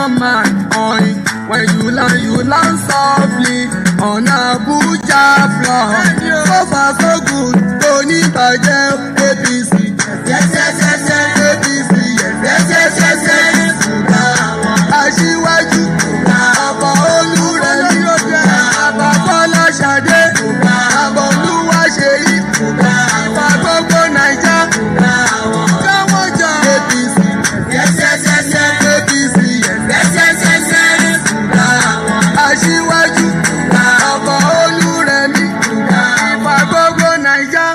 one man on. When you land softly on Abuja floor. So far so good, don't need budget. APC, yes, yes, yes, yes, APC, yes, yes, yes, yes, yes. Aṣíwájú, Bàbá Olúrẹ̀mí, Bàbá Bọ́lá Ṣadé, Bàbá Olúwaṣeyí, Ìfà gbogbo Naija. Káwọn jọ APC, yes, yes, yes, yes, APC, yes, yes, yes, yes. Aṣíwájú, Bàbá Olúrẹ̀mí, Ìfà gbogbo Naija.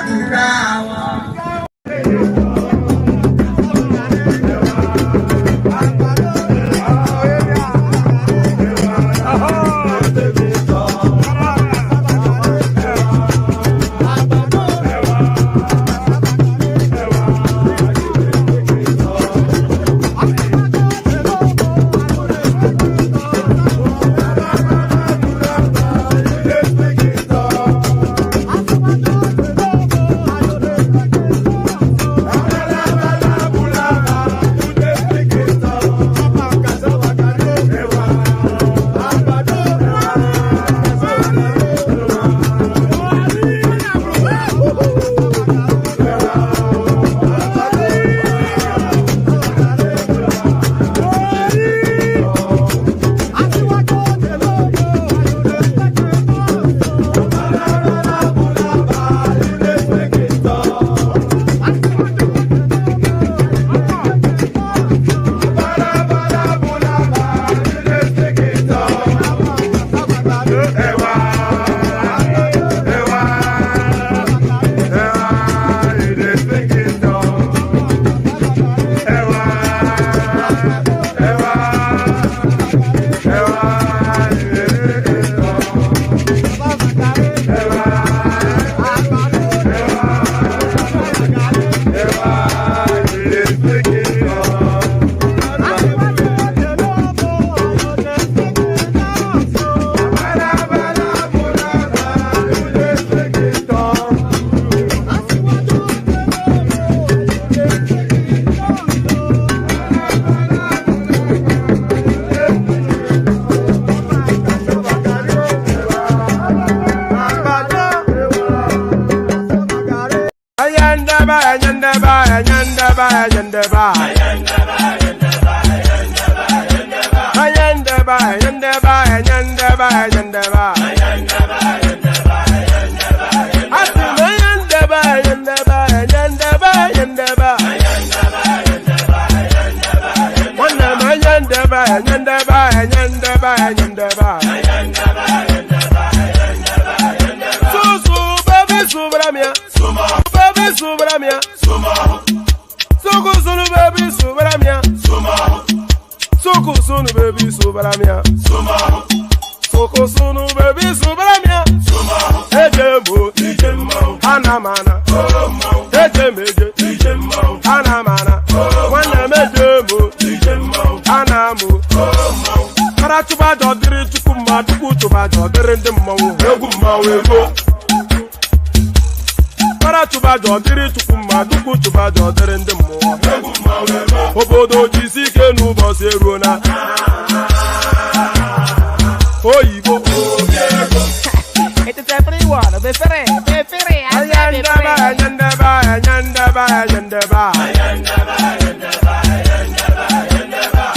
Obodo jisike n'ụbọchị eruo na oyibo. It's everyone, be free, Ayandaba, ayandaba, ayandaba, ayandaba.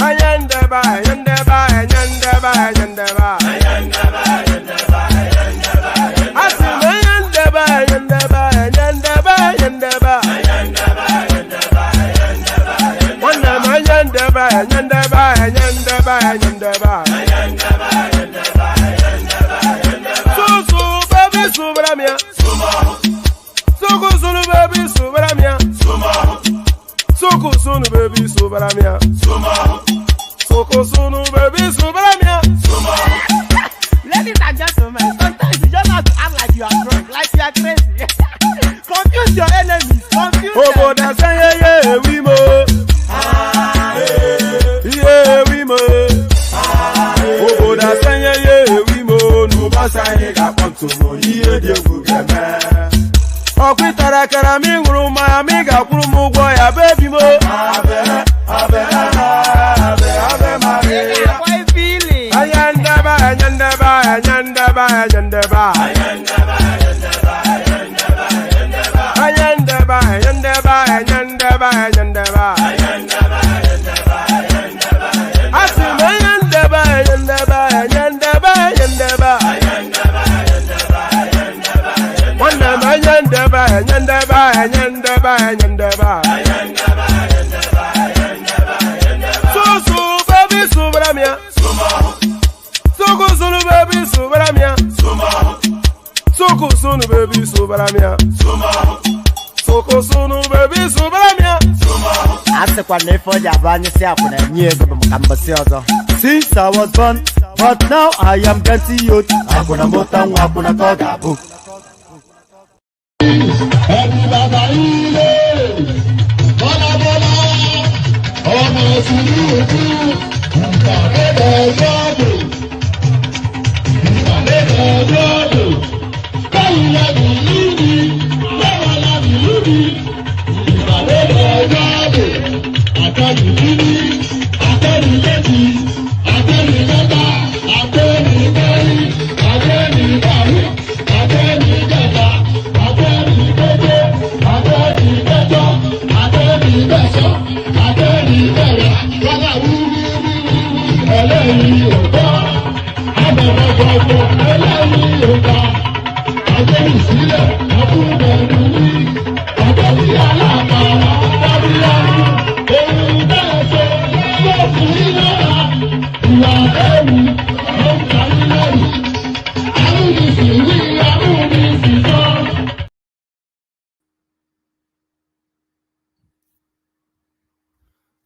Ayandaba, ayandaba, ayandaba, ayandaba. Asim ayandaba, ayandaba, ayandaba, ayandaba. Wandama ayandaba, ayandaba, ayandaba, ayandaba. Subramia, Soko sunu baby subramia, Soko sunu baby subramia, Soko sunu baby subramia. Ladies and gentlemen, sometimes you just have to act like you are drunk, like you are crazy. Confuse your enemies, confuse them. Oh, that's yeah, we mo. Yeah, we mo. Oh, that's yeah, we mo. No basai ga ponto mo. Okwitara kara mi nguru ma mi ga kwuru mu gwo ya baby mo. Abe Maria. ayandaba, ayandaba. Asima ayandaba, ayandaba, ayandaba, ayandaba. Wandama ayandaba, ayandaba, ayandaba, ayandaba. Susu baby subramia. Suku sunu baby subramia. Suku sunu baby subramia. Suku sunu baby subramia. Asekwa na ife oji abụ anyị si akwụna enye ego bụ maka mbọsị ọzọ. Since I was born, but now I am getting old. Akwụna mụta nwa akwụna ka ọ ga-abụ. Ẹni bàbá ilé, bọ́lábọ́lá, ọmọ ìṣúlú ojú, ìgbàlódé ọjọ́dù, ìgbàlódé ọjọ́dù, káyìn lábì lúbi, lọ́wọ́ lábì lúbi, ìgbàlódé ọjọ́dù, àtẹ̀lù lúbi, àtẹ̀lù létí, àtẹ̀lù mẹ́ta, àtẹ̀lù mẹ́rin, àtẹ̀lù bàrú, àtẹ̀lù kẹta.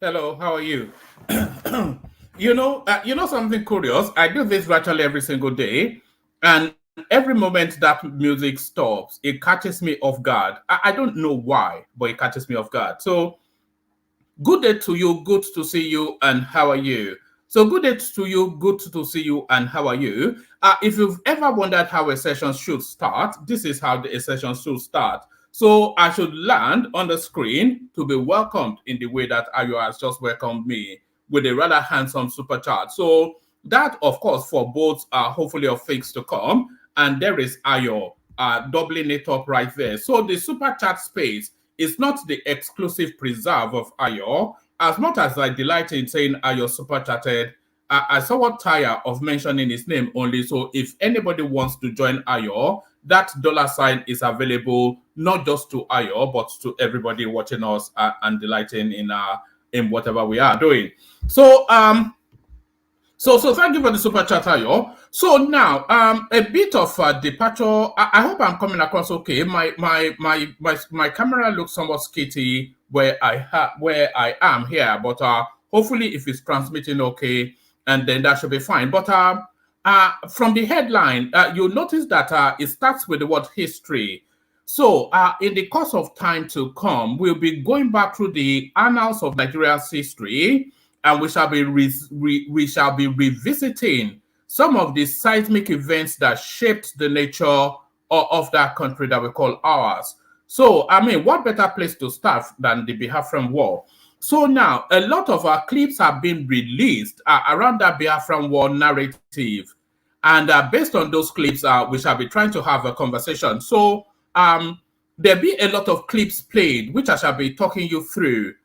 Hello, how are you? You know something curious. I do this virtually every single day, and every moment that music stops, it catches me off guard. I don't know why, but it catches me off guard. So, good day to you. Good to see you. And how are you? So, good day to you. Good to see you. And how are you? If you've ever wondered how a session should start, this is how a session should start. So I should land on the screen to be welcomed in the way that Ayo has just welcomed me with a rather handsome super chat. So that, of course, for both hopefully of things to come. And there is Ayo doubling it up right there. So the super chat space is not the exclusive preserve of Ayo. As much as I delight in saying Ayo super chatted, I somewhat tire of mentioning his name only. So if anybody wants to join Ayo, that $ is available not just to Ayo, but to everybody watching us and delighting in whatever we are doing. So so thank you for the super chat, Ayo. So now a bit of departure. I hope I'm coming across okay. My camera looks somewhat skitty where I am here, but hopefully if it's transmitting okay, and then that should be fine. But from the headline, you'll notice that it starts with the word history. So in the course of time to come, we'll be going back through the annals of Nigeria's history, and we shall be revisiting some of the seismic events that shaped the nature of that country that we call ours. So, I mean, what better place to start than the Biafran War? So now, a lot of our clips have been released around that Biafran War narrative. And based on those clips, we shall be trying to have a conversation. So there'll be a lot of clips played, which I shall be talking you through.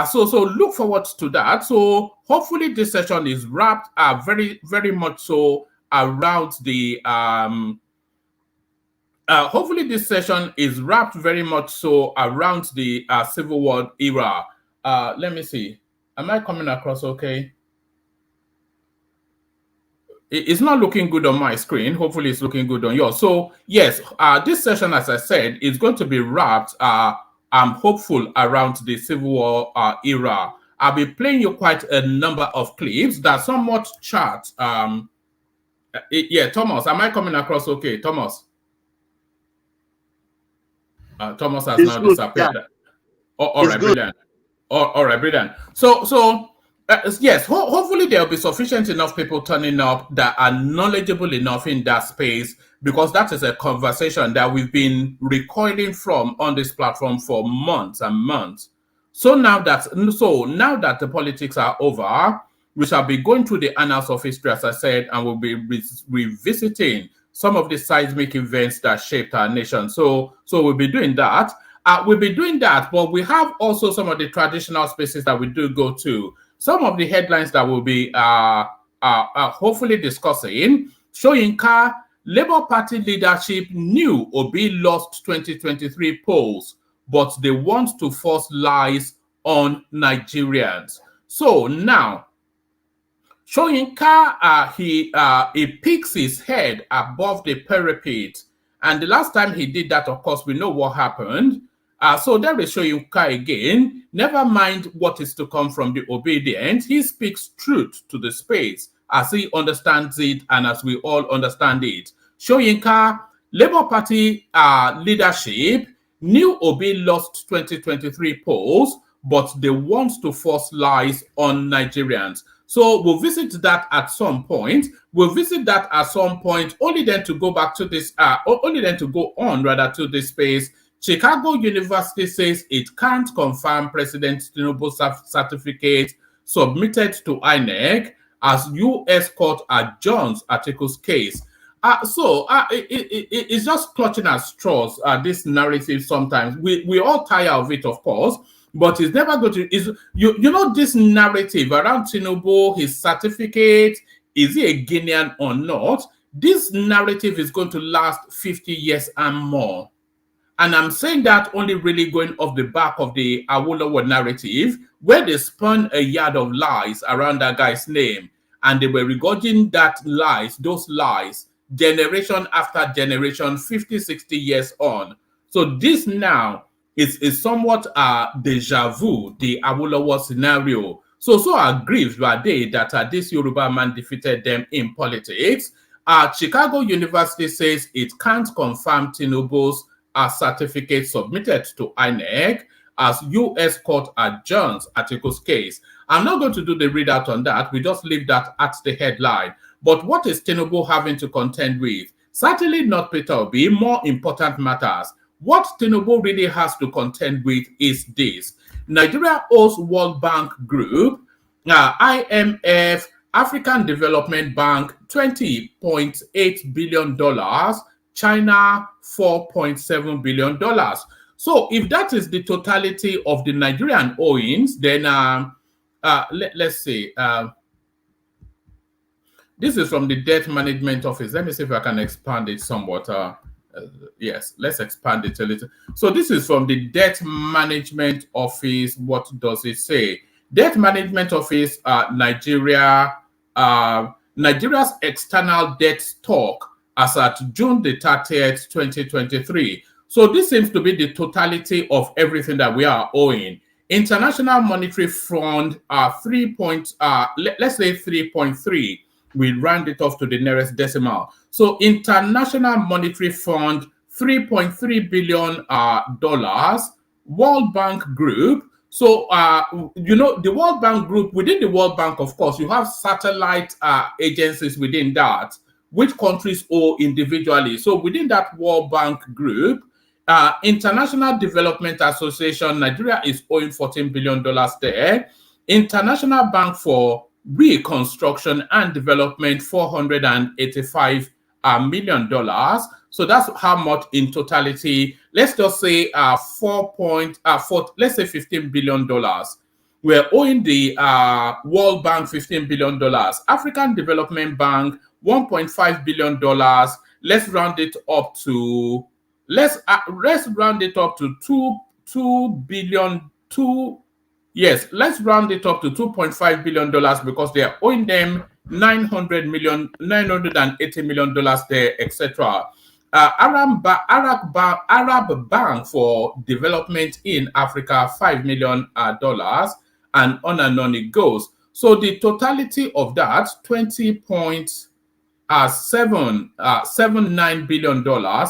So look forward to that. So hopefully this session is wrapped very, very much so around the... hopefully this session is wrapped very much so around the Civil War era. Let me see. Am I coming across okay? It's not looking good on my screen. Hopefully it's looking good on yours. So yes, this session, as I said, is going to be wrapped, I'm hopeful, around the Civil War era. I'll be playing you quite a number of clips that somewhat chart. Yeah, Thomas, am I coming across okay? Thomas? Thomas has now disappeared. Yeah. All right, brilliant. All right, brilliant. So yes, hopefully there'll be sufficient enough people turning up that are knowledgeable enough in that space, because that is a conversation that we've been recoiling from on this platform for months and months. So now that the politics are over, we shall be going through the annals of history, as I said, and we'll be revisiting some of the seismic events that shaped our nation. So we'll be doing that. We'll be doing that, but we have also some of the traditional spaces that we do go to. Some of the headlines that we'll be hopefully discussing: Soyinka, Labour Party leadership knew Obi lost 2023 polls, but they want to force lies on Nigerians. So now, Soyinka, he picks his head above the parapet, and the last time he did that, of course, we know what happened. So there is Soyinka again. Never mind what is to come from the obedient. He speaks truth to the space as he understands it and as we all understand it. Soyinka, Labour Party leadership knew Obi lost 2023 polls, but they want to force lies on Nigerians. So we'll visit that at some point. Only then to go back to this, only then to go on rather to this space. Chicago University says it can't confirm President Tinubu's certificate submitted to INEC as U.S. court adjourns Atiku's case. It's just clutching at straws, this narrative sometimes. We all tire of it, of course, but it's never going to... You know this narrative around Tinubu, his certificate, is he a Guinean or not? This narrative is going to last 50 years and more. And I'm saying that only really going off the back of the Awolowo narrative, where they spun a yard of lies around that guy's name, and they were regurgitating those lies, generation after generation, 50, 60 years on. So this now is somewhat deja vu, the Awolowo scenario. So aggrieved were they that this Yoruba man defeated them in politics. Chicago University says it can't confirm Tinubu's certificate submitted to INEC as U.S. court adjourns Atiku's case. I'm not going to do the readout on that. We just leave that at the headline. But what is Tinubu having to contend with? Certainly not Peter Obi. More important matters. What Tinubu really has to contend with is this. Nigeria owes World Bank Group, IMF, African Development Bank, $20.8 billion, China, $4.7 billion. So if that is the totality of the Nigerian owings, then let's see. This is from the Debt Management Office. Let me see if I can expand it somewhat. Yes, let's expand it a little. So this is from the Debt Management Office. What does it say? Debt Management Office, Nigeria, Nigeria's external debt stock as at June the 30th, 2023. So this seems to be the totality of everything that we are owing. International Monetary Fund, let's say 3.3. We round it off to the nearest decimal. So International Monetary Fund, $3.3 billion. World Bank Group. So, the World Bank Group, within the World Bank, of course, you have satellite agencies within that, which countries owe individually. So within that World Bank Group, International Development Association, Nigeria is owing $14 billion there. International Bank for Reconstruction and Development, $485 million. So that's how much in totality. Let's just say let's say $15 billion. We're owing the World Bank $15 billion. African Development Bank, $1.5 billion. Let's round it up to let's round it up to 2 billion. Yes, let's round it up to $2.5 billion because they are owing them $980 million there, etc. Arab Bank for Development in Africa, $5 million, and on it goes. So the totality of that, $20.79 billion,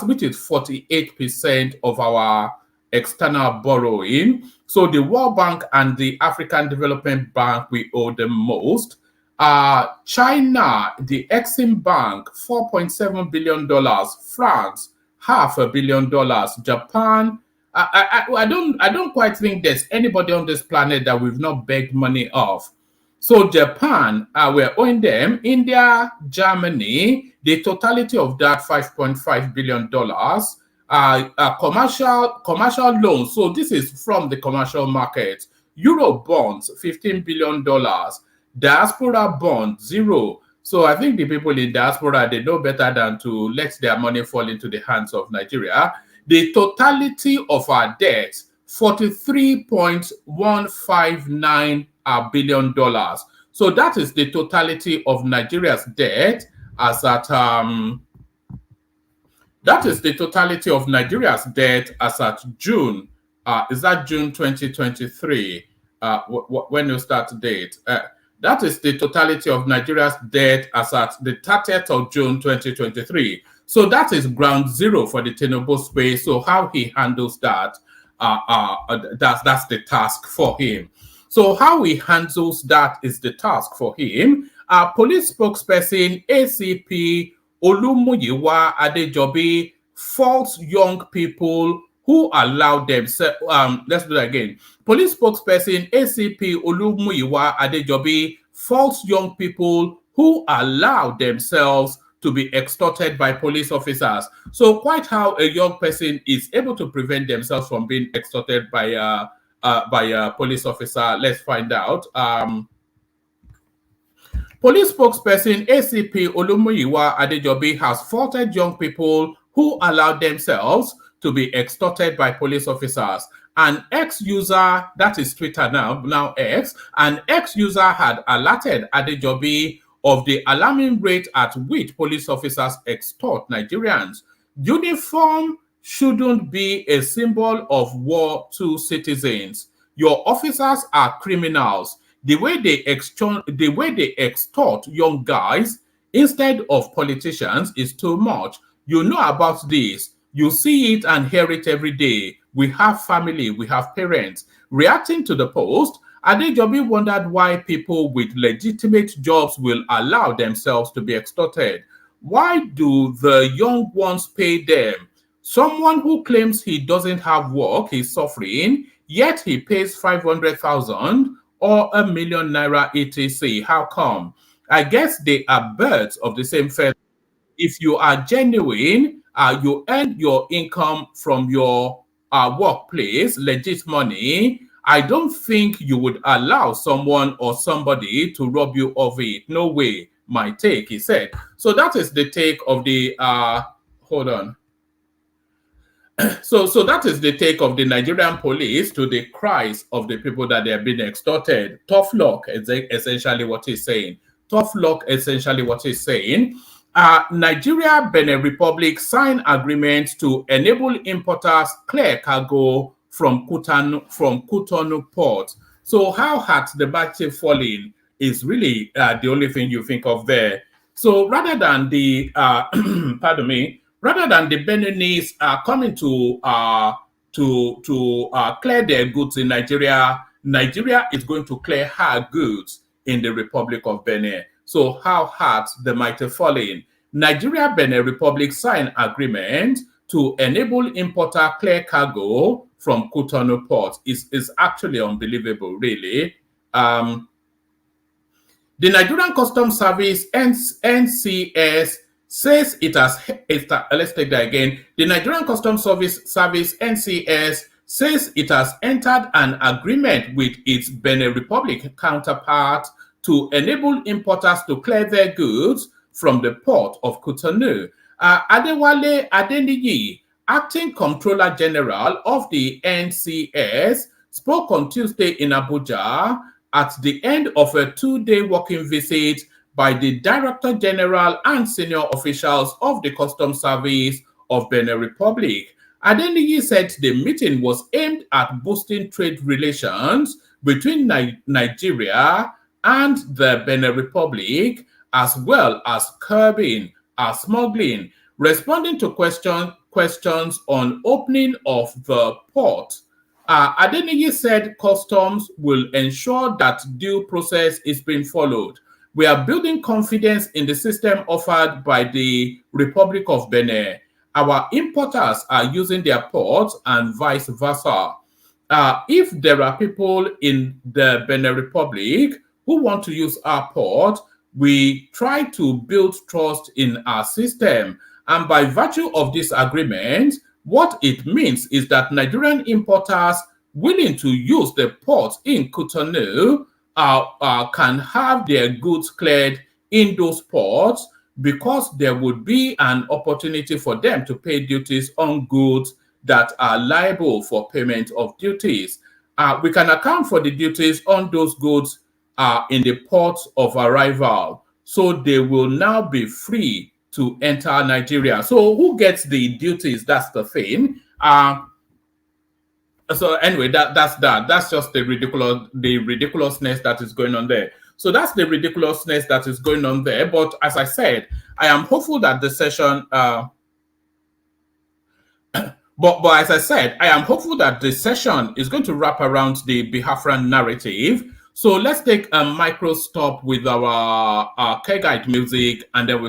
which is 48% of our external borrowing. So the World Bank and the African Development Bank, we owe the most. China, the Exim Bank, $4.7 billion. France, $500 million. Japan, I don't quite think there's anybody on this planet that we've not begged money off. So Japan, we're owing them. India, Germany, the totality of that $5.5 billion. commercial loans. So this is from the commercial market. Euro bonds, $15 billion. Diaspora bond, zero. So I think the people in diaspora, they know better than to let their money fall into the hands of Nigeria. The totality of our debt, $43.159 billion. So that is the totality of Nigeria's debt as at June. Is that June 2023? When you start the date? That is the totality of Nigeria's debt as at the 30th of June 2023. So that is ground zero for the Tinubu space. So how he handles that, that's the task for him. So how he handles that is the task for him. Police spokesperson ACP Olumuyiwa Adejobi faults young people who allowed themselves. Let's do that again. Police spokesperson ACP Olumuyiwa Adejobi faults young people who allow themselves to be extorted by police officers. So quite how a young person is able to prevent themselves from being extorted by a police officer, let's find out. Police spokesperson ACP Olumuyiwa Adejobi has faulted young people who allowed themselves to be extorted by police officers. An ex-user, that is Twitter now X, an ex-user had alerted Adejobi of the alarming rate at which police officers extort Nigerians. Uniform shouldn't be a symbol of war to citizens. Your officers are criminals. The way they extort young guys instead of politicians is too much. You know about this. You see it and hear it every day. We have family, we have parents. Reacting to the post, Adejobi wondered why people with legitimate jobs will allow themselves to be extorted. Why do the young ones pay them? Someone who claims he doesn't have work is suffering, yet he pays 500,000 or ₦1 million etc. How come? I guess they are birds of the same feather. If you are genuine, you earn your income from your workplace, legit money, I don't think you would allow someone or somebody to rob you of it. No way. My take, he said. So that is the take of the hold on. So that is the take of the Nigerian police to the cries of the people that they have been extorted. Tough luck is essentially what he's saying. Tough luck, essentially what he's saying. Nigeria, Benin Republic sign agreement to enable importers clear cargo from Cotonou port. So how had the battery fallen is really the only thing you think of there. So rather than the pardon me, rather than the Beninese coming to clear their goods in Nigeria, Nigeria is going to clear her goods in the Republic of Benin. So how hard the mighty falling? Nigeria Benin Republic sign agreement to enable importer clear cargo from Cotonou port is actually unbelievable, really. The Nigerian Customs Service NCS says it has. Let's take that again. The Nigerian Customs Service NCS says it has entered an agreement with its Benin Republic counterpart to enable importers to clear their goods from the port of Cotonou. Adewale Adeniyi, acting Comptroller General of the NCS, spoke on Tuesday in Abuja at the end of a two-day working visit by the Director General and senior officials of the Customs Service of Benin Republic. Adeniyi said the meeting was aimed at boosting trade relations between Nigeria and the Benin Republic, as well as curbing smuggling. Responding to questions on opening of the port, Adeniyi said customs will ensure that due process is being followed. We are building confidence in the system offered by the Republic of Benin. Our importers are using their ports and vice versa. If there are people in the Benin Republic who want to use our port, we try to build trust in our system. And by virtue of this agreement, What it means is that Nigerian importers willing to use the port in Cotonou can have their goods cleared in those ports because there would be an opportunity for them to pay duties on goods that are liable for payment of duties. We can account for the duties on those goods in the port of arrival. So they will now be free to enter Nigeria. So who gets the duties? That's the thing. So anyway, that's that. That's just the ridiculousness that is going on there. So that's the ridiculousness that is going on there. But as I said, I am hopeful that the session. But as I said, I am hopeful that the session is going to wrap around the Biafran narrative. So let's take a micro stop with our K-Guide music, and then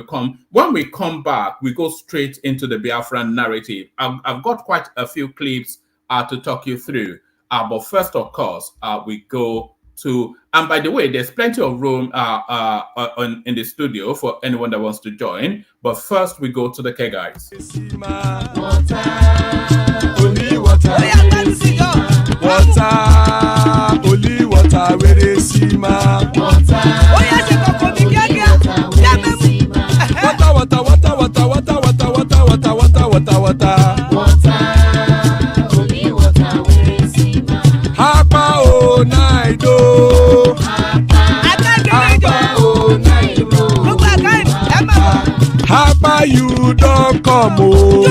when we come back, we go straight into the Biafran narrative. I've got quite a few clips to talk you through. But first, of course, we go to, and by the way, there's plenty of room in the studio for anyone that wants to join. But first, we go to the K-Guides. Only water, where they see ma. Water, Hapa o naido. Hapa you don't come o.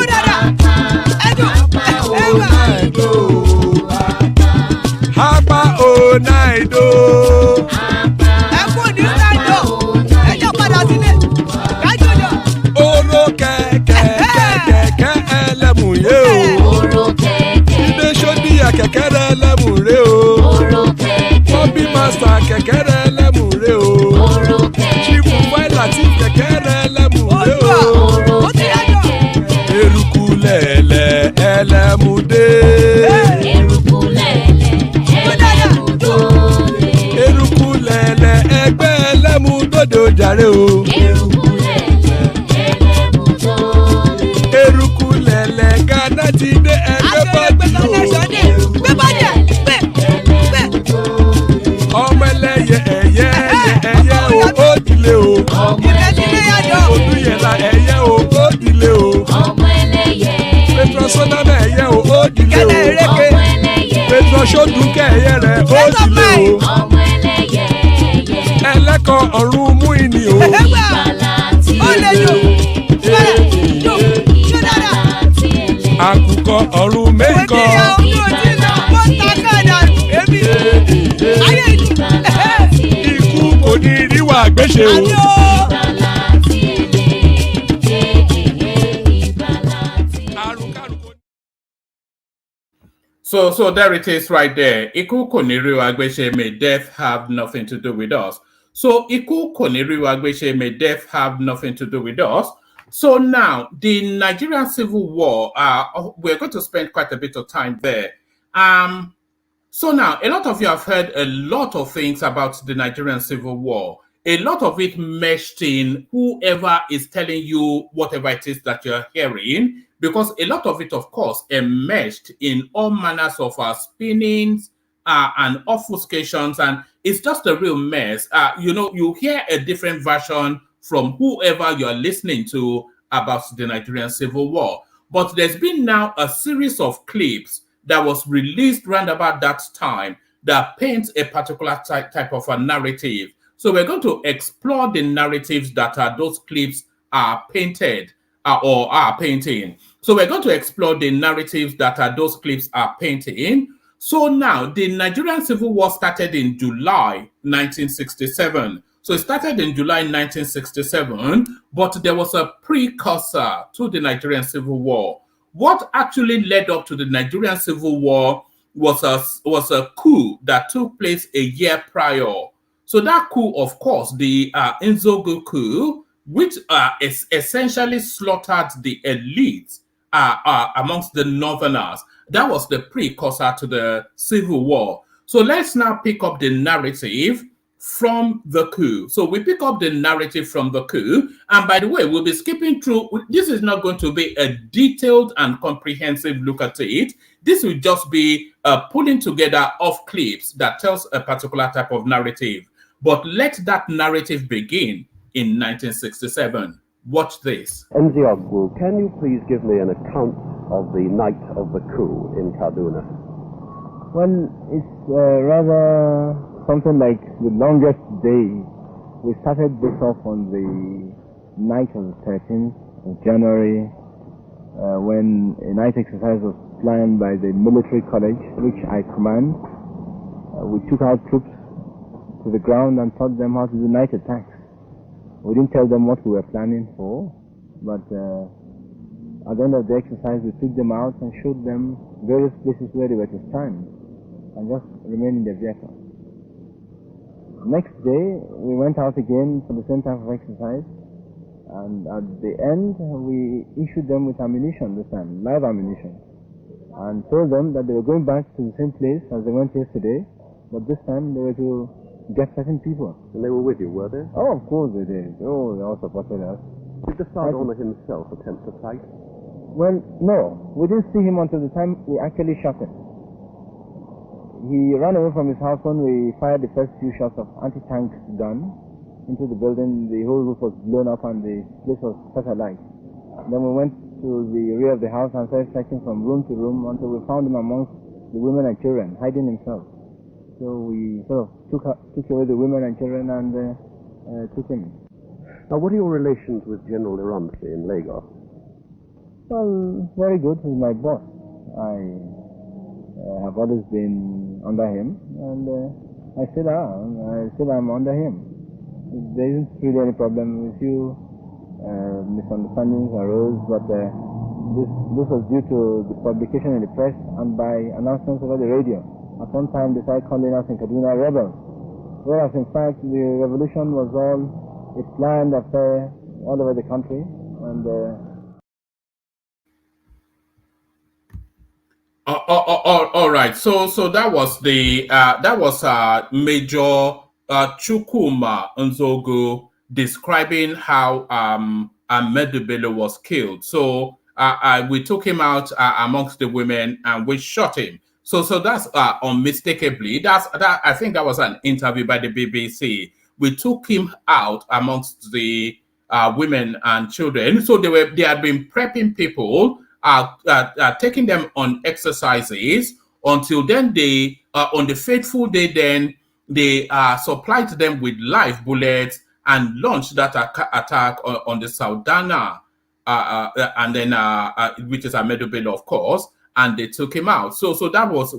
Hapa o naido. Oro kẹ̀kẹ́ ẹlẹ́mùrè o. Ilé sọ́díyà kẹ̀kẹ́ ẹlẹ́mùrè o. Bobby master kẹ̀kẹ́ ẹlẹ́mùrè o. Chief Failati kẹ̀kẹ́ ẹlẹ́mùrè o. Eruku lẹ̀lẹ̀ ẹlẹ́mùdé. Eruku lẹ̀lẹ̀ ẹgbẹ́ ẹlẹ́mùdódò jàre o. Eruku lẹ̀lẹ̀ Ghana ti dé ẹgbẹ́ bọ́dì o. Ọmọ ẹlẹ́yẹ ẹyẹ o ó dilé o. Olúyẹ̀lá ẹyẹ o ó dilé o. Petrosodana ẹyẹ o ó dilé o. Petrosodunke ẹyẹ rẹ̀ ó dilé o. Ẹlẹ́kọ̀ ọ̀run mú ìní o. Àkùkọ ọ̀run mẹ́kọ̀. Ikú kò ní ríwà gbéṣe o. So there it is right there. Iku koniri wagbeshe, may death have nothing to do with us. So Iku koniri wagbeshe, may death have nothing to do with us. So now the Nigerian Civil War, we're going to spend quite a bit of time there. So now a lot of you have heard a lot of things about the Nigerian Civil War. A lot of it meshed in whoever is telling you whatever it is that you're hearing, because a lot of it, of course, enmeshed in all manners of spinnings and obfuscations, and it's just a real mess. You hear a different version from whoever you're listening to about the Nigerian Civil War. But there's been now a series of clips that was released around about that time that paints a particular type of a narrative. So we're going to explore the narratives that those clips are painted or are painting. So we're going to explore the narratives that those clips are painting. So now the Nigerian Civil War started in July 1967. So it started in July 1967, but there was a precursor to the Nigerian Civil War. What actually led up to the Nigerian Civil War was a coup that took place a year prior. So that coup, of course, the Nzogu coup, which essentially slaughtered the elites amongst the Northerners. That was the precursor to the Civil War. So let's now pick up the narrative from the coup. So we pick up the narrative from the coup. And by the way, we'll be skipping through. This is not going to be a detailed and comprehensive look at it. This will just be pulling together of clips that tells a particular type of narrative. But let that narrative begin in 1967. Watch this. Ojukwu, can you please give me an account of the night of the coup in Kaduna? Well, it's rather something like the longest day. We started this off on the night of the 13th of January, when a night exercise was planned by the military college, which I command. We took out troops to the ground and taught them how to do night attacks. We didn't tell them what we were planning for, but at the end of the exercise, we took them out and showed them various places where they were to stand and just remain in their vehicle. Next day, we went out again for the same type of exercise, and at the end, we issued them with ammunition this time, live ammunition, and told them that they were going back to the same place as they went yesterday, but this time they were to get certain people. And they were with you, were they? Oh, of course they did. Oh, they all supported us. Did the Sergeant himself attempt to fight? Well, no. We didn't see him until the time we actually shot him. He ran away from his house when we fired the first few shots of anti-tank gun into the building. The whole roof was blown up and the place was set alight. Then we went to the rear of the house and started searching from room to room until we found him amongst the women and children, hiding himself. So we sort of took away the women and children and took him. Now, what are your relations with General Iramsi in Lagos? Well, very good. He's my boss. I have always been under him, and I still am under him. There isn't really any problem. A few misunderstandings arose, but this was due to the publication in the press and by announcements over the radio. At one time, they started calling us in Kaduna rebels, whereas in fact the revolution was all a planned affair all over the country. And all right. So that was the Major Chukwuma Nzogu describing how Ahmedu Bello was killed. So we took him out amongst the women and we shot him. So that's unmistakably that I think that was an interview by the BBC. We took him out amongst the women and children. So they had been prepping people, taking them on exercises until then they on the fateful day then they supplied them with live bullets and launched that attack on the Saudana and then which is Ahmedu Bello, of course. And they took him out. So that was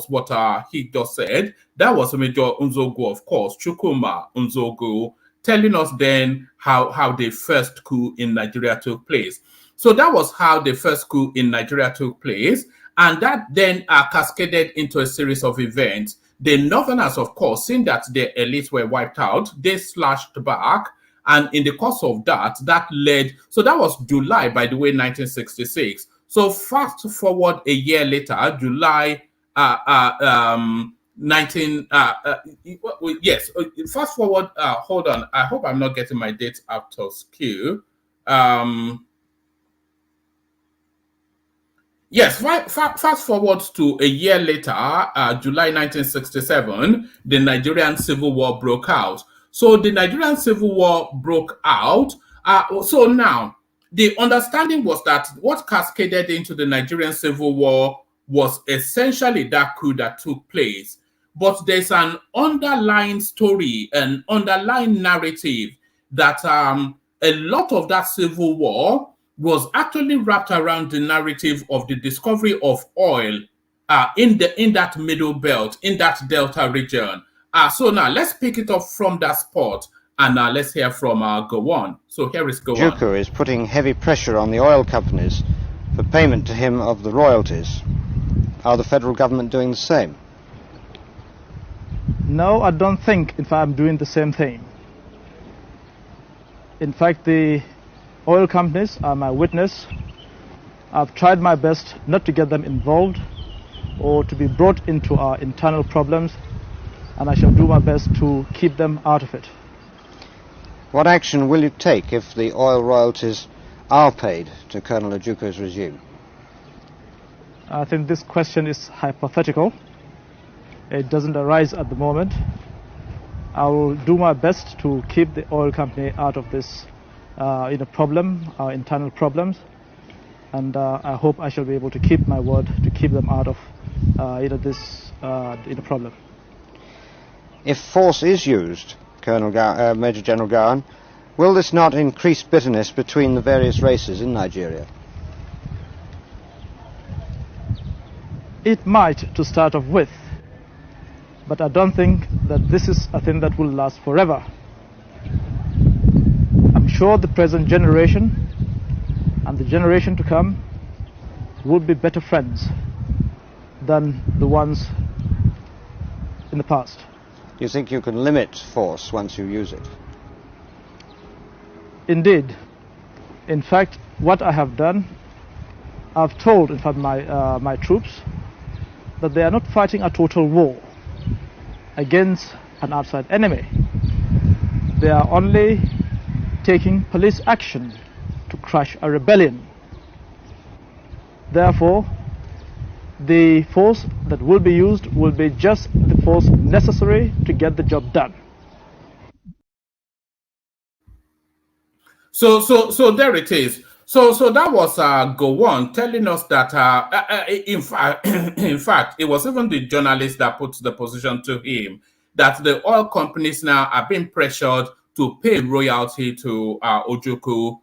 what he just said. That was Major Nzogu, of course, Chukwuma Nzogu, telling us then how the first coup in Nigeria took place. So that was how the first coup in Nigeria took place. And that then cascaded into a series of events. The Northerners, of course, seeing that their elites were wiped out, they slashed back. And in the course of that led, so that was July, by the way, 1966. So fast forward a year later, July 19. Yes, fast forward. Hold on. I hope I'm not getting my dates out of skew. Yes, fast forward to a year later, July 1967, the Nigerian Civil War broke out. So the Nigerian Civil War broke out. So now, the understanding was that what cascaded into the Nigerian Civil War was essentially that coup that took place. But there's an underlying story, an underlying narrative that a lot of that Civil War was actually wrapped around the narrative of the discovery of oil in that middle belt, in that Delta region. So now let's pick it up from that spot. And let's hear from Gowon. So here is Gowon. Ojukwu is putting heavy pressure on the oil companies for payment to him of the royalties. Are the federal government doing the same? No, I don't think, in fact, I'm doing the same thing. In fact, the oil companies are my witness. I've tried my best not to get them involved or to be brought into our internal problems. and I shall do my best to keep them out of it. What action will you take if the oil royalties are paid to Colonel Ojukwu's regime? I think this question is hypothetical. It doesn't arise at the moment. I will do my best to keep the oil company out of this problem, our internal problems, and I hope I shall be able to keep my word to keep them out of this problem. If force is used, Major General Gowon, will this not increase bitterness between the various races in Nigeria? It might, to start off with, but I don't think that this is a thing that will last forever. I'm sure the present generation and the generation to come will be better friends than the ones in the past. You think you can limit force once you use it? Indeed. In fact, what I have done, I've told, in fact, my troops that they are not fighting a total war against an outside enemy. They are only taking police action to crush a rebellion. Therefore, the force that will be used will be just the force necessary to get the job done. So there it is. So that was Gowon telling us that in fact it was even the journalist that put the position to him that the oil companies now are being pressured to pay royalty to Ojukwu.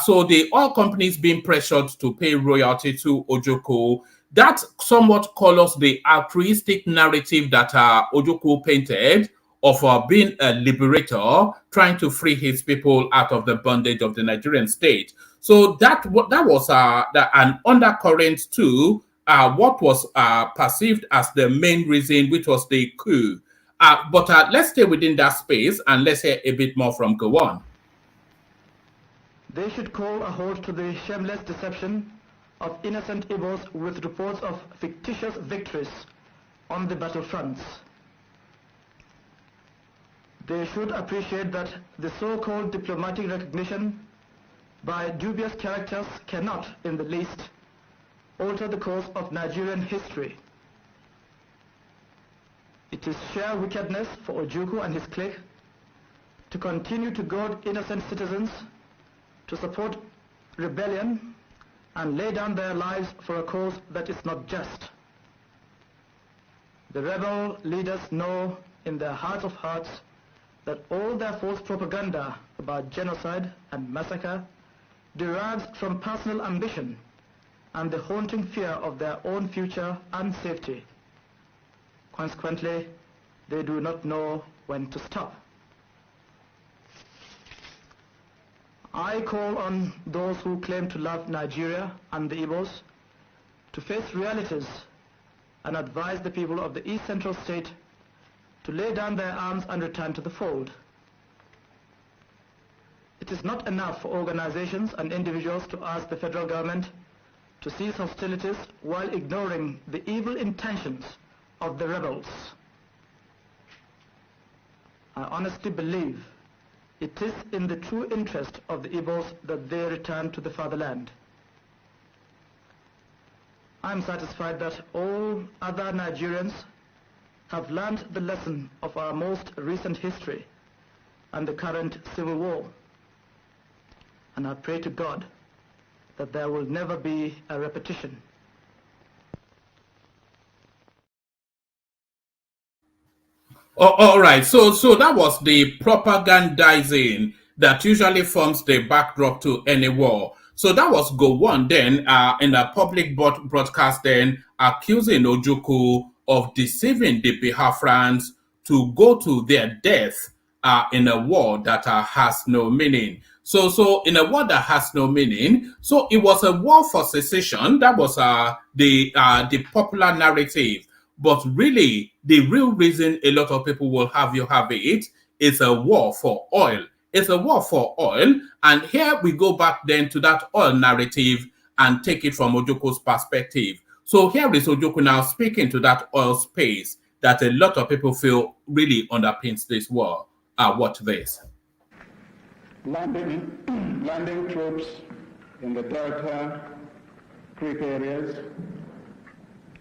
So the oil companies being pressured to pay royalty to Ojukwu, that somewhat colors the altruistic narrative that Ojukwu painted of being a liberator, trying to free his people out of the bondage of the Nigerian state. So that was an undercurrent to what was perceived as the main reason, which was the coup. But let's stay within that space and let's hear a bit more from Gowon. They should call a halt to the shameless deception of innocent Igbos with reports of fictitious victories on the battlefronts. They should appreciate that the so-called diplomatic recognition by dubious characters cannot, in the least, alter the course of Nigerian history. It is sheer wickedness for Ojukwu and his clique to continue to goad innocent citizens to support rebellion and lay down their lives for a cause that is not just. The rebel leaders know in their hearts of hearts that all their false propaganda about genocide and massacre derives from personal ambition and the haunting fear of their own future and safety. Consequently, they do not know when to stop. I call on those who claim to love Nigeria and the Igbos to face realities and advise the people of the East Central State to lay down their arms and return to the fold. It is not enough for organizations and individuals to ask the federal government to cease hostilities while ignoring the evil intentions of the rebels. I honestly believe it is in the true interest of the Igbos that they return to the fatherland. I am satisfied that all other Nigerians have learned the lesson of our most recent history and the current civil war. And I pray to God that there will never be a repetition. All right, so that was the propagandizing that usually forms the backdrop to any war. So that was Gowon then in a public broadcast then accusing Ojukwu of deceiving the Biafrans to go to their death in a war that has no meaning. So in a war that has no meaning, so it was a war for secession. That was the popular narrative. But really, the real reason a lot of people will have it is a war for oil. It's a war for oil. And here we go back then to that oil narrative and take it from Ojukwu's perspective. So here is Ojukwu now speaking to that oil space. that a lot of people feel really underpins this war. Watch this. Landing troops in the Delta Creek areas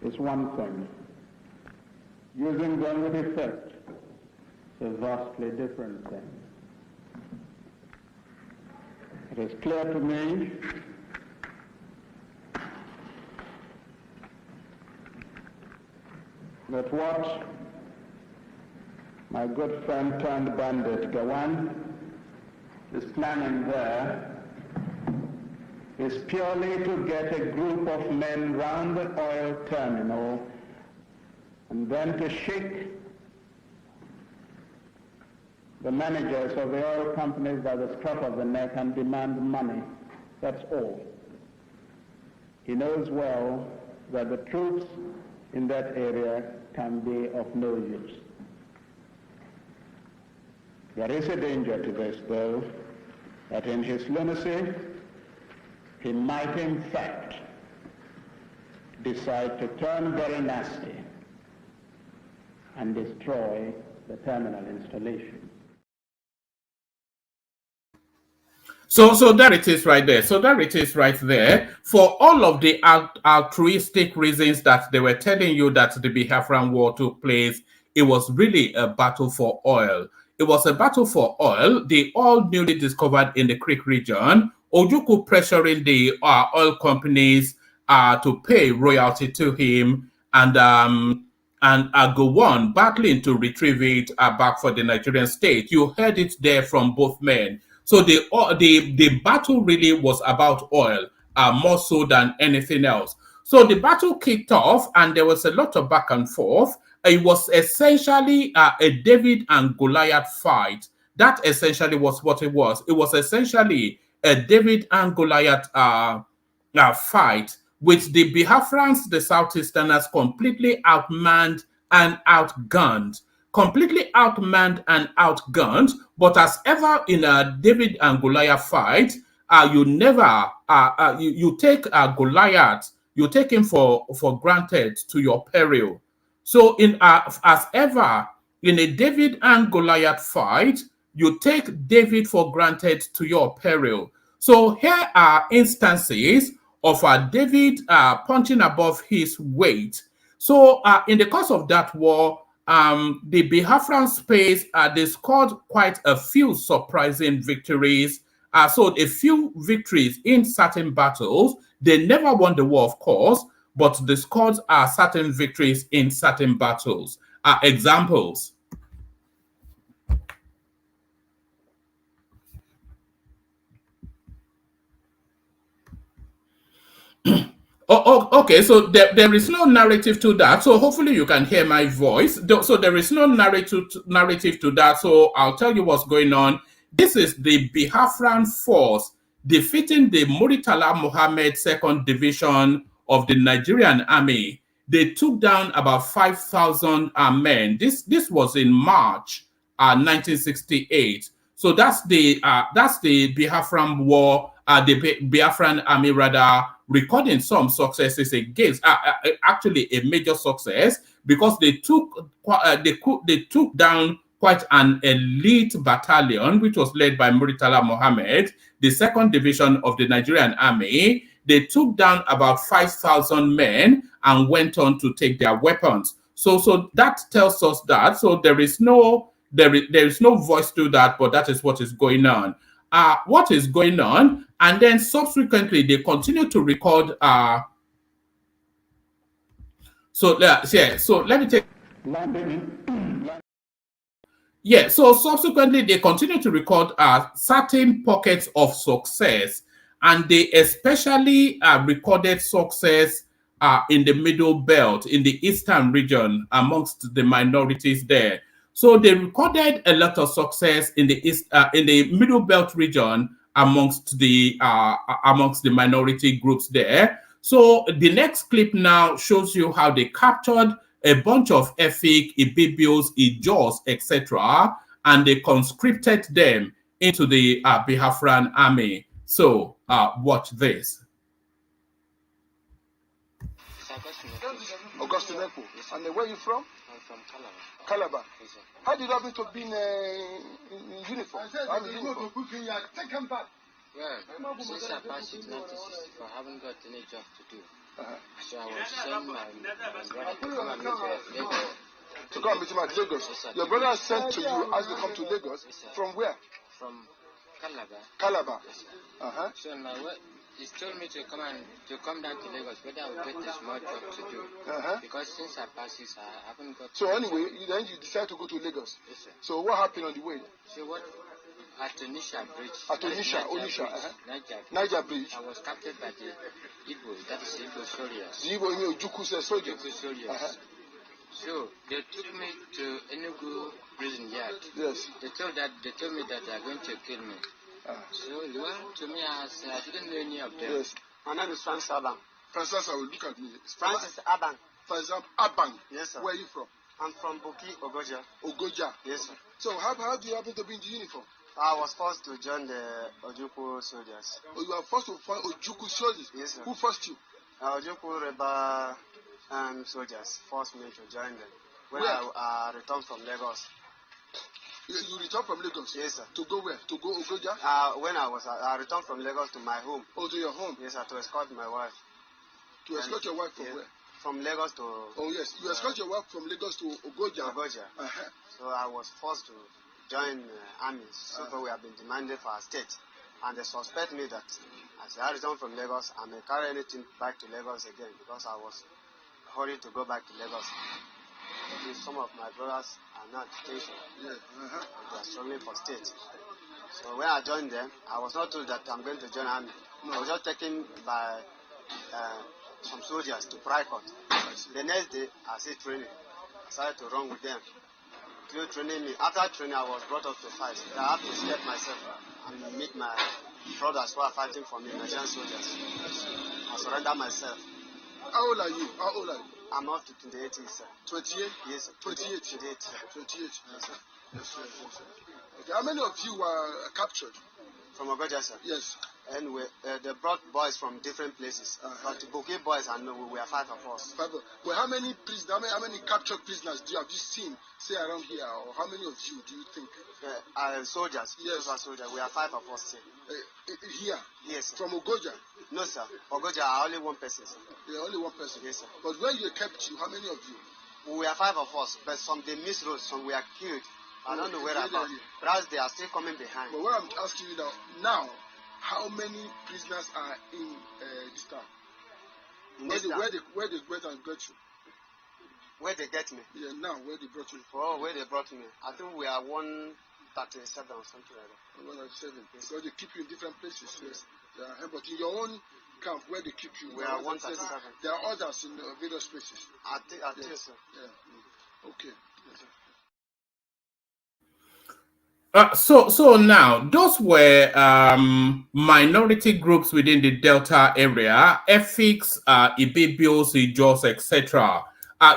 is one thing. Using them with effect is a vastly different thing. It is clear to me that what my good friend turned bandit Gowon is planning there is purely to get a group of men round the oil terminal and then to shake the managers of the oil companies by the scruff of the neck and demand money. That's all. He knows well that the troops in that area can be of no use. There is a danger to this, though, that in his lunacy, he might in fact decide to turn very nasty and destroy the terminal installation. So there it is right there. So there it is right there. For all of the altruistic reasons that they were telling you that the Biafran War took place, it was really a battle for oil. It was a battle for oil. The oil newly discovered in the Creek region, Ojukwu pressuring the oil companies to pay royalty to him, and Gowon battling to retrieve it back for the Nigerian state. You heard it there from both men. So the battle really was about oil, more so than anything else. So the battle kicked off, and there was a lot of back and forth. It was essentially a David and Goliath fight. That essentially was what it was. It was essentially a David and Goliath fight, with the Biafrans, the Southeasterners, completely outmanned and outgunned. Completely outmanned and outgunned, but as ever in a David and Goliath fight, you never you take Goliath, you take him for granted to your peril. So in as ever in a David and Goliath fight, you take David for granted to your peril. So here are instances of David punching above his weight. So in the course of that war, the Biafran space, they scored quite a few surprising victories. So a few victories in certain battles. They never won the war, of course, but they scored certain victories in certain battles. Examples. Okay, so there is no narrative to that. So hopefully you can hear my voice. So there is no narrative to that. So I'll tell you what's going on. This is the Biafran force defeating the Muritala Mohammed 2nd Division of the Nigerian Army. They took down about 5,000 men. This was in March 1968. So that's the Biafran war. The Biafran Army rather recording some successes against actually a major success, because they took down quite an elite battalion which was led by Muritala Mohammed, the 2nd Division of the Nigerian Army. They took down about 5,000 men and went on to take their weapons. So that tells us that. So there is no voice to that, but that is what is going on. What is going on, and then subsequently they continue to record. So let me take. Yeah, so subsequently they continue to record certain pockets of success, and they especially recorded success in the Middle Belt, in the Eastern region, amongst the minorities there. So they recorded a lot of success in the Middle Belt region amongst the minority groups there. So the next clip now shows you how they captured a bunch of Efik, Ibibios, Ijos, etc., and they conscripted them into the Biafran army. So watch this. Augustine Ekpo. And where are you from? I'm from Calabar. Calabar. Yes, sir. How did you happen to be in uniform? Take him back. Well, since I passed it 1964, I haven't got any job to do. So I was sent my brother to come and meet me at Lagos. To come and meet him at Lagos? Yes, sir. Your brother sent to you as you come to Lagos? Yes, sir. From where? From Calabar. Calabar? Yes, sir. So on my way, he told me to come down to Lagos, whether I would get a small job to do. Because since I passed this, I haven't got. So anyway, then you decided to go to Lagos. Yes, sir. So what happened on the way? So what? At Onisha Bridge. At Onisha. Niger Bridge. I was captured by the Igbo, that is Igbo soldiers. The Igbo Ojukwu soldiers. Ojukwu soldiers. So they took me to Enugu prison yard. Yes. They told me that they are going to kill me. So well, to me, I didn't know any of them. Yes. My name is Francis Abang. Francis, I will look at me. Francis Abang. Francis Abang. Yes, sir. Where are you from? I'm from Boki, Ogoja. Ogoja. Yes, sir. So how do you happen to be in the uniform? I was forced to join the Ojukwu soldiers. Oh, you are forced to join Ojukwu soldiers? Yes, sir. Who forced you? Ojukwu rebel soldiers forced me to join them when I returned from Lagos. You returned from Lagos? Yes, sir. To go where? To go Ogoja? When I returned from Lagos to my home. Oh, to your home? Yes, sir, to escort my wife. To escort your wife from where? From Lagos to... Oh, yes. You escort your wife from Lagos to Ogoja? Ogoja. So I was forced to join armies. So we have been demanded for our state. And they suspect me that as I returned from Lagos, I may carry anything back to Lagos again because I was hurried to go back to Lagos. Some of my brothers are not detention. They are struggling for state. So when I joined them, I was not told that I'm going to join army. I was just taken by some soldiers to Pricot. The next day, I see training. I started to run with them. Through training me. After training, I was brought up to fight. I had to escape myself and meet my brothers who are fighting for me, Nigerian soldiers. I surrender myself. How old are you? I'm up to 28 years, sir. 28? Yes, sir. 28? 28, sir. 28? Yes, sir. Yes. Okay, how many of you were captured? From Ogoja, sir? Yes. Anyway, they brought boys from different places. But the Boki boys, I know, we were 5 of us. Well, how many captured prisoners have you seen, say, around here? Or how many of you do you think? Soldiers. Yes. Those are soldiers. We are 5 of us here. Here? Yes, sir. From Ogoja? No, sir. Ogoja, only one person, sir. Yeah, only one person? Yes, sir. But when they kept you, how many of you? We are 5 of us, but some they misrode, some we are killed. I don't know where about. Perhaps they are still coming behind. But what I'm asking you now, how many prisoners are in this town? Where they went and got you? Where they get me? Yeah, now, where they brought you? Oh, where they brought me. I think we are 137 or something like that. 137. Yes. Because they keep you in different places. Yes. Yeah, but in your own camp, where they keep you? We are 137. There are others in various places. I think so. Yeah. Okay. Yes, sir. So now, those were minority groups within the Delta area, Effiks, Ibibios, Ijos, etc.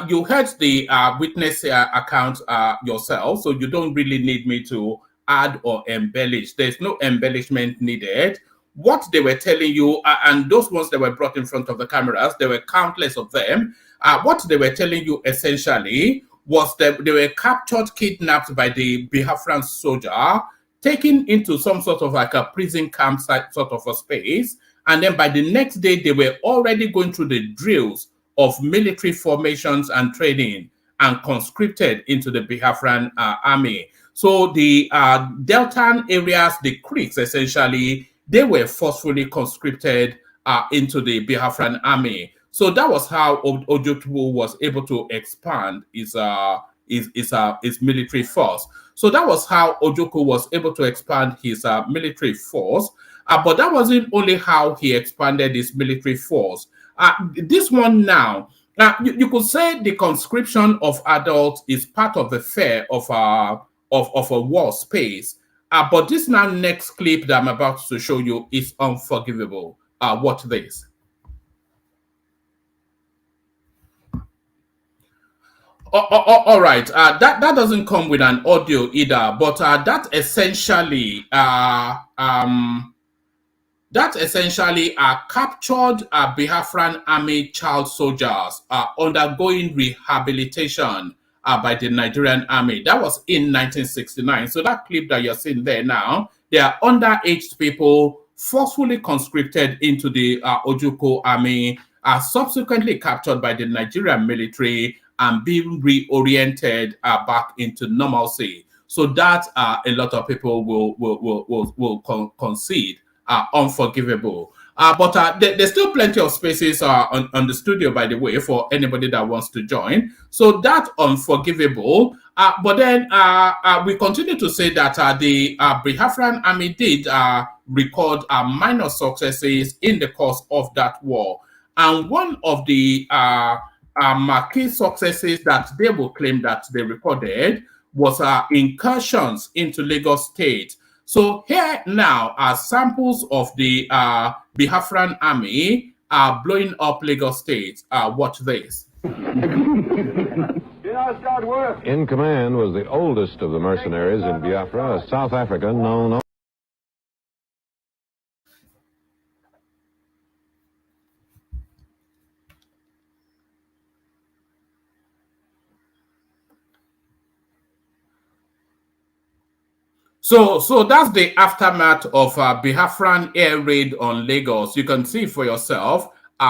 You heard the witness account yourself, so you don't really need me to add or embellish. There's no embellishment needed. What they were telling you, and those ones that were brought in front of the cameras, there were countless of them. What they were telling you essentially was that they were captured, kidnapped by the Biafran soldier, taken into some sort of like a prison camp sort of a space. And then by the next day, they were already going through the drills of military formations and training and conscripted into the Biafran army. So the Delta areas, the Creeks essentially, they were forcefully conscripted into the Biafran army. So that was how Ojukwu was able to expand his military force. So that was how Ojukwu was able to expand his military force. But that wasn't only how he expanded his military force. This one now, you could say the conscription of adults is part of the fare of a war space. But this now next clip that I'm about to show you is unforgivable. Watch this. All right. That doesn't come with an audio either, but that essentially captured Biafran army child soldiers undergoing rehabilitation. by the Nigerian army. That was in 1969. So that clip that you're seeing there now, they are underaged people forcefully conscripted into the Ojukwu army, are subsequently captured by the Nigerian military and being reoriented back into normalcy. So that a lot of people will concede unforgivable. But there's still plenty of spaces on the studio, by the way, for anybody that wants to join. So that unforgivable. But then we continue to say that the Biafran army did record minor successes in the course of that war. And one of the marquee successes that they will claim that they recorded was incursions into Lagos State. So here now are samples of the Biafran army blowing up Lagos State. Watch this. In command was the oldest of the mercenaries in Biafra, a South African known. So that's the aftermath of Biafran air raid on Lagos. You can see for yourself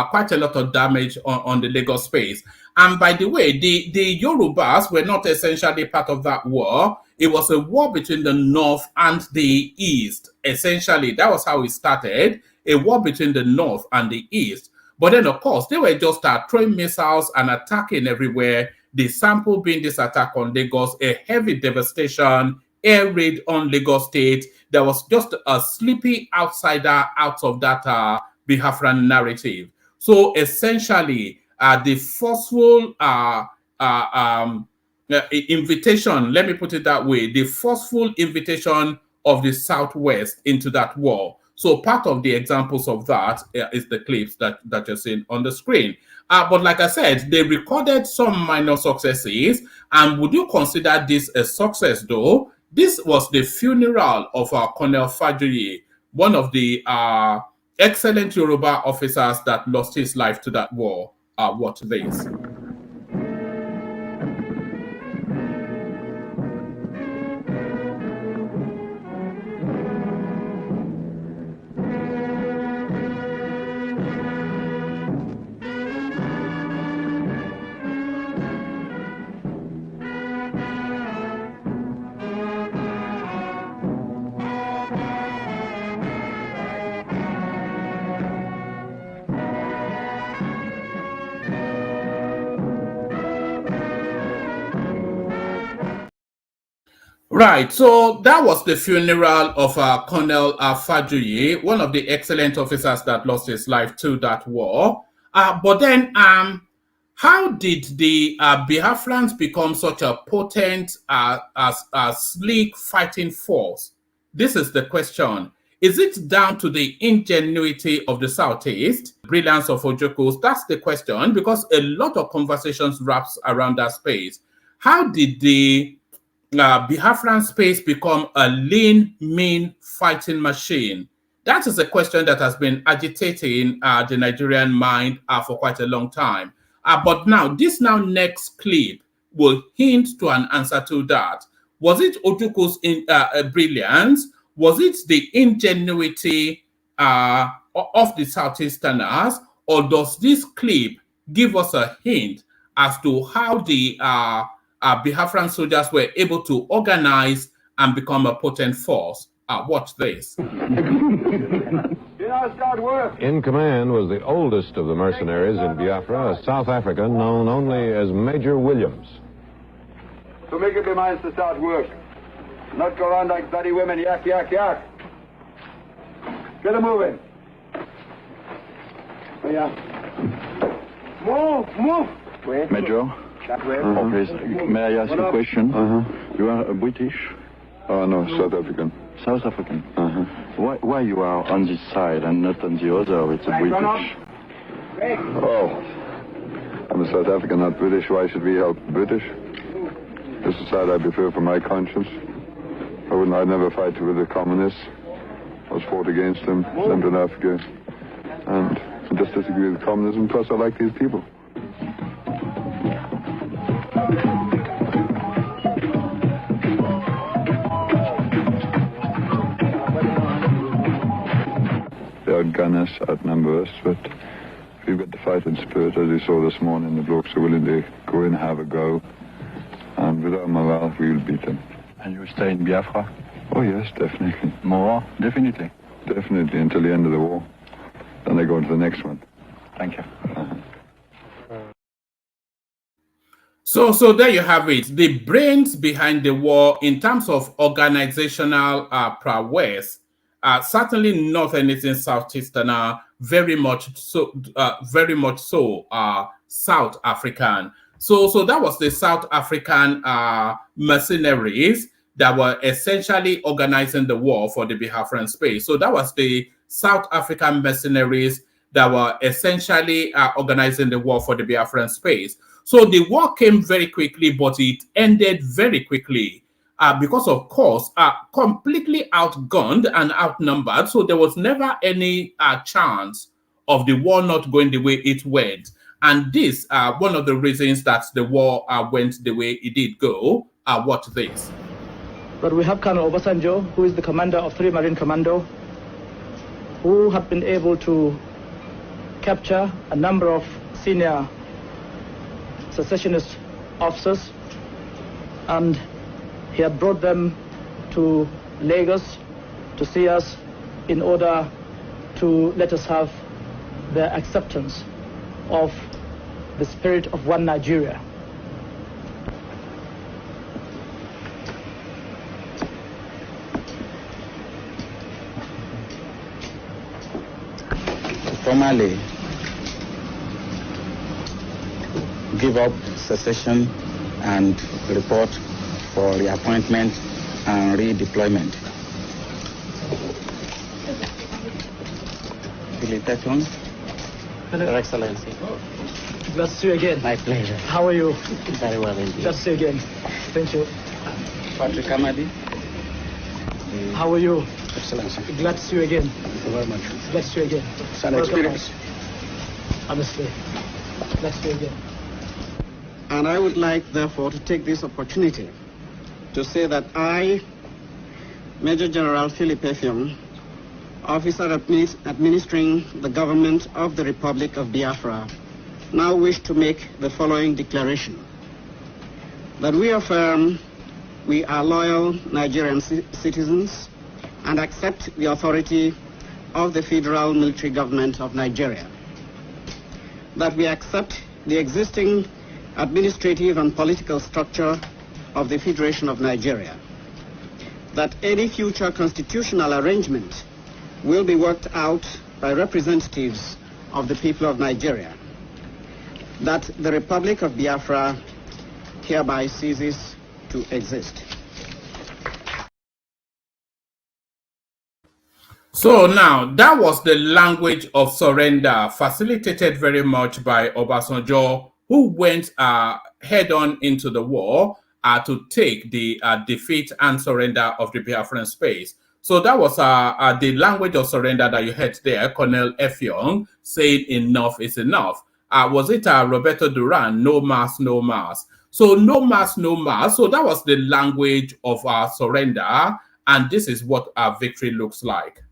quite a lot of damage on the Lagos space. And by the way, the Yorubas were not essentially part of that war. It was a war between the North and the East. Essentially, that was how it started, a war between the North and the East. But then, of course, they were just throwing missiles and attacking everywhere. The sample being this attack on Lagos, a heavy devastation, air raid on Lagos State. There was just a sleepy outsider out of that Biafran narrative. So essentially, the forceful invitation, let me put it that way, the forceful invitation of the Southwest into that war. So part of the examples of that is the clips that you're seeing on the screen. But like I said, they recorded some minor successes. And would you consider this a success though? This was the funeral of Colonel Fajoye, one of the excellent Yoruba officers that lost his life to that war. Watch this. Right, so that was the funeral of Colonel Fajoye, one of the excellent officers that lost his life to that war. But then, how did the Biafrans become such a potent, sleek fighting force? This is the question. Is it down to the ingenuity of the Southeast, brilliance of Ojukwu? That's the question, because a lot of conversations wraps around that space. How did the Biafran space become a lean, mean fighting machine? That is a question that has been agitating the Nigerian mind for quite a long time. But now, this next clip will hint to an answer to that. Was it Ojukwu's brilliance? Was it the ingenuity of the Southeasterners? Or does this clip give us a hint as to how the Biafran soldiers were able to organize and become a potent force? Watch this. In command was the oldest of the mercenaries in Biafra, a South African known only as Major Williams. To make up your minds to start work. Not go around like bloody women, yak, yak, yak. Get them moving. Oh, yeah. Move. Wait. Major, please, may I ask a question? You are a British? Oh, no, South African. South African? Why you are on this side and not on the other? It's a British. Oh, I'm a South African, not British. Why should we help British? This is the side I prefer for my conscience. I'd never fight with the communists. I was fought against them, sent to Africa. And I just disagree with communism, plus I like these people. outgun us, outnumber us, but we've got the fighting spirit, as you saw this morning. The blokes are willing to go in and have a go, and with our morale, we will beat them. And you stay in Biafra? Oh yes, definitely. More? Definitely. Definitely, until the end of the war. Then they go into the next one. Thank you. So there you have it. The brains behind the war in terms of organizational prowess, certainly not anything Southeastern, very much so South African. So that was the South African mercenaries that were essentially organizing the war for the Biafran space. So that was the South African mercenaries that were essentially organizing the war for the Biafran space. So the war came very quickly, but it ended very quickly because, of course, completely outgunned and outnumbered. So there was never any chance of the war not going the way it went. And this, one of the reasons that the war went the way it did go. Watch this. But we have Colonel Obasanjo, who is the commander of 3 Marine Commando, who have been able to capture a number of senior secessionist officers, and he had brought them to Lagos to see us in order to let us have their acceptance of the spirit of one Nigeria. Formally give up secession and report for reappointment and redeployment. Your Excellency. Glad to see you again. My pleasure. How are you? Very well indeed. Glad to see you again. Thank you. Patrick Amadi. How are you? Excellency. Glad to see you again. Thank you very much. Glad to see you again. It's an experience. Honestly. Glad to see you again. And I would like, therefore, to take this opportunity to say that I, Major General Philip Effiong, officer administering the government of the Republic of Biafra, now wish to make the following declaration. That we affirm we are loyal Nigerian citizens and accept the authority of the Federal Military Government of Nigeria. That we accept the existing administrative and political structure of the Federation of Nigeria. That any future constitutional arrangement will be worked out by representatives of the people of Nigeria. That the Republic of Biafra hereby ceases to exist. So now, that was the language of surrender, facilitated very much by Obasanjo, who went head-on into the war to take the defeat and surrender of the Biafran space. So that was the language of surrender that you heard there, Colonel Effiong saying enough is enough. Was it Roberto Duran, no mass, no mass? So no mass, no mass. So that was the language of surrender, and this is what our victory looks like.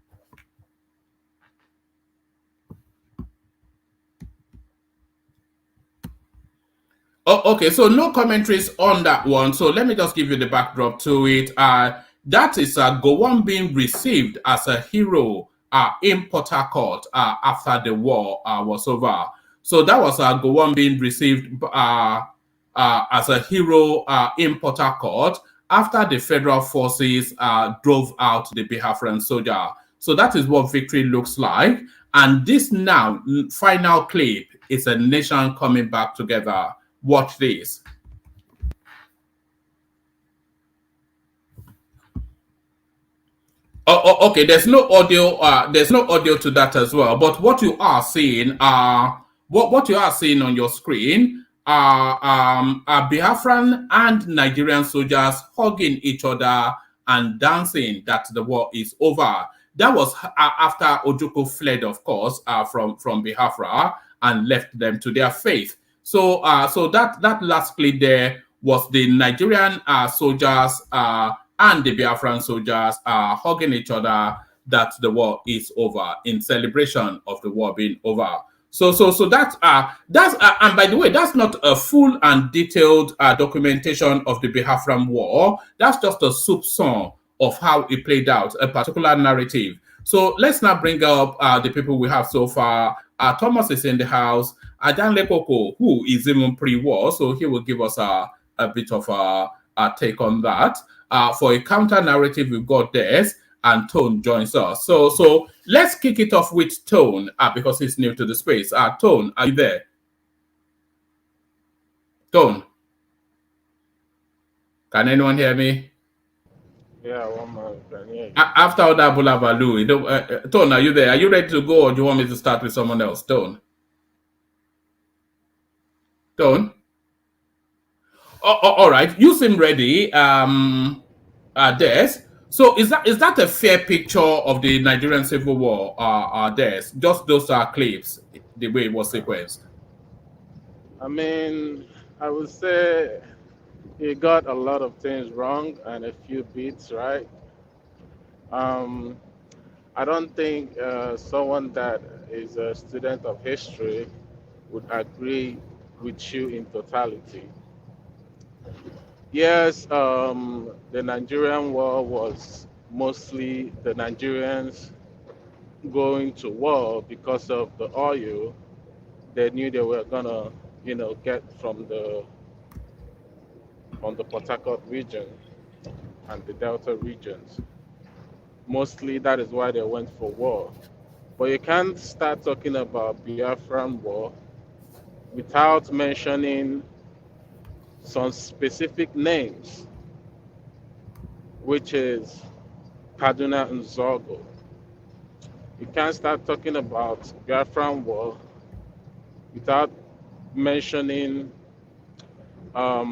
Oh, okay, so no commentaries on that one. So let me just give you the backdrop to it. That is Gowon being received as a hero in Port Harcourt after the war was over. So that was Gowon being received as a hero in Port Harcourt after the federal forces drove out the Biafran soldier. So that is what victory looks like. And this now final clip is a nation coming back together. Watch this. Oh, okay. There's no audio. There's no audio to that as well. But what you are seeing, what you are seeing on your screen, Biafran and Nigerian soldiers hugging each other and dancing that the war is over. That was after Ojukwu fled, of course, from Biafra and left them to their fate. So, so that last clip there was the Nigerian soldiers and the Biafran soldiers hugging each other that the war is over, in celebration of the war being over. So that's and by the way, that's not a full and detailed documentation of the Biafran War. That's just a soupçon of how it played out, a particular narrative. So let's now bring up the people we have so far. Thomas is in the house. Adan Lekoko, who is even pre-war, so he will give us a bit of a take on that. For a counter narrative, we've got this, and Tone joins us. So let's kick it off with Tone because he's new to the space. Tone, are you there? Tone, can anyone hear me? Yeah, one more. Can hear you. After all that Bulabalu, Tone, are you there? Are you ready to go, or do you want me to start with someone else? Tone. Tone. All right, you seem ready. Des. So is that a fair picture of the Nigerian Civil War? Des, just those clips, the way it was sequenced. I mean, I would say he got a lot of things wrong and a few bits right. I don't think someone that is a student of history would agree with you in totality. Yes, the Nigerian war was mostly the Nigerians going to war because of the oil they knew they were gonna, get from the Port Harcourt region and the Delta regions. Mostly that is why they went for war. But you can't start talking about Biafran war without mentioning some specific names, which is Kaduna and Zogo. You can't start talking about Biafran war without mentioning what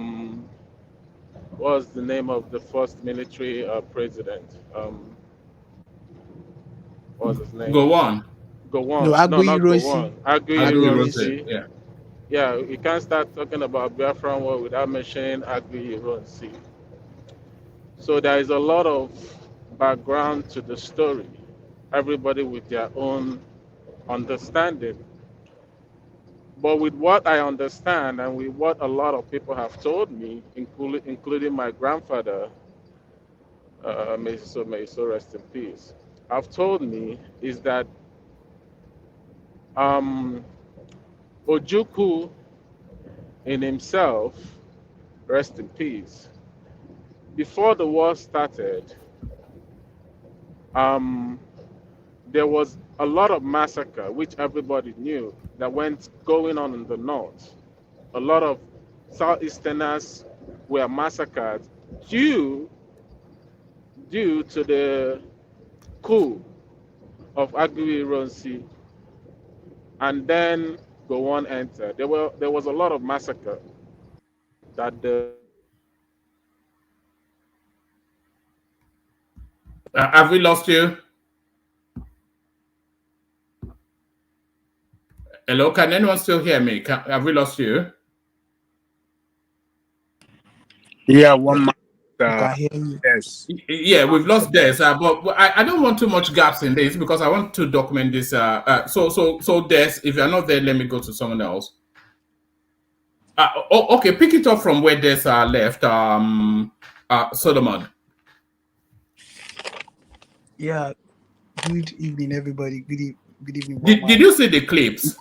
was the name of the first military president? What was his name? Gowon. Gowon. No, No, not Aguiyi-Ironsi. Gowon. Aguiyi-Ironsi. Yeah. Yeah, you can't start talking about Biafran war without mentioning Aguiyi-Ironsi. So there is a lot of background to the story. Everybody with their own understanding. But with what I understand and with what a lot of people have told me, including my grandfather, may he so rest in peace, have told me is that Ojukwu in himself, rest in peace, before the war started, there was a lot of massacre, which everybody knew, that went going on in the north. A lot of Southeasterners were massacred due to the coup of Aguiyi-Ironsi, and then Gowon entered. There was a lot of massacre that Have we lost you? Hello, can anyone still hear me? Have we lost you? Yeah, one man. Can hear you. Yes. Yeah, we've lost this, but I don't want too much gaps in this because I want to document this. So Des, if you're not there, let me go to someone else. Okay, pick it up from where Des left. Solomon. Yeah. Good evening, everybody. Good evening. Did you see the clips?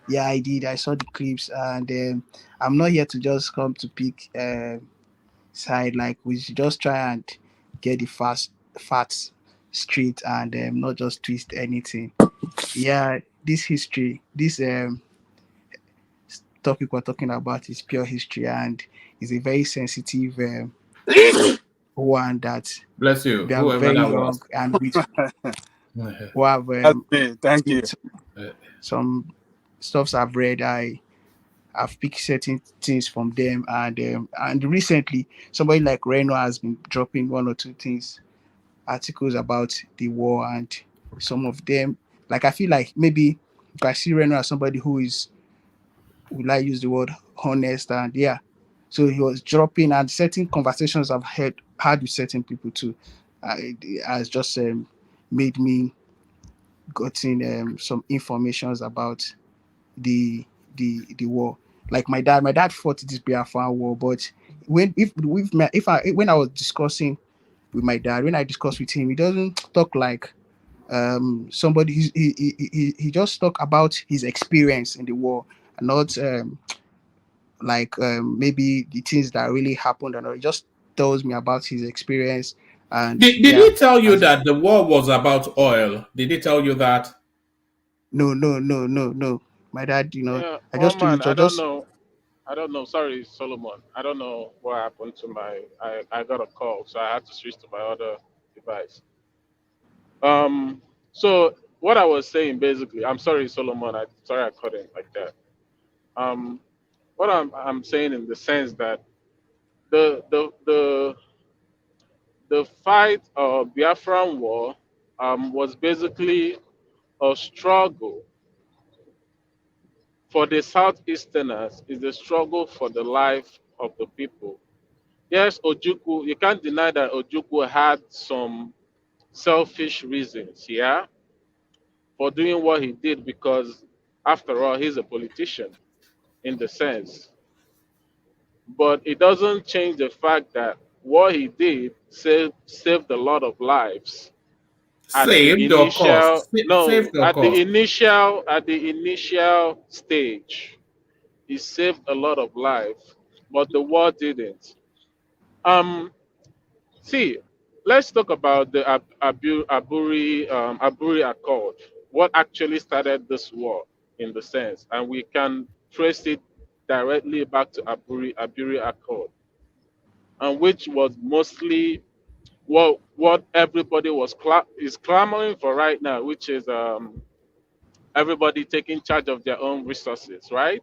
Yeah, I did. I saw the clips, and I'm not here to just come to pick side. Like, we should just try and get the facts straight and not just twist anything. Yeah, this history, this topic we're talking about is pure history, and is a very sensitive one that bless you. We are very young and we have thank you. Some stuffs I've read. I've picked certain things from them, and recently somebody like Reno has been dropping one or two things, articles about the war, and some of them, like, I feel like maybe if I see Reno as somebody who is, will I use the word honest, and yeah, so he was dropping, and certain conversations I've had with certain people too, as just made me gotten some informations about the war. Like my dad fought this Biafra war, but when I was discussing with my dad, when I discuss with him, he doesn't talk like somebody. He just talk about his experience in the war, and not like maybe the things that really happened, and all. He just tells me about his experience, and Did yeah, he tell you as that the war was about oil? Did he tell you that? no. My dad, Yeah, I one just told you man, to I don't just know. I don't know. Sorry, Solomon. I don't know what happened to my. I got a call, so I had to switch to my other device. So what I was saying basically, I'm sorry, Solomon. I sorry I cut it like that. Um, what I'm saying in the sense that the the the the fight Biafran war was basically a struggle for the Southeasterners. Is a struggle for the life of the people. Yes, Ojukwu, you can't deny that Ojukwu had some selfish reasons, yeah, for doing what he did because, after all, he's a politician in the sense. But it doesn't change the fact that what he did saved a lot of lives at the Saved or initial cost? no Saved or cost? at the initial stage. He saved a lot of life, but the war didn't. Um, See, let's talk about the Aburi Accord. What actually started this war, in the sense, and we can trace it directly back to Aburi Accord, and which was mostly what everybody is clamoring for right now, which is everybody taking charge of their own resources, right?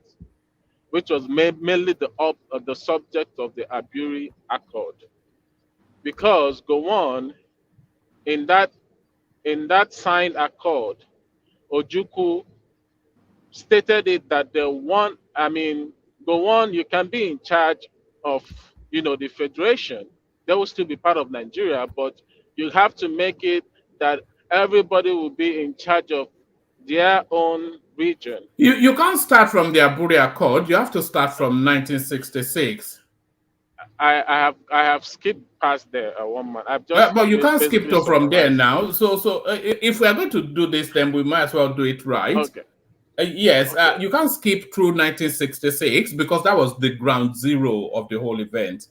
Which was mainly the subject of the Aburi Accord, because Gowon in that signed accord, Ojukwu stated it that go on, you can be in charge of, the federation. They will still be part of Nigeria, but you have to make it that everybody will be in charge of their own region. You can't start from the Aburi Accord. You have to start from 1966. I have skipped past there one month. I've just But you can't skip basically to from there summarized. now. So if we are going to do this, then we might as well do it right. Okay. Yes, Okay. you can't skip through 1966 because that was the ground zero of the whole event.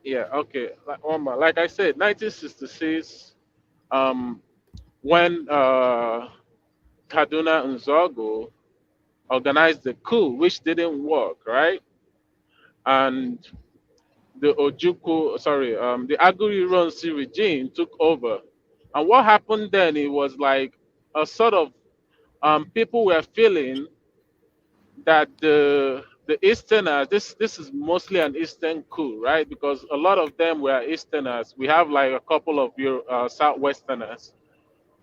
Yeah. Okay. Like I said, 1966. When Kaduna and Zogo organized the coup, which didn't work, right? And the Aguri Ronsi regime took over. And what happened then? It was like a sort of people were feeling that the Easterners, this is mostly an Eastern coup, right? Because a lot of them were Easterners. We have like a couple of Southwesterners,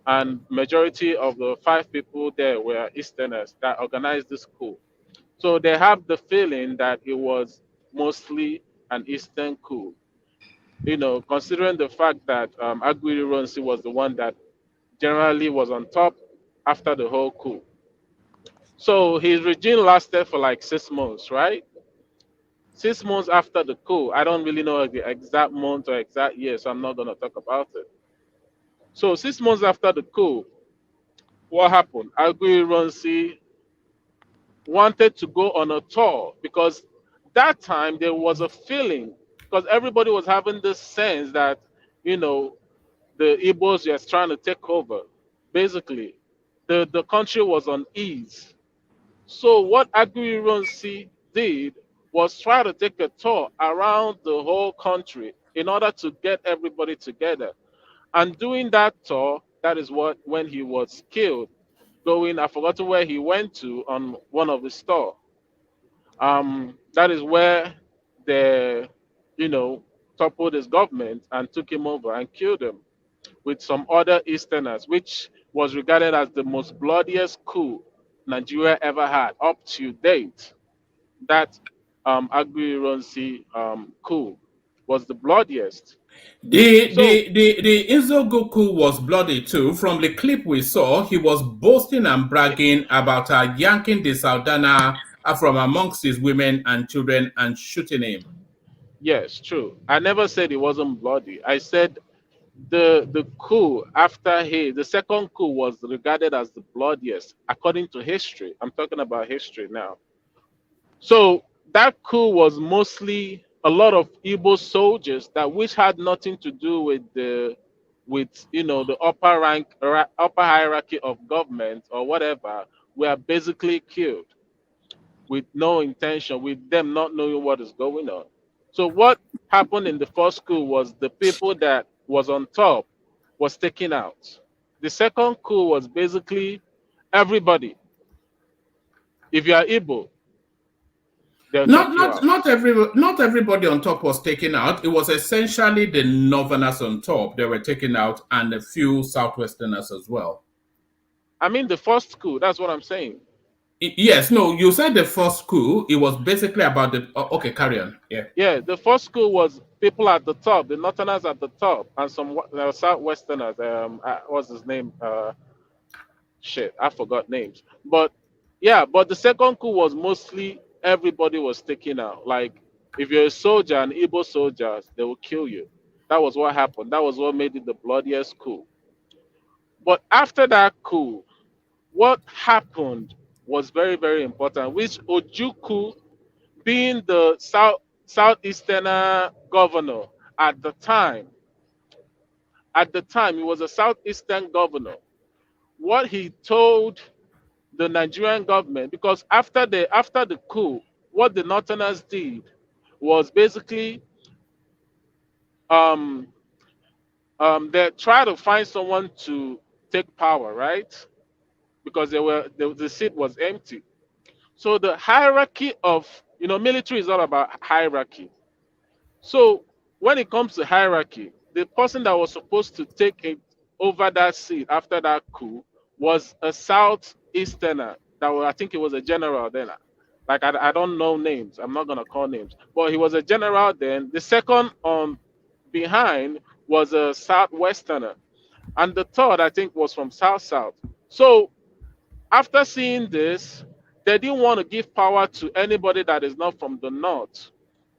and majority of the 5 people there were Easterners that organized this coup. So they have the feeling that it was mostly an Eastern coup. Considering the fact that Aguirre Ronsi was the one that generally was on top after the whole coup. So his regime lasted for like 6 months, right? 6 months after the coup. I don't really know the exact month or exact year, so I'm not going to talk about it. So 6 months after the coup, what happened? Aguirre Ronsi wanted to go on a tour because that time there was a feeling, because everybody was having this sense that you know the Igbos were trying to take over. Basically, the country was on ease. So what Aguirre did was try to take a tour around the whole country in order to get everybody together. And doing that tour, that is what when he was killed. I forgot where he went to on one of his tour. That is where they, toppled his government and took him over and killed him with some other Easterners, which was regarded as the most bloodiest coup Nigeria ever had up to date. That Agui Ronsi coup. was the bloodiest. The So the Izogoku was bloody too. From the clip we saw, he was boasting and bragging about yanking the Saldana from amongst his women and children and shooting him. yes, true. I never said it wasn't bloody. I said the coup after the second coup was regarded as the bloodiest according to history. I'm talking about history now. So that coup was mostly a lot of Igbo soldiers that which had nothing to do with the upper hierarchy of government or whatever, were basically killed with no intention, with them not knowing what is going on. So what happened in the first coup was the people that was on top was taken out. The second coup was basically everybody. If you are Igbo, they'll Not take you not out. not everybody on top was taken out. It was essentially the northerners on top that were taken out, and a few southwesterners as well. I mean the first coup, that's what I'm saying. Yes, no, you said the first coup. It was basically about the. Okay, carry on. Yeah. Yeah, the first coup was people at the top, the northerners at the top, and some southwesterners. What's his name? Shit, I forgot names. But yeah, but the second coup was mostly everybody was taken out. Like if you're a soldier, an Igbo soldiers, they will kill you. That was what happened. That was what made it the bloodiest coup. But after that coup, what happened was very, very important, which Ojukwu, being the southeasterner governor at the time, he was a southeastern governor. What he told the Nigerian government, because after the coup, what the Northerners did was basically um, they tried to find someone to take power, right? Because the seat was empty. So the hierarchy of military is all about hierarchy. So when it comes to hierarchy, the person that was supposed to take it over that seat after that coup was a southeasterner. I think he was a general then. Like I don't know names. I'm not gonna call names, but he was a general then. The second on behind was a southwesterner, and the third I think was from south. So after seeing this, they didn't want to give power to anybody that is not from the north.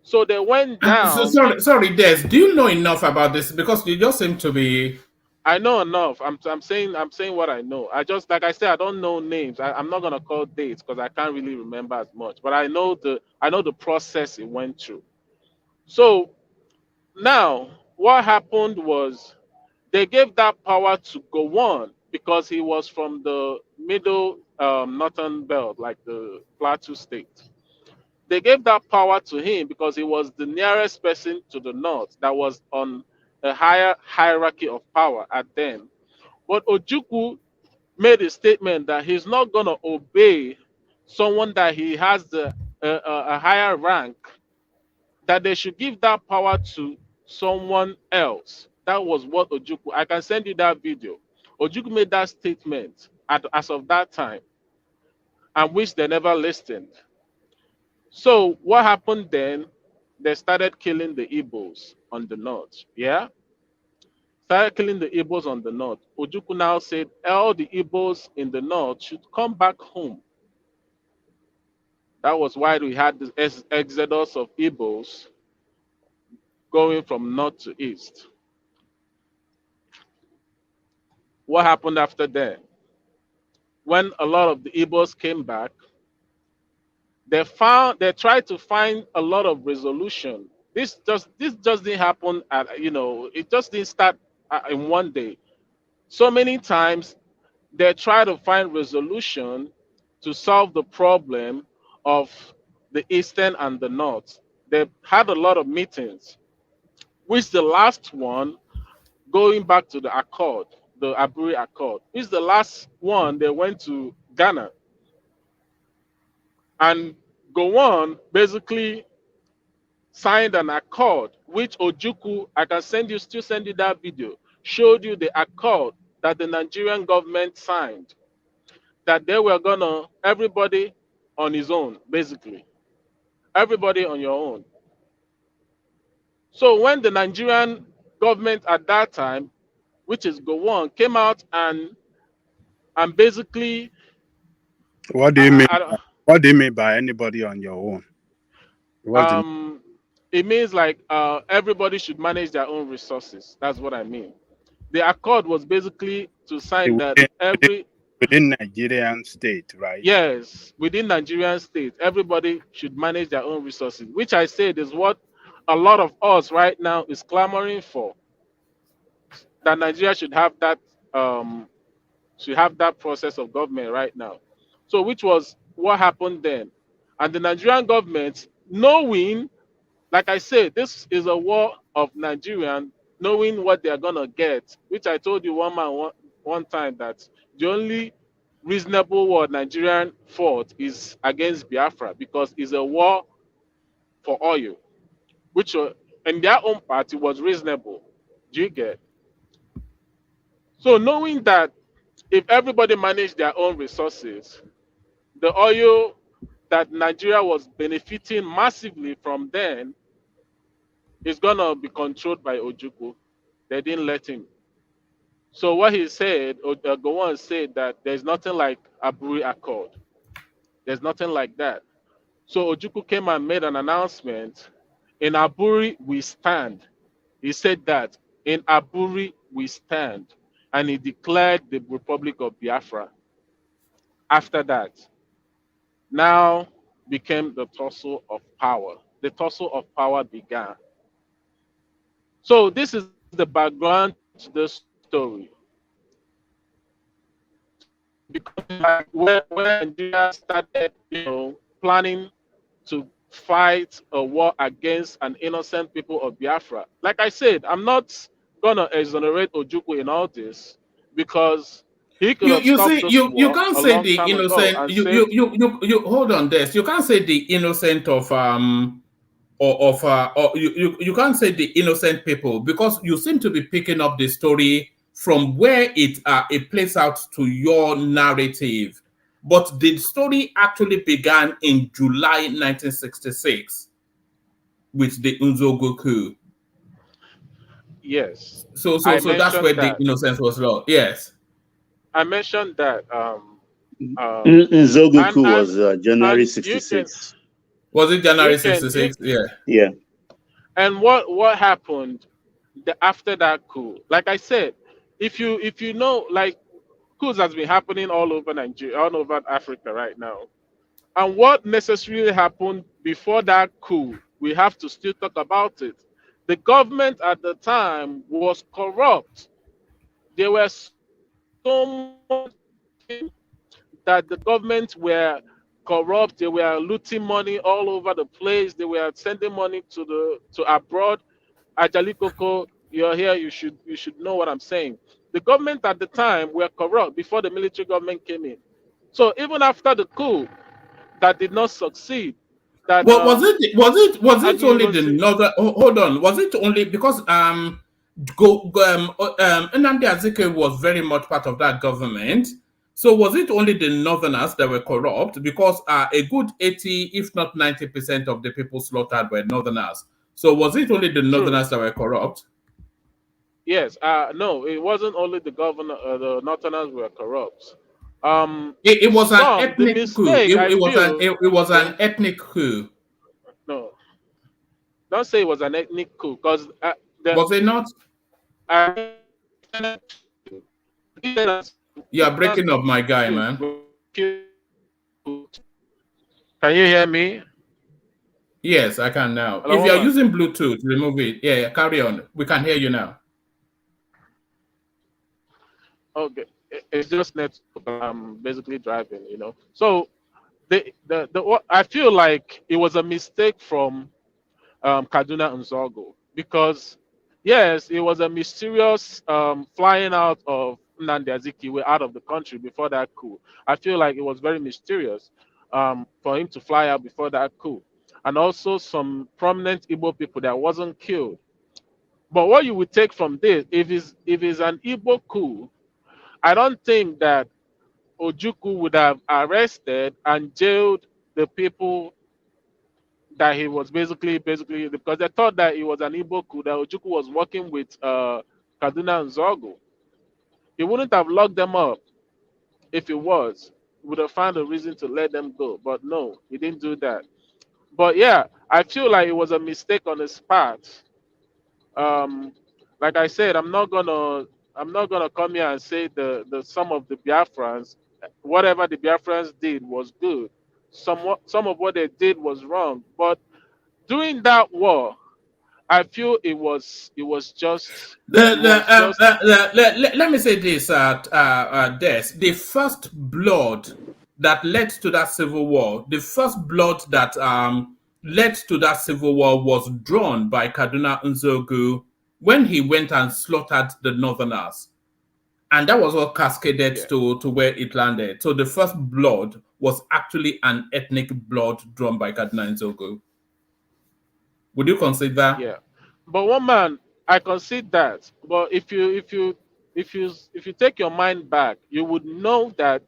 So they went So, down. sorry, Des. Do you know enough about this? Because you just seem to be. I know enough. I'm saying what I know. I just, like I said, I don't know names. I'm not gonna call dates because I can't really remember as much. But I know the process it went through. So now what happened was they gave that power to Gowon because he was from the middle northern belt, like the Plateau state. They gave that power to him because he was the nearest person to the north that was on a higher hierarchy of power at then. But Ojukwu made a statement that he's not going to obey someone that he has a higher rank, that they should give that power to someone else. That was what Ojukwu, I can send you that video. Ojukwu made that statement as of that time, and which they never listened. So what happened then? They started killing the Igbos on the north. Yeah? Started killing the Igbos on the north. Ojukwu now said all the Igbos in the north should come back home. That was why we had the exodus of Igbos going from north to east. What happened after that? When a lot of the Igbos came back, they tried to find a lot of resolution. This just didn't happen it just didn't start in one day. So many times they try to find resolution to solve the problem of the eastern and the north. They had a lot of meetings, which the last one, going back to the accord, the Aburi Accord, which the last one they went to Ghana. And Gowon basically signed an accord, which Ojukwu, I can still send you that video, showed you the accord that the Nigerian government signed, that they were gonna, everybody on his own, basically. Everybody on your own. So when the Nigerian government at that time, which is Gowon, came out and basically, What do you mean? What do you mean by anybody on your own? What's the it means like everybody should manage their own resources. That's what I mean. The accord was basically to sign that within Nigerian state, right? yes, within Nigerian state, everybody should manage their own resources, which I said is what a lot of us right now is clamoring for. That Nigeria should have that process of government right now. So which was what happened then. And the Nigerian government, knowing, like I said, this is a war of Nigerian, knowing what they are gonna get, which I told you one time that the only reasonable war Nigerian fought is against Biafra because it's a war for oil, which in their own part it was reasonable. Do you get? So knowing that if everybody managed their own resources, the oil that Nigeria was benefiting massively from then is gonna be controlled by Ojukwu. They didn't let him. So what he said, Gowon said that there's nothing like Aburi Accord. There's nothing like that. So Ojukwu came and made an announcement. In Aburi we stand. He said that in Aburi we stand, and he declared the Republic of Biafra. After that, now became the tussle of power. The tussle of power began. So this is the background to the story. Because like when Nigeria started, planning to fight a war against an innocent people of Biafra. Like I said, I'm not gonna exonerate Ojukwu in all this because he could have You stopped see, this you war can't a say long the time ago innocent. and You saved. hold on this. You can't say the innocent or you can't say the innocent people because you seem to be picking up the story from where it plays out to your narrative. But the story actually began in July 1966 with the Unzogu coup. Yes. So I that's where mentioned the that. innocence was lost. Yes. I mentioned that Nzogoku and was January and you can 66. Was it you January can you 66? Yeah. Yeah. and what happened after that coup? Like I said, if you know, like, coups has been happening all over Nigeria, all over Africa right now. And what necessarily happened before that coup, we have to still talk about it. The government at the time was corrupt. There were so much that the government were corrupt. They were looting money all over the place. They were sending money to abroad. Ajali Koko, you're here. You should know what I'm saying. The government at the time were corrupt before the military government came in. So even after the coup, that did not succeed. That Well, was how it do you only even the say? northern? Hold on. Was it only because Nnamdi Azikiwe was very much part of that government? So was it only the northerners that were corrupt? Because a good 80, if not 90% of the people slaughtered were northerners. So was it only the True. northerners that were corrupt? Yes. No, it wasn't only the governor. The northerners were corrupt. It was an The ethnic coup. mistake I feel. It was an ethnic coup. No, don't say it was an ethnic coup because the Was it not? I, You are breaking up, my guy, man. can you hear me? Yes, I can now. Hello, If you hold are on. using Bluetooth, remove it. Yeah, carry on. We can hear you now. Okay, it's just network. I'm basically driving. So I feel like it was a mistake from Kaduna and Zogo because yes, it was a mysterious flying out of Nnamdi Azikiwe out of the country before that coup. I feel like it was very mysterious for him to fly out before that coup, and also some prominent Igbo people that wasn't killed. But what you would take from this, if it's an Igbo coup, I don't think that Ojukwu would have arrested and jailed the people that he was basically because they thought that it was an Igbo coup, that Ojukwu was working with Kaduna and Zogo. He wouldn't have locked them up if it was. He would have found a reason to let them go. But no, he didn't do that. But yeah, I feel like it was a mistake on his part. Like I said, I'm not gonna come here and say the some of the Biafrans, whatever the Biafrans did was good. Some of what they did was wrong. But during that war, I feel Let me say this, Des. The first blood that led to that civil war, the first blood that led to that civil war was drawn by Kaduna Nzogu when he went and slaughtered the Northerners. And that was what cascaded to where it landed. So the first blood was actually an ethnic blood drawn by Kaduna Nzogu. Would you consider that? Yeah, but one man, I concede that. But if you take your mind back, you would know that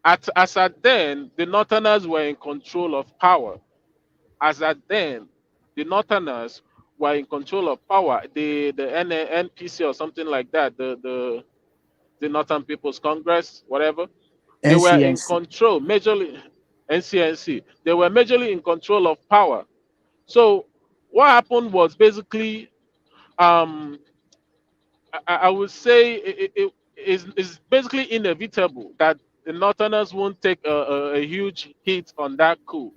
as at then, the Northerners were in control of power. As at then, the Northerners were in control of power. The NPC or something like that, the Northern People's Congress, whatever, they were in NCNC. control, majorly NCNC. They were majorly in control of power. So what happened was basically, I would say it is basically inevitable that the Northerners won't take a huge hit on that coup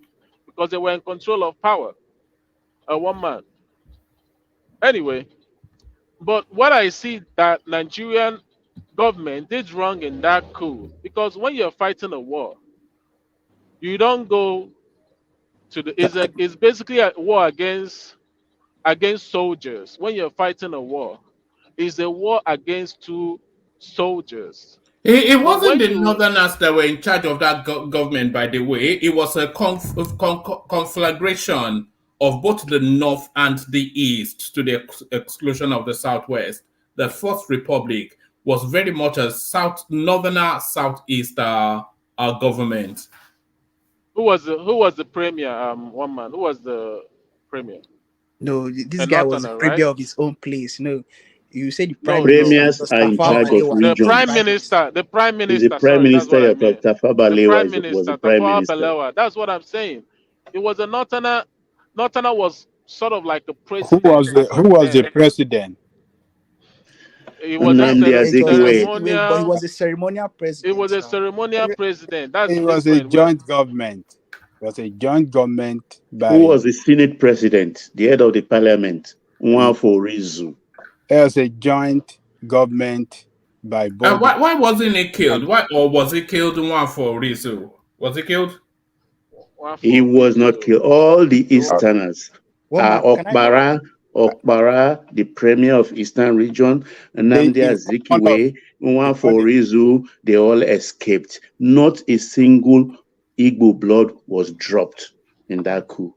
because they were in control of power. One man. Anyway, but what I see that Nigerian government did wrong in that coup, because when you're fighting a war, you don't go to the it's basically a war against soldiers. When you're fighting a war, it's a war against two soldiers. It But wasn't when the you Northerners that were in charge of that government, by the way. It was a conflagration of both the North and the East to the exclusion of the Southwest. The Fourth Republic was very much a Northerner Southeast government. who was the premier? One man. Who was the premier? No, this A guy was a Northerner, right? premier of his own place. No, you said the prime No, minister. no. It was Tafawa Balewa. The He was the prime prime minister. minister. The prime Is the minister. prime Sorry, that's minister what I you're talking? meant. Tafawa The Balewa prime was the minister, prime Tafawa minister. Balewa. That's what I'm saying. It was a Northerner. Northerner was sort of like a Who president was the as who at was the then. president? It was a Nnamdi It was Azikiwe. but he ceremonial. was a ceremonial It was president a now. ceremonial president. That's It was a different. Well, joint government. It was a joint government Who by was the Senate president, the head of the parliament? Nwafọ Rizu. it was a joint government by both the Why wasn't he killed? and Or was he killed one for Rizu? Was he killed? one He for was not reason. killed. All the No. Easterners, One man, can I? Okpara, the premier of Eastern region, Nnamdi the governor of Azikiwe, before Nwafọ Rizu, they all escaped. Not a single Igbo blood was dropped in that coup.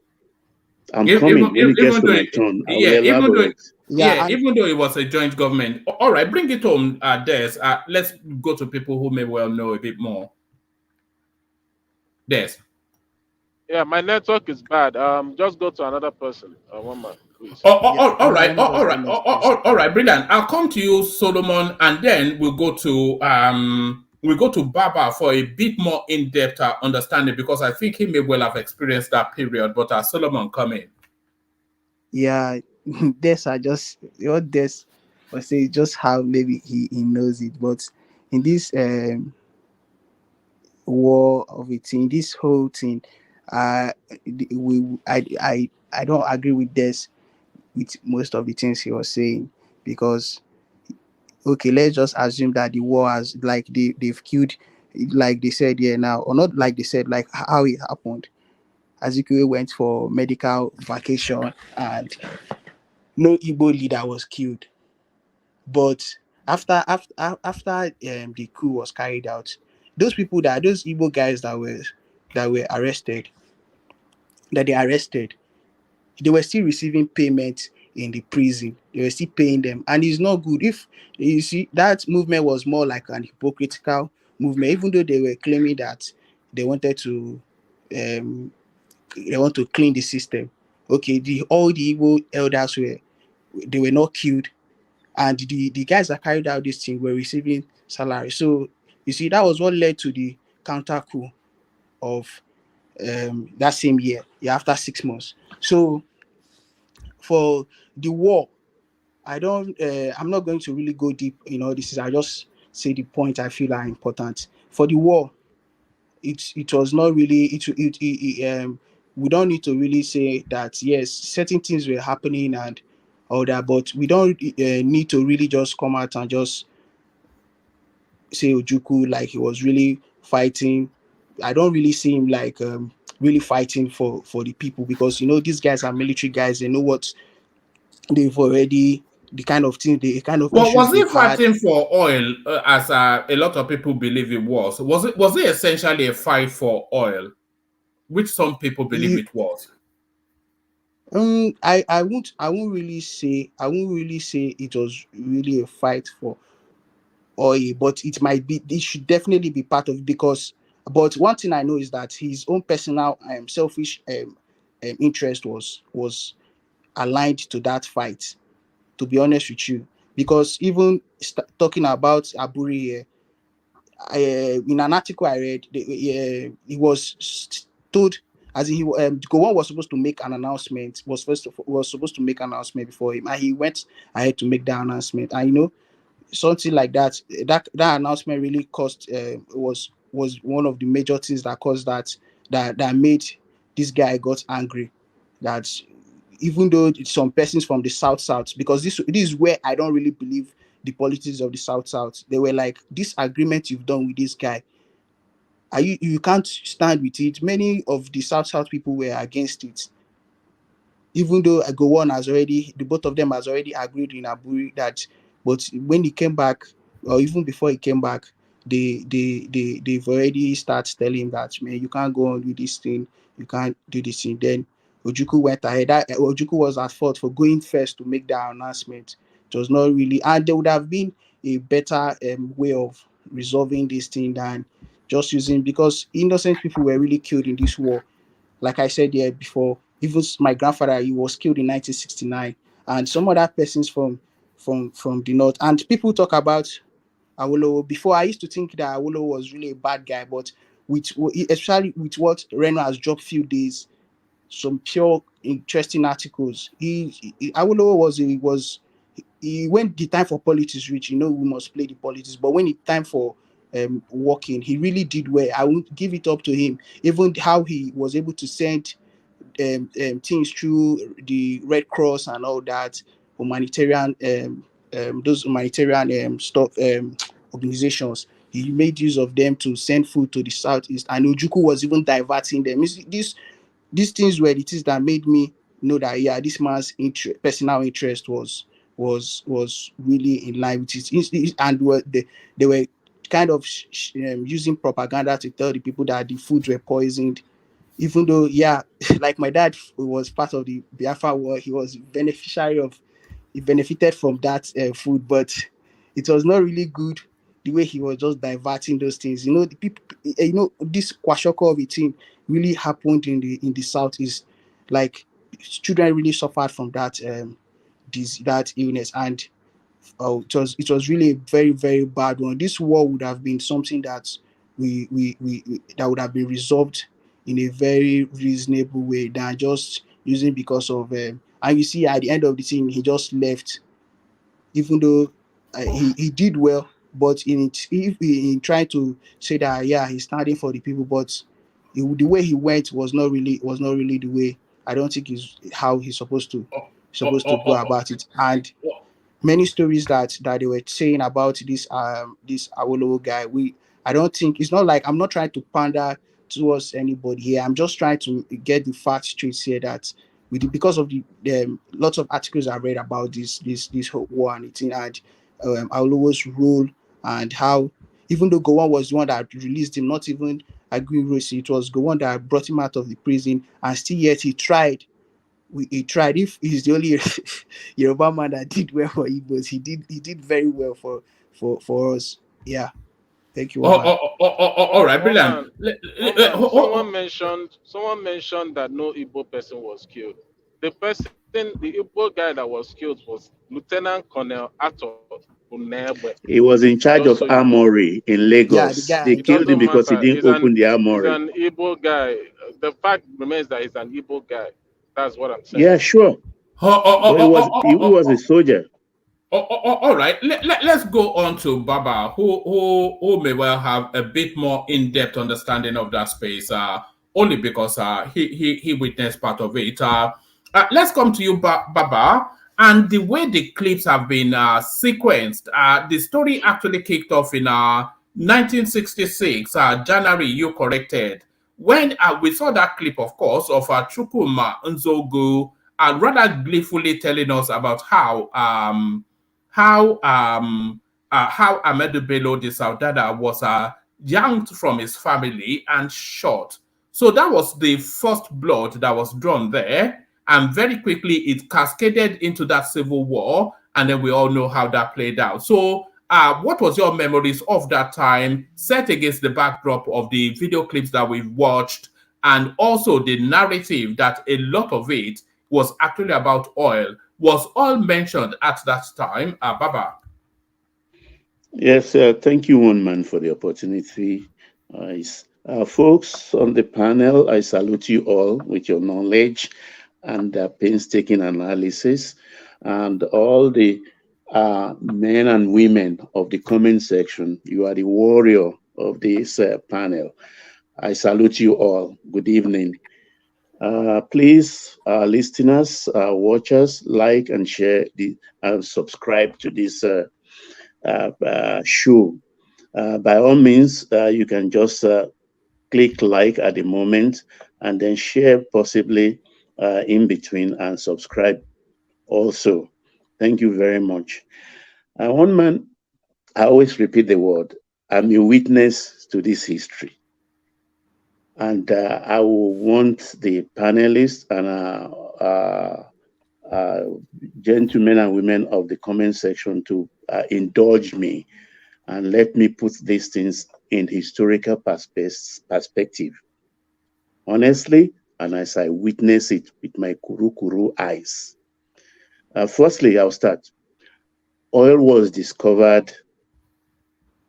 I'm coming. When it gets to my turn, I will elaborate. Even though it was a joint government. All right, bring it home, Des. Let's go to people who may well know a bit more. Des. Yeah, my network is bad. Just go to another person. One man, please. All right, brilliant. I'll come to you, Solomon, and then we'll go to Baba for a bit more in-depth understanding, because I think he may well have experienced that period. But Solomon, come in. Yeah, this I just what this was say just how maybe he knows it, but in this war of it, in this whole thing, I don't agree with this with most of the things he was saying, because okay, let's just assume that the war has, like, they've killed, like they said here now, or not like they said, like how it happened. Azikiwe went for medical vacation and no Igbo leader was killed. But after the coup was carried out, those Igbo guys that were arrested, that they arrested, they were still receiving payment in the prison. They were still paying them, and it's not good. If you see, that movement was more like an hypocritical movement, even though they were claiming that they wanted to clean the system. Okay, all the Igbo elders they were not killed, and the guys that carried out this thing were receiving salary. So you see, that was what led to the counter coup of that same year. Yeah, after 6 months. So for the war, I'm not going to really go deep in all this. I just say the point I feel are important. For the war, it was not really we don't need to really say that yes, certain things were happening and all that, but we don't need to really just come out and just say Ojukwu like he was really fighting. I don't really see him like really fighting for the people, because these guys are military guys. They know what they've already the kind of thing the kind of Well, issues was he they've had. fighting for oil, as a lot of people believe it was? Was it essentially a fight for oil, which some people believe He, it was? I won't really say it was really a fight for oil, but it should definitely be part of it, because but one thing I know is that his own personal selfish interest was aligned to that fight, to be honest with you. Because even talking about Aburi here, in an article I read, he was told, as in Gowon was supposed to make an announcement, was supposed to make an announcement before him, and he went ahead to make that announcement. And something like that announcement really caused was one of the major things that caused that made this guy got angry. That even though some persons from the south, because this is where I don't really believe the politics of the south, they were like, this agreement you've done with this guy, are you can't stand with it. Many of the south people were against it, even though Gowon the both of them has already agreed in Aburi that, but when he came back, or even before he came back, they've already started telling him that, man, you can't go on with this thing, you can't do this thing. Then Ojukwu went ahead. Ojukwu was at fault for going first to make that announcement. It was not really, and there would have been a better way of resolving this thing than just using, because innocent people were really killed in this war. Like I said here before, even my grandfather, he was killed in 1969, and some other persons from the north. And people talk about Awolowo. Before, I used to think that Awolowo was really a bad guy, but especially with what Reno has dropped few days, some pure interesting articles. Awolowo when the time for politics reach, we must play the politics. But when it's time for working, he really did well. I won't give it up to him. Even how he was able to send things through the Red Cross and all that, humanitarian those humanitarian stuff organizations. He made use of them to send food to the southeast, and Ojukwu was even diverting them. You see, these things were the things that made me know that, yeah, this man's personal interest was really in line with and they were kind of using propaganda to tell the people that the foods were poisoned, even though, yeah, like my dad was part of the Biafra war, he benefited from that food, but it was not really good the way he was just diverting those things. The people, this kwashoko of a thing really happened in the southeast. Like, children really suffered from that illness, and it was really a very, very bad one. This war would have been something that that would have been resolved in a very reasonable way than just using because of and you see, at the end of the thing, he just left, even though he did well, but in trying to say that, yeah, he's standing for the people, but the way he went was not really the way. I don't think is how he's supposed to go about it. And many stories that they were saying about this Awolowo guy. I don't think, it's not like, I'm not trying to pander towards anybody here. I'm just trying to get the facts straight here, that because of the lots of articles I read about this whole war and it, and Awolowo's role, and how, even though Gowon was the one that released him, not even Aguiyi, it was Gowon that brought him out of the prison, and still yet he tried. If he's the only Yoruba man that did well for Igbos, he did very well for us. Yeah. Thank you, Oba. All right, brilliant. Someone mentioned that no Igbo person was killed. The Igbo guy that was killed was Lieutenant Colonel Ato Unebe. He was in charge Just of so you know. armory in Yeah, the Lagos. They guy. It killed him doesn't because he matter. didn't open the He's armory. an Igbo guy. The fact remains that he's an Igbo guy. That's what I'm saying. Yeah, sure. But he was a soldier. All right, let's go on to Baba, who may well have a bit more in-depth understanding of that space, only because he witnessed part of it. Let's come to you, Baba, and the way the clips have been sequenced. The story actually kicked off in 1966, January. You corrected when we saw that clip, of course, of Chukwuma Nzogu, rather gleefully telling us about how Ahmedu Bello the Saudada was yanked from his family and shot. So that was the first blood that was drawn there, and very quickly it cascaded into that civil war, and then we all know how that played out. So what was your memories of that time, set against the backdrop of the video clips that we've watched, and also the narrative that a lot of it was actually about oil? Was oil mentioned at that time, Baba? Yes, thank you, one man, for the opportunity. Folks on the panel, I salute you all with your knowledge and painstaking analysis, and all the men and women of the comment section. You are the warrior of this panel. I salute you all. Good evening. Please, listeners, watchers, like and share and subscribe to this show. By all means, you can just click like at the moment and then share possibly in between and subscribe also. Thank you very much. One man, I always repeat the word, I'm a witness to this history. And I will want the panelists and gentlemen and women of the comment section to indulge me and let me put these things in historical perspective. Honestly, and as I witness it with my kuru eyes. Firstly, I'll start. Oil was discovered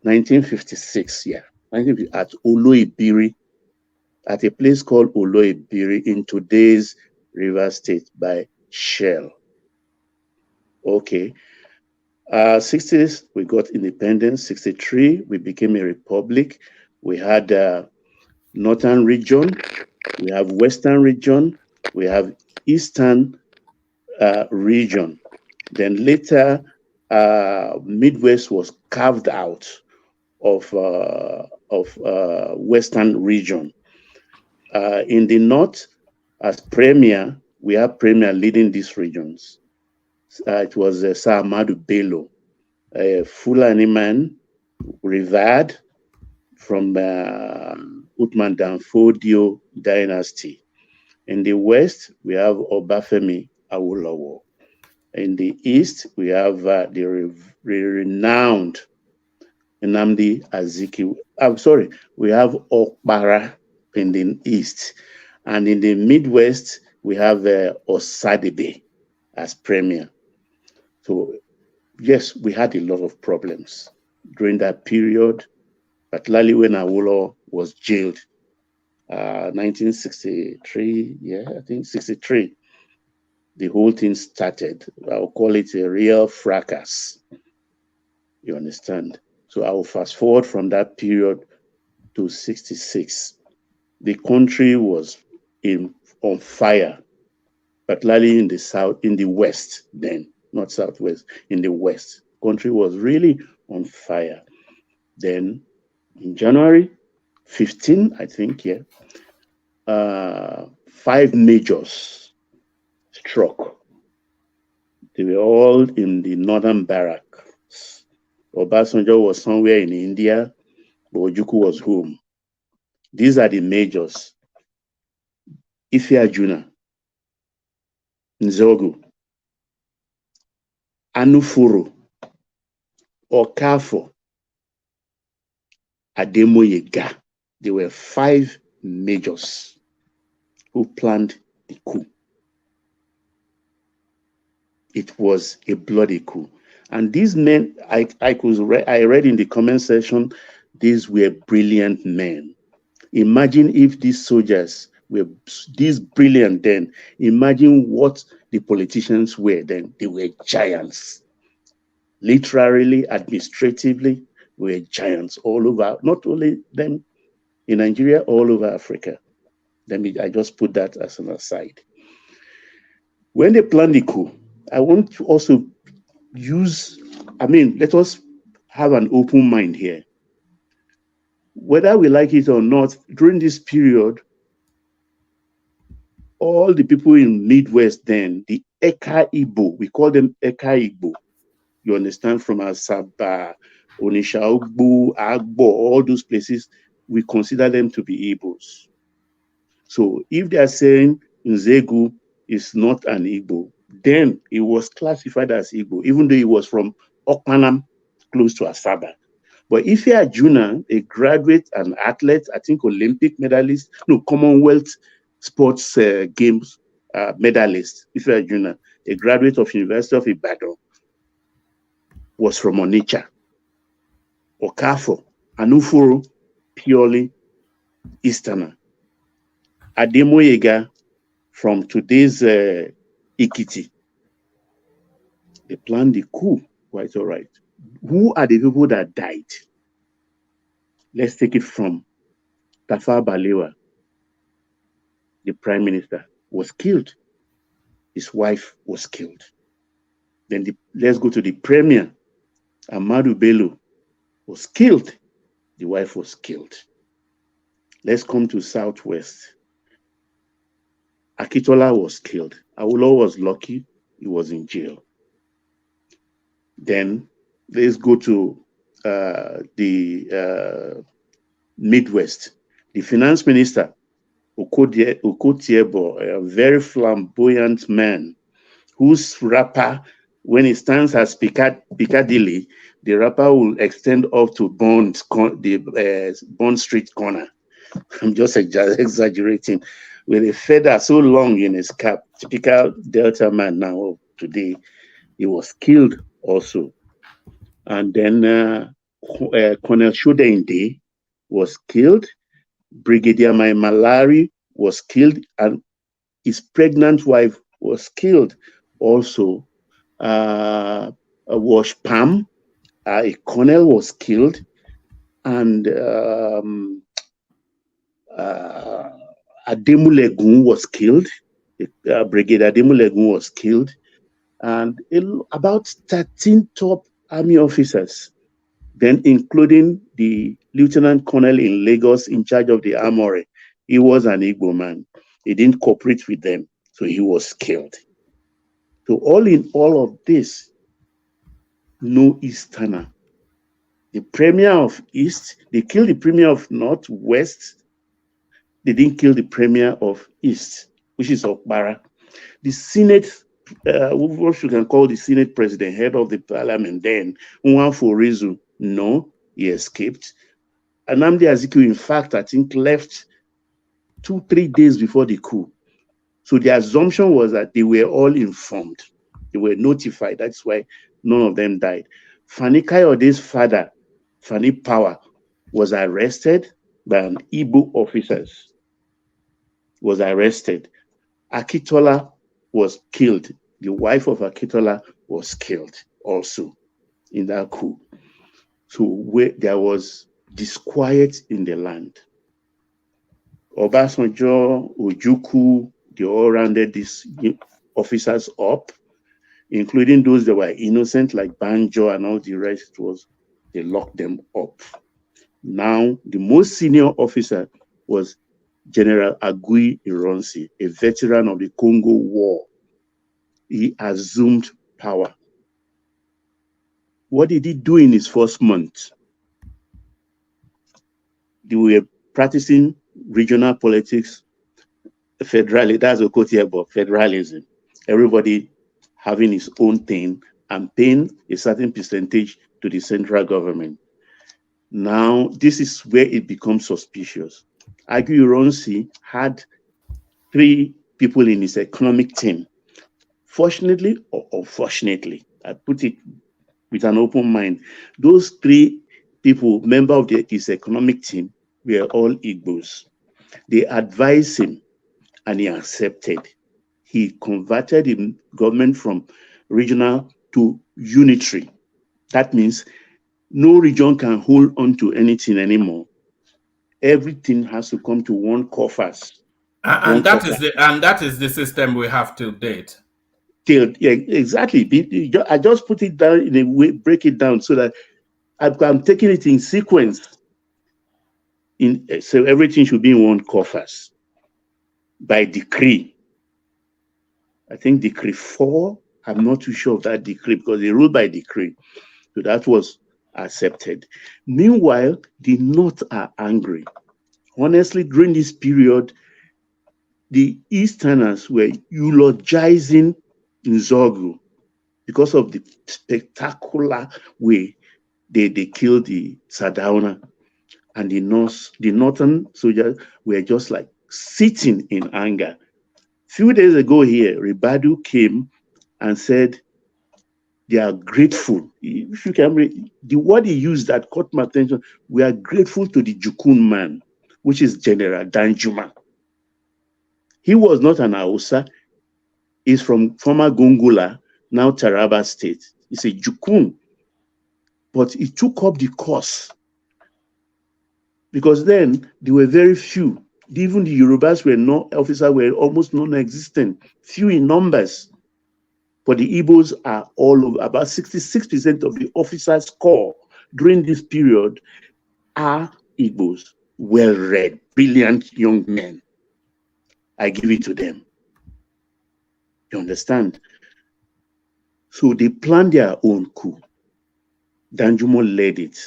1956, at Oloibiri, at a place called Oloibiri in today's Rivers State by Shell. Okay. 60s, we got independence. 63, we became a republic. We had northern region, we have western region, we have eastern region. Then later, Midwest was carved out of western region. In the north, as premier, we have premier leading these regions. It was Sir Ahmadu Bello, a Fulani man, revered from Uthman Danfodio dynasty. In the west, we have Obafemi Awolowo. In the east, we have the renowned Nnamdi Azikiwe. I'm sorry, we have Okpara in the east. And in the Midwest, we have Osadebe as premier. So, yes, we had a lot of problems during that period, particularly when Awolowo was jailed. 1963, I think 63. The whole thing started. I'll call it a real fracas. You understand? So I will fast forward from that period to 66. The country was on fire, particularly in the south, in the west then, not southwest, in the west. Country was really on fire. Then in January 15, I think, 5 majors struck. They were all in the northern barracks. Obasanjo was somewhere in India, but Ojukwu was home. These are the majors. Ifeajuna, Nzogu, Anufuru, Okafo, Ademoyega. There were 5 majors who planned the coup. It was a bloody coup. And these men, I read in the comment section, these were brilliant men. Imagine if these soldiers were this brilliant then. Imagine what the politicians were then. They were giants. Literally, administratively, were giants all over, not only them in Nigeria, all over Africa. I just put that as an aside. When they planned the coup, I want to also let us have an open mind here. Whether we like it or not, during this period, all the people in Midwest then, the Eka Igbo, we call them Eka Igbo. You understand, from Asaba, Onisha Ogbu, Agbo, all those places, we consider them to be Igbos. So if they are saying Nzegu is not an Igbo, then it was classified as Igbo, even though he was from Okpanam, close to Asaba. But if you are Juna, a graduate, an athlete, I think Olympic medalist, Commonwealth Sports Games medalist, if you are Juna, a graduate of University of Ibadan, was from Onitsha, Okafo, Anufuru, purely Easterner. Ademoyega from today's Ikiti. They planned the coup, quite all right. Who are the people that died? Let's take it from Tafawa Balewa. The prime minister was killed. His wife was killed. Then let's go to the premier. Ahmadu Bello was killed. The wife was killed. Let's come to Southwest. Akitola was killed. Awolowo was lucky. He was in jail. Then let's go to the Midwest. The finance minister, Okotiebo, a very flamboyant man, whose rapper, when he stands as Piccadilly, the rapper will extend up to Bond Street corner. I'm just exaggerating. With a feather so long in his cap, typical Delta man now of today, he was killed also. And then Colonel Shodeinde was killed. Brigadier Mai Malari was killed, and his pregnant wife was killed also. Wash Pam, a colonel, was killed, and Ademulegun was killed. Brigadier Ademulegun was killed, and about 13 top army officers, then including the lieutenant colonel in Lagos in charge of the armory. He was an Igbo man. He didn't cooperate with them, so he was killed. So all in all of this, no Easterner. The premier of East, they killed the premier of Northwest. They didn't kill the premier of East, which is Okpara. The Senate, what you can call the Senate president, head of the parliament then, Nwafor, no, he escaped. Nnamdi Azikiwe, in fact, I think left 2-3 days before the coup. So the assumption was that they were all informed. They were notified. That's why none of them died. Fani Kayode's father, Fani Power, was arrested by an Igbo officers. Was arrested. Akitola was killed. The wife of Akitola was killed also in that coup. So there was disquiet in the land. Obasanjo, Ojukwu, they all rounded these officers up, including those that were innocent, like Banjo and all the rest. They locked them up. Now, the most senior officer was General Agui Ironsi, a veteran of the Congo War. He assumed power. What did he do in his first month? They were practicing regional politics, federalism, that's Okotiebo, federalism. Everybody having his own thing and paying a certain percentage to the central government. Now, this is where it becomes suspicious. Aguiyi had 3 people in his economic team. Fortunately or unfortunately, I put it with an open mind, those 3 people, member of his economic team, were all Igbos. They advised him and he accepted. He converted the government from regional to unitary. That means no region can hold on to anything anymore. Everything has to come to one coffers. And that is the system we have to date. Yeah, exactly. I just put it down in a way, break it down so that I'm taking it in sequence. So everything should be in one coffers by decree. I think decree 4. I'm not too sure of that decree because they ruled by decree. So that was accepted. Meanwhile, the North are angry. Honestly, during this period, the Easterners were eulogizing Nzogu because of the spectacular way they killed the Sardauna. And the northern soldiers were just like sitting in anger. Few days ago here, Ribadu came and said they are grateful. If you can read, the word he used that caught my attention, we are grateful to the Jukun man, which is General Danjuma. He was not an Hausa. He's from former Gongola, now Taraba State. He's a Jukun. But he took up the cause because then there were very few. Even the Yorubas were almost non-existent, few in numbers. But the Igbos are all over. About 66% of the officers' corps during this period are Igbos, well-read, brilliant young men. I give it to them. You understand? So they planned their own coup. Danjuma led it.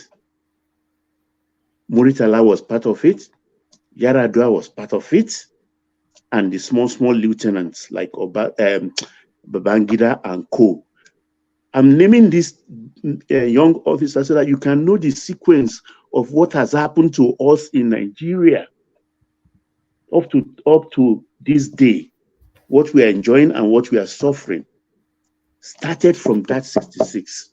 Muritala was part of it. Yaradua was part of it. And the small lieutenants like Babangida and Co. I'm naming this young officer so that you can know the sequence of what has happened to us in Nigeria up to this day, what we are enjoying and what we are suffering. Started from that 66.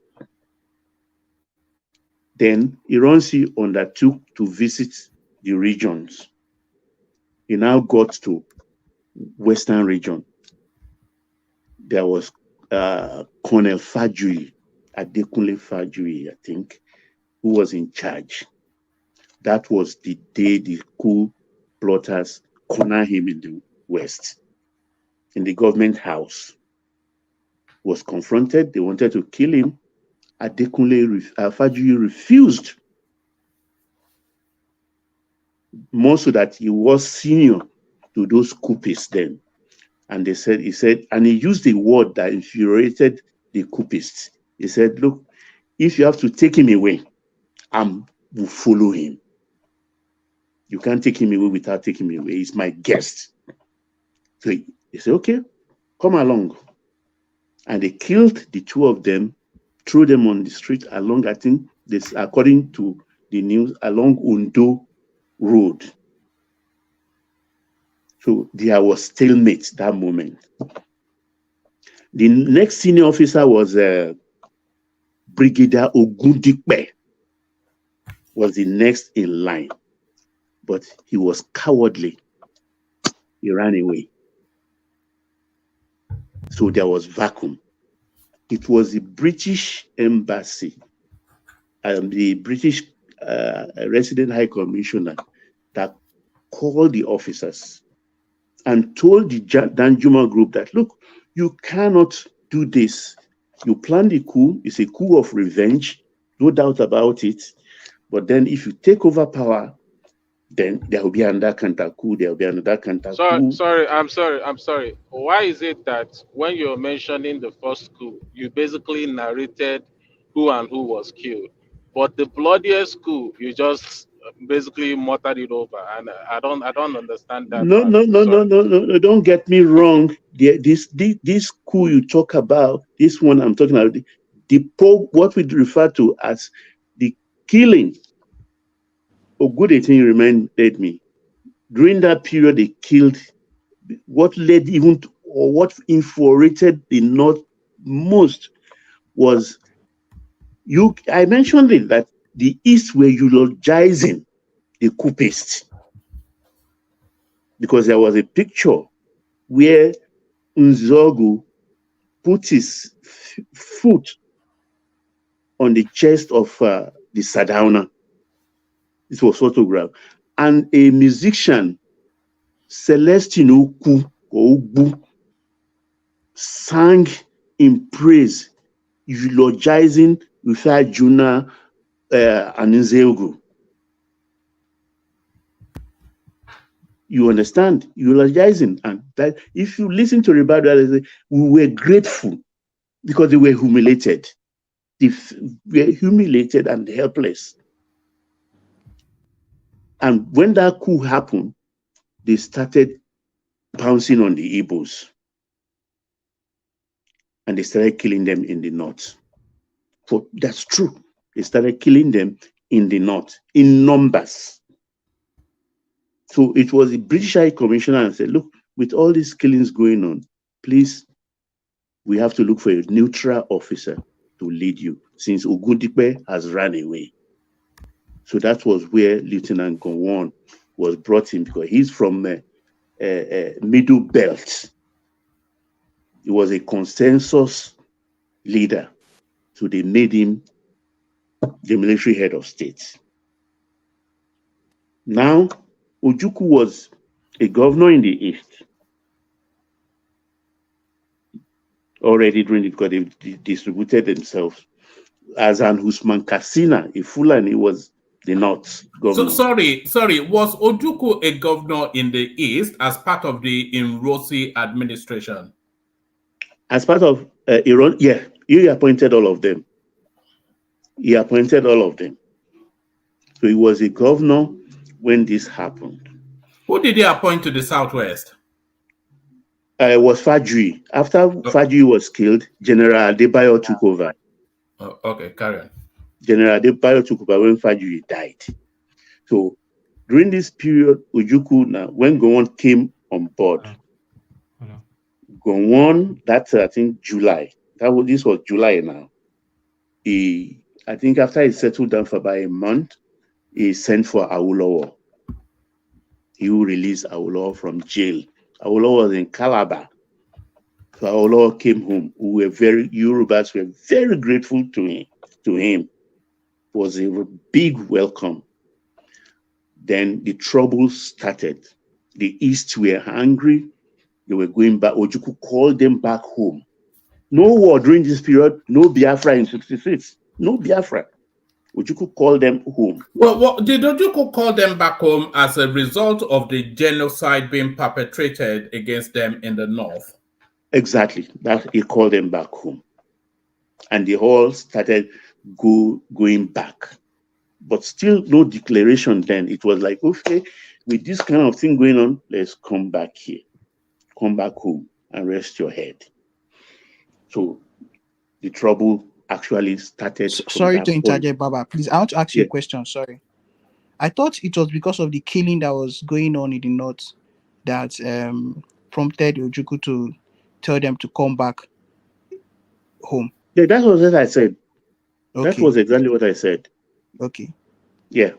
Then Ironsi undertook to visit the regions. He now got to Western region. There was Colonel Fajui, Adekunle Fajui, I think, who was in charge. That was the day the coup plotters cornered him in the West. In the government house, was confronted. They wanted to kill him. Adekunle Fajui refused. More so that he was senior to those coupists then. And he said, and he used a word that infuriated the coupists. He said, look, if you have to take him away, I will follow him. You can't take him away without taking him away. He's my guest. So he said, okay, come along. And they killed the 2 of them, threw them on the street along, I think, this, according to the news, along Undo Road. So there was stalemate that moment. The next senior officer was Brigadier Ogundikpe, was the next in line. But he was cowardly. He ran away. So there was vacuum. It was the British embassy and the British resident high commissioner that called the officers and told the Danjuma group that, look, you cannot do this. You plan the coup. It's a coup of revenge, no doubt about it. But then if you take over power, then there will be another counter coup. There will be another counter coup. I'm sorry. Why is it that when you're mentioning the first coup, you basically narrated who and who was killed, but the bloodiest coup, you just basically muttered it over, and I don't understand that. No. Don't get me wrong. This coup you talk about, this one I'm talking about, what we refer to as the killing Ogudetin reminded me. During that period, they killed. What led even to, or what infuriated the North most was I mentioned it that the East were eulogizing the coupists because there was a picture where Nzogu put his foot on the chest of the Sardauna. It was photographed. And a musician, Celestine Ogbu, sang in praise, eulogizing Ifeajuna and Nzeogu. You understand? Eulogizing. And that if you listen to Ribadu, we were grateful because they were humiliated. They were humiliated and helpless. And when that coup happened, they started pouncing on the Igbos. And they started killing them in the north. So that's true. They started killing them in the north, in numbers. So it was the British High Commissioner and said, look, with all these killings going on, please, we have to look for a neutral officer to lead you, since Ogundipe has run away. So that was where Lieutenant Gowon was brought in, because he's from Middle Belt. He was a consensus leader. So they made him the military head of state. Now, Ojukwu was a governor in the East already during it, because they distributed themselves. As an Usman Katsina, a Fulani, was the North governor. So, sorry, was Ojukwu a governor in the East as part of the Inrosi administration? As part of Iran, yeah, he appointed all of them. He appointed all of them. So he was a governor when this happened. Who did he appoint to the Southwest? It was Fajui. After Fajui was killed, General Adebayo took over. Oh, okay, carry on. General Adebayo took over when Fajui died. So during this period, Ojukwu, now when Gowon came on board, Gowon, that's I think July. This was July now. I think after he settled down for about a month, he sent for Awolowo. He will release Awolowo from jail. Awolowo was in Calabar. So Awolowo came home. Yorubas were very grateful to him. It was a big welcome. Then the troubles started. The East were angry. They were going back. Ojukwu called them back home. No war during this period. No Biafra in 66. No Biafra. Ojukwu called them home. Well, did Ojukwu call them back home as a result of the genocide being perpetrated against them in the north? Exactly. That he called them back home. And they all started going back. But still no declaration then. It was like, okay, with this kind of thing going on, let's come back here. Come back home and rest your head. So the trouble actually started. Sorry to interject, Baba. Please, I want to ask you a question. Sorry. I thought it was because of the killing that was going on in the north that prompted Ojukwu to tell them to come back home. Yeah, that was what I said. Okay. That was exactly what I said. Okay. Yeah.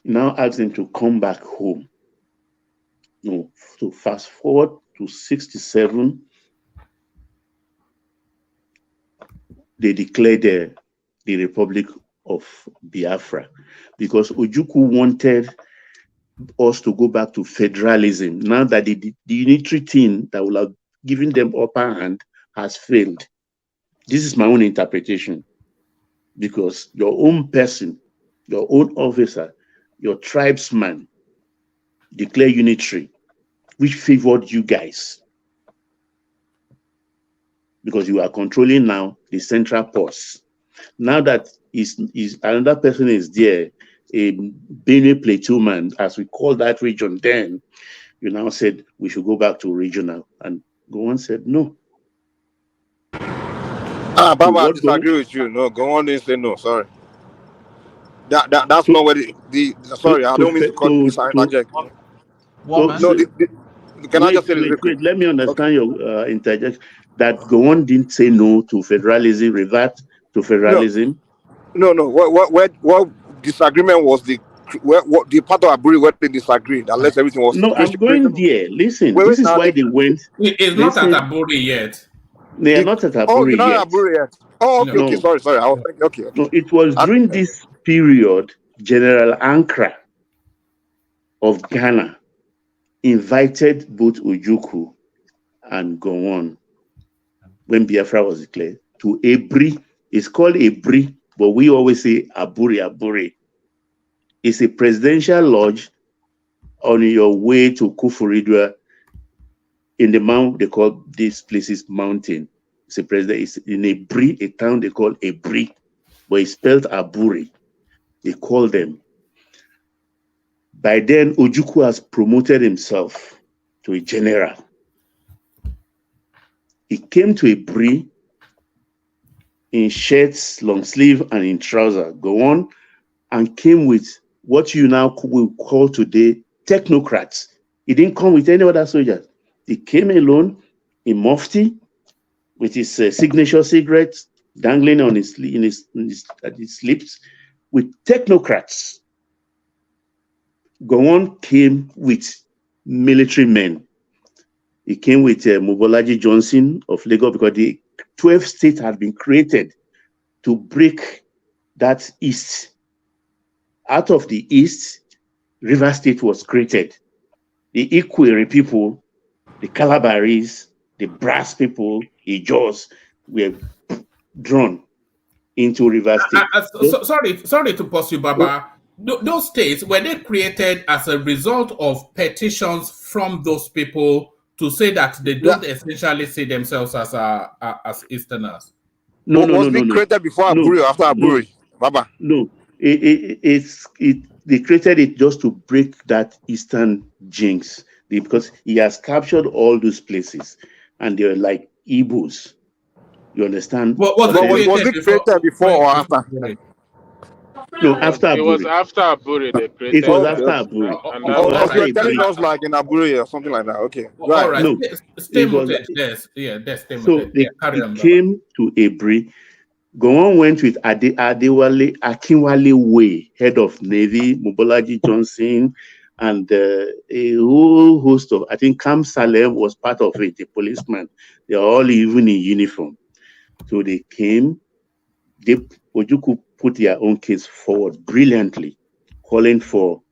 Now ask them to come back home. No, to fast forward to 67, they declared the Republic of Biafra because Ojukwu wanted us to go back to federalism. Now that the unitary thing that will have given them upper hand has failed. This is my own interpretation, because your own person, your own officer, your tribesman declare unitary, which favored you guys, because you are controlling now the central purse. Now that is another person is there, a Benue Plateau man, as we call that region then, you now said we should go back to regional. And Gowon said no. Baba, I disagree with you. No, Gowon didn't say no, sorry. That's not where the sorry, I don't mean to cut this interject. No, can I just say this real quick? Let me understand your interjection. That Gowon didn't say no to federalism, revert to federalism. No. What disagreement was what the part of Aburi where they disagreed, unless everything was No, I'm going there. Listen, this is why they went. It's not at Aburi yet. They are not at Aburi you're not yet. at Aburi yet. Oh, okay, okay. Sorry. I was thinking, okay. No, it was during this period, General Ankara of Ghana invited both Ojukwu and Gowon when Biafra was declared to Ebri. It's called Ebri, but we always say Aburi. It's a presidential lodge on your way to Kufuridua in the mount. They call these places mountain. It's in Ebri, a town they call Ebri, but it's spelled Aburi. They call them. By then, Ojukwu has promoted himself to a general. He came to Ebri in shirts, long sleeve, and in trousers. Gowon, and came with what you now will call today technocrats. He didn't come with any other soldiers. He came alone in mufti with his signature cigarette dangling on his lips with technocrats. Gowon came with military men. He came with Mobolaji Johnson of Lagos because the 12 states had been created to break that east. Out of the east, River State was created. The Ikwere people, the Calabaris, the Brass people, the Jaws were drawn into River State. Sorry to pause you, Baba. Those states, were they created as a result of petitions from those people to say that they don't essentially see themselves as Easterners? No. Was it created before Aburi or after Aburi, Baba? No. They created it just to break that Eastern jinx because he has captured all those places and they're like Igbos. You understand? Was it created before or after? No, after Aburi. It was after Aburi they created. It was after Aburi. You're telling us like in Aburi or something like that. Okay. Right. All right. No, stay muted. Stay muted. So they came to Ebri. Gowon went with Akinwale Way, head of Navy, Mobolaji Johnson, and a whole host of, I think Kam Salem was part of it, a policeman. They are all even in uniform. So they came, Ojukwu put their own case forward brilliantly, calling for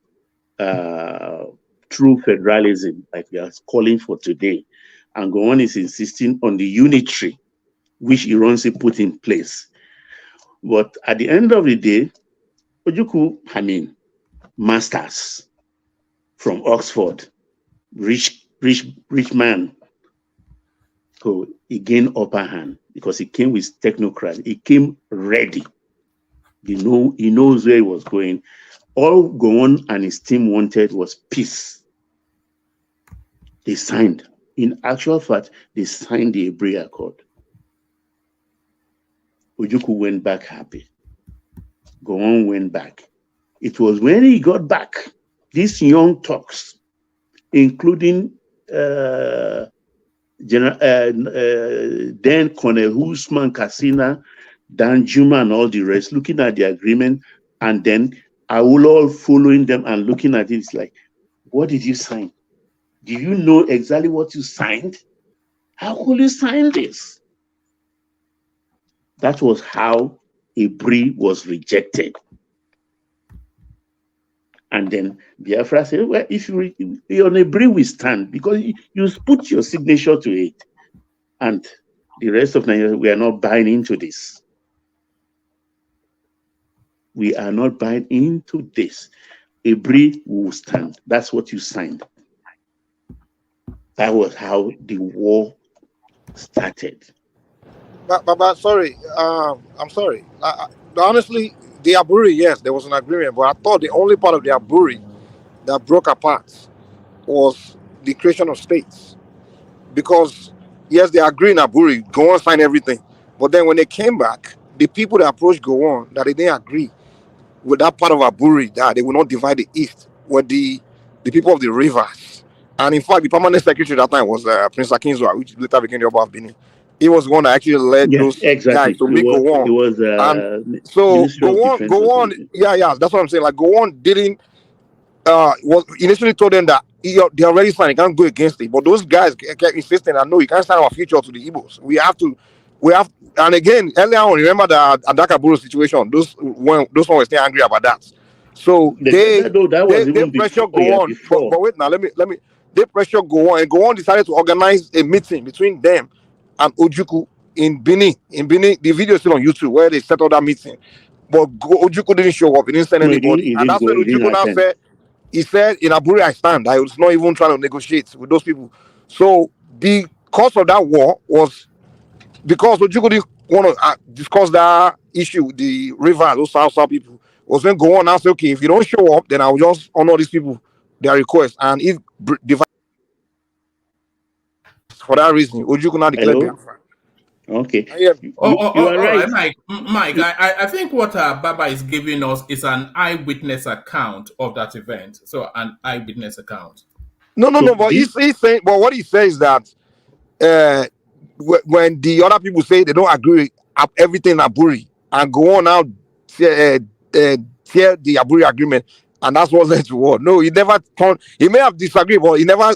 true federalism, like we are calling for today. And Gowon is insisting on the unitary, which Ironsi put in place. But at the end of the day, Ojukwu, masters from Oxford, rich man. So he gained upper hand because he came with technocrats. He came ready. He knows where he was going. All Gowon and his team wanted was peace. They signed. In actual fact, they signed the Ebri Accord. Ojukwu went back happy. Gowon went back. It was when he got back, these young Turks, including then Colonel Usman Kassina, Dan Juma, and all the rest, looking at the agreement, and then Awolowo following them and looking at it, it's like, what did you sign? Do you know exactly what you signed? How could you sign this? That was how Ebri was rejected. And then Biafra said, well, if you're on Ebri, we stand, because you put your signature to it. And the rest of Nigeria, we are not buying into this. We are not buying into this. Ebri will stand. That's what you signed. That was how the war started. But sorry, I'm sorry. Honestly, the Aburi, yes, there was an agreement, but I thought the only part of the Aburi that broke apart was the creation of states. Because, yes, they agreed in Aburi, Gowon signed everything. But then when they came back, the people that approached Gowon, that they didn't agree with that part of Aburi that they will not divide the East were the people of the rivers. And in fact, the permanent secretary at that time was Prince Akinzua, which later became the Oba of Benin. He was the one that actually led Yeah, those guys exactly. to make It Gowon. was And so Ministry of Defense or something. yeah, that's what I'm saying. Like Gowon didn't was initially told them that they already signed, you can't go against it. But those guys kept insisting that no, you can't sign our future to the Igbos. We have, and again, earlier on, remember the Adakaburu situation. Those one were still angry about that. So That was they even pressure before. go Yeah, on. before. But wait now, let me they pressure go on, and go on decided to organize a meeting between them and Ojukwu in Benin. In Benin, the video is still on YouTube where they settled that meeting. But Ojukwu didn't show up, he didn't send No, anybody. he And didn't that's go. when He didn't Ojukwu now attend. said, he said, in Aburi I stand. I was not even trying to negotiate with those people. So the cause of that war was because Ojukwu didn't want to discuss that issue with the river, those South people. Was then go on and say, okay, if you don't show up, then I will just honor these people, their request. And if for that reason, Ojukwu now declared Hello? Biafra. Okay. Yeah. You are All right. right, Mike. I think what Baba is giving us is an eyewitness account of that event. So an eyewitness account. No. But he's saying, but what he says is that when the other people say they don't agree with everything Aburi and go on now tear the Aburi agreement, and that's what led to war. No, he never turned. He may have disagreed, but he never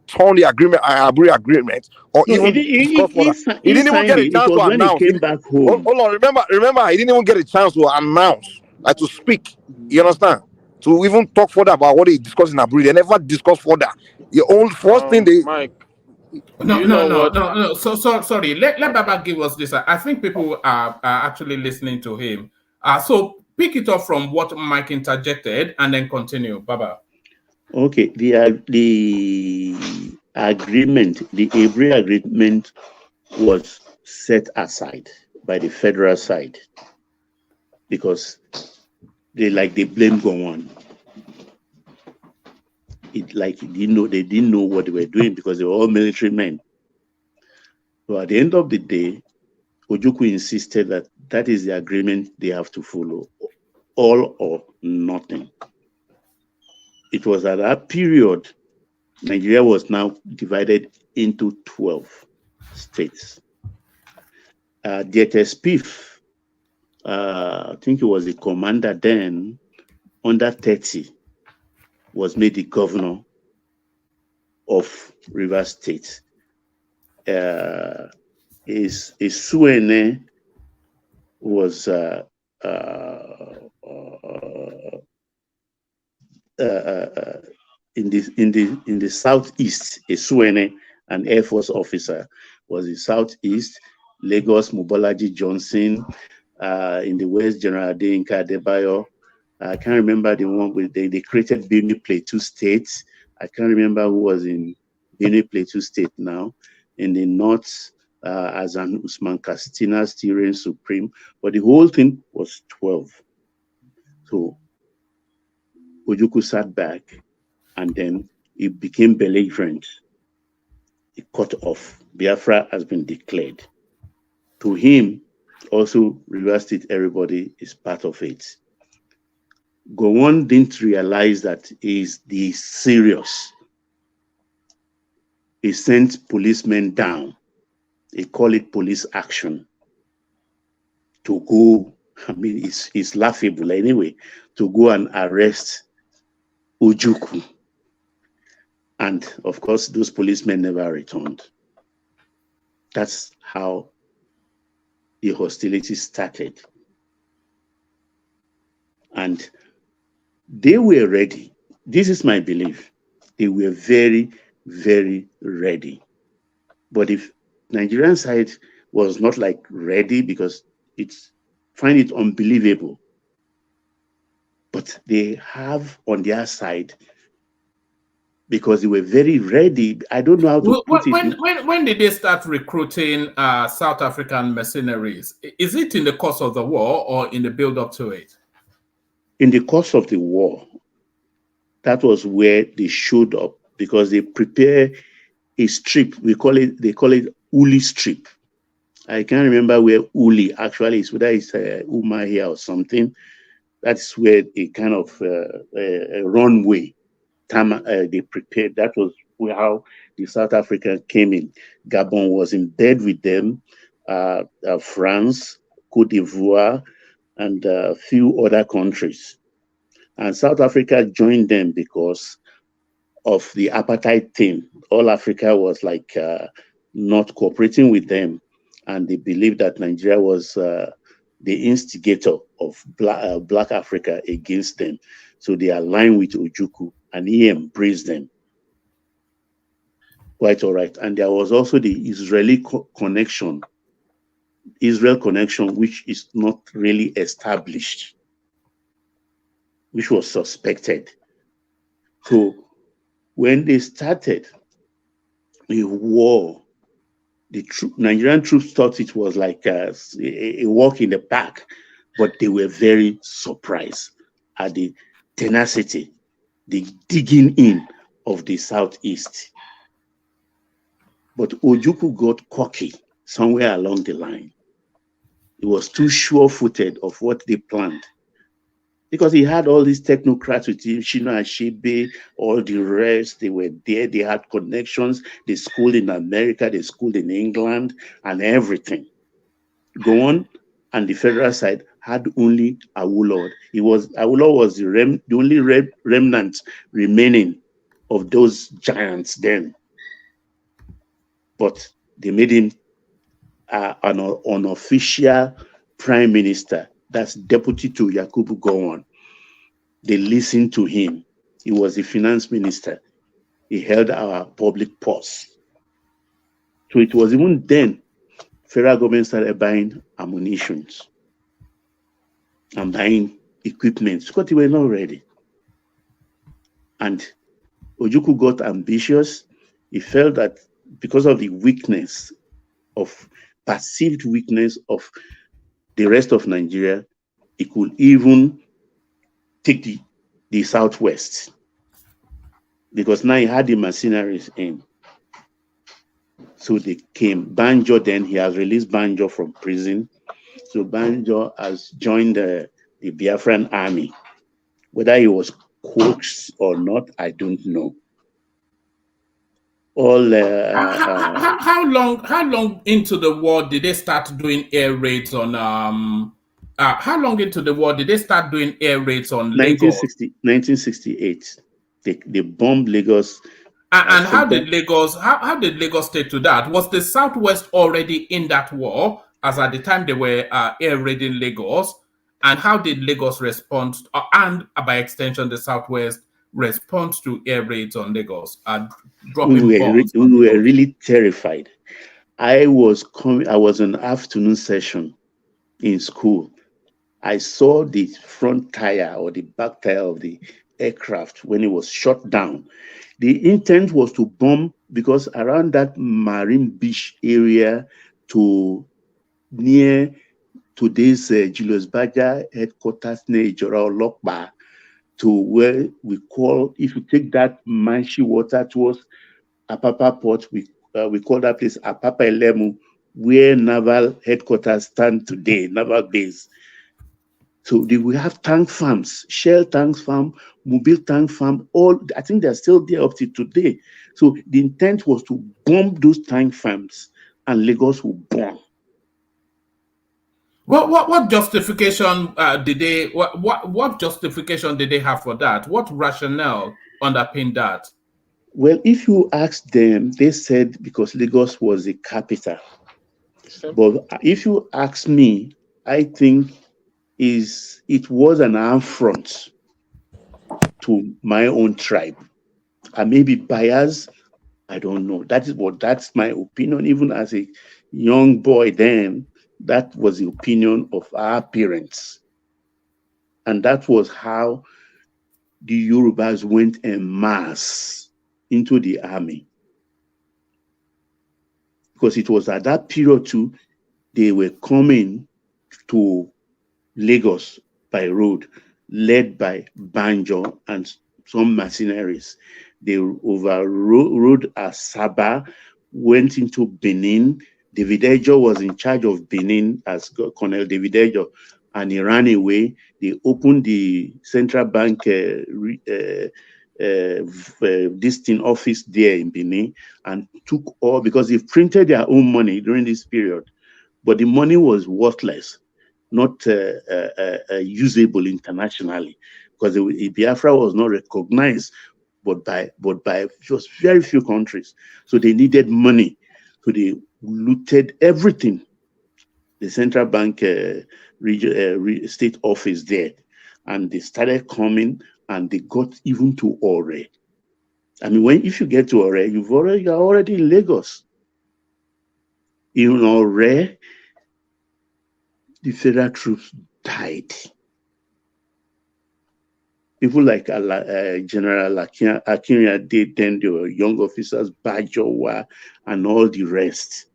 turned the agreement, Aburi agreement, or No, even discussed further. He he didn't even signed get a it. It chance to was when he announce. came back home. Hold on, remember, he didn't even get a chance to announce, like to speak. You understand? To even talk further about what they discussed in Aburi. They never discussed further. The only first thing they Mike, No. So sorry. Let Baba give us this. I think people are actually listening to him. So pick it up from what Mike interjected and then continue, Baba. Okay. The agreement, the Aburi agreement, was set aside by the federal side because they blame Gowon. They didn't know what they were doing because they were all military men. So at the end of the day, Ojukwu insisted that is the agreement they have to follow, all or nothing. It was at that period Nigeria was now divided into 12 states. Dieter Spiff, I think he was the commander then, under 30, was made the governor of Rivers State. His Suene was in the southeast. A Suene, an Air Force officer, was in southeast. Lagos, Mobolaji Johnson. In the west, General Adeyinka Adebayo. I can't remember the one with they created Benue Plateau State. I can't remember who was in Benue Plateau State now. In the north, as an Usman Castina still reigns supreme, but the whole thing was 12. So Ojukwu sat back, and then it became belligerent. It cut off. Biafra has been declared. To him, also Rivers State, everybody is part of it. Gowon didn't realize that he's serious. He sent policemen down. They call it police action. To go, I mean, it's laughable anyway, to go and arrest Ojukwu. And of course, those policemen never returned. That's how the hostility started. And they were ready. This is my belief. They were very, very ready. But if Nigerian side was not like ready, because find it unbelievable. But they have on their side, because they were very ready. I don't know how to put it. When did they start recruiting South African mercenaries? Is it in the course of the war or in the build-up to it? In the course of the war, that was where they showed up, because they prepare a strip. They call it Uli strip. I can't remember where Uli actually is, whether it's Umahia or something. That's where a kind of a runway they prepared. That was how the South African came in. Gabon was in bed with them, France, Cote d'Ivoire, and a few other countries. And South Africa joined them because of the apartheid thing. All Africa was like not cooperating with them, and they believed that Nigeria was the instigator of Black Africa against them. So they aligned with Ojukwu, and he embraced them. Quite all right. And there was also the Israeli connection, Israel connection, which is not really established, which was suspected. So when they started a war, the Nigerian troops thought it was like a walk in the park, but they were very surprised at the tenacity, the digging in of the Southeast. But Ojukwu got cocky somewhere along the line. He was too sure-footed of what they planned, because he had all these technocrats with him, Shino Achebe, all the rest. They were there. They had connections. They schooled in America. They schooled in England and everything. Gowon and the federal side had only Awolowo. Awolowo was the only remnant remaining of those giants then. But they made him an unofficial prime minister. That's deputy to Yakubu Gowon. They listened to him. He was the finance minister. He held our public purse. So it was even then federal government started buying ammunitions and buying equipment because they were not ready. And Ojukwu got ambitious. He felt that because of the perceived weakness of the rest of Nigeria, he could even take the Southwest, because now he had the mercenaries in. So they came. Banjo, then he has released Banjo from prison. So Banjo has joined the Biafran army. Whether he was coaxed or not, I don't know. How long into the war did they start doing air raids on how long into the war did they start doing air raids on Lagos? 1968. They bombed Lagos. And how did Lagos take to that? Was the Southwest already in that war as at the time they were air raiding Lagos? And how did Lagos respond, and by extension the Southwest respond to air raids on Lagos? Dropping bombs. We were really terrified. I was on afternoon session in school. I saw the front tire or the back tire of the aircraft when it was shot down. The intent was to bomb, because around that Marine Beach area to near today's Julius Baja headquarters near Ijora Olokpa, to where we call, if you take that Manshi water towards Apapa Port, we call that place Apapa Elemu, where naval headquarters stand today, naval base. So we have tank farms, Shell tank farm, Mobile tank farm, I think they're still there up to today. So the intent was to bomb those tank farms and Lagos will burn. What justification did they what justification did they have for that? What rationale underpinned that? Well, if you ask them, they said because Lagos was the capital. But if you ask me, I think it was an affront to my own tribe. I may be biased, I don't know. That's my opinion. Even as a young boy then, that was the opinion of our parents. And that was how the Yorubas went en masse into the army. Because it was at that period too, they were coming to Lagos by road, led by Banjo and some mercenaries. They overrode Asaba, went into Benin. David Ejo was in charge of Benin as Colonel David Ejo, and he ran away. They opened the central bank this thing office there in Benin and took all, because they printed their own money during this period, but the money was worthless, not usable internationally, because Biafra was not recognized but by just very few countries. So they needed money. So they looted everything. The central bank state office there. And they started coming and they got even to Ore. I mean, if you get to Ore, you're already in Lagos. In Ore, the federal troops died. People like General Akinrade, then there were young officers, Bajowa, and all the rest.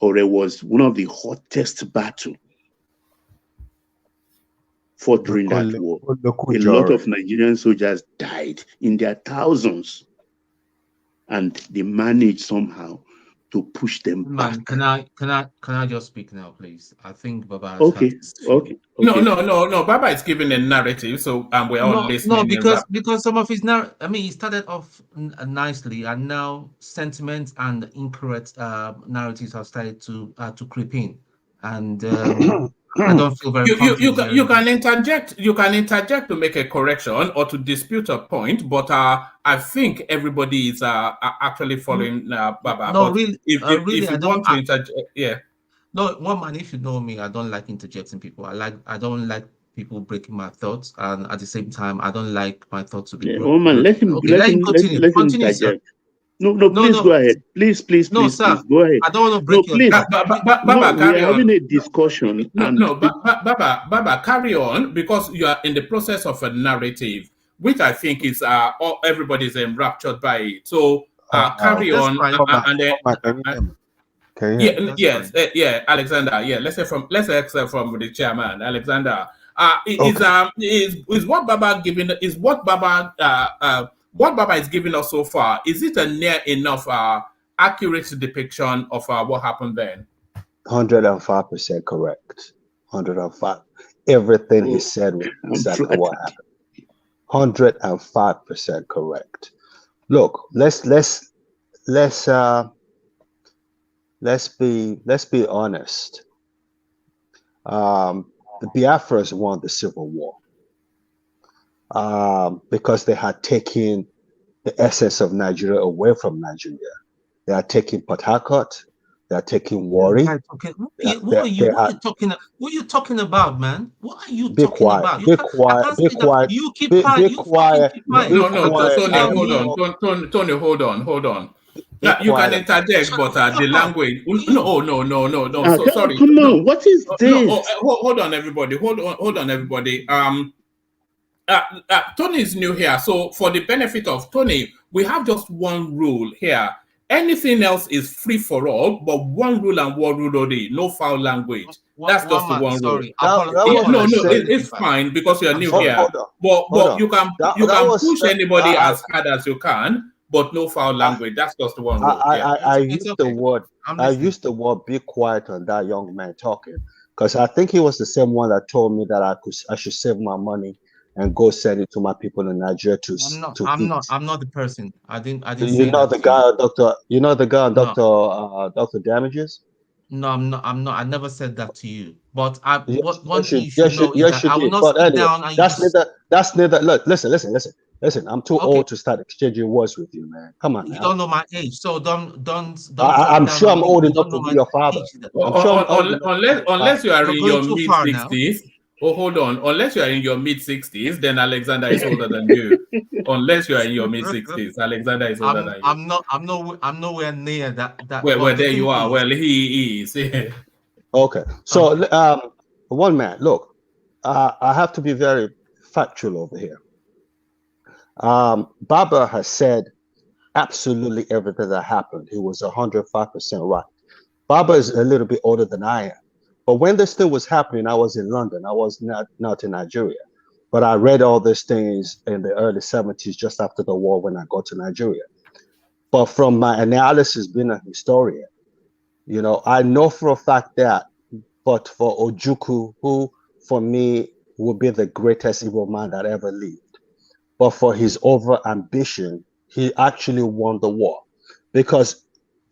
Ore was one of the hottest battles fought during that war. A lot of Nigerian soldiers died in their thousands, and they managed somehow to push them back. Can I just speak now, please? I think Baba has Okay. No. Baba is giving a narrative, so we're all listening. No, because some of his he started off nicely, and now sentiments and incorrect narratives have started to creep in, and I don't feel very comfortable. You can interject. You can interject to make a correction or to dispute a point, but I think everybody is actually following Baba. No, but really, if you want to interject, yeah. No, one man. If you know me, I don't like interjecting people. I don't like people breaking my thoughts, and at the same time, I don't like my thoughts to be broken. Oh man, let him continue, sir. No, please go ahead. Please, sir, go ahead. I don't want to break your please. Baba, we are having a discussion. Baba, carry on, because you are in the process of a narrative, which I think is everybody's enraptured by it. So carry on, Alexander. Yeah, let's say from the chairman, Alexander. Is what Baba giving? Is what Baba what Baba is giving us so far? Is it a near enough accurate depiction of what happened then? 105% correct. 105. Everything he said was exactly what happened. 105% correct. Look, let's be honest. The Biafras won the Civil War because they had taken the essence of Nigeria away from Nigeria. They are taking Port Harcourt. They are taking Warri. What are you talking about, man? What are you talking about? Be quiet. Be quiet. You keep be quiet. quiet. Tony, hold on. You can interject, but the language. No. Sorry. Come on. What is this? Hold on, everybody. Hold on, everybody. Tony is new here, so for the benefit of Tony, we have just one rule here. Anything else is free for all, but one rule and one rule only: no foul language. That's just the one rule. It's fine because you're new here. But you can push anybody as hard as you can, but no foul language. That's just the one rule. I used the word "be quiet" on that young man talking, because I think he was the same one that told me that I should save my money and go send it to my people in Nigeria to eat. I'm not the person. I didn't. You know the guy, Doctor. You know the guy, Doctor Damages. No, I'm not. I never said that to you. But one thing you should know is that I will not sit down and that's neither. Look, listen. I'm too old to start exchanging words with you, man. Come on. You don't know my age, so don't. I'm sure I'm old enough to be your father. Unless you are in your mid-60s. Oh, hold on. Unless you are in your mid-60s, then Alexander is older than you. Unless you are in your mid-60s, Alexander is older than you. I'm nowhere near that. Well, there you are. Well, he is. Okay. So, one man, look, I have to be very factual over here. Baba has said absolutely everything that happened. He was 105% right. Baba is a little bit older than I am. But when this still was happening, I was in London. I was not in Nigeria. But I read all these things in the early 70s, just after the war, when I got to Nigeria. But from my analysis, being a historian, I know for a fact that but for Ojukwu, who for me would be the greatest evil man that ever lived. But for his over ambition, he actually won the war because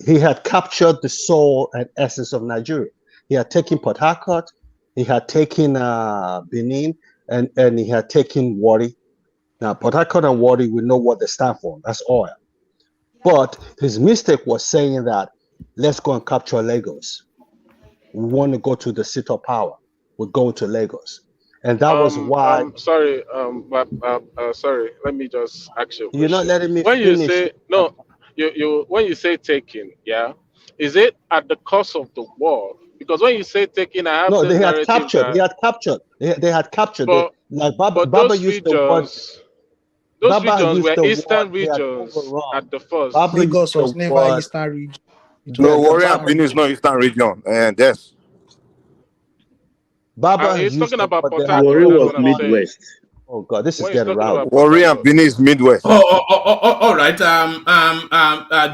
he had captured the soul and essence of Nigeria. He had taken Port Harcourt, he had taken Benin, and he had taken Warri. Now, Port Harcourt and Warri, we know what they stand for. That's oil. But his mistake was saying that, let's go and capture Lagos. We want to go to the seat of power. We're going to Lagos. And that was why... Sorry, sorry, let me just ask you a question. You're not letting me when finish. You say, no, when you say taking, yeah, is it at the cost of the war? Because when you say taking, I have they had narrative captured. that, They had captured. They had captured. But, Baba those used regions, the word. Those Baba regions used were the eastern word, regions at the first. Baba Lagos used the was never word. Eastern region. No, Warri and Benin is not Eastern region. And yes. Baba He's used talking the about word. Port They had Warri Harcourt, that's was what I'm saying. Midwest. Oh God, this is When he's getting talking rowdy. about Port Warri and Harcourt. Benin is Midwest. All right.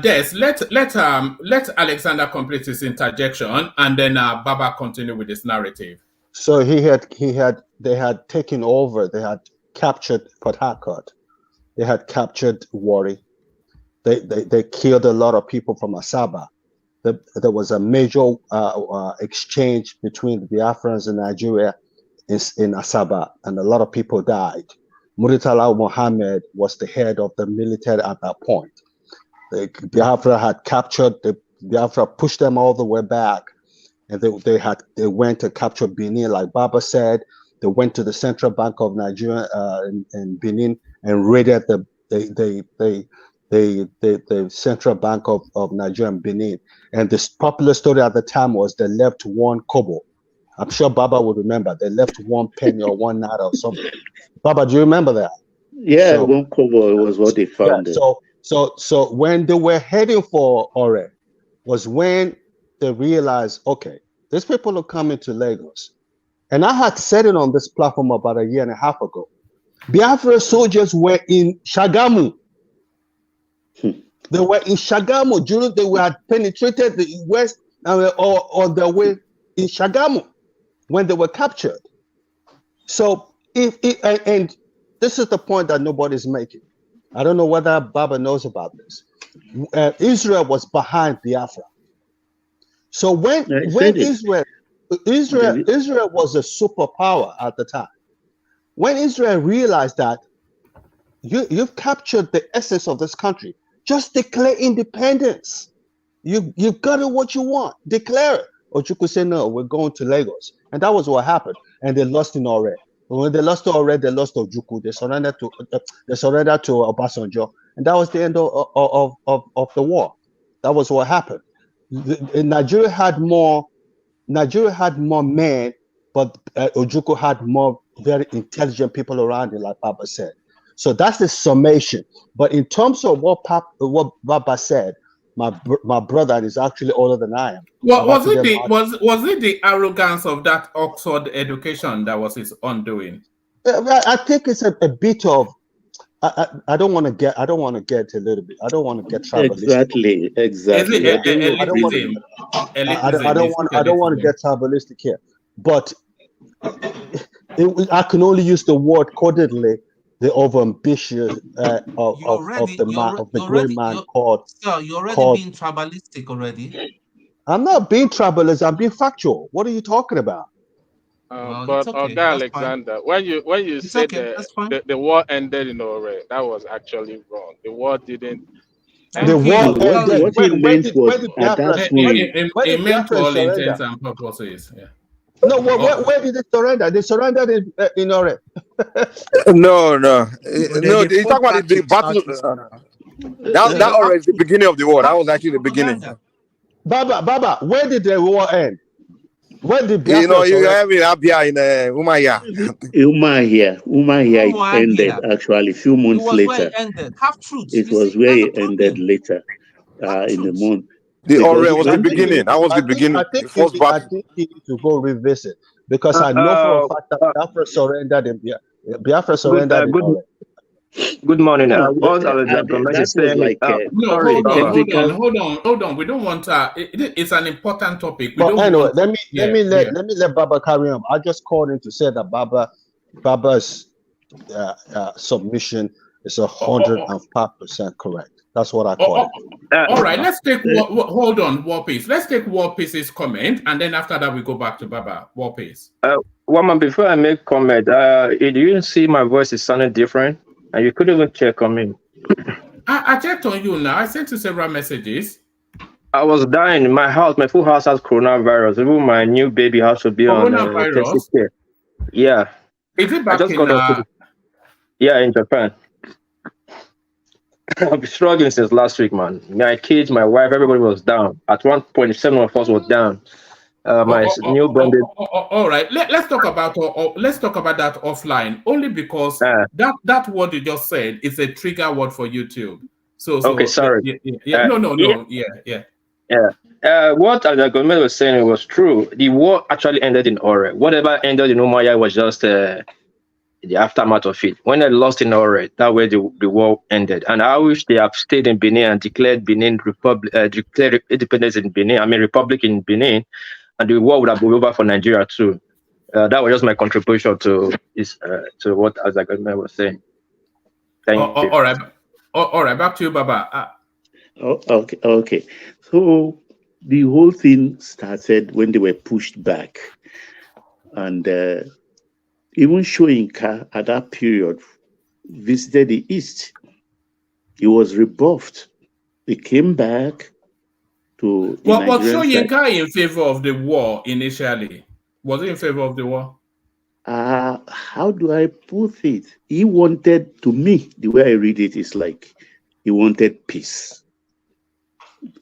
Des, let Alexander complete his interjection, and then Baba continue with his narrative. So they had taken over. They had captured Port Harcourt. They had captured Warri. They killed a lot of people from Asaba. There was a major exchange between the Biafrans and Nigeria in Asaba, and a lot of people died. Muritala Mohammed was the head of the military at that point. Biafra had captured, Biafra pushed them all the way back, and they went to capture Benin, like Baba said. They went to the Central Bank of Nigeria in Benin and raided the Central Bank of Nigeria and Benin. And this popular story at the time was they left one kobo. I'm sure Baba would remember. They left 1 penny or 1 naira or something. Baba, do you remember that? Yeah, one kobo was what they found. Yeah, so when they were heading for Ore, was when they realized, okay, these people are coming to Lagos. And I had said it on this platform about 1.5 years ago. Biafra soldiers were in Shagamu. They were in Shagamu during they had penetrated the west or on their way in Shagamu when they were captured. So and this is the point that nobody's making. I don't know whether Baba knows about this. Israel was behind Biafra. So when Israel was a superpower at the time, when Israel realized that you've captured the essence of this country, just declare independence. You've got it what you want. Declare it. Ojukwu said, no, we're going to Lagos. And that was what happened. And they lost in Ore. When they lost to Ore, they lost to Ojukwu. They surrendered to Obasanjo. And that was the end of the war. That was what happened. Nigeria had more men, but Ojukwu had more very intelligent people around it, like Baba said. So that's the summation. But in terms of what Baba said, my brother is actually older than I am. Well, was it the arrogance of that Oxford education that was his undoing? I think it's a bit of. I don't want to get a little bit. I don't want to get tribalistic. Exactly. I don't want to get tribalistic here. But I can only use the word codedly. The overambitious of the great man called. Sir, you're already being tribalistic already. I'm not being tribalist. I'm being factual. What are you talking about? But okay, Alexander, when you said the war ended in Ore, that was actually wrong. The war didn't. The war ended. What he meant was at that point. It meant for all intents and purposes. Yeah. No, where did they surrender? They surrendered in Ore. No. You talk about the battle. That already is the beginning of the war. That was actually the beginning. Baba, where did the war end? Where did Biafra you have in Abia in Umaya. Umaya it ended actually a few months later. Where it ended. Half truth. It was where it ended later in the month. The Ore was the beginning. That was the beginning. I think you need to go revisit because I know for a fact that Biafra surrendered in Biafra surrendered in Ore. Good morning. What that Gomez is was saying is, like No, sorry, Baba. hold on. We don't want. It's an important topic. We But don't anyway, want. let me let Baba carry on. I just called in to say that Baba's submission is 105% correct. That's what I called it. All right, let's take hold on, War Peace. Let's take War Peace's comment, and then after that we go back to Baba. War Peace. Woman, before I make comment, do you see my voice is sounding different? And you could even check on me. I checked on you now. I sent you several messages. I was dying in my house. My full house has coronavirus. Even my new baby has to be on intensive Coronavirus? care. Yeah. Is it I back just in? got hospital. Yeah, in Japan. I've been struggling since last week, man. My kids, my wife, everybody was down. At one point, 7 of us was down. My newborn baby. All right. Let's talk about that offline. Only because that word you just said is a trigger word for YouTube. So Okay, sorry. Yeah. No. Yeah. What Gomez was saying was true. The war actually ended in Ore. Whatever ended in Umaya was just the aftermath of it. When they lost in Ore, that way the war ended. And I wish they have stayed in Benin and declared Benin Republic, declared independence in Benin. I mean, Republic in Benin, and the war would have been over for Nigeria too. That was just my contribution to this, to what Gomez was saying. Thank you. All right. Back to you, Baba. Okay. So the whole thing started when they were pushed back, and even Shoyinka at that period visited the East. He was rebuffed. He came back to the Was Nigerian side. Shoyinka in favor of the war initially? Was he in favor of the war? How do I put it? He wanted, to me, the way I read it is like he wanted peace.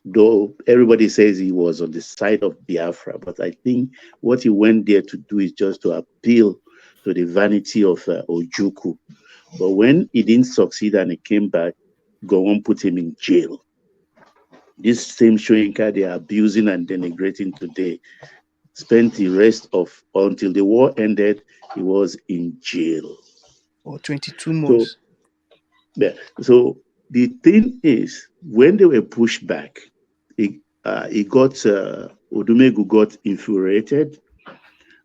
Though everybody says he was on the side of Biafra, but I think what he went there to do is just to appeal to the vanity of Ojukwu. But when he didn't succeed and he came back, Gowon put him in jail. This same Shoyinka they are abusing and denigrating today spent the rest of, until the war ended, he was in jail. For 22 months. So the thing is, when they were pushed back, Odumegu got infuriated.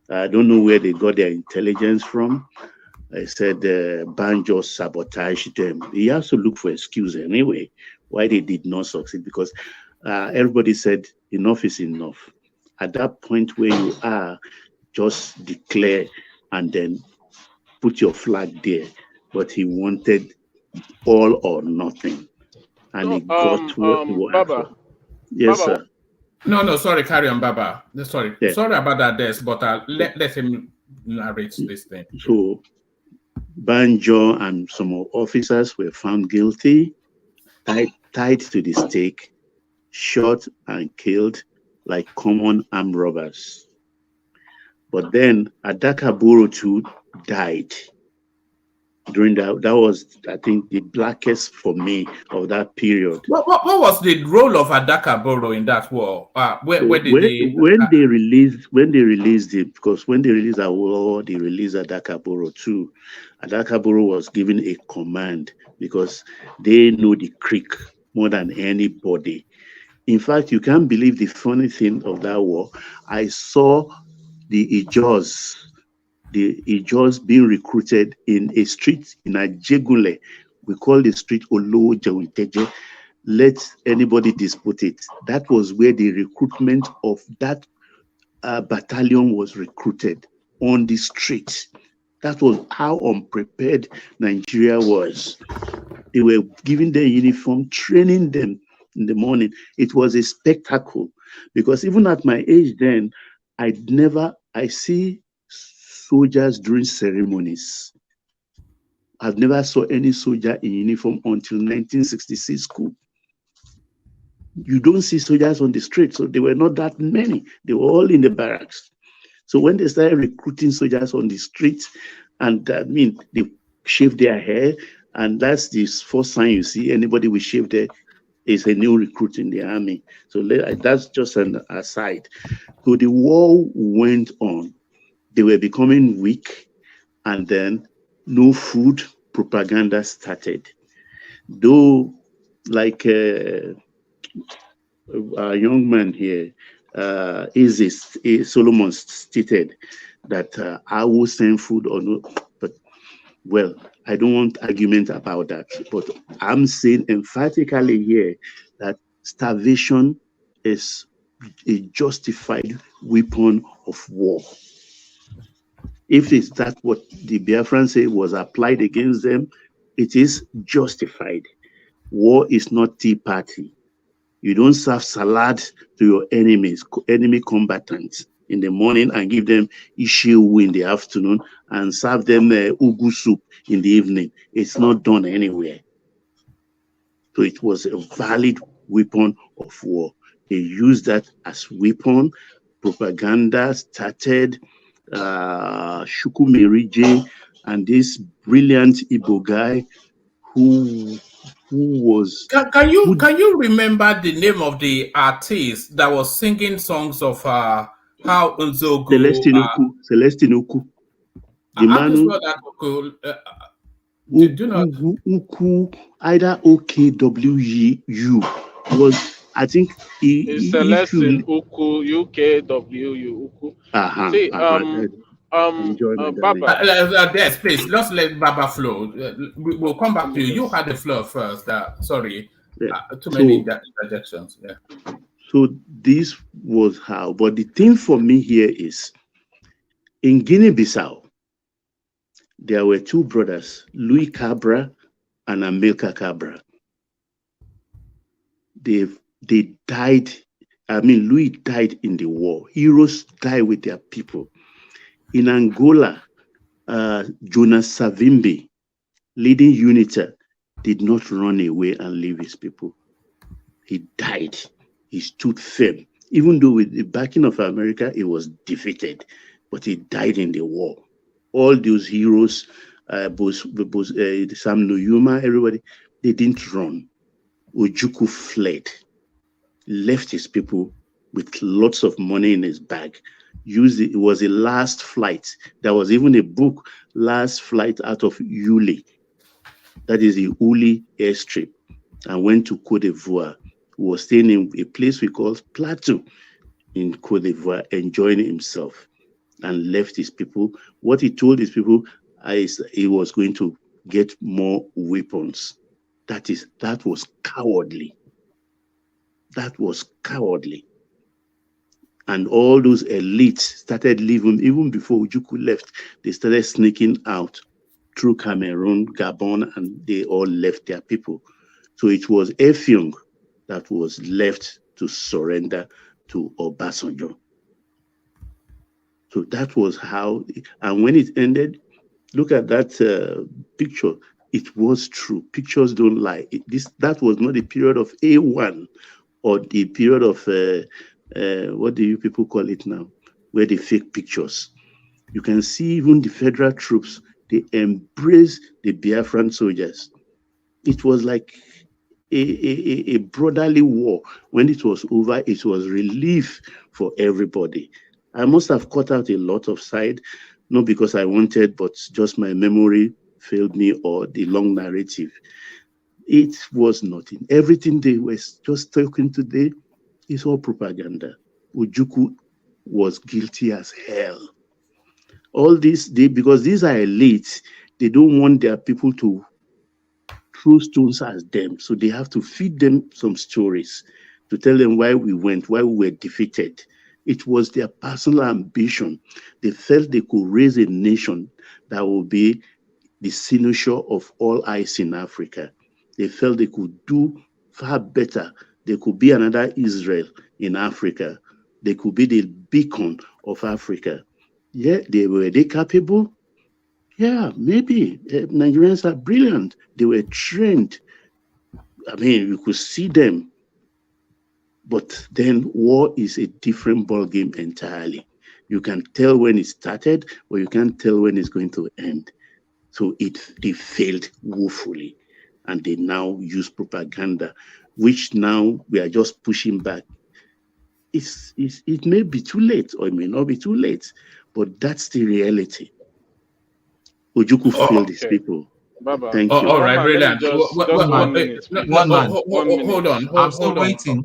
I don't know where they got their intelligence from. I said Banjo sabotaged them. He has to look for excuse anyway why they did not succeed, because everybody said enough is enough. At that point where you are, just declare and then put your flag there. But he wanted all or nothing, and he got what he wanted. Baba. Yes, Baba. sir. No, sorry, carry on, Baba. Sorry about that, Des, but let him narrate this thing. So Banjo and some officers were found guilty, tied to the stake, shot and killed like common armed robbers. But then Adakaburu too died. During that was, I think, the blackest for me of that period. What was the role of Adakaburu in that war? When they released it, because when they released that war, they released Adakaburu too. Adakaburu was given a command because they know the creek more than anybody. In fact, you can't believe the funny thing of that war. I saw the Ijos being recruited in a street in Ajegule. We call the street Olo Jawinteje. Let anybody dispute it. That was where the recruitment of that battalion was recruited, on the street. That was how unprepared Nigeria was. They were giving their uniform, training them in the morning. It was a spectacle, because even at my age then, I see soldiers during ceremonies. I've never saw any soldier in uniform until 1966 coup. You don't see soldiers on the street, so there were not that many. They were all in the barracks. So when they started recruiting soldiers on the streets, and they shave their hair, and that's the first sign you see anybody with shaved hair is a new recruit in the army. So that's just an aside. So the war went on. They were becoming weak, and then no food, propaganda started. Though, like a young man here, Solomon stated that I will send food or no, but well, I don't want argument about that. But I'm saying emphatically here that starvation is a justified weapon of war. If it's that what the Biafrans say was applied against them, it is justified. War is not tea party. You don't serve salad to your enemies, enemy combatants in the morning and give them ishiwu in the afternoon and serve them ugu soup in the evening. It's not done anywhere. So it was a valid weapon of war. They used that as weapon. Propaganda started. Shuku Merije and this brilliant Igbo guy who was. Can you remember the name of the artist that was singing songs of how Nzogu? Celestine Oku. The How do you man spell that? Oku? Do you know? Uku, either OKWU was, I think, It's Celestine Uku, UKWU, Uku. See, Baba. Yes, please, let's let Baba flow. We'll come back to you. You had the floor first. Sorry, too many interjections. Yeah. So this was how. But the thing for me here is, in Guinea-Bissau, there were two brothers, Louis Cabra and Amilcar Cabra. They died. I mean, Louis died in the war. Heroes die with their people. In Angola, Jonas Savimbi, leading UNITA, did not run away and leave his people. He died. He stood firm. Even though with the backing of America, he was defeated, but he died in the war. All those heroes, Sam Nujoma, everybody, they didn't run. Ojukwu fled, left his people with lots of money in his bag. It was a last flight. There was even a book, Last Flight Out of Uli. That is the Uli airstrip. And went to Cote d'Ivoire. He was staying in a place we call Plateau in Cote d'Ivoire, enjoying himself, and left his people. What he told his people is he was going to get more weapons. That was cowardly. That was cowardly. And all those elites started leaving, even before Ojukwu left, they started sneaking out through Cameroon, Gabon, and they all left their people. So it was Effiong that was left to surrender to Obasanjo. So that was how, and when it ended, look at that picture. It was true. Pictures don't lie. That was not the period of A1 or the period of, what do you people call it now, where they fake pictures. You can see even the federal troops, they embraced the Biafran soldiers. It was like a brotherly war. When it was over, it was relief for everybody. I must have cut out a lot of side, not because I wanted, but just my memory failed me or the long narrative. It was nothing. Everything they were just talking today is all propaganda. Ojukwu was guilty as hell. All this, because these are elites, they don't want their people to throw stones at them. So they have to feed them some stories to tell them why we went, why we were defeated. It was their personal ambition. They felt they could raise a nation that would be the cynosure of all eyes in Africa. They felt they could do far better. They could be another Israel in Africa. They could be the beacon of Africa. Yeah, were they capable? Yeah, maybe. Nigerians are brilliant. They were trained. I mean, you could see them. But then war is a different ballgame entirely. You can tell when it started, or you can't tell when it's going to end. So they failed woefully. And they now use propaganda, which now we are just pushing back. It may be too late, or it may not be too late, but that's the reality. Ojukwu failed his people. Baba. Thank you. All right, Baba, let me brilliant. just 1 man. 1 minute, please. One man. 1 minute. I'm still waiting.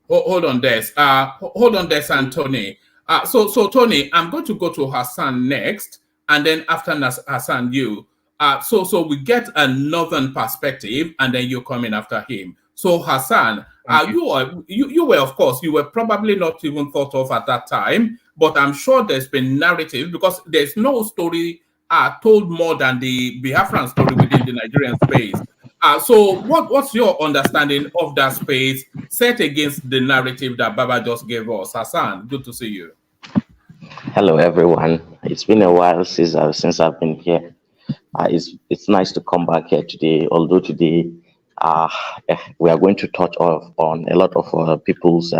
Hold on, Des. Hold on, Des and Tony. So Tony, I'm going to go to Hassan next, and then after Hassan, you. So we get a northern perspective, and then you come in after him. So Hassan, you were, of course, you were probably not even thought of at that time, but I'm sure there's been narrative because there's no story told more than the Biafran story within the Nigerian space. So what's your understanding of that space set against the narrative that Baba just gave us? Hassan, good to see you. Hello, everyone. It's been a while since I've been here. It's nice to come back here today. Although today we are going to touch on a lot of people's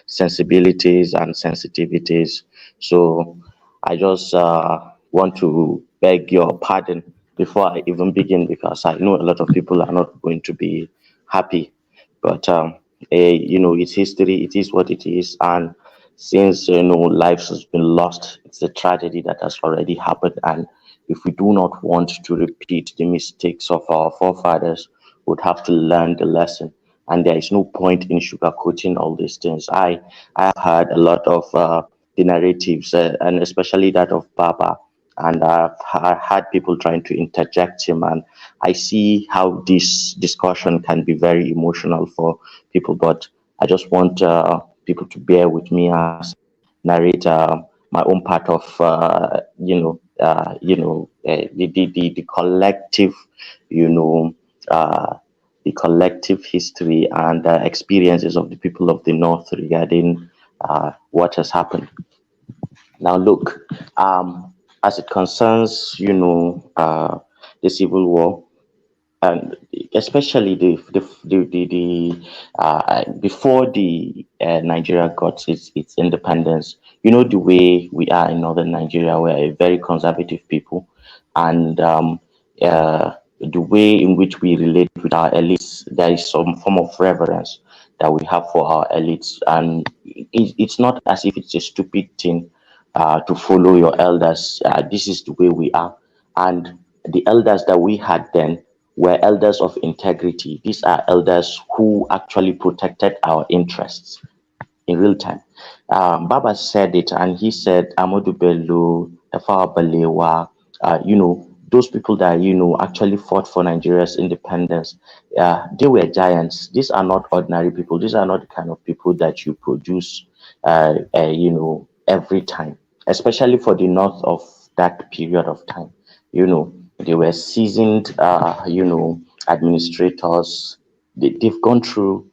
sensibilities and sensitivities. So I just want to beg your pardon before I even begin, because I know a lot of people are not going to be happy. But it's history. It is what it is, and since lives has been lost, it's a tragedy that has already happened. And if we do not want to repeat the mistakes of our forefathers, we would have to learn the lesson. And there is no point in sugarcoating all these things. I have heard a lot of the narratives, and especially that of Baba. And I've had people trying to interject him, and I see how this discussion can be very emotional for people. But I just want people to bear with me as I narrate my own part of the collective, the collective history and experiences of the people of the North regarding what has happened. Now, look, as it concerns, the Civil War, and especially before the Nigeria got its independence. The way we are in northern Nigeria, we're a very conservative people, and the way in which we relate with our elites, there is some form of reverence that we have for our elites, and it's not as if it's a stupid thing to follow your elders. This is the way we are, and the elders that we had then were elders of integrity. These are elders who actually protected our interests in real time. Baba said it, and he said, Amadou Bello, Tafawa Balewa, those people that, actually fought for Nigeria's independence, they were giants. These are not ordinary people. These are not the kind of people that you produce, every time, especially for the north of that period of time. They were seasoned, administrators. They've gone through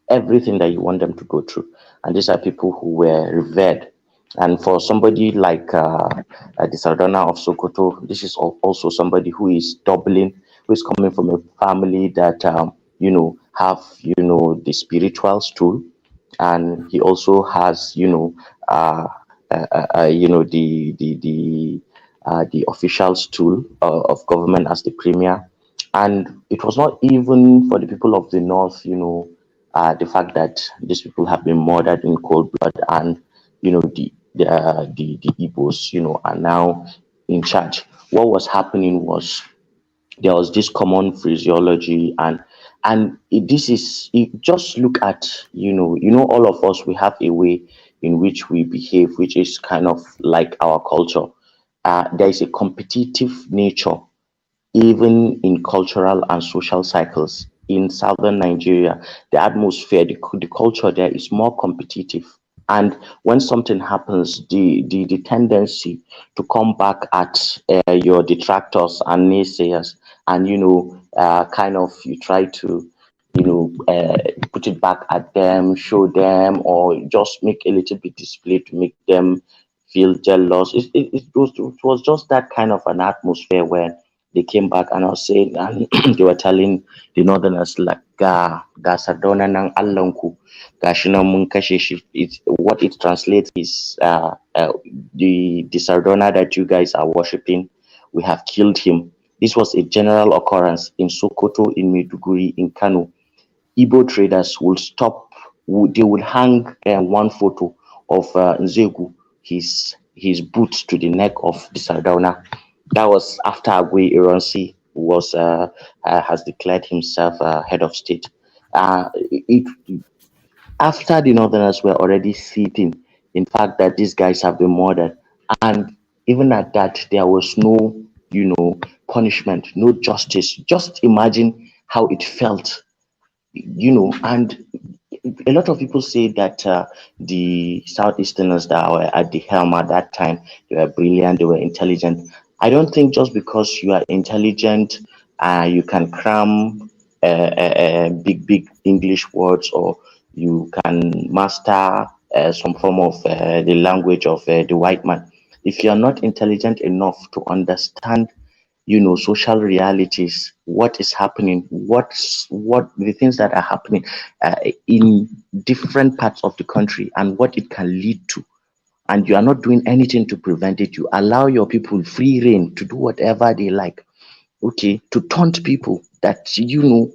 everything that you want them to go through. And these are people who were revered. And for somebody like the Sardana of Sokoto, this is also somebody who is doubling, who is coming from a family that, have, the spiritual stool. And he also has, the official stool of government as the premier. And it was not even for the people of the North, the fact that these people have been murdered in cold blood, and the Igbos, are now in charge. What was happening was there was this common phraseology, and just look at all of us, we have a way in which we behave, which is kind of like our culture. There is a competitive nature even in cultural and social cycles. In southern Nigeria, the atmosphere, the culture there is more competitive. And when something happens, the tendency to come back at your detractors and naysayers, and kind of you try to put it back at them, show them, or just make a little bit display to make them feel jealous. It was just that kind of an atmosphere where they came back, and I was saying, and they were telling the northerners, like, ga Sardona ng Allanku, gashi nan mun kashe shi." What it translates is the Sardona that you guys are worshipping, we have killed him. This was a general occurrence in Sokoto, in Maiduguri, in Kano. Igbo traders will stop, they will hang one photo of Nzegu, his boots to the neck of the Sardona. That was after Agui Ironsi was has declared himself head of state. It after the Northerners were already sitting, in fact, that these guys have been murdered, and even at that, there was no, punishment, no justice. Just imagine how it felt, and a lot of people say that the Southeasterners that were at the helm at that time, they were brilliant, they were intelligent. I don't think just because you are intelligent, you can cram big English words, or you can master some form of the language of the white man. If you are not intelligent enough to understand social realities, what is happening, what the things that are happening in different parts of the country, and what it can lead to, and you are not doing anything to prevent it, you allow your people free reign to do whatever they like, okay, to taunt people that you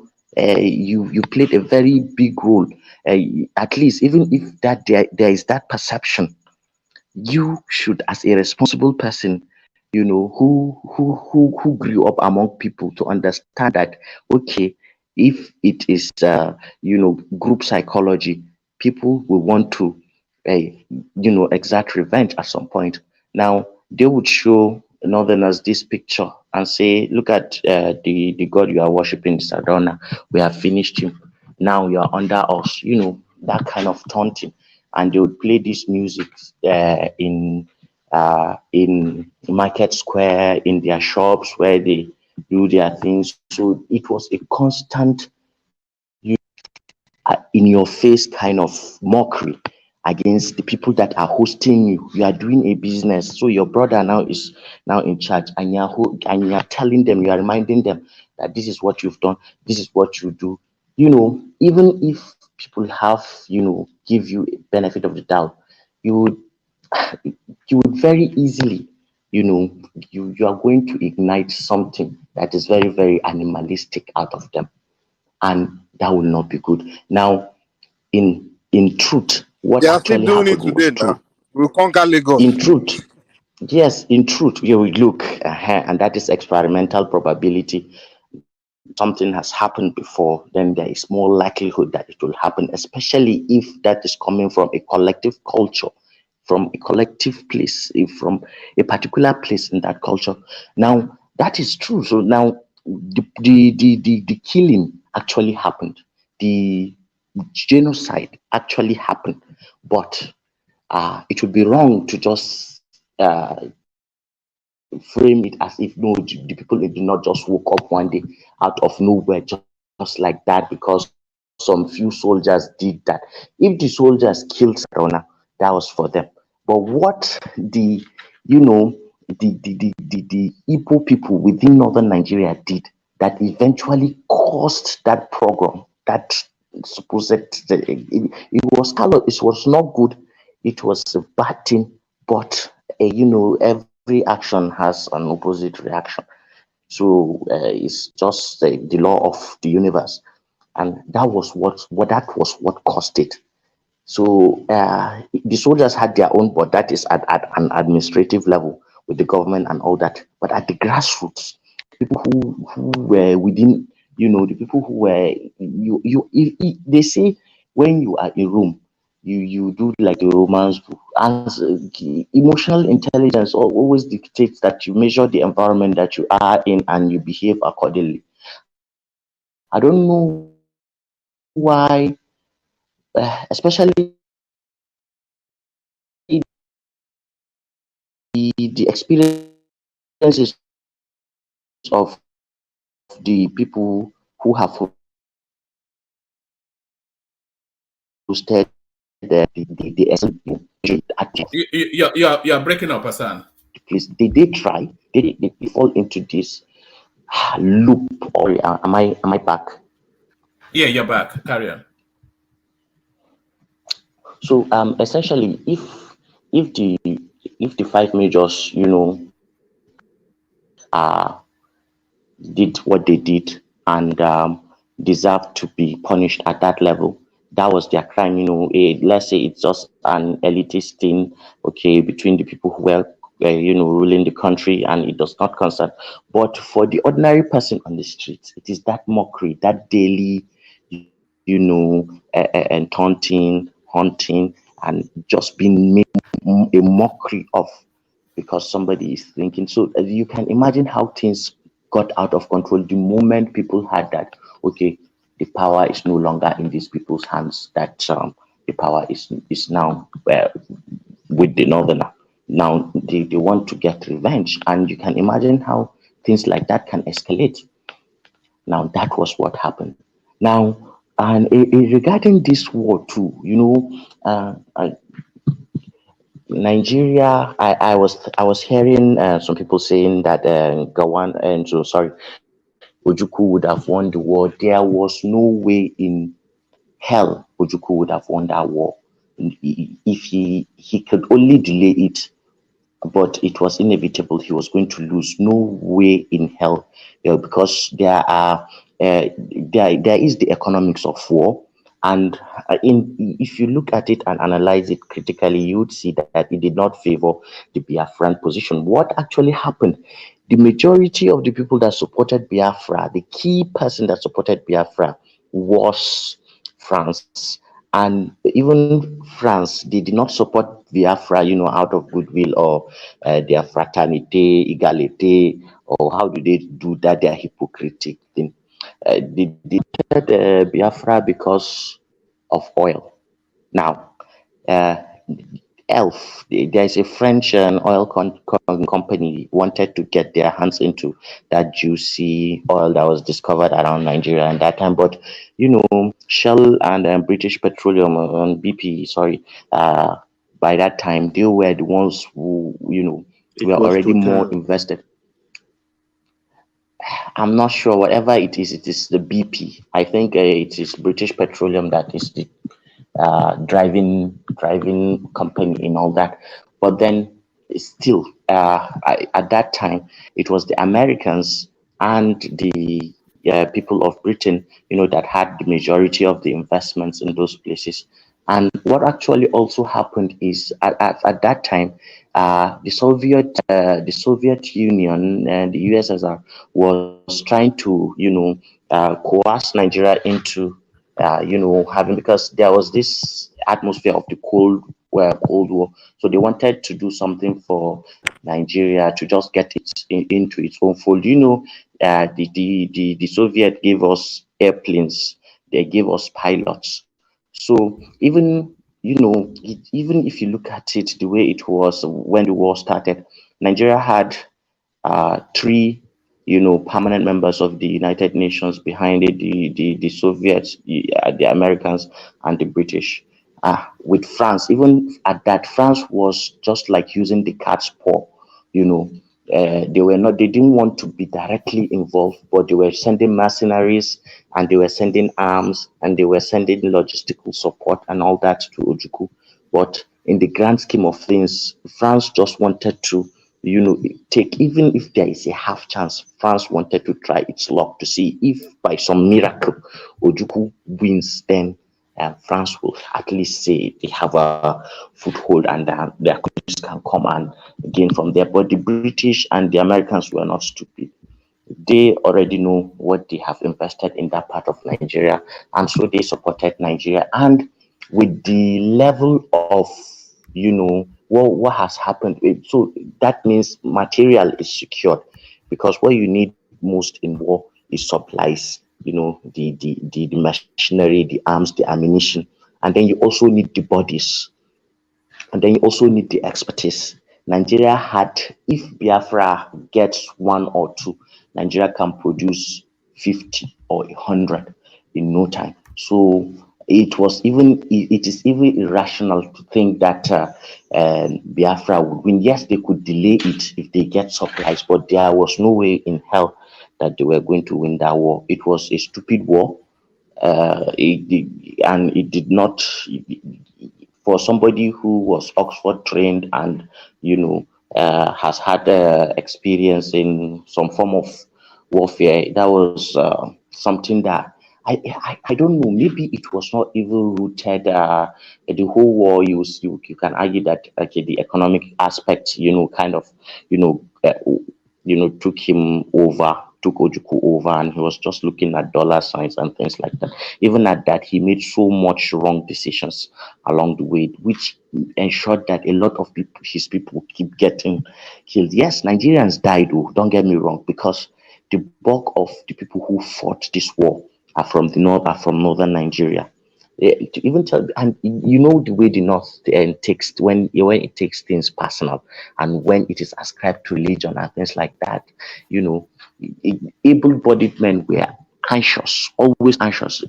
played a very big role, uh, at least even if that there is that perception, you should, as a responsible person, who grew up among people, to understand that, okay, if it is group psychology, people will want to exert revenge at some point. Now they would show northerners this picture and say, look at the god you are worshiping, Sardona, we have finished him, now you are under us, that kind of taunting. And they would play this music in market square, in their shops where they do their things. So it was a constant in your face kind of mockery against the people that are hosting you. You are doing a business, so your brother now is now in charge, and you're telling them, you are reminding them that this is what you've done, this is what you do. Even if people have give you a benefit of the doubt, you would you would very easily, you are going to ignite something that is very, very animalistic out of them, and that will not be good. Now, in truth, what They are still actually doing it happened was today true. now. We'll conquer In Lagos. truth, yes, in truth, you will look, and that is experimental probability. Something has happened before, then there is more likelihood that it will happen, especially if that is coming from a collective culture, from a collective place, from a particular place in that culture. Now, that is true. So now the killing actually happened. The genocide actually happened. But it would be wrong to just frame it as if no, the people did not just woke up one day out of nowhere, just like that, because some few soldiers did that. If the soldiers killed Sarona, that was for them. But what the Igbo people within northern Nigeria did, that eventually caused that program, that supposed it was callous, it was not good, it was a bad thing, but every action has an opposite reaction. So it's just the law of the universe, and that was what caused it. So the soldiers had their own, but that is at an administrative level with the government and all that. But at the grassroots, people who were within, the people who were they say when you are in Rome, you do like the Romans do. And emotional intelligence always dictates that you measure the environment that you are in and you behave accordingly. I don't know why, especially the experiences of the people who have hosted You're breaking up, Hassan. please, they try, they fall into this loop. Or am I back? Yeah, you're back. Carry on. So essentially, if the five majors, did what they did and deserve to be punished at that level, that was their crime. Let's say it's just an elitist thing, okay, between the people who were ruling the country, and it does not concern. But for the ordinary person on the streets, it is that mockery, that daily, and taunting, haunting, and just being made a mockery of, because somebody is thinking. So you can imagine how things got out of control the moment people had that, okay, the power is no longer in these people's hands, that the power is now with the northerner. Now they want to get revenge, and you can imagine how things like that can escalate. Now that was what happened. Now, and regarding this war too, Nigeria, I was hearing some people saying that Gowon, and so sorry, Ojukwu would have won the war. There was no way in hell Ojukwu would have won that war. If he could only delay it, but it was inevitable. He was going to lose. No way in hell, because there is the economics of war, and if you look at it and analyze it critically, you would see that it did not favor the Biafran position. What actually happened? The majority of the people that supported Biafra, the key person that supported Biafra, was France. And even France, they did not support Biafra, out of goodwill or their fraternity, egalite, or how do they do that? Their hypocritic thing. They supported Biafra because of oil. Now, there's a French oil company wanted to get their hands into that juicy oil that was discovered around Nigeria at that time. But Shell and British Petroleum and BP, sorry, by that time they were the ones who It were was already more Total. invested. I'm not sure. Whatever it is the BP. I think it is British Petroleum that is the driving company and all that. But then still, at that time, it was the Americans and the people of Britain, that had the majority of the investments in those places. And what actually also happened is at that time, the Soviet Union and the USSR was trying to, coerce Nigeria into having, because there was this atmosphere of the Cold War. So they wanted to do something for Nigeria to just get it into its own fold. The Soviet gave us airplanes, they gave us pilots. So even if you look at it the way it was when the war started, Nigeria had three permanent members of the United Nations behind it, the Soviets, the Americans, and the British. With France, even at that, France was just like using the cat's paw. They didn't want to be directly involved, but they were sending mercenaries, and they were sending arms, and they were sending logistical support and all that to Ojukwu. But in the grand scheme of things, France just wanted to take, even if there is a half chance, France wanted to try its luck to see if by some miracle Ojukwu wins, then France will at least say they have a foothold, and their countries can come and gain from there. But the British and the Americans were not stupid. They already know what they have invested in that part of Nigeria, and so they supported Nigeria. And with the level of what has happened, so that means material is secured, because what you need most in war is supplies, the machinery, the arms, the ammunition, and then you also need the bodies, and then you also need the expertise. Nigeria had, if Biafra gets one or two, Nigeria can produce 50 or 100 in no time. So it is even irrational to think that Biafra would win. Yes, they could delay it if they get supplies, but there was no way in hell that they were going to win that war. It was a stupid war. It did not, for somebody who was Oxford trained and has had experience in some form of warfare. That was something that I don't know. Maybe it was not even rooted. The whole war. You can argue that okay, the economic aspect, kind of, took him over, took Ojukwu over, and he was just looking at dollar signs and things like that. Even at that, he made so much wrong decisions along the way, which ensured that a lot of people, his people, keep getting killed. Yes, Nigerians died. Oh, don't get me wrong, because the bulk of the people who fought this war are from the north, are from northern Nigeria. To even tell, and the way the north takes when it takes things personal, and when it is ascribed to religion and things like that, able-bodied men were anxious, always anxious.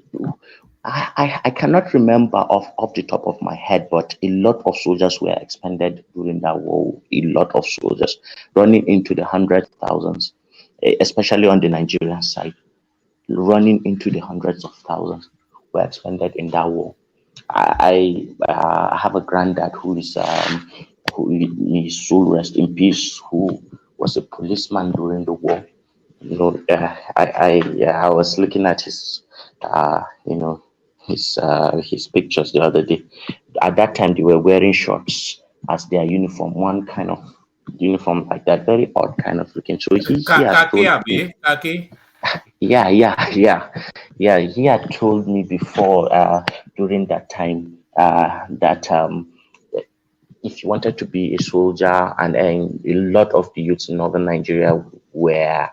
I cannot remember off the top of my head, but a lot of soldiers were expended during that war. A lot of soldiers running into the hundred thousands, especially on the Nigerian side, running into the hundreds of thousands were expended in that war. I have a granddad who is soul rest in peace, who was a policeman during the war. I was looking at his his pictures the other day. At that time, they were wearing shorts as their uniform, one kind of uniform like that, very odd kind of looking. So he has told me, Kaki. yeah. He had told me before during that time that if you wanted to be a soldier, and a lot of the youths in northern Nigeria were,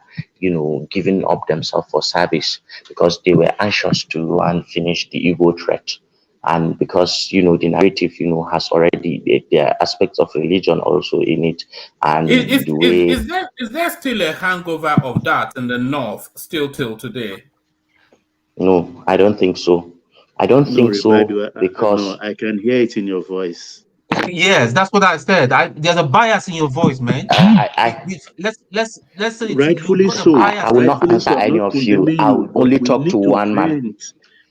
giving up themselves for service because they were anxious to go and finish the Igbo threat. And because, the narrative, has already, there are aspects of religion also in it. And Is, the is, way... is there still a hangover of that in the north still till today? No, I don't think so. I don't No, think so Ribadu, because... no, I can hear it in your voice. Yes, that's what I said. There's a bias in your voice, man. Let's say it. You've Rightfully got a so. bias I will there. not Rightfully answer so. I'm any not of you. condemning I you, will but only we talk to need to one man. vent.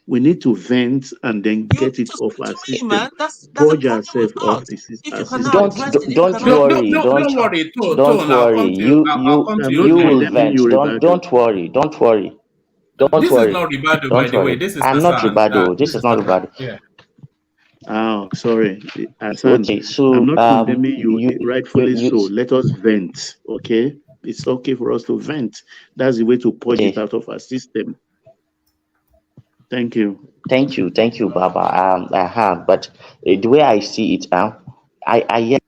We need to vent and then You get need it to off speak our to me, system. man. That's the Purge problem ourselves with off us. If our you cannot system. address it, if you Don't cannot worry. Don't worry. Don't I'll worry. come to you. I'll come to I'm you not You in a will minute. condemning vent. you, Don't Ribadu. worry. Don't worry. Don't This is worry. not Ribadu, by Don't the way. worry. This is I'm not Hassan. Ribado. This This is is not Hassan. Ribado. Yeah. Oh, sorry, Hassan. Okay. I'm So not condemning you, you rightfully so. Let us vent, okay? It's okay for us to vent. That's the way to purge it out of our system. Thank you. Thank you, Baba. I have, but the way I see it now, I hear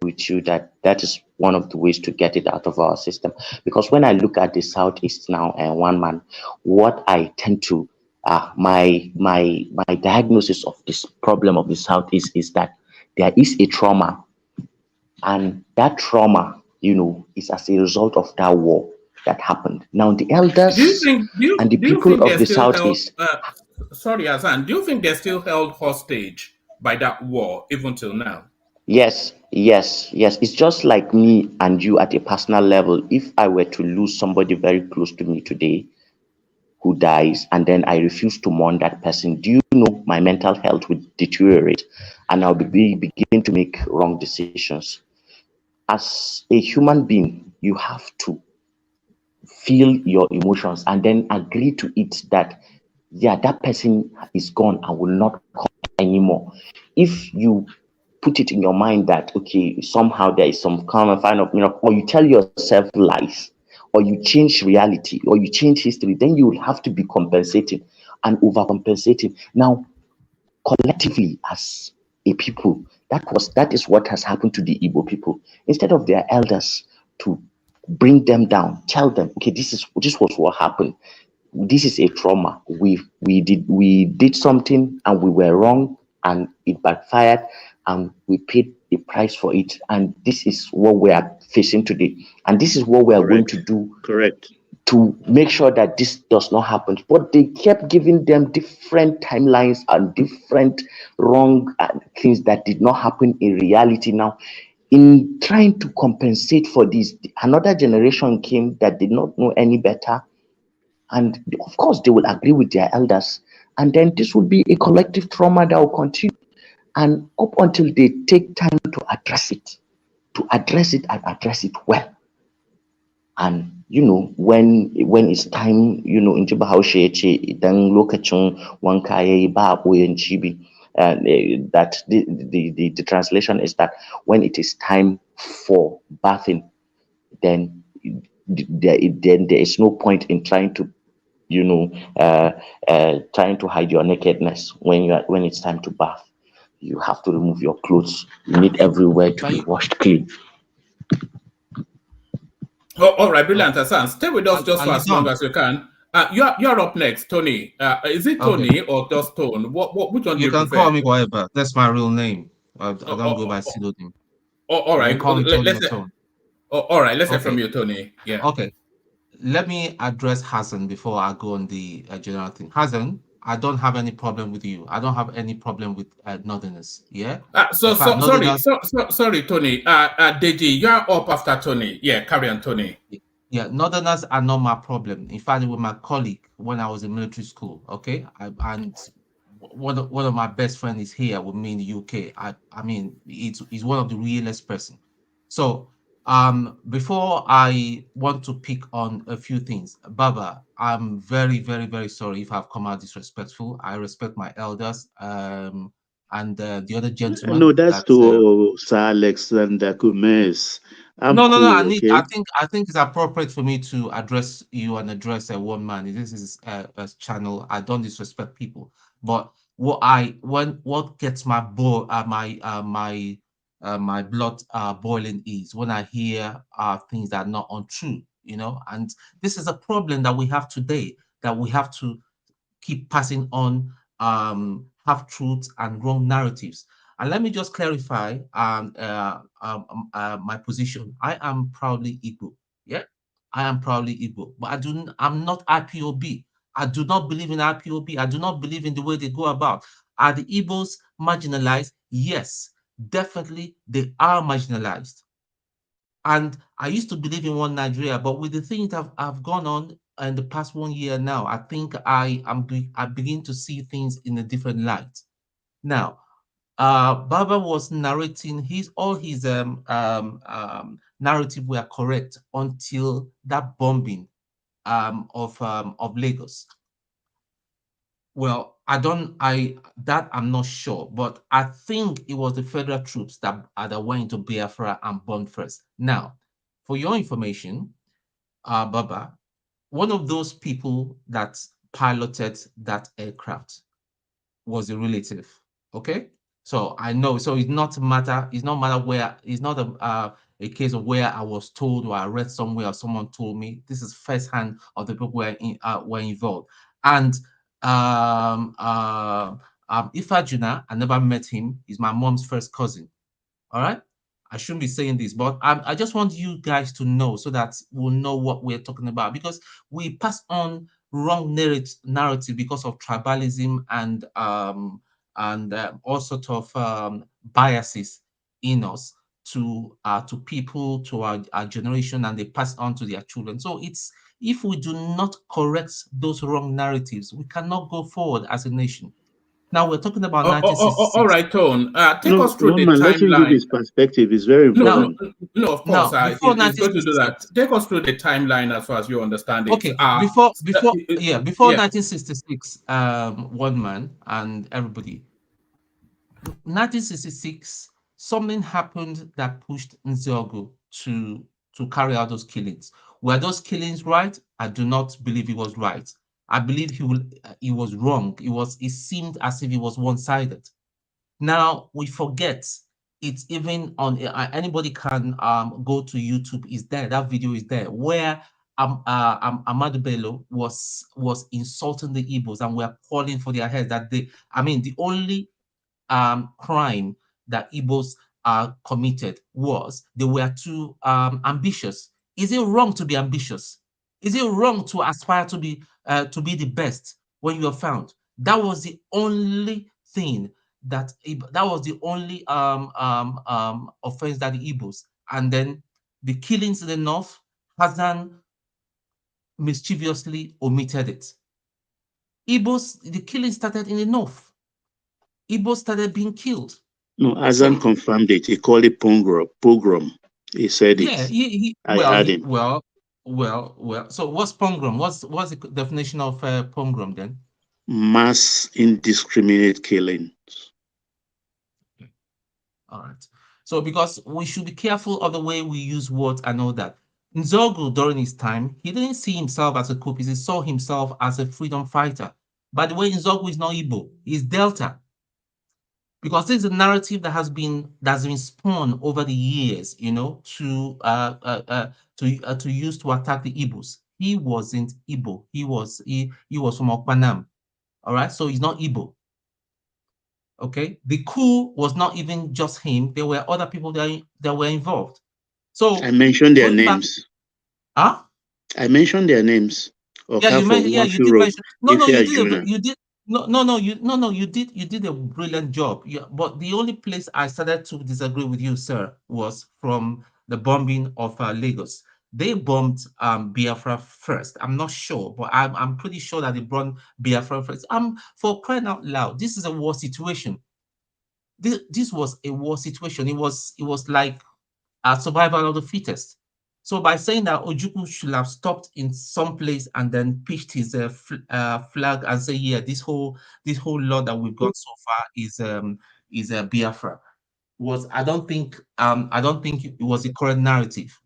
with you that is one of the ways to get it out of our system. Because when I look at the Southeast now and one man, what I tend to my diagnosis of this problem of the Southeast is that there is a trauma, and that trauma, is as a result of that war that happened. Now the Do you elders think and the do you people think of they're the still held? Southeast... Sorry, Hassan. Do you think they're still held hostage by that war even till now? Yes. It's just like me and you at a personal level. If I were to lose somebody very close to me today who dies, and then I refuse to mourn that person, do you know my mental health would deteriorate, and I'll begin to make wrong decisions. As a human being, you have to feel your emotions and then agree to it that, yeah, that person is gone and will not come anymore. If you put it in your mind that, okay, somehow there is some kind of miracle, or you tell yourself lies, or you change reality, or you change history, then you will have to be compensating and overcompensating. Now, collectively as a people, that is what has happened to the Igbo people. Instead of their elders to bring them down, tell them, okay, this was what happened. This is a trauma. We did something and we were wrong and it backfired and we paid the price for it. And this is what we are facing today. And this is what we are going to do. Correct. To make sure that this does not happen. But they kept giving them different timelines and different wrong things that did not happen in reality. Now, in trying to compensate for this, another generation came that did not know any better. And of course, they will agree with their elders. And then this will be a collective trauma that will continue. And up until they take time to address it and address it well. And, you know, when it's time, you know, in ji Bahaushe ya ce idan lokacin wanka yayi ba a ɓoyen cibi. That the translation is that when it is time for bathing, then there is no point in trying to, you know, trying to hide your nakedness when it's time to bath. You have to remove your clothes. You need everywhere to be washed clean. Oh, all right, brilliant, Hassan. Stay with us just for as long as you can. You're up next, Tony. Is it Tony or just Tone? Which one do You you can prefer? call me whatever. That's my real name. I don't go by pseudonym. All right. You can call me Tony or Let's Tone. all right. Let's hear from you, Tony. Yeah. Okay. Let me address Hassan before I go on the general thing. Hassan, I don't have any problem with you. I don't have any problem with Northerners. Yeah. Sorry, Tony. Deji, you're up after Tony. Yeah, carry on, Tony. Yeah, Northerners are not my problem. In fact, with my colleague when I was in military school. Okay, and one of my best friends is here with me in the UK. I mean, he's one of the realest person. So before I want to pick on a few things, Baba, I'm very, very, very sorry if I've come out disrespectful. I respect my elders and the other gentleman. No, that's to Sir Alexander Gomez. No. Okay? I think it's appropriate for me to address you and address one man. This is a channel. I don't disrespect people, but what gets my my blood boiling is when I hear things that are not untrue. You know, and this is a problem that we have today, that we have to keep passing on half truths and wrong narratives. And let me just clarify my position. I am proudly Igbo. Yeah, I am proudly Igbo, but I'm not IPOB. I do not believe in IPOB. I do not believe in the way they go about. Are the Igbos marginalized? Yes, definitely they are marginalized. And I used to believe in one Nigeria, but with the things that have gone on in the past 1 year now, I think I begin to see things in a different light. Now, Baba was narrating all his narrative were correct until that bombing of Lagos. Well, I'm not sure, but I think it was the federal troops that went into Biafra and bombed first. Now, for your information, Baba, one of those people that piloted that aircraft was a relative. Okay, so I know. So it's not matter. It's not matter where. It's not a case of where I was told or I read somewhere or someone told me. This is firsthand of the people were involved. And Ifajuna, I never met him. He's my mom's first cousin. All right. I shouldn't be saying this, but I just want you guys to know so that we'll know what we're talking about, because we pass on wrong narrative because of tribalism and all sorts of biases in us to people, to our generation, and they pass on to their children. So if we do not correct those wrong narratives, we cannot go forward as a nation. Now we're talking about 1966. All right, Tone. Take us through the man, let him give timeline. his perspective. It's very important. No, of course. Now, It's going to do that. Take us through the timeline as far as you understand it. Okay, before 1966, one man and everybody. 1966, something happened that pushed Nzeogo to carry out those killings. Were those killings right? I do not believe he was right. I believe he was wrong. It seemed as if he was one-sided. Now we forget it's even on anybody can go to YouTube. Is there that video is there where Ahmadu Bello was insulting the Igbos and we're calling for their heads. The only crime that Igbos committed was they were too ambitious. Is it wrong to be ambitious? Is it wrong to aspire to be the best when you are found? That was the only thing that was the only offense that the Igbos, and then the killings in the north, Hassan mischievously omitted it. Igbos, the killing started in the north. Igbos started being killed. No, Hassan confirmed it. He called it pogrom. He said it. Yeah, I heard him. Well, Well. So what's pogrom? What's the definition of pogrom then? Mass indiscriminate killing. All right. So because we should be careful of the way we use words and all that. Nzogu, during his time, he didn't see himself as a Kupis, he saw himself as a freedom fighter. By the way, Nzogu is not Igbo, he's Delta. Because this is a narrative that's been spun over the years, to use to attack the Igbos. He wasn't Igbo. He was from Okpanam. All right, so he's not Igbo. Okay, the coup was not even just him. There were other people that were involved. So I mentioned their names. Huh? I mentioned their names. Yeah, you mentioned. Yeah, you did mention. No, you did. You did. You did a brilliant job. Yeah, but the only place I started to disagree with you, sir, was from the bombing of Lagos. They bombed Biafra first. I'm not sure, but I'm pretty sure that they bombed Biafra first. For crying out loud, this is a war situation. This was a war situation. It was like a survival of the fittest. So by saying that Ojukwu should have stopped in some place and then pitched his flag and say, yeah, this whole law that we've got so far is a Biafra, I don't think it was the correct narrative.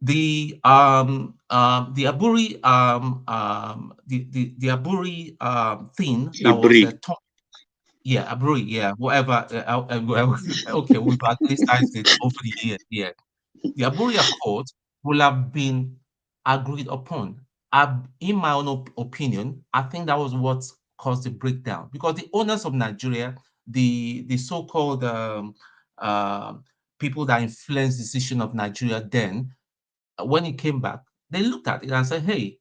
The Aburi the Aburi thing that was yeah, Aburi, yeah, whatever. Okay, we've anglicized it over the years. Yeah, the Aburi Accord will have been agreed upon. In my own opinion, I think that was what caused the breakdown because the owners of Nigeria, the so-called uh, people that influenced the decision of Nigeria then, when it came back, they looked at it and said, hey,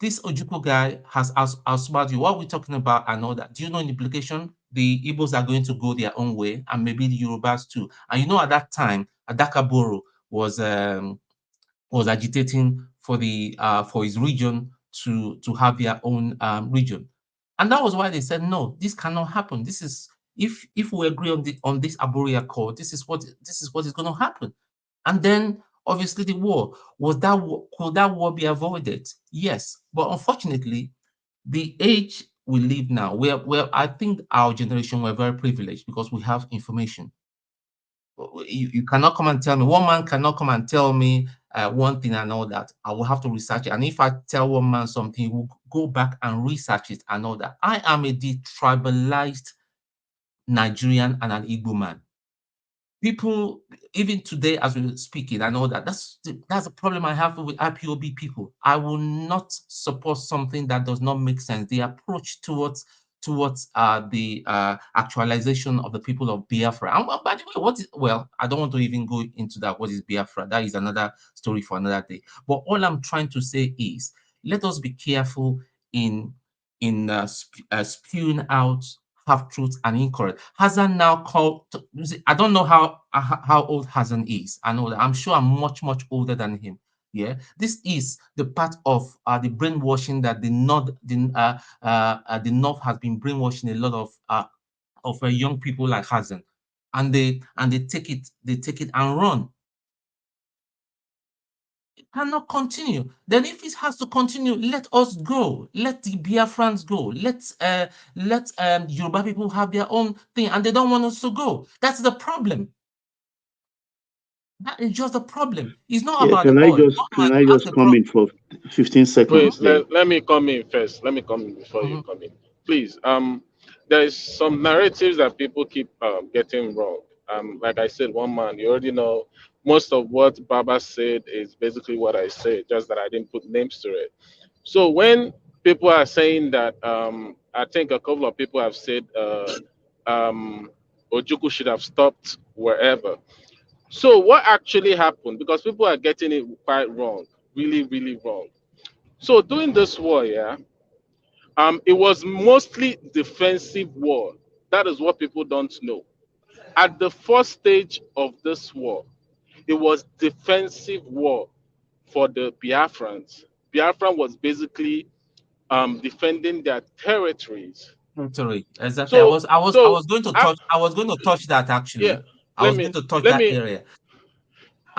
this Ojukwu guy has outsmarted you. What are we talking about and all that? Do you know in implication the Igbos are going to go their own way and maybe the Yorubas too? And at that time, Adakaboro was agitating for his region to have their own region, and that was why they said no, this cannot happen. This is if we agree on this Abori Accord, this is what is going to happen. And then obviously the war could that war be avoided? Yes, but unfortunately, the age we live now, where I think our generation were very privileged because we have information. You cannot come and tell me, one man cannot come and tell me one thing and all that. I will have to research it. And if I tell one man something, he will go back and research it and all that. I am a detribalized Nigerian and an Igbo man. People, even today as we're speaking and all that, that's a problem I have with IPOB people. I will not support something that does not make sense. The approach towards the actualization of the people of Biafra. And by the way, I don't want to even go into that. What is Biafra? That is another story for another day. But all I'm trying to say is, let us be careful in spewing out half truths and incorrect. Hassan now called. I don't know how old Hassan is. I know that. I'm sure I'm much older than him. Yeah, this is the part of the brainwashing that the North has been brainwashing a lot of young people like Hassan, and they take it and run. It cannot continue. Then if it has to continue, let us go. Let the Biafrans go. Let Yoruba people have their own thing, and they don't want us to go. That's the problem. That is just the problem. It's not about can the I oil. just come in for 15 seconds? Wait, let me come in first. Let me come in before you come in, please. There is some narratives that people keep getting wrong. Like I said, one man, you already know most of what Baba said is basically what I said, just that I didn't put names to it. So when people are saying that, I think a couple of people have said Ojukwu should have stopped wherever. So what actually happened? Because people are getting it quite wrong, really wrong. So during this war, it was mostly defensive war. That is what people don't know. At the first stage of this war, it was defensive war for the Biafrans. Biafran was basically defending their territories. Territory. Exactly. So, I was going to touch that actually. Yeah. I was going to touch that area.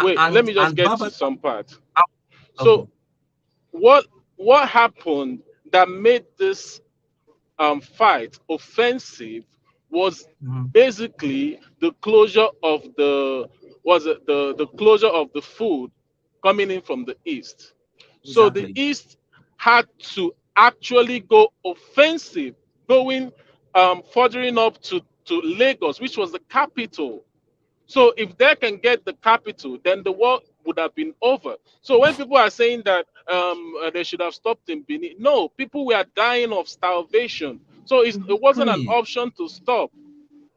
Wait, let me just get to some part. So what happened that made this fight offensive was basically the closure of the closure of the food coming in from the east. So the Exactly. east had to actually go offensive, going furthering up to Lagos, which was the capital. So if they can get the capital, then the war would have been over. So when people are saying that they should have stopped in Benin, no, people were dying of starvation. So it wasn't an Exactly. option to stop.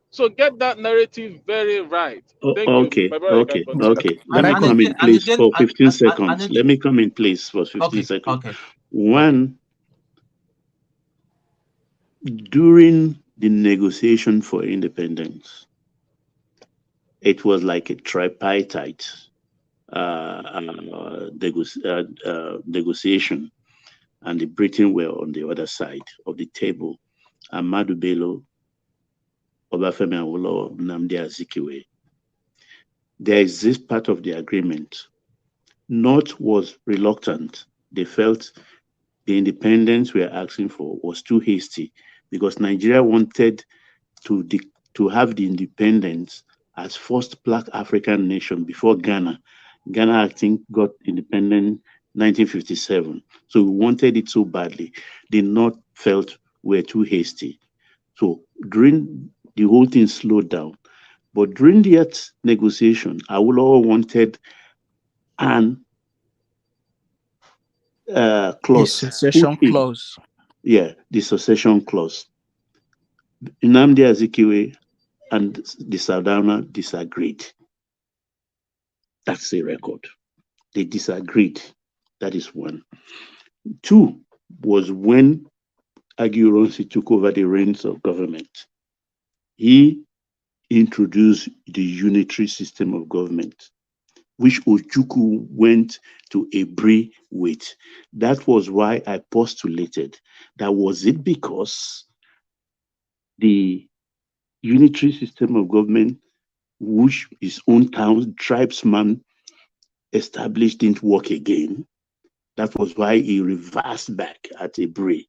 So get that narrative very right. Thank you, Okay, my brother. You can okay, continue. okay. Let me come in, And please, again, for 15 seconds. and Let me come in, please, for 15 okay, seconds. okay, One, during the negotiation for independence, it was like a tripartite negotiation, and the Britain were on the other side of the table. Ahmadu Bello, Obafemi Awolowo, Nnamdi Azikiwe. There is this part of the agreement. North was reluctant. They felt the independence we are asking for was too hasty because Nigeria wanted to have the independence as first Black African nation before Ghana. Ghana, I think, got independent 1957. So we wanted it so badly. The North felt we're too hasty. So during the whole thing slowed down. But during that negotiation, Awolowo wanted an The clause secession put in. clause. Yeah, the succession clause. Nnamdi Azikiwe and the Sardauna disagreed. That's a record. They disagreed. That is one. Two was when Aguiyi took over the reins of government. He introduced the unitary system of government, which Ojukwu went to agree with. That was why I postulated that was it because the unitary system of government, which his own town tribesman established, didn't work again. That was why he reversed back at Ebre.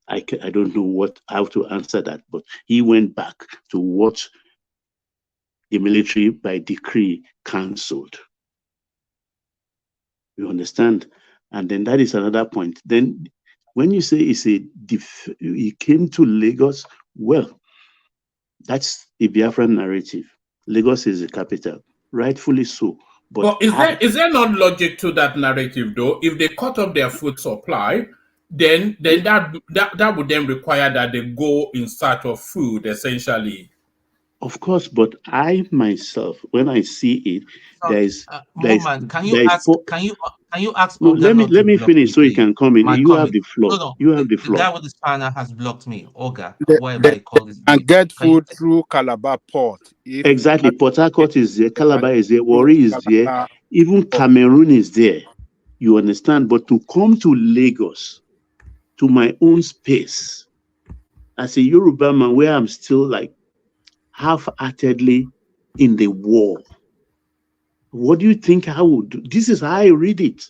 I don't know how to answer that, but he went back to what the military by decree cancelled. You understand? And then that is another point. Then when you say he came to Lagos, well, that's a Biafran narrative. Lagos is the capital, rightfully so. But is there not logic to that narrative though? If they cut off their food supply, then that would then require that they go in search of food, essentially. Of course, but I myself, when I see it, Moment, can you ask No, Olga not let to me block finish me, so you please? can come in. My You have comment. the floor. No, You have the the guy floor. with the spanner has blocked me. Olga, whatever They he calls his can name. get Can you food through Calabar Port. If Exactly. Port Harcourt is there, and Calabar is there, through Warri is there, Calabar even Port. Cameroon is there. You understand? But to come to Lagos, to my own space, as a Yoruba man, where I'm still like half-heartedly in the war, what do you think I would do? This is how I read it.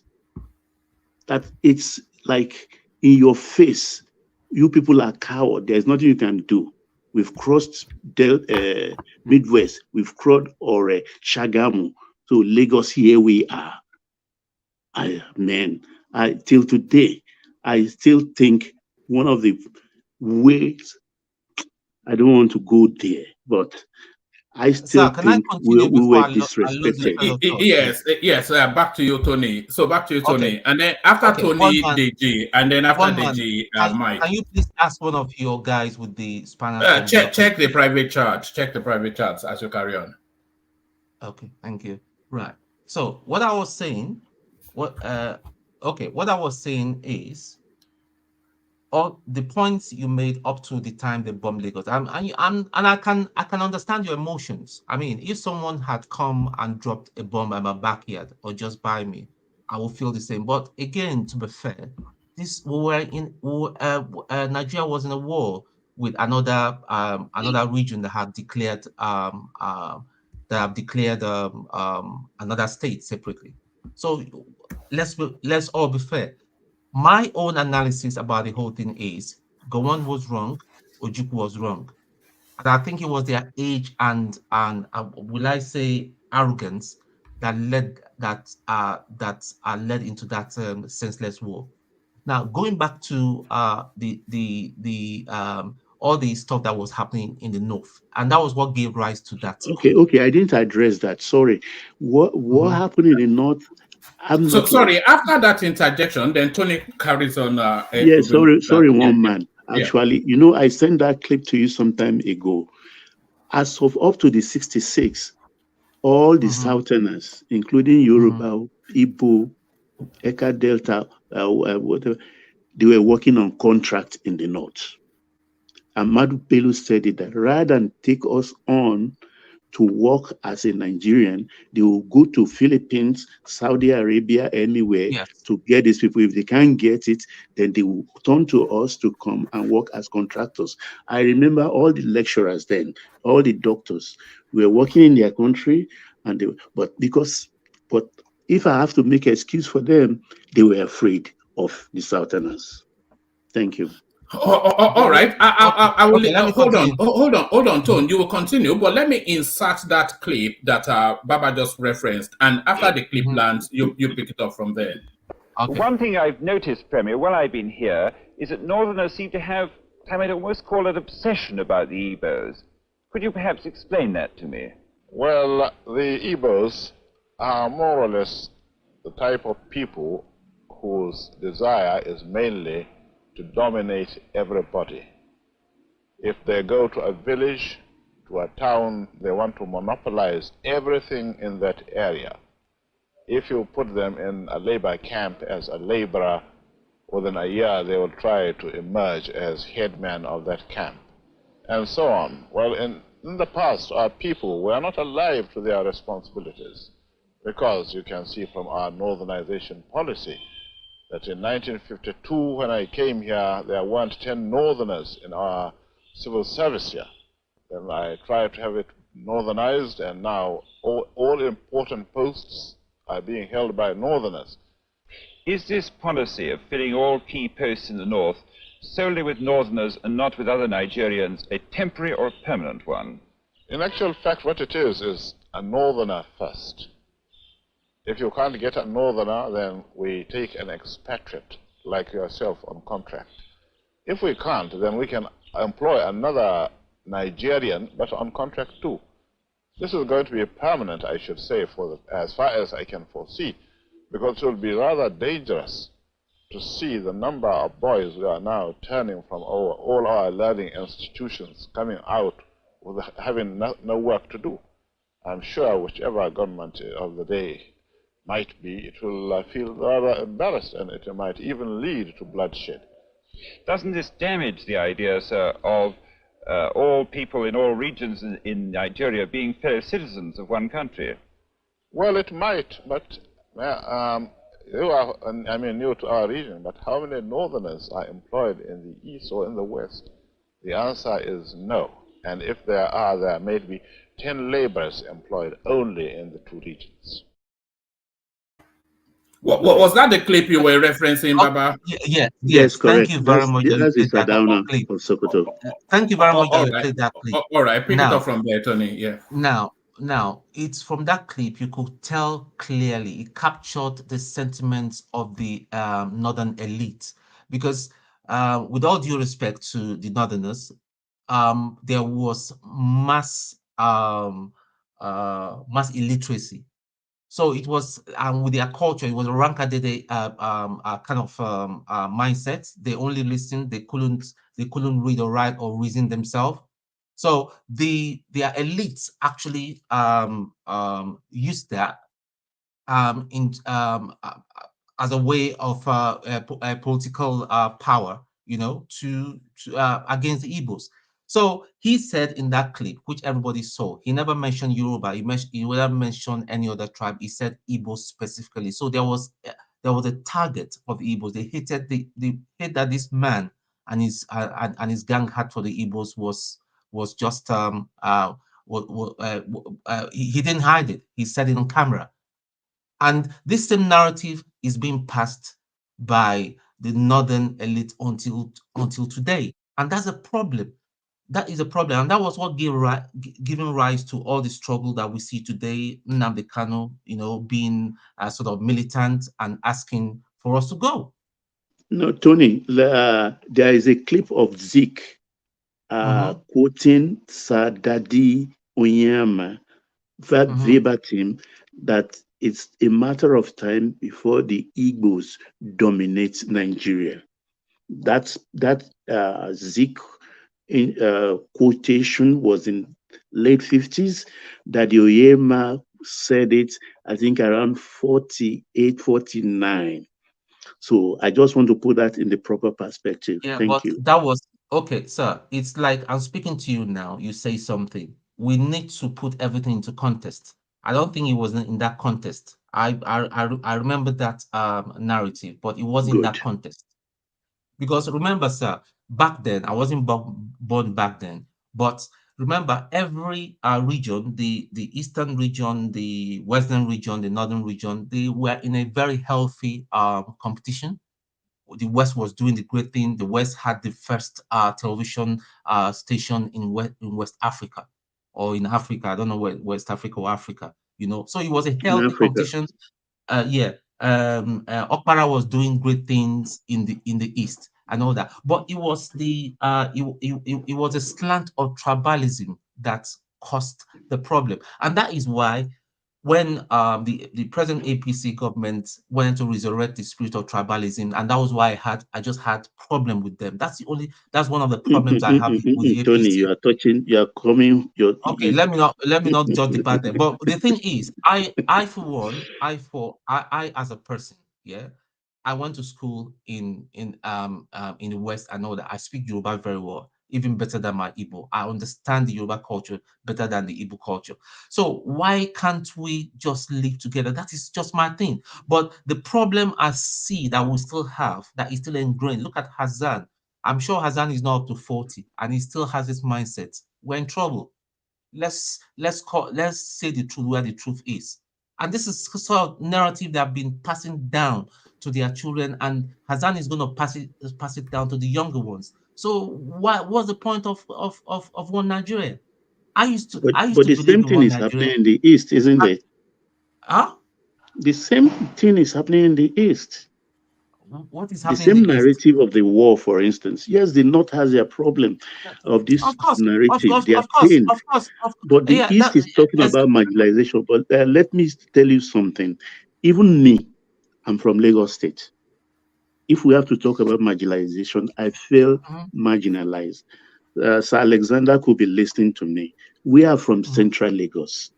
That it's like in your face, you people are cowards. There's nothing you can do. We've crossed Midwest, we've crossed Shagamu. So Lagos, here we are. Till today, I still think one of the ways, I don't want to go there, but I still Sir, can I think we continue were before I lose the disrespected. train of thought, please? Yes. Back to you, Tony. So back to you, Okay, Tony, and then after okay. One Tony, man, Deji, and then after one man. Deji, Mike. Can you please ask one of your guys with the spanner to block me? Check the private chats. Check the private chats as you carry on. Okay, thank you. Right. So what I was saying, what I was saying is all the points you made up to the time they bombed Lagos. And I can understand your emotions. I mean, if someone had come and dropped a bomb in my backyard or just by me, I would feel the same. But again, to be fair, Nigeria was in a war with another region that had declared another state separately. So let's all be fair. My own analysis about the whole thing is Gowon was wrong, Ojukwu was wrong. And I think it was their age and will I say arrogance that led into that senseless war. Now going back to the all the stuff that was happening in the north, and that was what gave rise to that Okay, clip. okay, I didn't address that. Sorry. What Mhm. happened in the north? I'm So not like, sorry. After that interjection, then Tony carries on. yeah, Even that. sorry, Yeah, one yeah, man. yeah. Actually, I sent that clip to you some time ago. As of up to the 66, all the Mhm. Southerners, including Mhm. Yoruba, Igbo, Eka Delta, whatever, they were working on contract in the north. Ahmadu Bello said it that rather than take us on to work as a Nigerian, they will go to Philippines, Saudi Arabia, anywhere Yes. to get these people. If they can't get it, then they will turn to us to come and work as contractors. I remember all the lecturers then, all the doctors were working in their country, and but if I have to make an excuse for them, they were afraid of the Southerners. Thank you. All right. I will Okay, let me hold on. continue. Hold on, Mhm. Tone. You will continue, but let me insert that clip that Baba just referenced, and after the clip Mhm. lands, you pick it up from there. Okay. One thing I've noticed, Premier, while I've been here, is that Northerners seem to have, I might almost call it obsession about the Igbos. Could you perhaps explain that to me? Well, the Igbos are more or less the type of people whose desire is mainly to dominate everybody. If they go to a village, to a town, they want to monopolize everything in that area. If you put them in a labor camp as a laborer, within a year they will try to emerge as headman of that camp, and so on. Well, in the past, our people were not alive to their responsibilities, because you can see from our northernization policy that in 1952, when I came here, there weren't 10 northerners in our civil service here. Then I tried to have it northernized, and now all important posts are being held by northerners. Is this policy of filling all key posts in the north solely with Northerners and not with other Nigerians a temporary or permanent one? In actual fact, what it is a northerner first. If you can't get a northerner, then we take an expatriate like yourself on contract. If we can't, then we can employ another Nigerian, but on contract too. This is going to be permanent, I should say, as far as I can foresee, because it will be rather dangerous to see the number of boys who are now turning from all our learning institutions coming out with having no work to do. I'm sure whichever government of the day might be, it will feel rather embarrassed, and it might even lead to bloodshed. Doesn't this damage the idea, sir, of all people in all regions in Nigeria being fellow citizens of one country? Well, it might, but you are, I mean, new to our region, but how many northerners are employed in the east or in the west? The answer is no. And if there are, there may be 10 laborers employed only in the two regions. What was that the clip you were referencing, Baba? Yes, Yes. Thank correct. you very That's much that you that's the played that Sadowna clip. of Sokoto. Thank you very much that All you right. played that clip. All right. Pick it up Now, from there, Tony. Yeah. now, it's from that clip you could tell clearly it captured the sentiments of the northern elite, because with all due respect to the northerners, there was mass illiteracy. So it was with their culture, it was a rankadede kind of mindset. They only listened. They couldn't read or write or reason themselves. So their elites actually used that in as a way of political power, to against the Igbos. So he said in that clip, which everybody saw, he never mentioned Yoruba. He never mentioned any other tribe. He said Igbos specifically. So there was a target of the Igbos. They hated the hate that this man and his gang had for the Igbos was just he didn't hide it. He said it on camera. And this same narrative is being passed by the northern elite until today. And that's a problem. That is a problem. And that was what giving rise to all the struggle that we see today. Nnamdi Kanu, being sort of militant and asking for us to go. No, Tony, there is a clip of Zeke quoting Sadadi Onyema verbatim that it's a matter of time before the Igbos dominate Nigeria. That Zeke quotation was in late 50s. Daddy Oyema said it, I think, around 48, 49. So I just want to put that in the proper perspective. Yeah, Thank but you. that was okay, sir. It's like I'm speaking to you now. You say something. We need to put everything into context. I don't think it was in that context. I remember that narrative, but it was in that Good. context. Because remember, sir, back then I wasn't born back then, but remember every region, the eastern region, the western region, the northern region, they were in a very healthy competition. The West was doing the great thing. The West had the first television station in West Africa or in Africa. I don't know where West Africa or Africa, So it was a In healthy Africa. competition. Yeah. Okpara was doing great things in the East and all that. But it was it was a slant of tribalism that caused the problem. And that is why when the present APC government wanted to resurrect the spirit of tribalism, and that was why I just had problem with them. That's one of the problems I have with the Tony, APC. you are coming. Okay, let me not judge the pattern. But the thing is, I for one, I as a person, yeah, I went to school in the West. I know that I speak Yoruba very well, even better than my Igbo. I understand the Yoruba culture better than the Igbo culture. So why can't we just live together? That is just my thing. But the problem I see that we still have, that is still ingrained. Look at Hazan. I'm sure Hazan is not up to 40 and he still has this mindset. We're in trouble. Let's say the truth where the truth is. And this is sort of narrative they have been passing down to their children, and Hazan is going to pass it down to the younger ones. So what's the point of one Nigeria? I used But to the believe same in thing one is happening Nigeria. in the East, isn't it? Huh? The same thing is happening in the East. What is The happening in same the East? narrative of the war, for instance. Yes, the North has their problem of this Of course, narrative. They are of course, pained. But the yeah, East is talking about marginalization. But let me tell you something. Even me, I'm from Lagos State. If we have to talk about marginalization, I feel marginalized. Sir Alexander could be listening to me. We are from Central Lagos.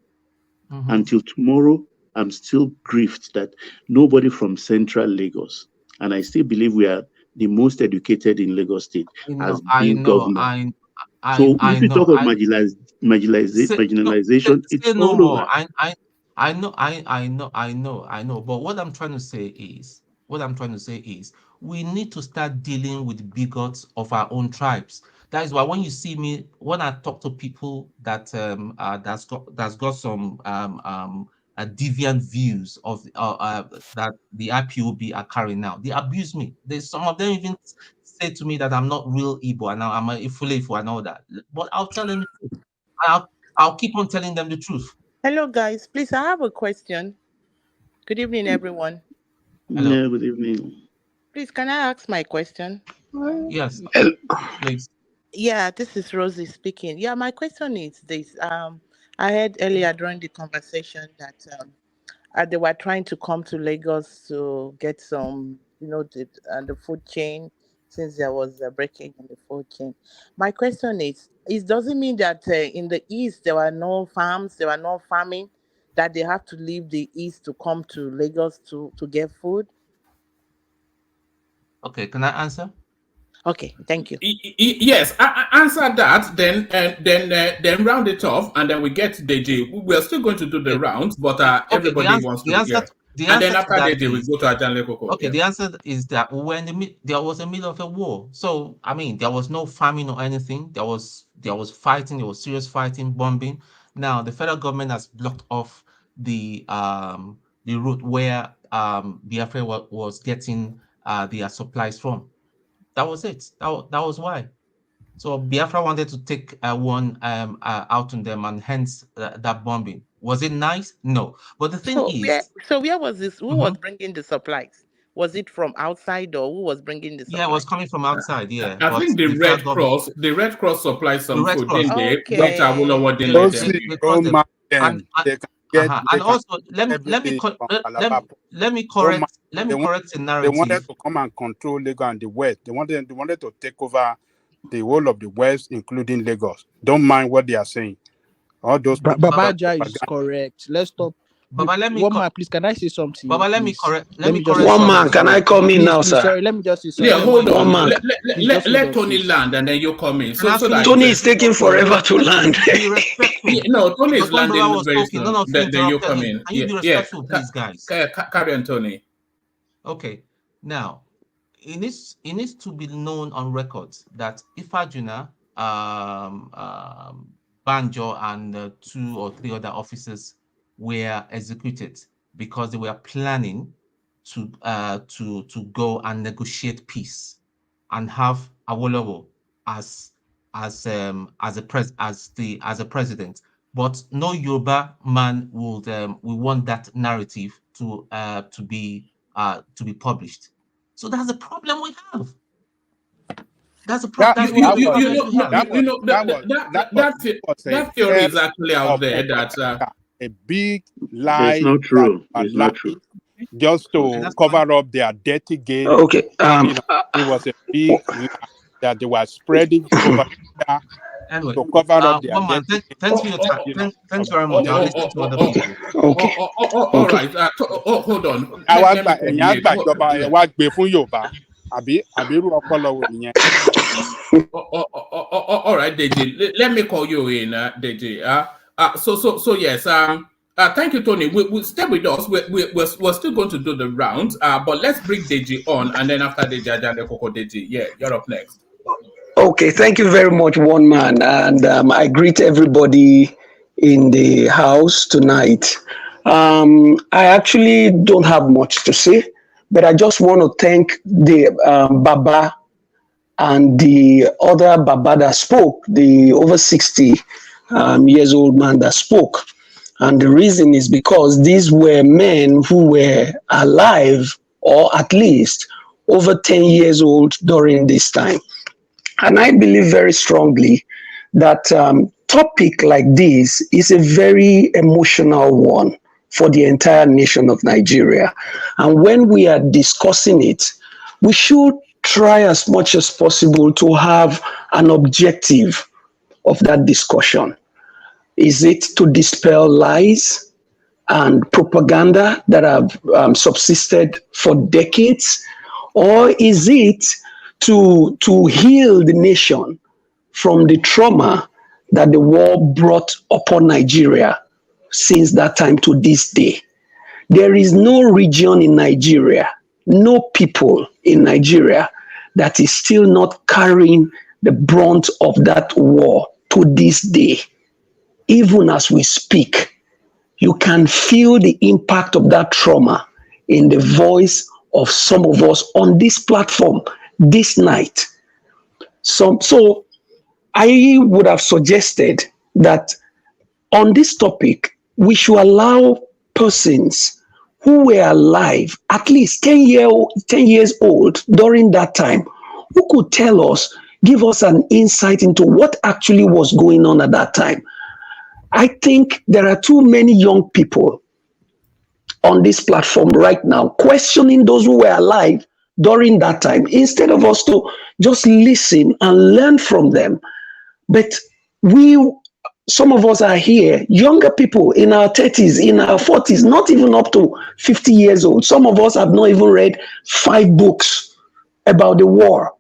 Until tomorrow, I'm still grieved that nobody from Central Lagos, and I still believe we are the most educated in Lagos State, has I been know, governor. So I if you know. talk of Say, no, marginalization, it's say no all more. over. I know, I know. But what I'm trying to say is, we need to start dealing with bigots of our own tribes. That is why when you see me, when I talk to people that's got some deviant views of that the IPOB are carrying out, they abuse me. There's some of them even say to me that I'm not real Igbo and I'm a Ifule and all that. But I'll tell them the truth. I'll keep on telling them the truth. Hello, guys. Please, I have a question. Good evening, everyone. Hello. Yeah, good evening. Please, can I ask my question? Yes, please. Yeah, this is Rosie speaking. Yeah, my question is this. I heard earlier during the conversation that they were trying to come to Lagos to get some, the food chain, since there was a breaking in the food chain. My question is does it mean that in the East there were no farms, there were no farming, that they have to leave the East to come to Lagos to get food? Okay, can I answer? Okay, thank you. Yes, I answer that. Then round it off, and then we get Deji. We're still going to do the Okay. rounds, but Okay, everybody wants to hear. the And then answer to after that Deji, we is go to Ajanle Koko. okay. Yeah. The answer is that there was a middle of a war. So I mean, there was no famine or anything. There was fighting. There was serious fighting, bombing. Now the federal government has blocked off route where Biafra was getting their supplies from. That was it. That was why. So Biafra wanted to take one out on them, and hence that bombing. Was it nice? No. But the thing is, where was this? Who was bringing the supplies? Was it from outside, or who was bringing the supplies? Yeah, it was coming from outside. Yeah, I think the Red Cross supplied some food, didn't they? Which Awolowo didn't let them do. Don't mind them. They can get. And also, let me correct the narrative. They wanted to come and control Lagos and the West. They wanted to take over the whole of the West, including Lagos. Don't mind what they are saying. All those people. Babaja is correct. Let's stop. Baba, let me one man, please. Can I say something? Baba, let me correct. Let me correct. One man, can I come in now, sir? Sorry, let me just say something. Yeah, hold on. One man. Let Tony land, and then you come in. So that Tony is taking forever to land. Be respectful. Yeah, no, Tony is landing very soon. None of you then you come in. Can you be respectful, please, guys? Carry on, Tony. Okay. Now, it needs to be known on record that Ifajuna, Banjo, and 2 or 3 other officers were executed because they were planning to go and negotiate peace and have Awolowo as a president. But no Yoruba man will want that narrative to be published. So that's the problem we have. That's a problem. That theory is actually out there. That a big lie. It's not true. It's not true. Just to cover up their dirty game. Okay. It was a big lie that they were spreading over there anyway, to cover up their dirty game. Thanks for your time. Thanks very much. I'll listen to other people. Okay. All right. Hold on. All right, Deji. Let me call you in, Deji. So yes. Thank you, Tony. We'll stay with us. We're still going to do the rounds. But let's bring Deji on, and then after Deji, and Koko Deji. Yeah, you're up next. Okay, thank you very much, one man, and I greet everybody in the house tonight. I actually don't have much to say, but I just want to thank the Baba and the other Baba that spoke, the over 60 years old man that spoke. And the reason is because these were men who were alive, or at least over 10 years old during this time. And I believe very strongly that topic like this is a very emotional one for the entire nation of Nigeria. And when we are discussing it, we should try as much as possible to have an objective of that discussion. Is it to dispel lies and propaganda that have subsisted for decades? Or is it to heal the nation from the trauma that the war brought upon Nigeria since that time to this day? There is no region in Nigeria, no people in Nigeria that is still not carrying the brunt of that war to this day. Even as we speak, you can feel the impact of that trauma in the voice of some of us on this platform this night. So I would have suggested that on this topic, we should allow persons who were alive, at least 10 years old during that time, who could tell us, give us an insight into what actually was going on at that time. I think there are too many young people on this platform right now questioning those who were alive during that time, instead of us to just listen and learn from them. But some of us are here, younger people in our 30s, in our 40s, not even up to 50 years old. Some of us have not even read 5 books about the war.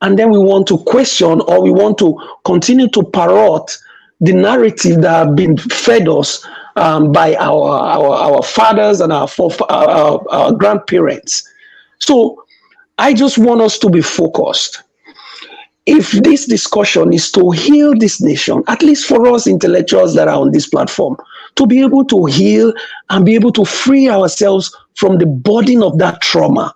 And then we want to question, or we want to continue to parrot the narrative that have been fed us by our fathers and our grandparents. So I just want us to be focused. If this discussion is to heal this nation, at least for us intellectuals that are on this platform, to be able to heal and be able to free ourselves from the burden of that trauma.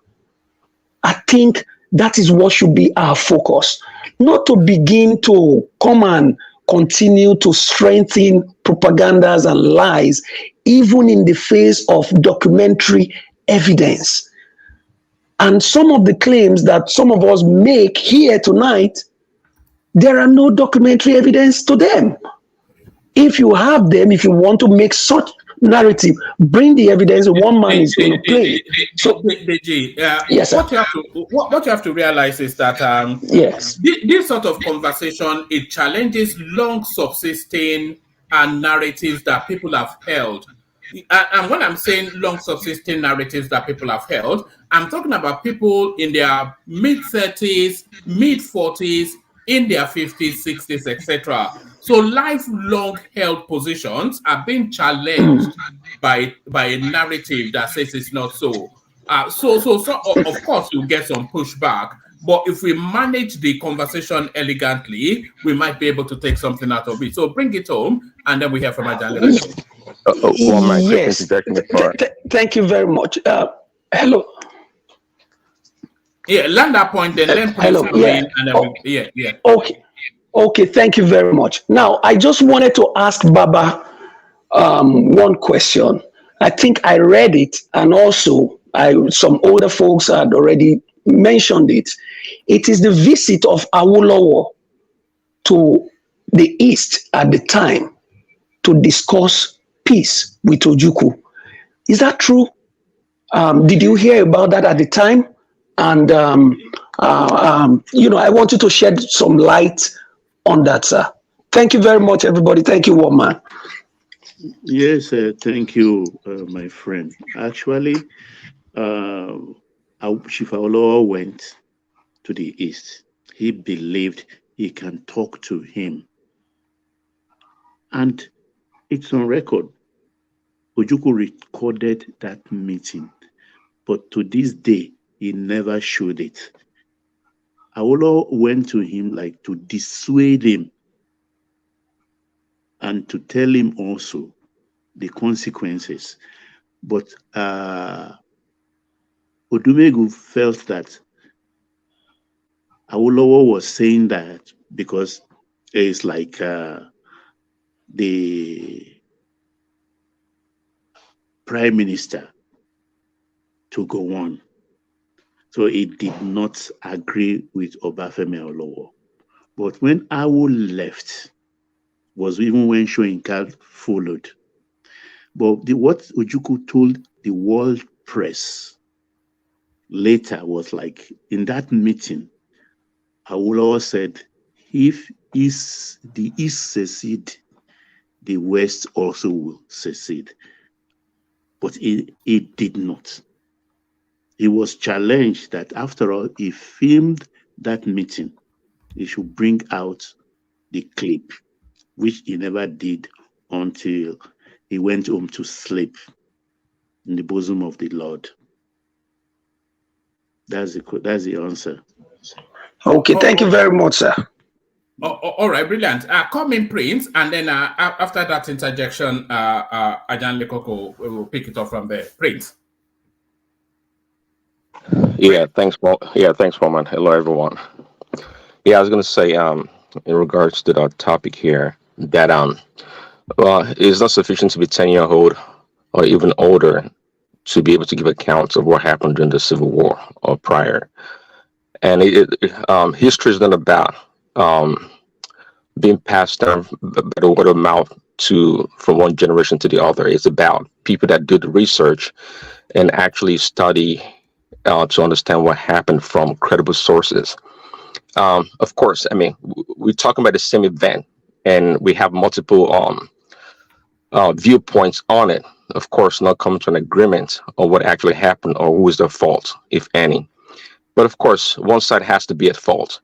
I think that is what should be our focus, not to begin to come and continue to strengthen propagandas and lies, even in the face of documentary evidence. And some of the claims that some of us make here tonight, there are no documentary evidence to them. If you have them, if you want to make such narrative, bring the evidence. One man is going to play. So, yes, sir. What you have to realize is that yes, this sort of conversation, it challenges long subsisting and narratives that people have held. And when I'm saying long subsisting narratives that people have held, I'm talking about people in their mid-30s, mid-40s, in their 50s, 60s, etc. So lifelong held positions are being challenged by a narrative that says it's not so. So of course you'll get some pushback, but if we manage the conversation elegantly, we might be able to take something out of it. So bring it home, and then we hear from Ajan. Yes, thank you very much. Hello. Yeah, land that point, then Prince hello. Yeah. In, and then yeah. Okay, thank you very much. Now, I just wanted to ask Baba one question. I think I read it, and also some older folks had already mentioned it. It is the visit of Awolowo to the East at the time to discuss peace with Ojukwu. Is that true? Did you hear about that at the time? And, I want you to shed some light on that, sir. Thank you very much, everybody. Thank you, one man. Yes, thank you, my friend. Actually, Chief Awolowo went to the East. He believed he can talk to him. And it's on record. Ojukwu recorded that meeting, but to this day, he never showed it. Awolowo went to him like to dissuade him and to tell him also the consequences. But Odumegwu felt that Awolowo was saying that because it's like the prime minister to Gowon. So he did not agree with Obafemi Awolowo. But when Awo left, was even when Soyinka followed. But what Ojukwu told the world press later was like, in that meeting, Awolowo said, if the East secede, the West also will secede. But it did not. He was challenged that after all, he filmed that meeting. He should bring out the clip, which he never did until he went home to sleep in the bosom of the Lord. That's the answer. Okay, thank you very much, sir. All right, brilliant. Come in, Prince, and then after that interjection, Ajan Lekoko will pick it up from there. Prince. Yeah, thanks, Roman. Hello, everyone. Yeah, I was going to say, in regards to the topic here, that it's not sufficient to be 10-year-old or even older to be able to give accounts of what happened during the Civil War or prior. And history is not about being passed down by the word of mouth from one generation to the other. It's about people that do the research and actually study to understand what happened from credible sources. Of course, I mean, we're talking about the same event, and we have multiple viewpoints on it. Of course, not coming to an agreement on what actually happened or who is the fault, if any. But of course, one side has to be at fault.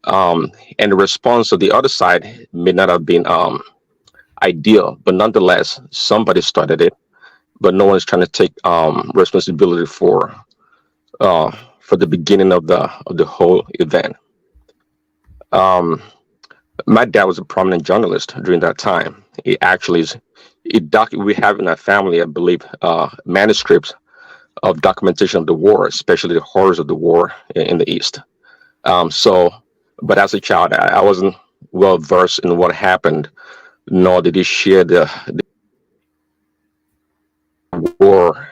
And the response of the other side may not have been ideal, but nonetheless, somebody started it, but no one's trying to take responsibility for the beginning of the whole event. My dad was a prominent journalist during that time. He actually we have in our family, I believe, manuscripts of documentation of the war, especially the horrors of the war in the East. But as a child, I wasn't well versed in what happened, nor did he share the war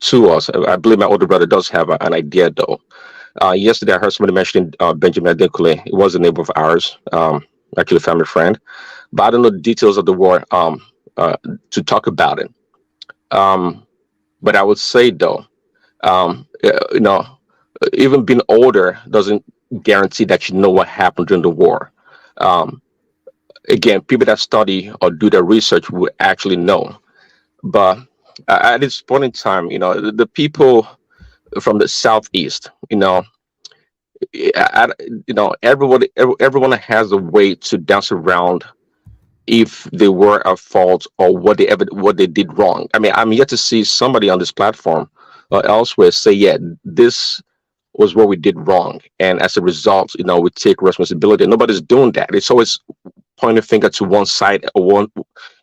to us. I believe my older brother does have an idea, though. Yesterday, I heard somebody mentioning Benjamin Adekunle. He was a neighbor of ours, actually a family friend, but I don't know the details of the war to talk about it. But I would say, though, you know, even being older doesn't guarantee that you know what happened during the war. Um, Again, people that study or do their research will actually know. But at this point in time, the people from the southeast, everyone has a way to dance around if they were at fault or what they did wrong. I mean, I'm yet to see somebody on this platform or elsewhere say, "Yeah, this was what we did wrong," and as a result, we take responsibility. Nobody's doing that. It's always pointing a finger to one side or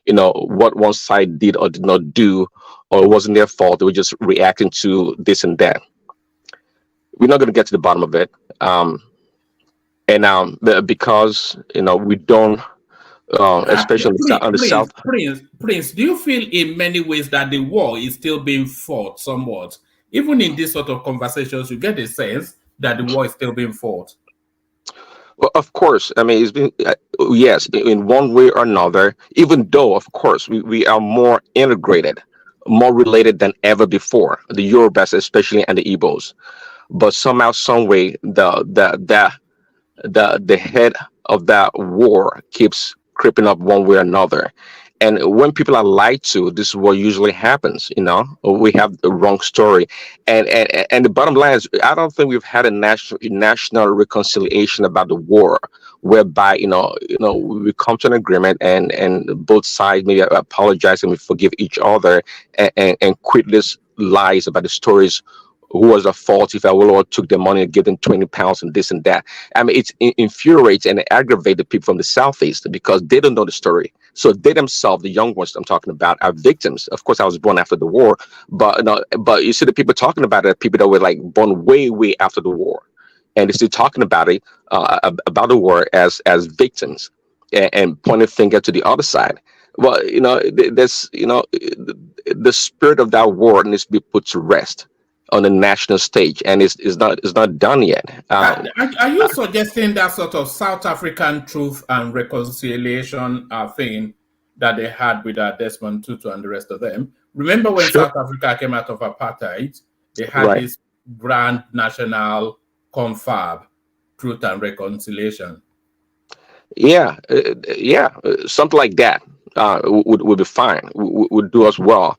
what one side did or did not do, or it wasn't their fault. They were just reacting to this and that. We're not going to get to the bottom of it, because we don't, especially on the south. Prince, do you feel in many ways that the war is still being fought somewhat? Even in this sort of conversations, you get a sense that the war is still being fought. Well, of course. I mean, it's been yes, in one way or another. Even though, of course, we are more integrated, more related than ever before. The Yorubas, especially, and the Igbos. But somehow, some way, the head of that war keeps creeping up one way or another. And when people are lied to, this is what usually happens. We have the wrong story, and the bottom line is, I don't think we've had a national reconciliation about the war, whereby we come to an agreement and both sides maybe apologize and we forgive each other and quit this lies about the stories. Who was at fault if Awolowo took the money and gave them 20 pounds and this and that? I mean, it infuriates and aggravates the people from the southeast because they don't know the story. So they themselves, the young ones I'm talking about, are victims. Of course, I was born after the war, but you see the people talking about it are people that were like born way, way after the war, and they're still talking about it about the war as victims and pointing finger to the other side. Well, there's the spirit of that war needs to be put to rest on the national stage, and it's not done yet. Are you suggesting that sort of South African truth and reconciliation thing that they had with Desmond Tutu and the rest of them? Remember when Sure. South Africa came out of apartheid, they had this grand national confab, truth and reconciliation. Yeah, something like that would be fine. Would do us well.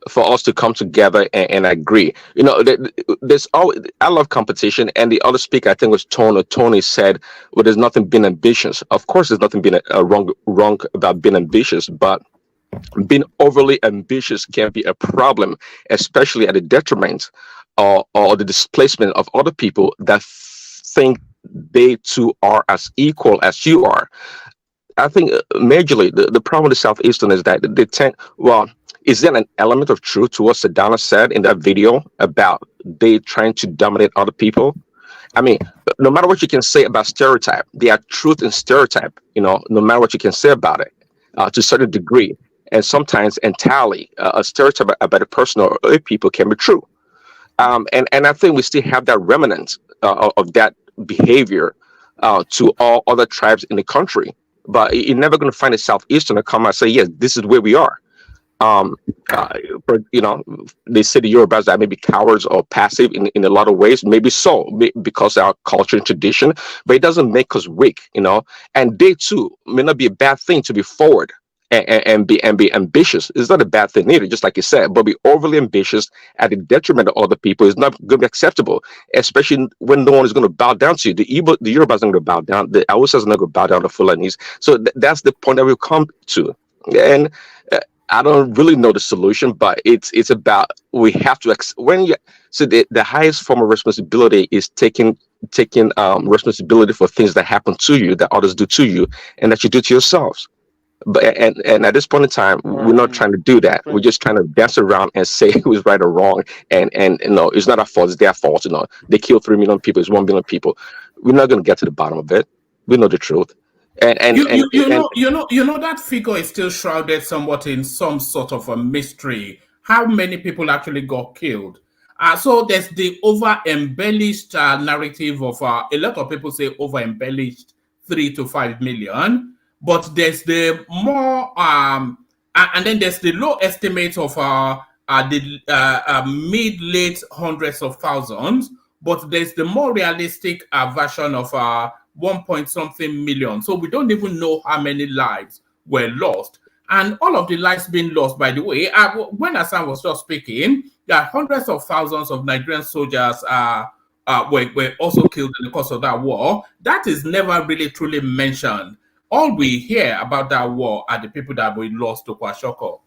For us to come together and agree. There's always, I love competition, and the other speaker, I think was Tony said, well, there's nothing being ambitious. Of course, there's nothing being wrong about being ambitious, but being overly ambitious can be a problem, especially at the detriment or the displacement of other people that think they too are as equal as you are. I think majorly the problem with the Southeastern is that they tend, is there an element of truth to what Sedana said in that video about they trying to dominate other people? I mean, no matter what you can say about stereotype, there are truth in stereotype, no matter what you can say about it, to a certain degree. And sometimes entirely, a stereotype about a person or other people can be true. And I think we still have that remnant of that behavior to all other tribes in the country. But you're never going to find a Southeasterner come out and say, yes, this is where we are. They say the Yorubas are maybe cowards or passive in a lot of ways. Maybe so, because of our culture and tradition, but it doesn't make us weak, And they too may not be a bad thing to be forward and be ambitious. It's not a bad thing either, just like you said. But be overly ambitious at the detriment of other people is not going to be acceptable, especially when no one is going to bow down to you. The Yorubas are going to bow down. The Hausas are not going to bow down to Fulanis. So that's the point that we've come to, and. I don't really know the solution, but it's about we have to the highest form of responsibility is taking responsibility for things that happen to you, that others do to you, and that you do to yourselves. But and at this point in time, we're not trying to do that. We're just trying to dance around and say who's right or wrong. And it's not our fault. It's their fault. They killed 3 million people. It's 1 billion people. We're not going to get to the bottom of it. We know the truth. You know that figure is still shrouded somewhat in some sort of a mystery. How many people actually got killed? So there's the over embellished narrative of a lot of people say over embellished 3 to 5 million, but there's the more and then there's the low estimate of the mid late hundreds of thousands, but there's the more realistic version of 1 point something million. So we don't even know how many lives were lost. And all of the lives being lost, by the way, when Hassan was just speaking, there are hundreds of thousands of Nigerian soldiers were also killed in the course of that war. That is never really truly mentioned. All we hear about that war are the people that were lost to Kwashoko.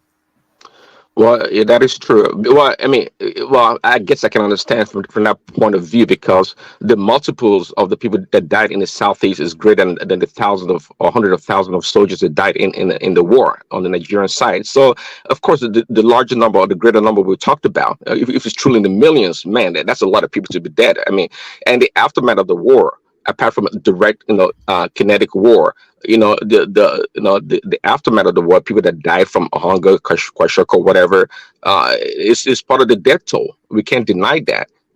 Well, yeah, that is true. Well, I mean, well, I guess I can understand from that point of view because the multiples of the people that died in the southeast is greater than the thousands of or hundred of thousands of soldiers that died in the war on the Nigerian side. So, of course, the larger number or the greater number we talked about, if it's truly in the millions, man, that's a lot of people to be dead. I mean, and the aftermath of the war, apart from direct, kinetic war, the aftermath of the war, people that died from hunger, kwashoko, whatever, is part of the death toll. We can't deny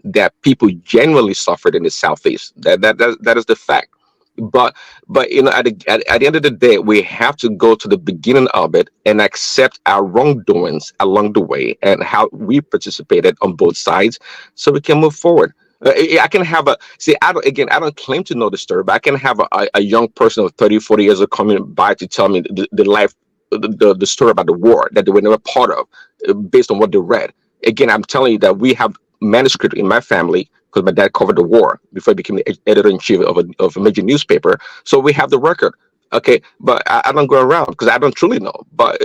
that people genuinely suffered in the southeast. That is the fact. But at the end of the day, we have to go to the beginning of it and accept our wrongdoings along the way and how we participated on both sides, so we can move forward. I can have I don't claim to know the story, but I can have a young person of 30, 40 years old coming by to tell me the story about the war that they were never part of, based on what they read. Again, I'm telling you that we have manuscript in my family because my dad covered the war before he became the editor-in-chief of a major newspaper. So we have the record. Okay, but I don't go around because I don't truly know. But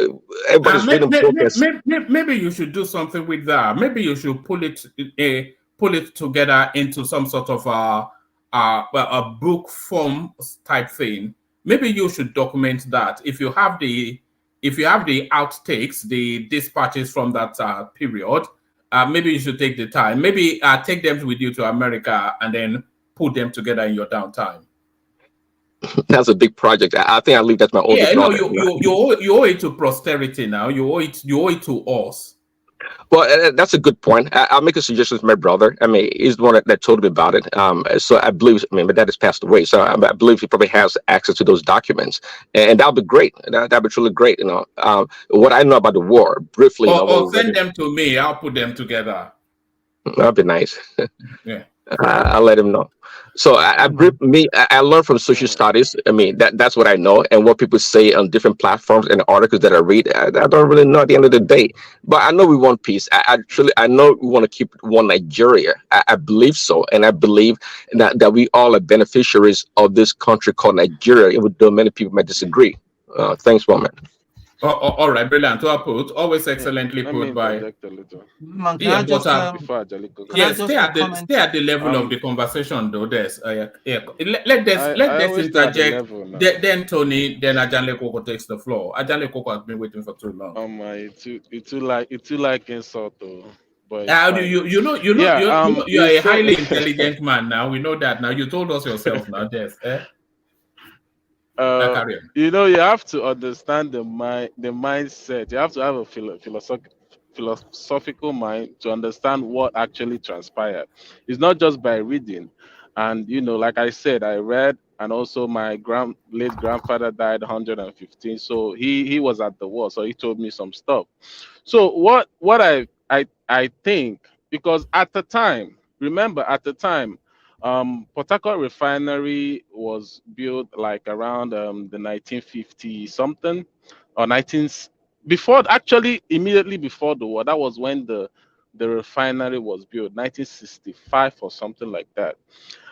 everybody's reading books. Maybe you should do something with that. Maybe you should pull it together into some sort of a book form type thing. Maybe you should document that. If you have the outtakes, the dispatches from that period, maybe you should take the time. Maybe take them with you to America and then put them together in your downtime. That's a big project. I think I'll leave that to my older daughter. You owe it to posterity now. You owe it to us. Well, that's a good point. I'll make a suggestion to my brother. I mean, he's the one that told me about it. So I believe, my dad has passed away, so I believe he probably has access to those documents, and that'll be great. That'll be truly great. What I know about the war briefly. Or send them to me. I'll put them together. That'd be nice. Yeah. I'll let him know. So I learned from social studies. I mean, that's what I know, and what people say on different platforms and articles that I read. I don't really know at the end of the day, but I know we want peace. I know we want to keep one Nigeria. I believe so, and I believe that we all are beneficiaries of this country called Nigeria, even though many people might disagree. Thanks, woman. All right, brilliant. Well put. Always excellently put by. Yeah, but stay at the level of the conversation, though. Let this interject. Then Tony, then Ajanle Koko takes the floor. Ajanle Koko has been waiting for too long. It's too like insult, though. But you're a highly intelligent man now. We know that now. You told us yourself now, Jeff. You have to understand the mindset. You have to have a philosophical mind to understand what actually transpired. It's not just by reading. And like I said, I read, and also my late grandfather died 115. So he was at the war, so he told me some stuff. So what I think, because at the time, Port Harcourt refinery was built like around the 1950 something or immediately before the war. That was when the refinery was built, 1965 or something like that.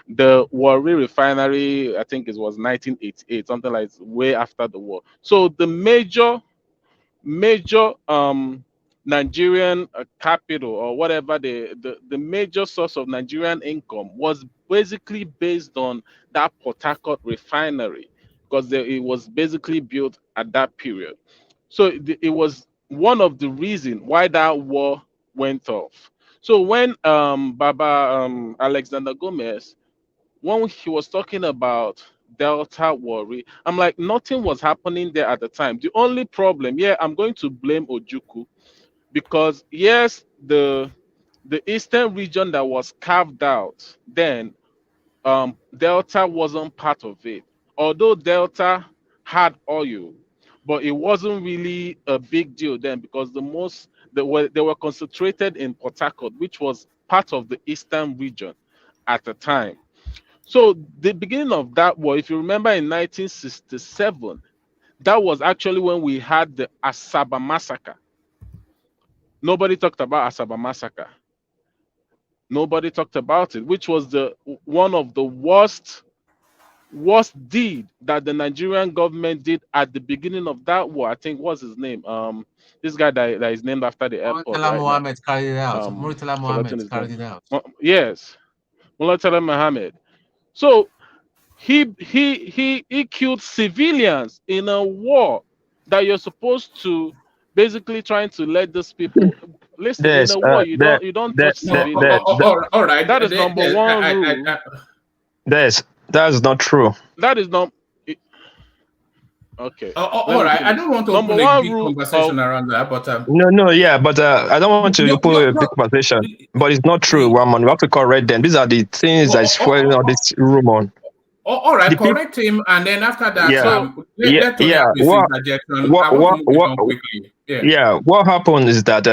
The Warri refinery, I think it was 1988, something like way after the war. So the major Nigerian capital, or whatever, the major source of Nigerian income was basically based on that Port Harcourt refinery. because it was basically built at that period. So it was one of the reasons why that war went off. So when Baba Alexander Gomez, when he was talking about Delta worry, I'm like, nothing was happening there at the time. The only problem, yeah, I'm going to blame Ojukwu, because yes, the eastern region that was carved out then, Delta wasn't part of it. Although Delta had oil, but it wasn't really a big deal then, because they were concentrated in Port Harcourt, which was part of the eastern region at the time. So the beginning of that war, if you remember, in 1967, that was actually when we had the Asaba massacre. Nobody talked about Asaba massacre. Nobody talked about it, which was the one of the worst deed that the Nigerian government did at the beginning of that war. I think, what's his name? This guy that is named after the airport Muritala right now. Mohammed carried it out. Muritala Forgotten Mohammed his carried name. it out. Yes, Muritala Mohammed. So he killed civilians in a war that you're supposed to basically trying to let these people listen. In There's a war, you don't touch civilians. All right. That is number one rule. That's not true. That is not. Okay. All right. I don't want to open a big conversation around that, but No, yeah, but I don't want to open a big conversation. But it's not true, Waman. We have to correct them. These are the things that is fueling all this rumor. All right, correct him, and then after that, let Tony have his interjection. I want to move on quickly. What happened is that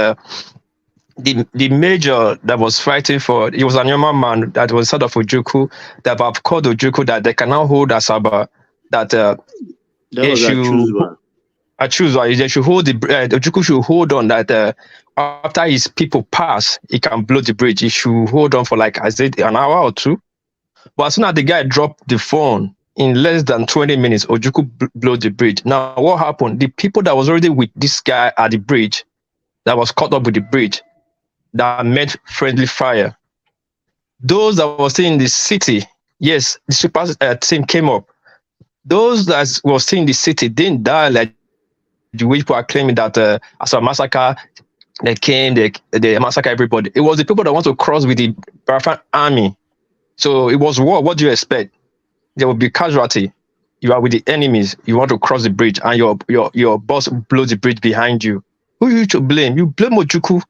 the major that was fighting for, he was a normal man that was sort of Ojukwu, that have called Ojukwu that they can now hold Asaba, that they should hold Ojukwu should hold on, that after his people pass, he can blow the bridge. He should hold on for like, I said, an hour or two. But as soon as the guy dropped the phone, in less than 20 minutes, Ojukwu blew the bridge. Now, what happened? The people that was already with this guy at the bridge, that was caught up with the bridge, that made friendly fire. Those that were still in the city, yes, the super team came up. Those that were still in the city didn't die like the way people are claiming that as a massacre, they came, they massacre everybody. It was the people that want to cross with the Biafran army. So it was war. What do you expect? There will be casualty. You are with the enemies. You want to cross the bridge, and your boss blows the bridge behind you. Who are you to blame? You blame Ojukwu.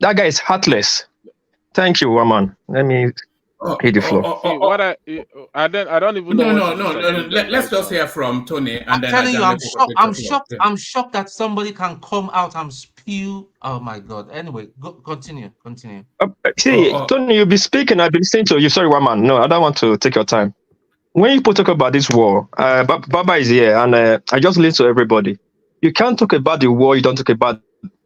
That guy is heartless. Thank you, Waman. Let me hit the floor. I don't even know. No. Let's just hear from Tony. And I'm then telling you, I'm shocked. I'm shocked that somebody can come out and spew. Oh my God. Anyway, continue. Tony, you'll be speaking. I've been listening to you. Sorry, Waman. No, I don't want to take your time. When you talk about this war, Baba is here, and I just listen to everybody. You can't talk about the war. You don't talk about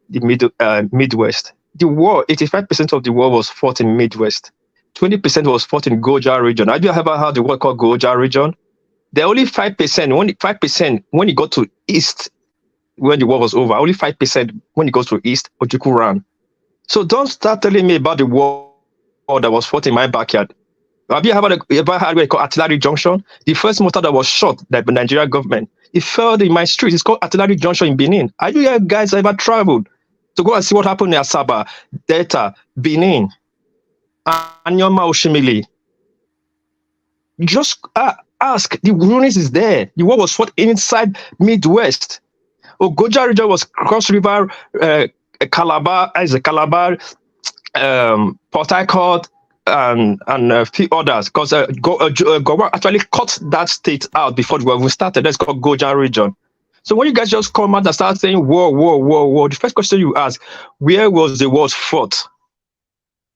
the Midwest. The war, 85% of the war was fought in Midwest. 20% was fought in Goja region. Have you ever heard the word called Goja region? The only 5%, when it got to East, when the war was over, only 5% when it goes to East, Ojukwu ran. So don't start telling me about the war that was fought in my backyard. Have you ever heard what called Artillery Junction? The first mortar that was shot by the Nigerian government, it fell in my street. It's called Artillery Junction in Benin. Are you guys ever traveled to go and see what happened in Asaba, Delta, Benin, Anyoma, Oshimili? Just ask. The ruins is there. The war was fought inside Midwest. Goja region was Cross River, Calabar, Port Harcourt, and a few others. Because Gowon actually cut that state out before the war started. That's called Goja region. So when you guys just come out and start saying war, the first question you ask, where was the war fought?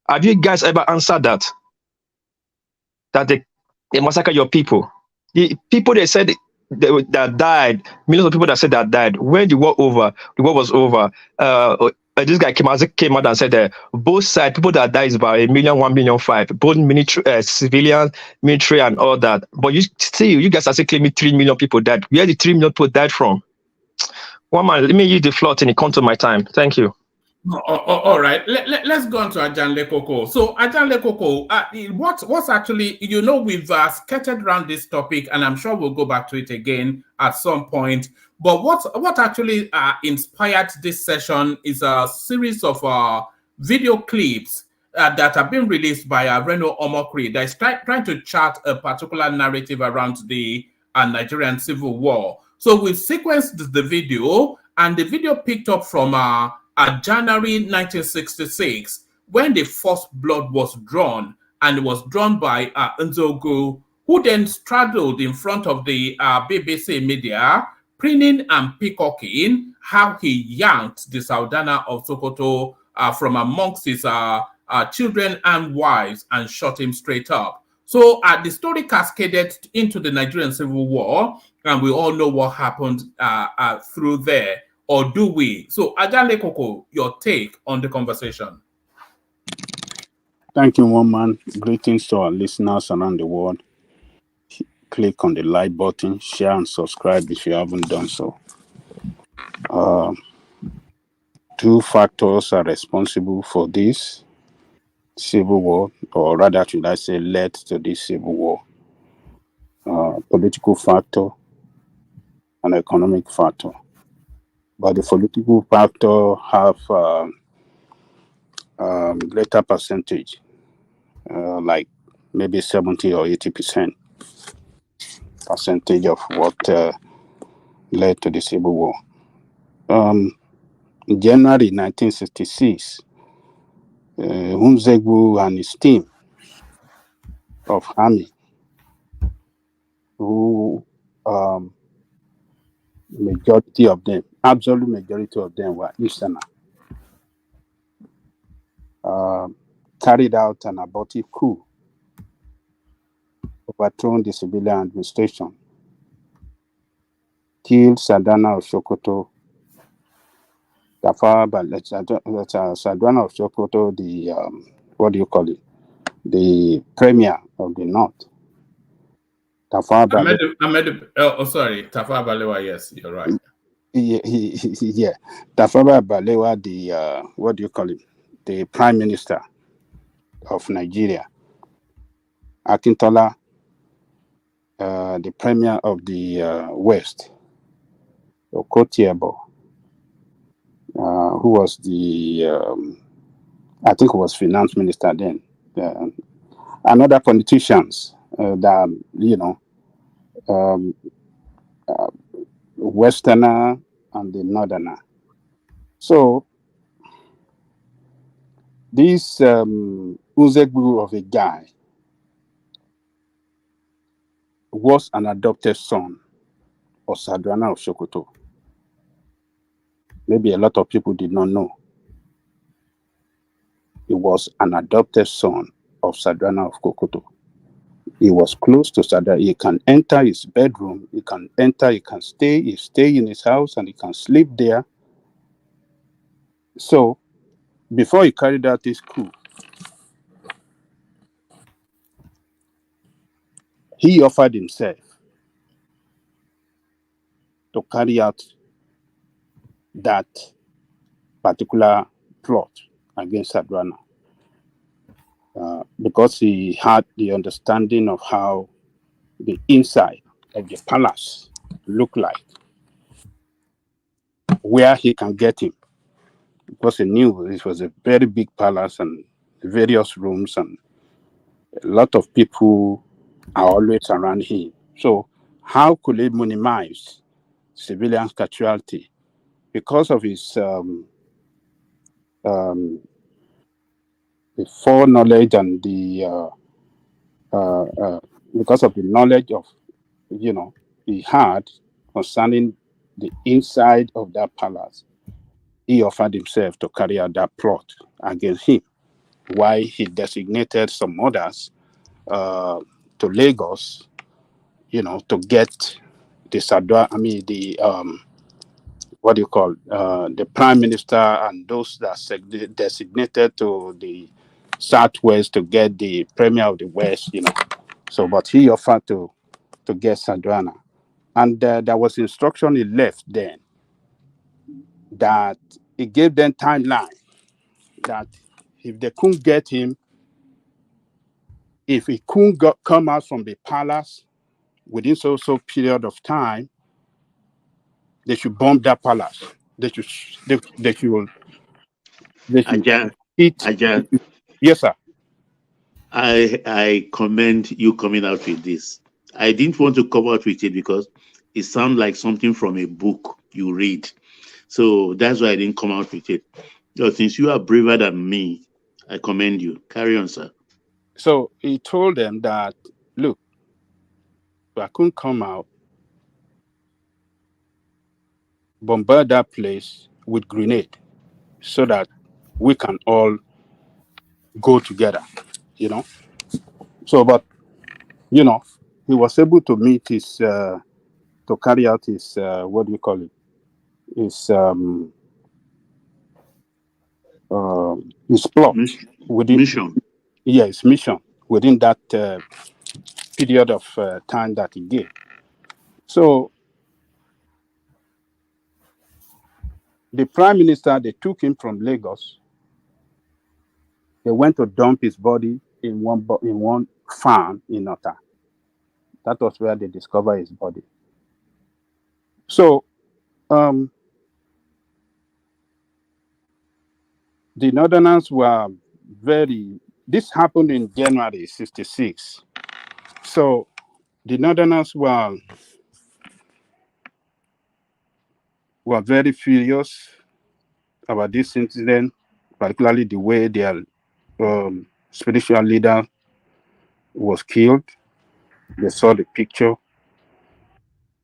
Have you guys ever answered that? That they massacre your people? The people they said that died, millions of people that said that died. When the war was over, this guy came out and said that both sides, people that died is about 1 million, 1.5 million, both military, civilian, military, and all that. But you guys are still claiming 3 million people died. Where the 3 million people died from? One man, let me use the floor till it comes to my time. Thank you. All right, let's go on to Ajanle Koko. So Ajanle Koko, what's actually, we've sketched around this topic, and I'm sure we'll go back to it again at some point. But what actually inspired this session is a series of video clips that have been released by Reno Omokri that is trying to chart a particular narrative around the Nigerian Civil War. So we sequenced the video, and the video picked up from January 1966, when the first blood was drawn, and it was drawn by Nzogu, who then straddled in front of the BBC media, preening and peacocking how he yanked the Saldana of Sokoto from amongst his children and wives and shot him straight up. So the story cascaded into the Nigerian Civil War, and we all know what happened through there. Or do we? So, Ajale Koko, your take on the conversation. Thank you, one man. Greetings to our listeners around the world. Click on the like button, share and subscribe if you haven't done so. Two factors are responsible for this civil war, or rather, should I say, led to this civil war. Political factor and economic factor. But the political factor have greater percentage, like maybe 70 or 80% percentage of what led to the civil war. In January 1966, Hunzegwu and his team of army, who majority of them, absolute majority of them were Easterner, carried out an abortive coup, overthrown the civilian administration, killed Saldana of Sokoto, Saldana of Sokoto, the what do you call it? The premier of the North. Tafawa Balewa, yes, you're right. Yeah, Tafawa Balewa, the what do you call it? The prime minister of Nigeria. Akintola, the premier of the West. Okotiebo, who was the I think was finance minister then, and other politicians that Westerner and the Northerner. So this Uzegbu of a guy was an adopted son of Saldana of Sokoto. Maybe a lot of people did not know. He was an adopted son of Saldana of Sokoto. He was close to Saldana. He can enter his bedroom. He can stay. He stay in his house and he can sleep there. So before he carried out this coup, he offered himself to carry out that particular plot against Saldana because he had the understanding of how the inside of the palace looked like, where he can get him, because he knew this was a very big palace and various rooms, and a lot of people are always around him. So how could he minimize civilian casualty because of his the foreknowledge and the because of the knowledge of he had concerning the inside of that palace, he offered himself to carry out that plot against him. Why he designated some others to Lagos, to get the what do you call the prime minister and those that designated to the southwest to get the premier of the west, So, but he offered to get Saldana, and there was instruction he left then that he gave them timeline that if they couldn't get him, if he couldn't come out from the palace within so period of time, they should bomb that palace. They should they should Aja, eat. Aja, Yes, sir. I commend you coming out with this. I didn't want to come out with it because it sounds like something from a book you read. So that's why I didn't come out with it. So since you are braver than me, I commend you. Carry on, sir. So he told them that, look, I couldn't come out, bombard that place with grenade so that we can all go together, you know. So, but, you know, he was able to meet his, to carry out his, what do you call it? His plot within, Mission. yeah, his mission within that period of time that he gave. So the prime minister, they took him from Lagos. They went to dump his body in one farm in Ota. That was where they discovered his body. So the Northerners were very. This happened in January '66. So the Northerners were very furious about this incident, particularly the way their spiritual leader was killed. They saw the picture,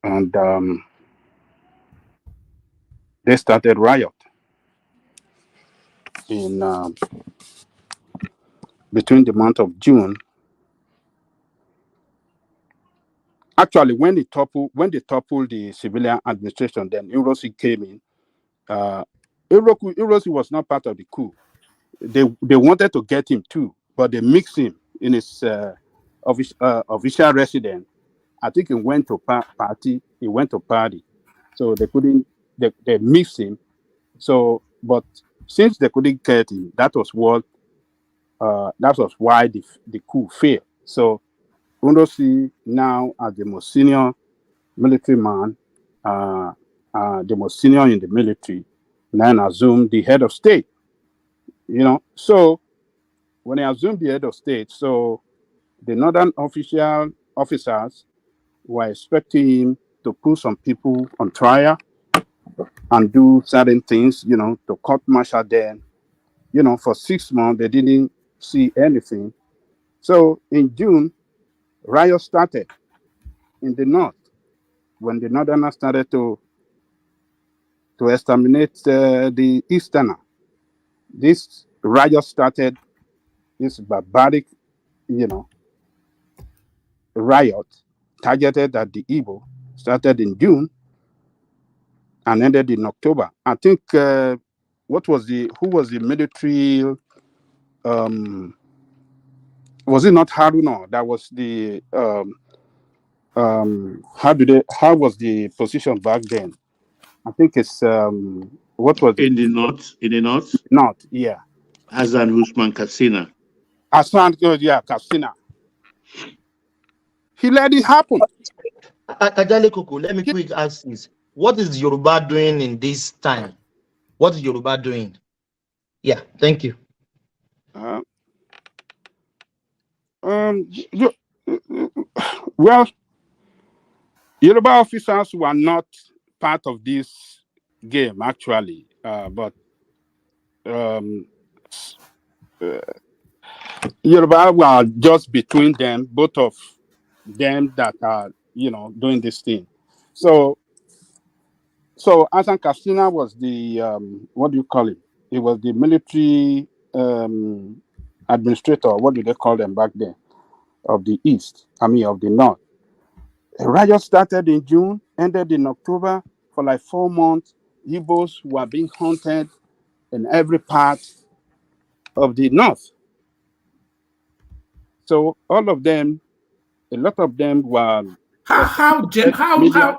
and they started riot in between the month of June. Actually, when they toppled the civilian administration, then Irosi came in. Irosi was not part of the coup. They wanted to get him too, but they mixed him in his official residence. I think he went to party. He went to party, so they couldn't. They mixed him. So, but since they couldn't get him, that was why the coup failed. So Unosi now as the most senior military man, the most senior in the military, then assumed the head of state. You know, so when he assumed the head of state, so the northern officers were expecting him to put some people on trial and do certain things, you know, to court martial them. You know, for 6 months they didn't see anything. So in June, riots started in the north when the northerners started to exterminate the easterner. This riot started, this barbaric, you know, riot targeted at the Igbo, started in June and ended in October. I think who was the military? Was it not Haruna? That was the how was the position back then? I think it's what was it? In the north? North, yeah. Hassan Usman Katsina. Hassan, yeah, Katsina. He let it happen. Ajale Koko, let me quick ask this. What is Yoruba doing in this time? What is Yoruba doing? Yeah, thank you. Well, Yoruba officers were not part of this game actually, but Yoruba were just between them, both of them that are, you know, doing this thing. So Hassan Katsina was the what do you call it? He was the military administrator. What do they call them back then? Of the east, of the north. The riot started in June, ended in October. For like 4 months, Igbos were being hunted in every part of the north. So all of them, a lot of them were How genocidal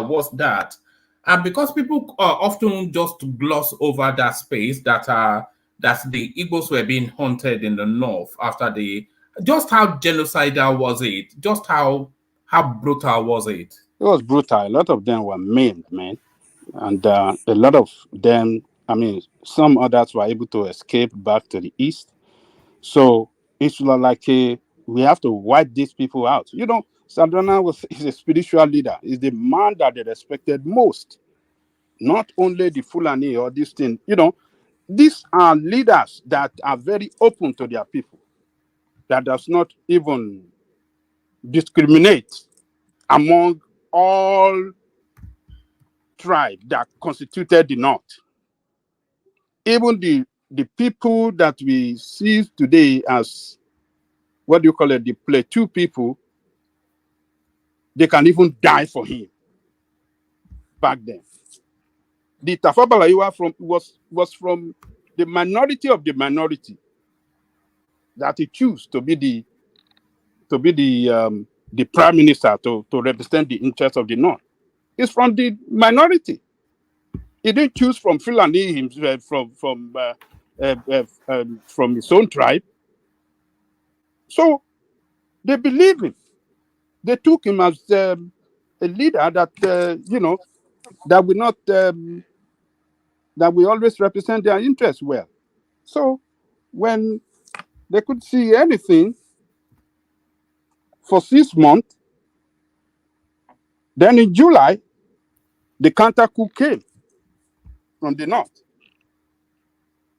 was that? And because people often just gloss over that space that the Igbos were being hunted in the north after the, just how genocidal was it? Just how brutal was it? It was brutal. A lot of them were maimed, man. And a lot of them, I mean, some others were able to escape back to the east. So it's like we have to wipe these people out. You know, Sandana is a spiritual leader. He's the man that they respected most. Not only the Fulani or this thing. You know, these are leaders that are very open to their people. That does not even discriminate among all tribes that constituted the North. Even the people that we see today as, what do you call it, the Plateau people, they can even die for him back then. The Tafa Balewa was from the minority of the minority that he chose to be the prime minister to represent the interests of the North. He's from the minority. He didn't choose from Fulani himself, from his own tribe. So they believe him. They took him as a leader that you know, that will not that will always represent their interests well. So when they could see anything for 6 months, then in July, the counter coup came from the north,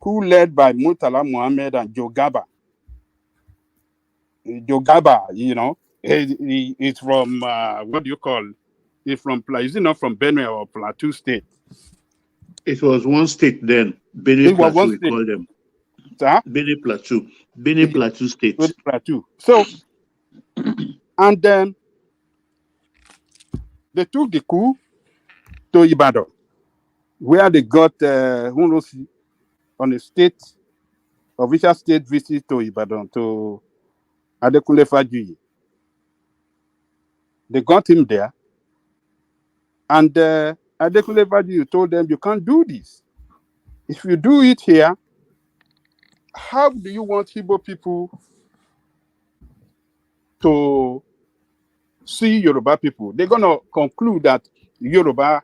coup led by Murtala Mohammed and Joe Gaba. Joe Gaba, you know, he's from what do you call? He's from, is it not from Benue or Plateau State? It was one state then, Benue It was Plateau, one we state. call them. Sir? Benue Plateau. Benue Plateau State. Benue Plateau. So, and then they took the coup to Ibadan, where they got on a official state visit to Ibadan to Adekunle Fajuyi. They got him there, and Adekunle Fajuyi told them, "You can't do this. If you do it here, how do you want Igbo people to see Yoruba people? They're gonna conclude that Yoruba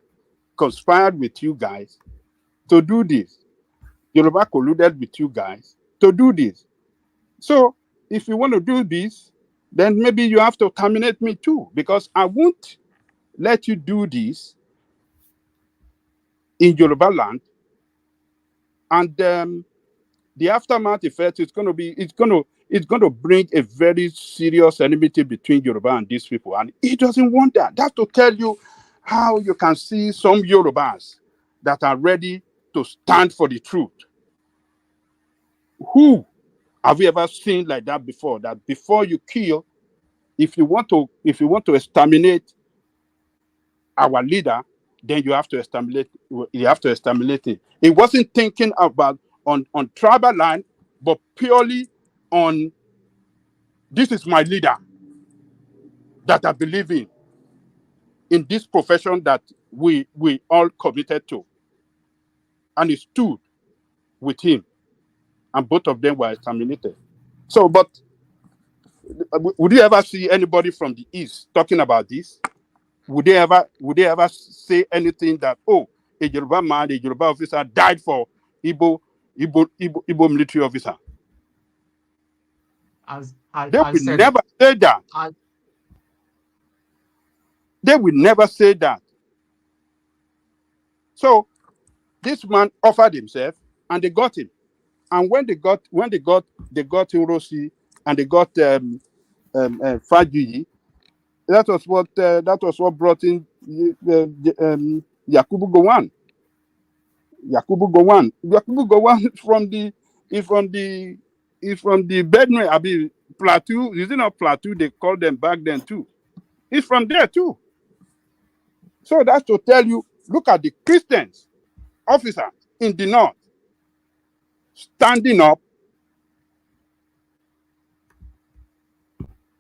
conspired with you guys to do this. Yoruba colluded with you guys to do this. So if you want to do this, then maybe you have to terminate me too, because I won't let you do this in Yoruba land. And the aftermath effect is going to be, it's going to bring a very serious enmity between Yoruba and these people. And he doesn't want that. That's to tell you how you can see some Yorubas that are ready to stand for the truth. Who have you ever seen like that before? That before you kill, if you want to exterminate our leader, then you have to exterminate him. He wasn't thinking about on tribal line, but purely on, this is my leader that I believe in this profession that we all committed to. And he stood with him, and both of them were exterminated. So, but would you ever see anybody from the East talking about this? Would they ever say anything that, oh, a Yoruba man, a Yoruba officer died for Igbo military officer? They will never say that. They will never say that. So this man offered himself, and they got him. And when they got Hiroshi, and they got Fajuyi, that was what brought in Yakubu Gowon. Yakubu Gowon is from the Benue, I mean, Plateau. Is it not Plateau? They called them back then too. He's from there too. So that's to tell you, look at the Christians officers in the north standing up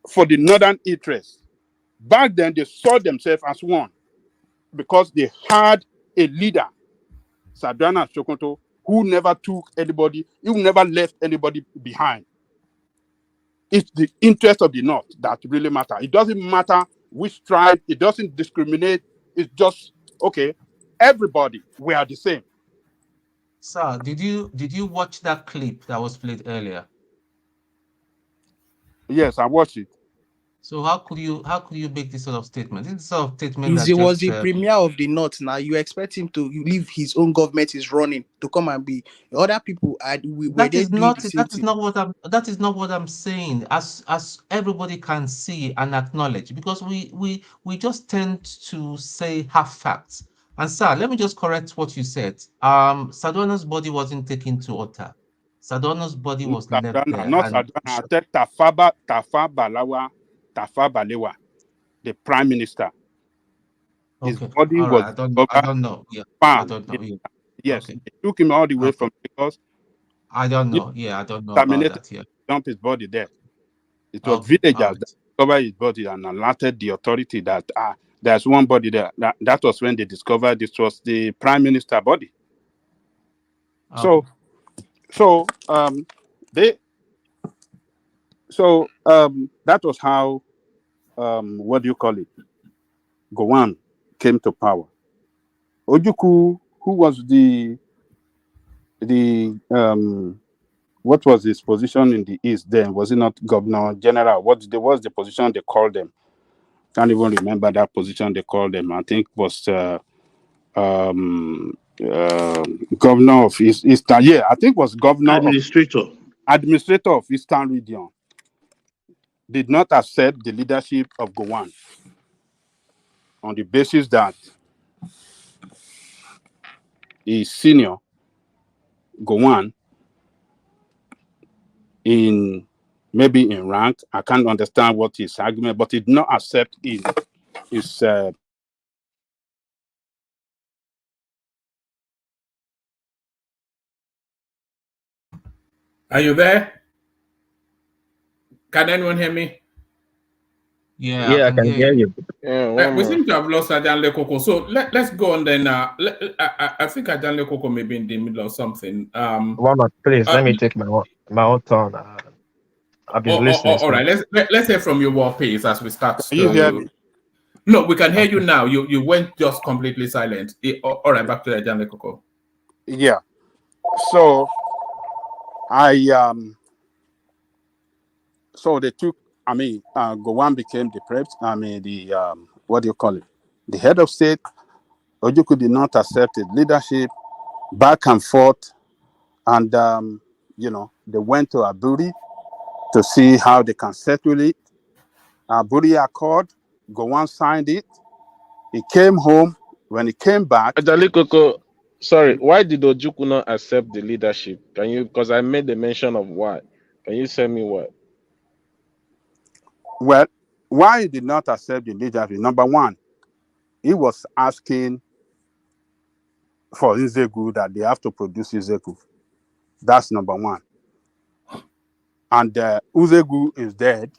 for the northern interests. Back then, they saw themselves as one. because they had a leader, Sardauna Sokoto, who never took anybody, who never left anybody behind. It's the interest of the North that really matter. It doesn't matter which tribe. It doesn't discriminate. It's just, okay, everybody, we are the same. Sir, did you watch that clip that was played earlier? Yes, I watched it. So how could you make this sort of statement? This sort of statement that He was just the premier of the North. Now you expect him to leave his own government is running to come and be other people. Were they doing the same thing? That is not what I'm saying. As everybody can see and acknowledge, because we just tend to say half facts. And sir, let me just correct what you said. Sardona's body wasn't taken to Ota. Sardona's body was left there. Not Sardauna. I said Tafa Balewa, the prime minister. His Okay. body All was right. I don't know. Yeah. I found. don't know. Yeah. Yes, Okay. they took him all the way from Lagos. I don't know. Yeah, I don't know about that. Yeah. Dump his body there. It was Okay. villagers All right. that discovered his body and alerted the authority that there's one body there. That was when they discovered this was the prime minister body. Okay. That was how what do you call it? Gowon came to power. Ojukwu, who was the what was his position in the East then? Was it not Governor General? What was the position they called them? Can't even remember that position they called them. I think was Governor of Eastern. Yeah, I think was Governor Administrator of Eastern Region. Did not accept the leadership of Gowon on the basis that he's senior Gowon in rank. I can't understand what his argument, but he did not accept his Are you there? Can anyone hear me? Yeah, I can hear you. Yeah, we seem to have lost Ajanle Koko. So let's go on then. I think Ajanle Koko may be in the middle of something. Mama, please let me take my own turn. I've been listening. All right, let's hear from you, War Pace, as we start. Can you hear me? No, we can hear you now. You went just completely silent. All right, back to Ajanle Koko. Yeah. So so they took. Gowon became the what do you call it? The head of state. Ojukwu did not accept his leadership. Back and forth, and they went to Aburi to see how they can settle it. Aburi Accord. Gowon signed it. He came home. When he came back, Ajali Koko, sorry, why did Ojukwu not accept the leadership? Can you? Because I made the mention of why. Can you tell me what? well, why he did not accept the leadership? Number one, he was asking for Izegu that they have to produce Izegu. That's number one. And Uzegu is dead.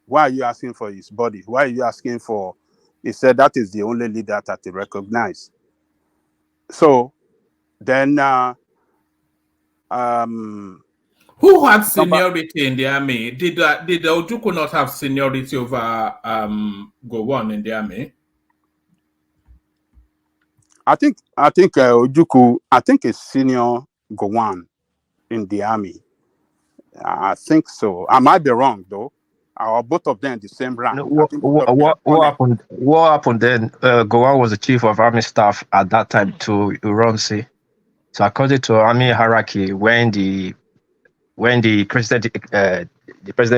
Why are you asking for his body? Why are you asking for? He said that is the only leader that he recognized. So then, who had seniority in the army? Did Ojukwu not have seniority over Gowon in the army? I think Ojukwu, I think is senior Gowon in the army. I think so. I might be wrong though. Or both of them the same rank. What happened? What happened then? Gowon was the chief of army staff at that time to Uronsi. So according to army hierarchy, when the president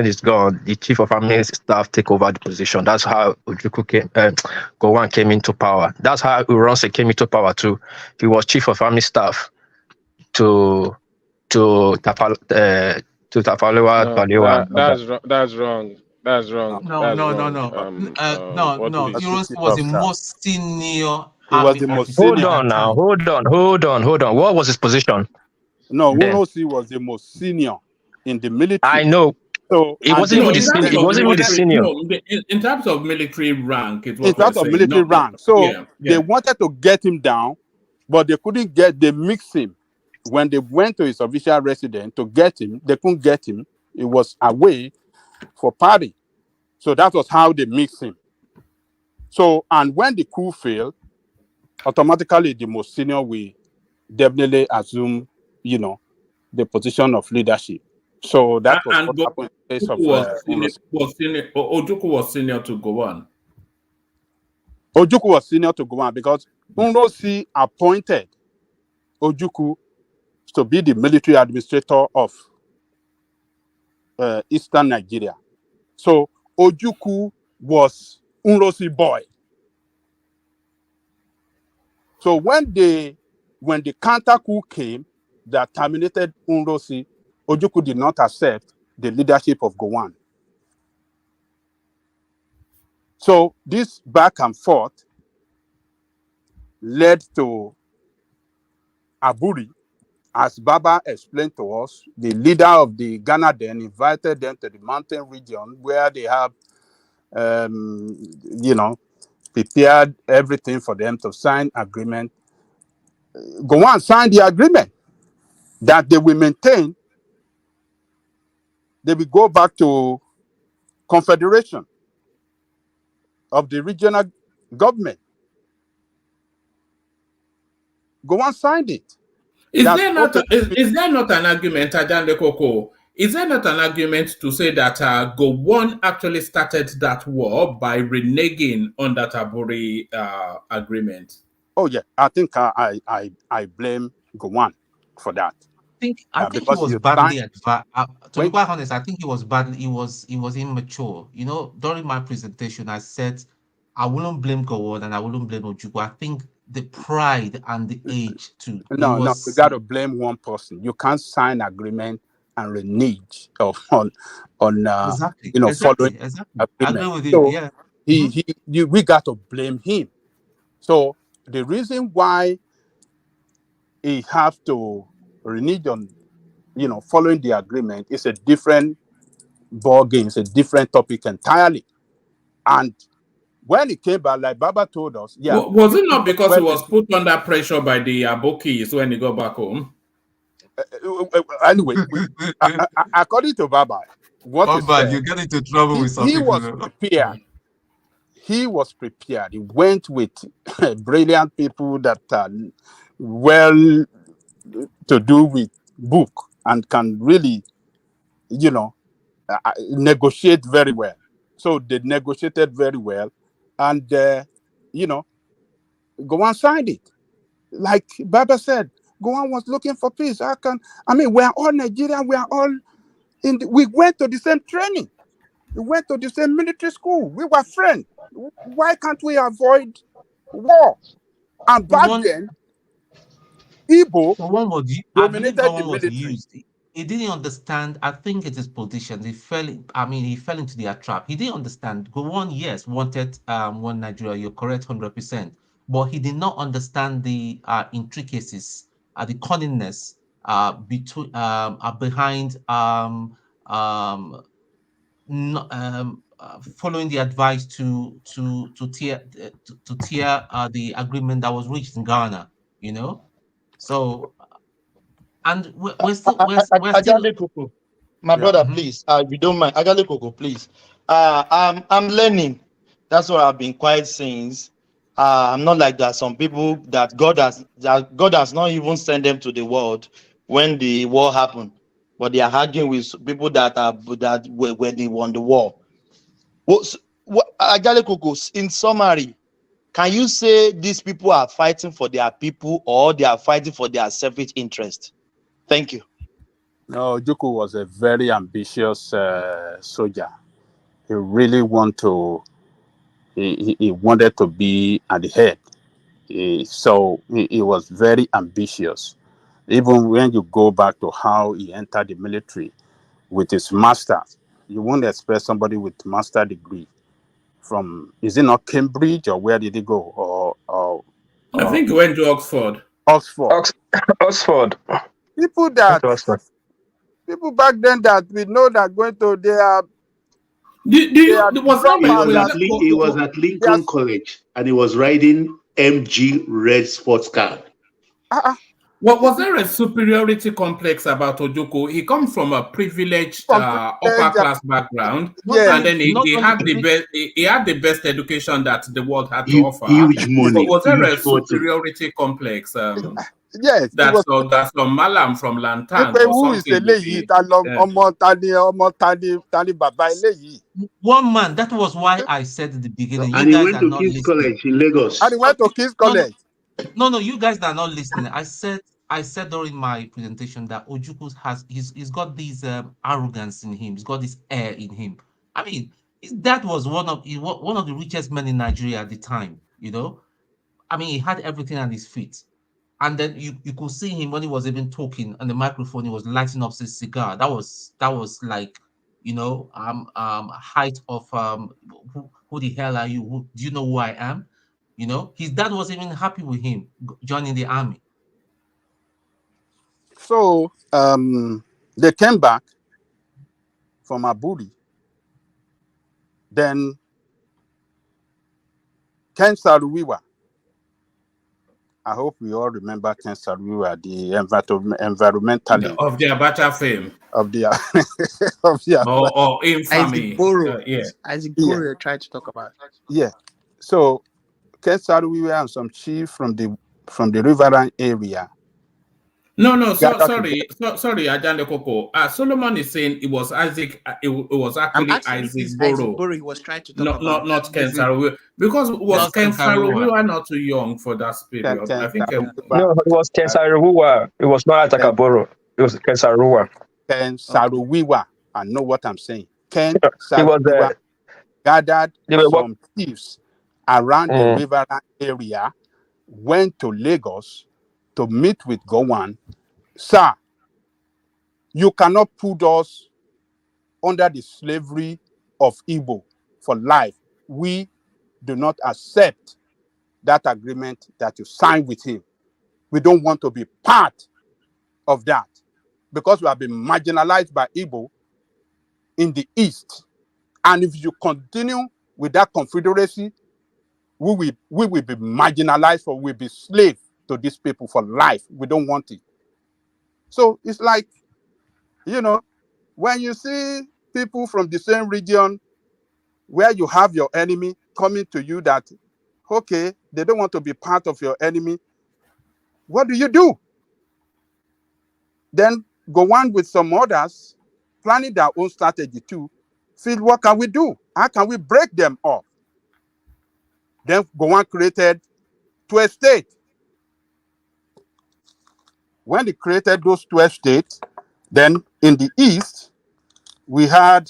is gone, the chief of army staff take over the position. That's how Gowon came into power. That's how Uronsi came into power too. He was chief of army staff to Tapalewa Balewa. That's wrong. That's wrong. No. Uronsi was the most senior. He was the most senior. Hold on. What was his position? No, Uronsi was the most senior in the military. I know. So It and wasn't they even the used senior. them It wasn't even the senior. In terms of military rank, is in what we're terms of saying. military rank. So Yeah, they yeah. wanted to get him down, but they couldn't get. They mixed him when they went to his official residence to get him. They couldn't get him. It was away for party. So that was how they mixed him. So and when the coup failed, automatically the most senior will definitely assume, the position of leadership. So that was And what happened in the case Ojukwu of Unros. Ojukwu was senior to Gowon. Ojukwu was senior to Gowon because Unrosi appointed Ojukwu to be the military administrator of Eastern Nigeria. So Ojukwu was Unrosi boy. So when the counter coup came that terminated Unrosi, Ojukwu did not accept the leadership of Gowon. So this back and forth led to Aburi. As Baba explained to us, the leader of the Ghana then invited them to the mountain region where they have, prepared everything for them to sign agreement. Gowon signed the agreement that they will maintain, they will go back to confederation of the regional government. Gowon signed it. Is That there not okay? is there not an argument, Ajande Koko? Is there not an argument to say that Gowon actually started that war by reneging on that Aburi agreement? Oh yeah, I think I blame Gowon for that. I think he Because was you signed badly advised. To be when quite honest, I think he was badly. He was immature. During my presentation, I said I wouldn't blame Gowon and I wouldn't blame Ojukwu. I think the pride and the age too. He no, you was got to blame one person. You can't sign agreement and renege on following exactly. I agree agreement. with you. So Yeah. Mhm. we got to blame him. So the reason why he have to renege on following the agreement is a different ball game. It's a different topic entirely. And when he came back, like Baba told us, Was it not because he well, was put under pressure by the Abokis when he got back home? anyway, according to Baba, what is Baba, said, you get into trouble with some he people. was prepared. He was prepared. He went with brilliant people that are well to do with book and can really, negotiate very well. So they negotiated very well, and Gowon signed it. Like Baba said, Gowon was looking for peace. We are all Nigerian. We are all we went to the same training. We went to the same military school. We were friends. Why can't we avoid war? And back then, Igbo I believe dominated the Gowon was military. used. He didn't understand. I think it is politicians. He fell into their trap. He didn't understand. Gowon, yes, wanted one Nigeria. You're correct, 100%. But he did not understand the intricacies, the cunningness behind following the advice to tear the agreement that was reached in Ghana. So and we're still. Ajale Koko, my Yeah. brother, please, if you don't mind, Ajale Koko, please. I'm learning. That's what I've been quiet since. I'm not like that. Some people that God has not even sent them to the world when the war happened, but they are arguing with people that when they won the war. Ajale Koko, in summary, can you say these people are fighting for their people or they are fighting for their selfish interest? Thank you. No, Ojukwu was a very ambitious soldier. He really he wanted to be at the head. So he was very ambitious. Even when you go back to how he entered the military with his masters, you won't expect somebody with master degree from, is it not Cambridge or where did he go? I think he went to Oxford. Oxford. Oxford. People that people back then that we know that going to they are was there drummers that He was at Lincoln College and he was riding MG red sports car. was there a superiority complex about Ojukwu? He comes from a privileged upper class background, and then he had the best. He had the best education that the world had to offer. Huge money. Was there a Huge fortune. superiority complex? Yes, that's some Malam from Lantan or who is something. One man. That was why I said at the beginning. And he went to King's College in Lagos. And he went to King's College. No, you guys are not listening. I said during my presentation that Ojukwu he's got this arrogance in him. He's got this air in him. I mean, his dad was one of the richest men in Nigeria at the time. You know, I mean, he had everything at his feet. And then you could see him when he was even talking on the microphone. He was lighting up his cigar. That was like, height of who the hell are you? Do you know who I am? You know, his dad wasn't even happy with him joining the army. So they came back from Aburi. Then Ken Saruwiwa. I hope we all remember Ken Saruwiwa, the environmentalist of the Abacha fame. Of the or infamy. Isaac Boro tried to talk about. Yeah. So Ken Saruwiwa and some chief from the Riverine area. Sorry, Ajande Koko. Solomon is saying it was Isaac. It was actually Isaac Boro. He was trying to talk about. Not Ken Saruwiwa, because was Ken Saruwiwa not too young for that period? I think no, it was Ken Saruwiwa. It was not Isaac Boro. It was Ken Saruwiwa. Ken Saruwiwa. I know what I'm saying. Ken Saruwiwa gathered some chiefs around the Riverine area, went to Lagos to meet with Gowon. Sir, you cannot put us under the slavery of Igbo for life. We do not accept that agreement that you signed with him. We don't want to be part of that because we have been marginalized by Igbo in the East. And if you continue with that confederacy, we will be marginalized or we'll be slaves to these people for life. We don't want it. So it's like, when you see people from the same region where you have your enemy coming to you that, okay, they don't want to be part of your enemy, what do? Then go on with some others, planning their own strategy too. See, what can we do? How can we break them up? Then Gowon created 12 states. When they created those 12 states, then in the East, we had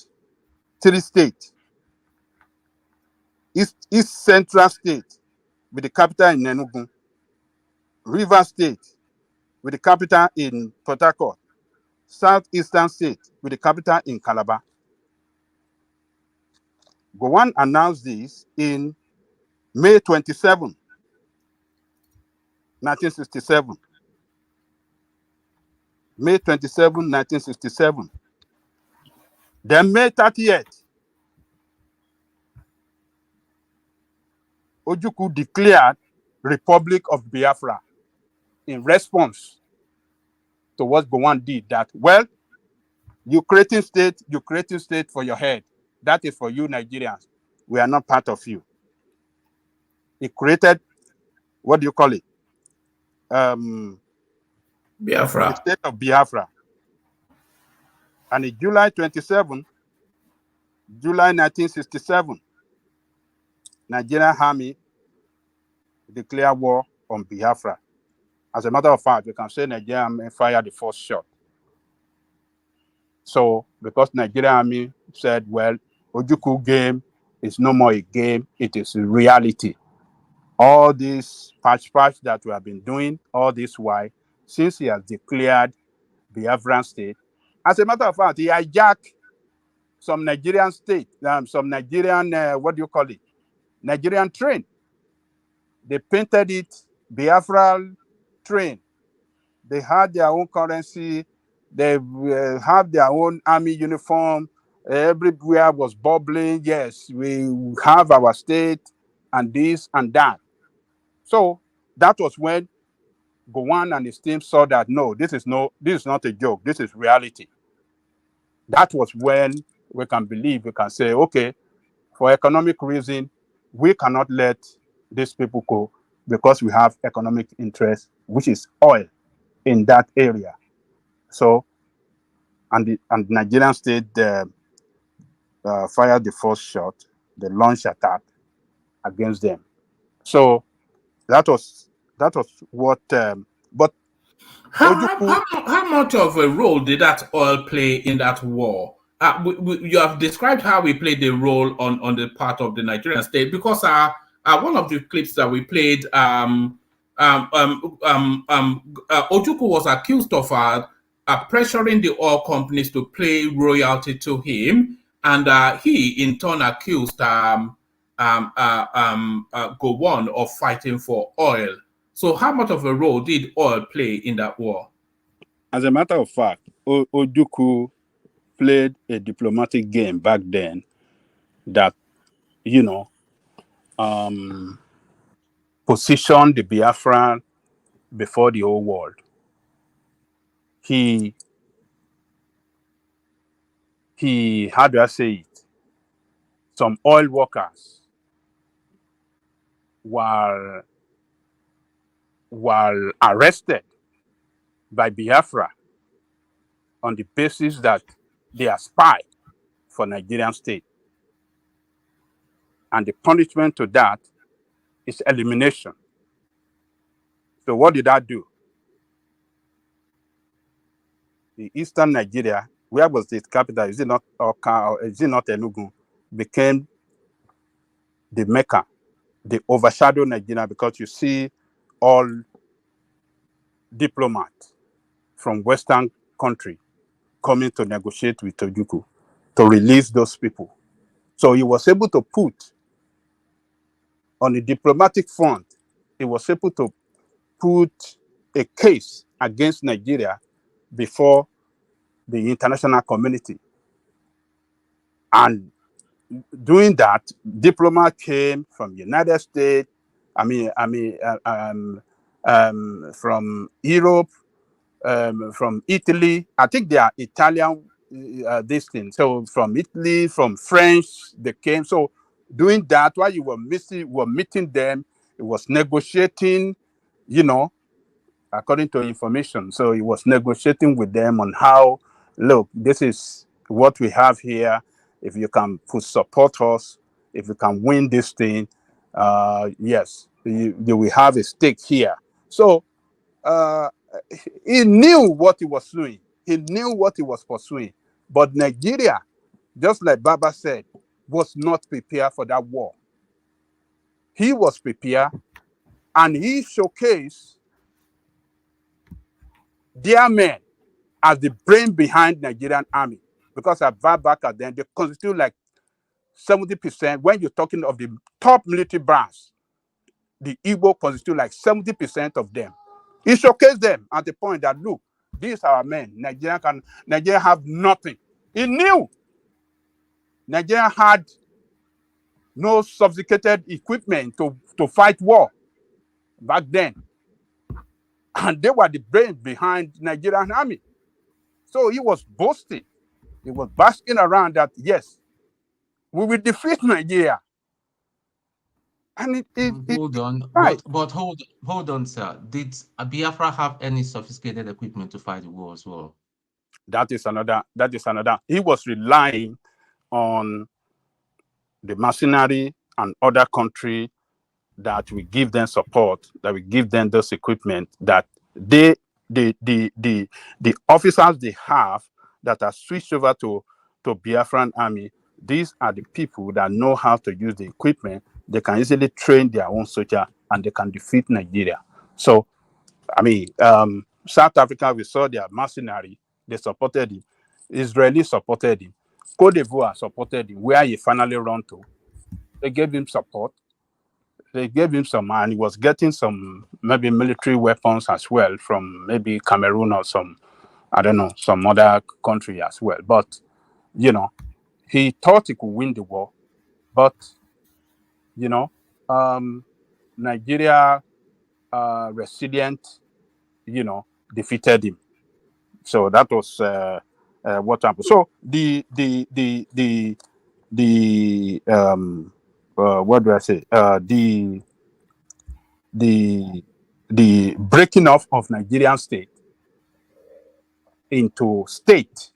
3 states. East Central State with the capital in Enugu. River State with the capital in Port Harcourt. Southeastern State with the capital in Calabar. Gowon announced this in May 27, 1967. May 27, 1967. Then May 30th, Ojukwu declared Republic of Biafra in response to what Gowon did. That, well, you creating state for your head. That is for you Nigerians. We are not part of you. He created, what do you call it? Biafra. The state of Biafra. And in July 27, July 1967, Nigerian army declared war on Biafra. As a matter of fact, we can say Nigerian army fired the first shot. So, because Nigerian army said, well, Ojukwu game is no more a game, it is a reality. All this patch that we have been doing, all this while, since he has declared Biafran state, as a matter of fact, he hijacked some Nigerian state, some Nigerian, Nigerian train. They painted it Biafra train. They had their own currency They have their own army uniform. Everywhere was bubbling. Yes, we have our state and this and that. So that was when Gowon and his team saw that no, this is not a joke. This is reality. That was when we can say, okay, for economic reason, we cannot let these people go because we have economic interest, which is oil in that area. So, and the Nigerian state fired the first shot, the launch attack against them. So that was what. But Ojukwu, How much of a role did that oil play in that war? You have described how we played the role on the part of the Nigerian state because one of the clips that we played, Ojukwu was accused of pressuring the oil companies to pay royalty to him, and he in turn accused Gowon of fighting for oil. So how much of a role did oil play in that war? as a matter of fact, Ojukwu played a diplomatic game back then that, positioned the Biafran before the whole world. He, how do I say it? Some oil workers were arrested by Biafra on the basis that they are spy for Nigerian state. And the punishment to that is elimination. So what did that do? The eastern Nigeria, where was the capital? Is it not Oka or is it not Enugu? Became the Mecca. They overshadowed Nigeria because you see all diplomats from Western country coming to negotiate with Ojukwu to release those people. So he was able to put on the diplomatic front, he was able to put a case against Nigeria before the international community. And doing that, diplomat came from United States, from Europe, from Italy. I think they are Italian, this thing. So from Italy, from French, they came. So doing that, while you were meeting them, it was negotiating, according to information. So he was negotiating with them on how, look, this is what we have here. If you can support us, if you can win this thing, yes, you will have a stake here. So he knew what he was doing. He knew what he was pursuing. But Nigeria, just like Baba said, was not prepared for that war. He was prepared, and he showcased their men as the brain behind Nigerian army. Because at Babaka then, they constitute like 70%. When you're talking of the top military brass, the Igbo constitute like 70% of them. He showcased them at the point that, look, these are our men. Nigeria have nothing. He knew Nigeria had no sophisticated equipment to fight war back then. And they were the brain behind Nigerian army. So he was boasting. He was basking around that, yes, we will defeat Nigeria. And hold on, right. but hold on, sir. Did Biafra have any sophisticated equipment to fight the war as well? That is another. He was relying on the mercenary and other country that will give them support, that will give them those equipment, that the officers they have that are switched over to Biafran army, these are the people that know how to use the equipment. They can easily train their own soldier and they can defeat Nigeria. So, South Africa, we saw their mercenary, they supported him. Israeli supported him. Cote d'Ivoire supported him, where he finally run to. They gave him support. They gave him some, and he was getting some maybe military weapons as well from maybe Cameroon or some I don't know, some other country as well. But, he thought he could win the war. But, Nigeria, resilient, defeated him. So that was what happened. So what do I say? The breaking off of Nigerian state into state,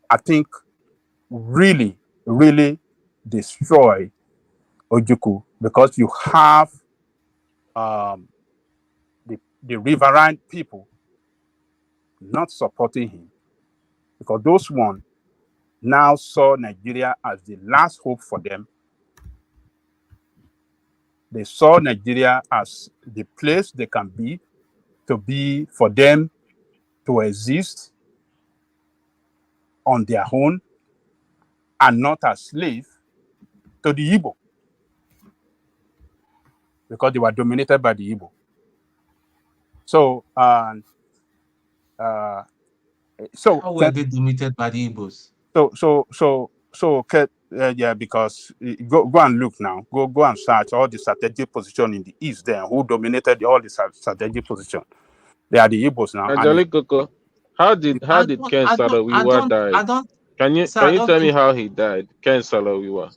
I think, really, really destroy Ojukwu, because you have the riverine people not supporting him, because those one now saw Nigeria as the last hope for them. They saw Nigeria as the place they can be, for them to exist on their own and not as slave to the Igbo, because they were dominated by the Igbo. So, how were they dominated by the Igbos? Yeah, because go and look now. Go and search all the strategic position in the east. Then who dominated all the strategic position? They are the Igbos now. Angelico, how did Ken Saro-Wiwa die? Can you tell me how he died, Ken Saro-Wiwa?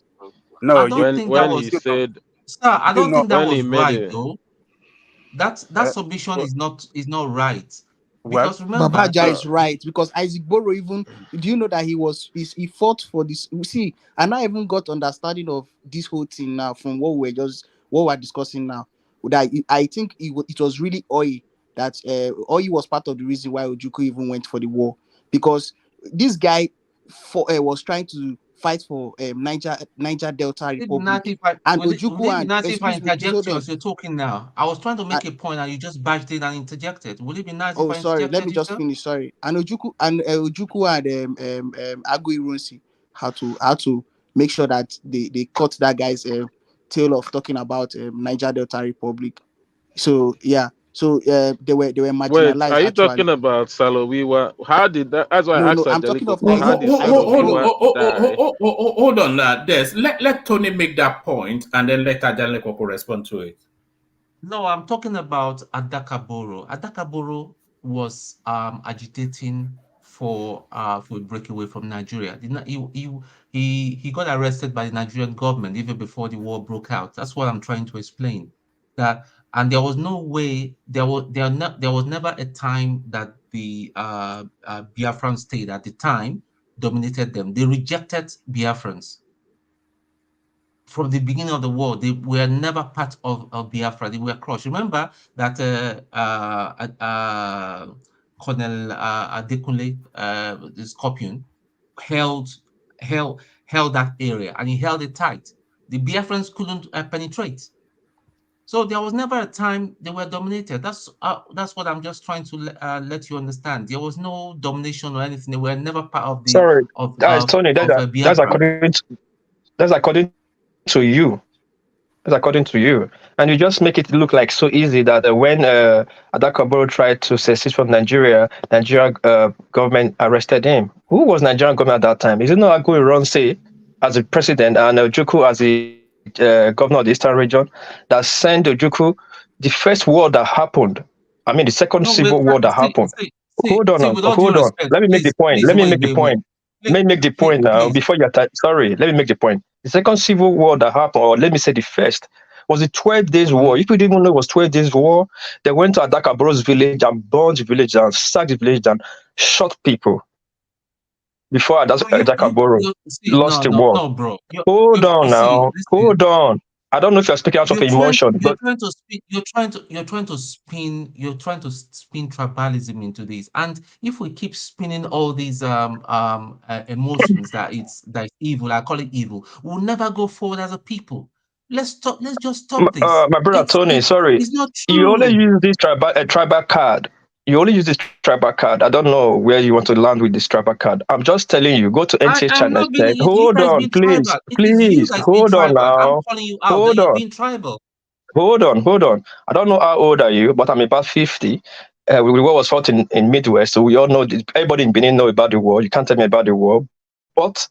No, I don't think that was. He said, sir, I don't think that was right it. though. That submission is not right. Well, Because remember, Babaja is right, because Isaac Boro, even, do you know that he fought for this? See, and I even got understanding of this whole thing now from what we're discussing now. That I think it was really Oyi that Oyi was part of the reason why Ojukwu even went for the war, because this guy was trying to fight for Niger Delta Republic, and Ojukwu and excuse me, just hold on. You're talking now. I was trying to make a point and you just barged in and interjected. Will it be nice Oh, if I sorry. Let me interjected, just finish. Sorry. And Ojukwu and Agui Runsi how to make sure that they cut that guy's tail off talking about Niger Delta Republic. So yeah. So they were marginalized. Wait, are you talking about Saro-Wiwa? How did that? That's why I asked I'm talking of how did Saro-Wiwa die? Hold on, Des. Let Tony make that point, and then let Angelico respond to it. No, I'm talking about Adakaboro. Adakaboro was agitating for a breakaway from Nigeria. He got arrested by the Nigerian government even before the war broke out. That's what I'm trying to explain. And there was no way, there was never a time that the Biafran state at the time dominated them. They rejected Biafrans. From the beginning of the war, they were never part of Biafra. They were crushed. Remember that Colonel Adekunle, the Scorpion, held that area, and he held it tight. The Biafrans couldn't penetrate. So there was never a time they were dominated. That's what I'm just trying to let you understand. There was no domination or anything. They were never part of the. Sorry, Tony. That's according to you. That's according to you. And you just make it look like so easy that when Adakaboro tried to secede from Nigeria government arrested him. Who was Nigerian government at that time? Is it not Agui Ronse as the president and Ojukwu as the governor of the Eastern region that sent Ojukwu the first war that happened? I mean, the second civil war that happened. Hold on. Let me make the point. Let me make the point now before you attack. Sorry, let me make the point. The second civil war that happened, or let me say the first, was the 12 days war. If you didn't even know it was 12 days war, they went to Adakaboro's village and burned the village and sacked the village and shot people before Adakaboro lost the war. No, bro. Hold on. I don't know if you're speaking out of emotion, you're trying to spin tribalism into this. And if we keep spinning all these emotions that it's evil, I call it evil, we'll never go forward as a people. Let's just stop this. My brother Tony, sorry. It's not true. You only use this tribal card. I don't know where you want to land with this tribal card. I'm just telling you, go to NTA channel. Hold on, please. Hold on now. I'm calling you out that you're being tribal. Hold on. I don't know how old are you, but I'm about 50. The war was fought in Midwest, so we all know. Everybody in Benin know about the war. You can't tell me about the war, but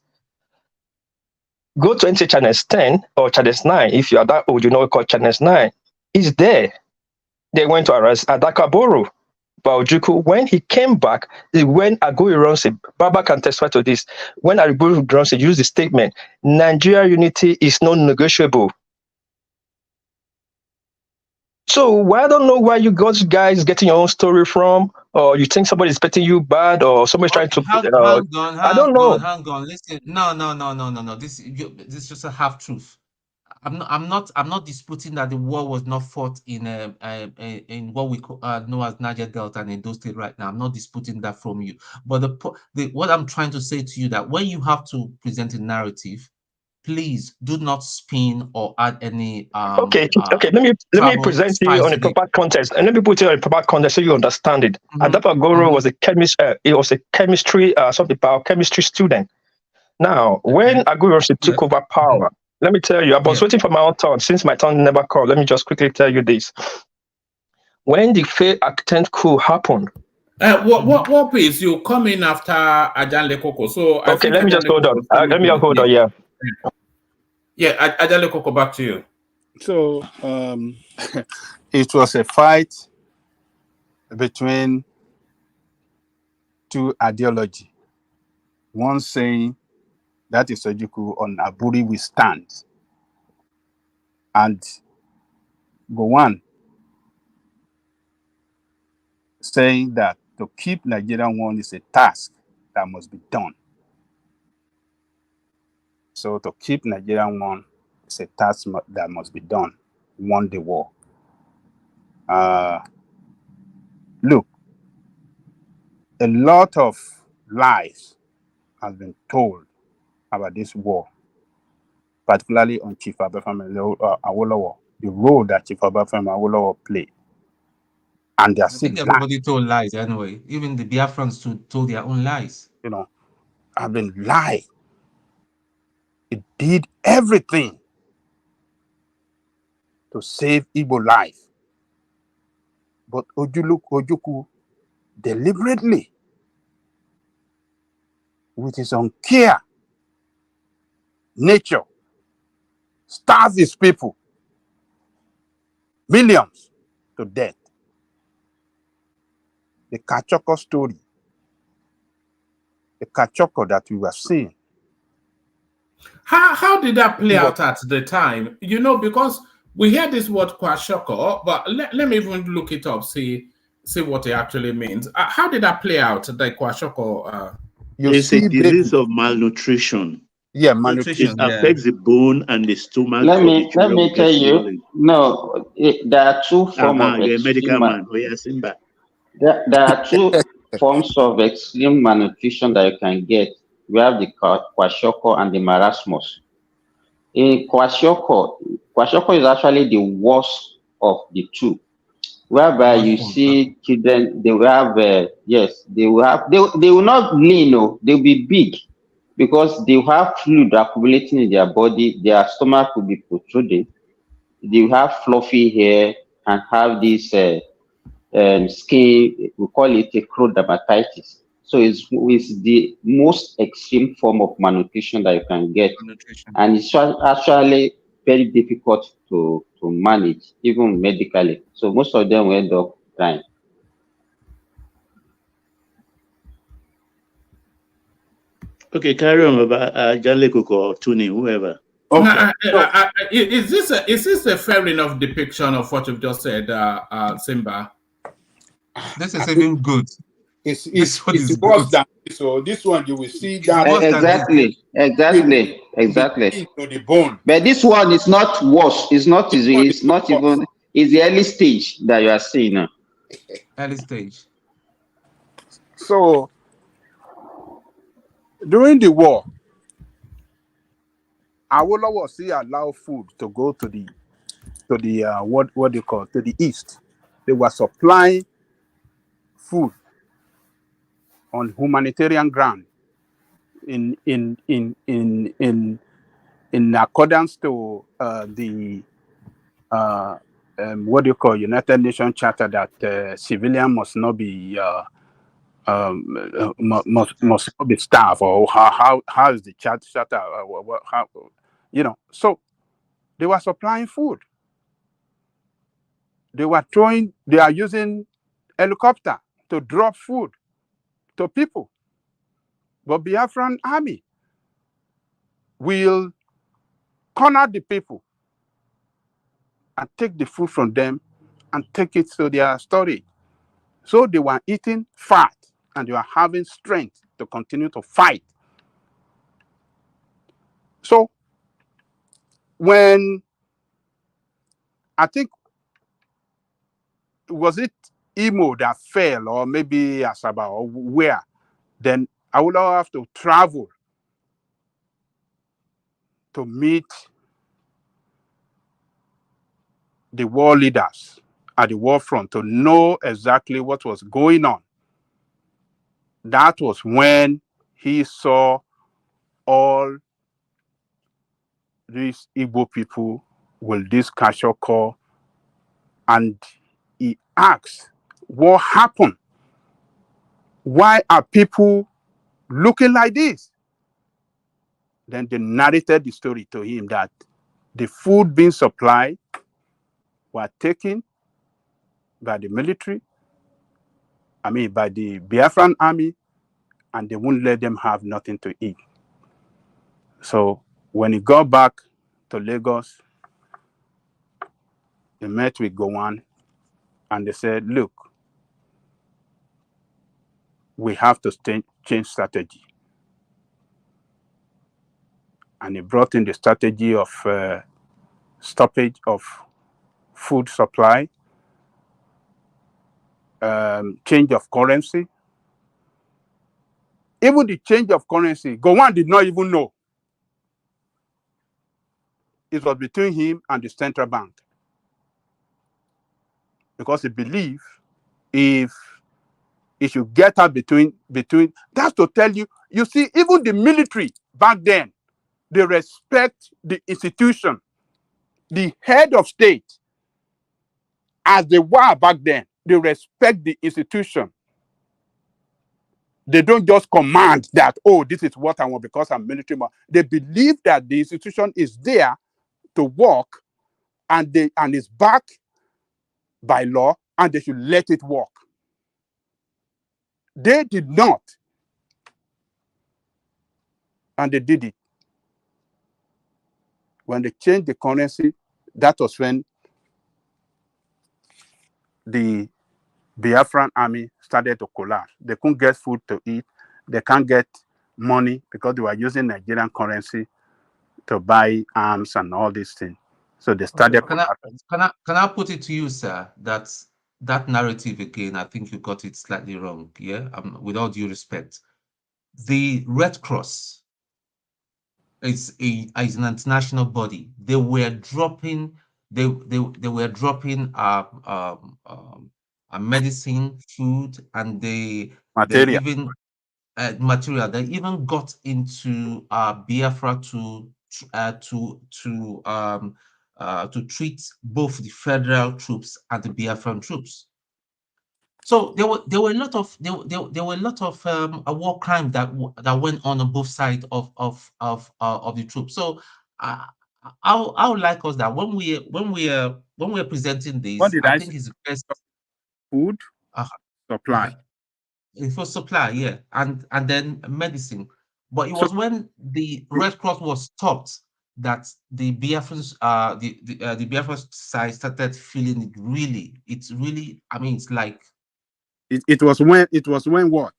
go to NC Channels 10 or Channels 9. If you are that old, you know called Channels 9. It's there. They went to arrest Adakaboro. But Ojukwu, when he came back, when Agoy Ronsi, Baba can testify to this, when Agoy Ronsi used the statement, Nigeria unity is non-negotiable. So I don't know where you guys getting your own story from, or you think somebody is betting you bad, or somebody's trying to. Hang I don't know. on. Listen, no. This is just a half truth. I'm not disputing that the war was not fought in what we know as Niger Delta and Edo State right now. I'm not disputing that from you. But what I'm trying to say to you that when you have to present a narrative, please do not spin or add any Okay. Let me present you on a proper context, and let me put it on a proper context so you understand it. Adapagoro was a chemist. He was a chemistry, biochemistry student. Now, when Aguiyi took over power, let me tell you, I was waiting for my own turn. Since my turn never called, let me just quickly tell you this. When the failed attempt coup happened. What piece you come in after Ajan Lekoko? So okay, let me just hold on. Let me hold on. Yeah, Ajan Lekoko, back to you. So it was a fight between two ideologies. One saying that is Ojukwu on Aburi we stand, and Gowon saying that to keep Nigeria one is a task that must be done. So to keep Nigeria one is a task that must be done. Won the war. Look, a lot of lies has been told about this war, particularly on Chief Obafemi Awolowo, the role that Chief Obafemi Awolowo played. And they are still blind. Everybody told lies anyway. Even the Biafrans told their own lies. You know, I've been lied. It did everything to save Igbo life. But Ojukwu deliberately, with his uncare nature, starve his people, millions, to death. The Kachoko story, the Kachoko that we were seeing. How did that play out at the time? You know, because we hear this word Kwashoko, but let me even look it up, see what it actually means. How did that play out, the Kwashoko? It's a disease of malnutrition. Yeah, malnutrition. It affects the bone and the stomach. Let me tell you. No, there are two forms of extreme. There are two forms of extreme malnutrition that you can get. We have the kwashiorkor and the marasmus. In kwashiorkor is actually the worst of the two, whereby you see children, they will have they will not lean, they'll be big because they have fluid accumulating in their body. Their stomach will be protruding. They will have fluffy hair and have this skin, we call it a chorodermatitis. So it's the most extreme form of malnutrition that you can get. And it's actually very difficult to manage, even medically. So most of them will end up dying. Okay, carry on about Jalekuko or Tuni, whoever. Okay. Is this a fair enough depiction of what you've just said, Simba? This is even good. It's worse than this. So this one you will see that exactly. To the bone. But this one is not worse. It's not easy. It's not even. It's the early stage that you are seeing now. Early stage. So during the war, Awolowo still allowed food to go to the what they call to the east. They were supplying food on humanitarian ground in accordance to the what do you call United Nations Charter that civilian must not be must not be starved, or how is the charter? How, so they were supplying food. They are using helicopter to drop food to people. But Biafran army will corner the people and take the food from them and take it to their storage. So they were eating fat and they were having strength to continue to fight. So when I think, was it Imo that fell, or maybe Asaba, or where, then I would have to travel to meet the war leaders at the war front to know exactly what was going on. That was when he saw all these Igbo people with this kashoko, and he asked, what happened? Why are people looking like this? Then they narrated the story to him that the food being supplied were taken by the military, by the Biafran army, and they wouldn't let them have nothing to eat. So when he got back to Lagos, he met with Gowon, and they said, look, we have to change strategy. And he brought in the strategy of stoppage of food supply, change of currency. Even the change of currency, Gowon did not even know. It was between him and the central bank, because he believed if he should get out between, that's to tell you, you see, even the military back then, they respect the institution, the head of state, as they were back then. They respect the institution. They don't just command that, oh, this is what I want because I'm military. They believe that the institution is there to work, and is backed by law, and they should let it work. They did not, and they did it. When they changed the currency, that was when the Biafran army started to collapse. They couldn't get food to eat. They can't get money because they were using Nigerian currency to buy arms and all these things. So they started. Can I put it to you, sir, that narrative again, I think you got it slightly wrong. Yeah, with all due respect, the Red Cross is an international body. They were dropping medicine, food, and they even material. They even got into Biafra to treat both the federal troops and the Biafran troops. So there were a lot of a war crime that went on both sides of the troops. So I would like us that when we're presenting this, I think it's best food supply. It was supply, yeah, and then medicine. But it was when the Red Cross was stopped that the Biafrans, the Biafran side started feeling it really. It's really, it's like it was when what?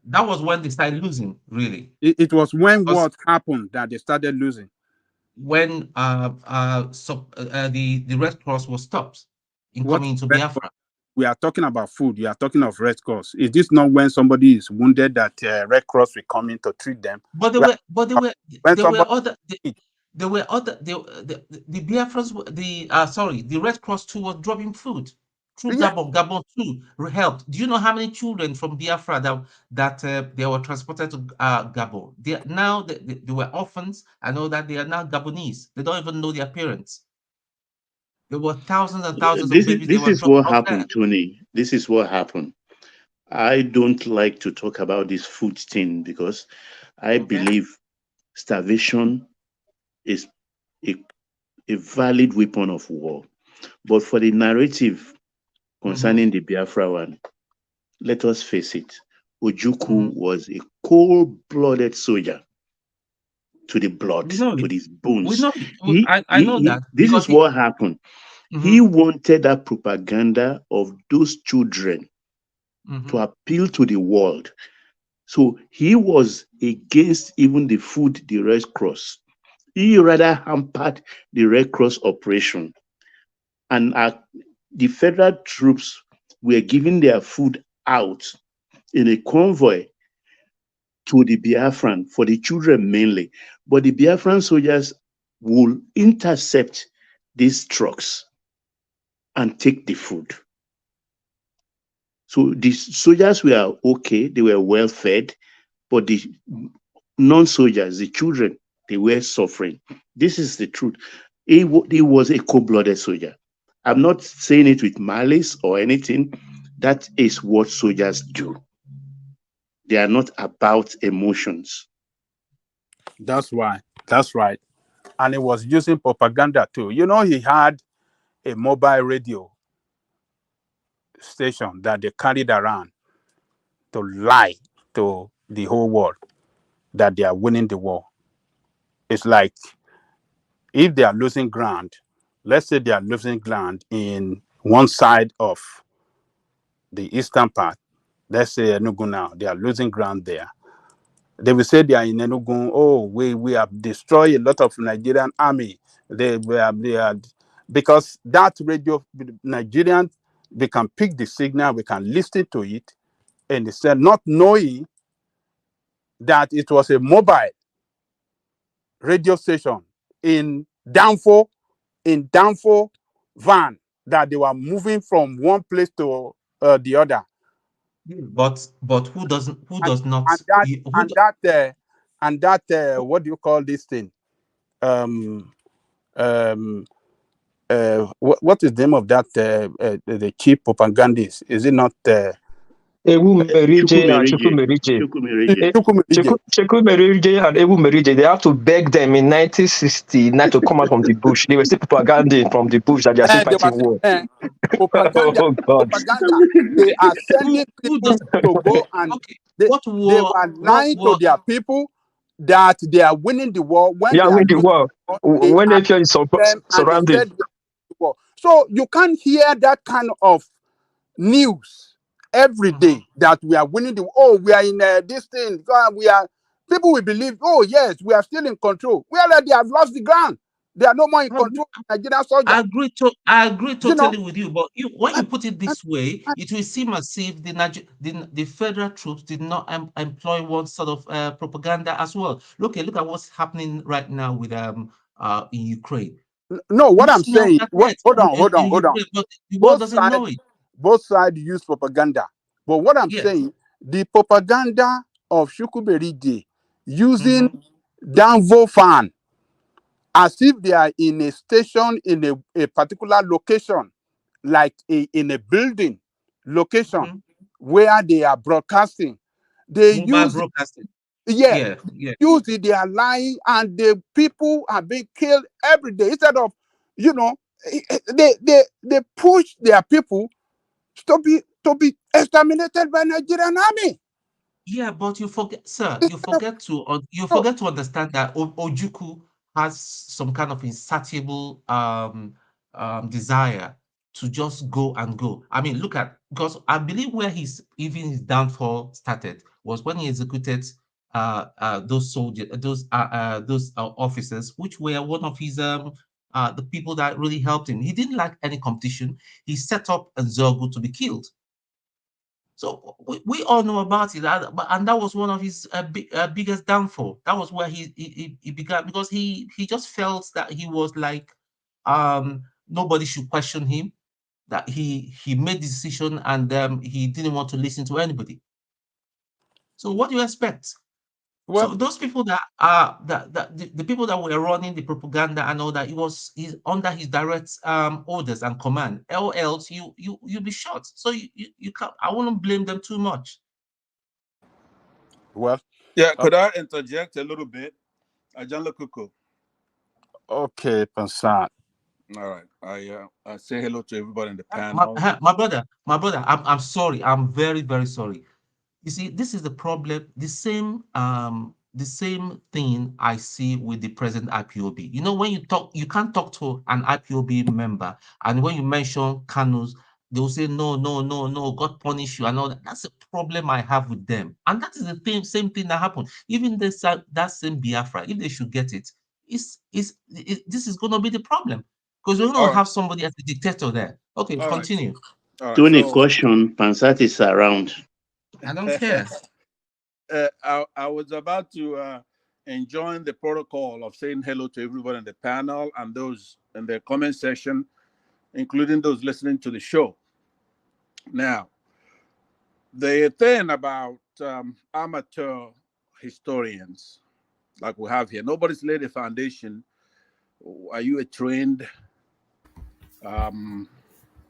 That was when they started losing, really. It was when what happened that they started losing? When the Red Cross was stopped in coming into Biafra. We are talking about food. You are talking of Red Cross. Is this not when somebody is wounded that Red Cross will come in to treat them? But there were other the Biafrans, the Red Cross too was dropping food through Gabon. Gabon too helped. Do you know how many children from Biafra that they were transported to Gabon? They were orphans. I know that they are now Gabonese. They don't even know their parents. There were thousands and thousands of babies. This is what happened, Tony. This is what happened. I don't like to talk about this food thing because I believe starvation is a valid weapon of war. But for the narrative concerning the Biafra one, let us face it. Ojukwu was a cold-blooded soldier to the blood, to his bones. I know that. This is what happened. He wanted that propaganda of those children to appeal to the world. So he was against even the food, the Red Cross. He rather hampered the Red Cross operation. And the federal troops were giving their food out in a convoy to the Biafran, for the children mainly. But the Biafran soldiers will intercept these trucks and take the food. So the soldiers were okay, they were well fed, but the non-soldiers, the children, they were suffering. This is the truth. He was a cold-blooded soldier. I'm not saying it with malice or anything. That is what soldiers do. They are not about emotions. That's why. That's right. And he was using propaganda too. You know, he had a mobile radio station that they carried around to lie to the whole world that they are winning the war. It's like if they are losing ground, let's say they are losing ground in one side of the eastern part, let's say Enugu now, they are losing ground there. They will say they are in Enugu, oh, we have destroyed a lot of Nigerian army. They are, because that radio, Nigerian, they can pick the signal, we can listen to it, and they said not knowing that it was a mobile radio station in Danfo van that they were moving from one place to the other. But who does not What do you call this thing? What is the name of that the chief propagandist? Is it not Chukwumerije and Ewumerije, they have to beg them in 1969 to come out from the bush. They were still propaganda from the bush that they are still fighting war. Propaganda, Oh God. propaganda. They are sending people to go and they were lying to their people that they are winning the war when Yeah, they are win the losing war. the war. When they feel Them and they surrounded. said they are winning the war. So you can't hear that kind of news every day that we are winning the war. Oh, we are in this thing. We are. People will believe. Oh yes, we are still in control. We already have lost the ground. They are no more in control of Nigerian soldiers. I agree totally with you, but when you put it this way, it will seem as if the federal troops did not employ one sort of propaganda as well. Look at what's happening right now with in Ukraine. No, what I'm saying. Hold on. But the world doesn't know it. Both sides use propaganda, but what I'm saying, the propaganda of Chukwumerije using Danvo fan as if they are in a station in a particular location, like in a building location where they are broadcasting. They use broadcasting. use it, they are lying, and the people are being killed every day. Instead of, they push their people to be exterminated by Nigerian army. Yeah, but you forget to understand that Ojukwu has some kind of insatiable desire to just go and go. I mean, because I believe where his downfall started was when he executed those soldiers, those officers, which were one of his the people that really helped him. He didn't like any competition. He set up Nzogu to be killed. So we all know about it, and that was one of his biggest downfall. That was where he began, because he just felt that he was like nobody should question him. That he made the decision, and he didn't want to listen to anybody. So what do you expect? So those people that are the people that were running the propaganda and all that, it was under his direct orders and command. Or else you'll be shot. So you can't. I wouldn't blame them too much. Well, yeah, could I interject a little bit? Ajanla Kuku. Okay, Pansat. All right. I say hello to everybody in the My panel. brother, I'm sorry. I'm very, very sorry. You see, this is the problem. The same thing I see with the present IPOB. You know, when you can't talk to an IPOB member, and when you mention Kanus, they will say, no, no, no, no, God punish you and all that. That's a problem I have with them. And that is the same thing that happened. Even that same Biafra, if they should get it, this is going to be the problem. Because we're going to have somebody as a dictator there. Okay, continue. Tony caution, Pansat is around. I don't care. I was about to enjoin the protocol of saying hello to everybody in the panel and those in the comment section, including those listening to the show. Now, the thing about amateur historians like we have here, nobody's laid a foundation. Are you a trained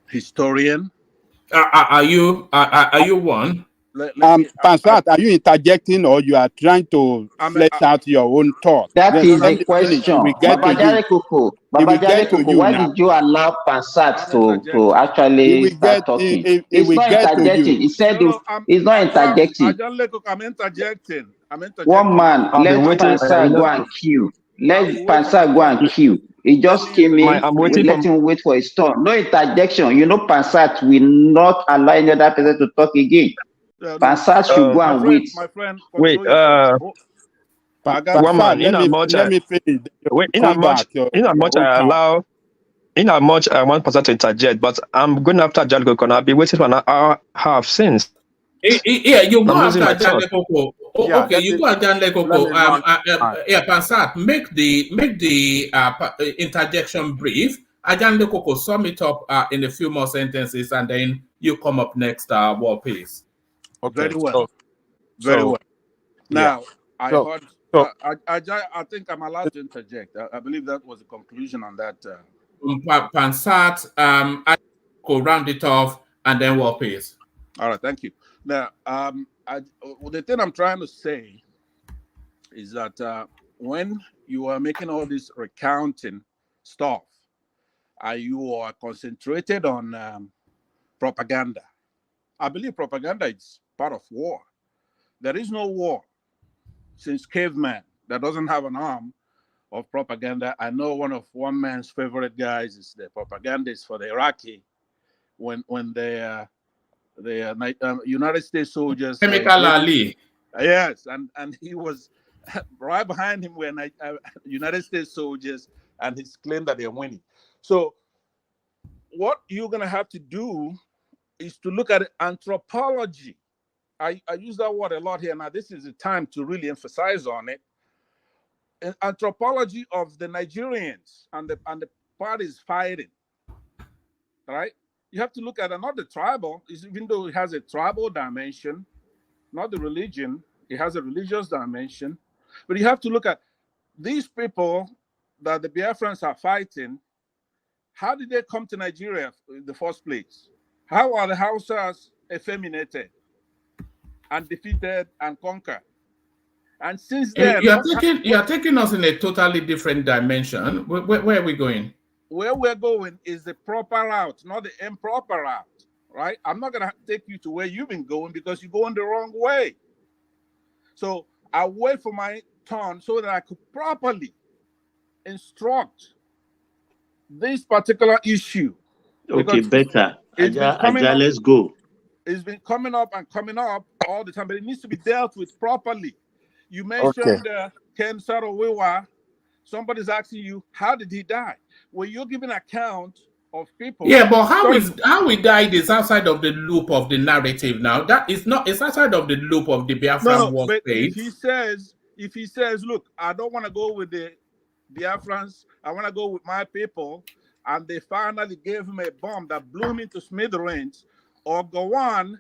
historian? Are you one? Pansat, are you interjecting or you are trying to flesh out your own thought? That is Let the me question. finish. We will get to you. Babajare Koko, why did you allow Pansat to actually start talking? He's not interjecting. He said he's not interjecting. I'm interjecting. One man, let Pansat go and queue. Let Pansat go and queue. He just came in. We let him wait for his turn. No interjection. You know, Pansat will not allow any other person to talk again. Pansat should go and wait. My friend, wait. One man. Let me finish. In a much I want Pansat to interject, but I'm going after Jalgo and I've been waiting for an hour half since. Yeah, you go I'm after Jan Lekoko. Okay, you go after Jan Lekoko. Pansat, make the interjection brief. Jan Lekoko sum it up in a few more sentences, and then you come up next. War Peace. Okay, very well. Now, I heard. I think I'm allowed to interject. I believe that was the conclusion on that. Pansat, I go round it off, and then War Peace. All right, thank you. Now, the thing I'm trying to say is that when you are making all this recounting stuff, you are concentrated on propaganda. I believe propaganda is part of war. There is no war since caveman that doesn't have an arm of propaganda. I know one man's favorite guys is the propagandist for the Iraqi when the United States soldiers. Chemical Ali. Yes, and he was right behind him when United States soldiers, and he's claimed that they're winning. So what you're going to have to do is to look at anthropology. I use that word a lot here. Now, this is the time to really emphasize on it. Anthropology of the Nigerians and the parties fighting, right? You have to look at another tribal, even though it has a tribal dimension, not the religion, it has a religious dimension. But you have to look at these people that the Biafrans are fighting. How did they come to Nigeria in the first place? How are the Hausas effeminated and defeated and conquered? And since then, you are taking us in a totally different dimension. Where are we going? Where we're going is the proper route, not the improper route, right? I'm not going to take you to where you've been going because you're going the wrong way. So I wait for my turn so that I could properly instruct this particular issue. Okay, better. Let's go. It's been coming up all the time, but it needs to be dealt with properly. You mentioned Ken Sarowiwa. Somebody's asking you, how did he die? Well, you're giving account of people. Yeah, but how he died is outside of the loop of the narrative now. That is not, it's outside of the loop of the Biafran war but state. if he says, look, I don't want to go with the Biafrans, I want to go with my people, and they finally gave him a bomb that blew him into smithereens, or Gowon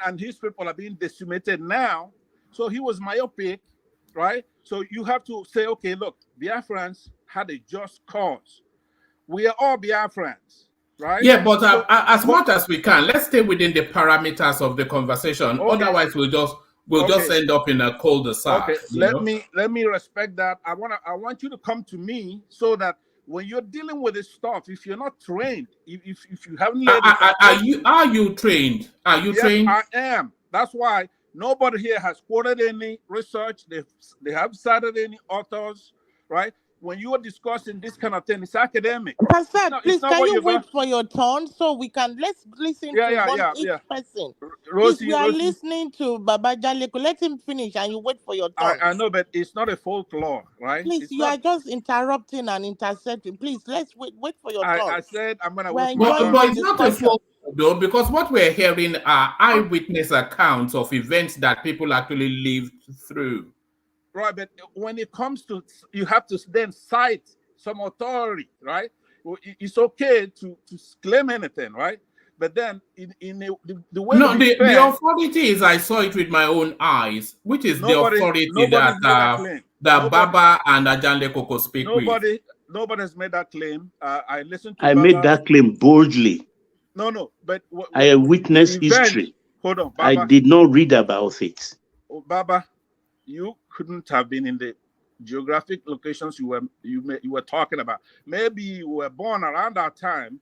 and his people are being decimated now. So he was myopic right? So you have to say, okay, look, Biafrans had a just cause. We are all Biafrans, right? Yeah, but So, as much as we can, let's stay within the parameters of the conversation. okay, Otherwise, we'll just okay, end up in a cul-de-sac. okay. You know? Let me respect that. I want you to come to me so that when you're dealing with this stuff, if you're not trained, if you haven't laid the Are you trained? Are you yes, trained? I am. That's why nobody here has quoted any research. They have cited any authors, right? When you are discussing this kind of thing, it's academic. Pastor, please, It's not can what you you're going. wait for your turn so we can let's listen to each person. Please, we are listening to Baba Jaleko. Let him finish, and you wait for your turn. I know, but it's not a folklore, right? Please, you are just interrupting and intercepting. Please, let's wait for your turn. I said I'm gonna wait. But it's not a folklore, though, because what we're hearing are eyewitness accounts of events that people actually lived through. Right, but when it comes to, you have to then cite some authority, right? It's okay to claim anything, right? But then the way the authority is I saw it with my own eyes, which is the authority that Baba and Ajanle Koko speak with. Nobody has made that claim. I listened to. I made that claim boldly. No, but I witnessed history. Hold on, Baba. I did not read about it. Oh, Baba, you couldn't have been in the geographic locations you were talking about. Maybe you were born around that time.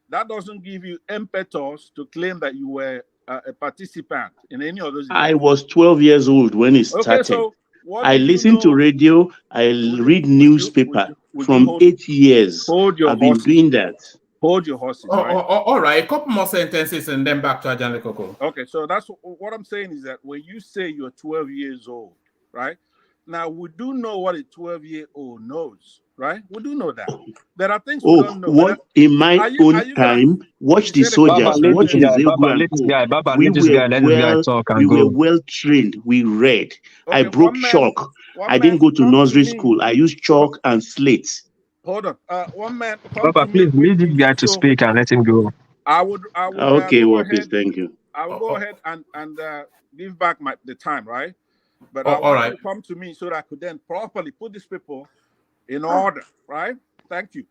That doesn't give you impetus to claim that you were a participant in any of those events. I was 12 years old when it started. Okay, so I listened to radio. I read newspaper from 8 years. I've been doing that. Hold your horses. Right? All right, a couple more sentences and then back to Ajanle Koko. Okay, so that's what I'm saying is that when you say you're 12 years old, right? Now, we do know what a 12-year-old knows, right? We do know that. There are things we don't know. What in my own time, watch the soldiers, watch the we were well trained. We read. Okay, I broke chalk. I didn't go to nursery school. I used chalk and slates. Hold on. One man. Baba, please leave this guy to speak and let him go. I would okay, Wapis, thank you. I will go ahead and give back the time, right? But I want you to come to me so that I could then properly put these people in order, right? Thank you.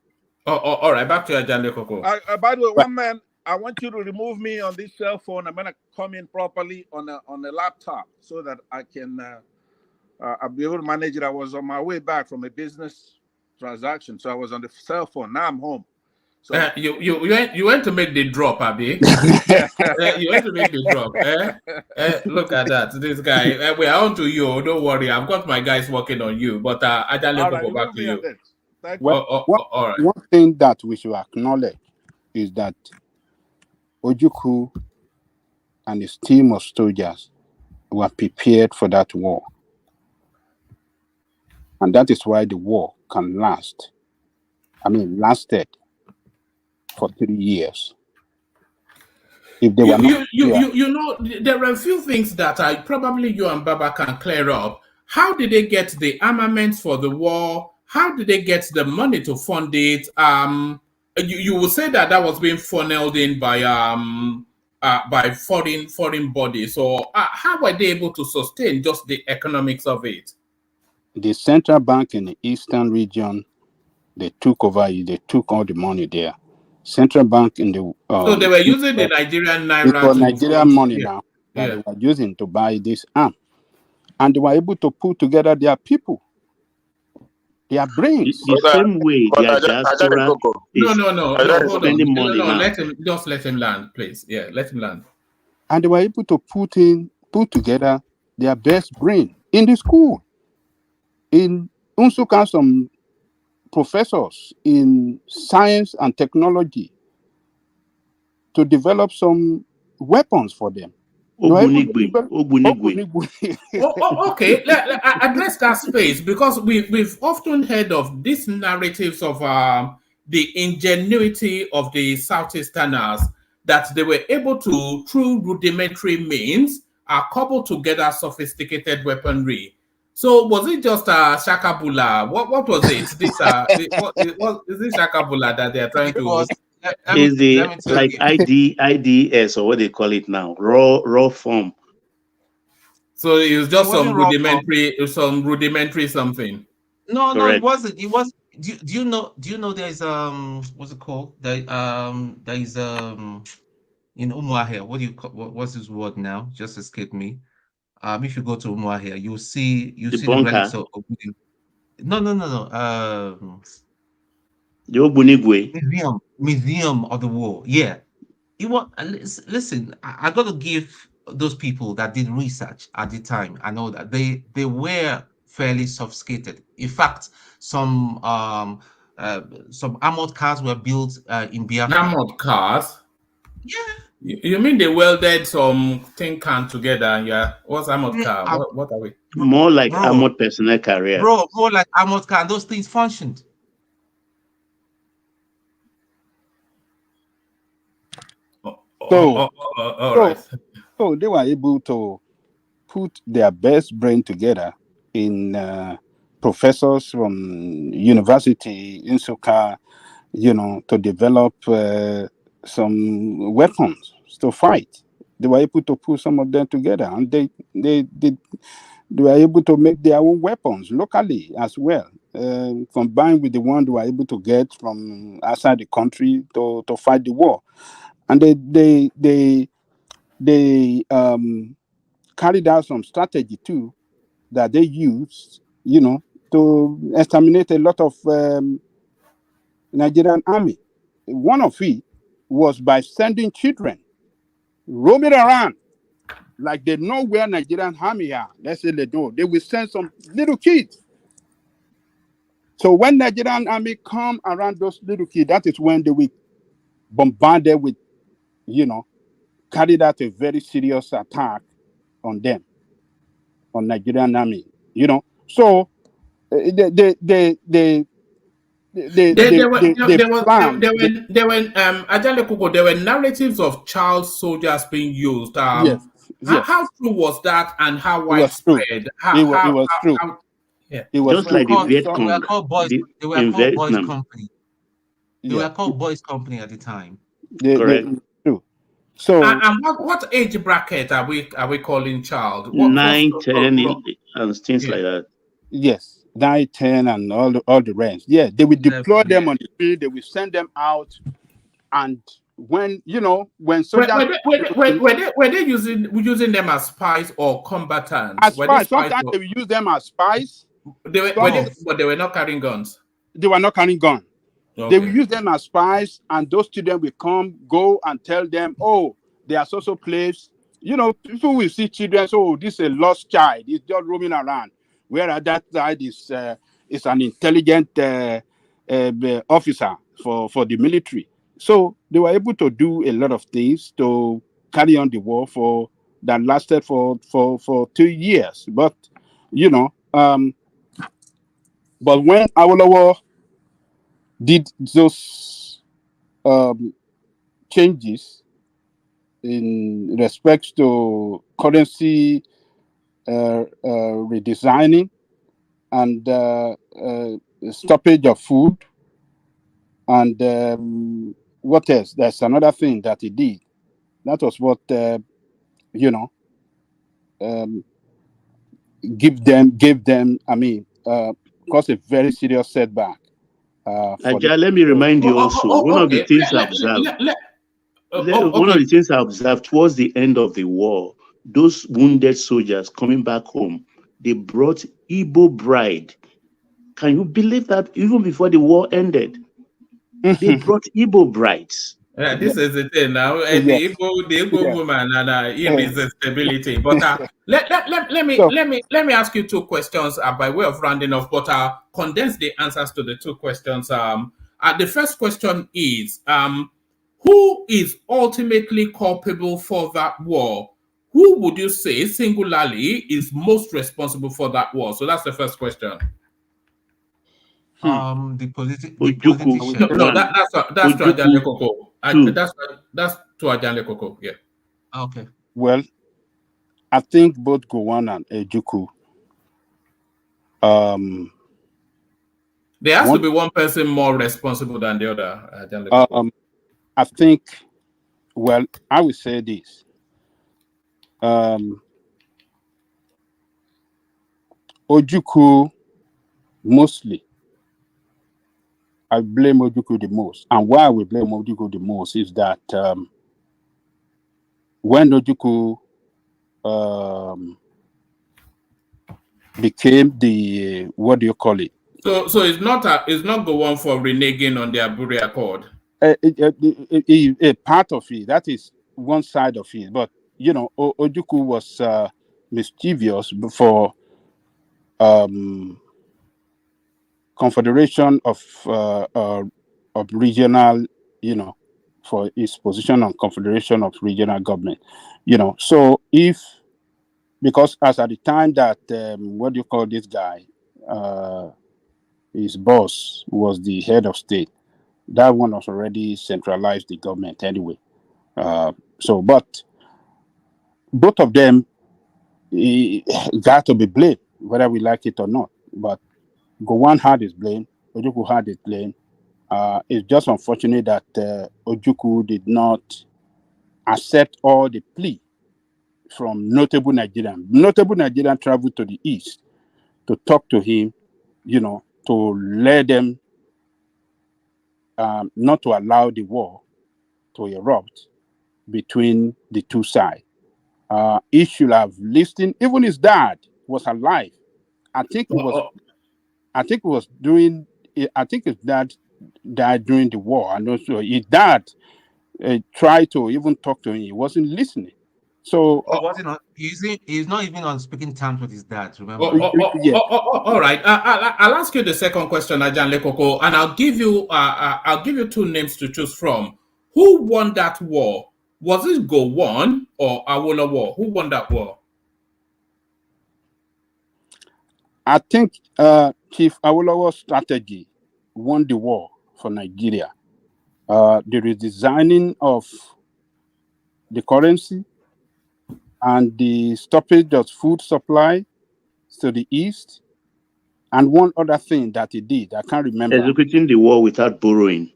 All right, back to Ajanle Koko. By the way, one man, I want you to remove me on this cell phone. I'm gonna come in properly on a laptop so that I can I'll be able to manage it. I was on my way back from a business transaction, so I was on the cell phone. Now I'm home. So you went to make the drop, Abi. You went to make the drop. Look at that. This guy. We are on to you. Don't worry. I've got my guys working on you. But Ajanle Koko, back to you. Well, all right. One thing that we should acknowledge is that Ojukwu and his team of soldiers were prepared for that war. And that is why the war can lasted for 3 years. If they were you know, there are a few things that probably you and Baba can clear up. How did they get the armaments for the war? How did they get the money to fund it? You will say that was being funneled in by foreign bodies. So how were they able to sustain just the economics of it? The central bank in the eastern region, they took over. They took all the money there. Central bank in the so they were using the Nigerian naira. It was Nigerian money now that they were using to buy this arm, and they were able to put together their people, their brains. The same way their diaspora no, spending money now. Let him land, please. Yeah, let him land. And they were able to put together their best brain in the school. In Unsuka, some professors in science and technology to develop some weapons for them. Okay, address that space, because we've often heard of these narratives of the ingenuity of the Southeasterners, that they were able to, through rudimentary means, couple together sophisticated weaponry. So was it just Shakabula? What was it? This is this Shakabula that they are trying to? Is the like IDS or what they call it now? Raw form. So it was just It wasn't raw pork. some rudimentary something. No, it wasn't. It was. Do you know? Do you know there's what's it called? There is in Umuahia. What do you call? What's this word now? Just escaped me. If you go to Umuahia, you see The the relics bunker. of no. The Obunigwe. Museum of the War. Yeah. You want listen, I got to give those people that did research at the time. I know that they were fairly sophisticated. In fact, some armored cars were built in Biafra. Armored cars? Yeah. You mean they welded some tin can together? Yeah. What's armored car? What are we? More like armored personnel carrier. Bro, more like armored car. Those things functioned. So, all right. So they were able to put their best brain together in professors from university in Soka, to develop some weapons to fight. They were able to put some of them together, and they were able to make their own weapons locally as well, combined with the one they were able to get from outside the country to fight the war. And they carried out some strategy too that they used, to exterminate a lot of Nigerian army. One of it was by sending children roaming around like they know where Nigerian army are. Let's say they know. They will send some little kids. So when Nigerian army come around those little kids, that is when they will bombard them with, carried out a very serious attack on them, on Nigerian army. So they planned. There were Ajale Koko, there were narratives of child soldiers being used. Yes. How true was that, and how It was true. widespread? It was true. Yeah. It was just like the Viet Cong. They were called boys. They were called boys company. They were called boys company at the time. Correct. True. So and what age bracket are we calling child? 9, 10, and things like that. Yes, 9, 10, and all the rest. Yeah, they will deploy them on the field. They will send them out, and when soldiers were they using them as spies or combatants? As spies. Sometimes they will use them as spies. But they were not carrying guns. They were not carrying guns. Okay. They will use them as spies, and those students will go and tell them, oh, they are so place. People will see children, so this is a lost child. He's just roaming around. Whereas that side is an intelligent officer for the military. So they were able to do a lot of things to carry on the war that lasted for 2 years. But but when Awolowo did those changes in respect to currency redesigning and stoppage of food, and what else? There's another thing that he did. That was what gave them. I mean, caused a very serious setback. Let me remind you also, one of the things I observed. One of the things I observed towards the end of the war, those wounded soldiers coming back home, they brought Igbo bride. Can you believe that? Even before the war ended, they brought Igbo brides. This is the thing now. The Igbo woman and irresistibility. But let me ask you 2 questions by way of rounding off. But condense the answers to the 2 questions. The first question is, who is ultimately culpable for that war? Who would you say singularly is most responsible for that war? So that's the first question. The politician. No, that's to Ajale Koko. That's to Ajale Koko. Yeah. Okay. Well, I think both Gowon and Ojukwu. There has to be one person more responsible than the other. Ajale Koko. I think. Well, I would say this. Ojukwu mostly. I blame Ojukwu the most. And why we blame Ojukwu the most is that when Ojukwu became the, what do you call it? So it's not Gowon for reneging on the Aburi Accord. A part of it. That is one side of it. But Ojukwu was mischievous for confederation of regional, for his position on confederation of regional government, So because as at the time that what do you call this guy, his boss was the head of state, that one was already centralized the government anyway. But both of them got to be blamed, whether we like it or not. But Gowon had his blame, Ojukwu had his blame. It's just unfortunate that Ojukwu did not accept all the plea from notable Nigerian. Notable Nigerian traveled to the east to talk to him, to let them not to allow the war to erupt between the two sides. He should have listened. Even his dad was alive. I think it was doing. I think his dad died during the war. I'm not sure. His dad tried to even talk to him. He wasn't listening. So he's not even on speaking terms with his dad. Remember? All right. I'll ask you the second question, Ajan Lekoko, and I'll give you two names to choose from. Who won that war? Was it Gowon or Awolowo? Who won that war? I think Chief Awolowo's strategy won the war for Nigeria. The redesigning of the currency and the stoppage of food supply to the east, and one other thing that he did, I can't remember. Executing the war without borrowing.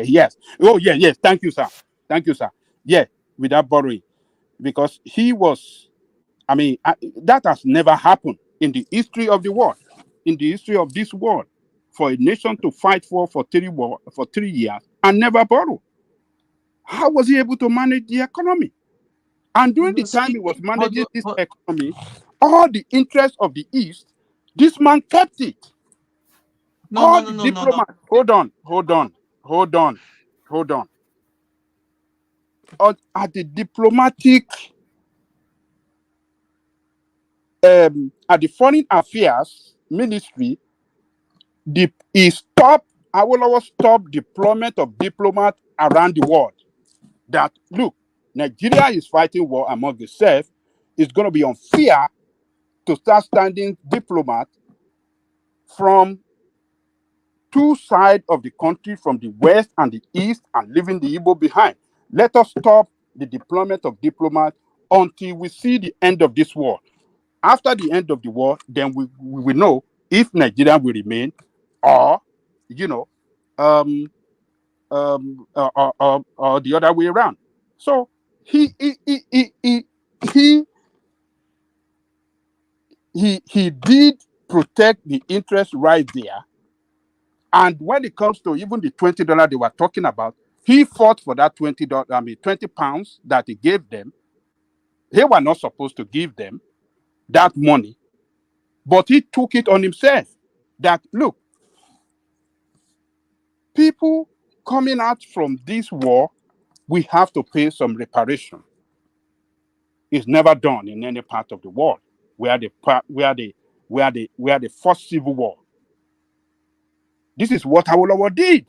Yes. Oh, yeah, yes. Thank you, sir. Yeah, without borrowing. Because he was, that has never happened in the history of the world, in the history of this world, for a nation to fight for 3 years and never borrow. How was he able to manage the economy? And during the time he was managing this economy, all the interests of the East, this man kept it. All the diplomats. Hold on. At the diplomatic, at the foreign affairs ministry, Awolowo stopped deployment of diplomats around the world. That, look, Nigeria is fighting war among itself. It's going to be unfair to start standing diplomats from two sides of the country, from the west and the east, and leaving the Igbo behind. Let us stop the deployment of diplomats until we see the end of this war. After the end of the war, then we will know if Nigeria will remain or, or the other way around. So he did protect the interest right there. And when it comes to even the $20 they were talking about, he fought for that $20, 20 pounds that he gave them. They were not supposed to give them that money, but he took it on himself. That, look, people coming out from this war, we have to pay some reparation. It's never done in any part of the world where they fought civil war. This is what Awolowo did.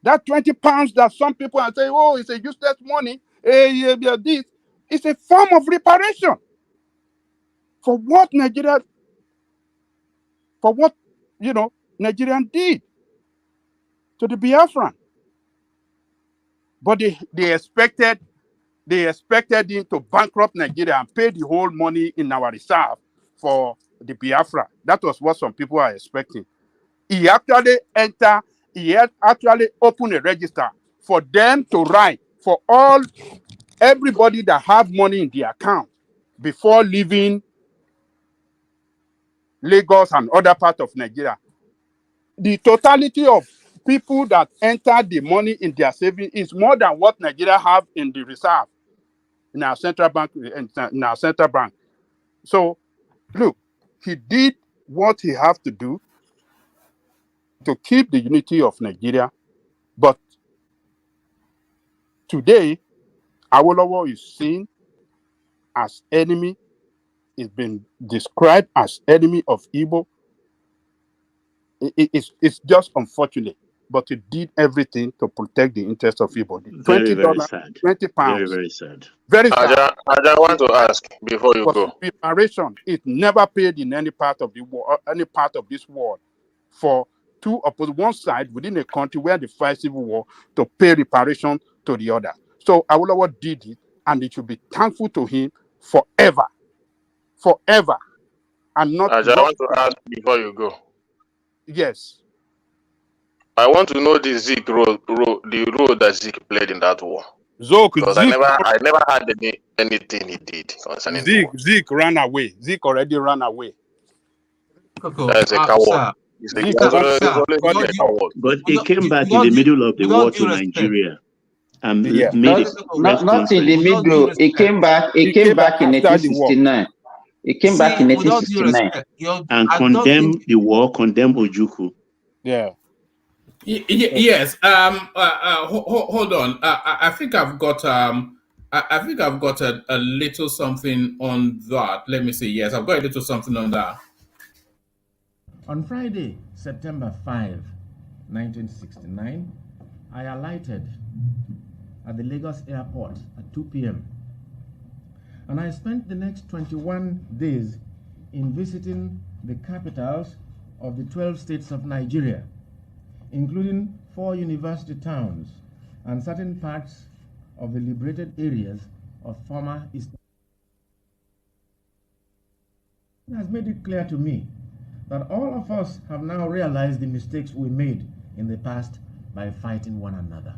That 20 pounds that some people are saying, oh, it's a useless money, this, it's a form of reparation for what Nigerian did to the Biafran. But they expected him to bankrupt Nigeria and pay the whole money in our reserve for the Biafra. That was what some people are expecting. He actually opened a register for them to write for everybody that have money in the account before leaving Lagos and other parts of Nigeria. The totality of people that enter the money in their saving is more than what Nigeria have in the reserve in our central bank. So, look, he did what he have to do to keep the unity of Nigeria, but today, Awolowo is seen as enemy. It's been described as enemy of Igbo. It's just unfortunate, but he did everything to protect the interest of Igbo. The Very, very $20, sad. 20 Very, pounds, very sad. very sad. I want to ask before you Was go. reparation. It never paid in any part of the war, any part of this world, for two opposite one side within a country where they fight civil war to pay reparation to the other. So Awolowo did it, and it should be thankful to him forever, forever, and not. I want to ask before you go. Yes. I want to know the Zeke the role that Zeke played in that war. Because Zeke, I never had anything he did concerning the war. Zeke ran away. Zeke already ran away. That's a coward. But he came back in the middle of the war to Nigeria and made it not in the middle. He came back. He came back in 1869. He came back in 1869 and condemned the war, condemned Ojukwu. Yeah. Yes. Hold on. I think I've got I think I've got a little something on that. Let me see. Yes, I've got a little something on that. On Friday, September 5, 1969, I alighted at the Lagos airport at 2 p.m. and I spent the next 21 days in visiting the capitals of the 12 states of Nigeria, including 4 university towns and certain parts of the liberated areas of former East. It has made it clear to me that all of us have now realized the mistakes we made in the past by fighting one another.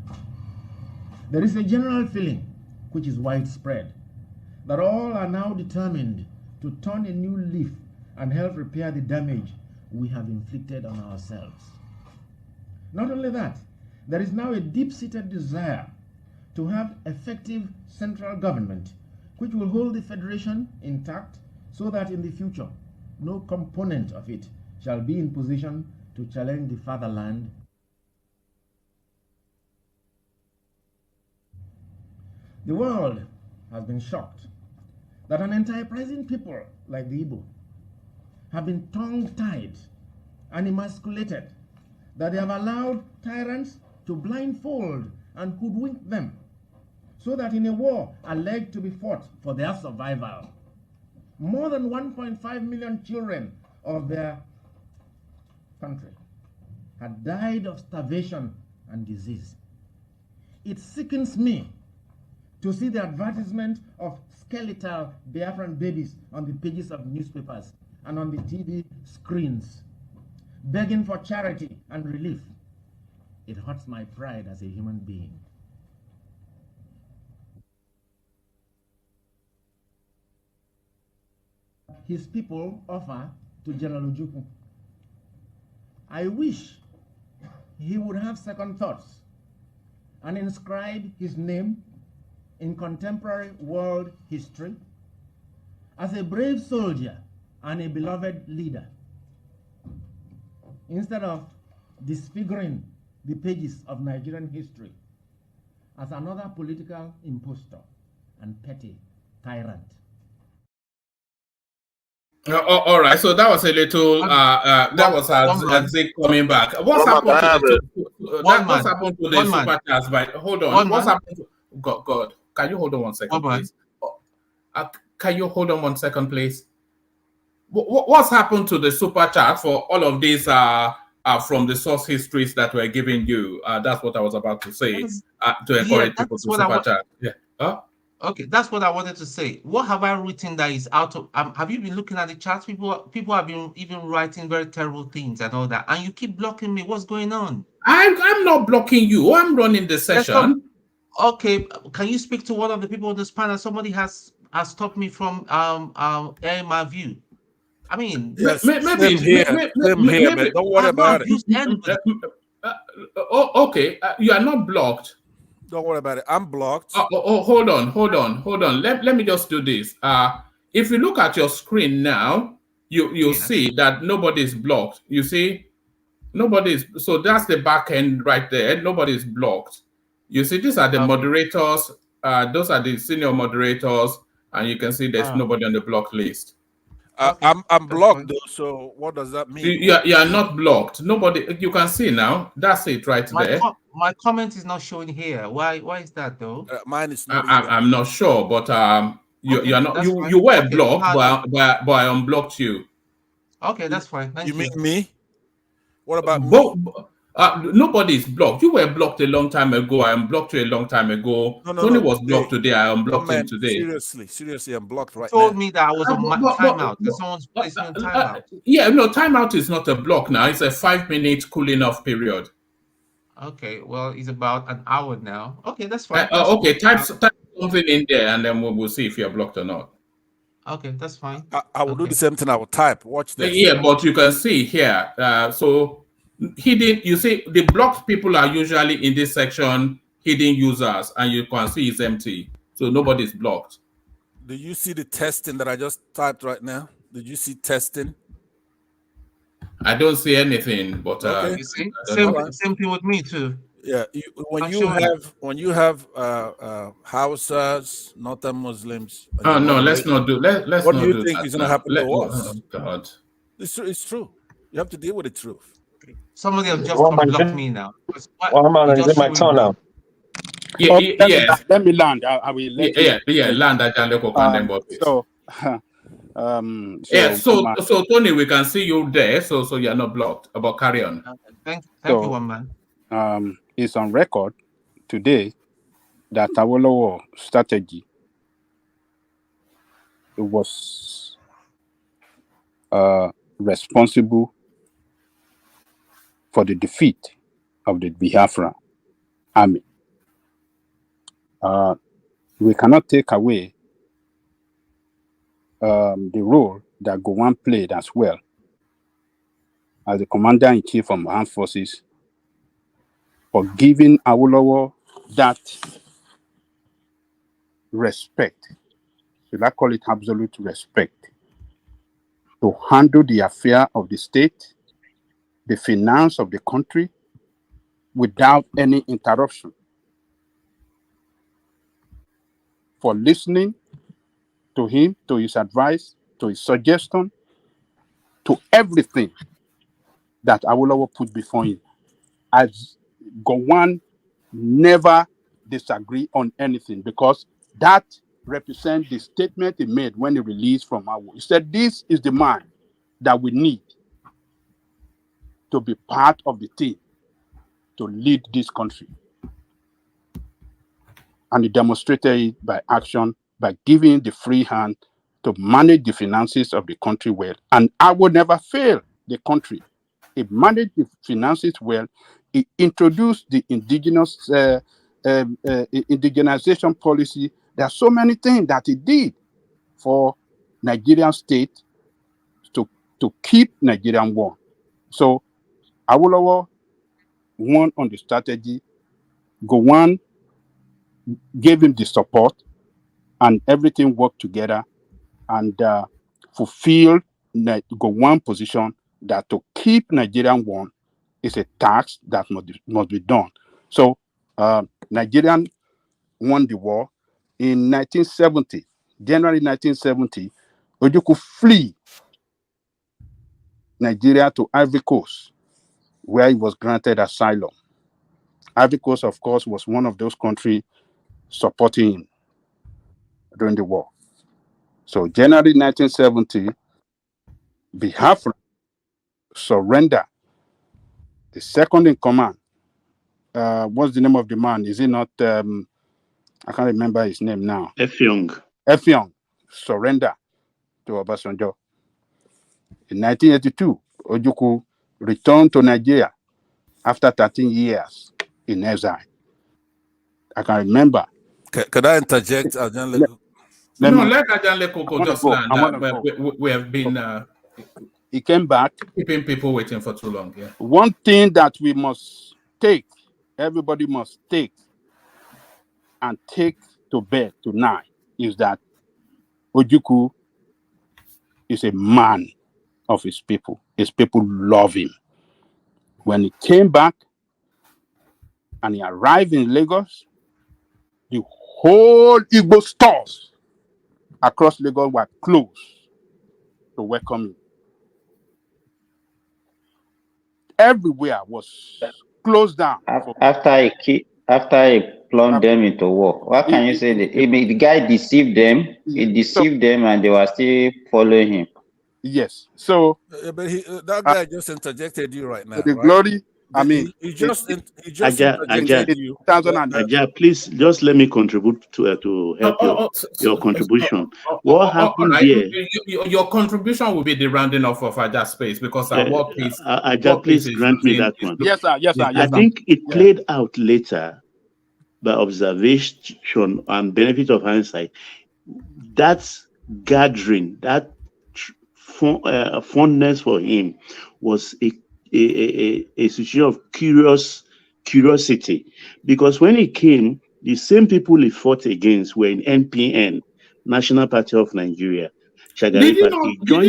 There is a general feeling, which is widespread, that all are now determined to turn a new leaf and help repair the damage we have inflicted on ourselves. Not only that, there is now a deep-seated desire to have effective central government which will hold the federation intact so that in the future no component of it shall be in position to challenge the fatherland. The world has been shocked that an enterprising people like the Igbo have been tongue-tied and emasculated, that they have allowed tyrants to blindfold and hoodwink them, so that in a war alleged to be fought for their survival, more than 1.5 million children of their country had died of starvation and disease. It sickens me to see the advertisement of skeletal Biafran babies on the pages of newspapers and on the TV screens, begging for charity and relief. It hurts my pride as a human being. His people offer to General Ojukwu. I wish he would have second thoughts and inscribe his name in contemporary world history as a brave soldier and a beloved leader, instead of disfiguring the pages of Nigerian history as another political impostor and petty tyrant. All right, so that was a little. That was Zeke coming back. What's happened to the super chats? But hold on, what's happened to God? Can you hold on 1 second, please? Can you hold on 1 second, please? What's happened to the super chat for all of these? From the source histories that we're giving you. That's what I was about to say. To encourage people to super chat. Yeah. Huh? Okay, that's what I wanted to say. What have I written that is out of? Have you been looking at the charts? People have been even writing very terrible things and all that, and you keep blocking me. What's going on? I'm not blocking you. I'm running the session. Okay, can you speak to one of the people on this panel? Somebody has stopped me from airing my view. I mean, Yes, maybe same here, man. Don't worry about it. Okay, you are not blocked. Don't worry about it. I'm blocked. Hold on. Let me just do this. If you look at your screen now, you'll see that nobody is blocked. You see, nobody is. So that's the back end right there. Nobody is blocked. You see, these are the moderators. Those are the senior moderators, and you can see there's nobody on the block list. I'm blocked though. So what does that mean? You are not blocked. Nobody. You can see now. That's it right there. My comment is not showing here. Why is that though? Mine is not. I'm not sure, but you are not. You were blocked, but I unblocked you. Okay, that's fine. Thank you. You mean me? What about me? Nobody is blocked. You were blocked a long time ago. I unblocked you a long time ago. Tony was blocked today. I unblocked him today. Seriously, I'm blocked right now. Told now. me that I was on timeout. That someone's placing on timeout. Yeah, no, timeout is not a block now. It's a 5-minute cooling off period. Okay, well, it's about an hour now. Okay, that's fine. Okay, type something in there, and then we'll see if you're blocked or not. Okay, that's fine. I will do the same thing. I will type. Watch this. Yeah, but you can see here. So hidden. You see, the blocked people are usually in this section. Hidden users, and you can see it's empty. So nobody's blocked. Do you see the testing that I just typed right now? Did you see testing? I don't see anything, but you see, same thing with me too. Yeah, when you have Hausas, Northern Muslims. No, let's not do. Let's what not do you do think that is going to happen to us? Oh God, it's true. You have to deal with the truth. Somebody have just unblocked me now. Is it my turn now? Yes. Let me land. I will let you. Land. I can look up So Tony, we can see you there. So you're not blocked. But carry on. Thank you, one man. It's on record today that Awolowo strategy was responsible for the defeat of the Biafra army. We cannot take away the role that Gowon played as well as the commander-in-chief of armed forces for giving Awolowo that respect, should I call it absolute respect, to handle the affair of the state, the finance of the country, without any interruption. For listening to him, to his advice, to his suggestion, to everything that Awolowo put before him. As Gowon never disagree on anything, because that represents the statement he made when he released from Awo. He said, this is the man that we need to be part of the team to lead this country. And he demonstrated it by action, by giving the free hand to manage the finances of the country well. And I will never fail the country. He managed the finances well. He introduced the indigenization policy. There are so many things that he did for Nigerian state to keep Nigerian warm. So Awolowo won on the strategy. Gowon gave him the support, and everything worked together and fulfilled Gowon's position that to keep Nigerian warm is a task that must be done. So Nigerian won the war in 1970, January 1970. Ojukwu flee Nigeria to Ivory Coast, where he was granted asylum. Ivory Coast, of course, was one of those countries supporting him during the war. So January 1970, Biafra surrender. The second in command, what's the name of the man? Is it not, I can't remember his name now. Effiong surrender to Obasanjo. In 1982, Ojukwu returned to Nigeria after 13 years in exile. I can remember. Can I interject? Let Ajanle Koko just land. We have been He came back. Keeping people waiting for too long. Yeah. One thing that we must take, everybody must take to bed tonight is that Ojukwu is a man of his people. His people love him. When he came back and he arrived in Lagos, the whole Igbo stores across Lagos were closed to welcome him. Everywhere was closed down. After he plunged them into war. What can you say? The guy deceived them. He deceived them, and they were still following him. Yes. So, but that guy just interjected you right now. The right? glory. I mean, he just Aja, interjected you. Aja, please just let me contribute to help your contribution. What happened there? Your contribution will be the rounding off of Aja's space because what piece? Aja, please grant me that one. Yes, sir. Yes, sir. I think it played out later by observation and benefit of hindsight. That gathering, that fondness for him was a situation of curiosity, because when he came, the same people he fought against were in NPN, National Party of Nigeria. Did he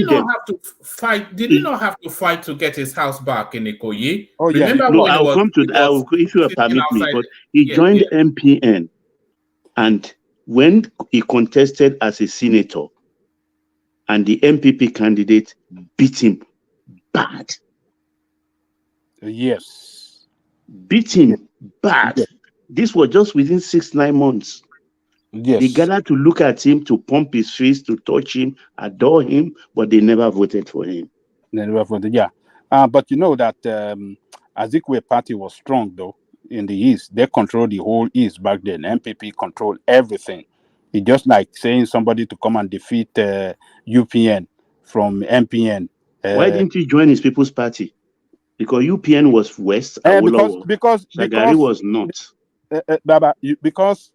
not have to fight? Did he not have to fight to get his house back in Ikoyi? Oh yeah. Remember No, when I'll come to that if you permit me. But he joined MPN, and when he contested as a senator, and the MPP candidate beat him bad. Yes. Beat him bad. Yes. This was just within 6-9 months. Yes. They gathered to look at him, to pump his fist, to touch him, adore him, but they never voted for him. They never voted, yeah. But you know that Azikwe party was strong, though, in the East. They controlled the whole East back then. MPP controlled everything. It's just like saying somebody to come and defeat UPN from MPN. Why didn't he join his people's party? Because UPN was West, because Shagari was North. Baba, because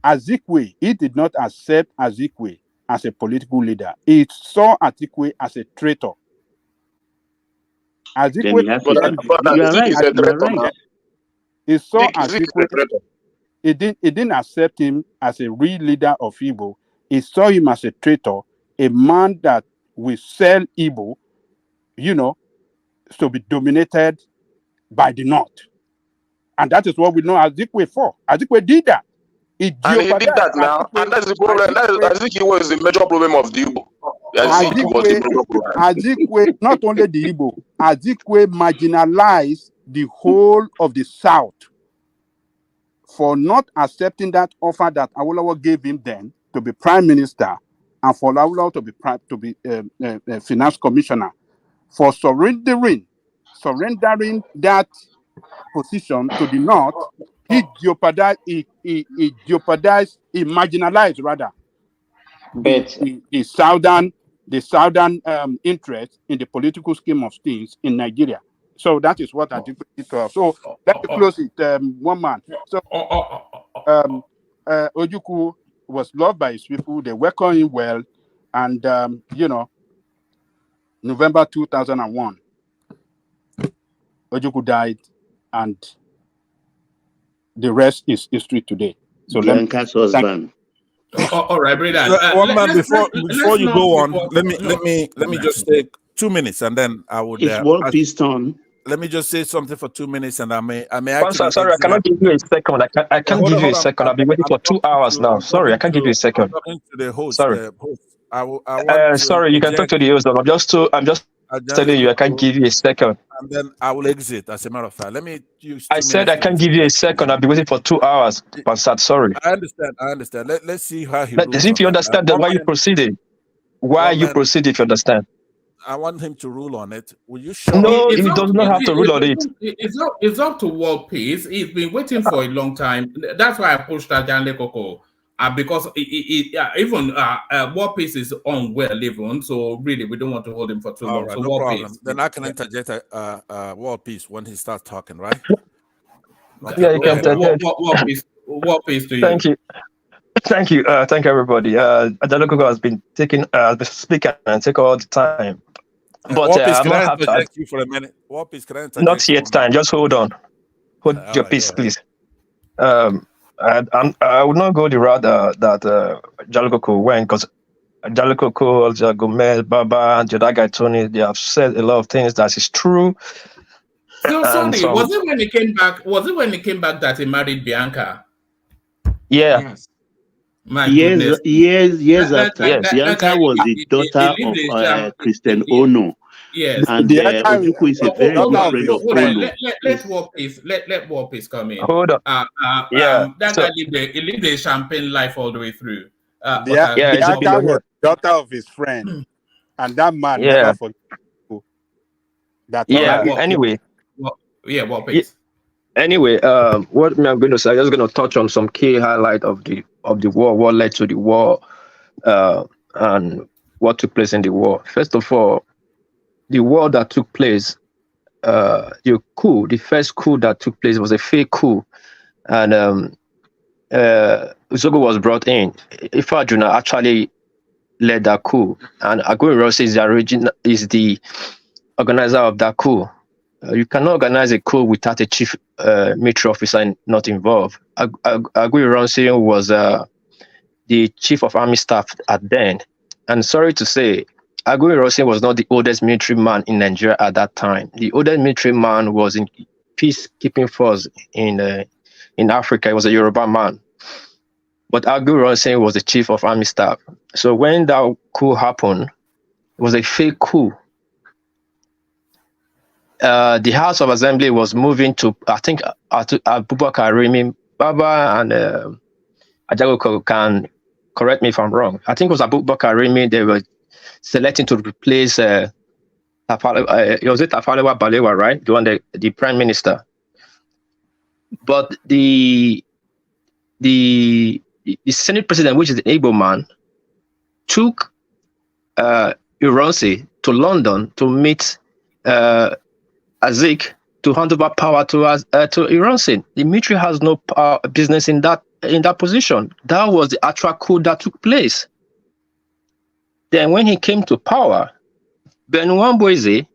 Azikwe, he did not accept Azikwe as a political leader. He saw Azikwe as a traitor. Azikwe, you are right. He saw Azikwe. He didn't accept him as a real leader of Igbo. He saw him as a traitor, a man that will sell Igbo, to be dominated by the North. And that is what we know Azikwe for. Azikwe did that. He did that now, and that's the problem. Azikwe was the major problem of the Igbo. Azikwe, not only the Igbo, Azikwe marginalized the whole of the South for not accepting that offer that Awolowo gave him then to be prime minister, and for Awolowo to be finance commissioner, for surrendering that position to the North. He marginalized rather the southern interest in the political scheme of things in Nigeria. So that is what I did to us. So let me close it. One man. So Ojukwu was loved by his people. They welcomed him well, and November 2001, Ojukwu died, and the rest is history today. So Bianca's husband. All right, brother. One man, before you go on, let me just take 2 minutes, and then I would. It's one piece turn. Let me just say something for 2 minutes, and I may actually. Sorry, I cannot give you a second. I can't give you a second. I've been waiting for 2 hours now. Sorry, I can't give you a second. I'm talking to the host. Sorry. Sorry, you can talk to the host. I'm just telling you, I can't give you a second. And then I will exit. As a matter of fact, let me use. I said I can't give you a second. I've been waiting for 2 hours. Pansat, sorry. I understand. Let's see how he. But if you understand, then why are you proceeding? Why are you proceeding? If you understand. I want him to rule on it. Will you show? No, he does not have to rule on it. It's up to World Peace. He's been waiting for a long time. That's why I pushed Ajanle Koko. Because even World Peace is unwell even, so really we don't want to hold him for too long. Right, so no World problem. Peace. Then I can interject World Peace when he starts talking, right? Yeah, you can interject. World Peace to you. Thank you. Thank you, everybody. Ojukwu has been speaking and take all the time, but Wapis, I'm can not I happy. interject you for a minute? Wapis, can I Not interject you yet for a minute? time. Just hold on. Hold All your right, peace, go ahead. please. I would not go the route that Ojukwu went, because Ojukwu, Gomez, Baba, and the other guy Tony, they have said a lot of things that is true. So And sorry, was it when he came back? Was it when he came back that he married Bianca? Yeah. Yes. My years goodness. after. Bianca was the daughter of Christian Ono. Yes. And Bianca, Ojukwu is a very daughter good of friend his of friend. Ono. Let War Peace come in. Hold on. Yeah. That So guy lived a champagne life all the way through. Bianca was daughter of his friend, and that man never forget that. Anyway. War Peace. Anyway, what I'm going to say, I'm just going to touch on some key highlight of the war, what led to the war, and what took place in the war. First of all, the war that took place, the first coup that took place was a fake coup, and Zogo was brought in. Ifeanyi actually led that coup, and Aguiyi Ironsi is the organizer of that coup. You cannot organize a coup without a chief military officer not involved. Aguiyi Ironsi was the chief of army staff at then. And sorry to say, Aguiyi Ironsi was not the oldest military man in Nigeria at that time. The oldest military man was in peacekeeping force in Africa. He was a Yoruba man. But Aguiyi Ironsi was the chief of army staff. So when that coup happened, it was a fake coup. The House of Assembly was moving to, I think, Abubakar Rimi, Baba and Ajago can correct me if I'm wrong. I think it was Abubakar Rimi they were selecting to replace was it Tafawa Balewa, right? The prime minister. But the Senate president, which is the Igbo man, took Ironsi to London to meet Azik to hand over power to Ironsi. The military has no business in that position. That was the actual coup that took place. Then when he came to power, Ben Wamboise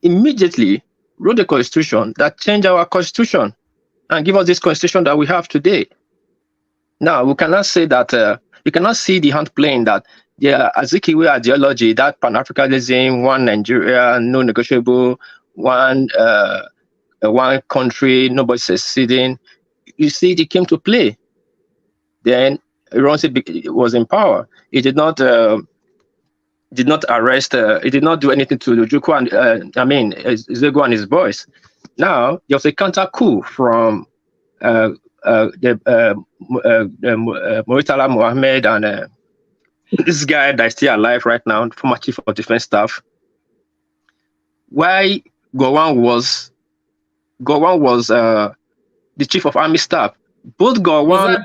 immediately wrote a constitution that changed our constitution and give us this constitution that we have today. Now, we cannot say that, you cannot see the hand playing that the Azikiwe ideology, that Pan-Africanism, one Nigeria, no negotiable, one country, nobody seceding. You see, it came to play. Then Ironsi was in power. He did not arrest. He did not do anything to Ojukwu and Zego and his boys. Now there was a counter coup from Muritala Mohammed and this guy that is still alive right now, former chief of defense staff. Why Gowon was the chief of army staff. Both Gowon was that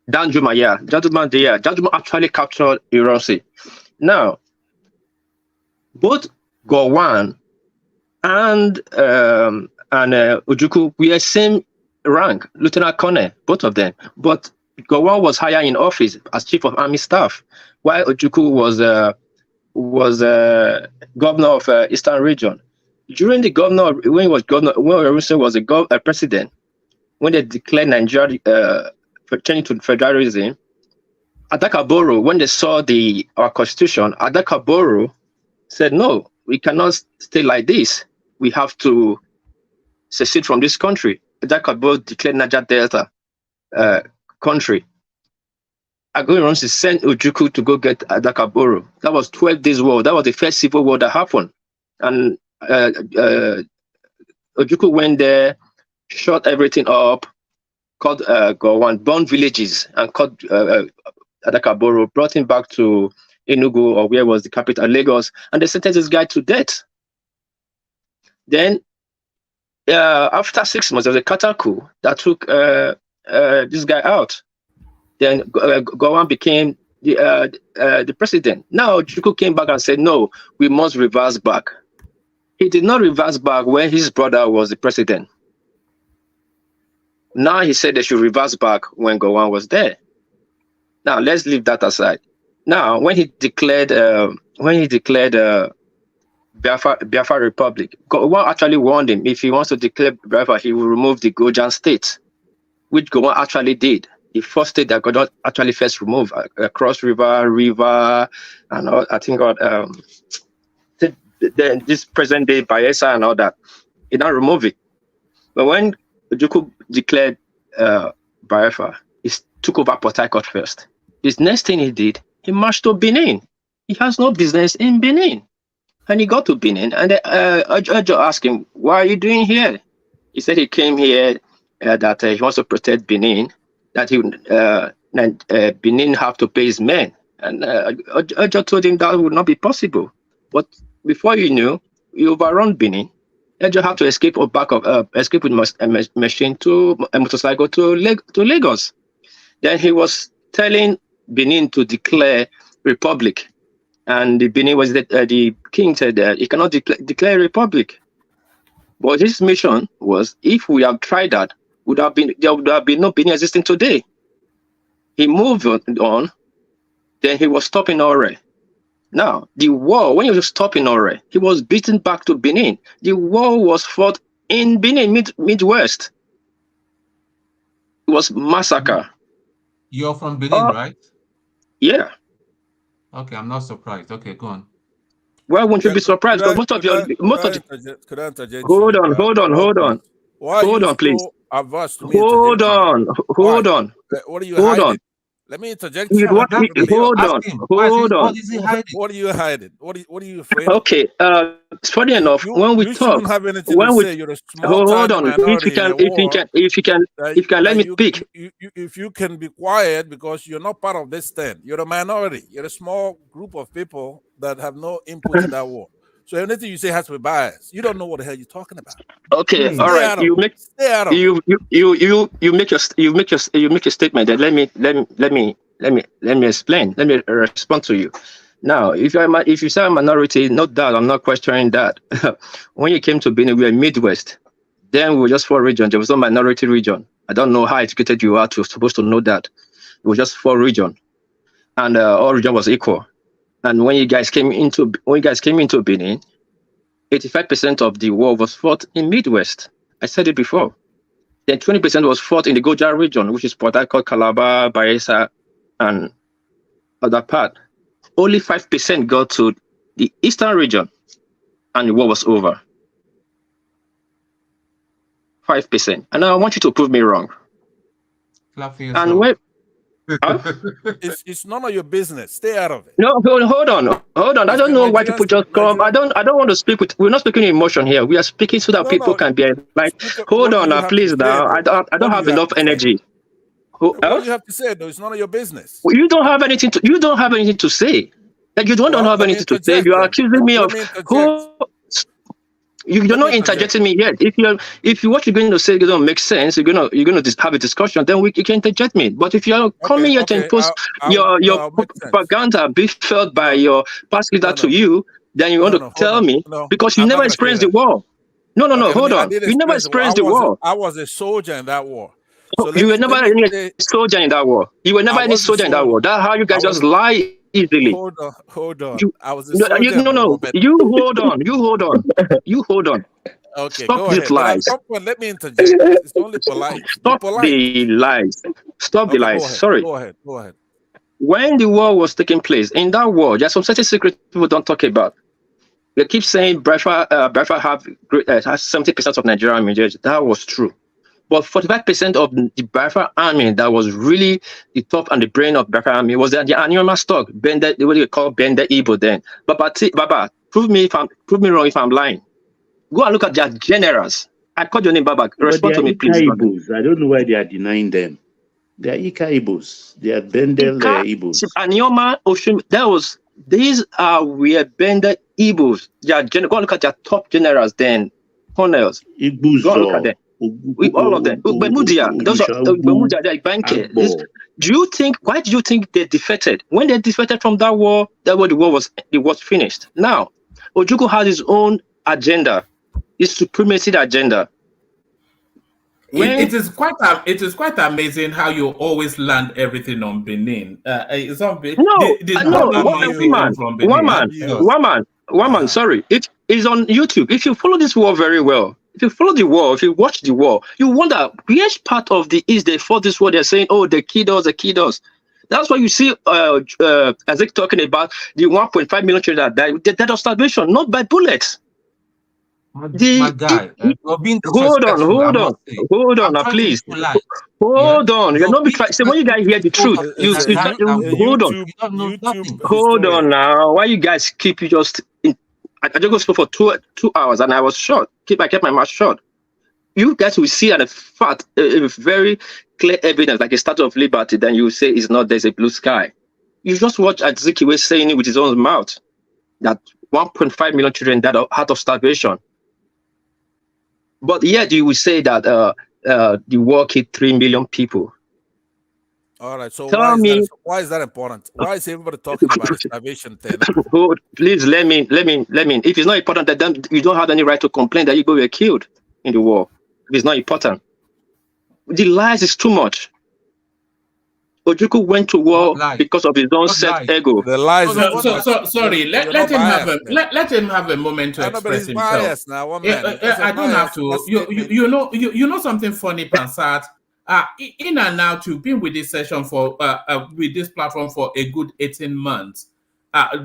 Dan Juma? Yeah. Juma actually captured Ironsi. Now, both Gowon and Ojukwu were same rank, lieutenant colonel, both of them. But Gowon was higher in office as chief of army staff, while Ojukwu was governor of Eastern Region. During the when Ironsi was a president, when they declared Nigeria changing to federalism, Adakaboro, when they saw our constitution, Adakaboro said, no, we cannot stay like this. We have to secede from this country. Adakaboro declared Niger Delta country. Aguiyi Ironsi sent Ojukwu to go get Adakaboro. That was 12 days war. That was the first civil war that happened. And Ojukwu went there, shot everything up, called Gowon, burned villages, and caught Adakaboro, brought him back to Enugu, or where was the capital, Lagos, and they sentenced this guy to death. Then, after 6 months, there was a counter coup that took this guy out. Then Gowon became the president. Now Ojukwu came back and said, no, we must reverse back. He did not reverse back when his brother was the president. Now he said they should reverse back when Gowon was there. Now let's leave that aside. Now, when he declared Biafra Republic, Gowon actually warned him if he wants to declare Biafra, he will remove the Gojan state, which Gowon actually did. The first state that Gowon actually first removed, Cross River, and all, I think this present day Bayelsa and all that. He don't remove it. But when Ojukwu declared Biafra, he took over Port Harcourt first. His next thing he did, he marched to Benin. He has no business in Benin. And he got to Benin, and Ojo asked him, "What are you doing here?" He said he came here that he wants to protect Benin, that Benin have to pay his men. And Ojo told him that would not be possible. But before you knew, you overrun Benin. Ojo had to escape with a machine to a motorcycle to Lagos. Then he was telling Benin to declare republic. And the Benin was the king said that he cannot declare a republic. But his mission was, if we have tried that, there would have been no Benin existing today. He moved on, then he was stopping Ore. Now, the war, when he was stopping Ore, he was beaten back to Benin. The war was fought in Benin, Midwest. It was massacre. You're from Benin, right? Yeah. Okay, I'm not surprised. Okay, go on. Why won't you be surprised? But most of your hold on. Why hold are you on, please. so averse to me Hold on. What are you hiding? Let me interject. Hold on. What is he hiding? What are you hiding? What are you afraid of? Okay. It's funny enough. When we talk, have anything to say. You're a small hold on. If you can let me speak. If you can be quiet, because you're not part of this stand. You're a minority. You're a small group of people that have no input in that war. So anything you say has to be biased. You don't know what the hell you're talking about. Okay, all right. You make your statement. Then let me explain. Let me respond to you. Now, if you say a minority, no doubt, I'm not questioning that. When you came to Benin, we were Midwest. Then we were just 4 regions. There was no minority region. I don't know how educated you are supposed to know that. It was just 4 regions, and all region was equal. And when you guys came into Benin, 85% of the war was fought in Midwest. I said it before. Then 20% was fought in the Goja region, which is Port Harcourt, Calabar, Bayelsa, and other part. Only 5% got to the eastern region, and the war was over. 5%. And I want you to prove me wrong. And when it's none of your business. Stay out of it. No, hold on. I don't know why people just come. I don't want to speak with. We're not speaking in emotion here. We are speaking so that people can be like. Hold on, now, please. Now, I don't have enough energy. What do you have to say, though? It's none of your business. Well, you don't have anything to say. Like you don't have anything to say. You are accusing me of who. You're not interjecting me yet. If what you're going to say doesn't make sense, you're gonna have a discussion. Then you can interject me. But if you're coming here to impose your propaganda be felt by your past leader to you, then you want to tell me because you never experienced the war. No. Hold on. You never experienced the war. I was a soldier in that war. So you were never any soldier in that war. You were never any soldier in that war. That's how you guys just lie easily. Hold on. I was a You hold on. Okay, Stop go these ahead. lies. Let me interject. It's only polite. Stop the lies. Stop the lies. Sorry. Go ahead. When the war was taking place, in that war, there's some certain secrets people don't talk about. They keep saying Biafra has 70% of Nigerian military. That was true. But 45% of the Biafra army that was really the top and the brain of Biafra army was the Anioma stock, what they call Bende Igbo then. Baba, prove me wrong if I'm lying. Go and look at their generals. I called your name, Baba. Respond to me, please. I don't know why they are denying them. They are Ika Igbos. They are Bendel Igbos. Anioma, Oshun, these are Bende Igbos. Go and look at their top generals then, colonels. Igbos. Go and look at them. All of them. Bemudia, those are Bemudia, they're banker. Why do you think they defected? When they defected from that war, the war was finished. Now, Ojukwu has his own agenda, his supremacy agenda. It is quite amazing how you always land everything on Benin. It's No, one man. Sorry, it is on YouTube. If you follow this war very well, if you follow the war, if you watch the war, you wonder which part of the East they fought this war. They're saying, "Oh, the killed us." That's why you see Isaac talking about the 1.5 million children that died. They died of starvation, not by bullets. My guy, you're being Hold on, now, please. Hold on. You're not be trying. So when you guys hear the truth, hold on. Hold on now. Why you guys keep you just? I just spoke for two hours and I was short. I kept my mouth shut. You guys will see a fact, a very clear evidence, like a Statue of Liberty. Then you say it's not. There's a blue sky. You just watch Azikiwe saying it with his own mouth that 1.5 million children died out of starvation. But yet you will say that the war killed 3 million people. All right. So why is that important? Why is everybody talking about the starvation thing? Please let me. If it's not important, then you don't have any right to complain that you were killed in the war. If it's not important, the lies is too much. Ojukwu went to war because of his own set ego. The lies. Sorry. Let him have a moment to express himself. Now, I don't have to. You know something funny, Pansat. In and out, you've been with this session for with this platform for a good 18 months,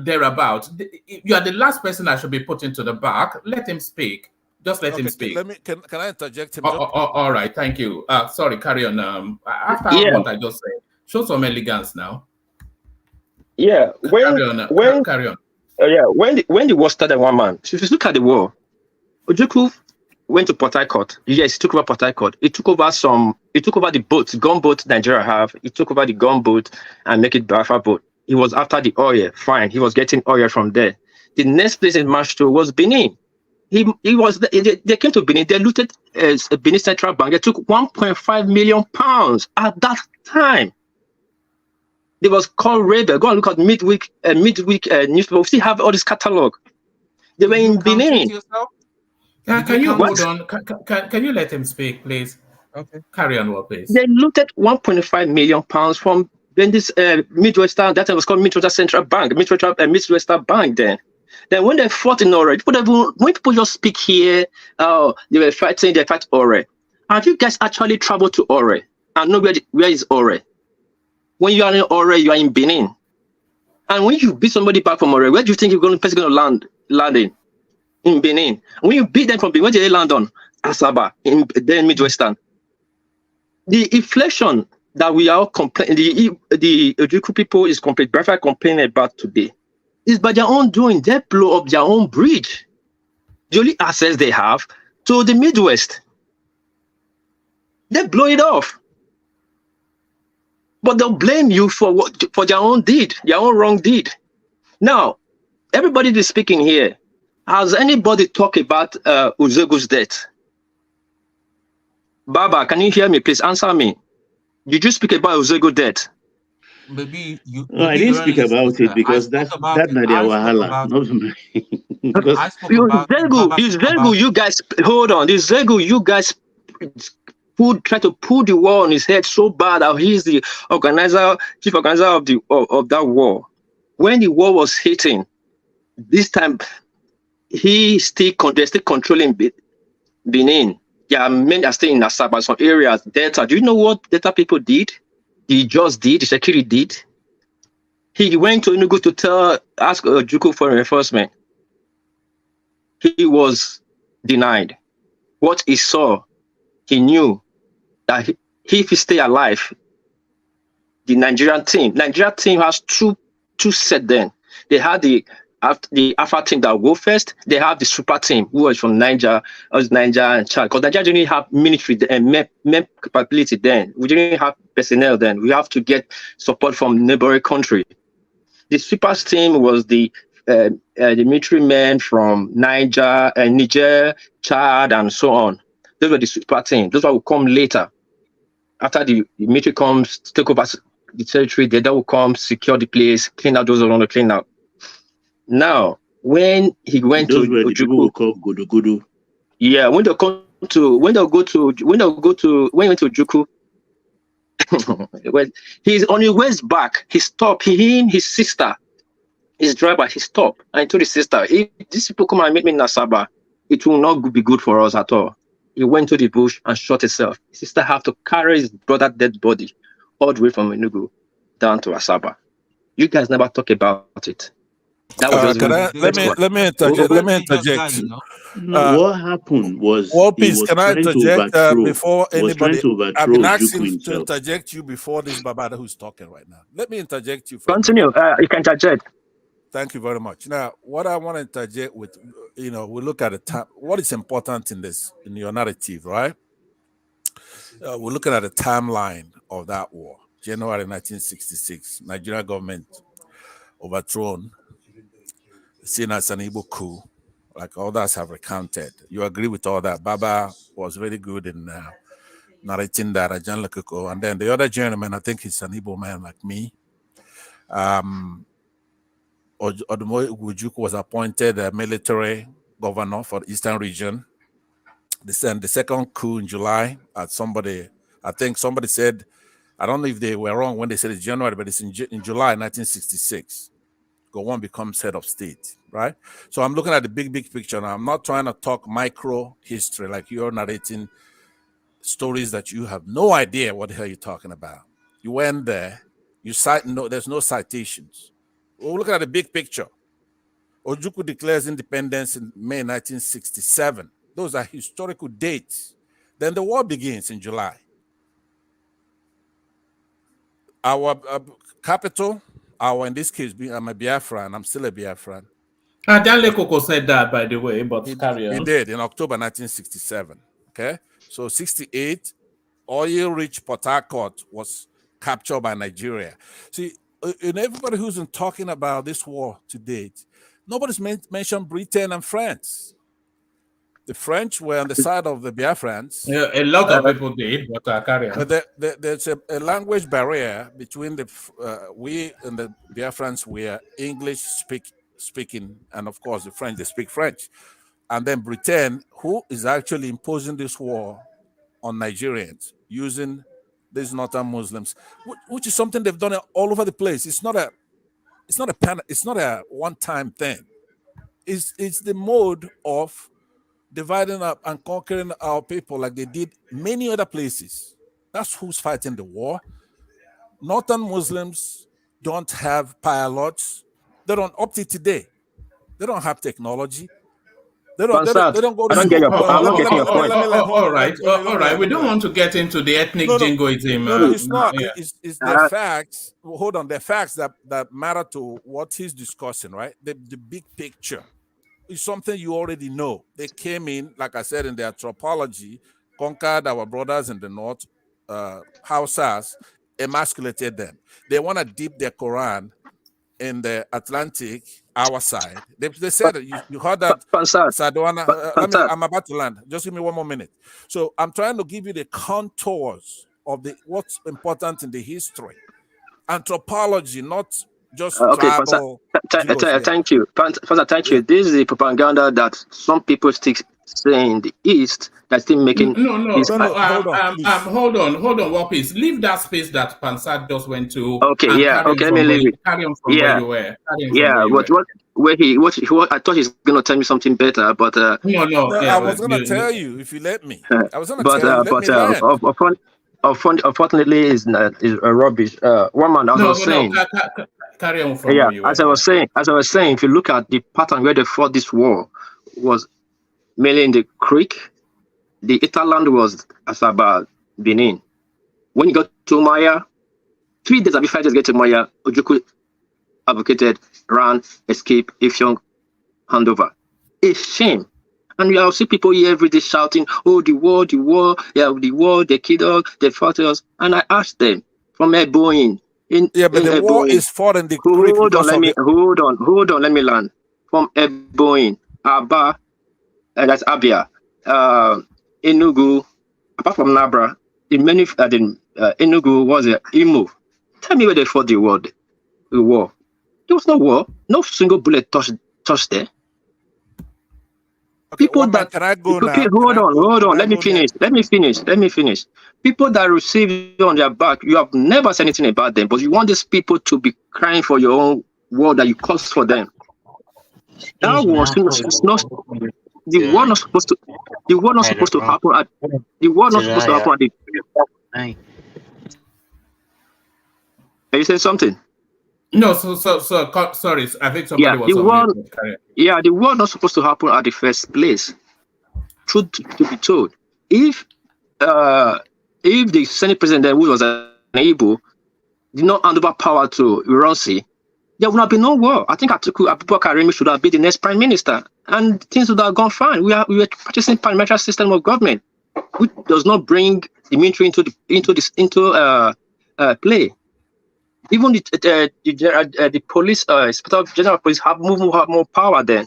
thereabout. You are the last person I should be putting to the back. Let him speak. Just let him speak. Can I interject him? All right, thank you. Sorry, carry on. After what I just said, show some elegance now. Yeah, carry on. When the war started, one man. So if you look at the war, Ojukwu went to Port Harcourt. Yes, he took over Port Harcourt. He took over the boats, gunboat Nigeria have. He took over the gunboat and make it Biafra boat. He was after the oil. Fine, he was getting oil from there. The next place he marched to was Benin. They came to Benin. They looted a Benin Central Bank. They took 1.5 million pounds at that time. They was called Rebel. Go and look at midweek newspaper. We still have all this catalog. They were in Benin. Can you hold on? Can you let him speak, please? Okay. Carry on, please. They looted 1.5 million pounds from this Midwestern. That time was called Midwestern Central Bank, Midwestern Bank. Then when they fought in Ore, when people just speak here, they were fighting. They fight Ore. Have you guys actually traveled to Ore and know where is Ore? When you are in Ore, you are in Benin. And when you beat somebody back from Ore, where do you think the person going to land in? In Benin. When you beat them from Benin, where did they land on? Asaba, then Midwestern. The inflation that we are complaining, the Ojukwu people is complaining about today, is by their own doing. They blow up their own bridge. The only access they have to the Midwest. They blow it off. But they'll blame you for their own deed, their own wrong deed. Now, everybody is speaking here. Has anybody talked about Uzegu's death? Baba, can you hear me? Please answer me. Did you speak about Uzegu's death? Maybe you. No, I didn't speak about it because that's Nadia Wahala. Zegu, you guys, hold on. This Zegu, you guys try to pull the war on his head so bad that he's the chief organizer of that war. When the war was hitting, this time they're still controlling Benin. Yeah, men are staying in Asaba, some areas, Delta. Do you know what Delta people did? The security did. He went to Enugu to ask Ojukwu for reinforcement. He was denied. What he saw, he knew that if he stay alive, the Nigerian team has two sets then. They had the Alpha team that will go first. They have the super team who was from Niger and Chad. Because Nigeria didn't have military and men capability then. We didn't have personnel then. We have to get support from neighboring country. The super team was the military men from Niger, Chad, and so on. Those were the super team. Those will come later. After the military comes, take over the territory, they will come, secure the place, clean out those around the clean out. Now, when he went those to were the people who call Gudu Gudu. Yeah, when they come when they went to Ojukwu, when he's on his way back, he stopped. His sister, his driver, he stopped and he told his sister, if these people come and meet me in Asaba, it will not be good for us at all. He went to the bush and shot himself. His sister had to carry his brother's dead body all the way from Enugu down to Asaba. You guys never talk about it. That was just let me interject. What happened was War he Peace, was can I trying to interject overthrow. before Was trying anybody? to overthrow I've been Ojukwu asking to himself. interject you before this Babada who's talking right now. Let me interject you for continue. You can interject. Thank you very much. Now, what I want to interject with, we look at the time. What is important in your narrative, right? We're looking at the timeline of that war. January 1966, Nigerian government overthrown, seen as an Igbo coup, like others have recounted. You agree with all that? Baba was very good in narrating that, Ajan Lekoko. And then the other gentleman, I think he's an Igbo man like me. Ojukwu was appointed a military governor for the Eastern region. The second coup in July, I think somebody said, I don't know if they were wrong when they said it's January, but it's in July 1966. Gowon becomes head of state, right? So I'm looking at the big picture now. I'm not trying to talk micro history like you're narrating stories that you have no idea what the hell you're talking about. You went there, there's no citations. We're looking at the big picture. Ojukwu declares independence in May 1967. Those are historical dates. Then the war begins in July. Our capital, in this case, I'm a Biafran, I'm still a Biafran. Dan Lekoko said that, by the way, but carry on. He did in October 1967. Okay, so 68, oil-rich Port Harcourt was captured by Nigeria. See, and everybody who's been talking about this war to date, nobody's mentioned Britain and France. The French were on the side of the Biafrans. Yeah, a lot of people did, but carry on. But there's a language barrier between we and the Biafrans were English speaking, and of course the French, they speak French. And then Britain, who is actually imposing this war on Nigerians using these northern Muslims, which is something they've done all over the place. It's not a one-time thing. It's the mode of dividing up and conquering our people like they did many other places. That's who's fighting the war. Northern Muslims don't have pilots. They don't up to today. They don't have technology. They don't go to school. All right. We don't want to get into the ethnic jingoism. No, it's not. It's the facts. Hold on. The facts that matter to what he's discussing, right? The big picture. It's something you already know. They came in, like I said, in their anthropology, conquered our brothers in the north, Hausas, emasculated them. They want to dip their Quran in the Atlantic, our side. They said, you heard that, Sadwana, I'm about to land. Just give me one more minute. So I'm trying to give you the contours of what's important in the history. Anthropology, not just tribal. Thank you. First, thank you. This is the propaganda that some people still say in the East that's still making. Hold on, War Peace. Leave that space that Pansat just went to. Okay, let me leave it. Carry on from where you were. I thought he's gonna tell me something better, but I was gonna tell you if you let me. I was gonna tell you. Let me unfortunately, is rubbish. One man, as I was saying. Carry on from where you were. As I was saying, if you look at the pattern where they fought this war, was mainly in the creek. The Italand was Asaba, Benin. When you got to Maya, 3 days before you get to Maya, Ojukwu advocated, ran, escape, Ifyong, handover. A shame. And you see people here every day shouting, "Oh, the war, the war, they killed us, they fought us." And I asked them from Eboin. But the war is fought in the creek. Hold on, let me land. From Eboin, Aba, that's Abia, Enugu, apart from Nabra, in many Enugu was Imo. Tell me where they fought the war. There was no war. No single bullet touched there. Okay, People one man, that can I go okay, now? Can hold I on, go? hold Can on. I Let me go finish. next? Let me finish. Let me finish. People that receive you on their back, you have never said anything about them, but you want these people to be crying for your own war that you caused for them. That was it's not the war not supposed to the war not supposed to happen at the war not supposed to happen at the are you saying something? No, sorry. I think Yeah, somebody was on mute. Carry on. the war not supposed to happen at the first place. Truth to be told. If uh if the Senate president who was an Igbo did not hand over power to Ironsi, there would have been no war. I think Atiku Abubakar Karimi should have been the next prime minister, and things would have gone fine. We were practicing parliamentary system of government, which does not bring the military into play. Even the police, inspector general of police have more power then.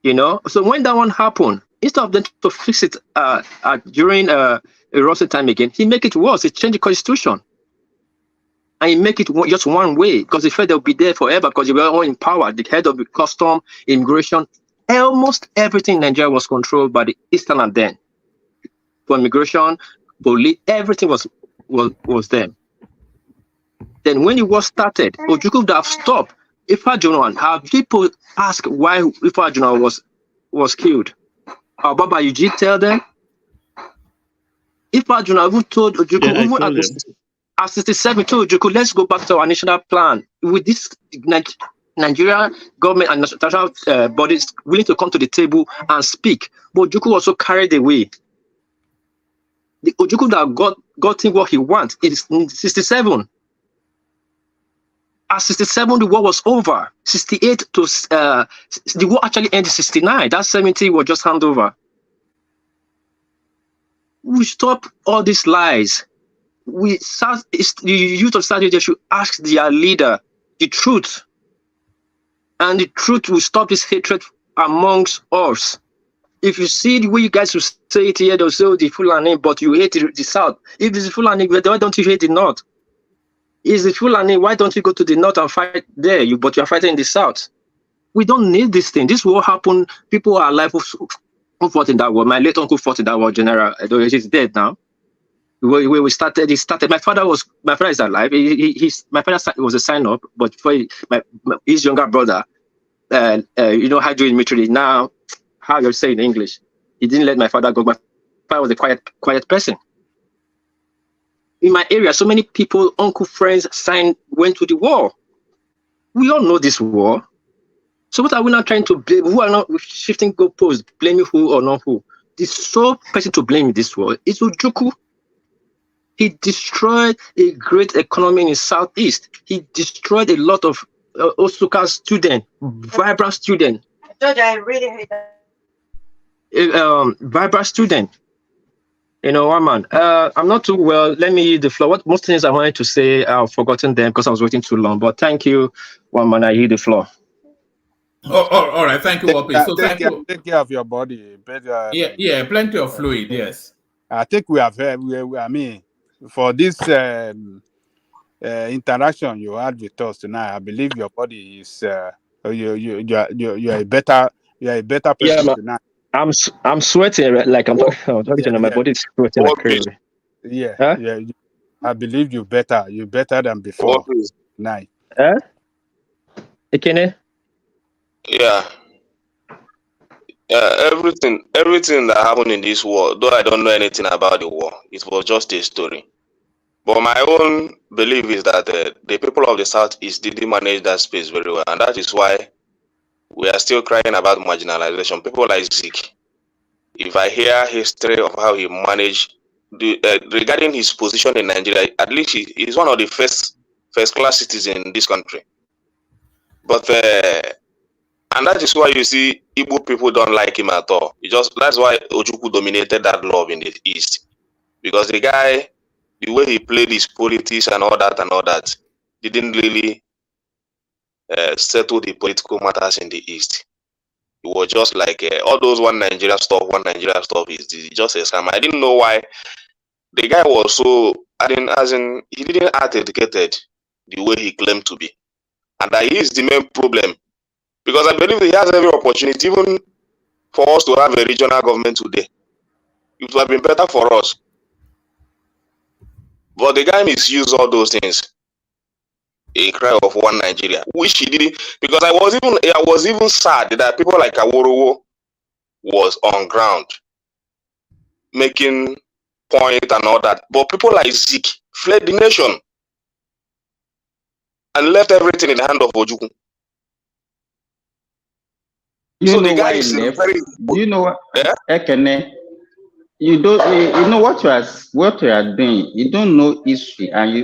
You know, so when that one happened, instead of them to fix it during Ironsi time again, he make it worse. He changed the constitution. And you make it just one way because they felt they'll be there forever because they were all in power. The head of the custom, immigration, almost everything in Nigeria was controlled by the Eastern then. For immigration, police, everything was them. Then when the war started, Ojukwu would have stopped. Ifeanyi, have people ask why Ifeanyi was killed? Baba, you did tell them? Ifeanyi even told Ojukwu, I even told them. at 67, told Ojukwu, let's go back to our national plan. With this Nigeria government and national bodies willing to come to the table and speak. But Ojukwu also carried away. The Ojukwu that got him what he wants. It is 67. At 67, the war was over. 68 to the war actually ended 69. That 70 was just hand over. We stop all these lies. The youth of Saudi, they should ask their leader the truth. And the truth will stop this hatred amongst us. If you see the way you guys will say it here, they'll say the Fulani, but you hate the South. If it's the Fulani, why don't you hate the North? Is the Fulani, why don't you go to the North and fight there? But you're fighting in the South. We don't need this thing. This war happened. People are alive who fought in that war. My late uncle fought in that war, General. He's dead now. He started. My father is alive. My father was a sign up, but for his younger brother, how doing military now, how you say in English, he didn't let my father go. My father was a quiet person. In my area, so many people, uncle, friends, went to the war. We all know this war. So what are we not trying to blame? Who are not shifting goalposts, blaming who or not who? The sole person to blame in this war is Ojukwu. He destroyed a great economy in the Southeast. He destroyed a lot of Osuka students, vibrant students. I really hate that. Vibrant student. One man. I'm not too well. Let me use the floor. Most things I wanted to say, I've forgotten them because I was waiting too long. But thank you, one man. I hear the floor. All right. Thank you, Wapi. So thank you. Take care of your body. Better. Yeah. Plenty of fluid. Yes. I think we have. I mean, for this interaction you had with us tonight, I believe your body is. You're a better person tonight. I'm sweating like I'm talking. My body is sweating like crazy. Yeah, huh? Yeah. I believe you're better. You're better than before. Night. Ekene? Yeah. Everything that happened in this war, though I don't know anything about the war, it was just a story. But my own belief is that the people of the Southeast didn't manage that space very well, and that is why we are still crying about marginalization. People like Zeke, if I hear history of how he managed regarding his position in Nigeria, at least he is one of the first class citizens in this country. But and that is why you see Igbo people don't like him at all. That's why Ojukwu dominated that love in the East, because the guy, the way he played his politics and all that, didn't really settle the political matters in the East. It was just like all those one Nigeria stuff is just a scam. I didn't know why the guy was so, he didn't act educated the way he claimed to be. And that is the main problem. Because I believe he has every opportunity, even for us to have a regional government today. It would have been better for us. But the guy misused all those things. A cry of one Nigeria, which he didn't, because I was even sad that people like Aworowo was on ground making point and all that. But people like Zik fled the nation and left everything in the hand of Ojukwu. You know why he left? Do you know what? Yeah? Ekene, you know what you are doing. You don't know history, and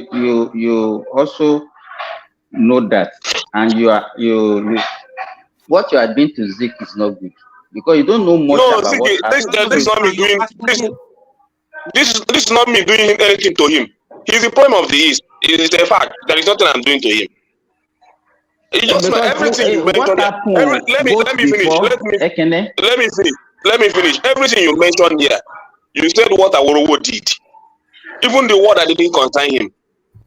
you also know that, and you what you are doing to Zik is not good because you don't know much No, about Zik, what this happened. is not me doing this is not me doing anything to him. He's the poem of the East. It is a fact. There is nothing I'm doing to him. It's just everything you mentioned. What happened? Let me finish. Let me finish. Everything you mentioned here, you said what Aworowo did. Even the word that didn't concern him,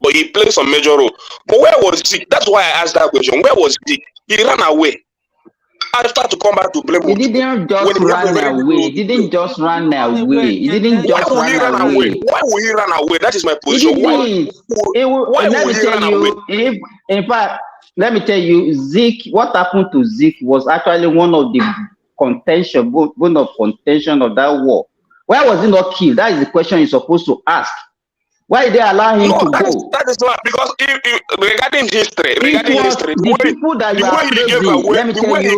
but he played some major role. But where was Zik? That's why I asked that question. Where was Zik? He ran away. After to come back to blame He didn't just run away. He didn't just run away. He didn't just run away. Why would he run away? That is my position. He didn't. Let me tell you. In fact, let me tell you, Zik. What happened to Zik was actually one of the bone of contention of that war. Why was he not killed? That is the question you're supposed to ask. Why did they allow him to go? That is not because regarding history, the people that you are praising. Let me tell you,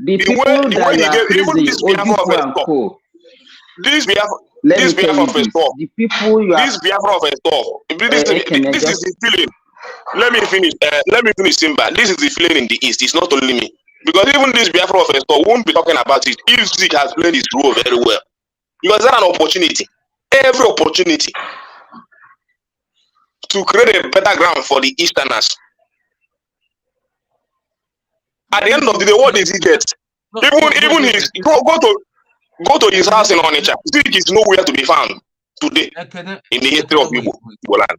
the people that you are praising, Ojukwu and co. This Biafra of a store. The people you are. This Biafra of a store. This is the feeling. Let me finish, Simba. This is the feeling in the East. It's not only me. Because even this Biafra of a store won't be talking about it if Zik has played his role very well. Because that's an opportunity. Every opportunity to create a better ground for the Easterners. At the end of the day, what does he get? Even his go to his house in Onitsha. Zik is nowhere to be found today in the history of Igbo land.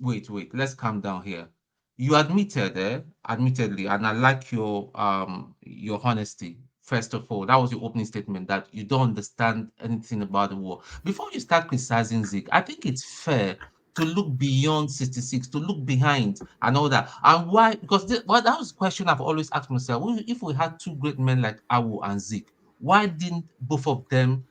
Wait. Let's calm down here. You admitted, admittedly, and I like your honesty. First of all, that was your opening statement that you don't understand anything about the war. Before you start criticizing Zik, I think it's fair to look beyond 66, to look behind and all that. And why? Because that was a question I've always asked myself. If we had two great men like Awu and Zik, why didn't both of them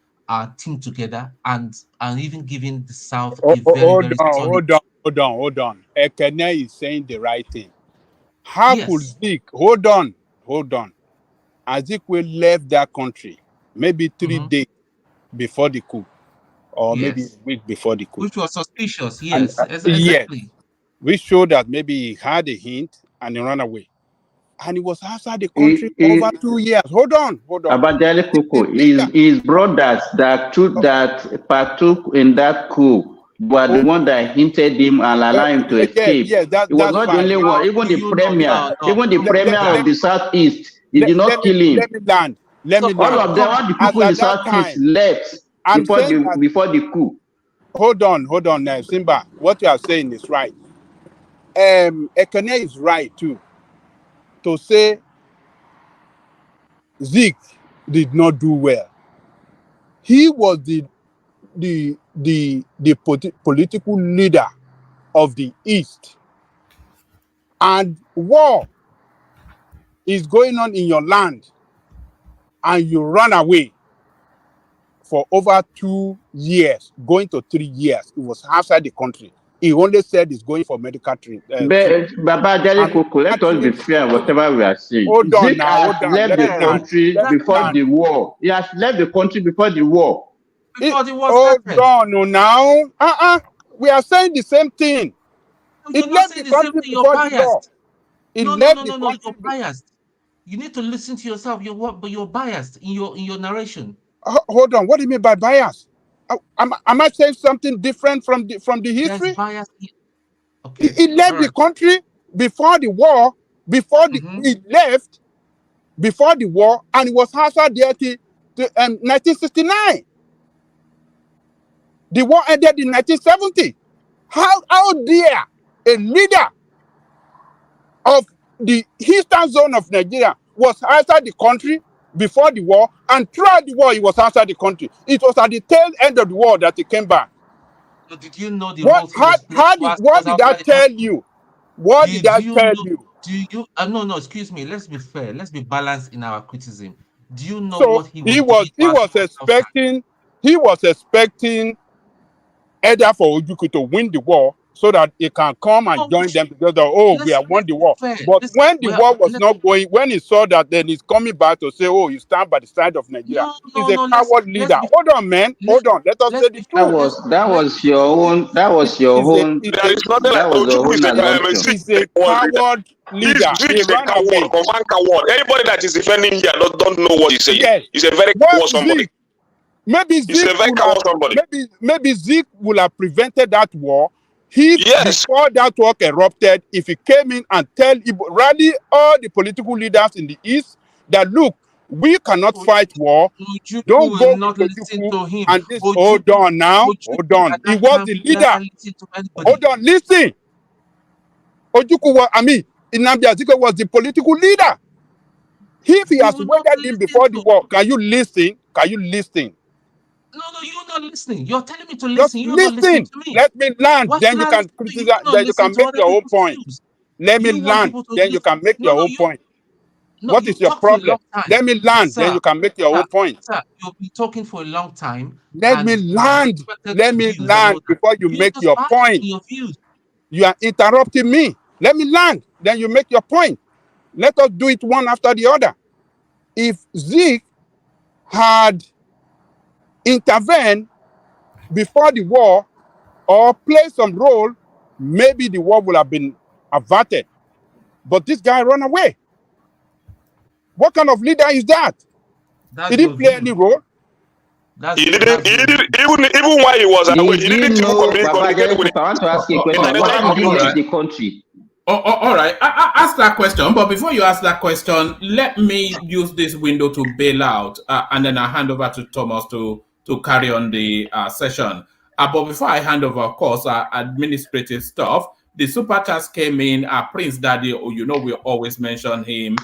team together and even giving the South a very solid... Hold on. Ekene is saying the right thing. How could Zik, hold on. Zik left that country maybe 3 days before the coup, or maybe a week before the coup. Which was suspicious, yes. Exactly. Yes. We showed that maybe he had a hint and he ran away. And he was outside the country for over 2 years. Hold on. About Dele Koko, his brothers that partook in that coup were the one that hinted him and allowed him to escape. Yes, it was not the only one. Even the premier of the Southeast, he did not kill him. Let me land. All of them, all the people in the Southeast left before the coup. Hold on, Simba. What you are saying is right. Ekene is right too. To say Zik did not do well. He was the political leader of the East, and war is going on in your land, and you run away for over 2 years, going to 3 years. It was outside the country. He only said he's going for medical treatment. Baba Dele Koko, let us be fair, whatever we are saying. Zik has left the country before the war. He has left the country before the war. Hold on now. We are saying the same thing. He left the country before the war. No, you're biased. You need to listen to yourself. You're biased in your narration. Hold on. What do you mean by bias? Am I saying something different from the history? Yes, bias. Okay. He left the country before the war. He left before the war, and he was outside there till 1969. The war ended in 1970. How dare a leader of the eastern zone of Nigeria was outside the country before the war, and throughout the war, he was outside the country. It was at the tail end of the war that he came back. So did you know the What? roles he was playing What was did that outside the tell country? you? What did Did that you tell know? you? Do you? No, excuse me. Let's be fair. Let's be balanced in our criticism. Do you know So what he was doing he whilst he was was outside? expecting either for Ojukwu to win the war so that he can come and No, join them together. Oh, we have won let's the be war. fair. But when the war was Let's not going, when he saw that, then he's coming back to say, oh, you stand by the side of Nigeria. He's a no. coward leader. Hold on, man. Hold on. Let us say the That truth. was your own. That was your own. There is nothing like That was your Ojukwu own is assumption. a coward leader. Zik He is a ran coward, away. confirmed coward. Anybody that is defending here don't know what he's saying. Yes. He's a very What coward somebody. Zeke? Maybe He's a Zeke very would coward have, somebody. maybe Zeke would have prevented that war if before that war erupted, if he came in and rally all the political leaders in the East that look, we cannot fight war. Ojukwu Don't will go not with listen Ojukwu. to him. And this, hold on now. Hold on. At He that was time the will never leader. listen to anybody. Hold on, listen. Ojukwu was, Nnamdi Azikiwe was the political leader. If he has weathered him before the war, can you listen? Can you listen? No, you're not listening. You're telling me to Just listen. You're not listening listen. to me. Let me land. Why Then should you I can listen to you? criticize. You're not Then you can listening to make other your own people's point. views. Let me You want land. people to Then you listen. can make your own point. No, What you is your talk for a problem? long time. Let me land. Then Sir, you can make your own point. Sir, you've been talking for a long time. Let me And land. Let me views and all land that. before you You're make just your bashing point. your views. You are interrupting me. Let me land. Then you make your point. Let us do it one after the other. If Zeke had intervened before the war or played some role, maybe the war would have been averted. But this guy ran away. What kind of leader is that? He didn't play any role. He didn't even while he was away, he didn't even communicate with I want to ask you a question. international Why did he community. leave the country? All right. Ask that question. But before you ask that question, let me use this window to bail out, and then I hand over to Thomas to carry on the session. But before I hand over, of course, administrative stuff. The super chats came in. Prince Daddy, we always mention him.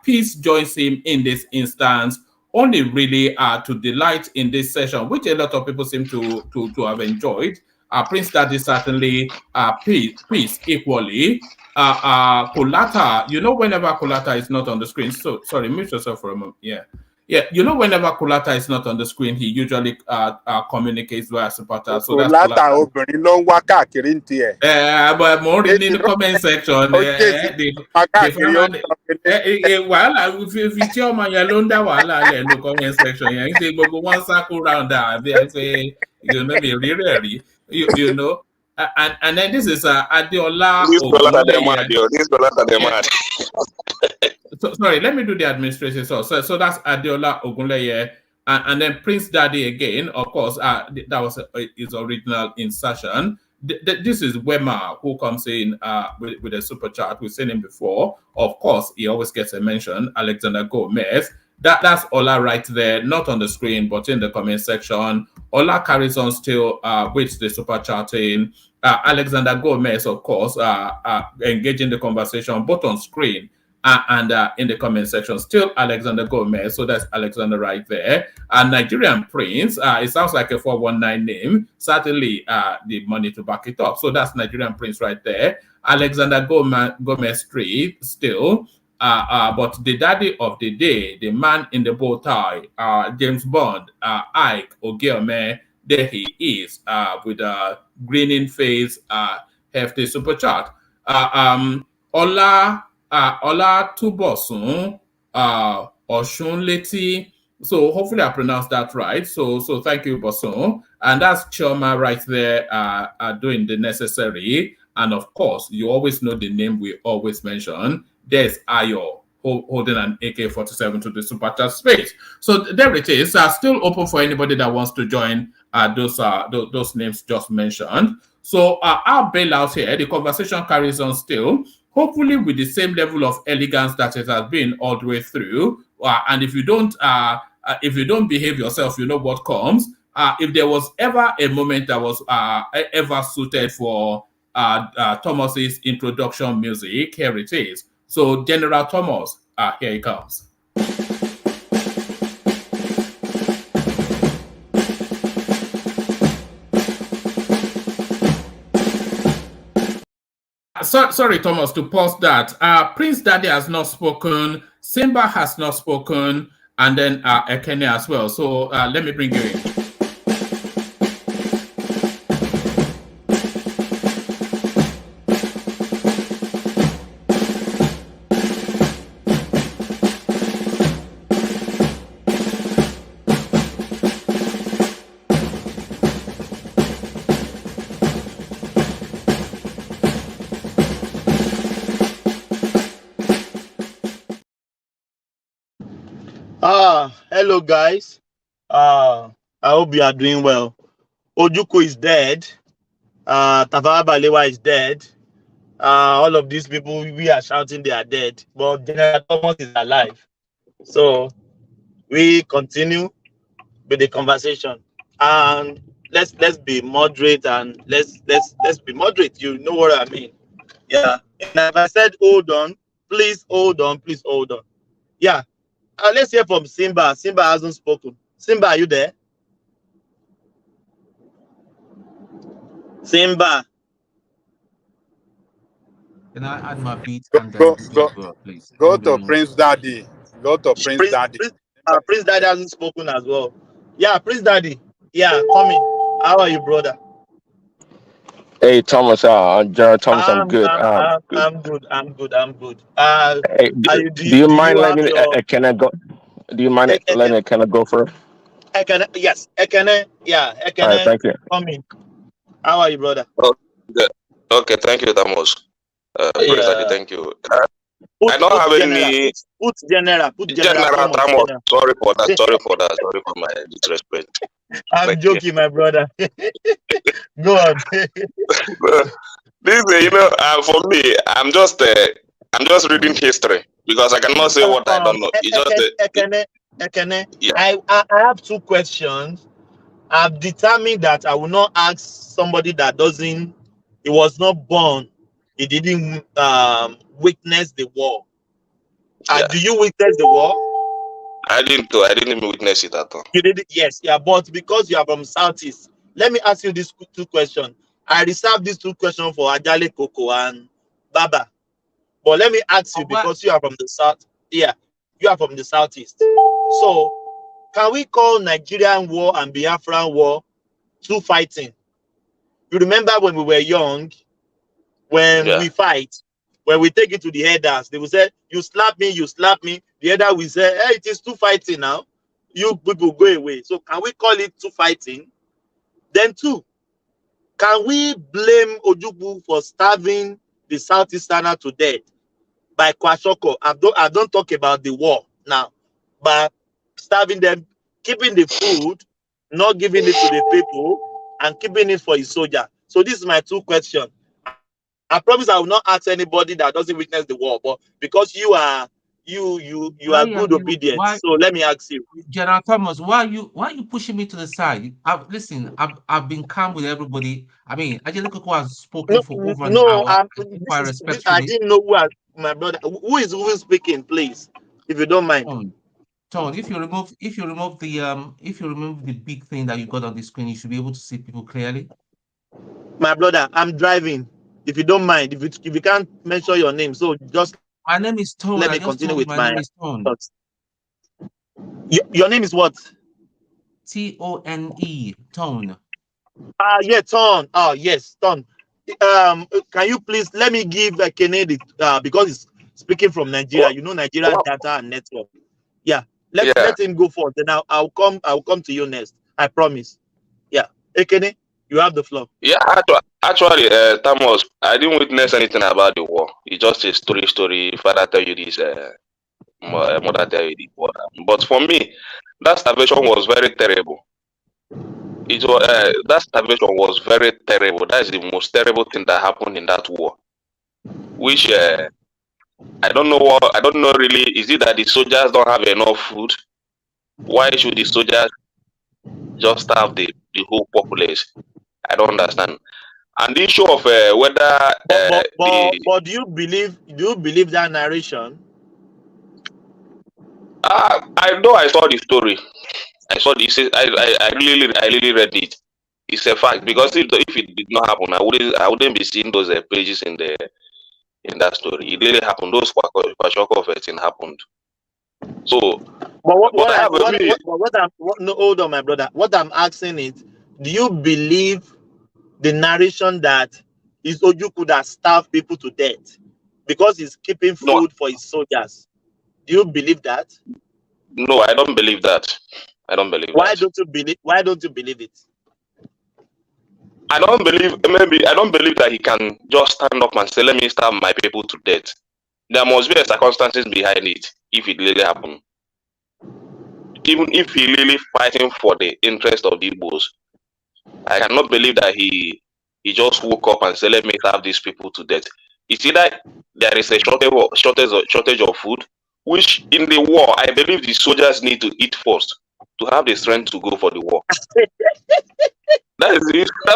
Peace joins him in this instance. Only really to delight in this session, which a lot of people seem to have enjoyed. Prince Daddy certainly peace equally. Kulata, whenever Kulata is not on the screen, so sorry, mute yourself for a moment. Yeah, whenever Kulata is not on the screen, he usually communicates via supporter. So that's Kulata. But more in the comment section, while if you tell my Yalonda while in the comment section, you say, but one circle round there, say, maybe really, and then this is Adeola Ogunleye. This Kulata they mad. So, sorry, let me do the administration. So that's Adeola Ogunleye, and then Prince Daddy again. Of course, that was his original insertion. This is Wema who comes in with a super chat. We've seen him before. Of course, he always gets a mention. Alexander Gomez. That's Ola right there, not on the screen, but in the comment section. Ola carries on still with the super chatting. Alexander Gomez, of course, engaging the conversation both on screen and in the comment section. Still Alexander Gomez, so that's Alexander right there. Nigerian Prince, it sounds like a 419 name. Certainly the money to back it up. So that's Nigerian Prince right there. Alexander Gomez Street, still. But the daddy of the day, the man in the bow tie, James Bond, Ike Ogiome, there he is with a grinning face, hefty super chat. Ola Tubosun, Oshunleti. So hopefully I pronounced that right. So thank you, Bosun. And that's Chioma right there doing the necessary. And of course, you always know the name we always mention. There's Ayo holding an AK-47 to the super chat space. So there it is. Still open for anybody that wants to join those names just mentioned. So I'll bail out here. The conversation carries on still, hopefully with the same level of elegance that it has been all the way through. And if you don't behave yourself, you know what comes. If there was ever a moment that was ever suited for Thomas's introduction music, here it is. So General Thomas, here he comes. Sorry, Thomas, to pause that. Prince Daddy has not spoken. Simba has not spoken, and then Ekene as well. So let me bring you in. Hello guys. I hope you are doing well. Ojukwu is dead. Tafawa Balewa is dead. All of these people we are shouting they are dead, but General Thomas is alive. So we continue with the conversation, and let's be moderate, and let's be moderate. You know what I mean? Yeah. And if I said hold on, please hold on, please hold on. Yeah. Let's hear from Simba. Simba hasn't spoken. Simba, are you there? Simba. Can I add my beat and then you can go, please? Go to Prince Daddy. Go to Prince Daddy. Prince Daddy hasn't spoken as well. Yeah, Prince Daddy. Yeah, coming. How are you, brother? Hey, Thomas, General Thomas, I'm good. I'm good. I'm good. Hey, Do do you you mind have letting your Ekene go? Do you mind letting Ekene go first? Ekene? Yes, Ekene. Yeah, All right, Ekene. thank you. Coming. How are you, brother? Okay, thank you, Thomas. Prince Daddy, thank you. I don't have any. Put general. General Thomas. Sorry for that. Sorry for my disrespect. I'm joking, my brother. Go on. This, for me, I'm just reading history because I cannot say what I don't know. It's just Ekene, I have two questions. I've determined that I will not ask somebody that he was not born, he didn't witness the war. Do you witness the war? I didn't witness it at all. You did it, yes, yeah, but because you are from Southeast, let me ask you these two questions. I reserve these two questions for Ajale Koko and Baba. But let me ask you, because you are from the South, yeah, you are from the Southeast. So, can we call Nigerian war and Biafran war two fighting? You remember when we were young, when we fight, when we take it to the headers, they will say, you slap me. The header will say, hey, it is two fighting now. You people go away. So can we call it two fighting? Then two, can we blame Ojukwu for starving the Southeasterner to death by Kwashoko? I don't talk about the war now, but starving them, keeping the food, not giving it to the people, and keeping it for his soldier. So this is my two questions. I promise I will not ask anybody that doesn't witness the war, but because you are good obedient, so let me ask you. General Thomas, why are you pushing me to the side? Listen, I've been calm with everybody. I mean, Ajay Koko has spoken for over an hour. I didn't know my brother. Who is speaking, please, if you don't mind. Tone, if you remove the big thing that you got on the screen, you should be able to see people clearly. My brother, I'm driving. If you don't mind, if you can't mention your name, so just my name is Tone. Let me continue with my name is Tone. Your name is what? Tone. Tone. Yeah, Tone. Oh yes, Tone. Can you please let me give Kennedy because he's speaking from Nigeria. You know Nigeria data and network. Yeah, let him go first. Then I'll come to you next. I promise. Yeah, Ekene, you have the floor. Yeah, actually, Thomas, I didn't witness anything about the war. It's just a story. Father tell you this, mother tell you this. But for me, that starvation was very terrible. That starvation was very terrible. That is the most terrible thing that happened in that war. Which I don't know really. Is it that the soldiers don't have enough food? Why should the soldiers just starve the whole populace? I don't understand. And the issue of whether but do you believe that narration? I know I saw the story. I saw this. I really read it. It's a fact because if it did not happen, I wouldn't be seeing those pages in the in that story. It really happened. Those Kwashiorkor thing happened. So, But I have a me. no, hold on, my brother. What I'm asking is, do you believe the narration that is Ojukwu that starved people to death because he's keeping food for his soldiers? Do you believe that? No, I don't believe that. I don't believe Why that. don't you believe? Why don't you believe it? I don't believe that he can just stand up and say, "Let me starve my people to death." There must be circumstances behind it if it really happened. Even if he really fighting for the interest of the Igbos, I cannot believe that he just woke up and said, "Let me starve these people to death." It's either there is a shortage of food, which in the war I believe the soldiers need to eat first to have the strength to go for the war. That's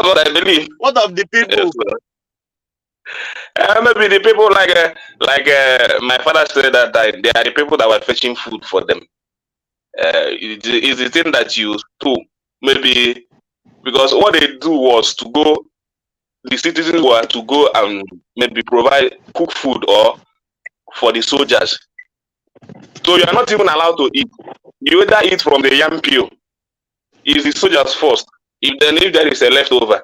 what I believe. What of the people? Maybe the people like my father said that they are the people that were fetching food for them. It's the thing that you stole, maybe because what they do was to go. The citizens were to go and maybe cook food or for the soldiers. So you are not even allowed to eat. You either eat from the yam peel. It's the soldiers first. If there is a leftover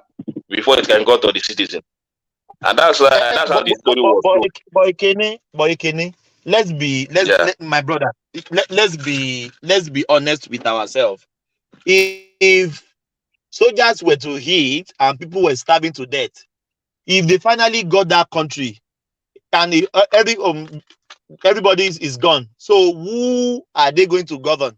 before it can go to the citizen. And that's how the story was told. Boy, Kenny, my brother, let's be honest with ourselves. If soldiers were to hit and people were starving to death, if they finally got that country and everybody is gone, so who are they going to govern?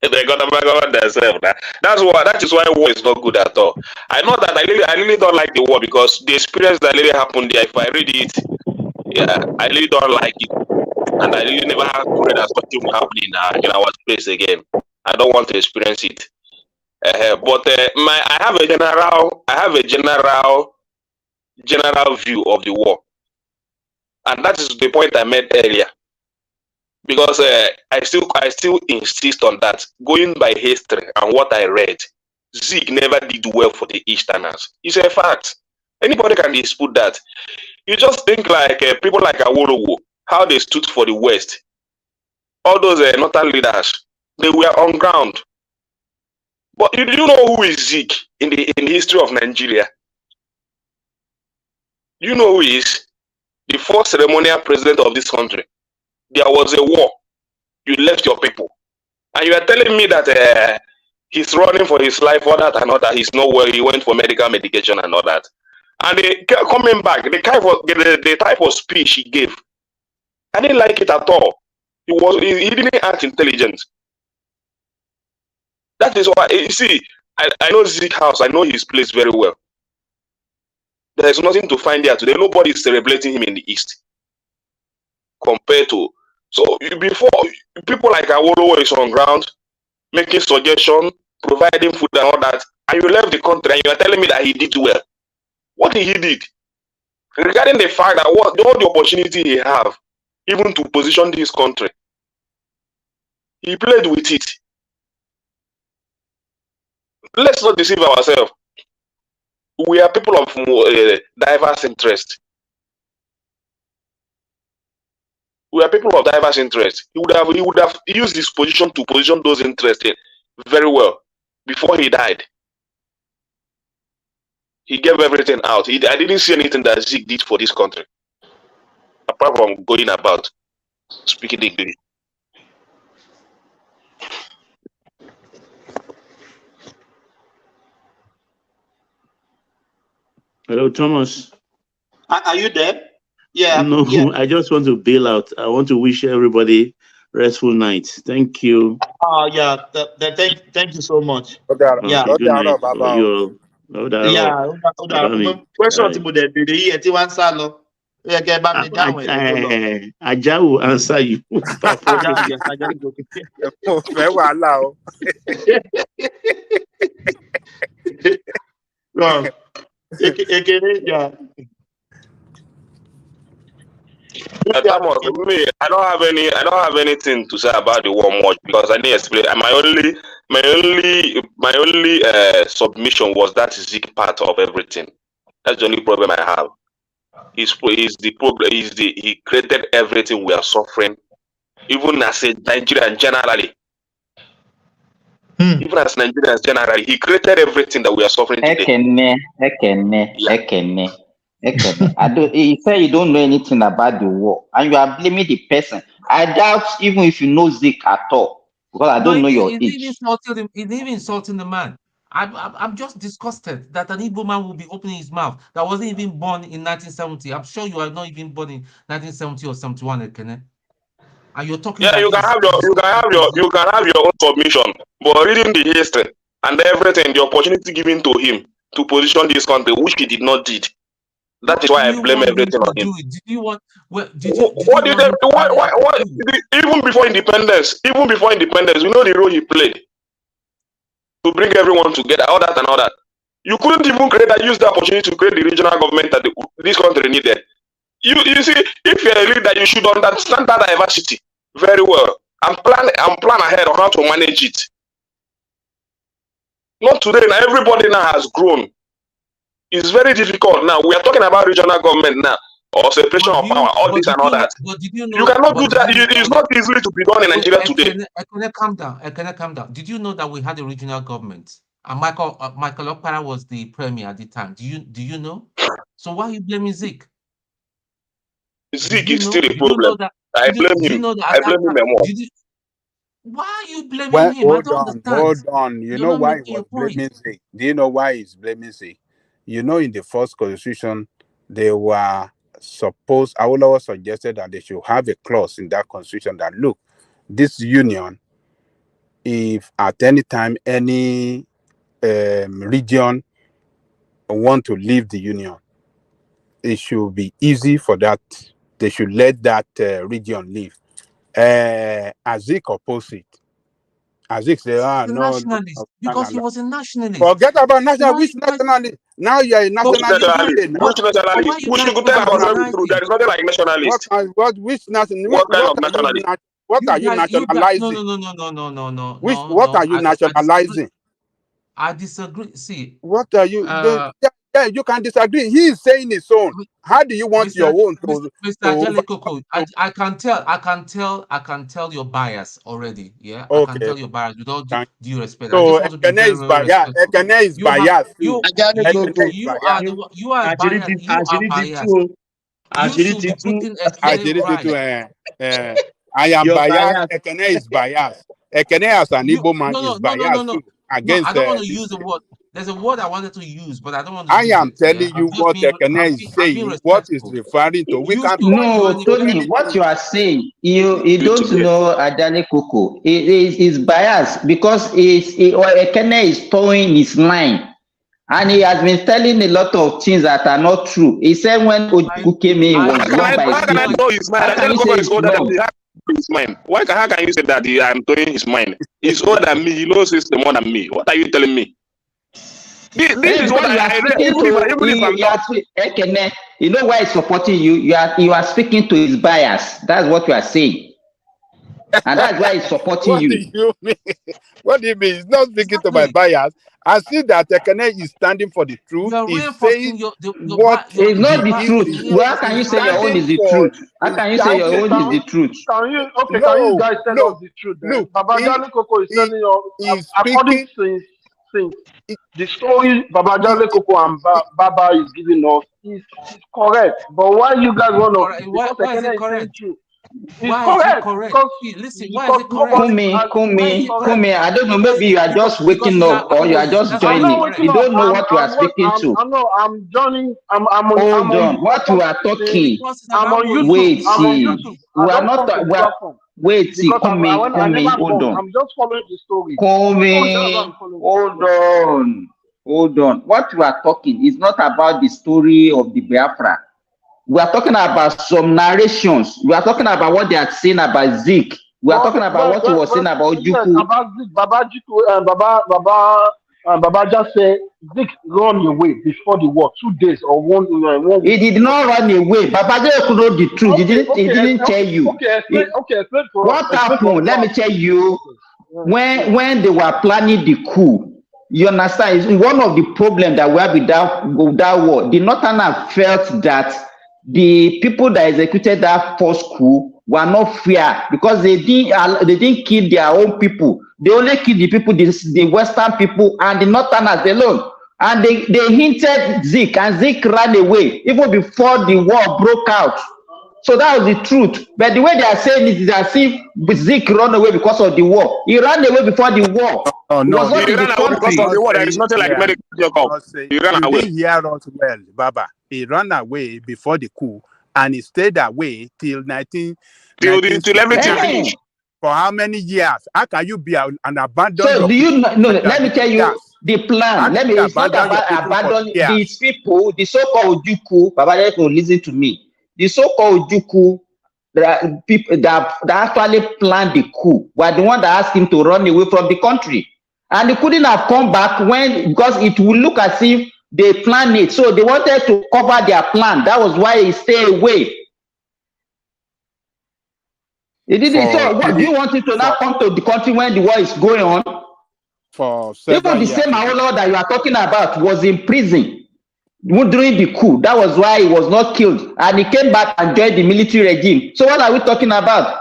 They got to govern themselves. That is why war is not good at all. I know that I really don't like the war because the experience that really happened there, if I read it, yeah, I really don't like it. And I really never pray that something will happen in our space again. I don't want to experience it. But I have a general view of the war, and that is the point I made earlier. Because I still insist on that. Going by history and what I read, Zeke never did well for the Easterners. It's a fact. Anybody can dispute that. You just think like people like Awolowo, how they stood for the West. All those northern leaders, they were on ground. But you know who is Zeke in the history of Nigeria? You know who is the first ceremonial president of this country? There was a war. You left your people. And you are telling me that he's running for his life, all that and all that. He's not well. He went for medical medication and all that. And coming back, the type of speech he gave, I didn't like it at all. He didn't act intelligent. That is why, you see, I know Zeke's house. I know his place very well. There is nothing to find there today. Nobody is celebrating him in the East. Compared to, so before, people like Awolowo is on ground, making suggestions, providing food and all that, and you left the country and you are telling me that he did well. What did he did? Regarding the fact that all the opportunity he have, even to position this country, he played with it. Let's not deceive ourselves. We are people of diverse interest. We are people of diverse interest. He would have used his position to position those interests very well before he died. He gave everything out. I didn't see anything that Zeke did for this country, apart from going about speaking English. Hello, Thomas. Are you there? Yeah. No, yeah. I just want to bail out. I want to wish everybody restful night. Thank you. Yeah. Thank you so much. Yeah. Good night for you all. Yeah. Question tí mo dẹ̀ béèrè yìí ẹ ti wá ń sá lọ. Ó yẹ kẹ́ ẹ bá mi dáhùn ẹ̀ tó lọ. Ajá will answer you. Mo fẹ́ wàhálà o. Ekele, yeah. Thomas, me, I don't have anything to say about the war much because I didn't explain. My only submission was that Zeke part of everything. That's the only problem I have. he created everything we are suffering, even as a Nigerian generally. Even as Nigerians generally, he created everything that we are suffering today. Ekene. You say you don't know anything about the war, and you are blaming the person. I doubt even if you know Zeke at all, because I don't know your He's age. even insulting the man. I'm just disgusted that an Igbo man will be opening his mouth that wasn't even born in 1970. I'm sure you are not even born in 1970 or 71, Ekene. And you're talking Yeah, you can have your own submission, but reading the history and everything, the opportunity given to him to position this country, which he did not did. That is why I blame everything on him. Did you want? Even before independence, we know the role he played to bring everyone together, all that. You couldn't even use the opportunity to create the regional government that this country needed. You see, if you're a leader, you should understand that diversity very well and plan ahead on how to manage it. Not today. Now everybody now has grown. It's very difficult now. We are talking about regional government now, or separation of power, all this and all that. You cannot do that. It's not easy to be done in Nigeria today. Calm down. Did you know that we had a regional government and Michael Okpara was the premier at the time? Do you know? So why are you blaming Zeke? Zeke is still a problem. I blame him. I blame him more. Why are you blaming him? I don't understand. Hold on. You know why he was blaming Zeke? Do you know why he's blaming Zeke? You know, in the first constitution, they were supposed, Awolowo suggested that they should have a clause in that constitution that, look, this union, if at any time any region want to leave the union, it should be easy for that. They should let that region leave. Azik opposed it. Azik said, no, because he was a nationalist. Forget about national. Which nationalist? Now you are a nationalist. Which nationalist? We should tell about everything. There is nothing like nationalist. Which nationalist? What kind of nationalist? What are you nationalizing? No. What are you nationalizing? I disagree. See, what are you? Yeah, you can disagree. He is saying his own. How do you want your own to? Mr. Koko, I can tell your bias already. Yeah, okay. I can tell your bias without due respect. So Ekene is biased. Ekene is biased. You are biased. I am biased. Ekene is biased. Ekene as an Igbo man is biased too. Against I don't want to use the word. There's a word I wanted to use, but I don't want to. I am telling you what Ekene is saying. What is referring to? We can. No, Tony. What you are saying, you don't know Adani Koko. It is biased because Ekene is towing his line. And he has been telling a lot of things that are not true. He said when Ojukwu came in, he was wrong by How can I know his mind? How can you say that I'm towing his mind? He's older than me. He knows system more than me. What are you telling me? This is what I Ekene, you know why he's supporting you? You are speaking to his bias. That's what you are saying. And that's why he's supporting what you. Do you mean? What do you mean? He's not speaking to my bias. I see that Ekene is standing for the truth. He's saying what is not the truth. Well, how can you say your own is the truth? How can you say your own is the truth? Can you guys tell us the truth? Look, Babajale Koko is telling you, according to the story Babajale Koko and Baba is giving us is correct. But why you guys want to? Why is it correct? It's correct. Listen, why is it correct? Kumi, I don't know, maybe you are just waking up or you are just joining. You don't know what you are speaking to. I'm joining. Hold on. What you are talking? I'm on YouTube. Wait, see. We are not. Wait, see. Kumi, hold on. I'm just following the story. Kumi, hold on. What you are talking is not about the story of the Biafra. We are talking about some narrations. We are talking about what they are saying about Zeke. We are talking about what he was saying about Ojukwu. About Zeke, Baba just said Zeke run away before the war, 2 days or one He did not run away. Baba just know the truth. He didn't tell you. What happened? Let me tell you. When they were planning the coup, you understand? It's one of the problems that we have with that war. The Northerners felt that the people that executed that first coup were not fair because they didn't kill their own people. They only killed the people, the Western people and the Northerners alone. And they hinted Zik, and Zik ran away even before the war broke out. So that was the truth. But the way they are saying it is as if Zik ran away because of the war. He ran away before the war. He was not He in the ran away because country. of the war. There is nothing like medical checkup. He ran You away. didn't hear us well, Baba. He ran away before the coup and he stayed away till Till everything finished. For how many years? How can you be an abandoned? So do you know? No, let me tell you the plan. It's not about abandoning these people. The so-called Ojukwu, Baba, listen to me. The so-called Ojukwu, the people that actually planned the coup were the one that asked him to run away from the country, and he couldn't have come back because it will look as if they planned it. So they wanted to cover their plan. That was why he stayed away. He didn't. So what, do you want him to now come to the country when the war is going on? Even the same Awolowo that you are talking about was in prison during the coup. That was why he was not killed, and he came back and joined the military regime. So what are we talking about?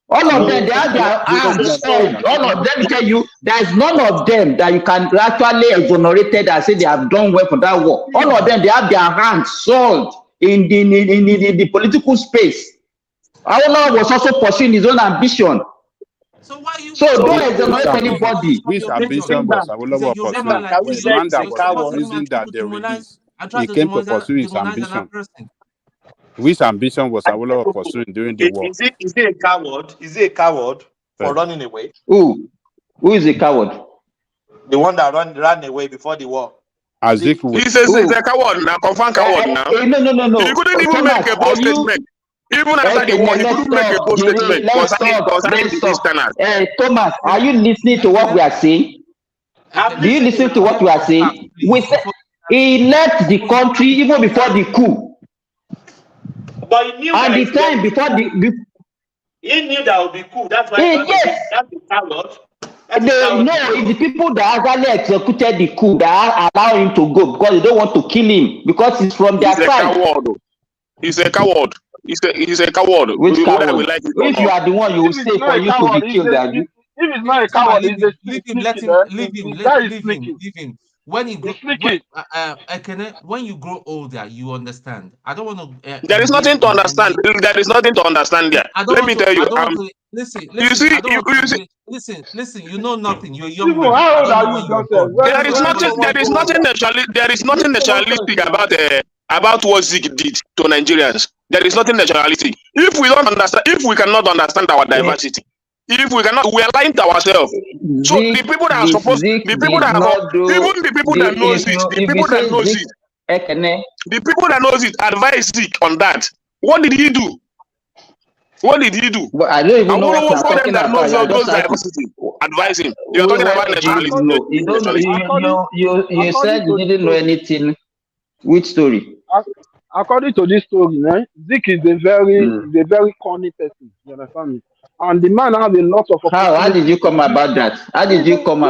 All of them, they have their hands. All of them, tell you, there is none of them that you can actually exonerated and say they have done well for that war. All of them, they have their hands sold in the political space. Awolowo was also pursuing his own ambition. So don't exonerate anybody. Which ambition was Awolowo pursuing? Rwanda was the reason that they released. He came to pursue his ambition. Which ambition was Awolowo pursuing during the war? Is he a coward? Is he a coward for running away? Who is a coward? The one that ran away before the war. He says he's a coward now, confirmed coward now. No. He couldn't even make a bold statement. Even after the war, he couldn't make a bold statement concerning the Easterners. Thomas, are you listening to what we are saying? Do you listen to what we are saying? We say he left the country even before the coup. But he knew and that the time before the he knew that would be cool. That's why that's the coward. It's the people that actually executed the coup that allow him to go because they don't want to kill him because he's from their side. He's a coward. He's a coward. Which coward? If you are the one, you will stay for you to be killed. If it's not a coward, leave him. When you grow, when you grow older, you understand. I don't want to. There is nothing to understand. There is nothing to understand there. Let me tell you. Listen. Listen. You know nothing. You're young. How old are you, There is nothing nationalistic about what Zik did to Nigerians. There is nothing nationalistic. If we don't understand, if we cannot understand our diversity, if we cannot, we are lying to ourselves. So the people that are supposed, the people that have, even the people that knows it, the people that knows it, the people that knows it advise Zik on that. What did he do? What did he do? Well, I don't even know what you're talking about. Those diversity. Advise him. You're talking about nationalism. You said you didn't know anything. Which story? According to this story, Zik is a very corny person. You understand me? And the man has a lot of. How did you come about that? How did you come?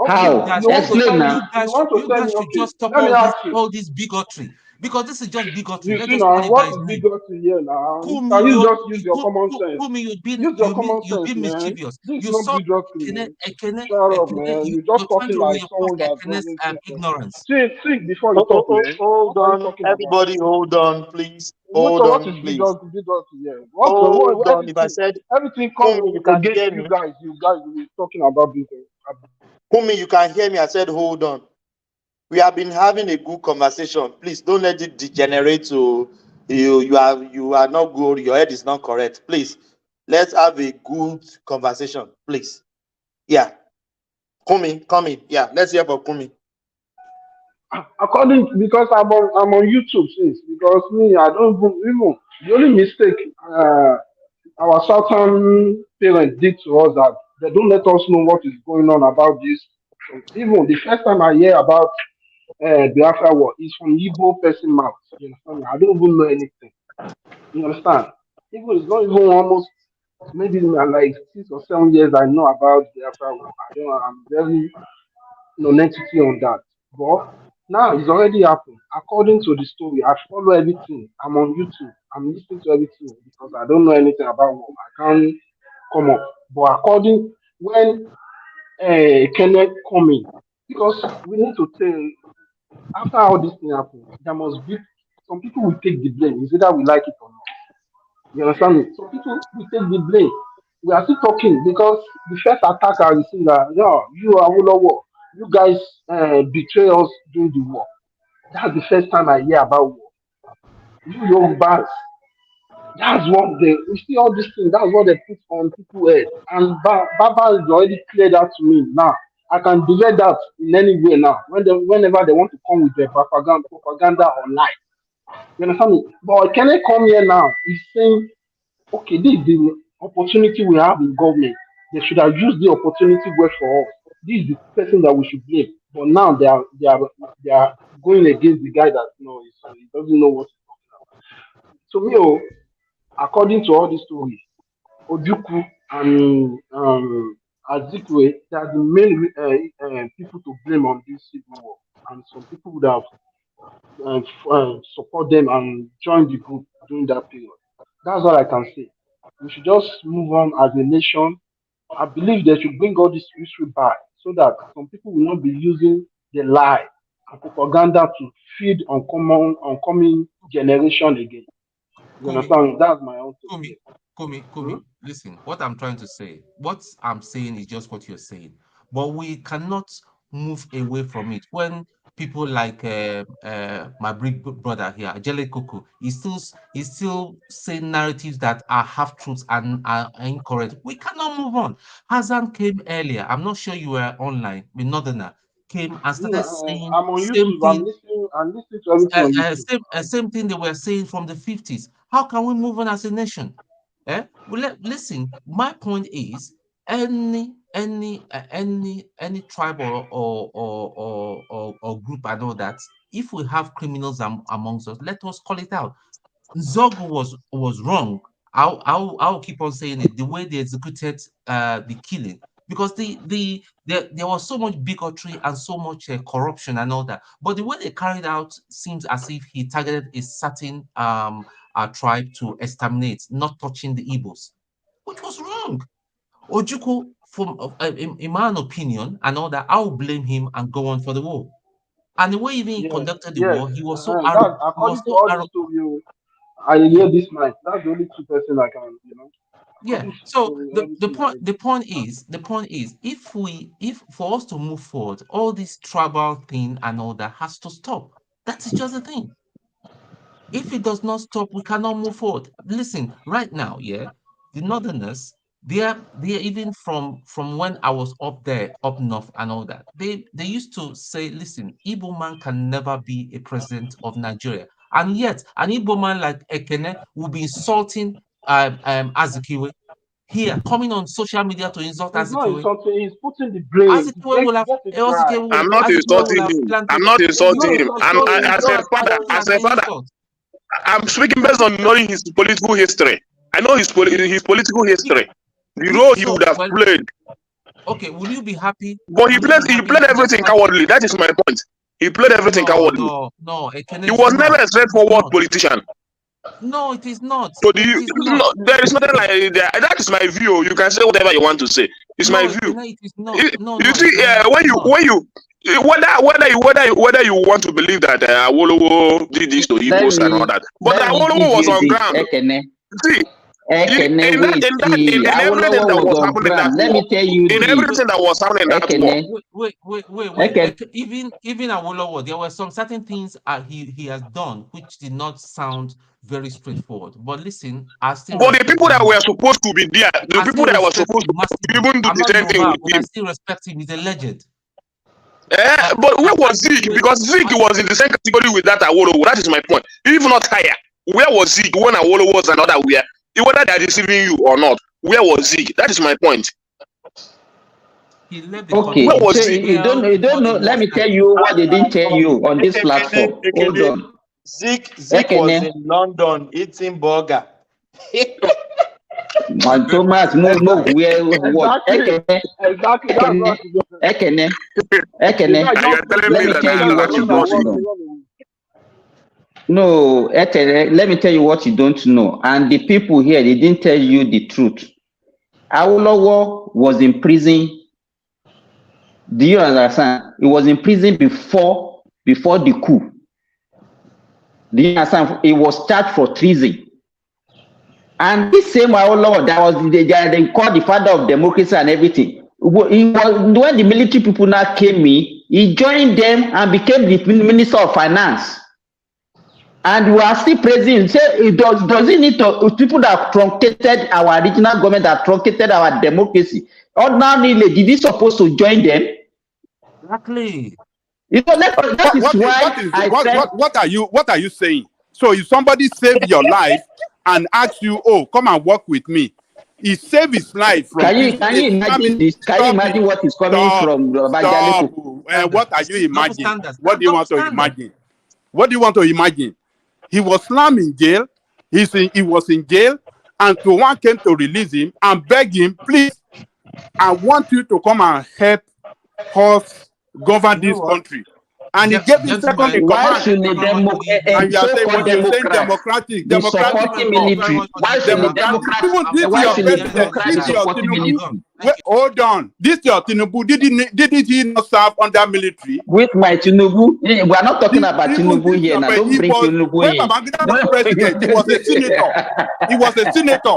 How? Explain now. You guys should just stop all this bigotry. Because this is just bigotry. You see now, what is bigotry here now? Can you just use your common sense? You'll be mischievous. You saw Shut up, man. You're just talking like someone that's ignorance. Think before you talk, man. Hold on, everybody, hold on, please. Hold on, please. Hold on. If I said everything comes against you guys will be talking about bigotry. Kumi, you can hear me. I said, hold on. We have been having a good conversation. Please don't let it degenerate to you are not good. Your head is not correct. Please, let's have a good conversation. Please. Yeah. Kumi. Yeah, let's hear from Kumi. Because I'm on YouTube since. Because me, I don't even the only mistake our Southern parents did to us that they don't let us know what is going on about this. Even the first time I hear about Biafra war is from Igbo person mouth. You understand? I don't even know anything. You understand? It's not even almost maybe like 6 or 7 years I know about Biafra war. I'm very non-entity on that. But Now it's already happened. According to the story, I follow everything. I'm on YouTube. I'm listening to everything because I don't know anything about war. I can't come up. But according when Kenneth coming, because we need to tell after all this thing happen, there must be some people will take the blame. It's either we like it or not. You understand me? Some people will take the blame. We are still talking because the first attacker is saying that, yeah, you are war. You guys betray us during the war. That's the first time I hear about war. You Yorubas, that's what they we see all these things, that's what they put on people's head. And Baba is already cleared that to me now. I can debate that in any way now. Whenever they want to come with their propaganda online. You understand me? But can I come here now? He's saying, okay, this is the opportunity we have in government. They should have used the opportunity well for us. This is the person that we should blame. But now they are going against the guy that he doesn't know what. So me, according to all these stories, Ojukwu and Azikwe, they are the main people to blame on this civil war, and some people would have support them and join the group during that period. That's all I can say. We should just move on as a nation. I believe they should bring all this history back so that some people will not be using the lie and propaganda to feed oncoming generation again. You Kumi, understand? That's my own Kumi, take. Kumi, listen, what I'm trying to say, what I'm saying is just what you're saying, but we cannot move away from it when people like my big brother here, Ajele Koko, he's still saying narratives that are half truths and are incorrect. We cannot move on. Hassan came earlier. I'm not sure you were online. The Northerner came and started saying I'm on same YouTube. thing I'm listening to everything on YouTube. same thing they were saying from the 50s. How can we move on as a nation? Well, listen, my point is any tribe or group and all that, if we have criminals amongst us, let us call it out. Zogo was wrong. I'll keep on saying it. The way they executed the killing, because there was so much bigotry and so much corruption and all that. But the way they carried out seems as if he targeted a certain tribe to exterminate, not touching the Igbos, which was wrong. Ojukwu, from in my own opinion and all that, I'll blame him and go on for the war. And the way even he Yes, conducted the yes. war, he was so That arrogant. He was according to so all this arrogant. story, I Yeah. hear this night. That's the only two person I can, Yeah. according to So story, the, the everything I point heard. the point is if for us to move forward, all this tribal thing and all that has to stop. That is just the thing. If it does not stop, we cannot move forward. Listen, right now, yeah, the Northerners, they are even from when I was up there, up north and all that. They used to say, listen, Igbo man can never be a president of Nigeria. And yet, an Igbo man like Ekene will be insulting Azikiwe here, coming on social media to insult He's not Azikiwe. insulting. He's putting the blame. Azikiwe will have Get it right. I'm Azikiwe will not have insulting him. planted. I'm not He's not insulting him. insulting. He's As a just father, As as an a father, insult. I'm speaking based on knowing his political history. I know his political history. The role he So, would have well, played. okay, will you be happy? But Will you be he happy played if he was everything fighting? cowardly. That is my point. He played everything No, cowardly. no, no. Ekene He is was never not. a It is straightforward not. politician. No, it is not. So do It you? is not. There is nothing like that. That is my view. You can say whatever you want to say. It's my No, view. Ekene, it is not. No, You no, see, Ekene, it is not. whether you want to believe that Awolowo did this to Let Igbos and all me that, but let me Awolowo give was you on this, ground. Ekene. See, Ekene, wait, see, in everything Awolowo that was was on happening in that ground. Let war, me tell you in this, everything that was happening in that war, Ekene. Wait. Ekene, Even Awolowo, there were some certain things he has done which did not sound very straightforward. But listen, I still but the respect people that him. were supposed to be there, the I people still that were respect supposed him to massively. even do I'm the not same thing Yoruba, with but I him. still respect him. He's a legend. But where was Zeke? Azikiwe, Because Zeke was in the same category with that Awolowo. That is my point. If not higher, where was Zeke when Awolowo was another where? Whether they are deceiving you or not, where was Zeke? That is my point. he left the Where okay, country was so Zeke? you well don't before know. the war Let me tell started. you what they didn't tell you on this platform. Hold Ekene, on, Zeke was Ekene. in London eating burger. Thomas, no, where what? Exactly. Exactly. That's what Ekene. And you're telling Let me me that tell I you am what you not don't watching. know. No, Ekene, let me tell you what you don't know. And the people here, they didn't tell you the truth. Awolowo was in prison. Do you understand? He was in prison before the coup. Do you understand? He was charged for treason. And this same Awolowo that was they called the father of democracy and everything. He was, when the military people now came in, he joined them and became the minister of finance. And we are still praising. Say it does it need to people that truncated our regional government, that truncated our democracy. Ordinarily, did he supposed to join them? Exactly. You know, that is why what are you saying? So if somebody saved your life and asks you, oh, come and work with me, he saved his life from can you imagine this? Can you imagine what is coming from Stop. What are you imagining? What do you want to imagine? What do you want to imagine? He was slammed in jail. He was in jail, and one came to release him and beg him, please, I want you to come and help us govern this country. And he gave him second in why command. should And you are saying when you're saying democratic, be supporting military? Why should the Democrats? Why should the Democrats be supporting military? Hold on, this your Tinubu. Did he not serve under military? With my Tinubu, we are not talking about Tinubu here now. Don't bring Tinubu in. When Babangida was president, he was a senator. He was a senator.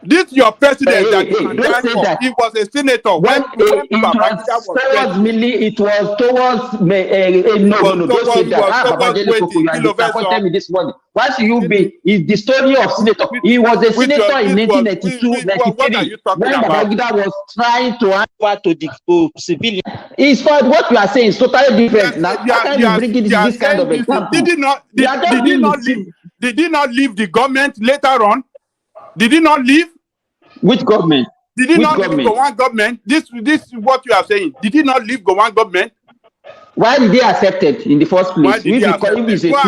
This your president that you can die for. He was a senator when Babangida was president. It was towards no, don't say that. Babangida Koko, you are disappointing me this morning. Why should you be? It's the story of senator. He was a senator in 1992, 93 when Babangida was trying to hand over to civilians. It's for what you are saying is totally different. Now, how can you bring this kind of example? Did he not leave the government later on? Did he not leave? Which government? Did he not leave Gowon government? This is what you are saying. Did he not leave Gowon government? Why did they accept it in the first place? Why did he accept it? Why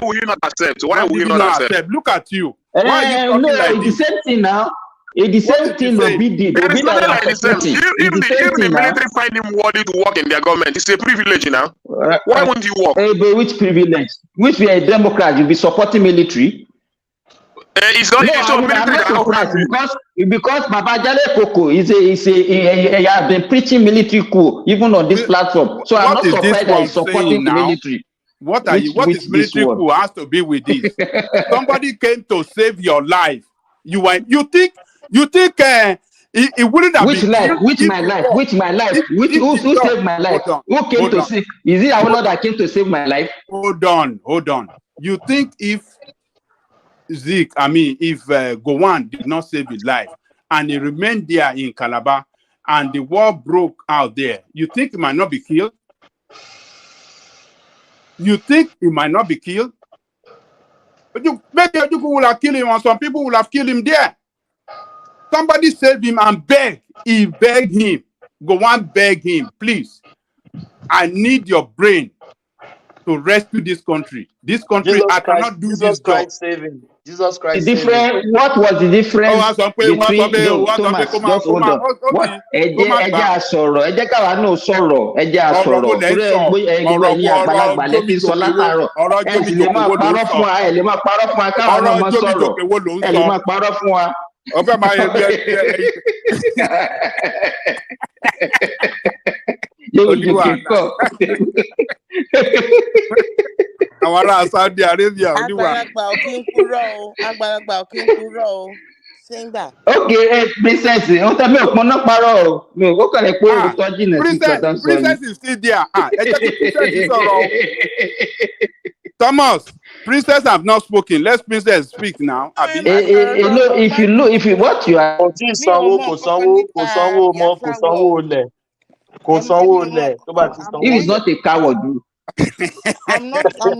will you not accept? Why will you not accept? Look at you. Why are you talking like this? The same thing now. It's the same thing Obi did. There is nothing like the same. If the military find him worthy to work in their government, it's a privilege now. Why won't you work? But which privilege? Which we are a Democrat, you'll be supporting military? It's not military because Babajale Koko he has been preaching military coup even on this platform. So I'm not surprised that he's supporting the military. What is military coup has to be with this? Somebody came to save your life. You think it wouldn't have which been life? Which my life? Who saved my life? Who came to save? Is it Awolowo that came to save my life? Hold on. You think if Gowon did not save his life and he remained there in Calabar and the war broke out there, you think he might not be killed? You think he might not be killed? But maybe Ojukwu will have killed him, or some people will have killed him there. Somebody saved him and begged. He begged him. Gowon begged him, please, I need your brain to rescue this country. This country, I cannot do this job. Jesus Christ. What was the difference between Thomas? Just hold on. What? Àwọn ará Saudi Arabia àgbàlagbà ò kí ń purọ́ o Simba. Okay, princess, ó tẹ́ mi ò pọn náà parọ́ o. Mi ò kọ́kàn lè pé olùtọ́ jìnnà sí ìjọba sọ. Princess is still there. Ẹ jẹ́ kí princess sọ̀rọ̀. Thomas, princess have not spoken. Let princess speak now. If you what you are. Kò tí ì sanwó, kò sanwó mọ́, kò sanwó lẹ̀ tó bá ti sanwó. He is not a coward. I'm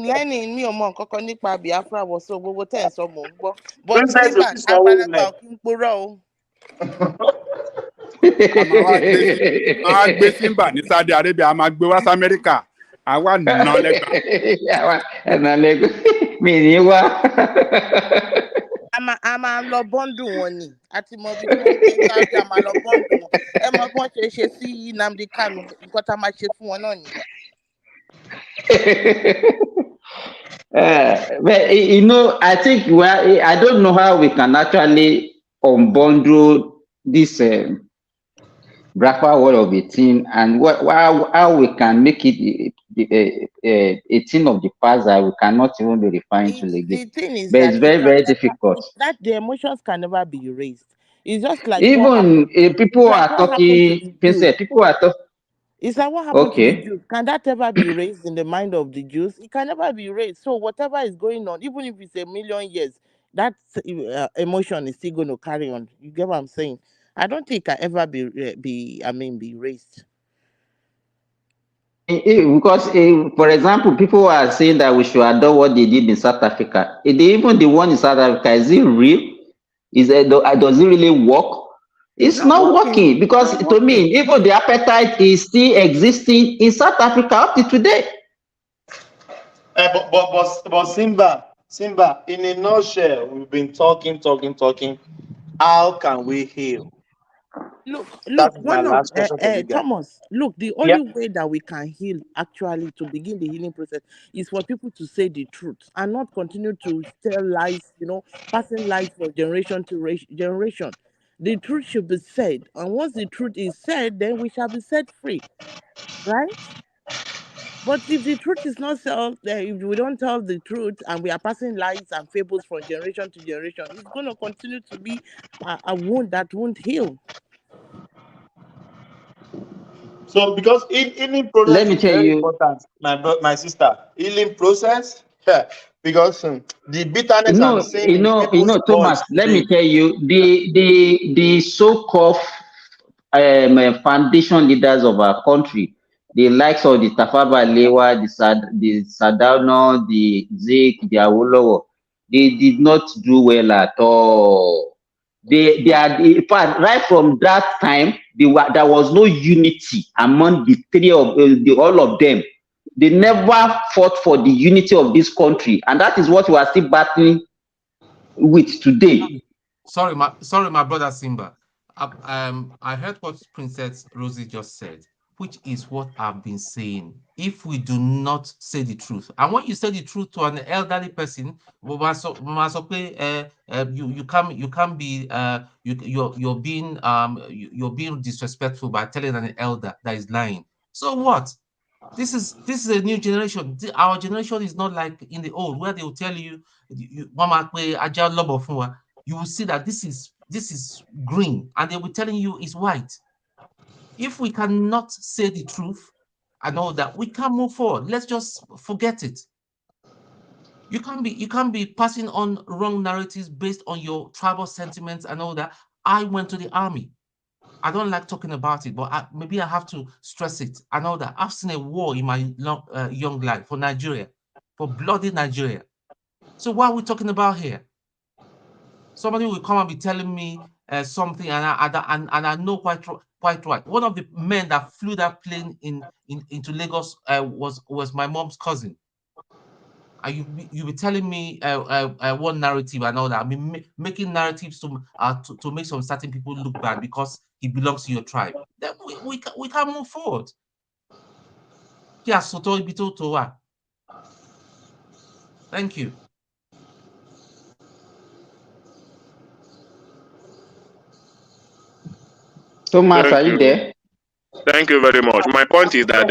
learning mi ò mọ nǹkan kan nípa Biafra wọ so gbogbo tẹ́ ẹ̀ sọ mò ń gbọ́. But Simba àgbàlagbà ò kí ń purọ́ o. A gbé Simba ní Saudi Arabia, a máa gbé wá sí Amẹ́ríkà. Àwa nà lẹ́gbàá. Mi ní wá. máa lọ bọ́ńdù wọn ni àti mọ ibi tí wọ́n gbé Saudi a máa lọ bọ́ńdù wọn ẹ mọ bí wọ́n ṣe sí Nnamdi Kanu nǹkan tá a máa ṣe fún wọn náà nìyẹn. But I think I don't know how we can actually unbundle this Brapa Wall of a thing, and how we can make it a thing of the past that we cannot even be refined to again. The thing is but that it's very, very difficult. That the emotions can never be erased. It's just like even people are talking. People are talking. It's like what happened to the Jews. Can that ever be erased in the mind of the Jews? It can never be erased. So whatever is going on, even if it's 1,000,000 years, that emotion is still going to carry on. You get what I'm saying? I don't think it can ever be erased. Because, for example, people are saying that we should adopt what they did in South Africa. Even the one in South Africa, is it real? Does it really work? It's not working because to me, even the appetite is still existing in South Africa up to today. But Simba, in a nutshell, we've been talking. How can we heal? Look, That's my last question to you guys. Thomas, look, the only way that we can heal, actually, to begin the healing process, is for people to say the truth and not continue to tell lies, passing lies from generation to generation. The truth should be said, and once the truth is said, then we shall be set free, right? But if the truth is not told, if we don't tell the truth and we are passing lies and fables from generation to generation, it's going to continue to be a wound that won't heal. So, because healing process is very important, my sister. Healing process, because the bitterness I'm seeing in people's Thomas. voice Let today. me tell you, the so-called foundation leaders of our country, the likes of the Tafawa Balewa, the Sadano, the Zik, the Awolowo, they did not do well at all. They are, in fact, right from that time, there was no unity among the three of all of them. They never fought for the unity of this country, and that is what we are still battling with today. Sorry, my brother Simba. I heard what Princess Rosie just said, which is what I've been saying. If we do not say the truth, and when you say the truth to an elderly person, you can't be you're being disrespectful by telling an elder that is lying. So what? This is a new generation. Our generation is not like in the old where they will tell you, you will see that this is green and they will be telling you it's white. If we cannot say the truth and all that, we can't move forward. Let's just forget it. You can't be passing on wrong narratives based on your tribal sentiments and all that. I went to the army. I don't like talking about it, but maybe I have to stress it. I know that I've seen a war in my young life for Nigeria, for bloody Nigeria. So what are we talking about here? Somebody will come and be telling me something, and I know quite right. One of the men that flew that plane into Lagos was my mom's cousin. You be telling me one narrative and all that. I mean, making narratives to make some certain people look bad because he belongs to your tribe. Then we can't move forward. Thank you. Thomas, are you there? Thank you very much. My point is that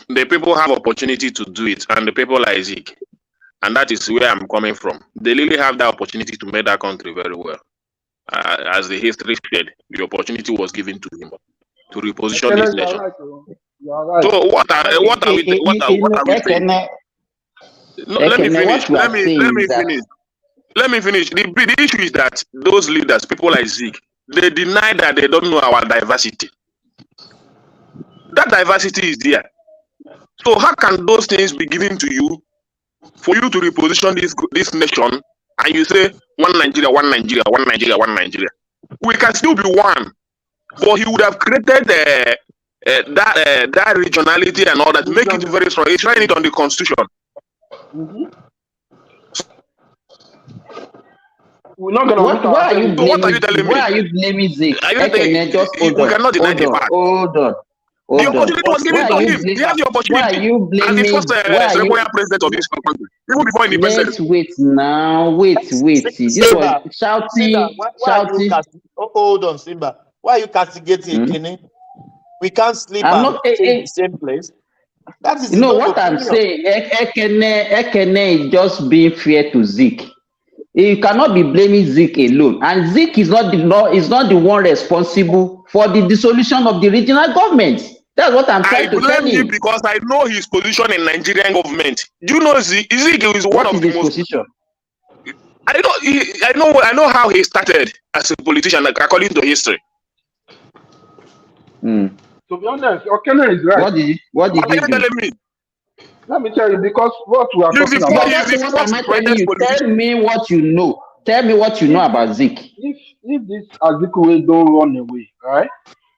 the people have opportunity to do it, and the people like Zeke, and that is where I'm coming from. They really have that opportunity to make that country very well. As the history said, the opportunity was given to him to reposition this nation. Right. So what are we saying? No, let me finish. Let me finish. The issue is that those leaders, people like Zeke, they deny that they don't know our diversity. That diversity is there. So how can those things be given to you for you to reposition this nation, and you say one Nigeria, one Nigeria, one Nigeria, one Nigeria? We can still be one, but he would have created that regionality and all that, make it very strong. He's writing it on the constitution. We're not gonna What? meet Why are ourselves you in So what are you blaming? telling Why me? are you blaming Zeke? Are you Ekene, just hold we on, cannot deny hold the on, fact. hold on, The hold on. opportunity was Why given are to you him. He had the Why are opportunity you as the first blaming? Why are you? Sequoia president of this country, even before independence. Let's wait now. Wait. This was Simba, why are you shouting. hold on, Simba. Why are you castigating Hmm? Ekene? We can't sleep I'm and not. stay in the same place. That is You his know own what I'm opinion. saying? Ekene is just being fair to Zeke. You cannot be blaming Zeke alone, and Zeke is not the one responsible for the dissolution of the regional government. That's what I'm I trying to tell blame him him. because I know his position in Nigerian government. Do you know Ezekiel is one What of is the his most. position? I know how he started as a politician, like, according to history. Hmm. To be honest, Okene is right. What did What are he you do? telling me? Let me tell you, because what we are talking about. That's He's the what am first I telling greatest you? Tell politician. me what you know. Tell me what you know about Zeke. If this Azikiwe don't run away, right?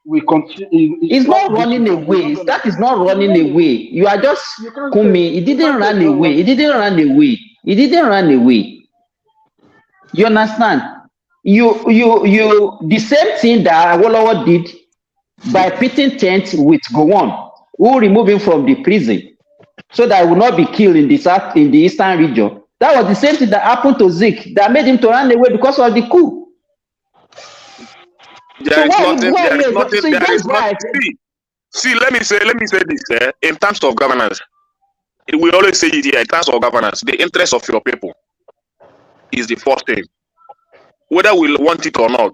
We continue. He He's stops not this running region. We're not away. gonna. That is not He running run away. away. You are just You can't say. Kumi. He You didn't can't say run he don't away. run He away. didn't run away. He didn't run away. You understand? The same thing that Awolowo did by pitting tent with Gowon, who removed him from the prison so that he would not be killed in the eastern region. That was the same thing that happened to Zeke that made him to run away because of the coup. So why are you so you There is just go not. ahead. See, let me say this. In terms of governance, we always say it here. In terms of governance, the interest of your people is the first thing. Whether we want it or not,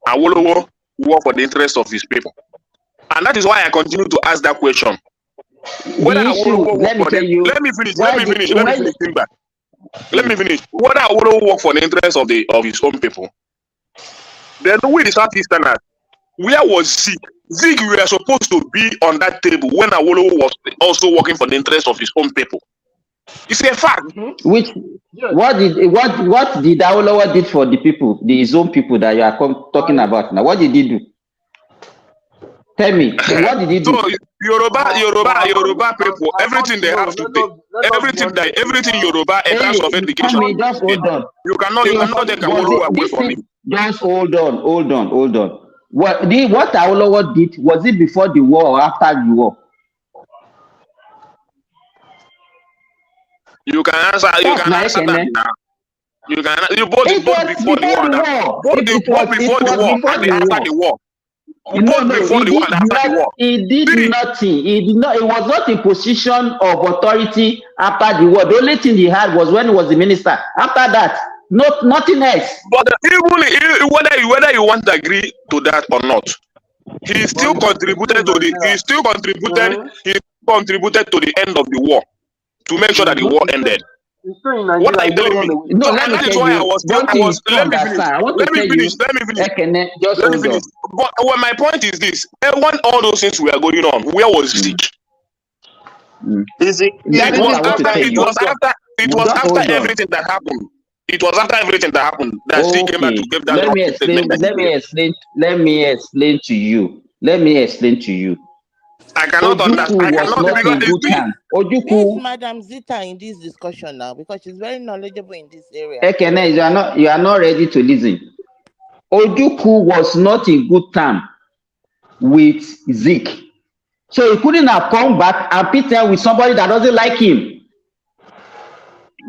Awolowo work for the interest of his people, and that is why I continue to ask that question. Whether The issue, Awolowo work let me for tell the you, let me finish. why Timber. Let me finish. Whether Awolowo work for the interest of his own people, then we the Southeasterners. Where was Zeke? Zeke, we were supposed to be on that table when Awolowo was also working for the interest of his own people. It's a fact. which what did Awolowo did for the people, his own people that you are talking about now? What did he do? Tell me, what did he do? So Yoruba people, everything they have to pay, everything Yoruba in terms of education. Just hold on. You cannot take Awolowo away from me. Just hold on. What Awolowo did, was it before the war or after the war? You can answer that now. You both before the war and after the war. Both before the war and after the war. He did nothing. He was not in position of authority after the war. The only thing he had was when he was the minister. After that, nothing else. But even whether you want to agree to that or not, he still contributed to the end of the war to make sure that the war ended. What are you telling me? No, So, let and me that is tell why you. Let me finish. Just hold on. But my point is this: when all those things were going on, where was Zeke? It was after everything that happened. It was after everything that happened that Zeke came back to give that statement. Let me explain to you. I cannot understand. Was not in good time. Where's Madam Zita in this discussion now? Because she's very knowledgeable in this area. Ekene, you are not ready to listen. Ojukwu was not in good time with Zeke. So he couldn't have come back and pit with somebody that doesn't like him.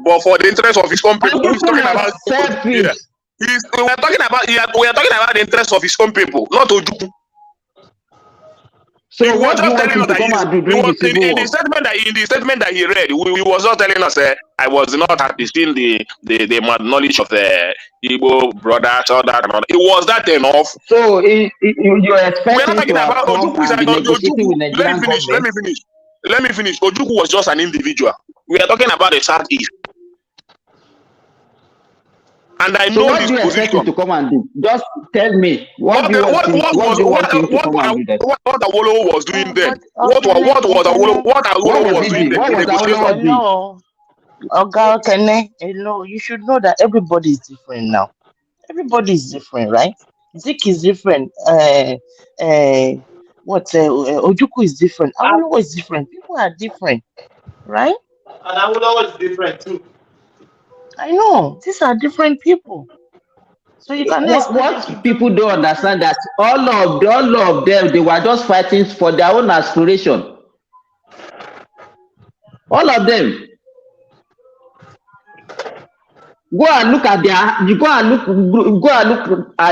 But for the interest of his own people, Ojukwu was selfish. We are talking about the interest of his own people, not Ojukwu. So what do you want him to come and do during the civil war? In the statement that he read, he was not telling us I was not happy seeing the knowledge of the Igbo brothers, all that and all that. It was that enough. So you expect him to have come Ojukwu and be negotiating with Nigerian government? Let me finish. Ojukwu was just an individual. We are talking about the Southeast. And I know what do you expect him to come and do? Just tell me. What do you want him to come and do? What Awolowo was doing then? What Awolowo was doing then? What was Awolowo doing? Oga Okene, hello. You should know that everybody is different now. Everybody is different, right? Zeke is different. Ojukwu is different. Awolowo is different. People are different, right? And Awolowo is different too. I know. These are different people. So you can what people don't understand that all of them, they were just fighting for their own aspiration. All of them. Go and look at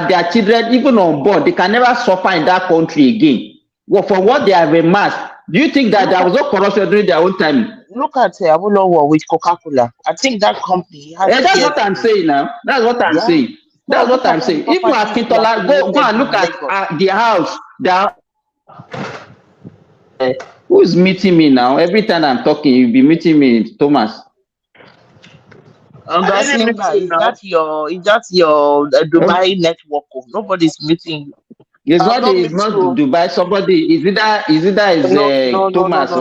their children, even on board. They can never suffer in that country again. Well, for what they have amassed. Do you think that there was no corruption during their own time? Look at Awolowo with Coca-Cola. I think that company has. That's what I'm saying now. That's what I'm saying. That's what I'm saying. If you ask Kintola, go and look at the house. Who's meeting me now? Every time I'm talking, you'll be meeting me, Thomas. Is that your Dubai network? Nobody's meeting you. It's not Dubai. Somebody is Thomas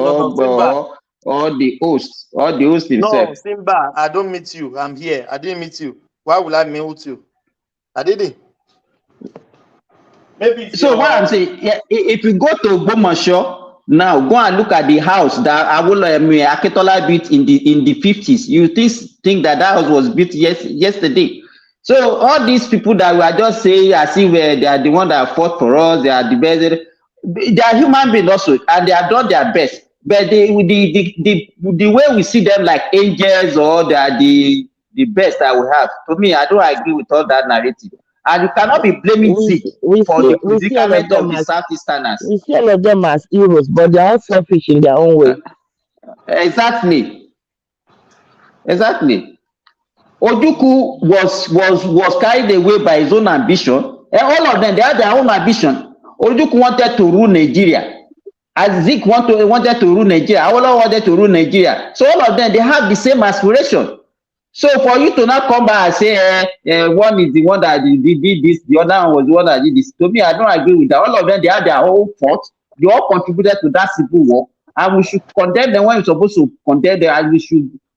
or the host himself. No, Simba, I don't meet you. I'm here. I didn't meet you. Why would I meet you? I didn't. Maybe. So what I'm saying, if you go to Bomasho now, go and look at the house that Akintola built in the 50s. You think that house was built yesterday. So all these people that we are just saying as if they are the one that fought for us, they are the best. They are human beings also, and they have done their best. But the way we see them like angels or they are the best that we have, to me, I don't agree with all that narrative. And you cannot be blaming Zeke for the predicament of the Southeasterners. We see all of them as heroes, but they are all selfish in their own way. Exactly. Ojukwu was carried away by his own ambition. And all of them, they had their own ambition. Ojukwu wanted to rule Nigeria. As Zeke wanted to rule Nigeria. Awolowo wanted to rule Nigeria. So all of them, they have the same aspiration. So for you to not come back and say one is the one that did this, the other one was the one that did this. To me, I don't agree with that. All of them, they have their own fault. They all contributed to that civil war. And we should condemn them when we're supposed to condemn them, and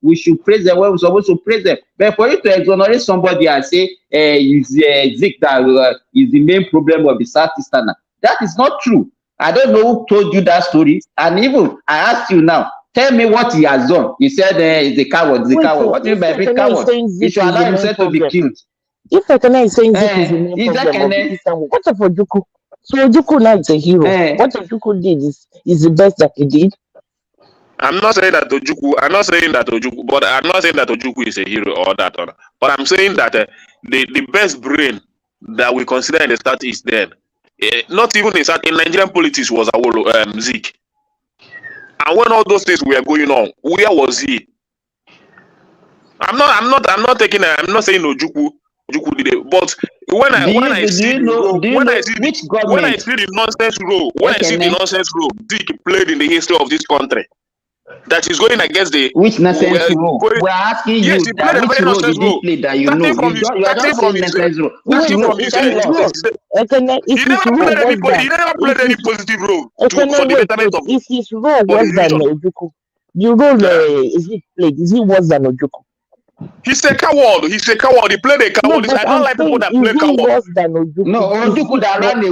we should praise them when we're supposed to praise them. But for you to exonerate somebody and say Zeke that is the main problem of the Southeasterner, that is not true. I don't know who told you that story. And even I asked you now, tell me what he has done. He said he's a coward. He's a coward. What do you mean by a coward? He should allow himself to be killed. If Ekene is saying Zeke is the main problem of the Eastern war, what of Ojukwu? So Ojukwu now is a hero. What Ojukwu did is the best that he did. I'm not saying that Ojukwu is a hero or that. But I'm saying that the best brain that we consider in the South is then. Not even in Nigerian politics was Zeke. And when all those things were going on, where was he? I'm not saying Ojukwu did it, but when I see the nonsense role Zeke played in the history of this country, that is going against the which nonsense role? We're asking you that which role did he play that you know? You are not saying nonsense role. Which role? He never played any positive role for the betterment of if his role was than Ojukwu, the role is he played? Is he worse than Ojukwu? He's a coward. He played a coward. I don't like people that play coward. No, Ojukwu that ran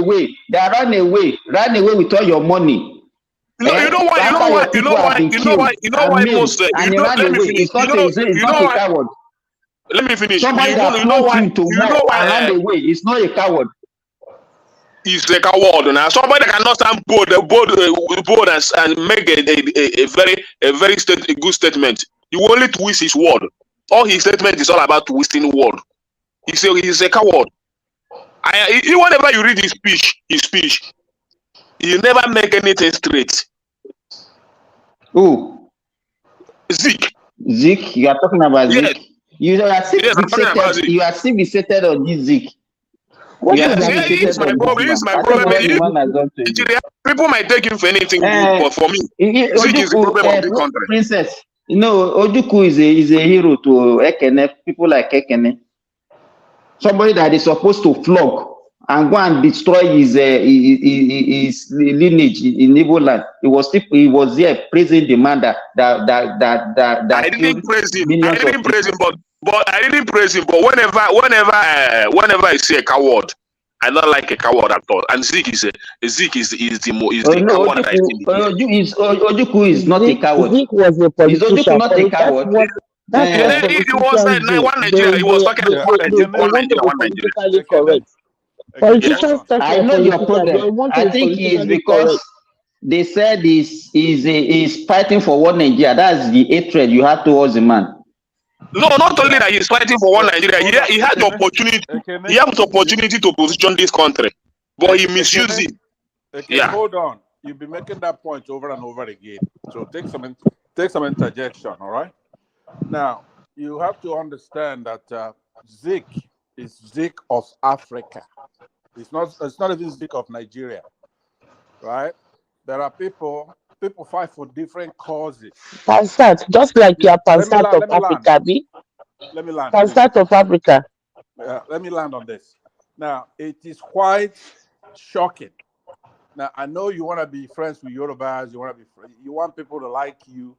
away with all your money. You know why most let me finish. Somebody that wants him to ran away. It's not a coward. He's a coward now. Somebody that cannot stand bold and make a very good statement. You only twist his word. All his statement is all about twisting word. He's a coward. Whenever you read his speech, he never make anything straight. Who? Zeke. Zeke? You are talking about yes. Zeke? You are still fixated on this Zeke. It's my problem. People might take him for anything good, but for me, Zeke is the problem of the country. Princess, Ojukwu is a hero to Ekene, people like Ekene. Somebody that is supposed to flog and go and destroy his lineage in Igbo land. He was there praising the man that I didn't praise him, but whenever I see a coward, I don't like a coward at all. And Zeke is the coward that I see. Ojukwu is not a coward. Zeke was a politician. Is Ojukwu not a coward? That's where It was politicians one do. Nigeria. He was talking about They one want to Nigeria, be one Nigeria. politically correct. Politicians talk I like know your politicians. They problem. want to I be think it's politically because correct. they said he's fighting for one Nigeria. That's the hatred you have towards the man. No, not only that he's fighting for one Nigeria. He had the opportunity. He had the opportunity to position this country, but he misused it. Yeah. Hold on. You've been making that point over and over again. So take some interjection. All right. Now you have to understand that Zik is Zik of Africa. It's not even Zik of Nigeria. Right? There are people fight for different causes. Pansat, just like your Pansat of Africa, B. Let me land. Pansat of Africa. Let me land on this. Now, it is quite shocking. Now, I know you want to be friends with Yorubas. You want people to like you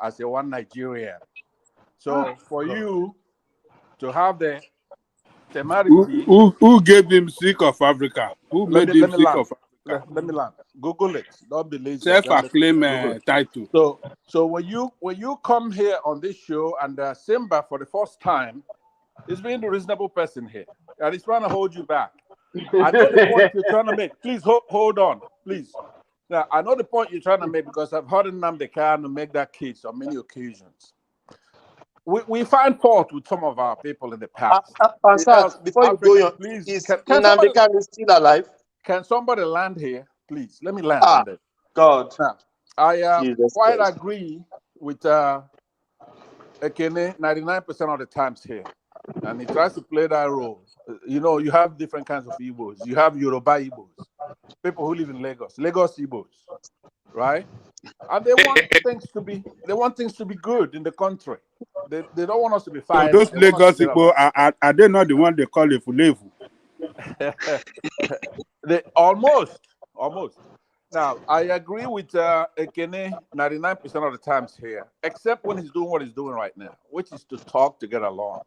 as a one Nigerian. So for you to have the temerity, who gave him Sick of Africa? Who made him Sick of Africa? Let me land. Google it. Don't be lazy. Self-acclaimed title. So when you come here on this show and Simba for the first time is being the reasonable person here, and he's trying to hold you back. I know the point you're trying to make. Please hold on, please. Now I know the point you're trying to make because I've heard Nnamdi Kanu make that case on many occasions. We find fault with some of our people in the past. Pansat, before you go on, please, is Nnamdi Kanu still alive? Can somebody land here, please? Let me land on this. God. Now, I quite agree with Ekene 99% of the times here. And he tries to play that role. You know, you have different kinds of Igbos. You have Yoruba Igbos, people who live in Lagos Igbos, right? And they want things to be good in the country. They don't want us to be fighting. So those Lagos people are they not the one they call a Fulevu? They almost. Now I agree with Ekene 99% of the times here, except when he's doing what he's doing right now, which is to talk to get along.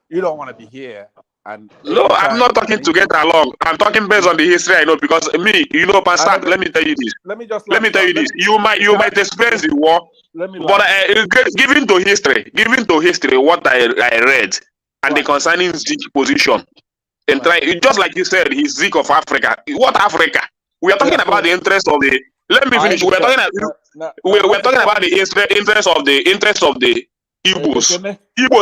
You don't want to be here. And no, I'm not talking to get along. I'm talking based on the history I know because me, Pansat, let me tell you this. Let me tell you this. You might experience the war, but given to history, what I read and the concerning Zeke position, and just like you said, he's Zeke of Africa. What Africa? We are talking about the interest of the. Let me finish. We're talking about the interest of the Igbos.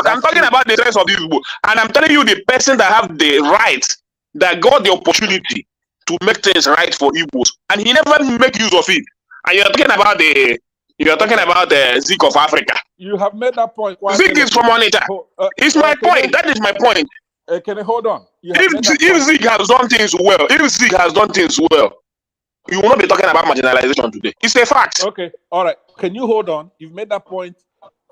I'm talking about the interest of the Igbos, and I'm telling you, the person that have the right, that got the opportunity to make things right for Igbos, and he never make use of it. And you're talking about the Zeke of Africa. You have made that point. Zeke is from Onitsha. It's my point. That is my point. Can you hold on? If Zeke has done things well, you will not be talking about marginalization today. It's a fact. Okay, all right. Can you hold on? You've made that point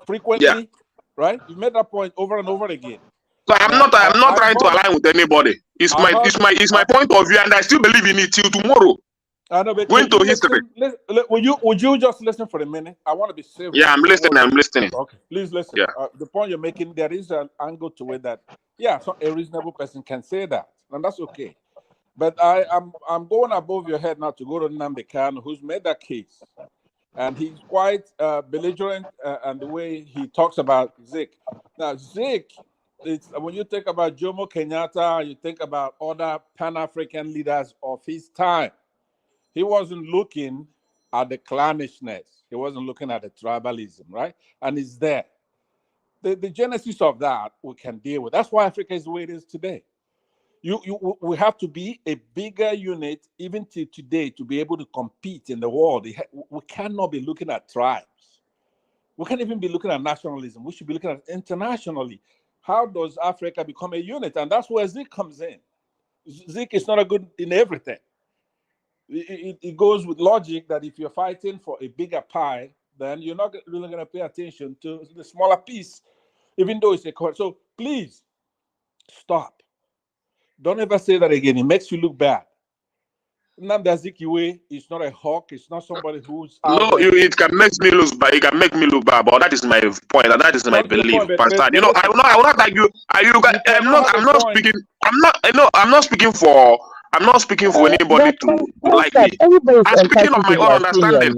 frequently, right? You've made that point over and over again. So I'm not trying to align with anybody. It's my point of view, and I still believe in it till tomorrow. I know, but going to history. Would you just listen for a minute? I want to be safe. Yeah, I'm listening. Okay, please listen. Yeah. The point you're making, there is an angle to it that, so a reasonable person can say that, and that's okay. But I'm going above your head now to go to Nnamdi Kanu, who's made that case, and he's quite belligerent, and the way he talks about Zik. Now, Zik, when you think about Jomo Kenyatta, you think about other Pan-African leaders of his time. He wasn't looking at the clannishness. He wasn't looking at the tribalism, right? And it's there. The genesis of that we can deal with. That's why Africa is the way it is today. We have to be a bigger unit, even till today, to be able to compete in the world. We cannot be looking at tribes. We can't even be looking at nationalism. We should be looking at internationally. How does Africa become a unit? And that's where Zik comes in. Zik is not a good in everything. It goes with logic that if you're fighting for a bigger pie, then you're not really going to pay attention to the smaller piece, even though it's a core. So please stop. Don't ever say that again. It makes you look bad. Nnamdi Azikiwe is not a hawk. It's not somebody who's it can make me look bad. It can make me look bad, but that is my point, and that is my belief. Pastor, I will not argue. I'm not speaking for anybody to like me. I'm speaking of my own understanding.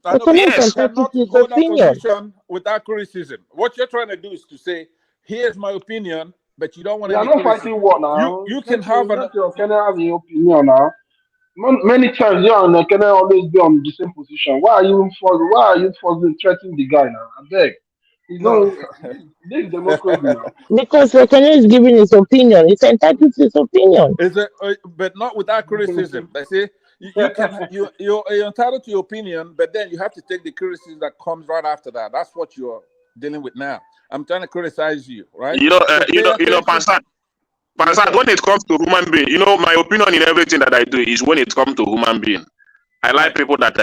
I know, but you cannot hold that position without criticism. What you're trying to do is to say, "Here's my opinion," but you don't want We are any not criticism. fighting war now. You can have an. Let your Kenya have your opinion now. Many times you and Kenya always be on the same position. Why are you forcing threatening the guy now? I beg. You know, this is democracy now. Because Ekene is giving his opinion. He's entitled to his opinion. Is it? But not without criticism. They say you're entitled to your opinion, but then you have to take the criticism that comes right after that. That's what you're dealing with now. I'm trying to criticize you, right? Pansan, when it comes to human being, my opinion in everything that I do is when it comes to human being. I like people that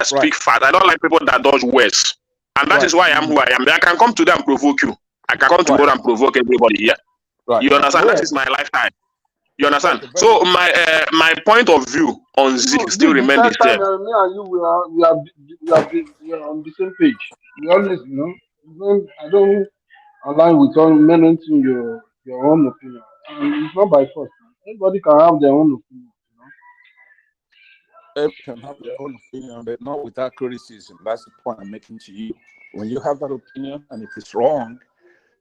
speak fast. I don't like people that dodge words. And that is why I am who I am. I can come to them and provoke you. I can come to go and provoke everybody here. You understand? That is my lifetime. You understand? So my point of view on Zeke still remains the same. Me and you, we are on the same page. We always, I don't align with many things your own opinion. And it's not by force. Everybody can have their own opinion. Everyone can have their own opinion, but not without criticism. That's the point I'm making to you. When you have that opinion, and if it's wrong,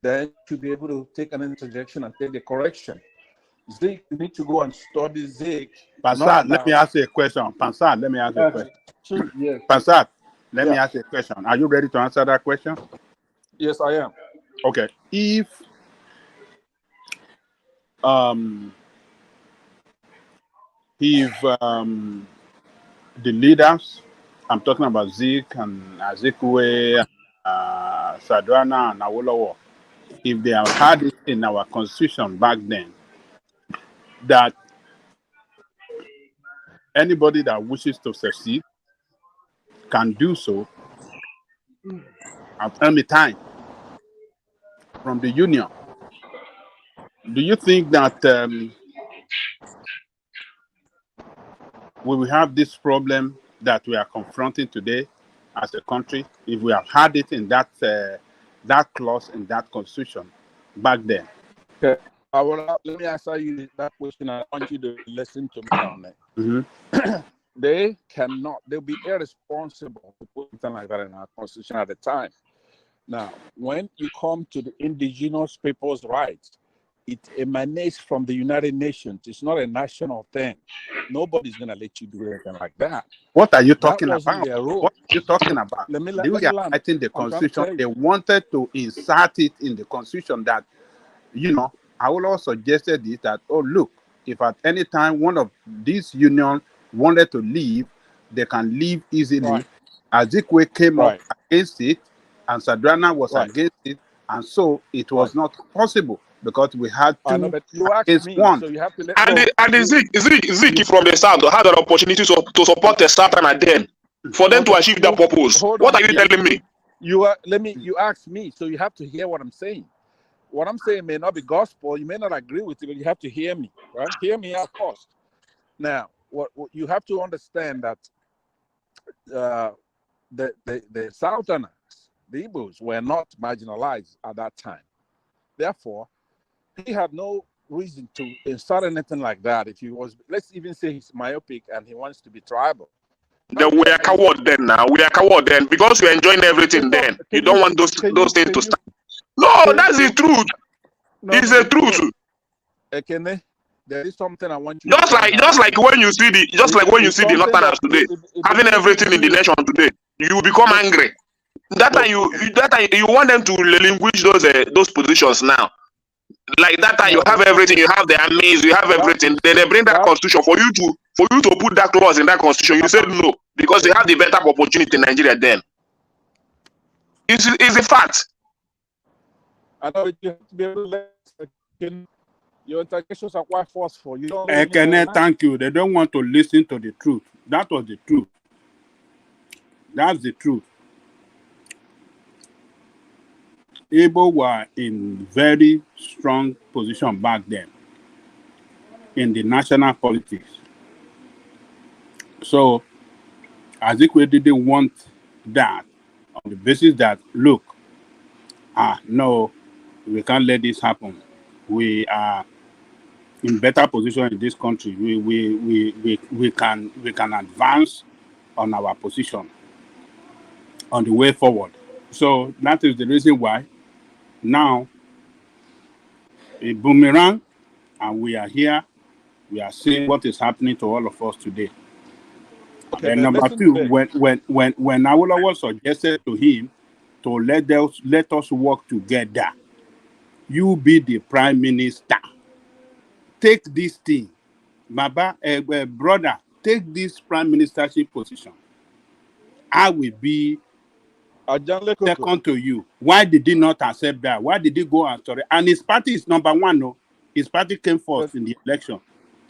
then you should be able to take an interjection and take the correction. Zeke, you need to go and study Zeke. Pansat, let me ask you a question. Pansat, let me ask you a question. Yes. Pansat, let me ask you a question. Are you ready to answer that question? Yes, I am. Okay. If the leaders, I'm talking about Zeke and Azikwe, Sadrana and Awolowo, if they have had it in our constitution back then, that anybody that wishes to succeed can do so at any time from the union. Do you think that we will have this problem that we are confronting today as a country if we have had it in that clause in that constitution back then? Okay. Let me answer you that question. I want you to listen to me on it. Mm-hmm. They'll be irresponsible to put something like that in our constitution at the time. Now, when you come to the indigenous people's rights, it emanates from the United Nations. It's not a national thing. Nobody's going to let you do anything like that. What are you talking about? Their rule. What are you talking about? They were writing the constitution. They wanted to insert it in the constitution that, I will also suggested this that, look, if at any time one of these unions wanted to leave, they can leave easily. Right. Azikwe came up against it, and Sadrana was against it, and so it was not possible because we had two against one. So you have to and Zeke from the south had an opportunity to support the Sadrana then for them to achieve that purpose. What are you telling me? You asked me, so you have to hear what I'm saying. What I'm saying may not be gospel. You may not agree with it, but you have to hear me, right? Hear me out first. Now, what you have to understand that the Southerners, the Igbos, were not marginalized at that time. Therefore, he had no reason to insert anything like that. If he was, let's even say he's myopic and he wants to be tribal. Then we are coward then now. We are coward then because we're enjoying everything then. You don't want those things to start. No, that's the truth. It's the truth. Ekene, there is something I want you just like when you see the Northerners today having everything in the nation today, you become angry. That time you want them to relinquish those positions now. Like that time you have everything, you have the armies, you have everything. Then they bring that constitution for you to put that clause in that constitution. You said no because they have the better opportunity in Nigeria then. It's a fact. I know you have to be able to let your interjections are quite forceful. You don't. Thank you. They don't want to listen to the truth. That was the truth. That's the truth. Igbo were in very strong position back then in the national politics. So Azikwe didn't want that on the basis that, look, no, we can't let this happen. We are in better position in this country. We can advance on our position. on the way forward. So that is the reason why now a boomerang, and we are here. We are seeing what is happening to all of us today. Okay, And but number listen two, to this. when Awolowo suggested to him to let us work together, you be the prime minister. Take this thing, Baba, brother. Take this prime ministership position. I will be second to you. Why did he not accept that? Why did he go and surrender? And his party is number one. No, his party came first in the election,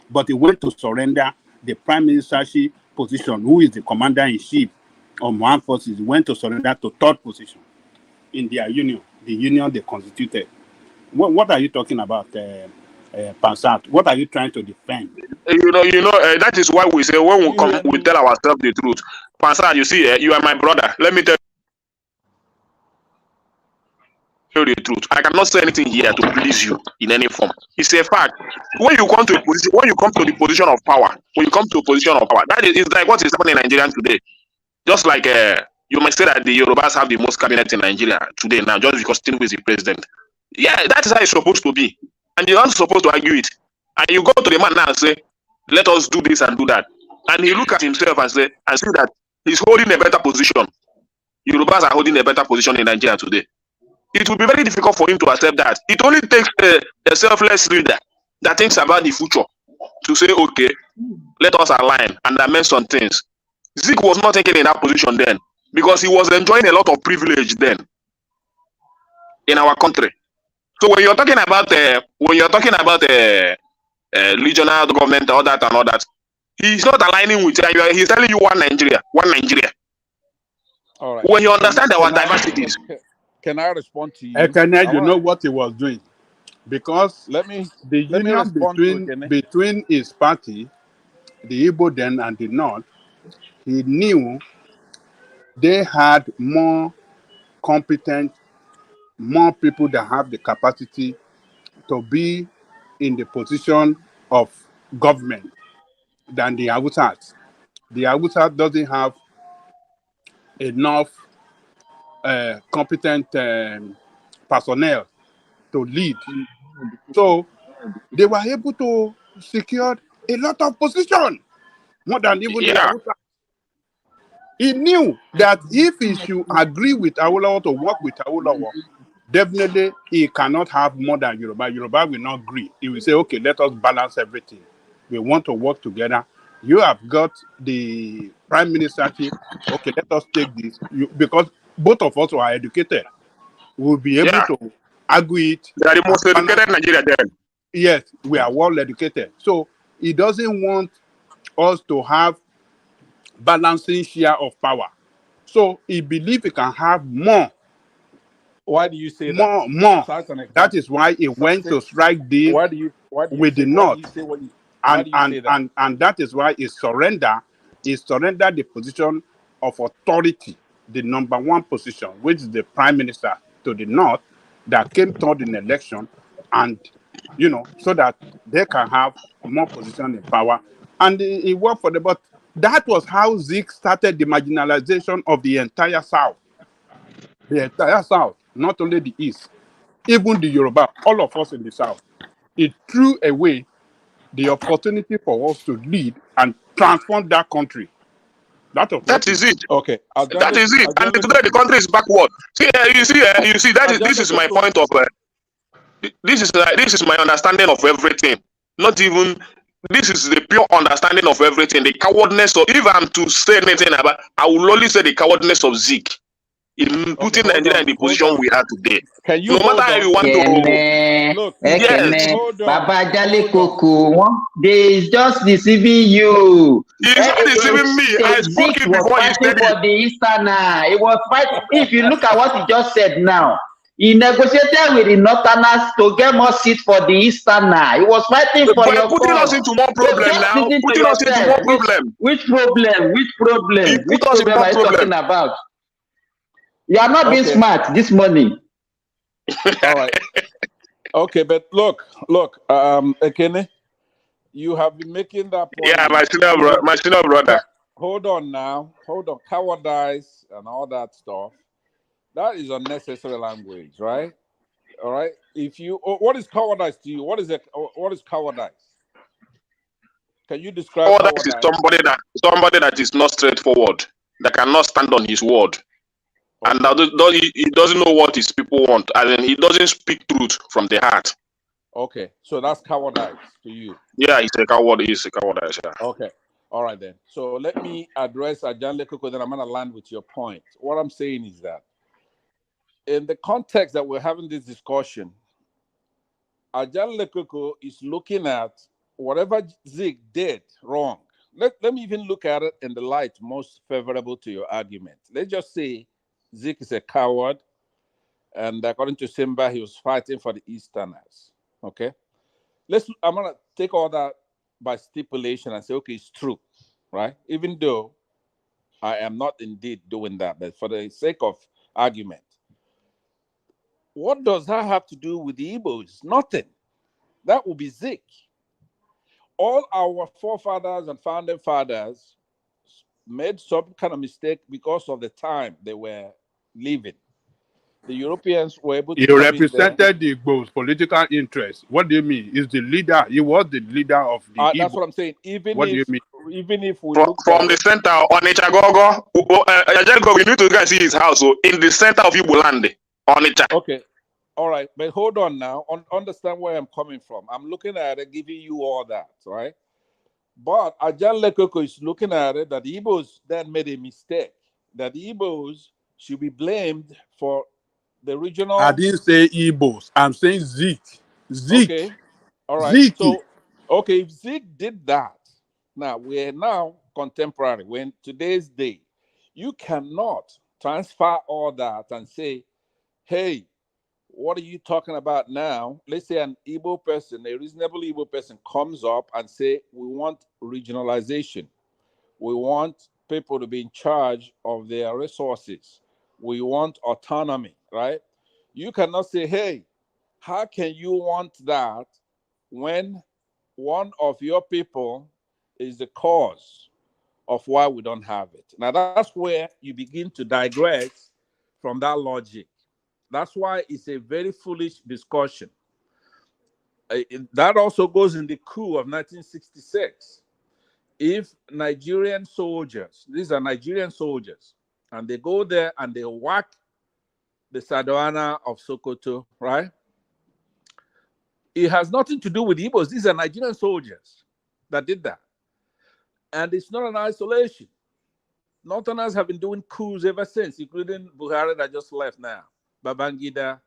but he went to surrender the prime ministership position, who is the commander in chief of armed forces. He went to surrender to third position in their union, the union they constituted. What are you talking about, Pansat? What are you trying to defend? That is why we say when we come, we tell ourselves the truth. Pastor, you see, you are my brother. Let me tell you the truth. I cannot say anything here to please you in any form. It's a fact. When you come to a position, when you come to the position of power, that is like what is happening in Nigeria today. Just like you might say that the Yorubas have the most cabinet in Nigeria today now, just because Tinubu is the president. Yeah, that is how it's supposed to be. And you're not supposed to argue it. And you go to the man now and say, let us do this and do that. And he look at himself and see that he's holding a better position. Yorubas are holding a better position in Nigeria today. It will be very difficult for him to accept that. It only takes a selfless leader that thinks about the future to say, okay, let us align and amend some things. Zeke was not taken in that position then because he was enjoying a lot of privilege then in our country. So when you're talking about regional government, all that, he's not aligning with you. He's telling you one Nigeria. All right. When you understand our diversities. Can I respond to you? Ekene, you know what he was doing, because let me union respond between his party, the Igbo then and the North, he knew they had more competent, more people that have the capacity to be in the position of government than the Hausas. The Hausa doesn't have enough competent personnel to lead. So they were able to secure a lot of positions, more than even the Hausa. He knew that if he should agree with Awolowo to work with Awolowo, definitely he cannot have more than Yoruba. Yoruba will not agree. He will say, okay, let us balance everything. We want to work together. You have got the prime ministership. Okay, let us take this. Because both of us are educated. We'll be able to argue it. They are the most educated Nigeria then. Yes, we are well educated. So he doesn't want us to have balancing share of power. So he believes he can have more. Why do you say more? That is why he went to strike deal with the North. And that is why he surrendered the position of authority, the number one position, which is the prime minister to the North, that came third in election, and so that they can have more position in power. And he worked for them. But that was how Zeke started the marginalization of the entire South. The entire South, not only the East, even the Yoruba, all of us in the South. It threw away the opportunity for us to lead and transform that country. That is it. Okay, that is it. And today the country is backward. See, you see. This is my point of. This is my understanding of everything. Not even. This is the pure understanding of everything. The cowardness of. If I'm to say anything about, I will only say the cowardness of Zeke in putting Nigeria in the position we are today. Can you no matter how you want to look? Yes, Baba Jale Koko, they is just deceiving you. He's not deceiving me. I spoke it was before he fighting said for the Easterner. He was fighting. If you look at what he just said now, he negotiated with the Northerners to get more seats for the Easterner. He was fighting for your putting us into more problem now. Putting us into more problem. Which problem? Which problem? Which problem are you talking about? You are not being smart this morning. All right. Okay, but look, Ekene, you have been making that point. Yeah, my senior brother. hold on now. Hold on. Cowardice and all that stuff. That is unnecessary language, right? All right. If you, what is cowardice to you? What is it? What is cowardice? Can you describe Cowardice is cowardice? somebody that is not straightforward, that cannot stand on his word, and that he doesn't know what his people want, and then he doesn't speak truth from the heart. Okay, so that's cowardice to you. Yeah, he's a coward. He's a cowardice. Yeah. Okay. All right then. So let me address Ajan Lekoko, then I'm gonna land with your point. What I'm saying is that in the context that we're having this discussion, Ajan Lekoko is looking at whatever Zig did wrong. Let me even look at it in the light most favorable to your argument. Let's just say Zig is a coward, and according to Simba, he was fighting for the Easterners. Okay. I'm gonna take all that by stipulation and say, okay, it's true, right? Even though I am not indeed doing that, but for the sake of argument, what does that have to do with the Igbos? Nothing. That would be Zik. All our forefathers and founding fathers made some kind of mistake because of the time they were living. The Europeans were able to He come in there. represented the Igbos' political interest. What do you mean? He's the leader. He was the leader of the That's Igbo. what I'm saying. What do you mean? Even if we From looked at the it, center on Ichagogo, we need to go and see his house. So in the center of Igbo land, on Icha. okay, all right, but hold on now. Understand where I'm coming from. I'm looking at it, giving you all that, right? But Ajan Lekoko is looking at it that the Igbos then made a mistake. That the Igbos should be blamed for the regional. I didn't say Igbos. I'm saying Zeke. Okay, all right. Zeke. So, okay, if Zeke did that, now we're now contemporary. We're in today's day. You cannot transfer all that and say, hey, what are you talking about now? Let's say an Igbo person, a reasonable Igbo person comes up and say, we want regionalization. We want people to be in charge of their resources. We want autonomy, right? You cannot say, hey, how can you want that when one of your people is the cause of why we don't have it? Now, that's where you begin to digress from that logic. That's why it's a very foolish discussion. That also goes in the coup of 1966. If Nigerian soldiers, these are Nigerian soldiers, and they go there and they whack the Sadawana of Sokoto, right? It has nothing to do with Igbos. These are Nigerian soldiers that did that. And it's not an isolation. Northerners have been doing coups ever since, including Buhari that just left now, Babangida.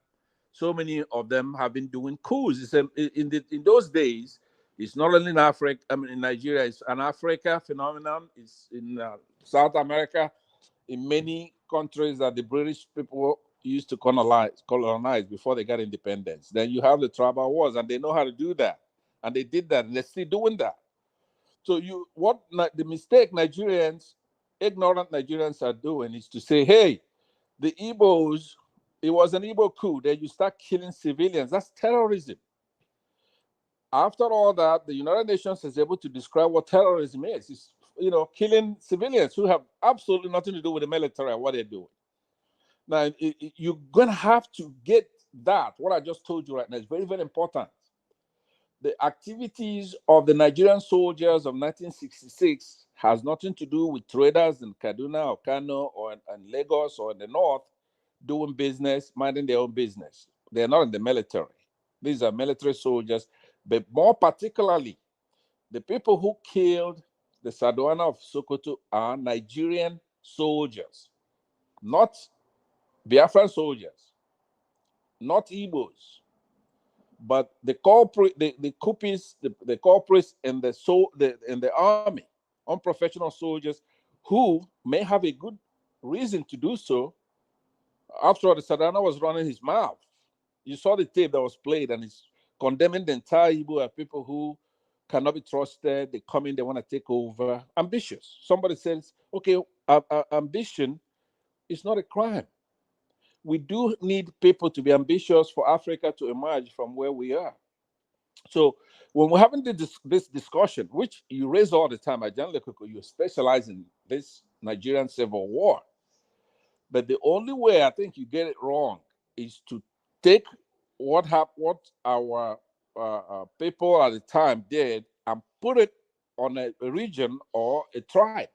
So many of them have been doing coups. In those days, it's not only in Africa, I mean in Nigeria, it's an Africa phenomenon. It's in South America, in many countries that the British people used to colonize before they got independence. Then you have the tribal wars, and they know how to do that. And they did that, and they're still doing that. So the mistake Nigerians, ignorant Nigerians are doing is to say, hey, the Igbos, it was an Igbo coup. Then you start killing civilians. That's terrorism. After all that, the United Nations is able to describe what terrorism is. It's, killing civilians who have absolutely nothing to do with the military and what they're doing. Now, you're going to have to get that. What I just told you right now is very, very important. The activities of the Nigerian soldiers of 1966 has nothing to do with traders in Kaduna or Kano or in Lagos or in the north doing business, minding their own business. They're not in the military. These are military soldiers, but more particularly, the people who killed the Sadawana of Sokoto are Nigerian soldiers, not Biafran soldiers, not Igbos, but the corporate, the coupists, the corporates in the army, unprofessional soldiers who may have a good reason to do so. After all, the Sadana was running his mouth. You saw the tape that was played, and he's condemning the entire Igbo as people who cannot be trusted. They come in, they want to take over. Ambitious. Somebody says, okay, ambition is not a crime. We do need people to be ambitious for Africa to emerge from where we are. So when we're having this discussion, which you raise all the time, you specialize in this Nigerian civil war. But the only way I think you get it wrong is to take what our people at the time did and put it on a region or a tribe.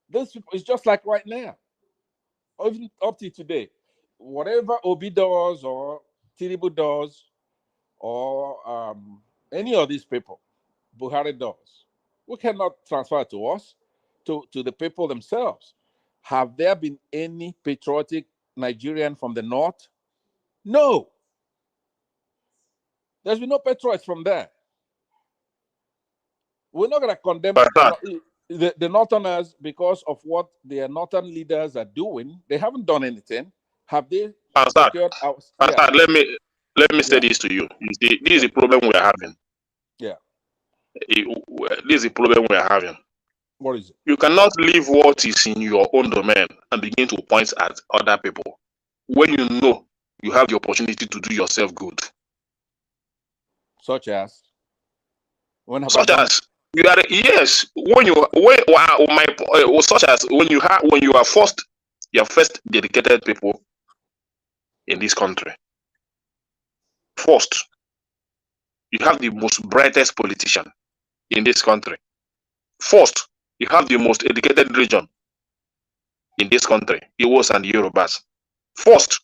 This is just like right now, even up to today. Whatever Obi does or Tinubu does or any of these people, Buhari does, we cannot transfer it to us, to the people themselves. Have there been any patriotic Nigerian from the north? No. There's been no patriots from there. We're not going to condemn the northerners because of what their northern leaders are doing. They haven't done anything. Have they secured our... Yeah. Let me say this to you. You see, this is the problem we are having. Yeah. This is the problem we are having. What is it? You cannot leave what is in your own domain and begin to point at other people when you know you have the opportunity to do yourself good. Such as? Such as you are yes. Such as when you are first dedicated people in this country. First, you have the most brightest politician in this country. First, you have the most educated region in this country, Igbos and Yorubas. First,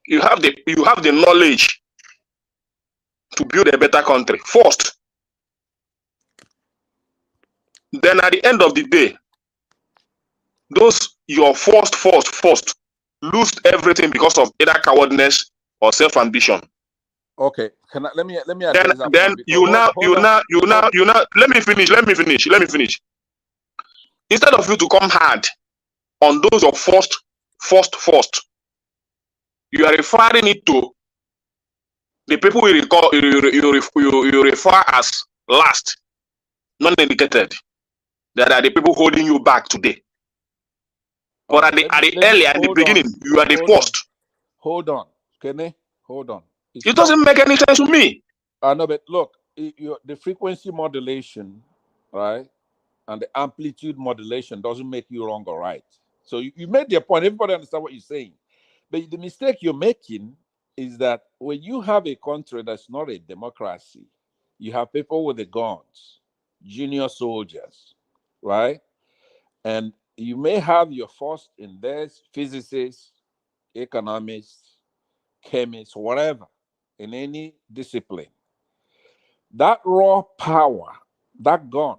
you have the knowledge to build a better country. First, then at the end of the day, those your first lose everything because of either cowardness or self-ambition. Okay, let me address that. Then let me finish. Instead of you to come hard on those of first, you are referring it to the people you refer as last, non-educated. That are the people holding you back today. But at the beginning, you are the first. Hold on, Kenny. Hold on. It doesn't make any sense to me. I know, but look, the frequency modulation, right, and the amplitude modulation doesn't make you wrong or right. So you made your point. Everybody understand what you're saying. But the mistake you're making is that when you have a country that's not a democracy, you have people with the guns, junior soldiers, right? And you may have your first in this, physicists, economists, chemists, whatever, in any discipline. That raw power, that gun,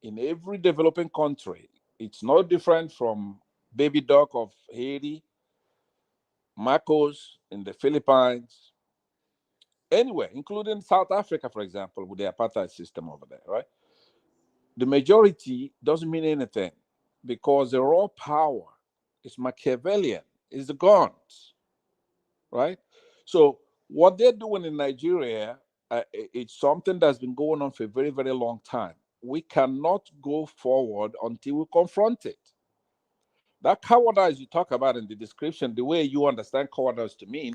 in every developing country, it's no different from Baby Doc of Haiti, Marcos in the Philippines, anywhere, including South Africa, for example, with the apartheid system over there, right? The majority doesn't mean anything because the raw power is Machiavellian, is the guns, right? So what they're doing in Nigeria, it's something that's been going on for a very, very long time. We cannot go forward until we confront it. That cowardice you talk about in the description, the way you understand cowardice to mean,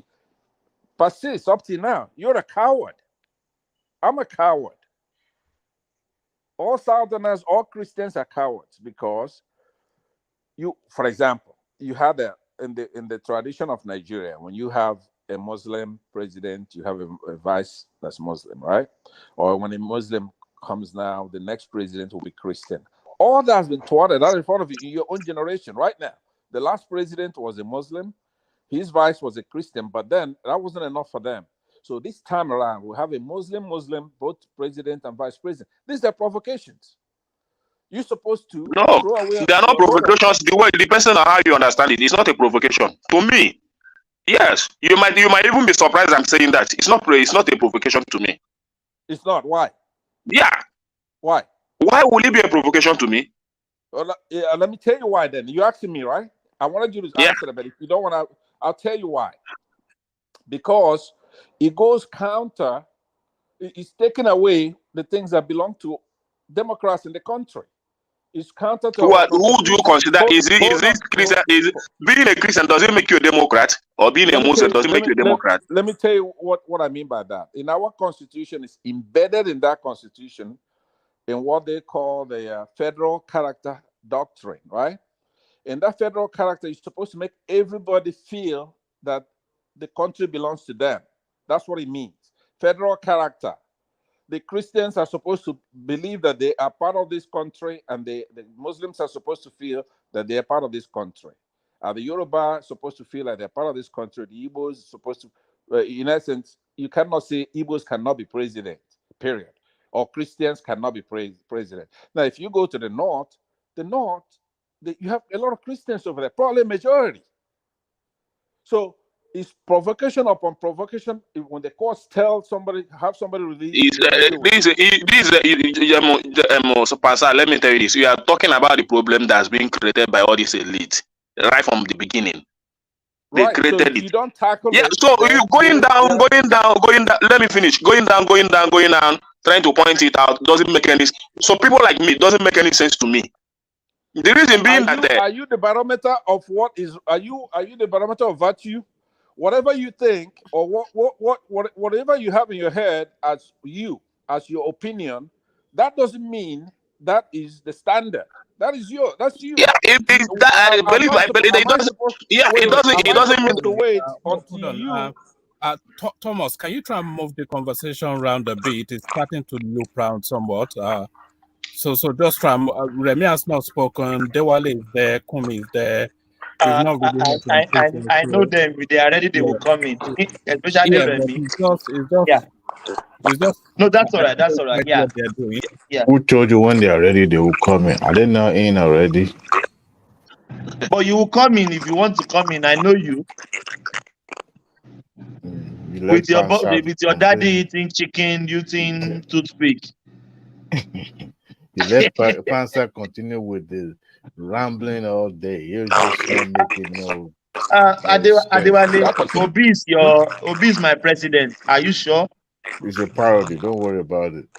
persists up till now. You're a coward. I'm a coward. All Southerners, all Christians are cowards because for example, you had in the tradition of Nigeria, when you have a Muslim president, you have a vice that's Muslim, right? Or when a Muslim comes now, the next president will be Christian. All that has been thwarted out in front of you in your own generation right now. The last president was a Muslim, his vice was a Christian, but then that wasn't enough for them. So this time around, we have a Muslim, both president and vice president. These are provocations. You're supposed to throw away. They are not provocations. The way the person or how you understand it, it's not a provocation. To me, yes, you might even be surprised I'm saying that. It's not a provocation to me. It's not. Why? Yeah. Why? Why will it be a provocation to me? Well, let me tell you why then. You're asking me, right? I wanted you to answer that, but if you don't want to, I'll tell you why. Because it goes counter, it's taking away the things that belong to Democrats in the country. It's counter to our Who do you consider is it Christian? Is being a Christian, does it make you a Democrat, or being a Muslim does it make you a Democrat? Let me tell you what I mean by that. In our constitution, is embedded in that constitution in what they call the federal character doctrine, right? And that federal character is supposed to make everybody feel that the country belongs to them. That's what it means. Federal character. The Christians are supposed to believe that they are part of this country, and the Muslims are supposed to feel that they are part of this country. The Yoruba are supposed to feel like they're part of this country. The Igbos are supposed to, in essence, you cannot say Igbos cannot be president, period. Or Christians cannot be president. Now, if you go to the north, you have a lot of Christians over there, probably a majority. So it's provocation upon provocation. When the courts tell somebody, have somebody released. So, Pastor, let me tell you this. We are talking about the problem that's being created by all this elite right from the beginning. They created so it. You don't tackle it. it. So you going down. Let me finish. Going down, trying to point it out doesn't make any. So people like me, it doesn't make any sense to me. The reason being are you the barometer of what is? Are you the barometer of virtue? Whatever you think, or whatever you have in your head as your opinion, that doesn't mean that is the standard. That's you. Yeah, it doesn't mean to wait hold on. Thomas, can you try and move the conversation around a bit? It's starting to loop round somewhat. So just try. Remy has not spoken. Dewale is there. Kumi is there. I know them. They are ready. They will come in. Especially Remy. It's just. No, that's all right. That's all right. Yeah. What they're doing. Yeah. Who told you when they are ready they will come in? Are they not in already? But you will come in if you want to come in. I know you. With your daddy eating chicken, using toothpick. You let Pansa continue with the rambling all day. You're just not making no. Adewale, Obi is my president. Are you sure? It's a parody. Don't worry about it.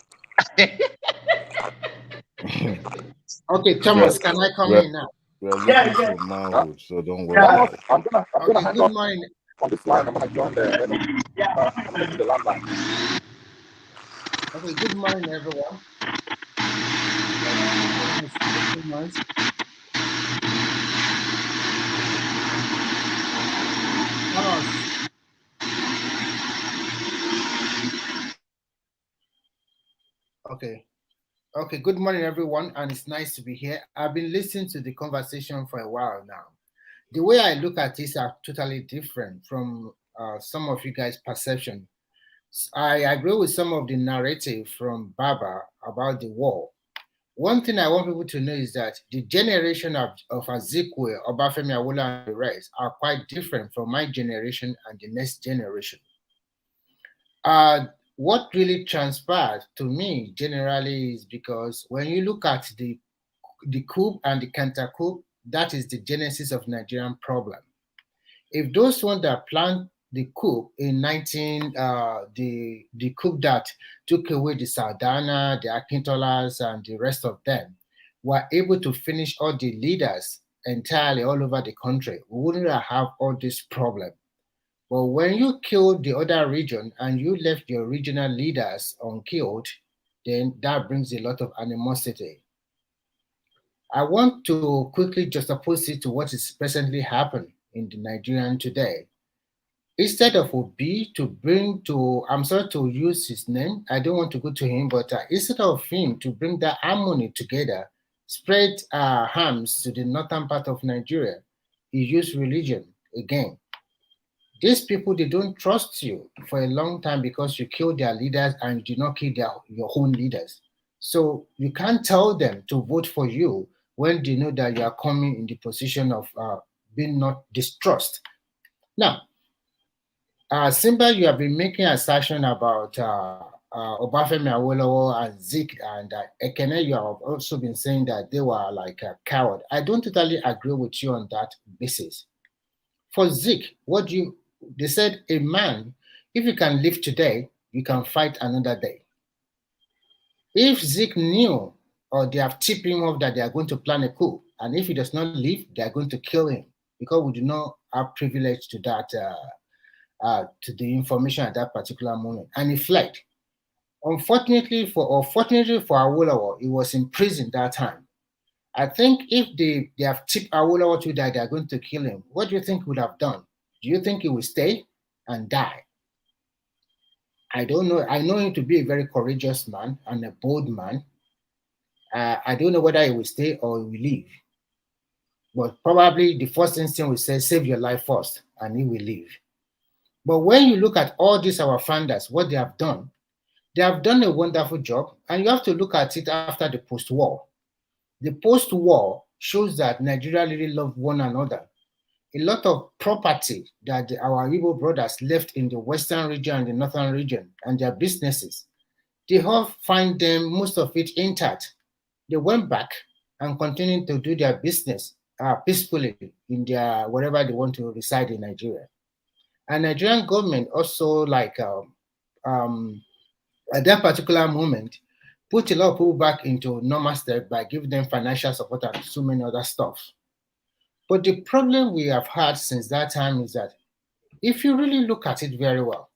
Okay, Thomas, can I come in now? We're looking for manhood, so don't worry about it. I'm gonna hang good morning. On this line, I'm gonna join the landline. Okay, good morning, everyone. Okay, good morning, everyone, and it's nice to be here. I've been listening to the conversation for a while now. The way I look at this are totally different from some of you guys' perception. I agree with some of the narrative from Baba about the war. One thing I want people to know is that the generation of Ojukwu, Obafemi Awolowo, and the rest are quite different from my generation and the next generation. What really transpired to me generally is because when you look at the coup and the counter coup, that is the genesis of Nigerian problem. If those ones that planned the coup in the coup that took away the Saldana, the Akintolas, and the rest of them, were able to finish all the leaders entirely all over the country, we wouldn't have all this problem. But when you killed the other region and you left your regional leaders unkilled, then that brings a lot of animosity. I want to quickly juxtapose it to what is presently happening in the Nigerian today. Instead of Obi I'm sorry to use his name, I don't want to go to him, but instead of him to bring that harmony together, spread harms to the northern part of Nigeria, he used religion again. These people, they don't trust you for a long time because you killed their leaders and you did not kill your own leaders. So you can't tell them to vote for you when they know that you are coming in the position of being not distrust. Now, Simba, you have been making assertion about Obafemi Awolowo and Zik and Ekene. You have also been saying that they were like a coward. I don't totally agree with you on that basis. For Zik, they said a man, if you can live today, you can fight another day. If Zik knew or they have tipped him off that they are going to plan a coup. And if he does not leave, they are going to kill him because we do not have privilege to that, to the information at that particular moment. And he fled. Unfortunately for Awolowo, he was in prison that time. I think if they have tipped Awolowo to that they are going to kill him, what do you think he would have done? Do you think he will stay and die? I don't know. I know him to be a very courageous man and a bold man. I don't know whether he will stay or he will leave. But probably the first instinct will say, save your life first, and he will leave. But when you look at all these our founders, what they have done a wonderful job, and you have to look at it after the post-war. The post-war shows that Nigeria really loved one another. A lot of property that our Igbo brothers left in the western region and the northern region and their businesses, they all find them, most of it intact. They went back and continued to do their business peacefully in their wherever they want to reside in Nigeria. And Nigerian government also, like at that particular moment, put a lot of people back into normal state by giving them financial support and so many other stuff. But the problem we have had since that time is that if you really look at it very well,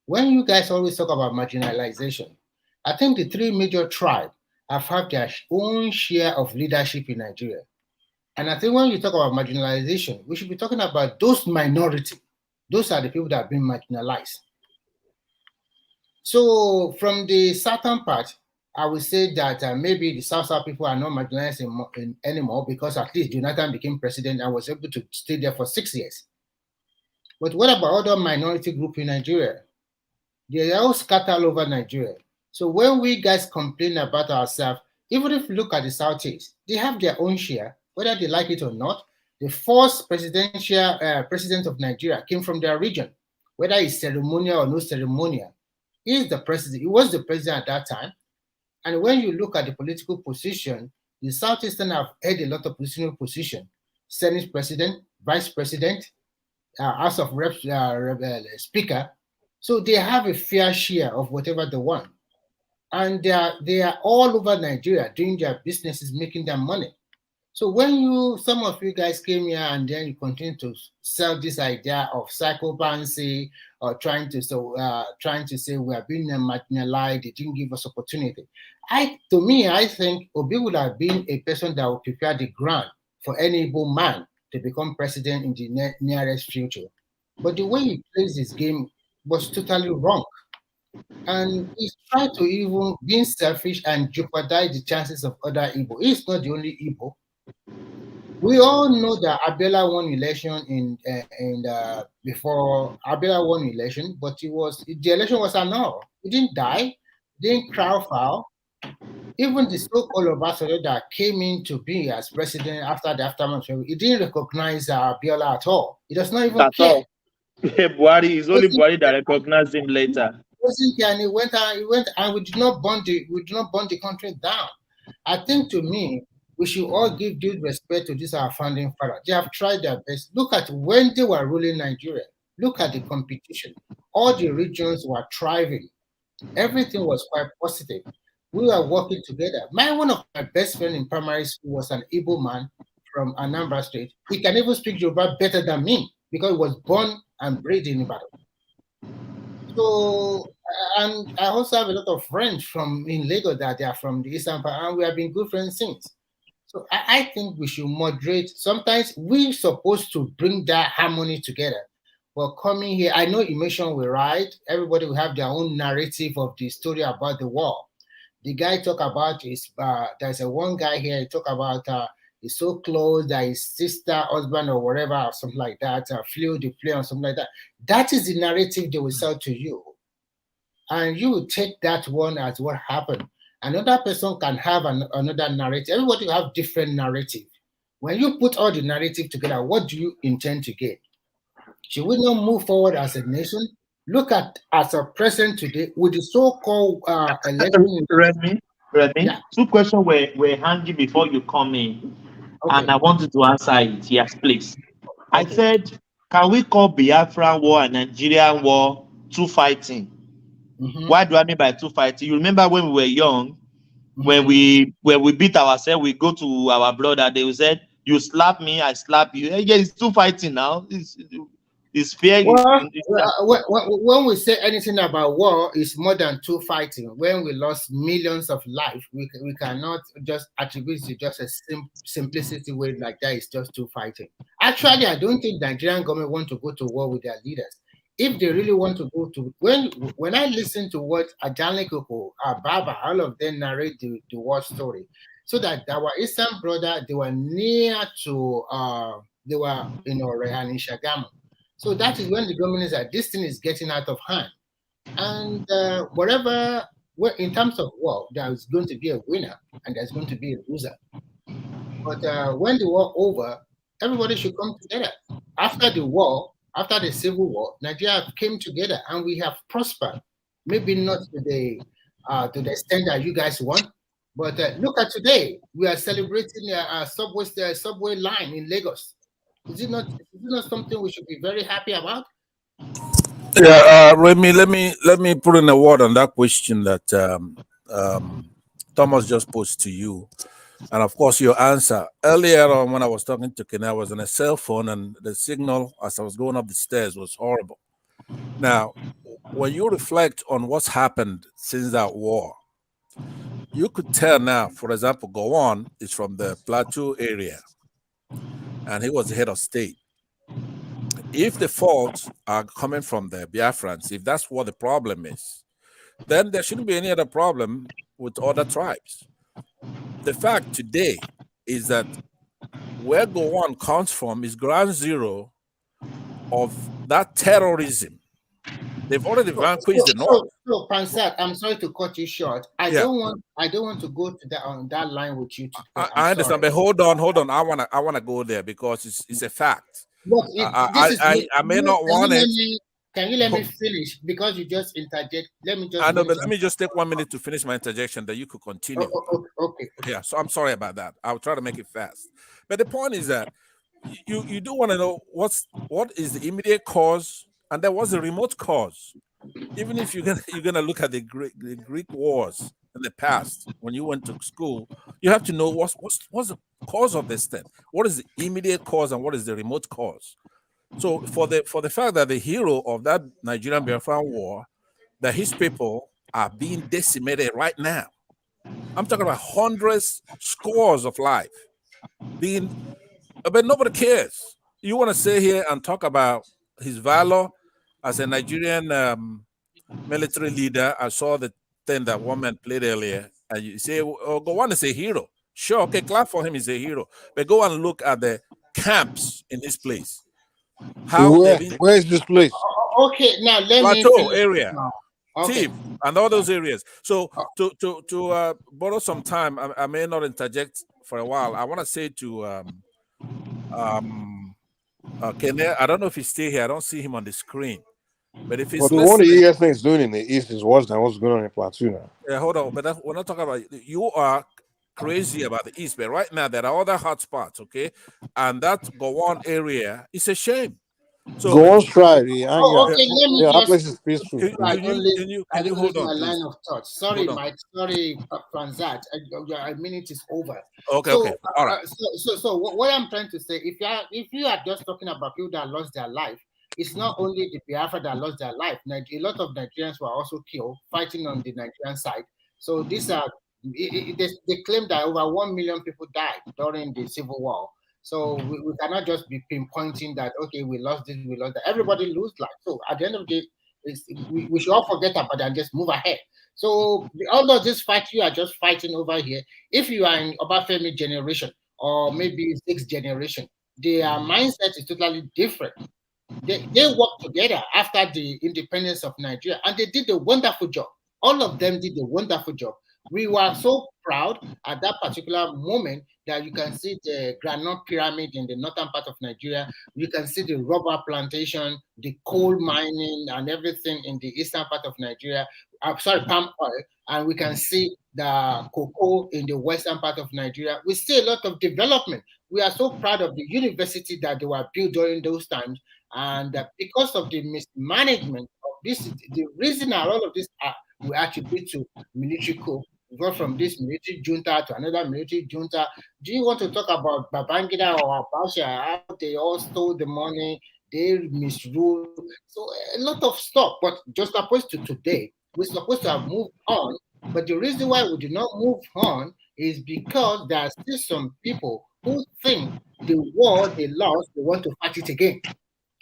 when you guys always talk about marginalization, I think the three major tribes have had their own share of leadership in Nigeria. And I think when you talk about marginalization, we should be talking about those minority. Those are the people that have been marginalized. So from the southern part, I would say that maybe the South people are not marginalized anymore because at least Jonathan became president and was able to stay there for 6 years. But what about other minority groups in Nigeria? They are all scattered all over Nigeria. So when we guys complain about ourselves, even if you look at the Southeast, they have their own share, whether they like it or not. The first president of Nigeria came from their region, whether it's ceremonial or no ceremonial. He is the president. He was the president at that time. And when you look at the political position, the Southeastern have held a lot of political position: Senate president, vice president, House of Reps speaker. So they have a fair share of whatever they want. And they are all over Nigeria doing their businesses, making their money. So when some of you guys came here and then you continue to sell this idea of psychopathy or trying to say we are being marginalized, they didn't give us opportunity. I think Obi would have been a person that would prepare the ground for any Igbo man to become president in the nearest future. But the way he plays his game was totally wrong. And he's trying to even be selfish and jeopardize the chances of other Igbo. He's not the only Igbo. We all know that Abiola won election before Abiola won election, but the election was annulled. He didn't die, didn't crowd foul. Even the so-called Obasanjo that came in to be as president after the aftermath, he didn't recognize Abiola at all. He does not even care. Buhari is only Buhari that recognized him later. And he went and we did not burn the country down. I think to me, we should all give due respect to this our founding fathers. They have tried their best. Look at when they were ruling Nigeria. Look at the competition. All the regions were thriving. Everything was quite positive. We were working together. One of my best friends in primary school was an Igbo man from Anambra State. He can even speak Yoruba better than me because he was born and bred in Ibadan. So, and I also have a lot of friends in Lagos that they are from the Eastern part, and we have been good friends since. So I think we should moderate. Sometimes we're supposed to bring that harmony together. But coming here, I know emotion will ride. Everybody will have their own narrative of the story about the war. The guy talk about there's one guy here, he talk about he's so close that his sister, husband, or whatever, or something like that, flew the plane or something like that. That is the narrative they will sell to you. And you will take that one as what happened. Another person can have another narrative. Everybody will have different narrative. When you put all the narrative together, what do you intend to get? Should we not move forward as a nation? Look at as a present today with the so-called election. Remy, yeah. Two questions were hanging before you come in, okay. And I wanted to answer it. Yes, please. Okay. I said, can we call Biafran war and Nigerian war two fighting? Mm-hmm. What do I mean by two fighting? You remember when we were young, when we beat ourselves, we go to our brother. They will say, "You slap me, I slap you." Yeah, it's two fighting now. It's fair. Well, when we say anything about war, it's more than two fighting. When we lost millions of life, we cannot just attribute it just a simplicity way like that. It's just two fighting. Actually, I don't think Nigerian government want to go to war with their leaders. If they really want to go to when I listen to what Ajani Koko, Baba, all of them narrate the war story, so that our Eastern brother, they were near to they were in Ore and in Shagamu. So that is when the government is that this thing is getting out of hand. And in terms of war, there is going to be a winner and there's going to be a loser. But when the war over, everybody should come together. After the war, after the civil war, Nigeria came together and we have prospered. Maybe not to the extent that you guys want, but look at today. We are celebrating a subway line in Lagos. Is it not something we should be very happy about? Yeah, Remy, let me put in a word on that question that Thomas just posed to you, and of course your answer earlier on when I was talking to Ken, I was on a cell phone and the signal as I was going up the stairs was horrible. Now, when you reflect on what's happened since that war, you could tell now, for example, Gowon is from the Plateau area, and he was the head of state. If the faults are coming from the Biafrans, if that's what the problem is, then there shouldn't be any other problem with other tribes. The fact today is that where Gowon comes from is ground zero of that terrorism. They've already vanquished the North. So, Pansat, I'm sorry to cut you short. I don't want to go to that on that line with you today. I understand, but hold on. I wanna go there because it's a fact. But I may not want it. Can you let me finish? Because you just interject. Let me just. I know, but let me just take 1 minute to finish my interjection. That you could continue. Okay. Yeah. So I'm sorry about that. I'll try to make it fast. But the point is that you do want to know what is the immediate cause, and there was a remote cause. Even if you're gonna look at the Greek wars in the past when you went to school, you have to know what's the cause of this thing. What is the immediate cause and what is the remote cause? So for the fact that the hero of that Nigerian Biafran war, that his people are being decimated right now. I'm talking about hundreds, scores of lives but nobody cares. You want to sit here and talk about his valor as a Nigerian military leader. I saw the thing that one man played earlier, and you say, "Oh, Gowon is a hero." Sure, okay, clap for him. He's a hero. But go and look at the camps in this place. Where is this place? Okay, now let me. Plateau area, okay. and all those areas. So to borrow some time, I may not interject for a while. I want to say to Kene, I don't know if he's still here. I don't see him on the screen. But if he's what the ESN is doing in the East is worse than what's going on in Plateau now. Yeah, hold on. But we're not talking about you are crazy about the East, but right now there are other hotspots, okay? And that Gowon area is a shame. So Gowon's tribe, let me that just. place is peaceful. Can you hold on, my please? line of thought. Sorry, Mike. Sorry, Franzat. I minute is over. Okay, okay, all right. So what I'm trying to say, if you are just talking about people that lost their life, it's not only the Biafra that lost their life. A lot of Nigerians were also killed fighting on the Nigerian side. So these are they claim that over 1 million people died during the Civil War. So we cannot just be pinpointing that, okay, we lost this, we lost that. Everybody lose life. So at the end of the day, we should all forget about that and just move ahead. So all of this fight you are just fighting over here, if you are in Obafemi generation or maybe 6th generation, their mindset is totally different. They worked together after the independence of Nigeria and they did a wonderful job. All of them did a wonderful job. We were so proud at that particular moment that you can see the granite pyramid in the northern part of Nigeria. You can see the rubber plantation, the coal mining and everything in the eastern part of Nigeria. Palm oil. And we can see the cocoa in the western part of Nigeria. We see a lot of development. We are so proud of the university that they were built during those times. And because of the mismanagement of this, the reason all of this we attribute to military coup We go from this military junta to another military junta. Do you want to talk about Babangida or Abacha, how they all stole the money, they misrule? So a lot of stuff, but just opposed to today, we're supposed to have moved on. But the reason why we did not move on is because there are still some people who think the war they lost, they want to fight it again.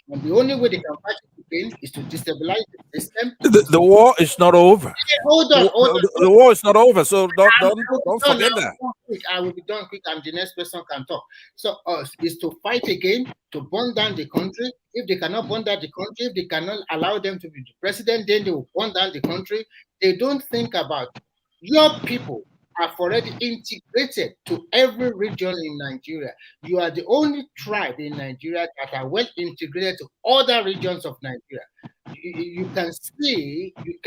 And the only way they can fight it again is to destabilize the system. The war is not over. Hold on, hold on. The war is not over, so don't I forget that. I will be done quick, and the next person can talk. So us is to fight again, to burn down the country. If they cannot burn down the country, if they cannot allow them to be the president, then they will burn down the country. They don't think about your people have already integrated to every region in Nigeria. You are the only tribe in Nigeria that are well integrated to other regions of Nigeria. You can see, you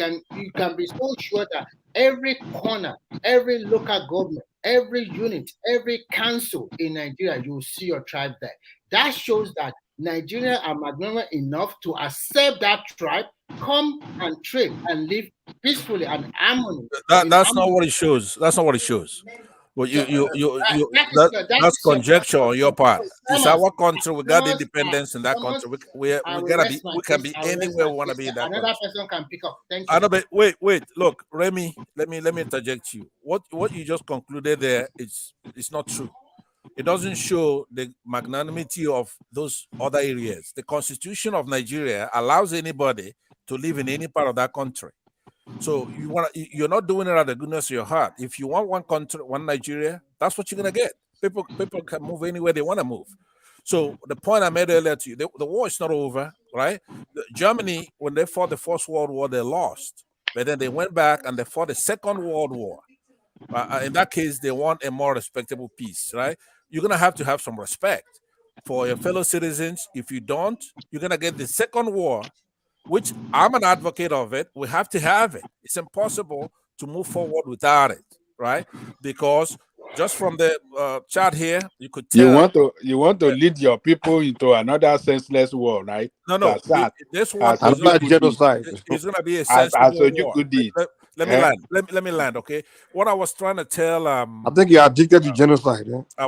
can be so sure that every corner, every local government, every unit, every council in Nigeria, you will see your tribe there. That shows that Nigeria are magnanimous enough to accept that tribe, come and trade and live peacefully and harmony. That's not what it shows. That's not what it shows. Well, that's conjecture on your part. It's our country. We got independence in that country. We can be anywhere we want to be in that country. Another person can pick up. Thank you. But wait. Look, Remy, let me interject you. What you just concluded there is not true. It doesn't show the magnanimity of those other areas. The Constitution of Nigeria allows anybody to live in any part of that country. So you're not doing it out of the goodness of your heart. If you want one country, one Nigeria, that's what you're gonna get. People can move anywhere they want to move. So the point I made earlier to you, the war is not over, right? Germany, when they fought the First World War, they lost, but then they went back and they fought the Second World War. In that case, they want a more respectable peace, right? You're gonna have to have some respect for your fellow citizens. If you don't, you're gonna get the second war, which I'm an advocate of it. We have to have it. It's impossible to move forward without it, right? Because just from the chat here, you could tell you want to lead your people into another senseless war, right? No. This one is genocide. It's going to be a sensible war. Let me land. Okay. What I was trying to tell. I think you're addicted to genocide. Yeah? I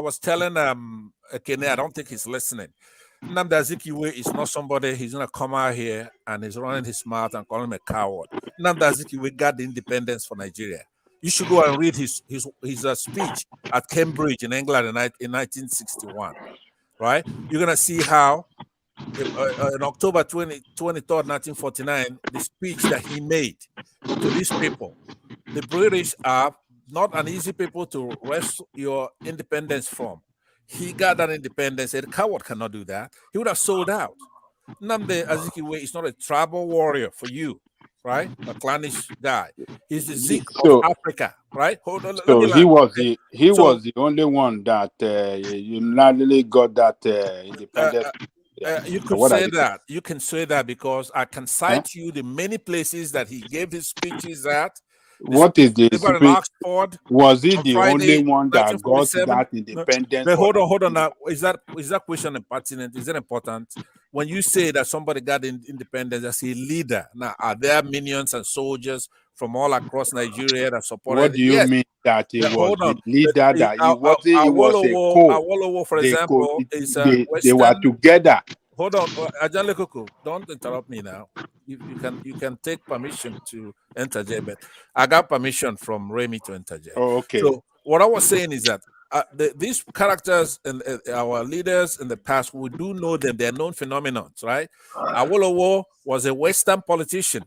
was telling Kene, I don't think he's listening. Nnamdi Azikiwe is not somebody he's gonna come out here and he's running his mouth and calling him a coward. Nnamdi Azikiwe got the independence for Nigeria. You should go and read his speech at Cambridge in England in 1961. Right? You're gonna see how in October 23rd, 1949, the speech that he made to these people. The British are not an easy people to wrest your independence from. He got that independence. A coward cannot do that. He would have sold out. Nnamdi Azikiwe is not a tribal warrior for you, right? A clannish guy. He's the Zeke of Africa, right? Hold on. So he was the only one that unilaterally got that independence. You could say that. You can say that because I can cite you the many places that he gave his speeches at. What is the Oxford? Was he the only one that got that independence? But hold on now. Is that question pertinent? Is it important? When you say that somebody got independence as a leader, now are there minions and soldiers from all across Nigeria that supported? What do you mean that he was the leader? That he was a Awolowo, for example, they were together. Hold on, Ajale Koko, don't interrupt me now. You can take permission to interject, but I got permission from Remy to interject. Oh, okay. So what I was saying is that these characters and our leaders in the past, we do know them. They're known phenomena, right? Awolowo was a Western politician.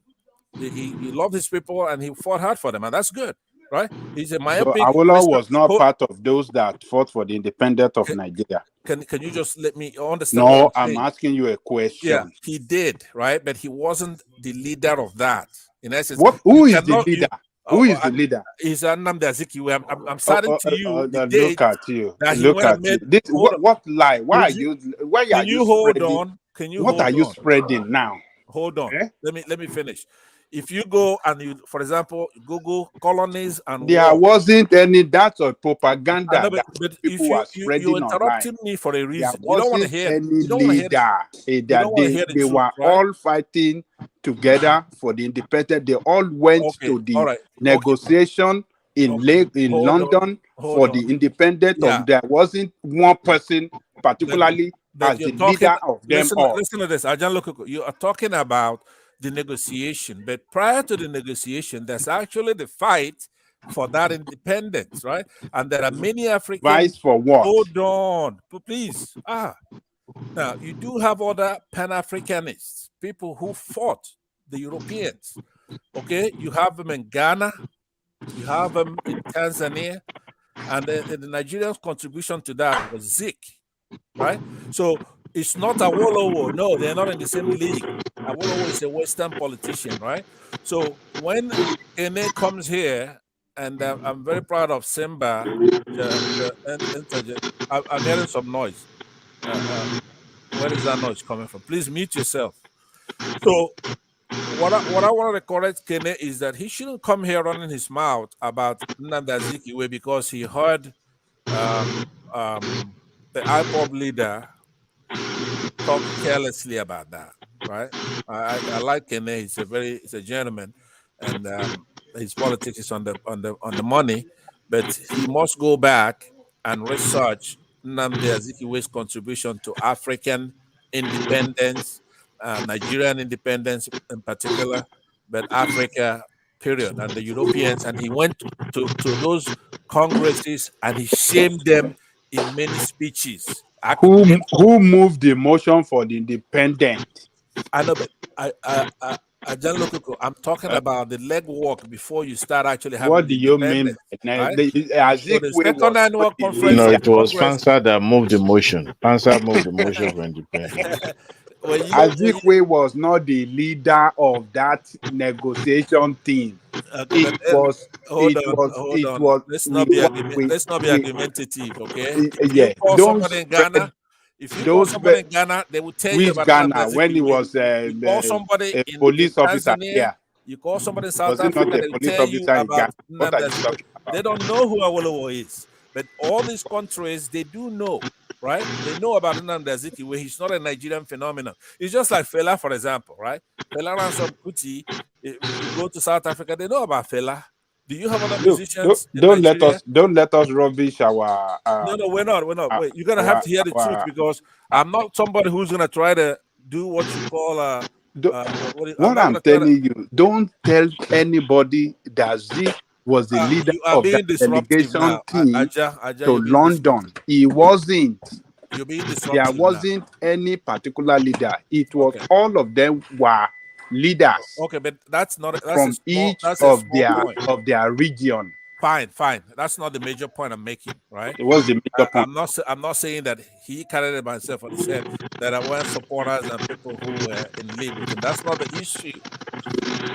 He loved his people and he fought hard for them, and that's good. Right? He's a myopic. Awolowo was not part of those that fought for the independence of Nigeria. Can you just let me understand? No, I'm asking you a question. Yeah, he did, right? But he wasn't the leader of that. In essence, who is the leader? Who is the leader? He's Nnamdi Azikiwe. I'm citing to you. Look at you. Look at you. What lie? Why are you? Why are you? Hold on? Can you? What are you spreading now? Hold on. Let me finish. If you go and you, for example, Google colonies and There war. wasn't any that or I propaganda know, that but people if were you spreading online. interrupting me for a There reason, you don't want to wasn't hear it. any You don't want to hear it. leader. You don't want to hear the They truth, were right? all fighting together for the independence. They all went Okay, to all the right. negotiation in Okay. in Hold on. London for the independence Yeah. of. There wasn't one person particularly But as you're the talking. leader of them all. Listen to this, Ajan Lokoko. You are talking about the negotiation, but prior to the negotiation, there's actually the fight for that independence, right? And there are many African. Vice for what? Hold on, please. Now you do have other Pan-Africanists, people who fought the Europeans. Okay, you have them in Ghana, you have them in Tanzania, and the Nigerians' contribution to that was Zik, right? So it's not Awolowo. No, they're not in the same league. Awolowo is a Western politician, right? So when Ene comes here, and I'm very proud of Simba. I'm hearing some noise. Where is that noise coming from? Please mute yourself. So what I wanted to correct Kene is that he shouldn't come here running his mouth about Nnamdi Azikiwe because he heard the IPOB leader talk carelessly about that, right? I like Kene. He's a gentleman, and his politics is on the money, but he must go back and research Nnamdi Azikiwe's contribution to African independence, Nigerian independence in particular, but Africa, period, and the Europeans. And he went to those congresses and he shamed them in many speeches. Who moved the motion for the independent? I know, but John Lokoko, I'm talking about the legwork before you start actually having What do the you mean? independence. Right? So the Azikiwe second was annual not the conference No, of leader. it was Congress. Pansa that moved the motion. Pansa moved the motion for independence. Azikwe was not the leader of that negotiation team. Hold on. Let's not be argumentative, okay? If you call somebody in Ghana, they will tell you which about Ghana when he Azikiwe. was You call somebody a in police officer Tanzania, here. you call somebody in South Was he not Africa, a they will police tell you officer in about Ghana? What are you Nnamdi talking Azikiwe. They don't know who Awolowo is, but all these countries, they do know, right? They know about Nnamdi Azikiwe. He's not a Nigerian phenomenon. It's just like Fela, for example, right? Fela Ransom Kuti, you go to South Africa, they know about Fela. Do you have other musicians in Nigeria? Don't let us rubbish our. No, we're not. Wait, you're gonna have to hear the truth because I'm not somebody who's gonna try to do what you call what I'm telling you, don't tell anybody that Zik was the leader you are of being that disruptive delegation now. team Aja, to you're being London. He wasn't. You're being There disruptive wasn't any particular leader. It was Okay. all of them were leaders Okay, but that's a from small each point. of their region. Fine. That's not the major point I'm making, right? It was the major point. I'm not saying that he carried it by himself on his head. That I weren't supporters and people who were in league with him. That's not the issue.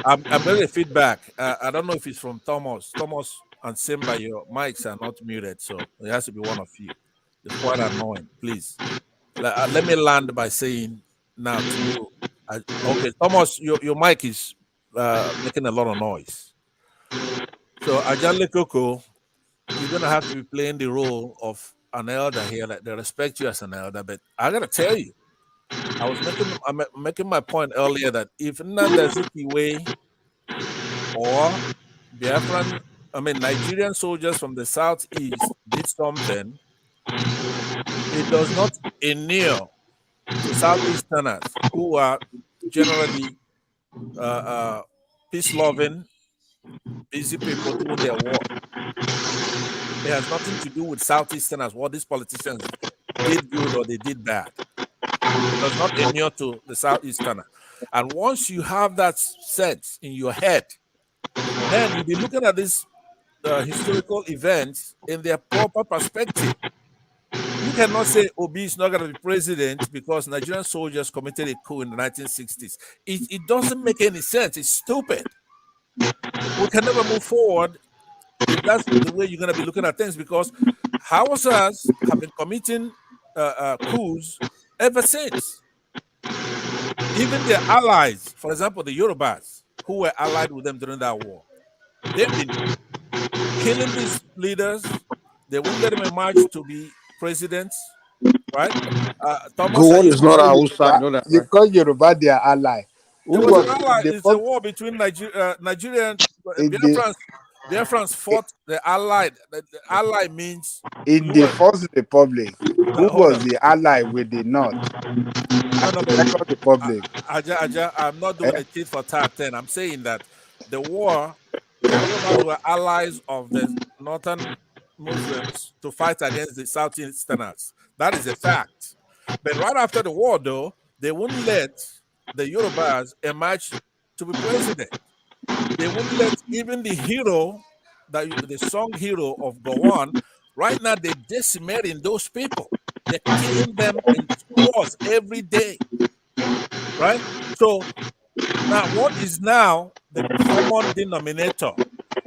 I'm getting feedback. I don't know if it's from Thomas. Thomas and Simba, your mics are not muted, so it has to be one of you. It's quite annoying. Please let me land by saying now to you. Okay, Thomas, your mic is making a lot of noise. So Ajan Lekoko, you're gonna have to be playing the role of an elder here. Like they respect you as an elder, but I gotta tell you, I'm making my point earlier that if Nnamdi Azikiwe or Nigerian soldiers from the southeast did something, it does not inure to southeasterners who are generally peace-loving, busy people doing their work. It has nothing to do with southeasterners, what these politicians did good or they did bad. It does not inure to the southeasterner. And once you have that sense in your head, then you'll be looking at these historical events in their proper perspective. You cannot say Obi is not going to be president because Nigerian soldiers committed a coup in the 1960s. It doesn't make any sense. It's stupid. We can never move forward if that's the way you're going to be looking at things, because Hausas have been committing coups ever since. Even their allies, for example, the Yorubas, who were allied with them during that war. They've been killing these leaders. They won't let them emerge to be presidents, right? Thomas, are Gowon you is not familiar our with Hausa, you know that, You right? call Yoruba their ally. It Who was an was ally. the It's a first war between Nigeria and in the Biafrans fought the allied. The ally means in you the were. First Republic? Who Hold was on. the ally with the North? No, And no, the but Second Republic. Aja, I'm not Eh? doing a tit for tat then. I'm saying that the war, the Yorubas were allies of the northern Muslims to fight against the Southeasterners. That is a fact. But right after the war, though, they wouldn't let the Yorubas emerge to be president. They wouldn't let even the hero, the song hero of Gowon, right now they're decimating those people. They're killing them in scores every day, right? So now, what is now the common denominator?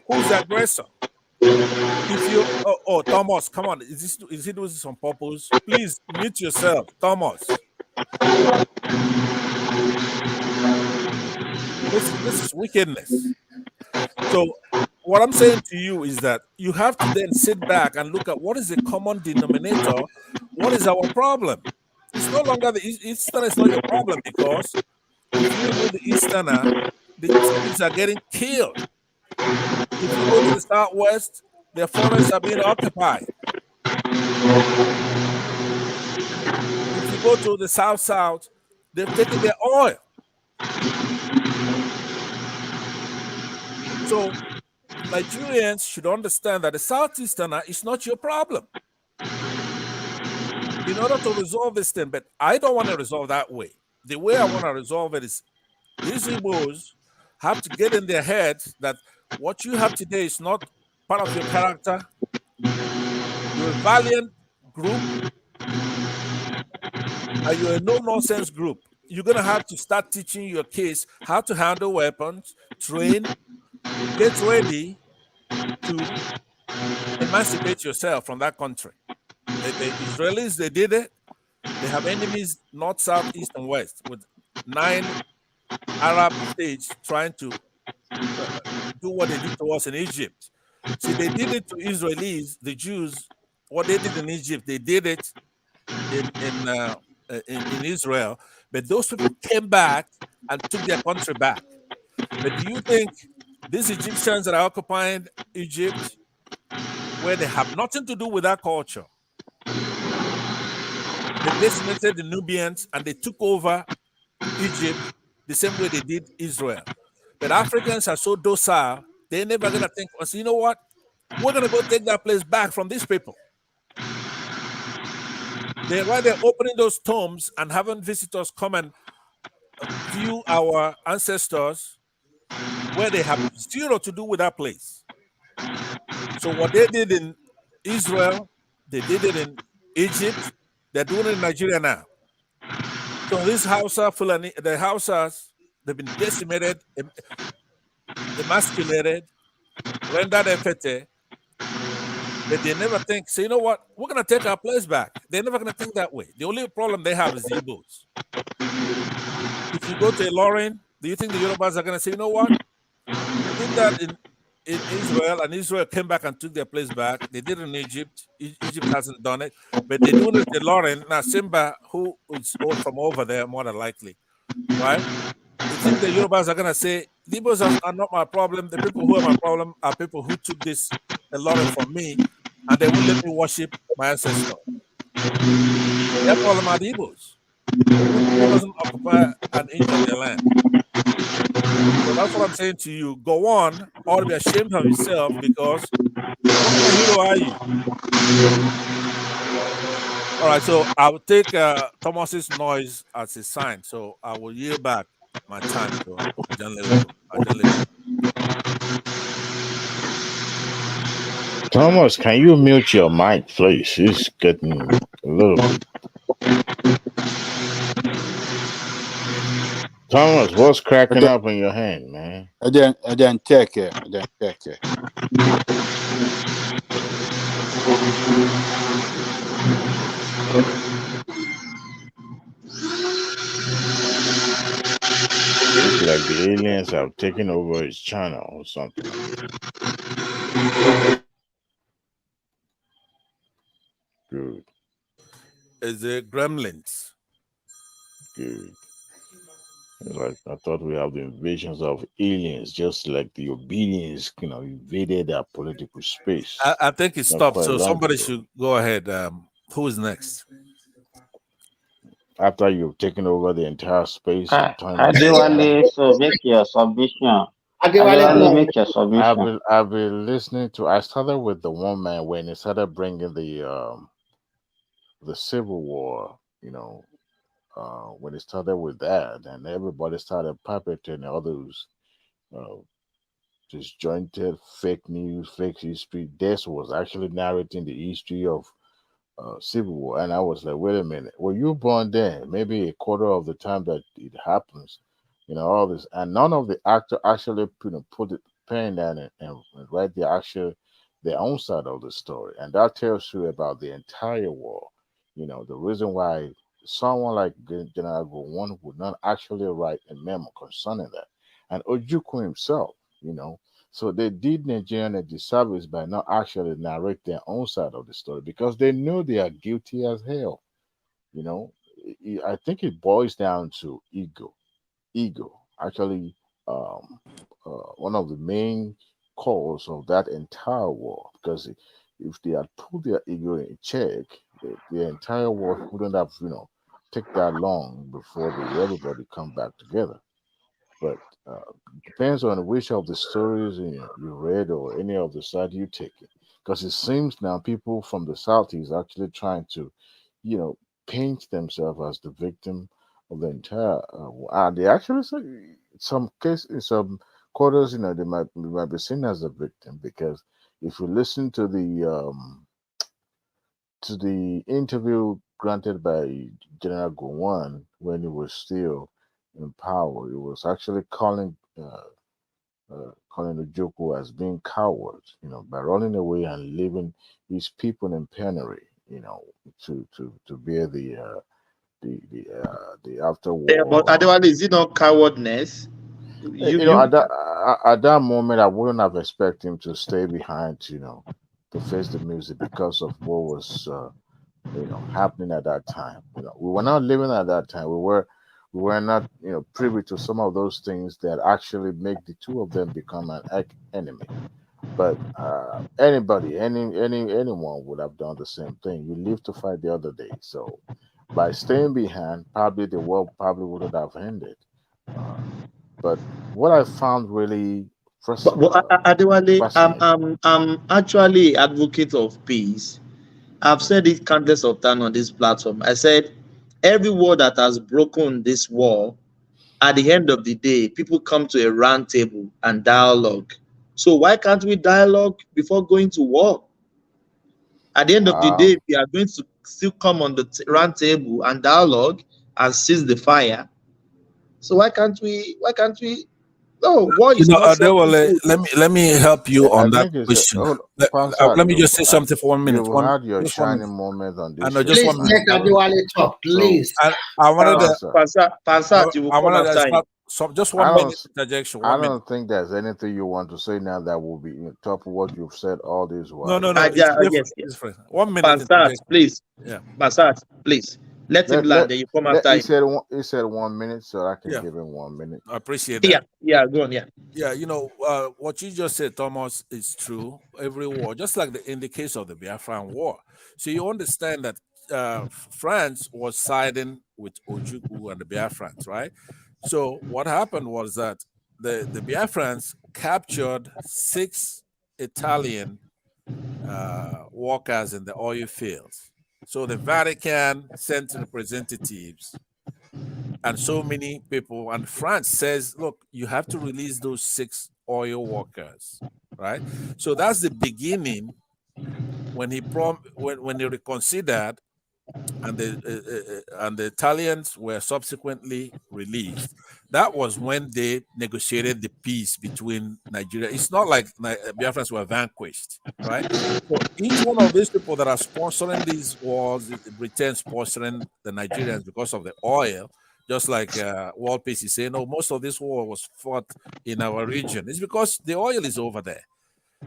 Who's the aggressor? If you, Thomas, come on, is he doing this on purpose? Please mute yourself, Thomas. This is wickedness. So what I'm saying to you is that you have to then sit back and look at what is the common denominator. What is our problem? It's no longer the Easterner is not your problem, because if you remove the Easterner, the tribes are getting killed. If you go to the Southwest, their forests are being occupied. If you go to the South, they've taken their oil. So Nigerians should understand that the Southeasterner is not your problem. In order to resolve this thing, but I don't want to resolve that way. The way I want to resolve it is these Igbos have to get in their heads that what you have today is not part of your character. You're a valiant group, and you're a no-nonsense group. You're going to have to start teaching your kids how to handle weapons, train, get ready to emancipate yourself from that country. The Israelis, they did it. They have enemies north, south, east, and west, with 9 Arab states trying to do what they did to us in Egypt. See, they did it to Israelis, the Jews. What they did in Egypt, they did it in Israel. But those people came back and took their country back. But do you think these Egyptians that are occupying Egypt, where they have nothing to do with that culture, they decimated the Nubians and they took over Egypt the same way they did Israel? But Africans are so docile, they're never going to think, so you know what? We're going to go take that place back from these people. They're right there opening those tombs and having visitors come and view our ancestors, where they have zero to do with that place. So what they did in Israel, they did it in Egypt, they're doing it in Nigeria now. So this Hausa Fulani, the Hausas, they've been decimated, emasculated, rendered effete, but they never think, so you know what, we're going to take our place back. They're never going to think that way. The only problem they have is the Igbos. If you go to Ilorin, do you think the Yorubas are going to say, you know what, we did that in Israel, and Israel came back and took their place back. They did it in Egypt. Egypt hasn't done it, but they're doing it in Ilorin. Now, Simba, who is from over there, more than likely, right? You think the Yorubas are going to say, the Igbos are not my problem. The people who are my problem are people who took this Ilorin from me, and they won't let me worship my ancestor. Their problem are the Igbos, who doesn't occupy an inch of their land. So that's what I'm saying to you. Gowon ought to be ashamed of himself, because what kind of hero are you? All right, so I will take Thomas's noise as a sign. So I will yield back my time to Ajanlele. Thomas, can you mute your mic, please? It's getting a little bit. Thomas, what's cracking up in your hand, man? I didn't check it. Looks like the aliens have taken over his channel or something like that. Good. Is the gremlins. Good. Like I thought we have the invasions of aliens, just like the obedience, invaded our political space. I think it Not stopped. quite So long somebody ago. should go ahead. Who is next? After you've taken over the entire space and turned it Adewale, so make your submission. Adewale, make your submission. I've been listening to. I started with the one man when he started bringing the Civil War. When it started with that, and everybody started perpetrating others, disjointed fake news, fake history. This was actually narrating the history of Civil War, and I was like, wait a minute, were you born then? Maybe a quarter of the time that it happens, all this, and none of the actor actually put the pen down and write their own side of the story, and that tells you about the entire war. The reason why someone like General Gowon would not actually write a memo concerning that, and Ojukwu himself, So they did Nigerian a disservice by not actually narrate their own side of the story because they know they are guilty as hell. I think it boils down to ego. Ego, actually, one of the main cause of that entire war. Because if they had put their ego in check, the entire war wouldn't have, take that long before everybody come back together. But depends on which of the stories you read or any of the side you take it. Because it seems now people from the South is actually trying to, paint themselves as the victim of the entire. And they actually say some case in some quarters, they might be seen as a victim because if you listen to the interview granted by General Gowon when he was still in power, he was actually calling Ojukwu as being cowards, by running away and leaving his people in penury, to bear the after war. Yeah, but Adewale, is it not cowardness? At that moment, I wouldn't have expected him to stay behind, to face the music because of what was, happening at that time. We were not living at that time. We were not, privy to some of those things that actually make the two of them become an enemy. But anyone would have done the same thing. You live to fight the other day. So by staying behind, probably the war probably wouldn't have ended. But what I found really Adewale, fascinating. I'm actually advocate of peace. I've said it countless of times on this platform. I said every war that has broken this war, at the end of the day, people come to a round table and dialogue. So why can't we dialogue before going to war? At the end of the day, we are going to still come on the round table and dialogue and cease the fire. So why can't we? No, war is not something good. Let me help you on that question. Let me just say something for 1 minute. You had your shining moment on this. I know, just 1 minute. Let Adewale talk, please. I wanted Pansat, you will come after him. So just 1 minute interjection. I don't think there's anything you want to say now that will be on top of what you've said all this while. No. Yes. It's 1 minute. Pansat, please. Yeah. Pansat, please. Let him land. Then you come after him. He said 1 minute, so I can give him 1 minute. I appreciate that. Yeah. Go on. Yeah. Yeah. What you just said, Thomas, is true. Every war, just like in the case of the Biafran War. So you understand that France was siding with Ojukwu and the Biafrans, right? So what happened was that the Biafrans captured 6 Italian workers in the oil fields. So the Vatican sent representatives and so many people, and France says, look, you have to release those 6 oil workers, right? So that's the beginning when he reconsidered, and the Italians were subsequently released. That was when they negotiated the peace between Nigeria. It's not like Biafrans were vanquished, right? So each one of these people that are sponsoring these wars, Britain sponsoring the Nigerians because of the oil, Just like World Peace is saying, no, most of this war was fought in our region. It's because the oil is over there.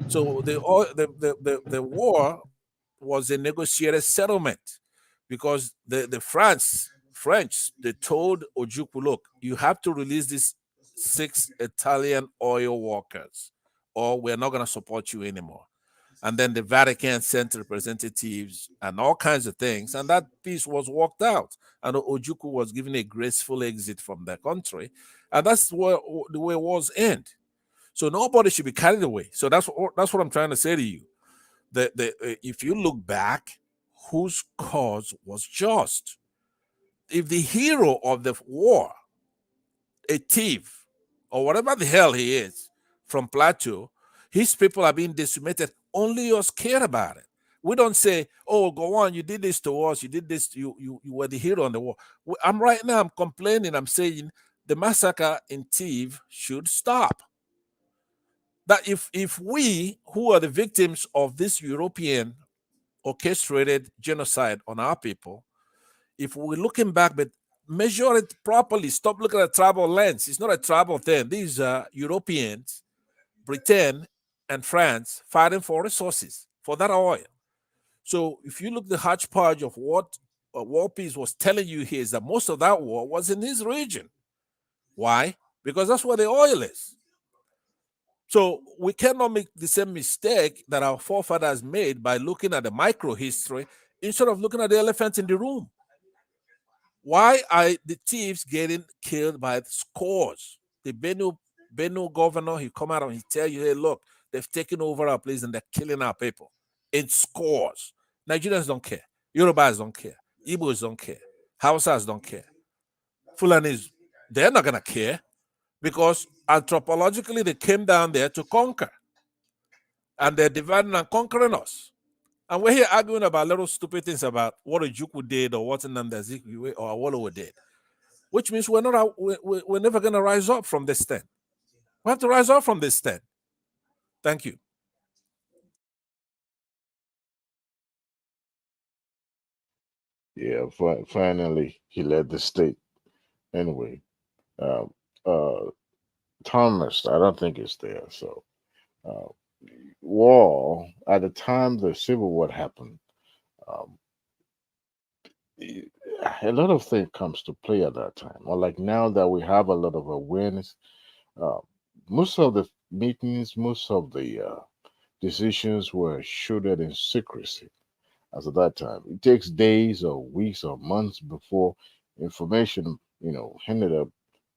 So the war was a negotiated settlement because the French, they told Ojukwu, look, you have to release these 6 Italian oil workers or we're not going to support you anymore. And then the Vatican sent representatives and all kinds of things. And that peace was worked out. And Ojukwu was given a graceful exit from the country. And that's where the way wars end. So nobody should be carried away. So that's what I'm trying to say to you. If you look back, whose cause was just? If the hero of the war, a thief, or whatever the hell he is, from Plateau, his people are being decimated, only us care about it. We don't say, oh, go on, you did this to us, you did this, you were the hero on the war. I'm complaining, I'm saying the massacre in Tiv should stop. That if we, who are the victims of this European orchestrated genocide on our people, if we're looking back, but measure it properly, stop looking at tribal lens. It's not a tribal thing. These are Europeans, Britain, and France fighting for resources, for that oil. So if you look the hodgepodge of what War Peace was telling you here is that most of that war was in his region. Why? Because that's where the oil is. So we cannot make the same mistake that our forefathers made by looking at the micro history instead of looking at the elephant in the room. Why are the thieves getting killed by the scores? The Benue governor, he come out and he tell you, hey, look, they've taken over our place and they're killing our people in scores. Nigerians don't care. Yorubas don't care. Igbos don't care. Hausas don't care. Fulanis, they're not going to care because anthropologically they came down there to conquer. And they're dividing and conquering us. And we're here arguing about little stupid things about what Ojukwu did or what Nnamdi or Awolowo did, which means we're never going to rise up from this thing. We have to rise up from this thing. Thank you. Yeah, finally he led the state. Anyway, uh, uh, Thomas, I don't think it's there. So, uh, war at the time the Civil War happened, um, a lot of things comes to play at that time. Or like now that we have a lot of awareness, uh, most of the meetings, most of the decisions were shielded in secrecy. As at that time, it takes days or weeks or months before information, ended up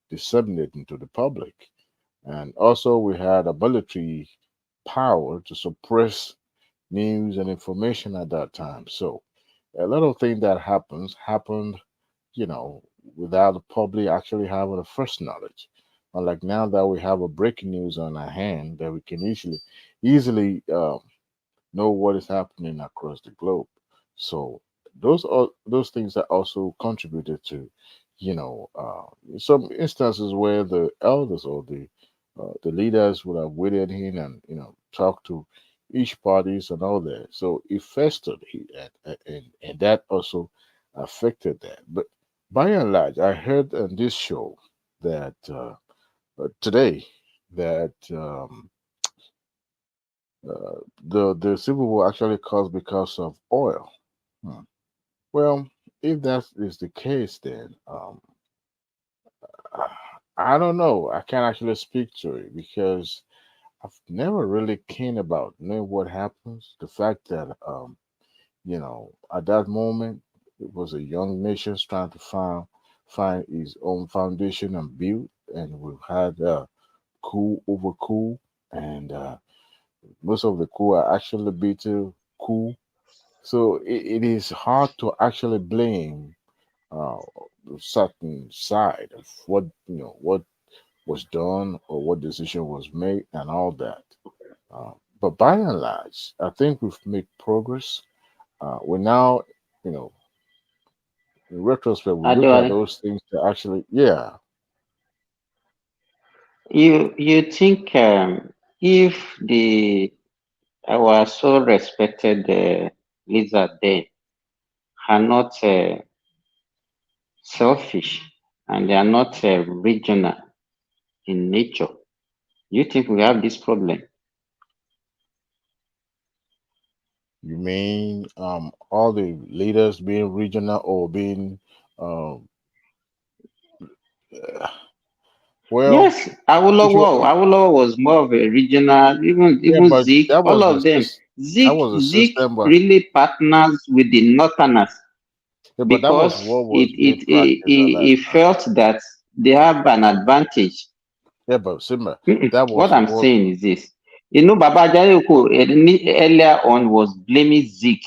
disseminating to the public. And also, we had a military power to suppress news and information at that time. So, a lot of things that happened, you know, without the public actually having the first knowledge. Unlike now that we have a breaking news on our hand that we can easily know what is happening across the globe. So those things that also contributed to, some instances where the elders or the leaders would have waited in and talked to each parties and all that. So it festered, and that also affected that. But by and large, I heard on this show that today that. The Civil War actually caused because of oil. Hmm. Well, if that is the case, then I don't know. I can't actually speak to it because I've never really cared about knowing what happens. The fact that at that moment it was a young nation trying to find its own foundation and build, and we've had coup over coup, and most of the coup are actually bitter coup. So it is hard to actually blame uh, a certain side of what was done or what decision was made and all that. But by and large, I think we've made progress. We now, you know, in retrospect, we look at Adewale, those things to actually, yeah. you think if the our so respected leader then are not selfish and they are not regional in nature. You think we have this problem? You mean all the leaders being regional or being well? Yes, Awolowo was more of a regional, even but Zeke, that all was of them. that was a Zeke system, but really partners with the Northerners but that was because what was being practiced at that he time. felt that they have an advantage. Yeah, but Simba, that was What I'm saying is this. You know, Baba Jayoko earlier on was blaming Zeke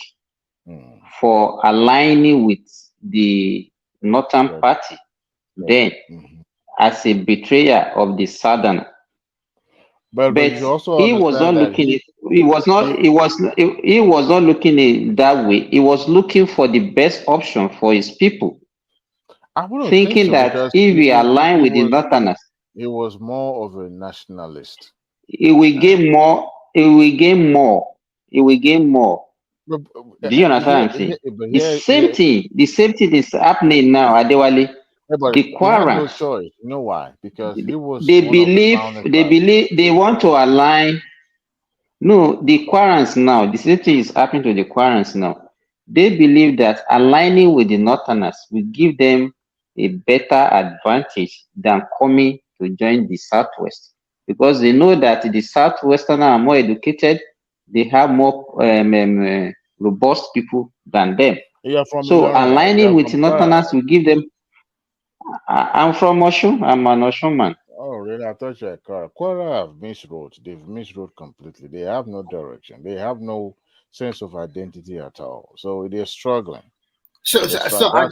for aligning with the Northern Party. Then, as a betrayer of the Southern. But you also he was not understand that looking he was not looking it that way. He was looking for the best option for his people. I wouldn't Thinking think so, that because if we align with the Northerners, he was more of a nationalist. He will gain more. He will gain more. He will gain more. Do you understand what I'm saying? The same thing is happening now, Adewale. But The he had no Quarrants, choice. You know why? Because he was they one of the believe founding fathers. they want to align. No, the Quarrants now, the same thing is happening to the Quarrants now. They believe that aligning with the Northerners will give them a better advantage than coming to join the Southwest, because they know that the Southwesterners are more educated, they have more robust people than them. You're from So Ilorin, right? aligning You're with from Northerners Kwara. will give them. I'm from Oshun. I'm an Oshun man. Oh, really? I thought you were Kwara. Kwara have misroad. They've misroad completely. They have no direction. They have no sense of identity at all. So they're struggling. So That's why.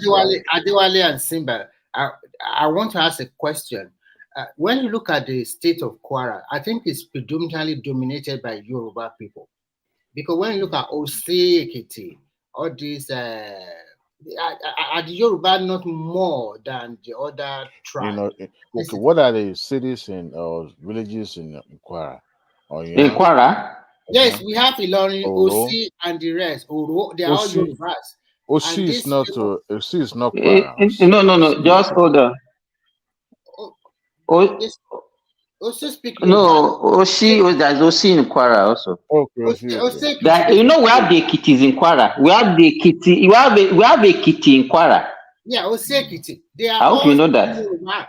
Adewale and Simba, I want to ask a question. When you look at the state of Kwara, I think it's predominantly dominated by Yoruba people. Because when you look at Ose-Ekiti, all these, are the Yoruba not more than the other tribes? You know, okay, what are the cities and villages in Kwara? In Kwara? Yes, we have Ilorin, Osi, and the rest. Oro, they are all Yorubas. Osi is not Osi is not Kwara. Kwara. No. Just hold on. Osi speak Yoruba. No, Osi, there's Osi in Kwara also. Okay. That, you know, we have the Ekitis in Kwara. We have the Ekiti. We have Ekiti in Kwara. Yeah, Ose-Ekiti. They are I hope you know that. Yoruba.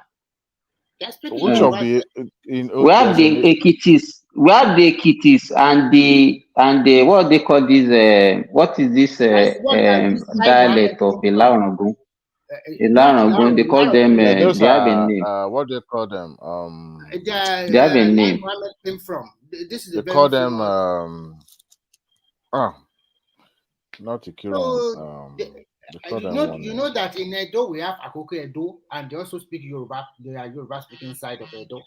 Which of the we have the Ekitis. We have the Ekitis and the what they call this what is this dialect of Ilarogun? Ilarogun, they call them they have a name. What do they call them? They have a name. Came from. This is they call them not Ikiron. You know that in Edo we have Akoko Edo, and they also speak Yoruba. They are Yoruba speaking side of Edo,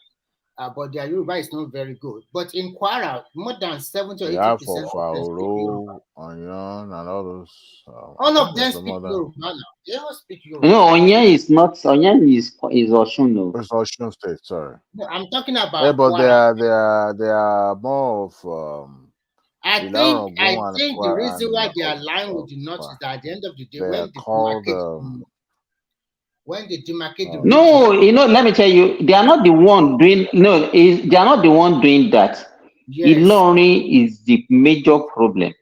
but their Yoruba is not very good. But in Kwara, more than 70 or 80% speak Yoruba. Onion, and all those. All of them speak Yoruba now. They all speak Yoruba. No, Onion is not. Onion is Oshun. No. It's Oshun State. Sorry. No, I'm talking about. Yeah, but Kwara. they are more of. I think the reason why they align with the North is that at the end of the day, when they demarcate the no, you know, let me tell you, they are not the one doing. No, they are not the one doing that. Yes. Ilorin is the major problem.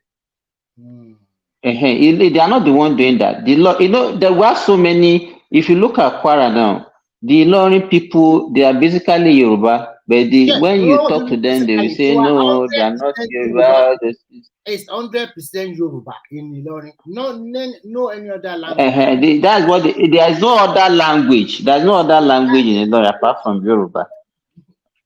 They are not the one doing that. You know, there were so many. If you look at Kwara now, the Ilorin people, they are basically Yoruba. But when you talk to them, they will say, no, they are not Yoruba. It's 100% Yoruba in Ilorin. No any other language. That's what there is no other language. There's no other language in Ilorin apart from Yoruba.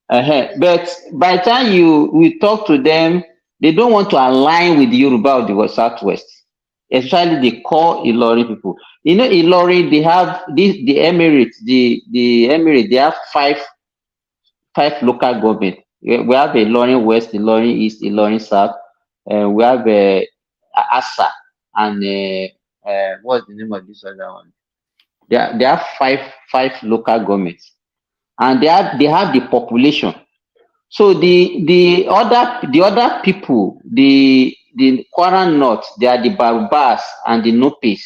But by the time we talk to them, they don't want to align with the Yoruba of the Southwest, especially the core Ilorin people. You know, Ilorin, they have the Emirates, the Emirates, they have five local government. We have Ilorin West, Ilorin East, Ilorin South. We have Asa and what's the name of this other one? They have five local governments, and they have the population. So the other people, the Kwara North, they are the Barbars and the Nopis.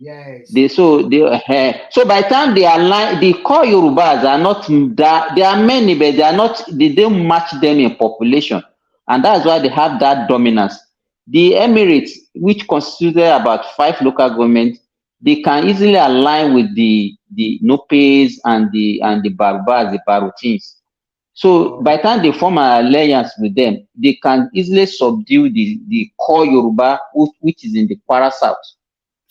Yes. So by the time they align, the core Yorubas are not that. There are many, but they are not. They don't match them in population, and that's why they have that dominance. The Emirates, which constituted about 5 local governments, they can easily align with the Nopes and the Barbars, the Barutins. So by the time they form an alliance with them, they can easily subdue the core Yoruba, which is in the Kwara South.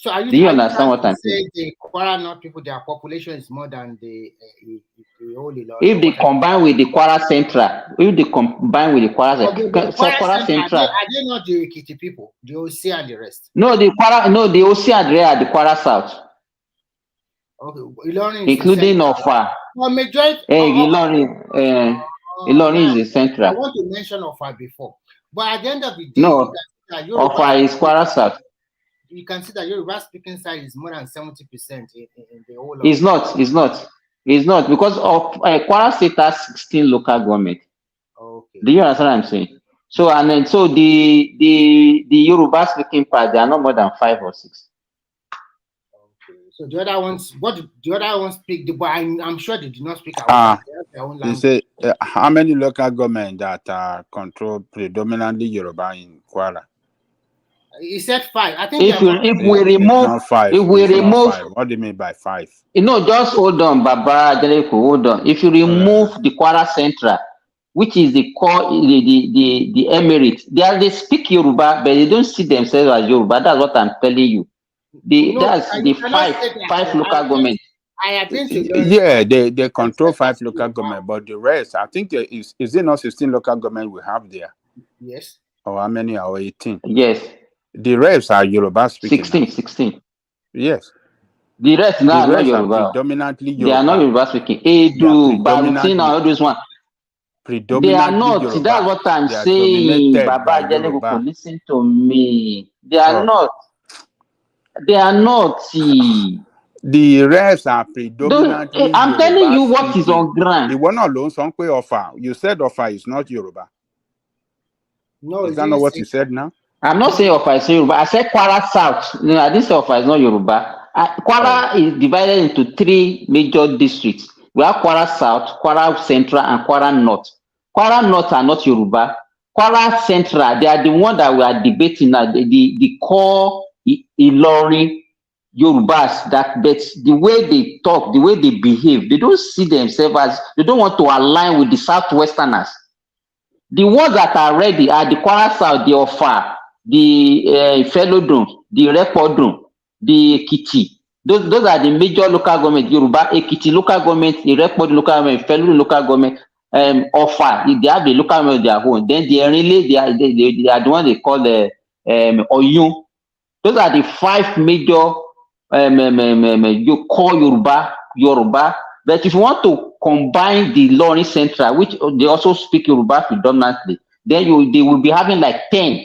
So are you, do you understand what I'm saying? The Kwara North people, their population is more than the whole Ilorin? If they combine with the Kwara Central, if they combine with the Kwara Central, are they not the Ekiti people, the OC and the rest? No, the OC and the Kwara South. Okay, Ilorin is including Ofa. Well, majority. Ilorin is the central. I want to mention Ofa before, but at the end of the day, no, Ofa is Kwara South. You can see that Yoruba speaking side is more than 70% in the whole. It's not because of Kwara State has 16 local government. Okay. Do you understand what I'm saying? So the Yoruba speaking part, they are not more than 5 or 6. So the other ones, the other ones speak? But I'm sure they do not speak their own language. They say how many local government that are controlled predominantly Yoruba in Kwara? He said 5. I think if we remove, not 5. If we remove, 5. What do you mean by 5? Just hold on, Baba Jaleku, hold on. If you remove the Kwara Central, which is the core, the Emirates, they speak Yoruba, but they don't see themselves as Yoruba. That's what I'm telling you. That's the five local government. I have been to they control 5 local government, but the rest, I think is it not 16 local government we have there? Yes. Or how many are 18? Yes. The rest are Yoruba speaking. 16. Yes. The rest now are not Yoruba. Predominantly Yoruba. They are not Yoruba speaking. Edu, Barutin, all those ones. They are not. Yoruba. That's what I'm saying. Baba Jaleku, listen to me. They are not. They are not. The rest are predominantly I'm Yoruba telling you what speaking. is on ground. The one alone, Ofa. You said Ofa is not Yoruba. No, is that not what you said now? I'm not saying Ofa is Yoruba. I said Kwara South. No, I didn't say Ofa is not Yoruba. Kwara is divided into 3 major districts. We have Kwara South, Kwara Central, and Kwara North. Kwara North are not Yoruba. Kwara Central, they are the one that we are debating now. The core Ilorin Yorubas, but the way they talk, the way they behave, they don't see themselves as, they don't want to align with the Southwesterners. The ones that are ready are the Kwara South, the Ofa, the Felodun, the Repodun, the Ekiti. Those are the major local government. Yoruba, Ekiti local government, the Repodun local government, Felodun local government, Ofa, they have the local government of their own. Then they are the one they call the Oyun. Those are the 5 major you call Yoruba. But if you want to combine the Ilorin Central, which they also speak Yoruba predominantly, then they will be having like 10.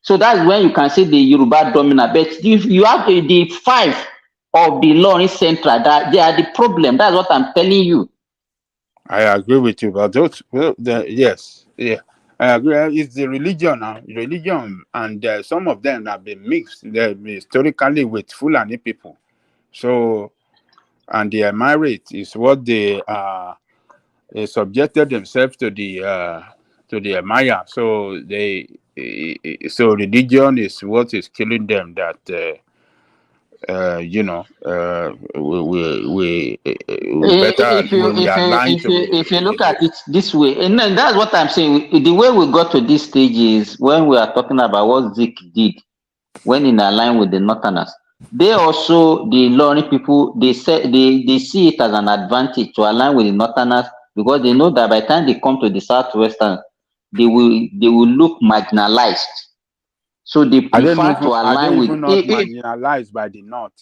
So that's when you can say the Yoruba dominant. But if you have the 5 of the Ilorin Central, that they are the problem. That's what I'm telling you. I agree with you, but those, yes, yeah. I agree. It's the religion now. Religion, and some of them have been mixed historically with Fulani people. So, and the Emirates is what they subjected themselves to the Emir. So so religion is what is killing them. That we better if you look at it this way, and then that's what I'm saying. The way we got to this stage is when we are talking about what Zik did when in align with the Northerners. They also, the Ilorin people, they see it as an advantage to align with the Northerners because they know that by the time they come to the Southwestern, they will look marginalized. So they prefer to align with. Not marginalized by the North.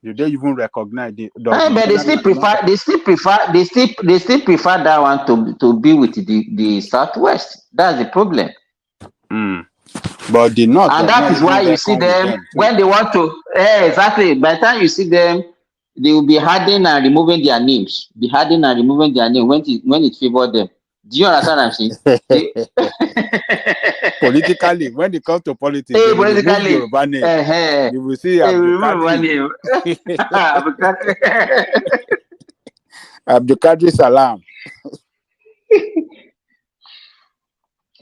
Do they even recognize the? But they still prefer. They still prefer that one to be with the Southwest. That's the problem. But the North, and that is why you see them when they want to. Exactly. By the time you see them, they will be hiding and removing their names. Be hiding and removing their name when it favors them. Do you understand what I'm saying? Politically, when it comes to politics, Hey, they will remove politically, Yoruba name. You will see hey, Abdul remember my Kadri. name. Abdul Kadri Salam.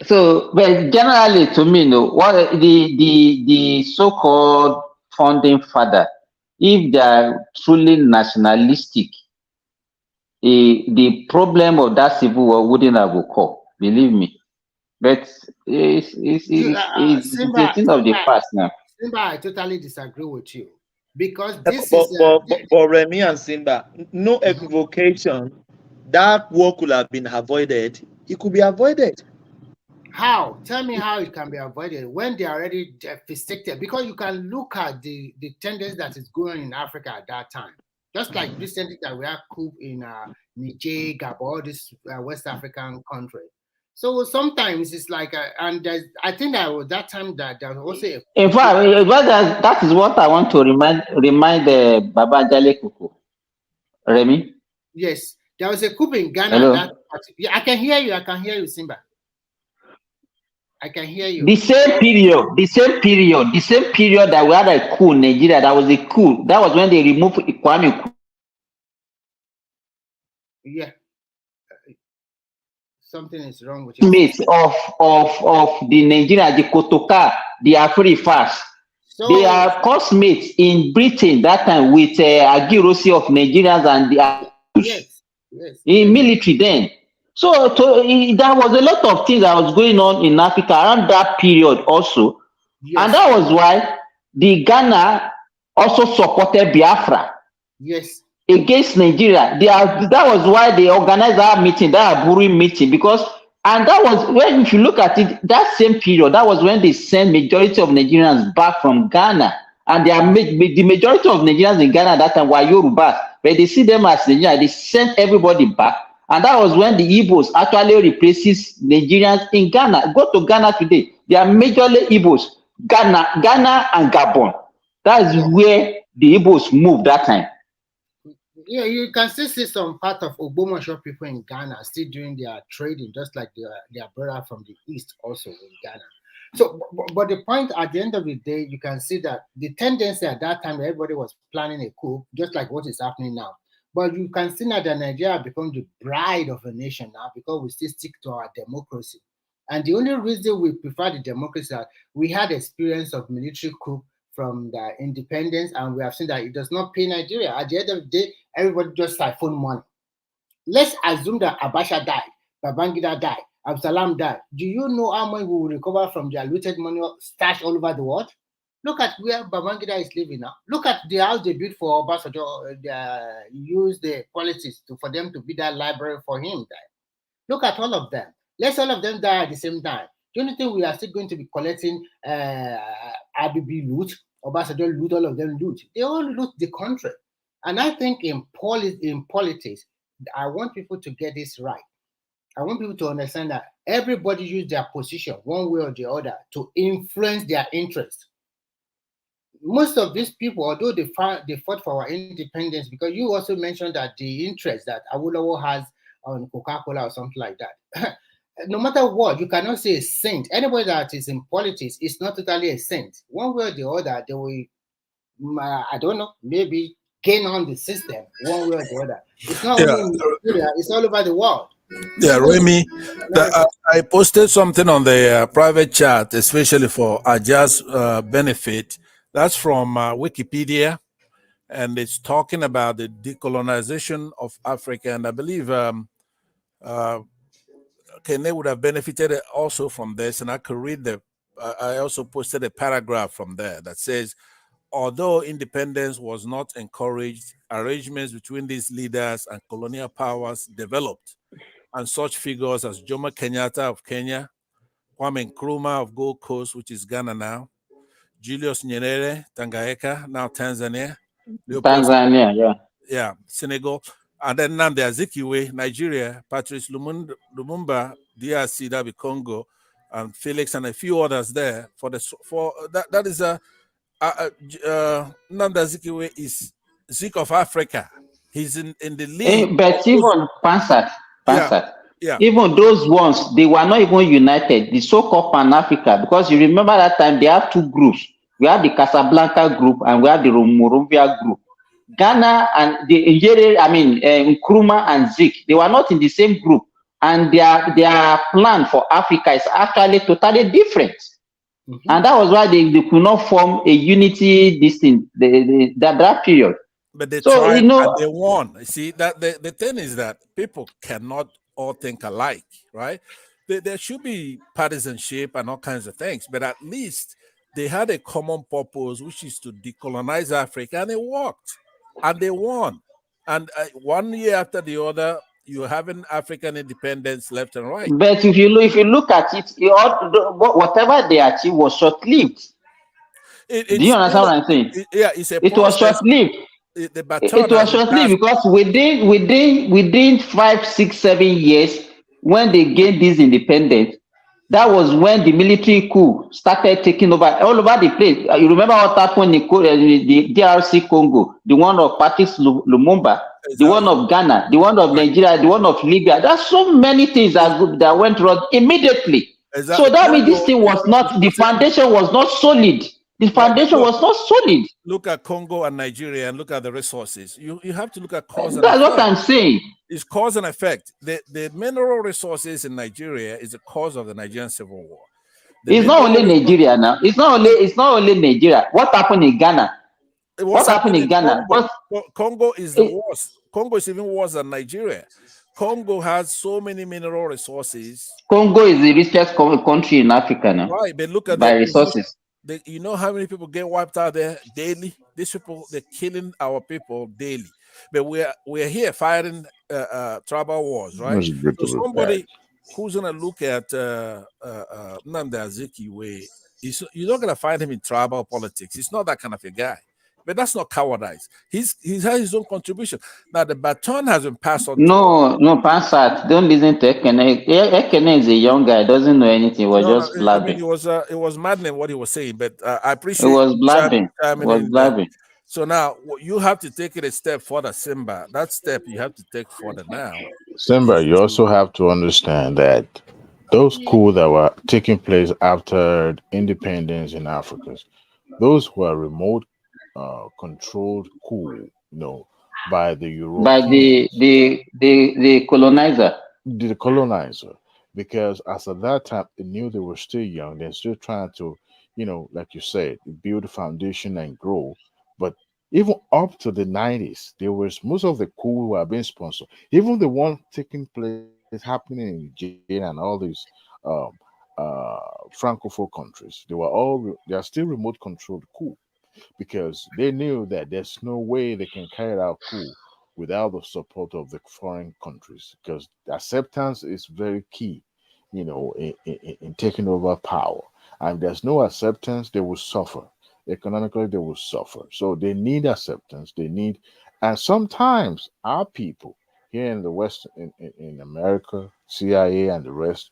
So, but generally, to me, no, what the so-called founding father, if they are truly nationalistic, the problem of that civil war wouldn't have occurred. Believe me. But it's a Simba, thing of the past now. Simba, I totally disagree with you because But, this is but Remy and Simba, no equivocation. That war could have been avoided. It could be avoided. how? Tell me how it can be avoided when they are already devastated. Because you can look at the tendency that is going on in Africa at that time. Just like recently that we have coup in Niger, Gabon, all this West African country. So sometimes it's like, and I think that was that time that there was also a In fact, that is what I want to remind Baba Jale Kuku. Remy? yes, there was a coup in Ghana. Hello? I can hear you. I can hear you, Simba. I can hear you. The same period that we had a coup in Nigeria, that was a coup. That was when they removed Kwame. Yeah. Something is wrong with you. Mates of the Nigeria, the Kotoka, the Afri Fast. So, they are cosmates in Britain that time with Agirosi of Nigerians and the in military then. So there was a lot of things that was going on in Africa around that period also. Yes. And that was why the Ghana also supported Biafra. Yes. Against Nigeria. That was why they organized that meeting, that Aburi meeting, because, and that was when, if you look at it, that same period, that was when they sent majority of Nigerians back from Ghana. And the majority of Nigerians in Ghana at that time were Yorubas, but they see them as Nigerians, they sent everybody back. And that was when the Igbos actually replaces Nigerians in Ghana. Go to Ghana today, they are majorly Igbos, Ghana and Gabon. That is where the Igbos moved that time. Yeah, you can still see some part of Ogbomoso people in Ghana still doing their trading, just like their brother from the east also in Ghana. So, but the point at the end of the day, you can see that the tendency at that time, everybody was planning a coup, just like what is happening now. But you can see now that Nigeria has become the bride of a nation now because we still stick to our democracy. And the only reason we prefer the democracy is that we had experience of military coup from the independence, and we have seen that it does not pay Nigeria. At the end of the day, everybody just siphon money. Let's assume that Abacha died, Babangida died, Absalam died. Do you know how much we will recover from their looted money stashed all over the world? Look at where Babangida is living now. Look at the house they built for Obasanjo. They use the policies for them to build that library for him. Look at all of them. Let's all of them die at the same time. Do you think we are still going to be collecting ABB loot, Obasanjo loot, all of them loot? They all loot the country. And I think in politics, I want people to get this right. I want people to understand that everybody use their position one way or the other to influence their interests. Most of these people, although they fought for our independence, because you also mentioned that the interest that Awolowo has on Coca-Cola or something like that. No matter what, you cannot say a saint. Anybody that is in politics is not totally a saint. One way or the other, they will, I don't know, maybe gain on the system one way or the other. It's not only in Nigeria, it's all over the world. Yeah, Remy, I posted something on the private chat, especially for Aja's benefit. That's from Wikipedia, and it's talking about the decolonization of Africa. And I believe Kene would have benefited also from this. And I could read I also posted a paragraph from there that says, although independence was not encouraged, arrangements between these leaders and colonial powers developed, and such figures as Jomo Kenyatta of Kenya, Kwame Nkrumah of Gold Coast, which is Ghana now, Julius Nyerere, Tanganyika, now Tanzania, Tanzania, Senegal, and then Nnamdi Azikiwe, Nigeria, Patrice Lumumba, DRC, that be Congo, and Felix and a few others there. That is Nnamdi Azikiwe is Zik of Africa. He's in the league. But even Pansat. Yeah. Even those ones, they were not even united. The so-called Pan-Africa, because you remember that time they have two groups. We have the Casablanca group and we have the Monrovia group. Ghana and the Nkrumah and Zik, they were not in the same group, and their plan for Africa is actually totally different. And that was why they could not form a unity that period. But they So tried you know, and they won. See, that the thing is that people cannot all think alike, right? There should be partisanship and all kinds of things, but at least they had a common purpose, which is to decolonize Africa, and it worked, and they won. And 1 year after the other, you're having African independence left and right. but if you look at it, whatever they achieved was short-lived. Do you understand what I'm saying? It's a It was process. short-lived. The baton It was has been short-lived passed. because within 5, 6, 7 years, when they gained this independence, that was when the military coup started taking over all over the place. You remember what happened in the DRC Congo, the one of Patrice Lumumba, the one of Ghana, the one of Nigeria, the one of Libya. There's so many things that went wrong immediately. Exactly. So that means this thing was not, the foundation was not solid. The foundation was not solid. Look at Congo and Nigeria and look at the resources. You have to look at cause and That's effect. what I'm saying. It's cause and effect. The mineral resources in Nigeria is the cause of the Nigerian Civil War. It's not only Nigeria now. It's not only Nigeria. What happened in Ghana? What's happening in Ghana? Congo is the worst. Congo is even worse than Nigeria. Congo has so many mineral resources. Congo is the richest country in Africa now. Right, but look at by resources. You know how many people get wiped out there daily? These people, they're killing our people daily. But we're here fighting tribal wars, right? So somebody who's gonna look at Nnamdi Azikiwe, you're not gonna find him in tribal politics. He's not that kind of a guy. But that's not cowardice. He's had his own contribution. Now the baton has been passed on. No, Pansat, don't listen to Ekene. Ekene is a young guy, doesn't know anything. He was just blabbing. It was maddening what he was saying, but I appreciate it was blabbing. chiming It was in blabbing. So now you have to take it a step further, Simba. That step you have to take further now. Simba, you also have to understand that those coups that were taking place after independence in Africa, those were remote controlled coup, by the Europeans. By the colonizer. The colonizer. Because as at that time they knew they were still young, they're still trying to, like you said, build a foundation and grow. But even up to the 90s, there was most of the coup were being sponsored. Even the one taking place happening in Nigeria and all these francophone countries, they are still remote controlled coup, because they knew that there's no way they can carry out coup without the support of the foreign countries, because acceptance is very key, in taking over power. And if there's no acceptance, they will suffer. Economically, they will suffer. So they need acceptance. And sometimes our people here in the West, in America, CIA and the rest,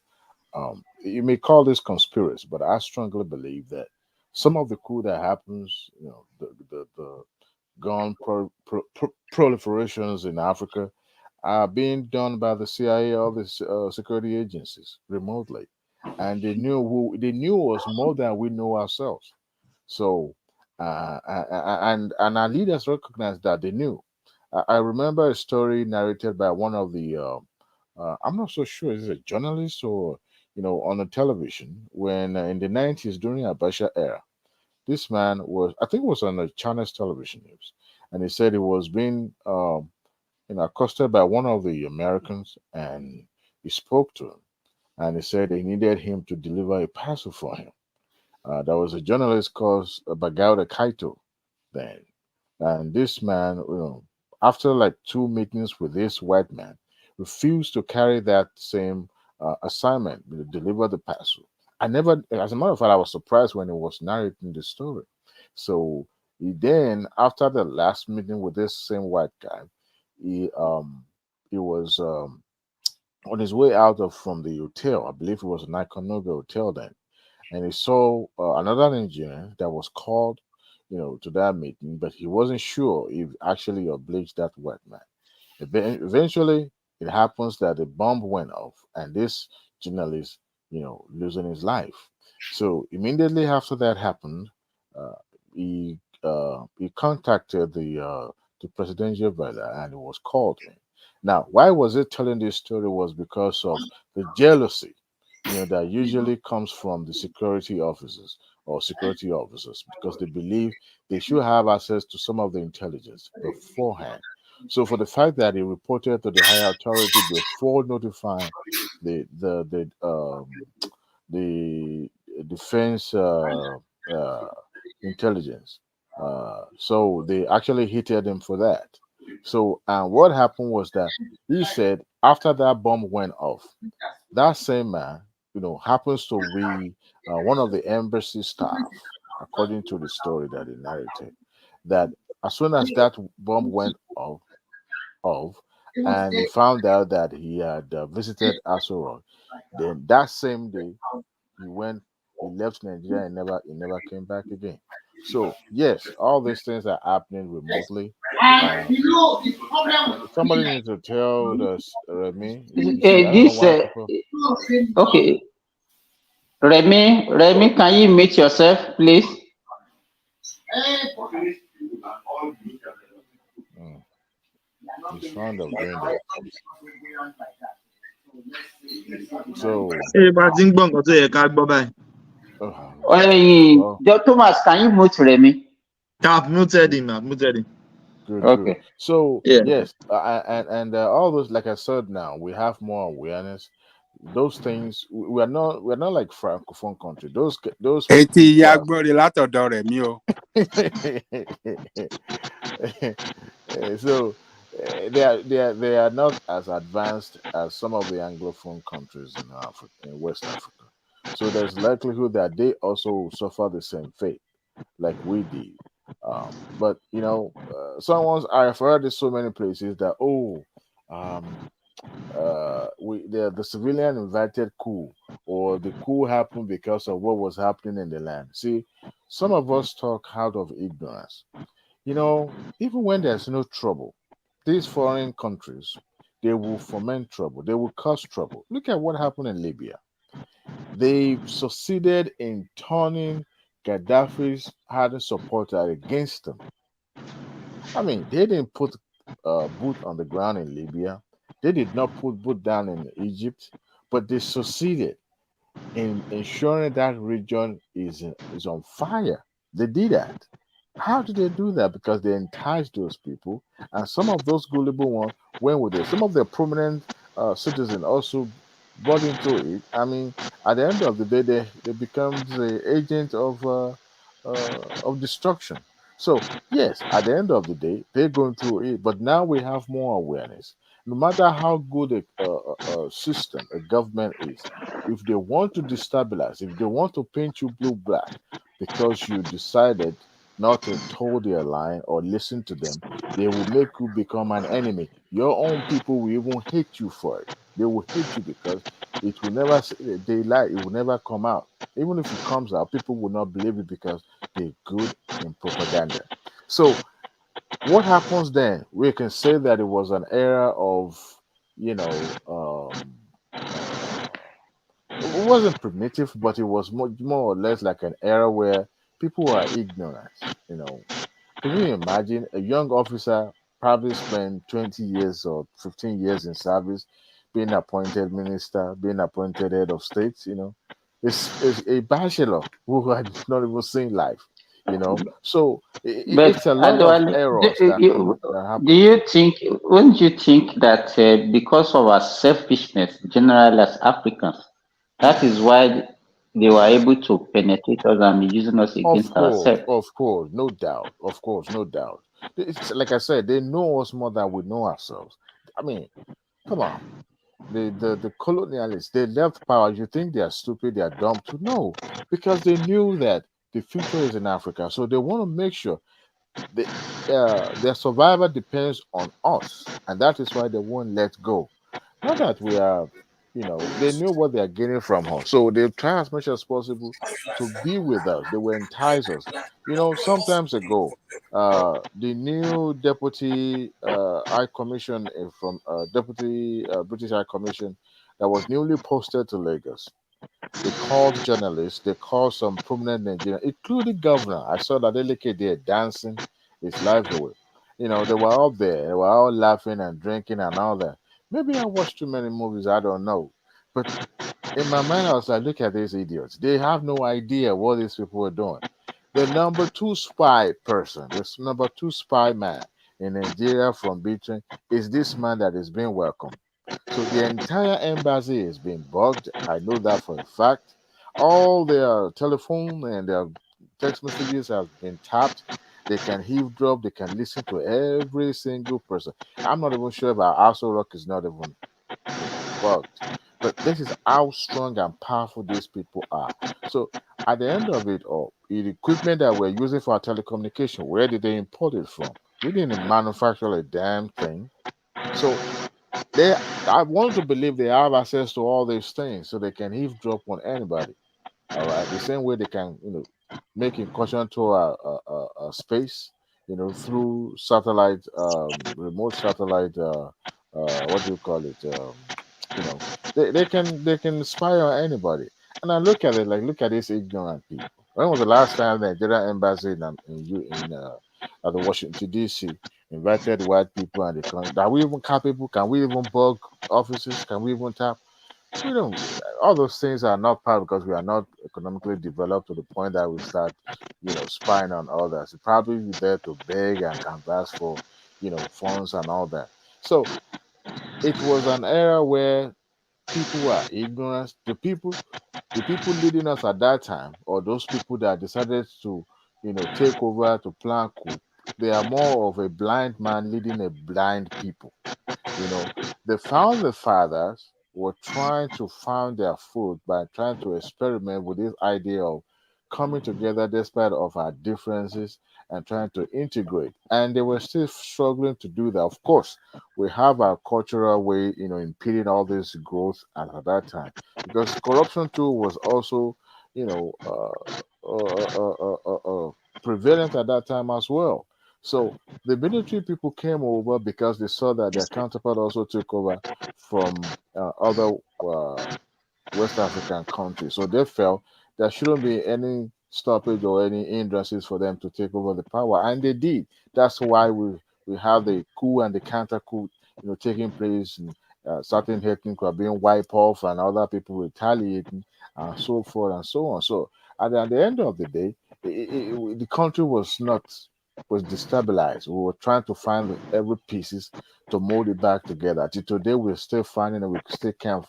you may call this conspiracy, but I strongly believe that some of the coup that happens, the gun proliferations in Africa are being done by the CIA or the security agencies remotely, and they knew us more than we know ourselves. So, and our leaders recognized that they knew. I remember a story narrated by one of the I'm not so sure is it a journalist or on the television when in the 90s during Abacha era. This man was, I think, was on the Chinese television news, and he said he was being, accosted by one of the Americans, and he spoke to him, and he said he needed him to deliver a parcel for him. There was a journalist called Bagauda Kaito then, and this man, after like 2 meetings with this white man, refused to carry that same assignment, deliver the parcel. As a matter of fact, I was surprised when he was narrating the story. So he then, after the last meeting with this same white guy, he was on his way out from the hotel. I believe it was an Iconoga hotel then, and he saw another engineer that was called, to that meeting, but he wasn't sure if actually obliged that white man. Eventually, it happens that the bomb went off, and this journalist, losing his life. So immediately after that happened, uh, he contacted the presidential brother, and he was called in. Now, why was it telling this story? Was because of the jealousy, that usually comes from the security officers or security officers, because they believe they should have access to some of the intelligence beforehand. So, for the fact that he reported to the higher authority before notifying the the defense intelligence, so they actually hated him for that. So, and what happened was that he said after that bomb went off, that same man, happens to be one of the embassy staff, according to the story that he narrated. That as soon as that bomb went off, and he found out that he had visited Asoro, then that same day he went, he left Nigeria and never came back again. So yes, all these things are happening remotely. Uh, Somebody needs to tell us, Remy. You see, I don't know This, why people. okay, Remy, can you mute yourself, please? He's fond of doing that. So, Thomas, can you mute Remy? I've muted him. I've muted him. good. Okay. So Yeah. yes, and all those, like I said, now we have more awareness. Those things we're not like francophone country. Those Etí ya gbọ́dọ̀ látọ̀dọ̀ rẹ̀ mi o. so they are not as advanced as some of the anglophone countries in Africa, in West Africa. So there's likelihood that they also suffer the same fate like we did. But I've heard in so many places that the civilian invited coup, or the coup happened because of what was happening in the land. See, some of us talk out of ignorance. Even when there's no trouble, these foreign countries, they will foment trouble, they will cause trouble. Look at what happened in Libya. They succeeded in turning Gaddafi's hardened supporter against them. I mean, they didn't put boot on the ground in Libya. They did not put boot down in Egypt, but they succeeded in ensuring that region is on fire. They did that. How did they do that? Because they enticed those people, and some of those gullible ones went with it. Some of the prominent citizens also bought into it. I mean, at the end of the day, they become the agent of destruction. So yes, at the end of the day, they're going through it. But now we have more awareness. No matter how good a system, a government is, if they want to destabilize, if they want to paint you blue black because you decided not to toe their line or listen to them, they will make you become an enemy. Your own people will even hate you for it. They will hate you because it will never they lie, it will never come out. Even if it comes out, people will not believe it because they're good in propaganda. So what happens then? We can say that it was an era of, it wasn't primitive, but it was more or less like an era where people were ignorant. Can you imagine a young officer probably spent 20 years or 15 years in service, being appointed minister, being appointed head of state? It's a bachelor who had not even seen life. So But it's a lot of errors that do happen. you think, wouldn't you think that because of our selfishness, generally as Africans, that is why they were able to penetrate us and be using us against ourselves? Of course, no doubt. Of course, no doubt. It's like I said, they know us more than we know ourselves. I mean, come on. The colonialists, they left power. You think they are stupid, they are dumb to know, because they knew that the future is in Africa. So they want to make sure their survival depends on us, and that is why they won't let go. Not that we are they knew what they are getting from us. So they try as much as possible to be with us. They will entice us. Sometimes ago, the new deputy High Commission from deputy British High Commission that was newly posted to Lagos. They called journalists, they called some prominent Nigerians, including governor. I saw that Eleke there dancing his life away. They were all there, they were all laughing and drinking and all that. Maybe I watched too many movies, I don't know. But in my mind, I was like, look at these idiots. They have no idea what these people are doing. The number two spy person, this number two spy man in Nigeria from Britain is this man that is being welcomed. So the entire embassy is being bugged. I know that for a fact. All their telephone and their text messages have been tapped. They can eavesdrop. They can listen to every single person. I'm not even sure if our Aso Rock is not even, bugged. But this is how strong and powerful these people are. So at the end of it all, the equipment that we're using for our telecommunication, where did they import it from? We didn't manufacture a damn thing. So I want to believe they have access to all these things so they can eavesdrop on anybody. All right, the same way they can, make incursion to a space, through satellite, remote satellite. What do you call it? They can spy on anybody. And I look at it like, look at these ignorant people. When was the last time the Nigerian embassy at the Washington D.C. invited white people and are we even capable? Can we even bug offices? Can we even tap? We don't. All those things are not part because we are not economically developed to the point that we start, spying on others. We're probably there to beg and canvass for, funds and all that. So it was an era where people were ignorant. The people leading us at that time, or those people that decided to, take over to plan coup, they are more of a blind man leading a blind people. The founder fathers were trying to find their food by trying to experiment with this idea of coming together despite of our differences and trying to integrate. And they were still struggling to do that. Of course, we have our cultural way, impeding all this growth at that time. Because corruption too was also, you know, prevalent at that time as well. So the military people came over because they saw that their counterpart also took over from other West African countries. So they felt there shouldn't be any stoppage or any hindrances for them to take over the power, and they did. That's why we have the coup and the counter coup, taking place. And, certain ethnic are being wiped off, and other people retaliating, and so forth and so on. So at the end of the day, the country was destabilized. We were trying to find every pieces to mold it back together. Till today, we're still finding, and we still can't,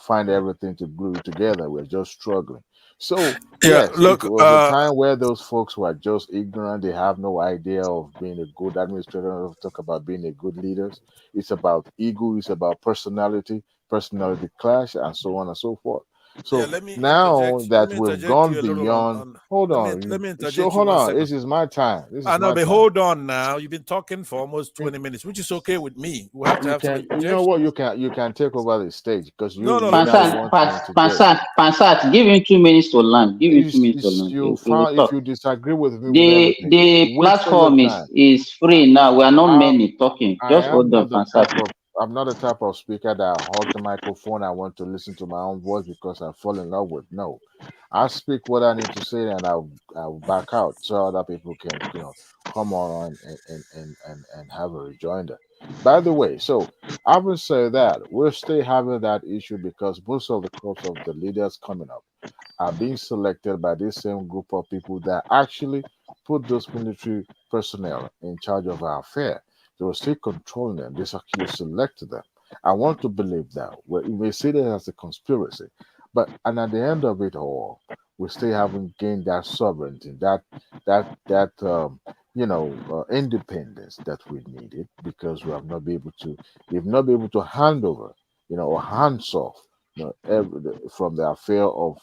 find everything to glue it together. We're just struggling. So Yeah, yes, it look, was a time where those folks were just ignorant. They have no idea of being a good administrator. Talk about being a good leaders. It's about ego. It's about personality clash, and so on and so forth. yeah, So now let that me we've interject gone you a little beyond, on hold let on, me so interject you hold one on. second. This is my time. This I is know, my but time. hold on now. You've been talking for almost 20 minutes, which is okay with me. We have to You have some can, interjection. what, you can take over the stage because No, no, you let me now just. want to interject. Pansat, give him 2 minutes to land. Give him 2 minutes to land. You He will found, if talk. you disagree with me with everything, The wait for your platform time. is free now. We are not I many talking. I Just am hold on, not the Pansat. I'm not the type of speaker that I hold the microphone. I want to listen to my own voice because I fall in love with. No, I speak what I need to say, and I'll back out so other people can, come on and have a rejoinder. By the way, so I will say that we're still having that issue because most of the crops of the leaders coming up are being selected by this same group of people that actually put those military personnel in charge of our affair. They were still controlling them. You selected them. I want to believe that. Well, you may see that as a conspiracy, and at the end of it all, we still haven't gained that sovereignty, that independence that we needed because we've not been able to hand over, or hands off, from the affair of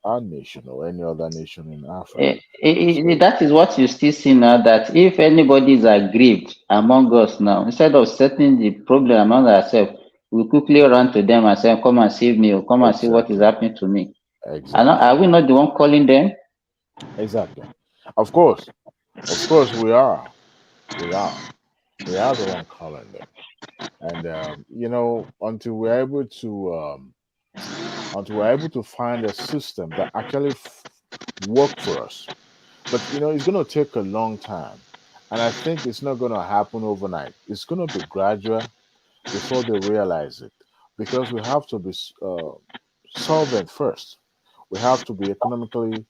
our nation or any other nation in Africa. So That is what you still see now, that if anybody is aggrieved among us now, instead of settling the problem among ourselves, we quickly run to them and say, come and save me, or come and see what is happening to me. Are we not the one calling them? Exactly. Of course we are. We are the one calling them. And until we're able to find a system that actually work for us. But it's going to take a long time, and I think it's not going to happen overnight. It's going to be gradual before they realize it, because we have to be solvent first. We have to be economically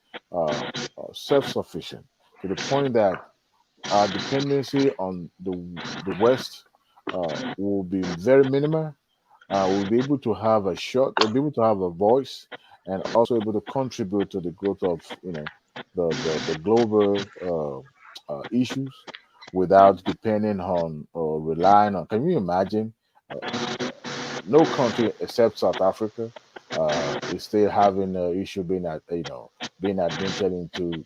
self-sufficient to the point that our dependency on the West will be very minimal. We'll be able to have we'll be able to have a voice, and also able to contribute to the growth of the global issues without depending on or relying on. Can you imagine? No country except South Africa is still having an issue being being admitted into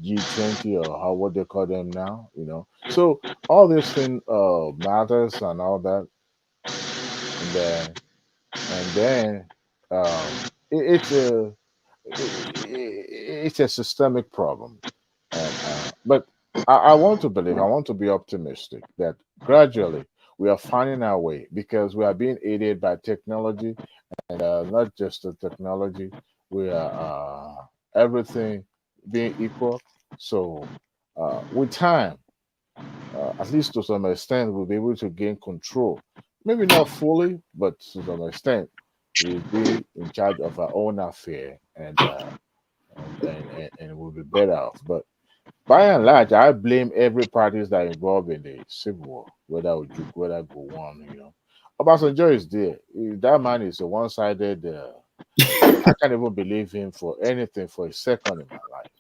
G20, or what they call them now. So all this thing matters and all that, and then it's a systemic problem, but I want to believe, I want to be optimistic that gradually we are finding our way, because we are being aided by technology, and not just the technology. We are everything being equal. So with time, at least to some extent, we'll be able to gain control. Maybe not fully, but to some extent, we'll be in charge of our own affair, and we'll be better off. But by and large, I blame every parties that are involved in the civil war, whether Ojukwu, whether Gowon. Obasanjo is there. That man is a one-sided. I can't even believe him for anything for a second in my life.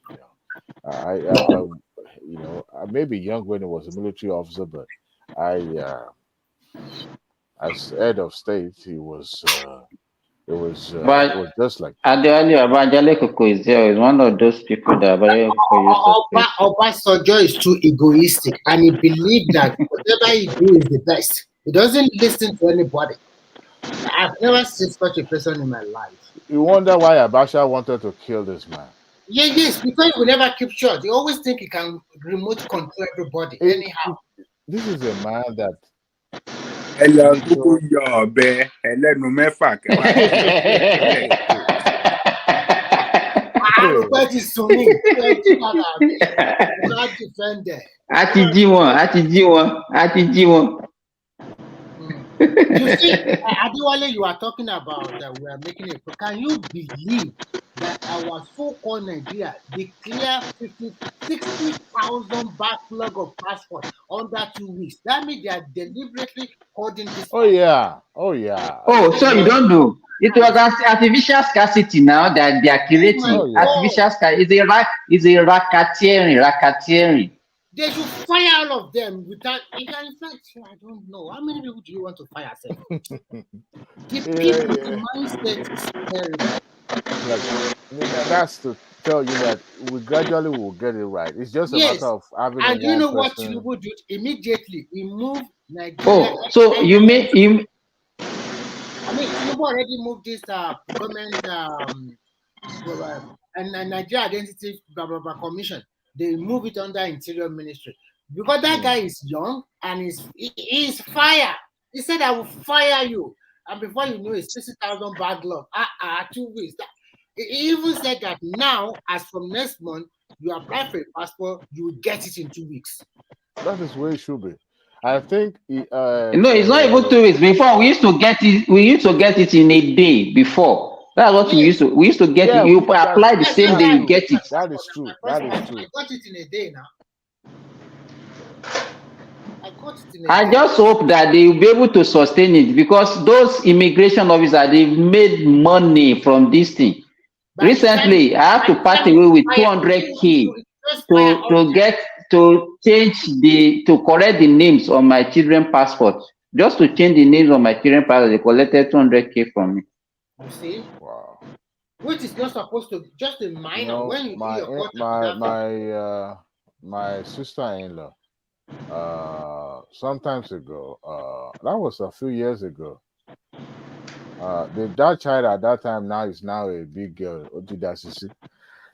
I may be young when he was a military officer, but as head of state, it was just like Adeali Abajale Koko is there. Is one of those people that Abajale Koko used to say. Obasanjo is too egoistic, and he believes that whatever he do is the best. He doesn't listen to anybody. I've never seen such a person in my life. You wonder why Abacha wanted to kill this man. Yes, because he will never keep short. He always think he can remote control everybody anyhow. This is a man that. You see, Adewale, you are talking about that we are making it. Can you believe that our so-called Nigeria declare 60,000 backlog of passports under 2 weeks? That means they are deliberately holding this. Oh yeah. Oh, so you don't know. It was artificial scarcity now that they are creating. Artificial scarcity is a racketeering. They should fire all of them without. In fact, I don't know. How many people do you want to fire? The mindset is terrible. That's to tell you that we gradually will get it right. It's just a matter of having. And you know what Tinubu did? Immediately, he moved Nigeria. Oh, so you mean him? I mean, Tinubu already moved this government and Nigeria Identity Commission. They move it under Interior Ministry because that guy is young and he's fire. He said, "I will fire you," and before you know, it's 60,000 backlog. 2 weeks. He even said that now, as from next month, you apply for a passport, you will get it in 2 weeks. That is where it should be. I think. No, it's not even 2 weeks. Before we used to get it. We used to get it in a day. Before. That's what we used to. We used to get it. You apply the same day, you get it. That is true. That is true. I got it in a day now. I just hope that they will be able to sustain it, because those immigration officers, they've made money from this thing. Recently, I have to part away with 200K to correct the names on my children's passport. Just to change the names on my children's passport, they collected 200K from me. You see? Wow. Which is not supposed to just a minor. When you my sister-in-law, sometimes ago, that was a few years ago. That child at that time is now a big girl.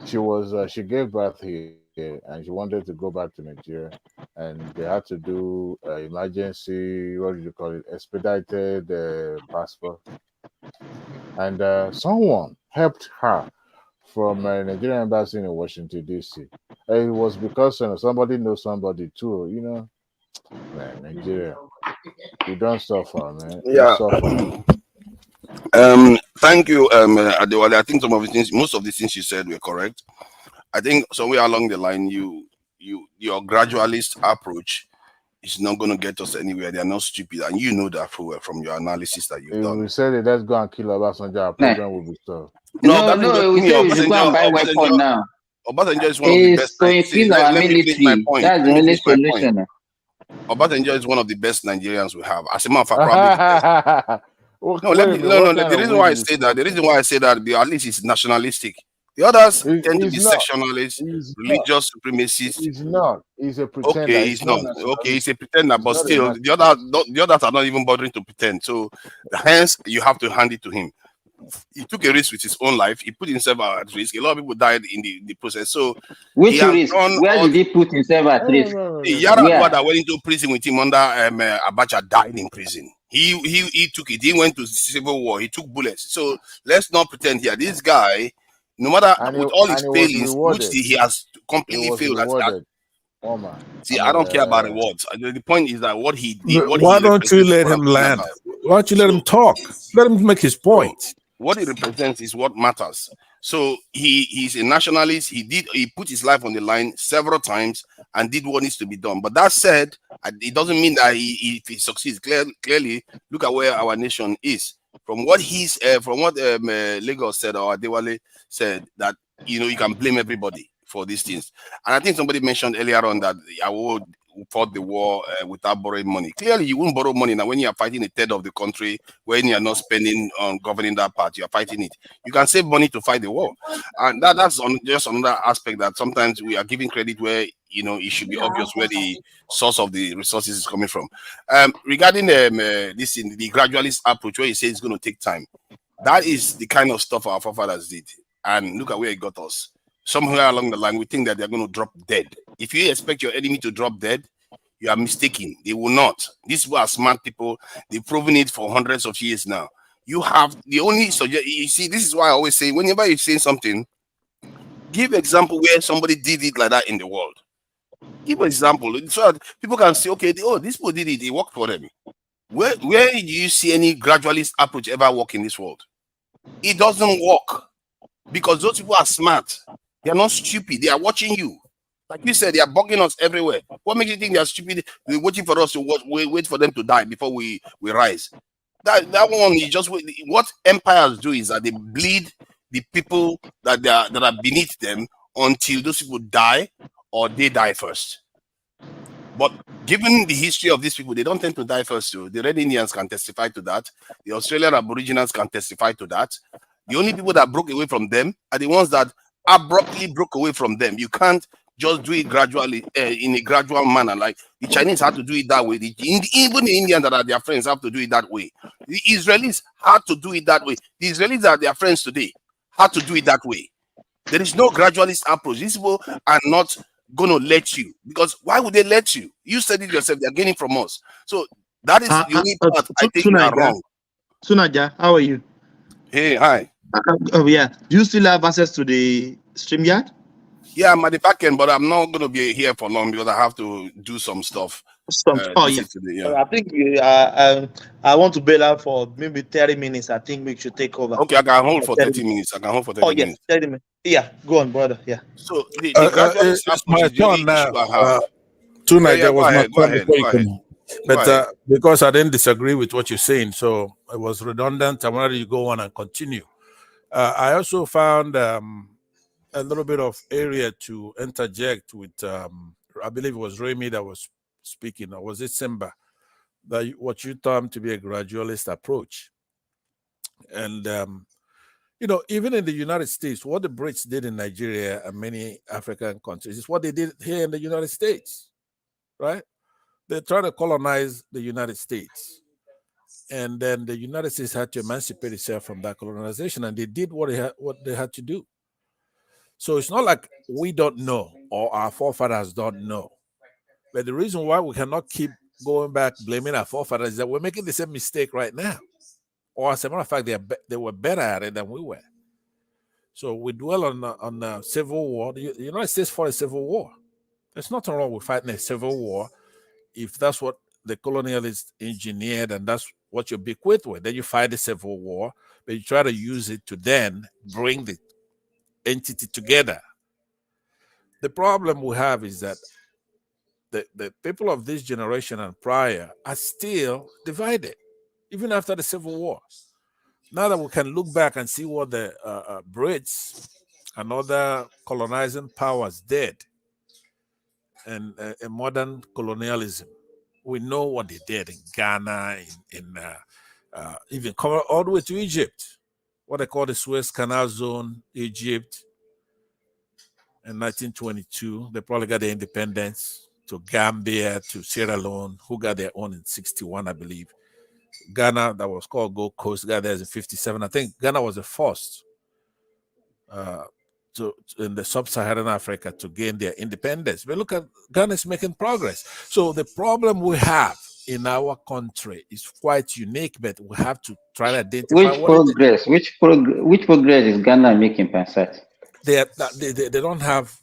She gave birth here and she wanted to go back to Nigeria, and they had to do emergency, what do you call it, expedited passport, and someone helped her from Nigerian embassy in Washington D.C. It was because somebody knows somebody too, Man, Nigeria, we don't suffer, man. We Yeah. suffer. Thank you, Adewale. I think most of the things you said were correct. I think somewhere along the line, your gradualist approach is not going to get us anywhere. They are not stupid, and you know that from your analysis that you've If done. we said it, let's go and kill Obasanjo, our problem will be solved. No, we say we should go and buy weapon now. Obasanjo is one of the best. To increase our Let me finish my military. point. That's the only solution. Obasanjo is one of the best Nigerians we have. As a matter of fact, probably the best. The reason why I say that, at least it's nationalistic. The others tend to be sectionalist, religious supremacists. He's not. He's a pretender. Okay, he's not. Okay, he's a pretender, but still, the others are not even bothering to pretend. So, hence, you have to hand it to him. He took a risk with his own life. He put himself at risk. A lot of people died in the process. So, which risk? Where did he put himself at risk? Yaradua that went into prison with him under Abacha died in prison. He took it. He went to civil war. He took bullets. So let's not pretend here. This guy, no matter with all his failings, which he has completely failed at that. See, I don't care about rewards. The point is that what he did. Why don't you let him land? Why don't you let him talk? Let him make his point. What he represents is what matters. So he's a nationalist. He put his life on the line several times and did what needs to be done. But that said, it doesn't mean that if he succeeds, clearly look at where our nation is. From what Lagos said or Adewale said, that you can blame everybody for these things. And I think somebody mentioned earlier on that I would fought the war without borrowing money. Clearly, you won't borrow money now when you are fighting a third of the country, when you are not spending on governing that part, you are fighting it. You can save money to fight the war. And that's just another aspect that sometimes we are giving credit where, it should be obvious where the source of the resources is coming from. Regarding the gradualist approach where you say it's going to take time, that is the kind of stuff our forefathers did. And look at where it got us. Somewhere along the line, we think that they're going to drop dead. If you expect your enemy to drop dead, you are mistaken. They will not. These people are smart people. They've proven it for hundreds of years now. You have the only you see, this is why I always say, whenever you say something, give example where somebody did it like that in the world. Give an example so that people can say, okay, these people did it, it worked for them. Where do you see any gradualist approach ever work in this world? It doesn't work because those people are smart. They are not stupid. They are watching you. Like you said, they are bugging us everywhere. What makes you think they are stupid? We're waiting for us to wait for them to die before we rise. That one is just what empires do is that they bleed the people that are beneath them until those people die or they die first. But given the history of these people, they don't tend to die first. So the Red Indians can testify to that. The Australian Aboriginals can testify to that. The only people that broke away from them are the ones that abruptly broke away from them. You can't just do it gradually in a gradual manner. Like the Chinese had to do it that way. Even the Indians that are their friends have to do it that way. The Israelis had to do it that way. The Israelis that are their friends today had to do it that way. There is no gradualist approach. These people are not going to let you, because why would they let you? You said it yourself. They're gaining from us. So that is the only part I think they are wrong. Sunaja, how are you? Hey, hi. Yeah. Do you still have access to the StreamYard? Yeah, I'm at the back end, but I'm not going to be here for long because I have to do some stuff. I think I want to bail out for maybe 30 minutes. I think we should take over. Okay, I can hold for 30 minutes. I can hold for 30 minutes. 30 minutes. Yeah, go on, brother. Yeah. So the gradualist it's my turn now. Tonight there was my turn before you come. But because I didn't disagree with what you're saying, so it was redundant. I wanted you to go on and continue. I also found a little bit of area to interject with. I believe it was Remy that was speaking, or was it Simba? That what you term to be a gradualist approach, and even in the United States, what the Brits did in Nigeria and many African countries is what they did here in the United States, right? They're trying to colonize the United States. And then the United States had to emancipate itself from that colonization, and they did what they had to do. So it's not like we don't know or our forefathers don't know. But the reason why we cannot keep going back blaming our forefathers is that we're making the same mistake right now. Or as a matter of fact, they were better at it than we were. So we dwell on the Civil War. The United States fought a Civil War. There's nothing wrong with fighting a Civil War if that's what the colonialists engineered and that's what you're bequeathed with. Then you fight the Civil War, but you try to use it to then bring the entity together. The problem we have is that the people of this generation and prior are still divided, even after the Civil War. Now that we can look back and see what the Brits and other colonizing powers did and modern colonialism, we know what they did in Ghana, even come all the way to Egypt, what they call the Suez Canal Zone, Egypt. In 1922, they probably got their independence, to Gambia, to Sierra Leone, who got their own in 61, I believe. Ghana, that was called Gold Coast, got theirs in 57. I think Ghana was the first in the sub-Saharan Africa to gain their independence. But look at Ghana is making progress. So the problem we have in our country is quite unique, but we have to try to identify Which progress is Ghana making, Pansat? They don't have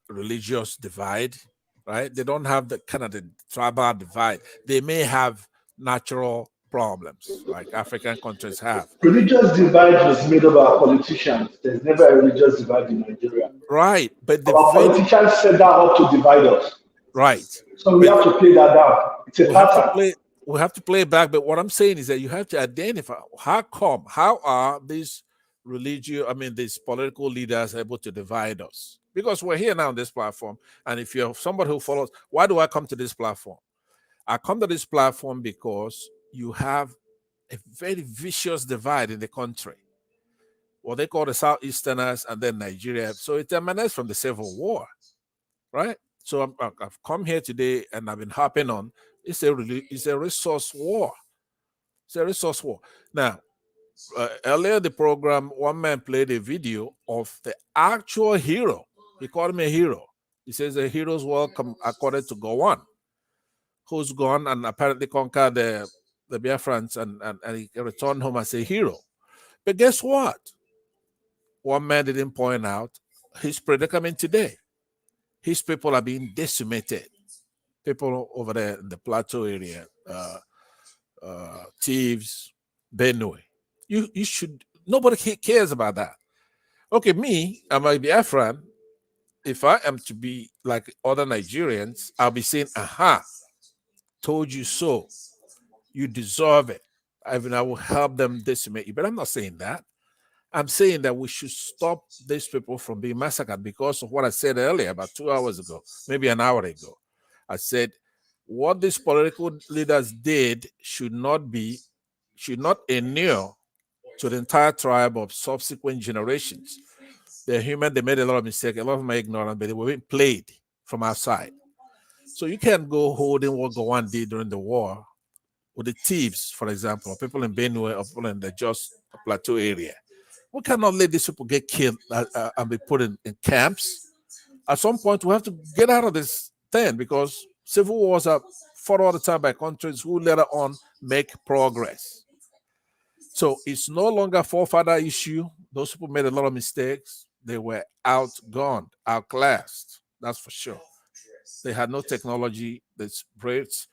religious divide, right? They don't have the kind of the tribal divide. They may have natural problems like African countries have. Religious divide was made up by politicians. There's never a religious divide in Nigeria. Right, but our politicians set that up to divide us. Right. So we have to play that down. It's a pattern. We have to play it back. But what I'm saying is that you have to identify how are these these political leaders able to divide us? Because we're here now on this platform. And if you're somebody who follows, why do I come to this platform? I come to this platform because you have a very vicious divide in the country. What they call the Southeasterners and then Nigeria. So it emanates from the Civil War, right? So I've come here today and I've been harping on it's a resource war. It's a resource war. Now, earlier in the program, one man played a video of the actual hero. He called him a hero. He says the hero's welcome according to Gowon, who's gone and apparently conquered the Biafrans and he returned home as a hero. But guess what? One man didn't point out his predicament today. His people are being decimated. People over there in the plateau area, Thieves, Benue. You should, nobody cares about that. Okay, me, I'm a Biafran. If I am to be like other Nigerians, I'll be saying, aha, told you so. You deserve it. I will help them decimate you. But I'm not saying that. I'm saying that we should stop these people from being massacred because of what I said earlier, about 2 hours ago, maybe an hour ago. I said, what these political leaders did should not inure to the entire tribe of subsequent generations. They're human, they made a lot of mistakes, a lot of them are ignorant, but they were being played from outside. So you can't go holding what Gowon did during the war with the thieves, for example, people in Benue or people in the Just Plateau area. We cannot let these people get killed and be put in camps. At some point, we have to get out of this thing because civil wars are fought all the time by countries who later on make progress. So it's no longer a forefather issue. Those people made a lot of mistakes. They were outgunned, outclassed. That's for sure. They had no technology. This Brits,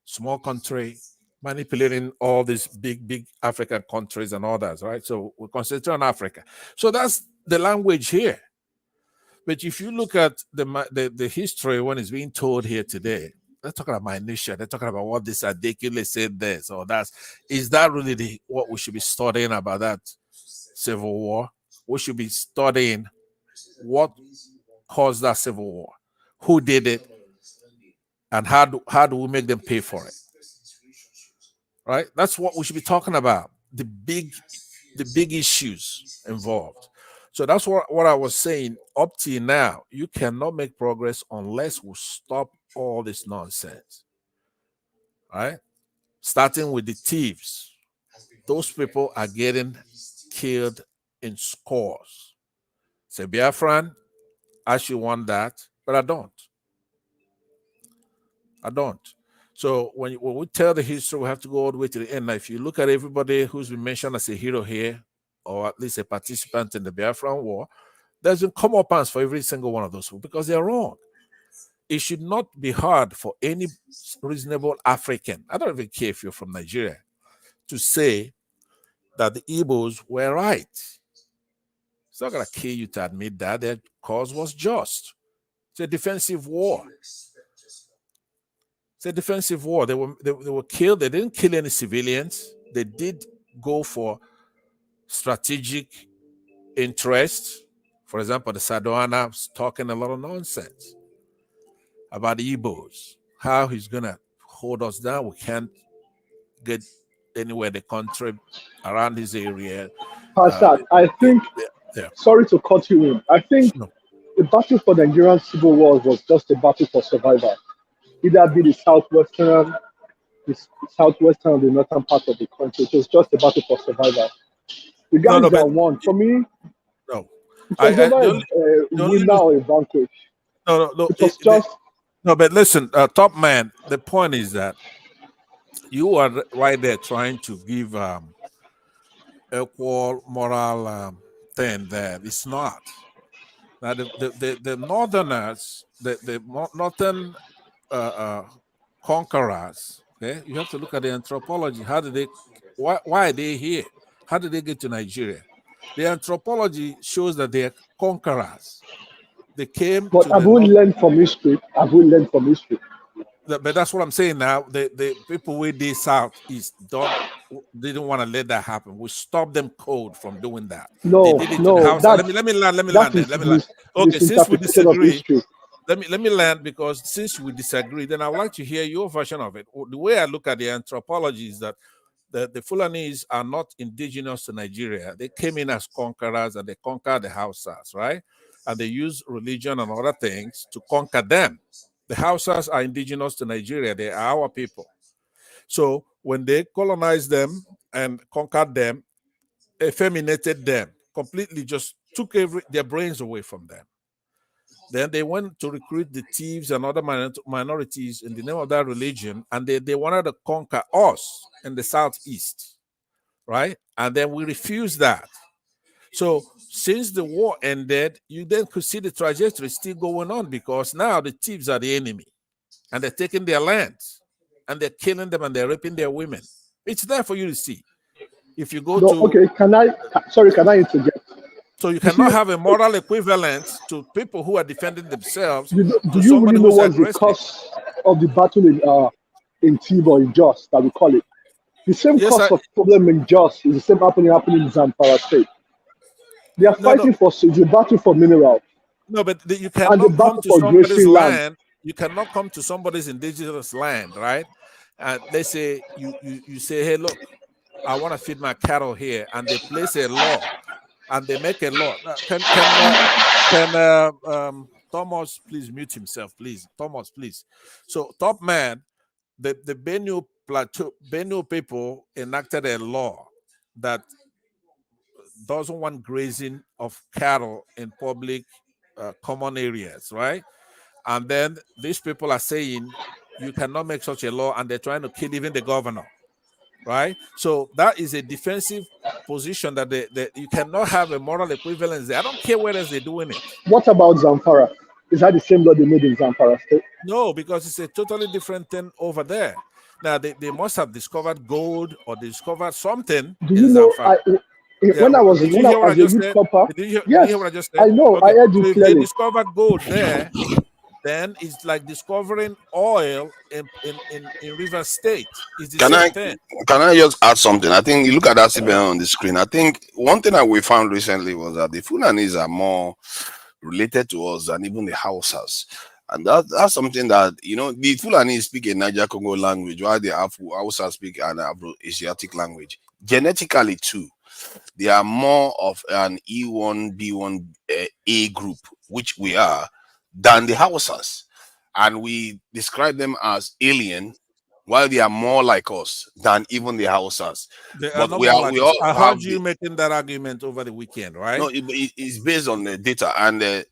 small country, manipulating all these big African countries and others, right? So we concentrate on Africa. So that's the language here. But if you look at the history when it's being told here today, they're talking about minutia. They're talking about what this Adekule said this or that. Is that really what we should be studying about that civil war? We should be studying what caused that civil war, who did it, and how do we make them pay for it? Right? That's what we should be talking about. The big issues involved. So that's what I was saying. Up till now, you cannot make progress unless we stop all this nonsense. Right? starting with the thieves. Those people are getting killed in scores. Say, Biafran, I should want that, but I don't. I don't. So when we tell the history, we have to go all the way to the end. Now, if you look at everybody who's been mentioned as a hero here, or at least a participant in the Biafran War, there's been comeuppance for every single one of those people because they're wrong. It should not be hard for any reasonable African, I don't even care if you're from Nigeria, to say that the Igbos were right. It's not going to kill you to admit that their cause was just. It's a defensive war. It's a defensive war. They were killed. They didn't kill any civilians. They did go for strategic interests. For example, the Sadoana was talking a lot of nonsense about the Igbos, how he's going to hold us down. We can't get anywhere in the country around this area. Pastor, I think, yeah. sorry to cut you in, I think the battle for the Nigerian civil war was just a battle for survival. Either be the southwestern or the northern part of the country. It was just a battle for survival. The guys that won, for me, no, it was never a winner or a vanquish. No. It was just. No, but listen, top man, the point is that you are right there trying to give equal moral thing there. It's not. Now, the northerners, the northern conquerors, okay, you have to look at the anthropology. How did they, why are they here? How did they get to Nigeria? The anthropology shows that they are conquerors. They came but to I will learn from history. But that's what I'm saying now. The people with the southeast didn't want to let that happen. We stopped them cold from doing that. They did it to the house. Let me land. Okay, since we disagree, let me land, because since we disagree, then I would like to hear your version of it. The way I look at the anthropology is that the Fulanese are not indigenous to Nigeria. They came in as conquerors and they conquered the Hausas, right? And they use religion and other things to conquer them. The Hausas are indigenous to Nigeria. They are our people. So when they colonized them and conquered them, effeminated them, completely just took their brains away from them. Then they went to recruit the thieves and other minorities in the name of that religion, and they wanted to conquer us in the southeast, right? And then we refused that. So since the war ended, you then could see the trajectory still going on, because now the thieves are the enemy and they're taking their lands and they're killing them and they're raping their women. It's there for you to see. If you go to... Okay, can I interject? So you cannot have a moral equivalence to people who are defending themselves. Do you really know what's the cause of the battle in Tibo, in Jos, that we call it? The same cause of problem in Jos is the same happening in Zamfara State. They are fighting for the battle for mineral. No, but you cannot come to somebody's land. You cannot come to somebody's indigenous land, right? And they say you say, hey, look, I want to feed my cattle here, and they place a law, and they make a law. Can Thomas please mute himself, please? Thomas, please. So, top man, the Benue Plateau, Benue people enacted a law that doesn't want grazing of cattle in public common areas, right? And then these people are saying you cannot make such a law, and they're trying to kill even the governor, right? So that is a defensive position that you cannot have a moral equivalence there. I don't care where else they're doing it. What about Zamfara? Is that the same law they made in Zamfara State? No, because it's a totally different thing over there. Now, they must have discovered gold or discovered something. Do you know, when I was Did you hear what I just said? Did you hear what I just said? I know, okay. I heard you So if clearly. they discovered gold there, then it's like discovering oil in River State. It's the same thing. Can I just add something? I think you look at that CBN on the screen. I think one thing that we found recently was that the Fulanis are more related to us than even the Hausas. And that's something that, the Fulani speak a Niger Congo language, while the Hausa speak an Afro-Asiatic language. Genetically, too, they are more of an E1, B1, A group, which we are, than the Hausas. And we describe them as alien, while they are more like us than even the Hausas. They are But not we more are like we us. all I have heard you making that argument over the weekend, right? no, it's based on the data, and they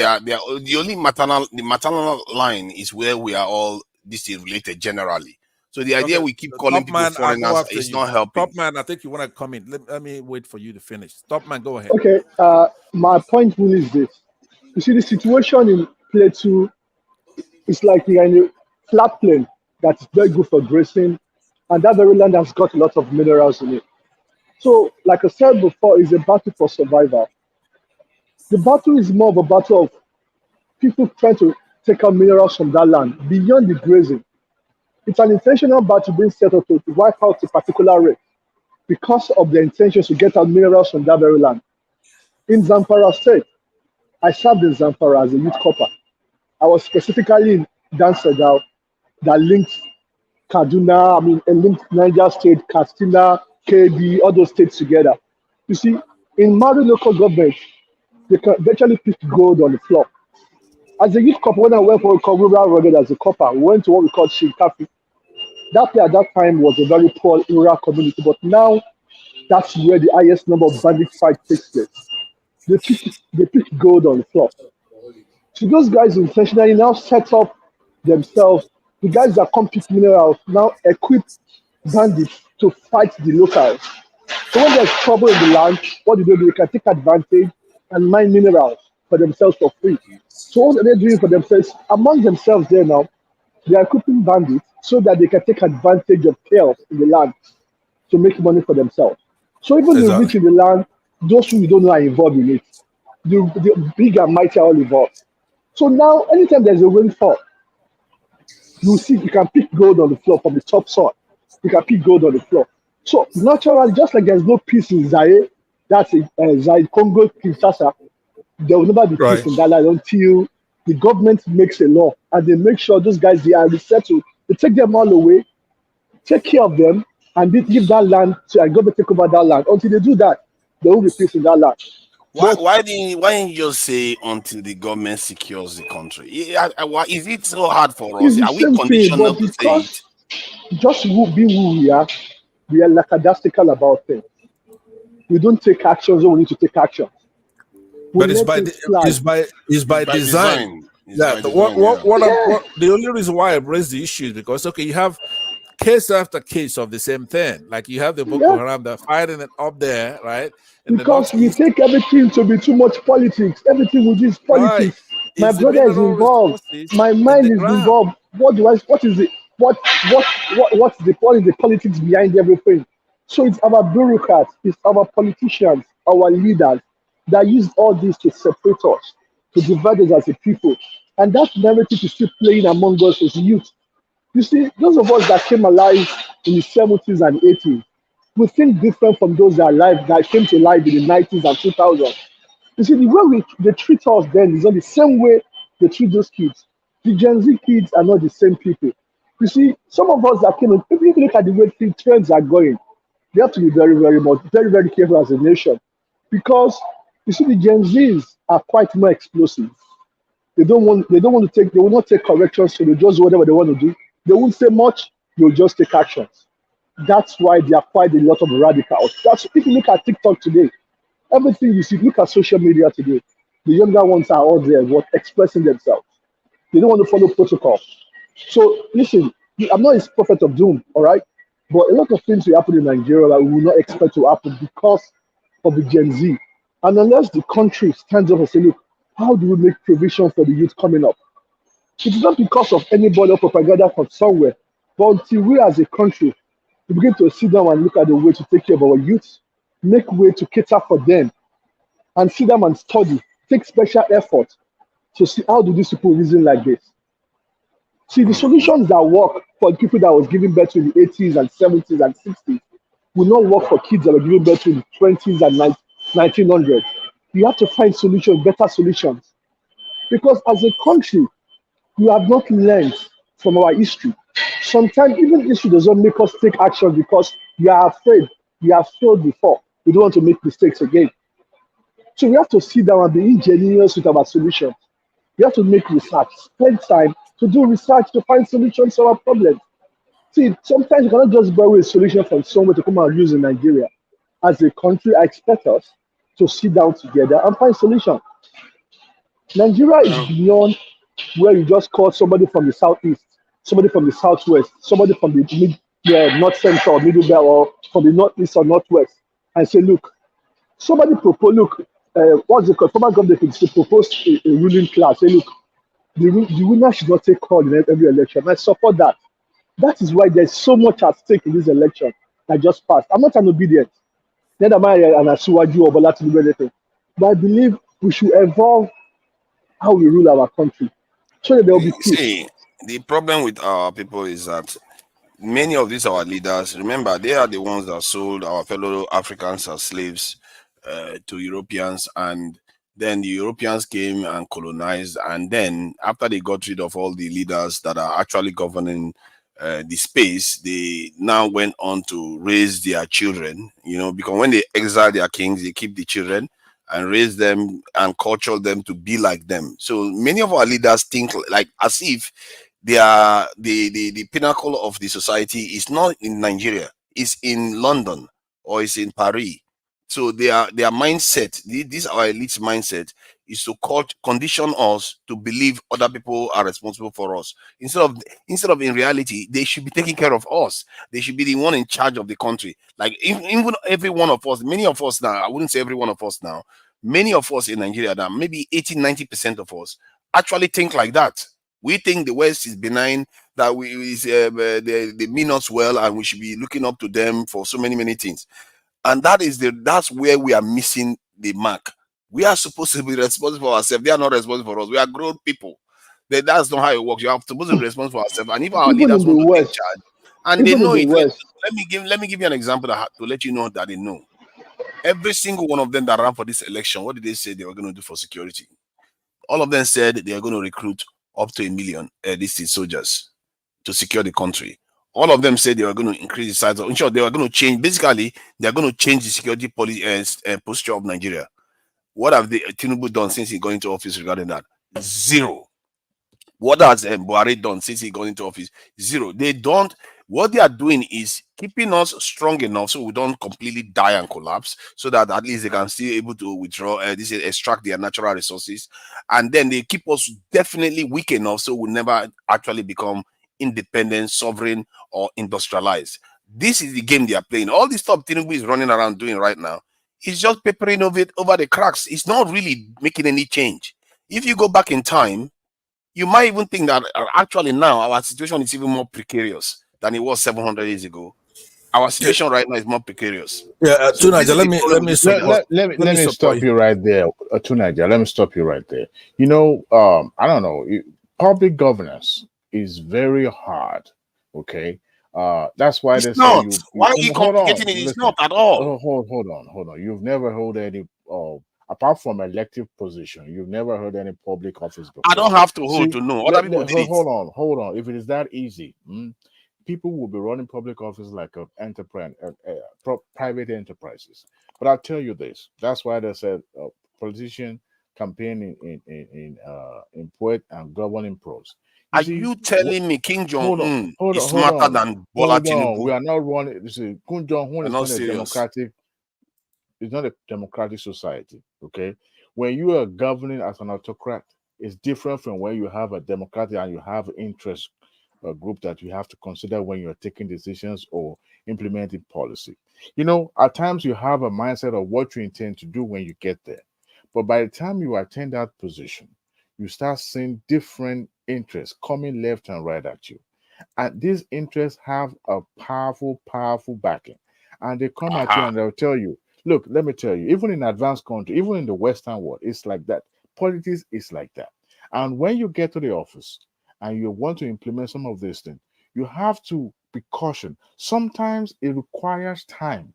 are the only maternal line is where we are all this is related generally. So the idea Okay, we keep calling Top people Man, I go foreigners after is you. not helping. Top Man, I think you want to come in. Let me wait for you to finish. Top Man, go ahead. Okay, my point really is this. You see, the situation in Plateau is like you're in a flat plain that's very good for grazing, and that very land has got a lot of minerals in it. So, like I said before, it's a battle for survival. The battle is more of a battle of people trying to take out minerals from that land beyond the grazing. It's an intentional battle being set up to wipe out a particular race because of the intentions to get out minerals from that very land. In Zamfara State, I served in Zamfara as a youth corper. I was specifically in Dansegal that links Kaduna, it linked Niger State, Katsina, KB, all those states together. You see, in Mali local government, they can virtually pick gold on the floor. As a youth corper, when I went for a rural rugged as a corper, we went to what we call Shinkafi. That place at that time was a very poor rural community, but now that's where the highest number of bandit fight takes place. They pick gold on the floor. So those guys intentionally now set up themselves. The guys that come pick minerals now equip bandits to fight the locals. So when there's trouble in the land, what do? They can take advantage and mine minerals for themselves for free. So what are they doing for themselves? Among themselves there now, they are equipping bandits so that they can take advantage of chaos in the land to make money for themselves. So even the Exactly. rich in the land, those who you don't know are involved in it. The big and mighty are all involved. So now, anytime there's a rainfall, you see you can pick gold on the floor from the top soil. You can pick gold on the floor. So naturally, just like there's no peace in Zaire, that's in Zaire, Congo, Kinshasa, there will never be peace Right. in that land until the government makes a law and they make sure those guys they are resettled. They take them all away, take care of them, and they give that land to and government take over that land. Until they do that, there will be peace in that land. Why didn't you just say until the government secures the country? Why is it so hard for It's us? the Are we same thing, conditioned but not to say it? because just being who we are lackadaisical about things. We don't take actions when we need to take action. We But it's let by it slide. it's by design. It's Yeah. by design, yeah. The only reason why I raise the issue is because you have case after case of the same thing. Like you have the Boko Yeah. Haram that fighting it up there, right? In the Because we northeast. take everything to be too much politics. Everything with this Right. politics. My It's the brother is mineral involved. resources My in mind the is ground. involved. What is it? What's the politics behind everything? So it's our bureaucrats, it's our politicians, our leaders that use all this to separate us, to divide us as a people. And that narrative is still playing among us as youth. You see, those of us that came alive in the 70s and 80s, we think different from those that came to life in the 90s and 2000s. You see, the way they treat us then is not the same way they treat those kids. The Gen Z kids are not the same people. You see, some of us that came in, if you look at the way trends are going, we have to be very, very careful as a nation. Because you see, the Gen Zs are quite more explosive. They will not take corrections, so they just do whatever they want to do. They won't say much, they'll just take actions. That's why they are quite a lot of radicals. That's if you look at TikTok today, everything you see, look at social media today. The younger ones are all there, expressing themselves. They don't want to follow protocol. So listen, I'm not a prophet of doom, all right? But a lot of things will happen in Nigeria that we will not expect to happen because of the Gen Z. And unless the country stands up and say, look, how do we make provision for the youth coming up? It's not because of anybody or propaganda from somewhere, but until we as a country we begin to sit down and look at the way to take care of our youth, make way to cater for them, and sit down and study, take special effort to see how do these people reason like this. See, the solutions that work for people that was giving birth in the 80s and 70s and 60s will not work for kids that were giving birth in the 20s and 1900s. You have to find solutions, better solutions. Because as a country, we have not learned from our history. Sometimes even history does not make us take action because we are afraid. We have failed before. We don't want to make mistakes again. So we have to sit down and be ingenious with our solutions. We have to make research, spend time to do research to find solutions to our problems. See, sometimes you cannot just borrow a solution from somewhere to come and use in Nigeria. As a country, I expect us to sit down together and find solution. Nigeria is beyond where you just call somebody from the southeast, somebody from the southwest, somebody from the north central, middle belt, or from the northeast or northwest, and say, look, somebody propose, look, what's it called? Former government could propose a ruling class. Say, look, the winner should not take call in every election. I support that. That is why there's so much at stake in this election that just passed. I'm not an obedient. Neither am I an Asuwaju or Bola Tinubu or anything. But I believe we should evolve how we rule our country so that there will be peace. See, the problem with our people is that many of these our leaders, remember, they are the ones that sold our fellow Africans as slaves to Europeans, and then the Europeans came and colonized, and then after they got rid of all the leaders that are actually governing the space, they now went on to raise their children, you know, because when they exile their kings, they keep the children and raise them and culture them to be like them. So many of our leaders think like as if they are the pinnacle of the society is not in Nigeria, it's in London or it's in Paris. So their mindset, this our elite's mindset, is to condition us to believe other people are responsible for us. Instead of in reality, they should be taking care of us. They should be the one in charge of the country. Like even every one of us, many of us now, I wouldn't say every one of us now, many of us in Nigeria now, maybe 80-90% of us actually think like that. We think the West is benign, that they mean us well, and we should be looking up to them for so many things. And that's where we are missing the mark. We are supposed to be responsible for ourselves. They are not responsible for us. We are grown people. That's not how it works. You are supposed to be responsible for ourselves. And if our Even leaders in the want to take West, charge, and they even in know the it, West, let me give you an example to let you know that they know. Every single one of them that ran for this election, what did they say they were going to do for security? All of them said they are going to recruit up to 1 million these soldiers to secure the country. All of them said they were going to increase the size of, in short, they were going to change, basically, they are going to change the security policy posture of Nigeria. What have Tinubu done since he got into office regarding that? Zero. What has Buhari done since he got into office? Zero. They don't. What they are doing is keeping us strong enough so we don't completely die and collapse, so that at least they can still able to withdraw, extract their natural resources, and then they keep us definitely weak enough so we never actually become independent, sovereign, or industrialized. This is the game they are playing. All this stuff Tinubu is running around doing right now is just papering over the cracks. It's not really making any change. If you go back in time, you might even think that actually now our situation is even more precarious than it was 700 years ago. Our situation right now is more precarious. Yeah, So this is let the me problem with leaders. Let me stop you right there, Tunaja. Let me stop you right there. You know, I don't know. Public governance is very hard. Okay, that's why they It's say not. you Why are you hold on. complicating it? It's Listen, not at all. hold on. You've never held any apart from elective position. You've never held any public office before. I don't have to hold See, to know. Other people did it. hold on. If it is that easy. People will be running public office like a private enterprises. But I'll tell you this: that's why they said politician campaigning in poet and governing pros. Are you telling me King Jong-un is Hold smarter on. than Bola Tinubu? We are not running. You see, Kim Jong-un I'm is not not a serious. democratic. It's not a democratic society. Okay, when you are governing as an autocrat, it's different from when you have a democratic and you have interest a group that you have to consider when you're taking decisions or implementing policy. You know, at times you have a mindset of what you intend to do when you get there. But by the time you attain that position, you start seeing different interests coming left and right at you. And these interests have a powerful backing. And they come at you and they'll tell you, look, let me tell you, even in advanced country, even in the Western world, it's like that. Politics is like that. And when you get to the office, and you want to implement some of these things, you have to be cautious. Sometimes it requires time.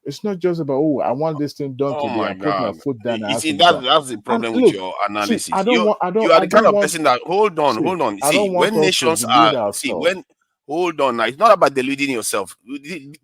It's not just about, oh, I want this thing done Oh today. my I put my God! foot down and You have see, to be done. that's the And problem with look, your see, analysis. you are the kind of want, person that hold on. I don't want When us to nations delude are ourselves. hold on. Now, it's not about deluding yourself.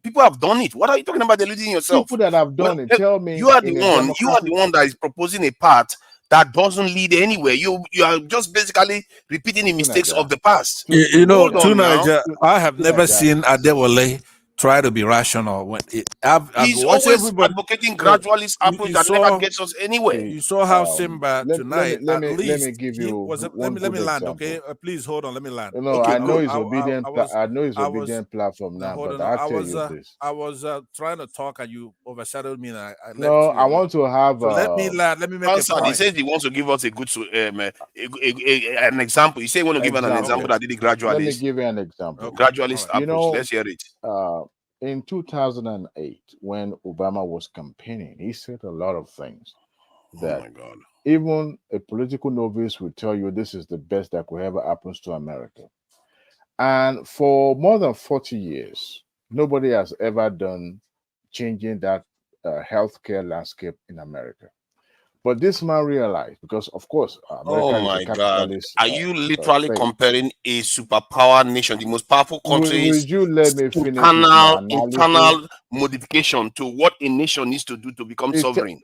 People have done it. What are you talking about deluding yourself? People that have done it, tell me you are the in a one democratic. that is proposing a path that doesn't lead anywhere. You are just basically repeating the mistakes of the past. You know, Hold on now. I have never seen Adewale try to be rational. When I've He's watched always everybody. advocating Look, gradualist approach that never gets us anywhere. you saw how Simba tonight. let At me least give he you was. one Let me good land, example. okay? Please hold on. Let me land. No, Okay, I know good. it's obedient. I know it's obedient platform No, now, hold but on. I'll tell you this. I was trying to talk and you overshadowed me, and I left No, you I alone. want to have. So let me land. Let me make a Answer. He point. says he wants to give us a good an example. He said he want to give an example that did the gradualist. Let me give you an example. Gradualist You approach. know, Let's hear it. In 2008, when Obama was campaigning, he said a lot of things that oh my God. Even a political novice will tell you this is the best that could ever happen to America. And for more than 40 years, nobody has ever done changing that healthcare landscape in America. But this man realized, because of course, America Oh is a my God. capitalist. Are you literally state. comparing a superpower nation, the most powerful country's Would you let me finish with my internal modification to what a nation needs to do to become sovereign?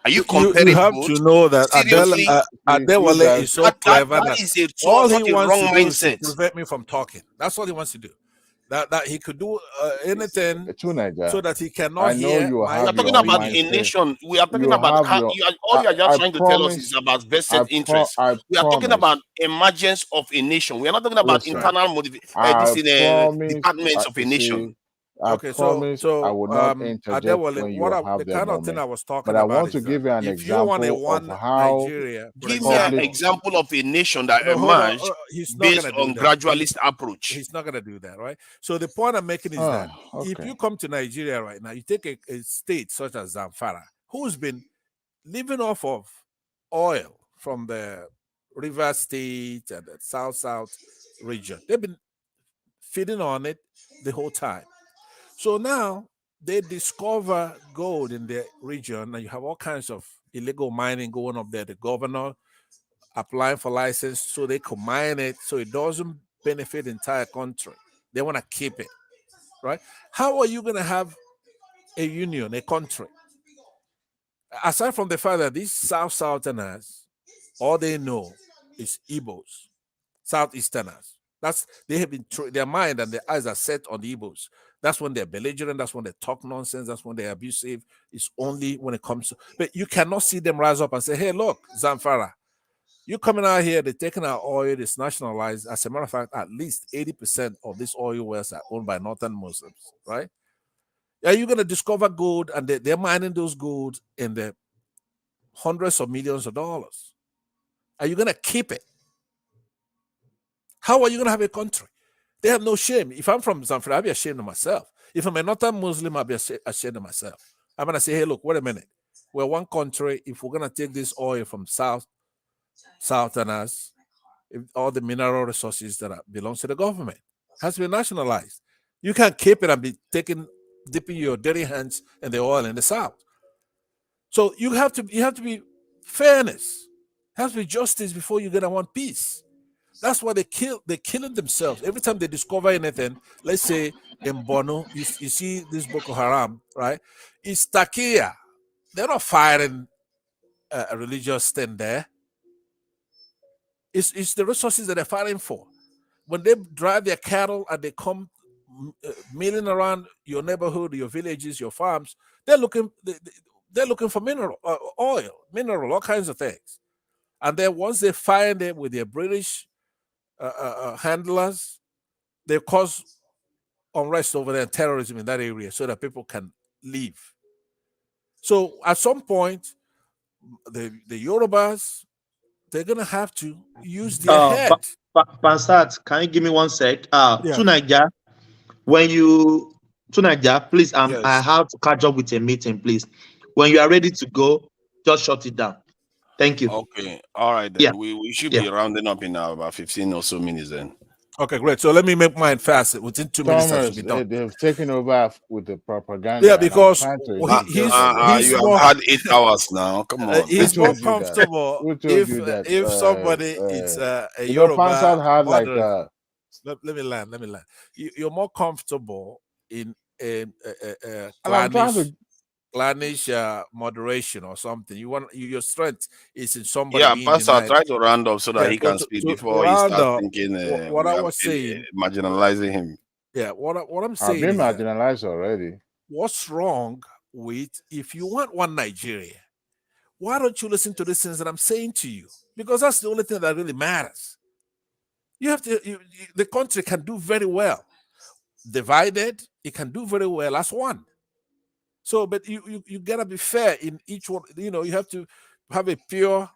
Are you comparing You have both? to know that Seriously? Adewale is so clever that is a all he such a wants wrong to do is to mindset. prevent me from talking. That's all he wants to do. That he could do anything so that he cannot I know hear you my We are have talking your own about a mindset. nation. We are talking You about have how your. all you are just I trying to tell us promise. is about vested interests. I We are talking promise. about emergence of a nation. We are not talking about Listen, internal I promise. departments of a nation. I promise I will not interject Adewale, when you have the that kind of thing moment. I was But talking I about want is to that give you an if you want a example of one how Nigeria, for Give me an example, example of a nation that no, hold on. emerged He's not based gonna do on that. gradualist approach. He's not gonna do that, right? So the point I'm making is that if you come to Nigeria right now, you take a state such as Zamfara, who's been living off of oil from the River State and the South region. They've been feeding on it the whole time. So now they discover gold in the region, and you have all kinds of illegal mining going up there. The governor applying for license so they can mine it so it doesn't benefit the entire country. They want to keep it, right? How are you going to have a union, a country? Aside from the fact that these Southerners, all they know is Igbos, Southeasterners. They have been their mind and their eyes are set on the Igbos. That's when they're belligerent. That's when they talk nonsense. That's when they're abusive. It's only when it comes to. But you cannot see them rise up and say, "Hey, look, Zamfara, you coming out here, they're taking our oil, it's nationalized. As a matter of fact, at least 80% of these oil wells are owned by Northern Muslims, right? Are you going to discover gold and they're mining those gold in the hundreds of millions of dollars? Are you going to keep it? How are you going to have a country? They have no shame. If I'm from Zamfara, I'll be ashamed of myself. If I'm a Northern Muslim, I'll be ashamed of myself. I'm going to say, hey, look, wait a minute. We're one country. If we're going to take this oil from Southerners, all the mineral resources that belongs to the government has to be nationalized. You can't keep it and be dipping your dirty hands in the oil in the South. So you have to be fairness. There has to be justice before you get want peace. That's why they're killing themselves every time they discover anything. Let's say in Bono, you see this Boko Haram, right? It's Takia. They're not firing a religious thing there. It's the resources that they're fighting for. When they drive their cattle and they come milling around your neighborhood, your villages, your farms, they're looking for mineral, oil, mineral, all kinds of things. And then once they find it with their British handlers, they cause unrest over there and terrorism in that area so that people can leave. So at some point, the Yorubas, they're gonna have to use their head. Pansat, can you give me 1 sec? Yeah. To Niger, to Niger, please, Yes. I have to catch up with a meeting, please. When you are ready to go, just shut it down. Thank you. Okay. All right then. Yeah. We should be rounding up in about 15 or so minutes then. Okay, great. So let me make mine fast. Within 2 minutes, I should Thomas, be done. they've taken over with the propaganda. Yeah, because you have had 8 hours now. Come on. He's more comfortable if somebody is a Yoruba moderate. Let me land. You're more comfortable in a And I'm trying clannish to clannish moderation or something. Your strength is in somebody Yeah, being Pastor, denied. try to round up so that Yeah, he so can speak to before he round starts up, thinking what we I are was saying, marginalizing him. yeah, what I'm I've saying been is that marginalized already. what's wrong with, if you want one Nigeria, why don't you listen to the things that I'm saying to you? Because that's the only thing that really matters. You have to, the country can do very well. Divided, it can do very well as one. So, but you gotta be fair in each one. You know, you have to have a pure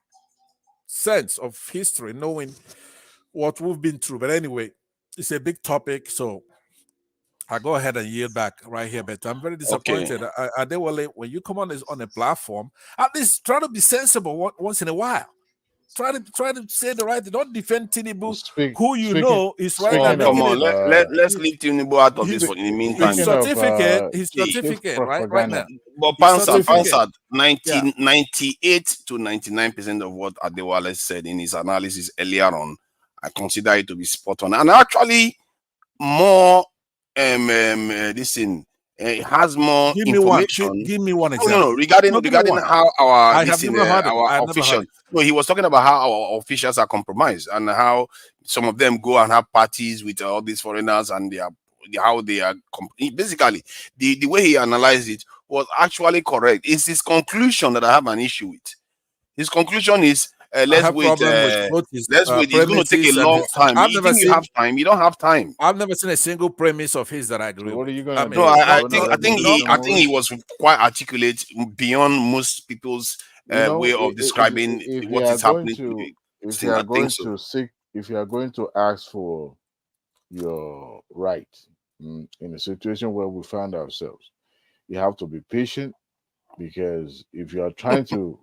sense of history, knowing what we've been through. But anyway, it's a big topic, so I go ahead and yield back right here. But I'm very disappointed. Adewale, when you come on a platform, at least try to be sensible once in a while. Try to say the right thing. Don't defend Tinubu, who you know is right now Come making on, let's leave Tinubu out of this for in the meantime. His certificate, right now. But Pansat, 98 to 99% of what Adewale said in his analysis earlier on, I consider it to be spot on. And actually, more this thing has more information. Give me one example. No, regarding how our our officials. No, he was talking about how our officials are compromised and how some of them go and have parties with all these foreigners and how they are basically the way he analyzed it was actually correct. It's his conclusion that I have an issue with. His conclusion is let's wait. Let's wait. It's going to take a long time. You think you have time? You don't have time. I've never seen a single premise of his that I agree with. I think he was quite articulate beyond most people's way of describing what is happening. If you are going to ask for your right in a situation where we find ourselves, you have to be patient, because if you are trying to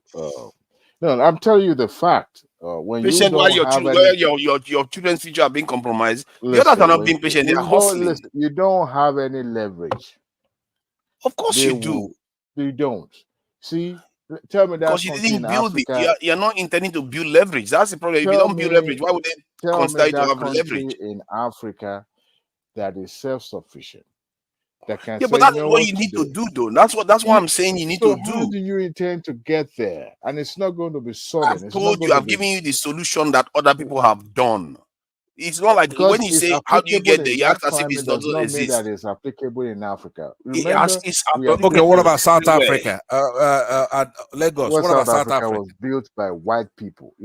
no, I'm telling you the fact. When patient you don't while your children's future are being compromised, the others are not being patient. They are hustling. You don't have any leverage. Of course you do. You don't. See, tell me that because you didn't build it. You're not intending to build leverage. That's the problem. If you don't build leverage, why would they consider you to have leverage in Africa that is self-sufficient? That can but that's what you need to do, though. That's what I'm saying. You need to do. How do you intend to get there? And it's not going to be sudden. I've given you the solution that other people have done. It's not like when you say how do you get there, you ask as if it doesn't exist. That is applicable in Africa. Okay, what about South Africa? Lagos. What about South Africa was built by white people.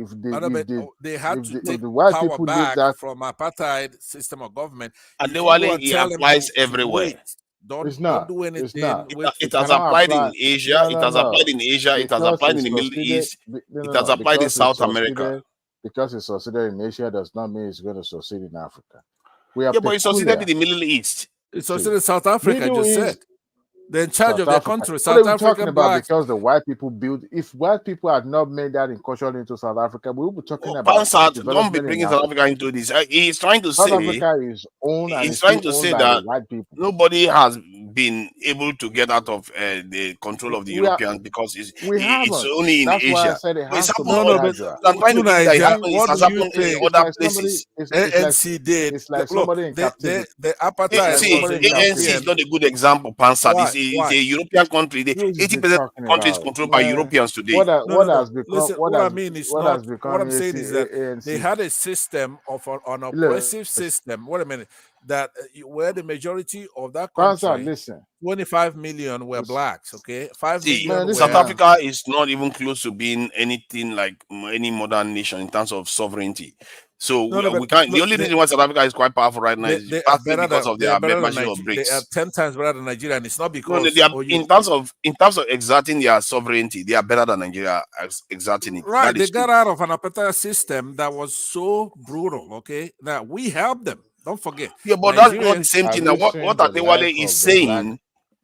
They had to take the white people back from apartheid system of government. And it applies everywhere. Don't do anything. It has applied in Asia. It has applied in Asia. It has applied in the Middle East. It has applied in South America. Because it succeeded in Asia does not mean it's going to succeed in Africa. But it succeeded in the Middle East. It succeeded in South Africa. I just said they're in charge of their country. South Africa. Talking about because the white people built. If white people had not made that incursion into South Africa, we would be talking about. Don't be bringing South Africa into this. He's trying to say South Africa is owned. He's trying to say that white people. Nobody has been able to get out of the control of the Europeans because it's only in That's Asia. Why I said it has to be I'm trying to think that it has happened in other places. ANC did. It's like somebody in captivity. The apartheid. ANC is not a good example, Pansat. It's a European country. 80% of the country is controlled by Europeans today. What I mean is not. What I'm saying is that they had a system of an oppressive system. Wait a minute. That where the majority of that country, 25 million were blacks. Okay, 5 million. South Africa is not even close to being anything like any modern nation in terms of sovereignty. So we can't. The only reason why South Africa is quite powerful right now is because of their machine of bricks. They are 10 times better than Nigeria, and it's not because in terms of exerting their sovereignty, they are better than Nigeria exerting it. Right, they got out of an apartheid system that was so brutal. Okay, now we helped them. Don't forget. Yeah, but that's not the same thing. Now, what Adewale is saying,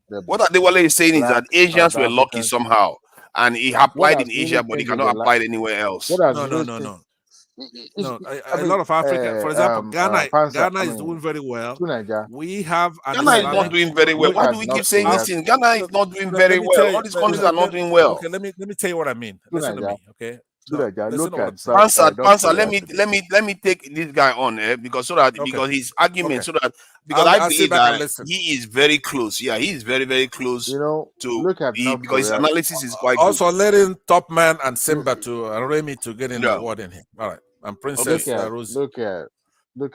is that Asians were lucky somehow, and he applied in Asia, but he cannot apply it anywhere else. No. A lot of Africa, for example, Ghana is doing very well. We have Ghana is not doing very well. Why do we keep saying this thing? Ghana is not doing very well. All these countries are not doing well. Okay, let me tell you what I mean. Listen to me, okay? Look at Pansa, let me take this guy on because because his argument because I believe that he is very close. Yeah, he is very, very close. Look at North because his Korea. analysis is quite also good. letting Top Man and Simba to Remy to get in the word in him. All right, and Princess Rose. Look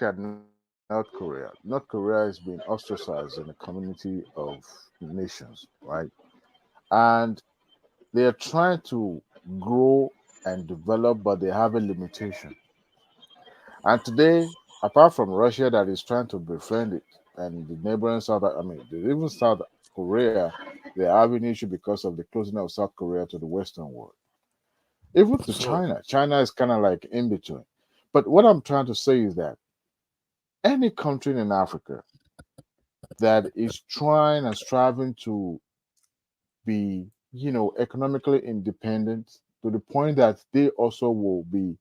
at North Korea. North Korea has been ostracized in a community of nations, right? And they are trying to grow and develop, but they have a limitation. And today, apart from Russia that is trying to befriend it, and the neighboring even South Korea, they are having issue because of the closing of South Korea to the Western world. Even to China. China is kind of like in between. But what I'm trying to say is that any country in Africa that is trying and striving to be, economically independent to the point that they also will be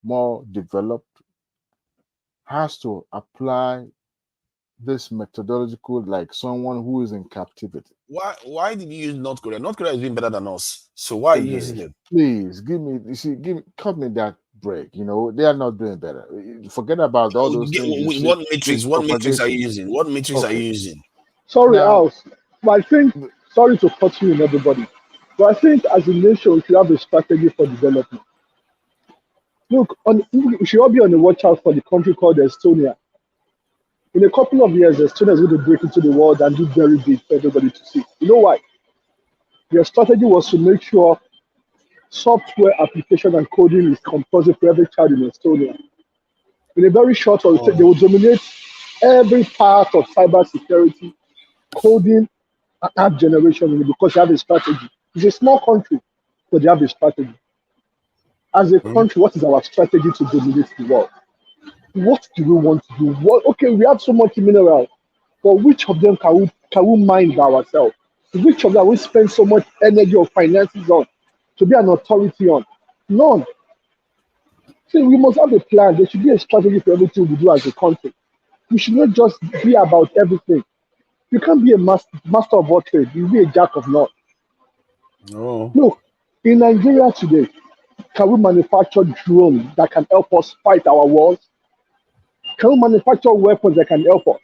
more developed has to apply this methodological like someone who is in captivity. Why did you use North Korea? North Korea is doing better than us. So why are you using it? Please cut me that break. They are not doing better. Forget about all those things. What matrix are you using? What matrix are you using? Sorry, House. But I think, sorry to cut you in, everybody, but I think as a nation, we should have a strategy for development. Look, we should all be on the watch out for the country called Estonia. In a couple of years, Estonia is going to break into the world and do very big for everybody to see. You know why? Their strategy was to make sure software application and coding is compulsory for every child in Estonia. In a very short time, they will dominate every part of cybersecurity, coding, and app generation because they have a strategy. It's a small country, but they have a strategy. As a country, what is our strategy to dominate the world? What do we want to do? Okay, we have so much mineral, but which of them can we mine by ourselves? Which of them we spend so much energy or finances on to be an authority on? None. So we must have a plan. There should be a strategy for everything we do as a country. We should not just be about everything. You can't be a master of all trades. You'll be a jack of none. No. Look, in Nigeria today, can we manufacture drones that can help us fight our wars? Can we manufacture weapons that can help us?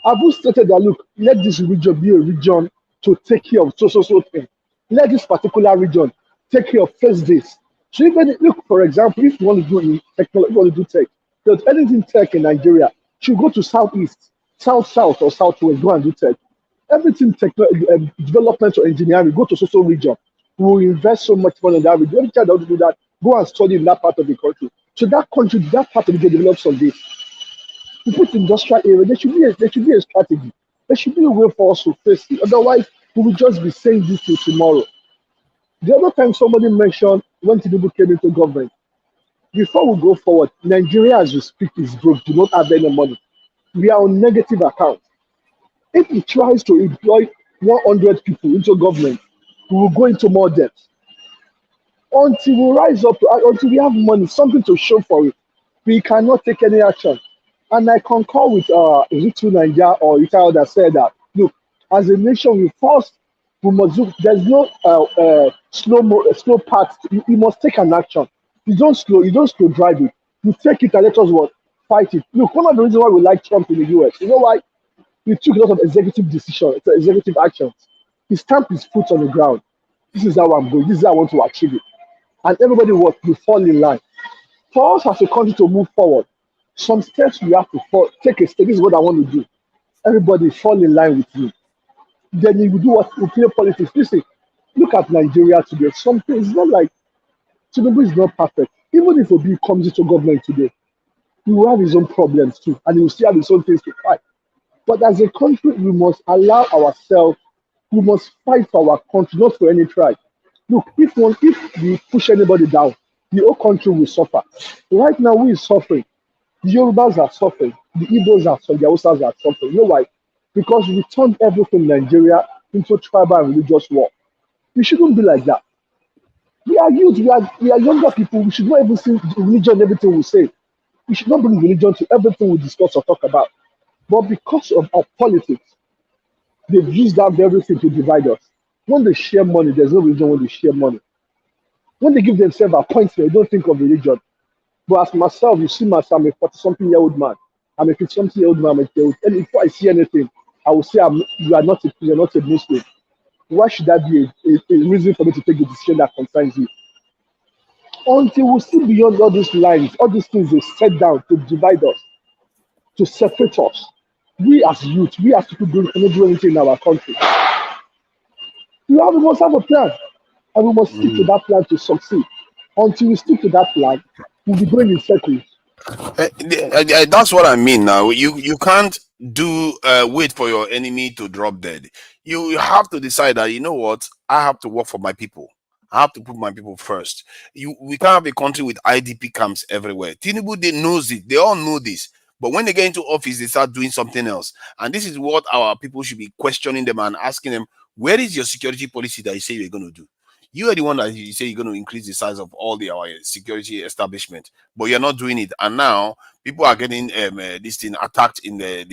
Have we stated that, look, let this region be a region to take care of so thing. Let this particular region take care of first this. So even look, for example, if you want to do technology, you want to do tech, there's anything tech in Nigeria, you go to southeast, south, or southwest, go and do tech. Everything development or engineering, go to social region. We will invest so much money in that region. Every time they want to do that, go and study in that part of the country. So that country, that part of the develops on this. We put industrial area, there should be a strategy. There should be a way for us to face it. Otherwise, we will just be saying this till tomorrow. The other time somebody mentioned when Tinubu came into government, before we go forward, Nigeria as we speak is broke, do not have any money. We are on negative account. If he tries to employ 100 people into government, we will go into more debt. Until we rise up, until we have money, something to show for it, we cannot take any action. And I concur with Ojukwu Nigeria or Itao that said that, look, as a nation, we must do, there's no slow path. You must take an action. You don't slow drive it. You take it and let us fight it. Look, one of the reasons why we like Trump in the US, you know why? He took a lot of executive decisions, executive actions. He stamped his foot on the ground. This is how I'm going. This is how I want to achieve it. And everybody will fall in line. For us as a country to move forward, some steps we have to take a step. This is what I want to do. Everybody fall in line with me. Then you do what you play politics. Listen, look at Nigeria today. Something it's not like Tinubu is not perfect. Even if Obi comes into government today, he will have his own problems too, and he will still have his own things to fight. But as a country, we must allow ourselves. We must fight for our country, not for any tribe. Look, if we push anybody down, the whole country will suffer. Right now, we are suffering. The Yorubas are suffering. The Igbos are suffering. The Hausas are suffering. You know why? Because we turned everything in Nigeria into tribal and religious war. We shouldn't be like that. We are youth. We are younger people. We should not even see religion in everything we say. We should not bring religion to everything we discuss or talk about. But because of our politics, they've used that very thing to divide us. When they share money, there's no religion when they share money. When they give themselves appointment, they don't think of religion. But as myself, you see myself, I'm a 40-something-year-old man. I'm a 50-something-year-old man. And before I see anything, I will say, you're not a Muslim. Why should that be a reason for me to take a decision that concerns you? Until we see beyond all these lines, all these things they set down to divide us, to separate us. We as youth, we as people cannot do anything in our country. We must have a plan, and we must stick to that plan to succeed. Until we stick to that plan, we'll be going in circles. That's what I mean. Now you can't do wait for your enemy to drop dead. You have to decide that, you know what, I have to work for my people. I have to put my people first. We can't have a country with IDP camps everywhere. Tinubu, they knows it. They all know this. But when they get into office, they start doing something else. And this is what our people should be questioning them and asking them, where is your security policy that you say you're going to do? You are the one that you say you're going to increase the size of all our security establishment, but you're not doing it. And now people are getting this thing attacked in the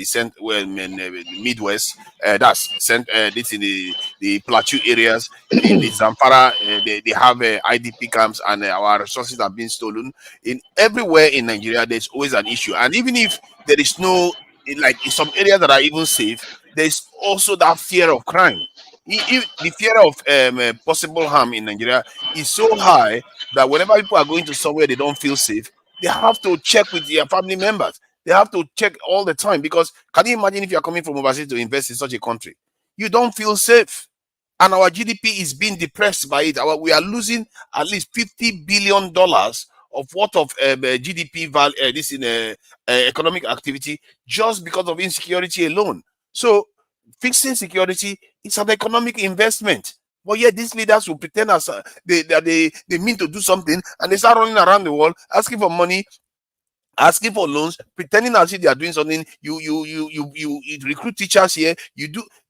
Midwest. That's this in the plateau areas in the Zamfara. They have IDP camps, and our resources are being stolen. In everywhere in Nigeria, there's always an issue. And even if there is no, like in some areas that are even safe, there's also that fear of crime. The fear of possible harm in Nigeria is so high that whenever people are going to somewhere they don't feel safe, they have to check with their family members. They have to check all the time, because can you imagine if you are coming from overseas to invest in such a country? You don't feel safe. And our GDP is being depressed by it. We are losing at least $50 billion of what of GDP value, this in economic activity, just because of insecurity alone. So fixing security is an economic investment. But yet these leaders will pretend as they mean to do something, and they start running around the world asking for money, asking for loans, pretending as if they are doing something. You recruit teachers here.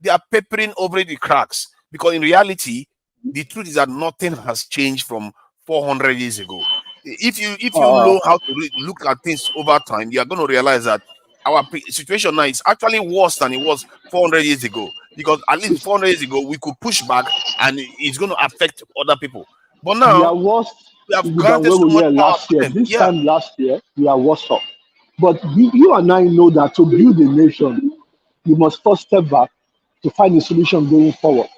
They are peppering over the cracks, because in reality, the truth is that nothing has changed from 400 years ago. If you know how to look at things over time, you are going to realize that our situation now is actually worse than it was 400 years ago, because at least 400 years ago we could push back and it's going to affect other people. But We now are worse we have than granted where so we much were power last to year. them. This Yeah. time last year, we are worse off. But you and I know that to build a nation, we must first step back to find a solution going forward.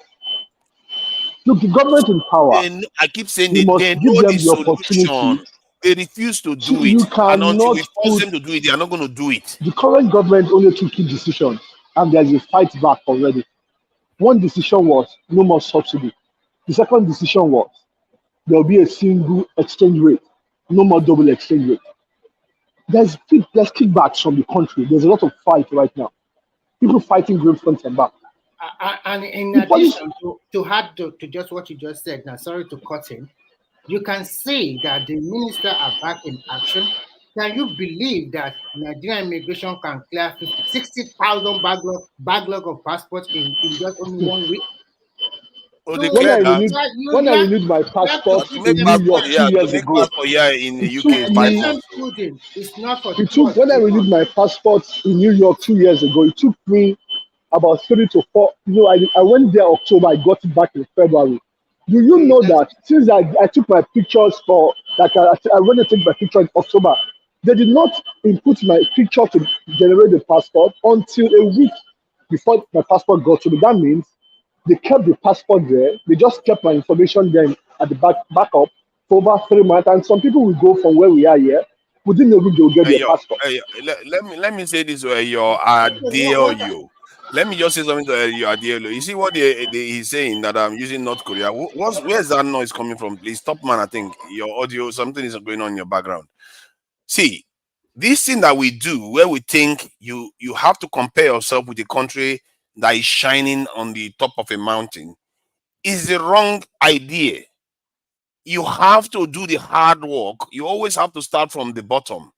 Look, the government in power, I keep saying we it. must They give know the them the opportunity. solution. They refuse to do You it. And until cannot we force put them to do it, they are not going to do it. the current government only took key decisions, and there's a fight back already. One decision was no more subsidy. The second decision was there will be a single exchange rate, no more double exchange rate. There's kickbacks from the country. There's a lot of fight right now. People fighting great front and back. And in The police, addition to add to just what you just said, now sorry to cut in, you can see that the minister are back in action. Can you believe that Nigerian immigration can clear 60,000 backlog of passports in just only 1 week? Oh, So they when I cleared that. renewed my you have to passport give in Make them New York passport, time. 2 years to make ago, passport here in the it UK took is 5 me Immigration months. building is not for it 2 or took when I 3 renewed months. my passport in New York 2 years ago, it took me about 3 to 4. I went there October, I got it back in February. Do you See, know that's that since I took my pictures for like I went to take my picture in October, they did not input my picture to generate the passport until a week before my passport got to me. That means they kept the passport there. They just kept my information there at the backup for over 3 months. And some people will go from where we are here within a week they will get their passport. Let me say this way, your what you. Let me just say something to your Adielo. You see what he's saying, that I'm using North Korea. Where's that noise coming from? Please stop, man. I think your audio, something is going on in your background. See, this thing that we do, where we think you have to compare yourself with a country that is shining on the top of a mountain, is the wrong idea. You have to do the hard work. You always have to start from the bottom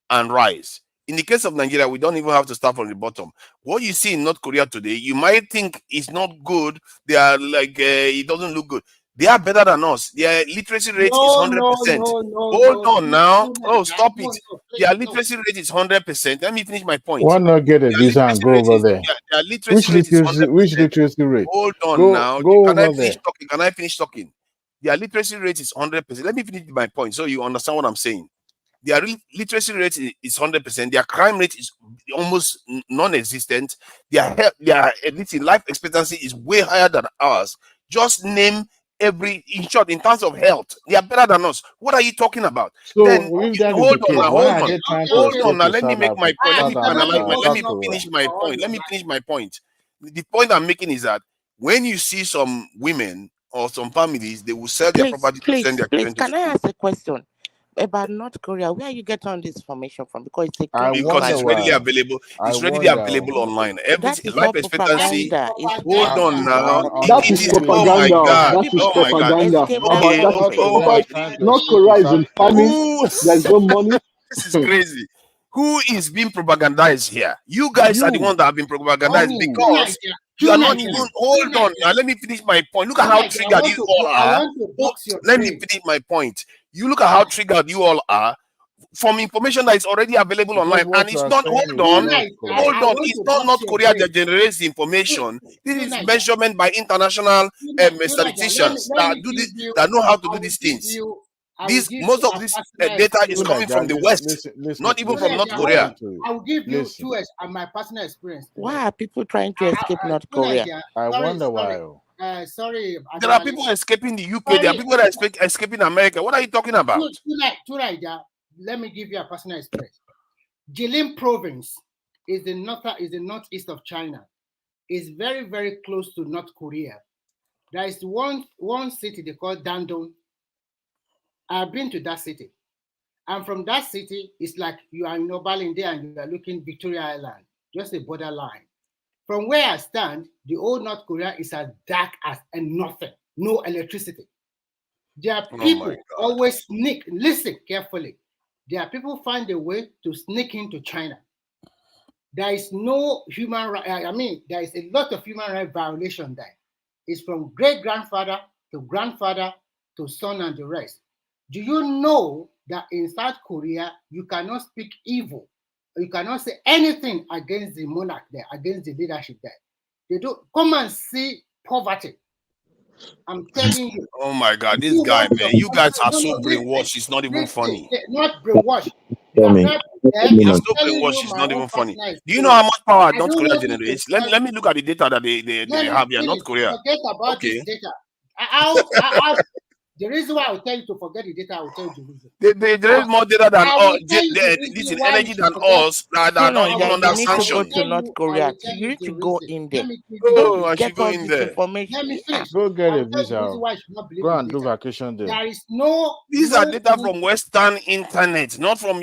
and rise. In the case of Nigeria, we don't even have to start from the bottom. What you see in North Korea today, you might think it's not good. They are like, it doesn't look good. They are better than us. Their literacy rate is no 100%. no Hold on now. Oh, that. stop it. No, please, Their no. literacy rate is 100%. Let me finish my point. Why not get a Their visa and literacy go rate over is there? their literacy rate is Which 100%. literacy rate? Hold on Go now. go Can I over finish there. talking? Can I finish talking? their literacy rate is 100%. Let me finish my point so you understand what I'm saying. Their literacy rate is 100%. Their crime rate is almost non-existent. Their life expectancy is way higher than ours. Just name in short, in terms of health, they are better than us. What are you talking about? So Then if that is hold the case, why are they trying to escape on. Now to let me make my point. Let me finish my point. Let me finish my point. The point I'm making is that when you see some women or some families, they will sell their property to send their children to Can I school. ask a question about North Korea? Where you get on this information from? Because it's a Because it's readily available. It's readily available online. Every life expectancy. Hold on now. That is Oh my propaganda. God. That is Oh my God. propaganda. Okay. That is Oh my. North Korea is in famine. There's no money. This is crazy. Who is being propagandized here? You guys are the ones that have been propagandized because you are not even. Hold on. Now let me finish my point. Look at how triggered you all are. Let me finish my point. You look at how triggered you all are from information that is already available online, and it's not. Hold on. It's not North Korea that generates the information. This is measurement by international statisticians that know how to do these things. Most of this data is coming from the West, not even from North Korea. I will give you two my personal experience. Why are people trying to escape North Korea? I wonder why. Sorry. There are people escaping the UK. There are people that are escaping America. What are you talking about? Tonight, let me give you a personal experience. Jilin province is the northeast of China. It's very, very close to North Korea. There is one city they call Dandong. I've been to that city. And from that city, it's like you are in Obalinde and you are looking Victoria Island, just a borderline. From where I stand, the old North Korea is as dark as nothing, no electricity. There are people always sneak, listen carefully. There are people find a way to sneak into China. There is no human right, there is a lot of human rights violation there. It's from great-grandfather to grandfather to son and the rest. Do you know that in South Korea, you cannot speak evil? You cannot say anything against the monarch there, against the leadership there. They don't come and see poverty. I'm telling you. Oh my God, this guy, man. You guys are so brainwashed. It's not even funny. Not brainwashed. You're so brainwashed. It's not even funny. Do you know how much power North Korea generates? Let me look at the data that they have here. North Korea. Forget about this data. The reason why I will tell you to forget the data, I will tell you the reason. They generate more data than us. This is energy than us that are not even under sanction. You need to go to North Korea. You need to go in there. Oh, I should go in there. Information. Let me finish. Go get a visa. Go and do vacation there. There is no. These are data from Western internet, not from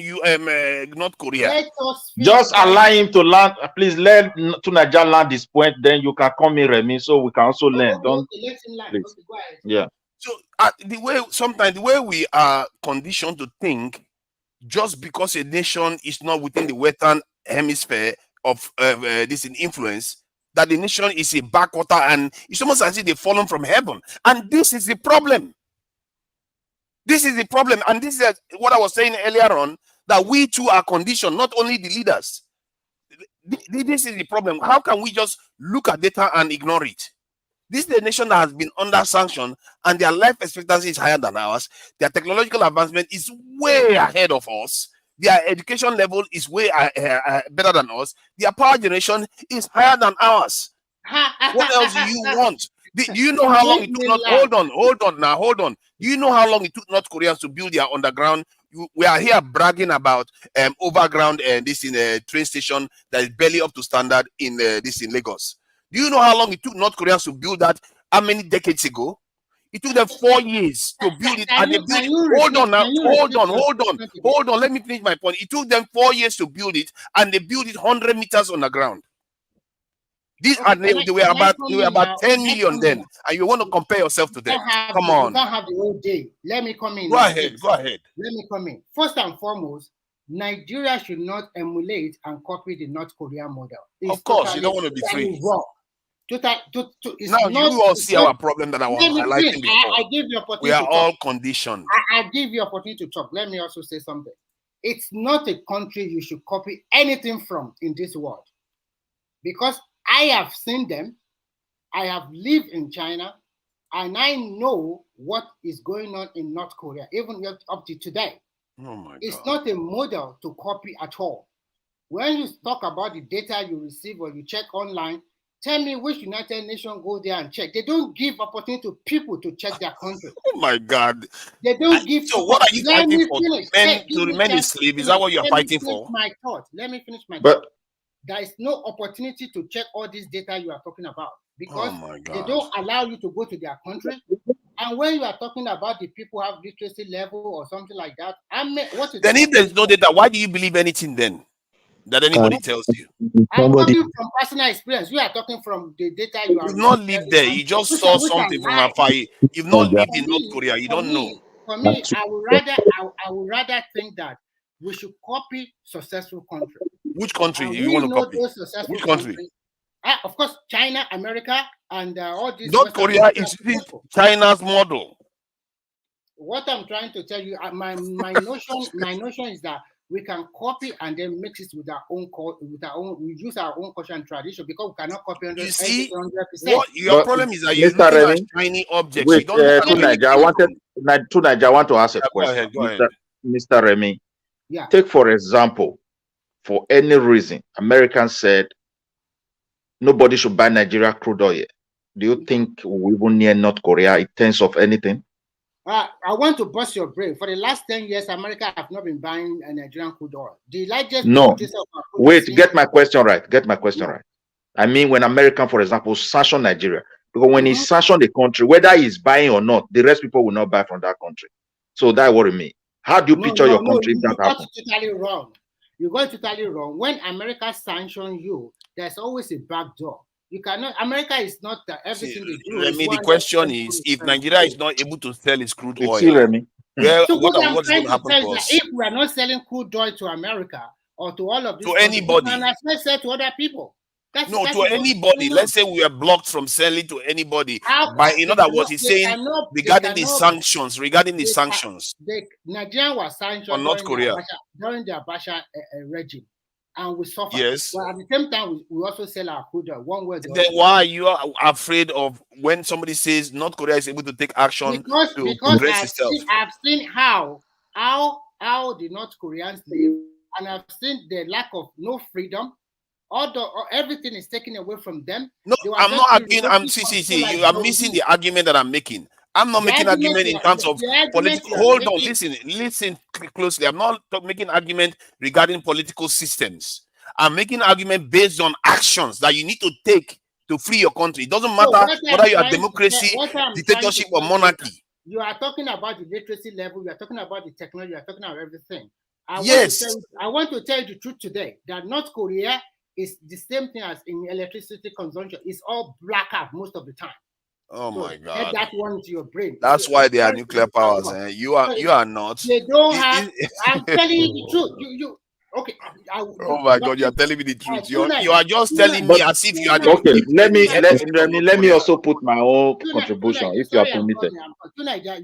North Korea. Just allow him to land. Please let Tunaja land this point. Then you can come in, Remy, so we can also learn. Don't. Please. Yeah. So the way we are conditioned to think, just because a nation is not within the Western hemisphere of this influence, that the nation is a backwater and it's almost as if they've fallen from heaven. And this is the problem. This is the problem. And this is what I was saying earlier on, that we too are conditioned, not only the leaders. This is the problem. How can we just look at data and ignore it? This is a nation that has been under sanction and their life expectancy is higher than ours. Their technological advancement is way ahead of us. Their education level is way better than us. Their power generation is higher than ours. What else do you want? Do you know how long it took Hold on. Do you know how long it took North Koreans to build their underground? We are here bragging about overground and this in a train station that is barely up to standard in this in Lagos. Do you know how long it took North Koreans to build that? How many decades ago? It took them 4 years to build it. And they built it. Hold on. Let me finish my point. It took them 4 years to build it, and they built it 100 meters on the ground. They were about 10 million then, and you want to compare yourself to them? Come on. You can't have the whole day. Let me come in. Go ahead. Let me come in. First and foremost, Nigeria should not emulate and copy the North Korean model. Of course, you don't want to be free. Wrong. You all see our problem that I was highlighting before. I give you opportunity. We are all conditioned. I give you opportunity to talk. Let me also say something. It's not a country you should copy anything from in this world, because I have seen them. I have lived in China. And I know what is going on in North Korea, even up to today. Oh my God. It's not a model to copy at all. When you talk about the data you receive or you check online, tell me which United Nations go there and check. They don't give opportunity to people to check their country. Oh my God. They don't give. So what are you Let fighting me for? finish. Men Give to me remain a chance to slave? Is finish. that what you are Let me fighting finish for? my thought. Let me finish my But thought. There is no opportunity to check all this data you are talking about because Oh my they God. don't allow you to go to their country. And when you are talking about the people have literacy level or something like that, what is Then if there's no data, why do you believe anything then that anybody tells you? I'm talking from personal experience. You are talking from the data you are You've not receiving lived every there. time, You just which saw are something from live. afar. You've not lived in North Korea. You don't know. For me, I would rather think that we should copy successful countries. Which country And you want we to know copy? those successful Which country? countries. Of course, China, America, and all these North Western Korea countries is are using successful. China's model. What I'm trying to tell you, my notion is that we can copy and then mix it with our own we use our own culture and tradition because we cannot copy 100%. You see, what your But problem is that you're Mr. looking at Remy, shiny objects. wait, You don't look at where you Tunaja, I came wanted from. Tunaja, I want to ask a Yeah, go question. ahead. Go ahead. Mr. Remy, yeah. Take for example, for any reason, Americans said nobody should buy Nigeria crude oil. Do you think we will near North Korea in terms of anything? I want to bust your brain. For the last 10 years, America have not been buying a Nigerian crude oil. The largest No. producer of our crude Wait, is get my question right. Get my question right. I mean, when American, for example, sanction Nigeria, because when he sanction the country, whether he's buying or not, the rest people will not buy from that country. So that's what I mean. How do you picture your country if that happens? You got totally wrong. You got totally wrong. When America sanction you, there's always a back door. You cannot. America is not everything they do. Remy, the question is, if Nigeria is not able to sell its crude oil, Remy. What I'm is going trying to happen tell to you us? if we are not selling crude oil to America or to all of these To countries, anybody. we can as well sell to other people. No, to anybody. Let's say we are blocked from selling to anybody. In other words, he's saying regarding the sanctions. Nigeria was sanctioned on North Korea during the Abacha regime, and we suffered. Yes. But at the same time, we also sell our crude oil one way. Then why are you afraid of when somebody says North Korea is able to take action to address itself? I've seen how the North Koreans live, and I've seen the lack of no freedom. Everything is taken away from them. No, I'm not arguing. You are missing the argument that I'm making. I'm not making argument in terms of political. Hold on, listen closely. I'm not making argument regarding political systems. I'm making argument based on actions that you need to take to free your country. It doesn't matter whether you are democracy, dictatorship, or monarchy. You are talking about the literacy level. You are talking about the technology. You are talking about everything. I want to tell you the truth today that North Korea is the same thing as in electricity consumption. It's all blackout most of the time. Oh my God! Get that one into your brain. That's why they are nuclear powers. You are not. They don't have. I'm telling you the truth. You okay? Oh my God! You are telling me the truth. You are just telling me as if you are. Okay, let me also put my own contribution if you are permitted.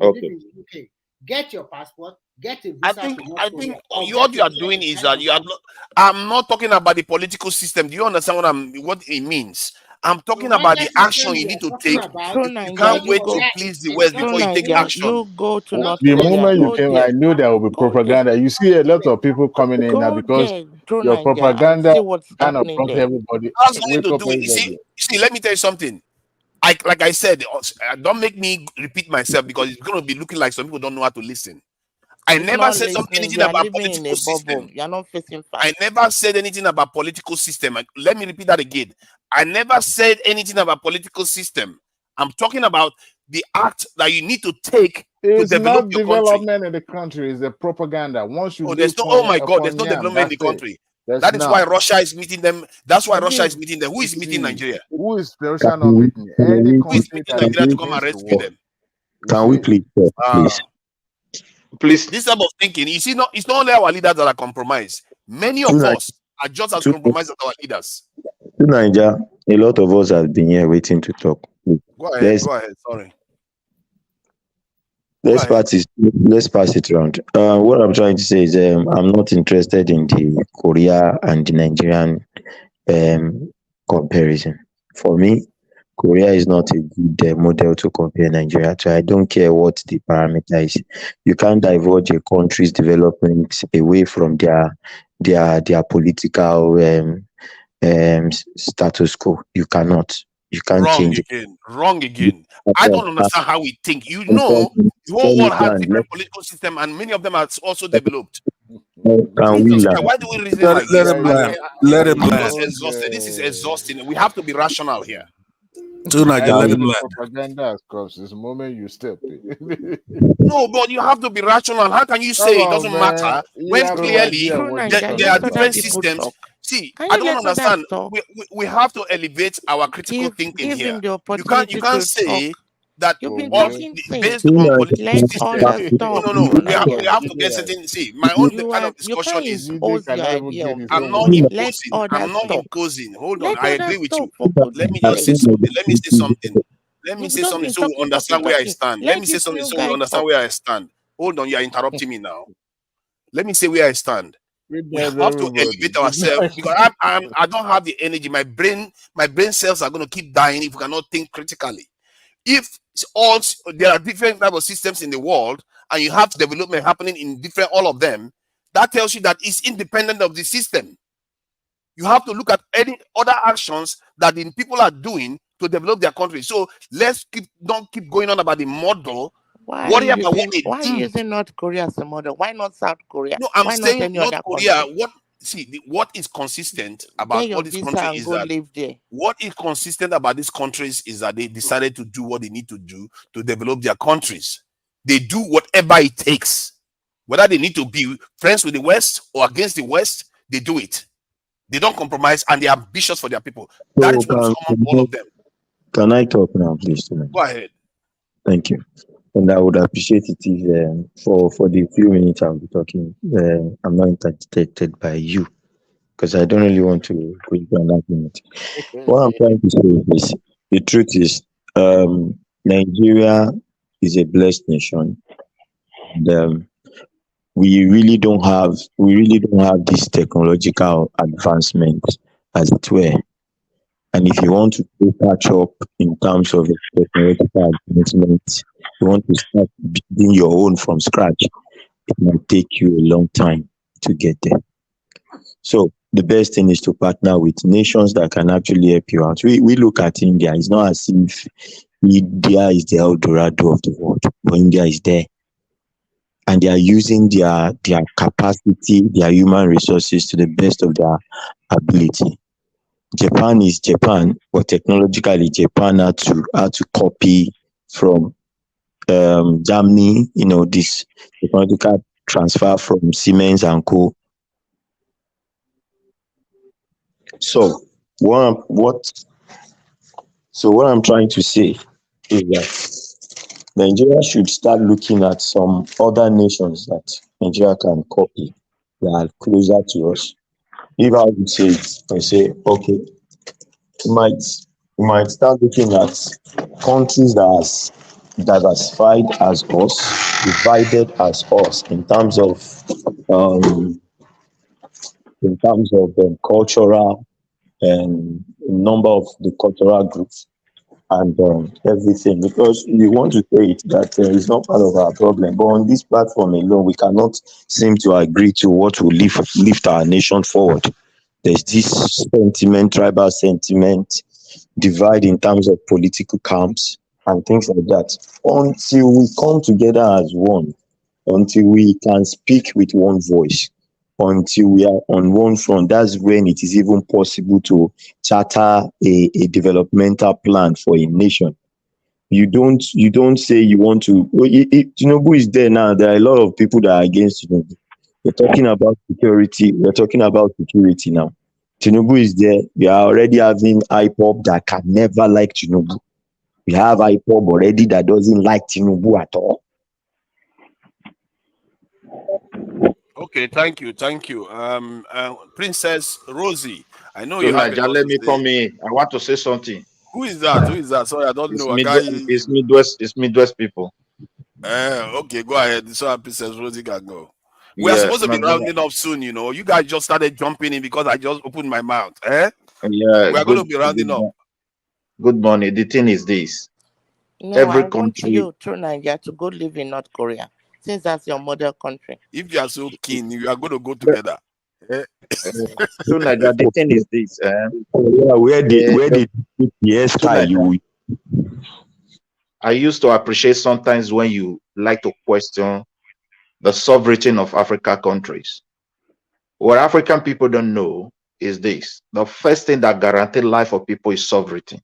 Okay. Get your passport. Get a visa. I think what you are doing is that you are not. I'm not talking about the political system. Do you understand what it means? I'm talking about the action you need to take. You can't wait to please the West before you take action. You go to North The Korea. moment you came, I knew there will be propaganda. You see a lot of people coming in now because your propaganda kind of brought everybody. That's nothing to do with. You see, let me tell you something. Like I said, don't make me repeat myself because it's going to be looking like some people don't know how to listen. I never said anything about political system. You're not facing facts. I never said anything about political system. Let me repeat that again. I never said anything about political system. I'm talking about the act that you need to take to develop your development in the country. It's a propaganda. Once you oh my God, there's no development in the country. That is why Russia is meeting them. That's why Russia is meeting them. Who is meeting Nigeria? Who is Russia not meeting? Any who is meeting Nigeria to come and rescue them? Can we please talk, please? Please. This type of thinking, you see, it's not only our leaders that are compromised. Many of us are just as compromised as our leaders. To Nigeria, a lot of us have been here waiting to talk. Go ahead. Sorry. Let's pass it around. What I'm trying to say is I'm not interested in the Korea and the Nigerian comparison. For me, Korea is not a good model to compare Nigeria to. I don't care what the parameter is. You can't divulge a country's development away from their political status quo. You cannot. You can't Wrong change it. again. Wrong again. I don't understand how we think. You know, the Can whole we world has land? different political system, and many of them are also developed. Can we Jesus land? Christ, why do we reason Let, like let this? him land. Let him I'm land. just exhausted. This is exhausting. We have to be rational here. I Let him think land. propaganda has crossed this moment you step in. No, but you have to be rational. How can you Come say it on, doesn't man. matter You when have no clearly idea what you're there are talking different about. systems? See, Can I you don't let others understand. talk? We have to elevate our critical thinking Give here. him the You can't opportunity say to talk. that You've been all talking since. based on political Let system. others talk, No. We Elijah. have to get certain. See, my own You kind are of you discussion can't is impose your cannot even idea get on his I'm own people. not words. Let imposing. I'm others not talk. imposing. Hold on. Let I others agree with talk you. for Let goodness me just say sake. something. Let me say something. Let me You've say just something been so we talking, understand where I stand. Let Let me say this something new so we guy understand talk. where I stand. Hold on, you are interrupting me now. Let me say where I stand. We That's have to everybody. elevate ourselves because I don't have the energy. My brain cells are going to keep dying if we cannot think critically. If there are different type of systems in the world and you have development happening in different all of them, that tells you that it's independent of the system. You have to look at any other actions that the people are doing to develop their country. So don't keep going on about the model. Why Worry about what they are you did. using North Korea as a model? Why not South Korea? No, I'm Why not saying any North other Korea. country? What is consistent Get about all your these visa countries and is go that live there. what is consistent about these countries is that they decided to do what they need to do to develop their countries. They do whatever it takes. Whether they need to be friends with the West or against the West, they do it. They don't compromise and they're ambitious for their people. That So is what is common to all of them. can I talk now, please? Go ahead. Thank you. And I would appreciate it if for the few minutes I'll be talking, I'm not intimidated by you because I don't really want to go into an argument. What I'm trying to say is this: the truth is, Nigeria is a blessed nation, and we really don't have this technological advancement as it were. And if you want to catch up in terms of technological advancement, you want to start building your own from scratch, it might take you a long time to get there. So the best thing is to partner with nations that can actually help you out. We look at India, it's not as if India is the El Dorado of the world, but India is there. And they are using their capacity, their human resources to the best of their ability. Japan is Japan, but technologically Japan had to copy from Germany, this technological transfer from Siemens and Co. So what I'm trying to say is that Nigeria should start looking at some other nations that Nigeria can copy that are closer to us. If I would say it, I say, okay, we might start looking at countries that are as diversified as us, divided as us um, cultural and number of the cultural groups and everything, because we want to say it that it's not part of our problem. But on this platform alone, we cannot seem to agree to what will lift our nation forward. There's this sentiment, tribal sentiment, divide in terms of political camps and things like that. Until we come together as one, until we can speak with one voice, until we are on one front, that's when it is even possible to charter a developmental plan for a nation. You don't say you want to. Tinubu is there now. There are a lot of people that are against Tinubu. We're talking about security. We're talking about security now. Tinubu is there. We are already having IPOB that can never like Tinubu. We have IPOB already that doesn't like Tinubu at all. Okay, thank you. Princess Rosie, I know So you have a Naija, lot let to me say. come in. I want to say something. Who is that? Sorry, I don't know. It's Midwest people. Okay, go ahead. So Princess Rosie can go. We are Yeah, supposed to my be brother. rounding up soon, You guys just started jumping in because I just opened my mouth. Yeah, We are going to good, be rounding up. Good morning. The thing is this. No, Every I want country, you through Nigeria to go live in North Korea, since that's your model country. If you are so keen, you are going to go the, together. Eh? through Nigeria, the thing is this. Where did the Through hairstyle Nigeria, you? I used to appreciate sometimes when you like to question the sovereignty of Africa countries. What African people don't know is this. The first thing that guarantees life for people is sovereignty.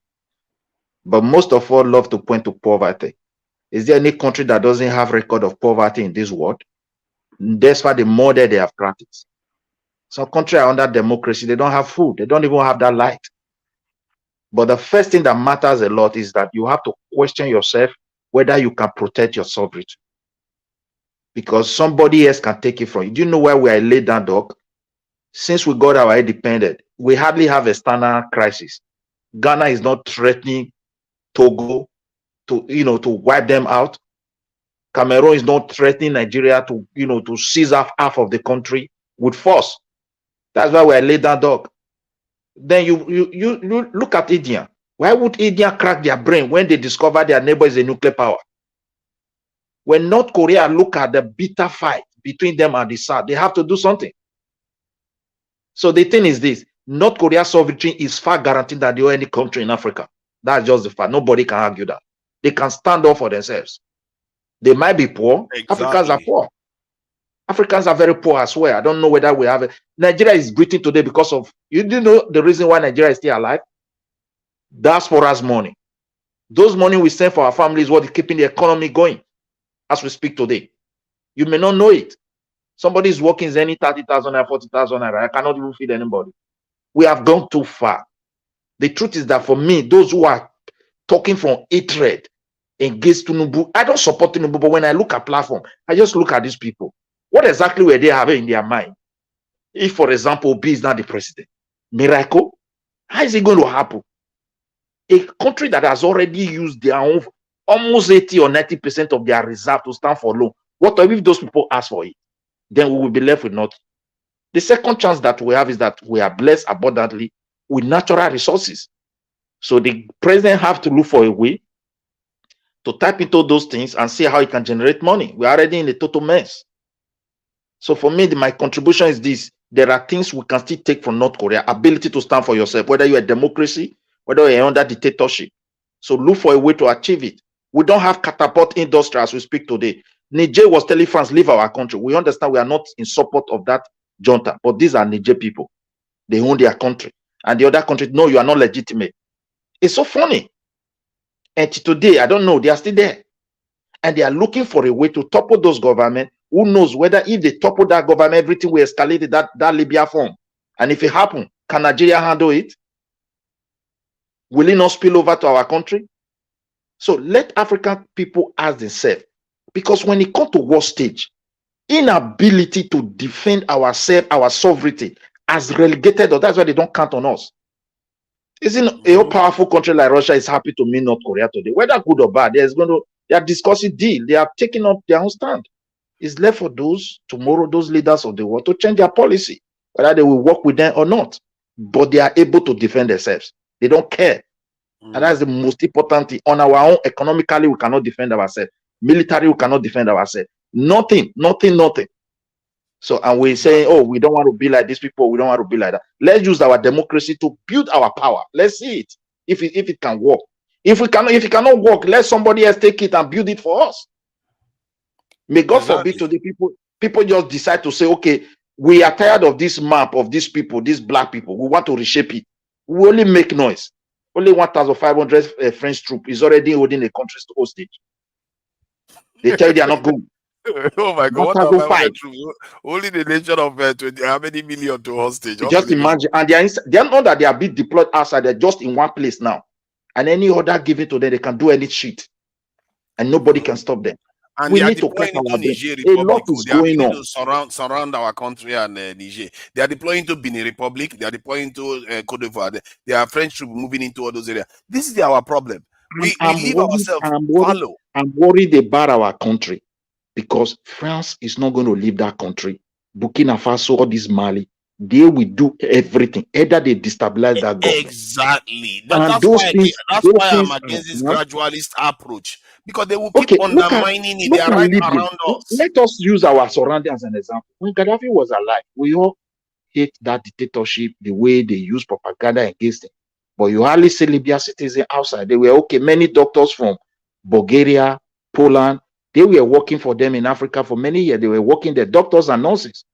But most of all love to point to poverty. Is there any country that doesn't have record of poverty in this world? Despite the model they have practiced. Some countries are under democracy, they don't have food, they don't even have that light. But the first thing that matters a lot is that you have to question yourself whether you can protect your sovereignty. Because somebody else can take it from you. Do you know where we are laid down, dog? Since we got our independence, we hardly have external crisis. Ghana is not threatening Togo to wipe them out. Cameroon is not threatening Nigeria to seize half of the country with force. That's why we're laid down, dog. Then you look at India. Why would India crack their brain when they discover their neighbor is a nuclear power? When North Korea look at the bitter fight between them and the South, they have to do something. So the thing is this: North Korea's sovereignty is far guaranteed than the any country in Africa. That's just the fact. Nobody can argue that. They can stand up for themselves. They might be poor. Exactly. Africans are poor. Africans are very poor as well. I don't know whether we have it. Nigeria is breathing today because of, you do know the reason why Nigeria is still alive? Diaspora's money. Those money we send for our families, what is keeping the economy going as we speak today. You may not know it. Somebody is working any 30,000 or 40,000. I cannot even feed anybody. We have gone too far. The truth is that for me, those who are talking from hatred against Tinubu, I don't support Tinubu, but when I look at platform, I just look at these people. What exactly were they having in their mind? If, for example, Obi is not the president, miracle, how is it going to happen? A country that has already used their own almost 80 or 90% of their reserve to stand for loan. What if those people ask for it? Then we will be left with nothing. The second chance that we have is that we are blessed abundantly with natural resources. So the president have to look for a way to tap into those things and see how he can generate money. We're already in a total mess. So for me, my contribution is this. There are things we can still take from North Korea. Ability to stand for yourself, whether you're a democracy, whether you're under dictatorship. So look for a way to achieve it. We don't have catapult industry as we speak today. Niger was telling France, leave our country. We understand we are not in support of that junta, but these are Niger people. They own their country. And the other country, no, you are not legitimate. It's so funny. And today, I don't know, they are still there. And they are looking for a way to topple those governments. Who knows whether if they topple that government, everything will escalate that Libya form. And if it happens, can Nigeria handle it? Will it not spill over to our country? So let African people ask themselves, because when it comes to war stage, inability to defend ourselves, our sovereignty, has relegated us. That's why they don't count on us. Isn't a powerful country like Russia is happy to meet North Korea today? Whether good or bad, they are discussing deal. They are taking up their own stand. It's left for those leaders of the world to change their policy, whether they will work with them or not. But they are able to defend themselves. They don't care. And that's the most important thing. On our own, economically, we cannot defend ourselves. Military, we cannot defend ourselves. Nothing. So, and we say, oh, we don't want to be like these people. We don't want to be like that. Let's use our democracy to build our power. Let's see it. If it can work. If it cannot work, let somebody else take it and build it for us. May God forbid to the people just decide to say, okay, we are tired of this map of these people, these black people. We want to reshape it. We only make noise. Only 1,500 French troops is already holding the countries to hostage. They tell you they are not going. Oh my God! What about troops? Only the nation of 20, how many million to hostage? Just imagine, and they are not that they are being deployed outside. They're just in one place now, and any order given to them, they can do any shit, and nobody can stop them. And we they are need to deploying into Niger a lot Republic. is They are going beginning on. to surround our country and Niger. They are deploying to Benin Republic. They are deploying to Cote d'Ivoire. They are French troops moving into all those areas. This is our problem. We leave ourselves fallow. I'm worried about our country because France is not going to leave that country. Burkina Faso, all this Mali, they will do everything. Either they destabilize that government. Exactly. And That's those why things, that's those why I'm things are against this now. gradualist approach, because they will keep Okay, undermining it. They look are at right Libya. around us. Let us use our surrounding as an example. When Gaddafi was alive, we all hate that dictatorship, the way they use propaganda against him. But you hardly see Libya citizens outside. They were okay. Many doctors from Bulgaria, Poland, they were working for them in Africa for many years. They were working there, doctors and nurses.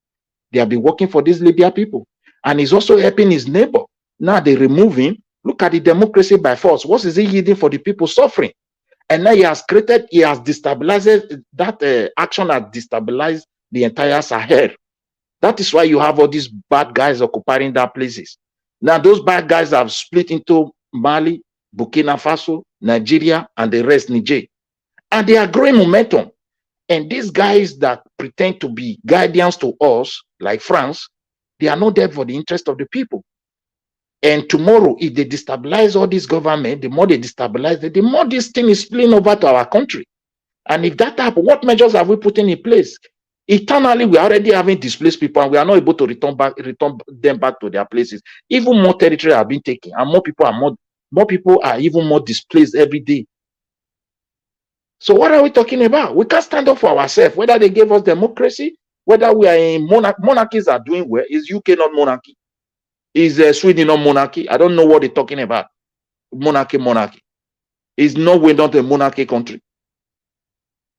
They have been working for these Libya people. And he's also helping his neighbor. Now they remove him. Look at the democracy by force. What is he yielding for the people suffering? And now he has destabilized, that action has destabilized the entire Sahel. That is why you have all these bad guys occupying that places. Now those bad guys have split into Mali, Burkina Faso, Nigeria, and the rest, Niger. And they are growing momentum. And these guys that pretend to be guardians to us, like France, they are not there for the interest of the people. And tomorrow, if they destabilize all this government, the more they destabilize it, the more this thing is spilling over to our country. And if that happens, what measures have we put in place? Eternally, we are already having displaced people, and we are not able to return them back to their places. Even more territory have been taken, and more people are even more displaced every day. So what are we talking about? We can't stand up for ourselves. Whether they gave us democracy, whether we are in monarchies are doing well. Is UK not monarchy? Is Sweden not monarchy? I don't know what they're talking about. Monarchy. Is Norway not a monarchy country?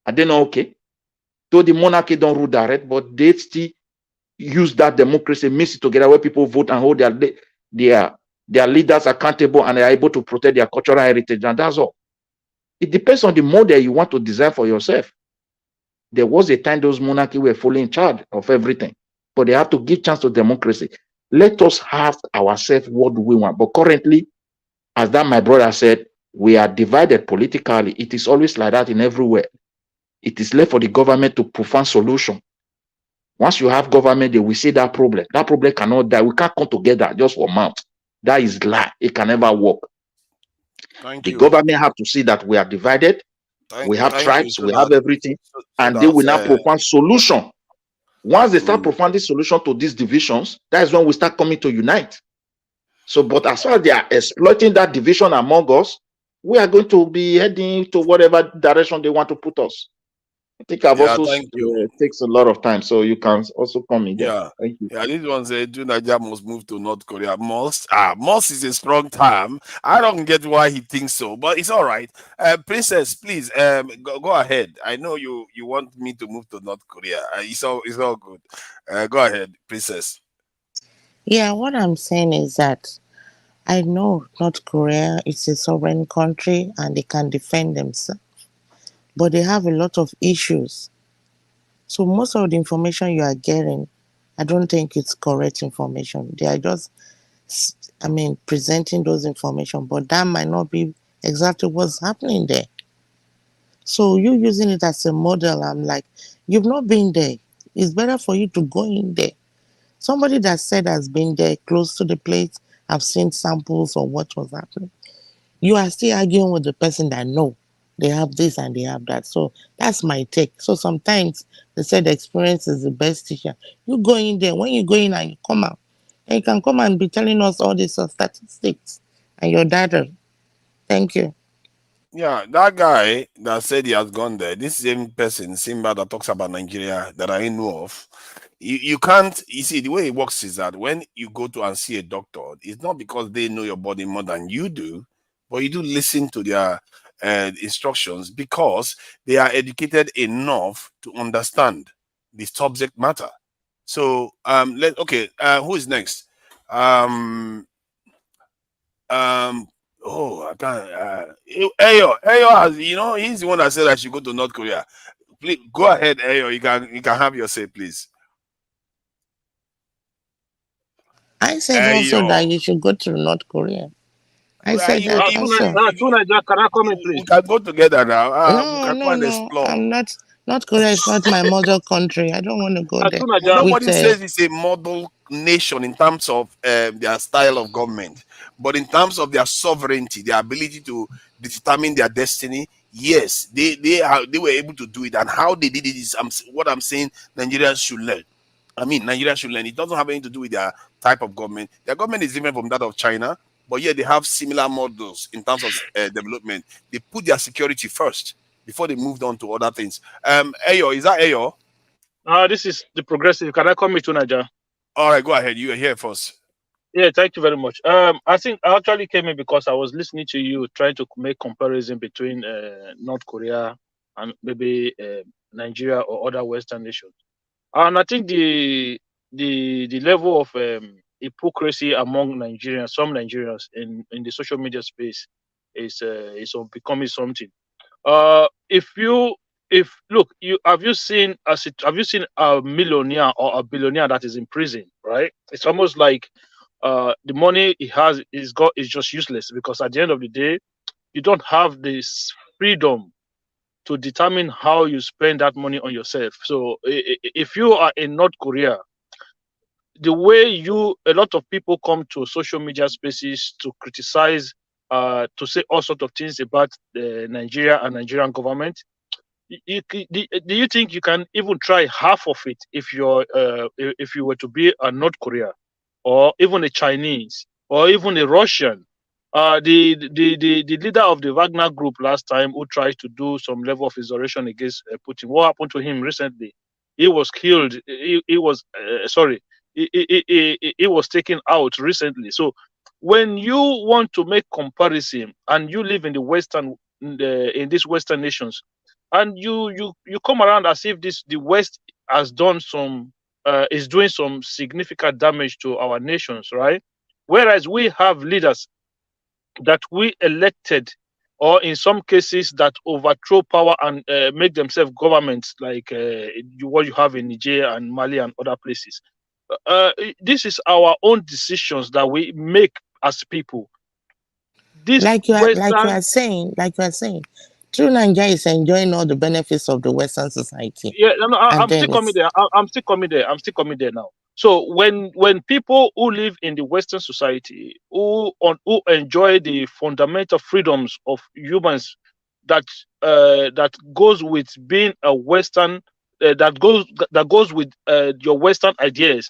Are they not okay? Though the monarchy don't rule direct, but they still use that democracy, mix it together where people vote and hold their leaders accountable, and they are able to protect their cultural heritage, and that's all. It depends on the model you want to design for yourself. There was a time those monarchy were fully in charge of everything, but they have to give chance to democracy. Let us ask ourselves what do we want. But currently, as that my brother said, we are divided politically. It is always like that in everywhere. It is left for the government to provide solution. Once you have government, they will see that problem. That problem cannot die. We can't come together just for mouth. That is lie. It can never work. The government have to see that we are divided. We have tribes. So We have everything, and they will now provide solution. Once they start providing solution to these divisions, that is when we start coming to unite. So, but as far as they are exploiting that division among us, we are going to be heading to whatever direction they want to put us. I think I've also takes a lot of time, so you can also come in there. Yeah, Thank you. yeah. This one said, "Do Nigeria must move to North Korea?" Must is a strong term. I don't get why he thinks so, but it's all right. Princess, please, go ahead. I know you want me to move to North Korea. It's all good. Go ahead, Princess. Yeah, what I'm saying is that I know North Korea is a sovereign country and they can defend themselves, but they have a lot of issues. So most of the information you are getting, I don't think it's correct information. They are just, presenting those information, but that might not be exactly what's happening there. So you using it as a model, I'm like, you've not been there. It's better for you to go in there. Somebody that said has been there close to the place, have seen samples of what was happening. You are still arguing with the person that no, they have this and they have that. So that's my take. So sometimes they said experience is the best teacher. You go in there, when you go in and you come out, and you can come and be telling us all these statistics and your data. Thank you. Yeah, that guy that said he has gone there, this same person, Simba, that talks about Nigeria that I know of, you can't, you see, the way it works is that when you go to and see a doctor, it's not because they know your body more than you do, but you do listen to their instructions because they are educated enough to understand the subject matter. So, who is next? I can't. Ayo has, he's the one that said I should go to North Korea. Please go ahead, Ayo. You can have your say, please. I said also that you should go to North Korea. I said that also. Can I come in, please? We can go together now. No. I'm not. North Korea is not my model country. I don't want to go there. Nobody says it's a model nation in terms of their style of government, but in terms of their sovereignty, their ability to determine their destiny, yes, they were able to do it, and how they did it is what I'm saying. Nigerians should learn. Nigeria should learn. It doesn't have anything to do with their type of government. Their government is different from that of China, but yet they have similar models in terms of development. They put their security first before they moved on to other things. Ayo, is that Ayo? This is the progressive. Can I come to Niger? All right, go ahead. You are here first. Yeah, thank you very much. I think I actually came in because I was listening to you trying to make comparison between North Korea and maybe Nigeria or other Western nations. And I think the level of hypocrisy among Nigerians, some Nigerians in the social media space is becoming something. If look, have you seen a millionaire or a billionaire that is in prison, right? It's almost like the money he has is just useless, because at the end of the day, you don't have this freedom to determine how you spend that money on yourself. So if you are in North Korea, the way a lot of people come to social media spaces to criticize, to say all sorts of things about Nigeria and Nigerian government, do you think you can even try half of it if you were to be a North Korea, or even a Chinese, or even a Russian? The leader of the Wagner group last time, who tried to do some level of insurrection against Putin, what happened to him recently? He was killed. He was he was taken out recently. So when you want to make comparison and you live in in these Western nations, and you come around as if the West has done some is doing some significant damage to our nations, right? Whereas we have leaders that we elected, or in some cases that overthrow power and make themselves governments, like what you have in Niger and Mali and other places. This is our own decisions that we make as people. This like you are saying, true Nigeria is enjoying all the benefits of the Western society. Yeah, no, I'm still coming there. I'm still coming there now. So when people who live in the Western society, who enjoy the fundamental freedoms of humans, that goes with being a Western, that goes with your Western ideas,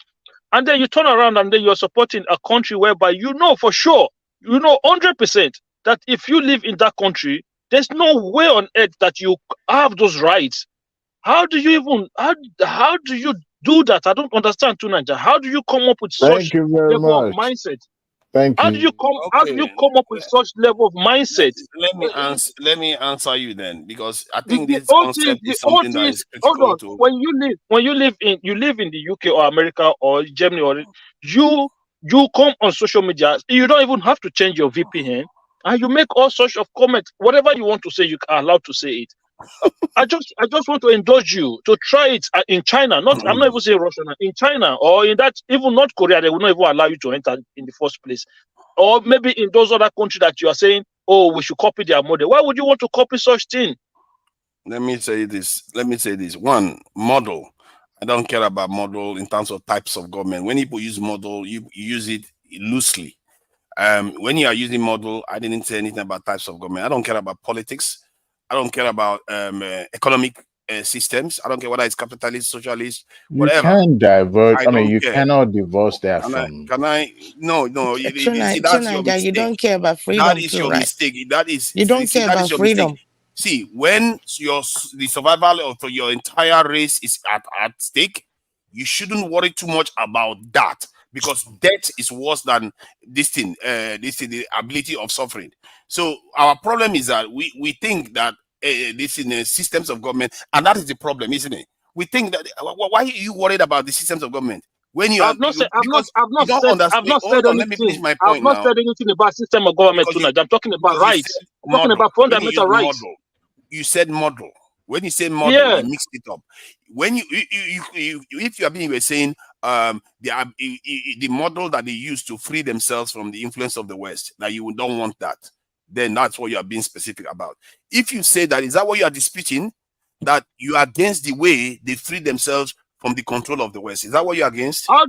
and then you turn around and then you're supporting a country whereby you know for sure, 100% that if you live in that country, there's no way on earth that you have those rights. How do you do that? I don't understand, Tunanja. How do you come up with such Thank you very level of much. mindset? Thank How you. do you come up with such level of mindset? Let me answer you then, because I The think this whole concept thing, is something that is hold critical on. to. When you live in the UK or America or Germany, or you come on social media, you don't even have to change your VPN, and you make all sorts of comments. Whatever you want to say, you are allowed to say it. I just want to indulge you to try it in China. I'm not even saying Russia. In China, or in that, even North Korea, they will not even allow you to enter in the first place. Or maybe in those other countries that you are saying, oh, we should copy their model. Why would you want to copy such thing? Let me say this. One, model. I don't care about model in terms of types of government. When people use model, you use it loosely. When you are using model, I didn't say anything about types of government. I don't care about politics. I don't care about economic systems. I don't care whether it's capitalist, socialist, You whatever. can't divert. I mean, you care. cannot divorce that from. No. You see, that's your mistake. You don't care about freedom. That is too, your right? mistake. You don't care about freedom. Mistake. See, when the survival of your entire race is at stake, you shouldn't worry too much about that, because death is worse than the ability of suffering. So our problem is that we think that this in the systems of government, and that is the problem, isn't it? We think that why are you worried about the systems of government when you are I've not said Let me finish my point now. I've not said anything about system of government tonight. I'm talking about rights. I'm talking about fundamental rights. You said model. When you say model, you mixed it up. When if you are being, we're saying the model that they use to free themselves from the influence of the West, that you don't want that, then that's what you are being specific about. If you say that, is that what you are disputing? That you are against the way they free themselves from the control of the West? Is that what you're against? What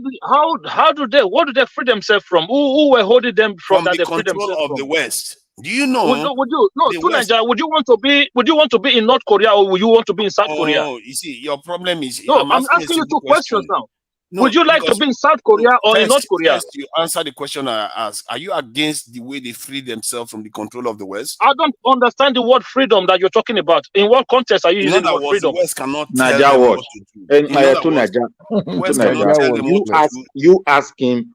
do they free themselves from? Who were holding them from that the they free control themselves of from? the West? Do you know? Would you want to be in North Korea, or would you want to be in South Korea? Oh, you see, your problem is. No, I'm asking you two questions now. No, Would you like to because be in South Korea or in North Korea? First, you answer the question I asked. Are you against the way they free themselves from the control of the West? I don't understand the word freedom that you're talking about. In what context are you In using the other word words, the freedom? West cannot tell Naija them what? what to do. In other words, the West cannot tell them what to do. You ask him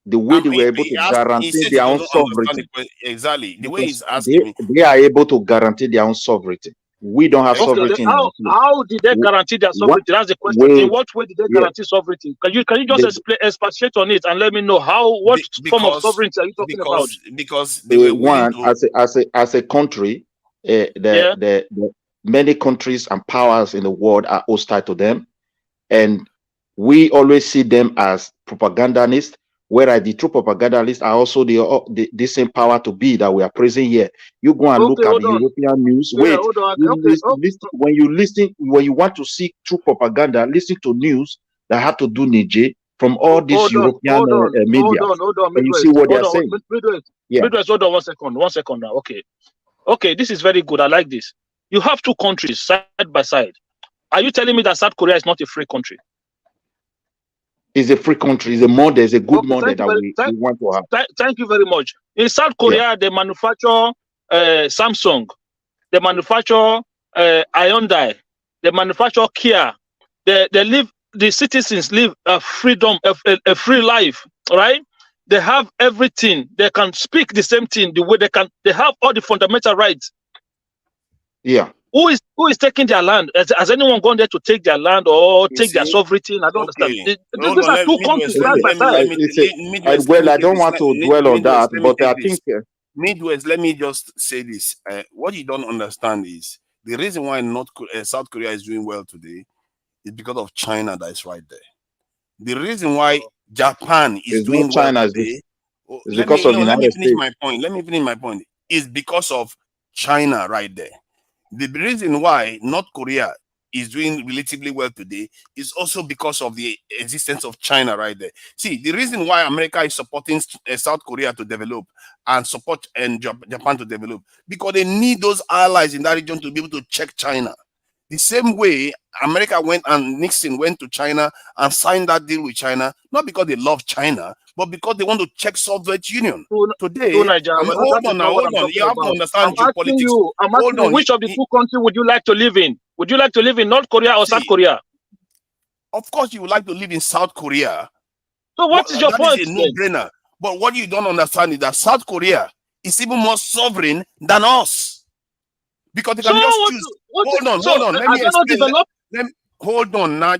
the way they were able to He guarantee said he their own doesn't understand the sovereignty. question. Exactly. The way Because he's asking me. they are able to guarantee their own sovereignty. We don't have Okay, sovereignty in our place. how did they guarantee their What sovereignty? That's the question. way? In what way did they Yeah, guarantee sovereignty? Can you just expatiate on it and let me know what form of sovereignty are you talking about? Because they were willing one to. as a country, the many countries and powers in the world are hostile to them, and we always see them as propagandists, whereas the true propagandists are also the same power to be that we are praising here. You go and look Okay, at hold the on. European news. Yeah, Wait, hold on. you Okay. when you want to see true propaganda, listen to news that have to do Niger from all these European media, Hold on, and you see Midwest. what they Hold are on, saying. Midwest. Yeah. Midwest, hold on 1 second now. Okay, this is very good. I like this. You have two countries side by side. Are you telling me that South Korea is not a free country? It's a free country. It's a model. It's a good Okay, model that we want to have. Thank you very much. In South Korea, they manufacture Samsung. They manufacture Hyundai. They manufacture Kia. The citizens live a freedom, a free life, right? They have everything. They can speak the same thing the way they have all the fundamental rights. Yeah. Who is taking their land? Has anyone gone there to take their land or take their sovereignty? I don't understand. These are two countries side by side. Well, I don't want to dwell on that, but I think Midwest, let me just say this. What you don't understand is the reason why South Korea is doing well today is because of China that is right there. The reason why Japan is doing well today, let me finish my point. Let me finish my point. Is because of China right there. The reason why North Korea is doing relatively well today is also because of the existence of China right there. See, the reason why America is supporting South Korea to develop and support Japan to develop, because they need those allies in that region to be able to check China. The same way America went and Nixon went to China and signed that deal with China, not because they love China, but because they want to check Soviet Union. Today, hold on. You have to understand geopolitics. I'm asking you, which of the two countries would you like to live in? Would you like to live in North Korea or South Korea? Of course, you would like to live in South Korea. So what is your point? That is a no-brainer. But what you don't understand is that South Korea is even more sovereign than us. Because they can just choose. Hold on. Let me explain. Hold on. Now,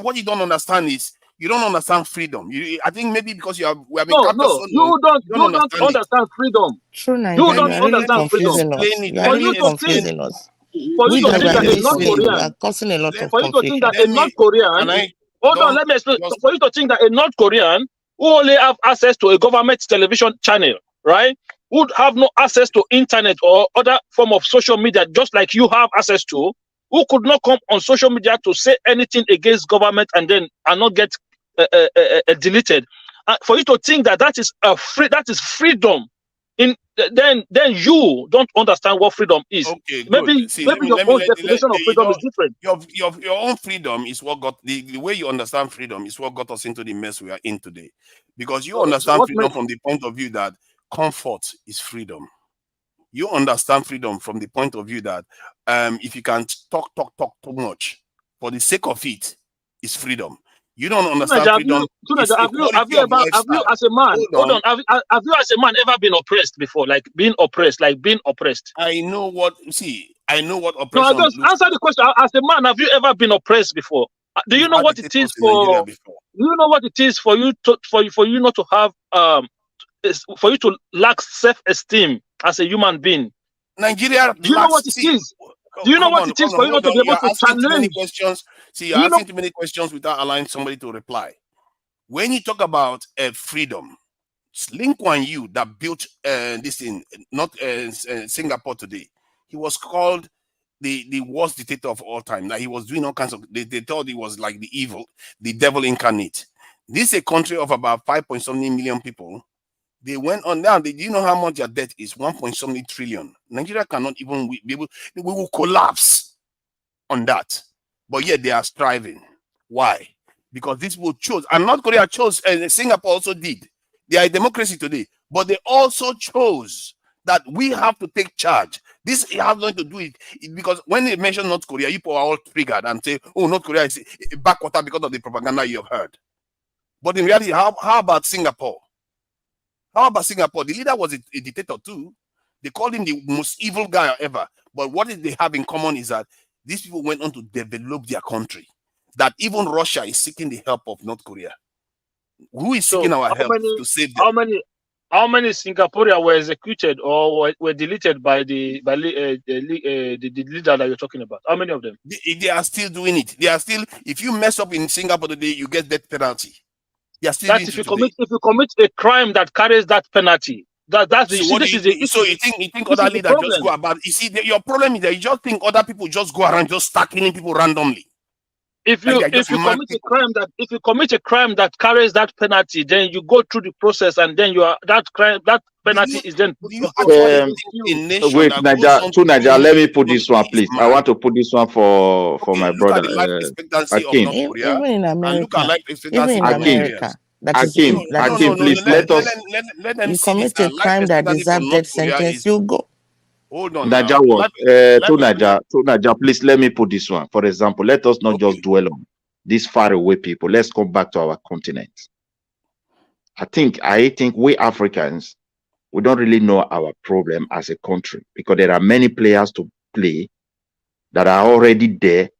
what you don't understand is you don't understand freedom. I think maybe because we have been captured so long, you don't understand freedom. True, Nigeria, you don't understand freedom. You are really confusing us. For you to think that a North We Korean, are causing a lot of for you to think that a confusion. North Korean, hold on, let me explain. For you to think that a North Korean who only have access to a government television channel, right, would have no access to internet or other form of social media, just like you have access to, who could not come on social media to say anything against government and not get deleted. For you to think that is freedom, then you don't understand what freedom is. Okay, maybe your own definition of freedom is different. Your own freedom is what got the way you understand freedom is what got us into the mess we are in today. Because you understand freedom from the point of view that comfort is freedom. You understand freedom from the point of view that if you can talk too much for the sake of it, is freedom. You don't understand freedom. Have you as a man? Hold on. Have you as a man ever been oppressed before? Like being oppressed. I know what oppression. No, just answer the question. As a man, have you ever been oppressed before? Do you know what it is for? Do you know what it is for you not to have for you to lack self-esteem as a human being? Nigeria. Do you know what it is? Do you know what it is for you not to be able to challenge? You're asking too many questions without allowing somebody to reply. When you talk about freedom, Lee Kuan Yew that built this in Singapore today, he was called the worst dictator of all time. That he was doing all kinds of. They thought he was like the devil incarnate. This is a country of about 5.something million people. They went on down. Do you know how much their debt is? 1.something trillion. Nigeria cannot even be able. We will collapse on that. But yet they are striving. Why? because these people chose, and North Korea chose, and Singapore also did. They are a democracy today, but they also chose that we have to take charge. This has nothing to do with it, because when they mention North Korea, you are all triggered and say, oh, North Korea is a backwater because of the propaganda you have heard. But in reality, how about Singapore? How about Singapore? The leader was a dictator too. They called him the most evil guy ever. But what they have in common is that these people went on to develop their country. That even Russia is seeking the help of North Korea. Who is seeking our help to save them? How many Singaporeans were executed or were deleted by the leader that you're talking about? How many of them? They are still doing it. They are still. If you mess up in Singapore today, you get death penalty. They are still That's if you commit a crime that carries that penalty. That's the so issue. So you think other leaders just go about? You see, your problem is that you just think other people just go around just start killing people randomly. If you commit a crime that carries that penalty, then you go through the process, and then that penalty is then. Wait, Naija, let me put this one, please. I want to put this one for my brother. Akim. Even in America, Akim, please let us. You commit a crime that deserves death sentence, you go. Hold on. Naija was to Naija, please let me put this one. For example, let us not just dwell on these faraway people. Let's come back to our continent. I think we Africans, we don't really know our problem as a country, because there are many players to play that are already there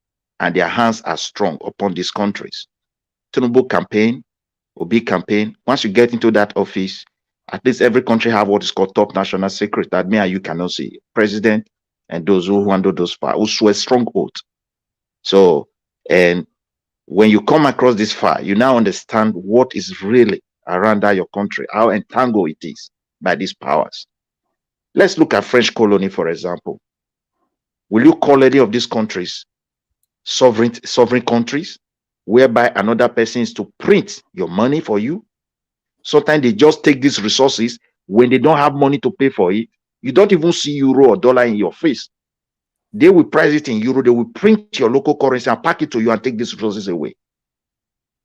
and their hands are strong upon these countries. Tinubu campaign, Obi campaign. Once you get into that office, at least every country have what is called top national secret that me and you cannot see. President and those who handle those powers, who swear strong oath. So, and when you come across this fire, you now understand what is really around your country, how entangled it is by these powers. Let's look at French colony, for example. Will you call any of these countries sovereign countries, whereby another person is to print your money for you? Sometimes they just take these resources when they don't have money to pay for it. You don't even see euro or dollar in your face. They will price it in euro. They will print your local currency and pack it to you and take these resources away.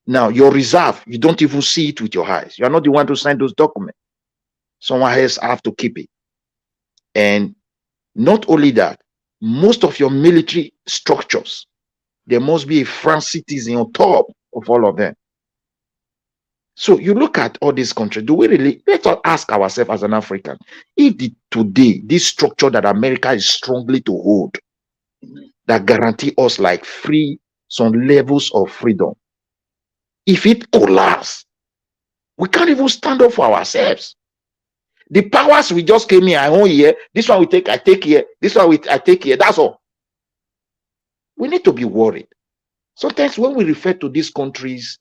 Now, your reserve, you don't even see it with your eyes. You are not the one to sign those documents. Someone else have to keep it. And not only that, most of your military structures, there must be a French citizen on top of all of them. So you look at all these countries, do we really, let's ask ourselves as an African, if today, this structure that America is strongly to hold, that guarantee us like some levels of freedom, if it collapses, we can't even stand up for ourselves. The powers we just came here, I own here, this one I take here, this one I take here, that's all. We need to be worried. Sometimes when we refer to these countries,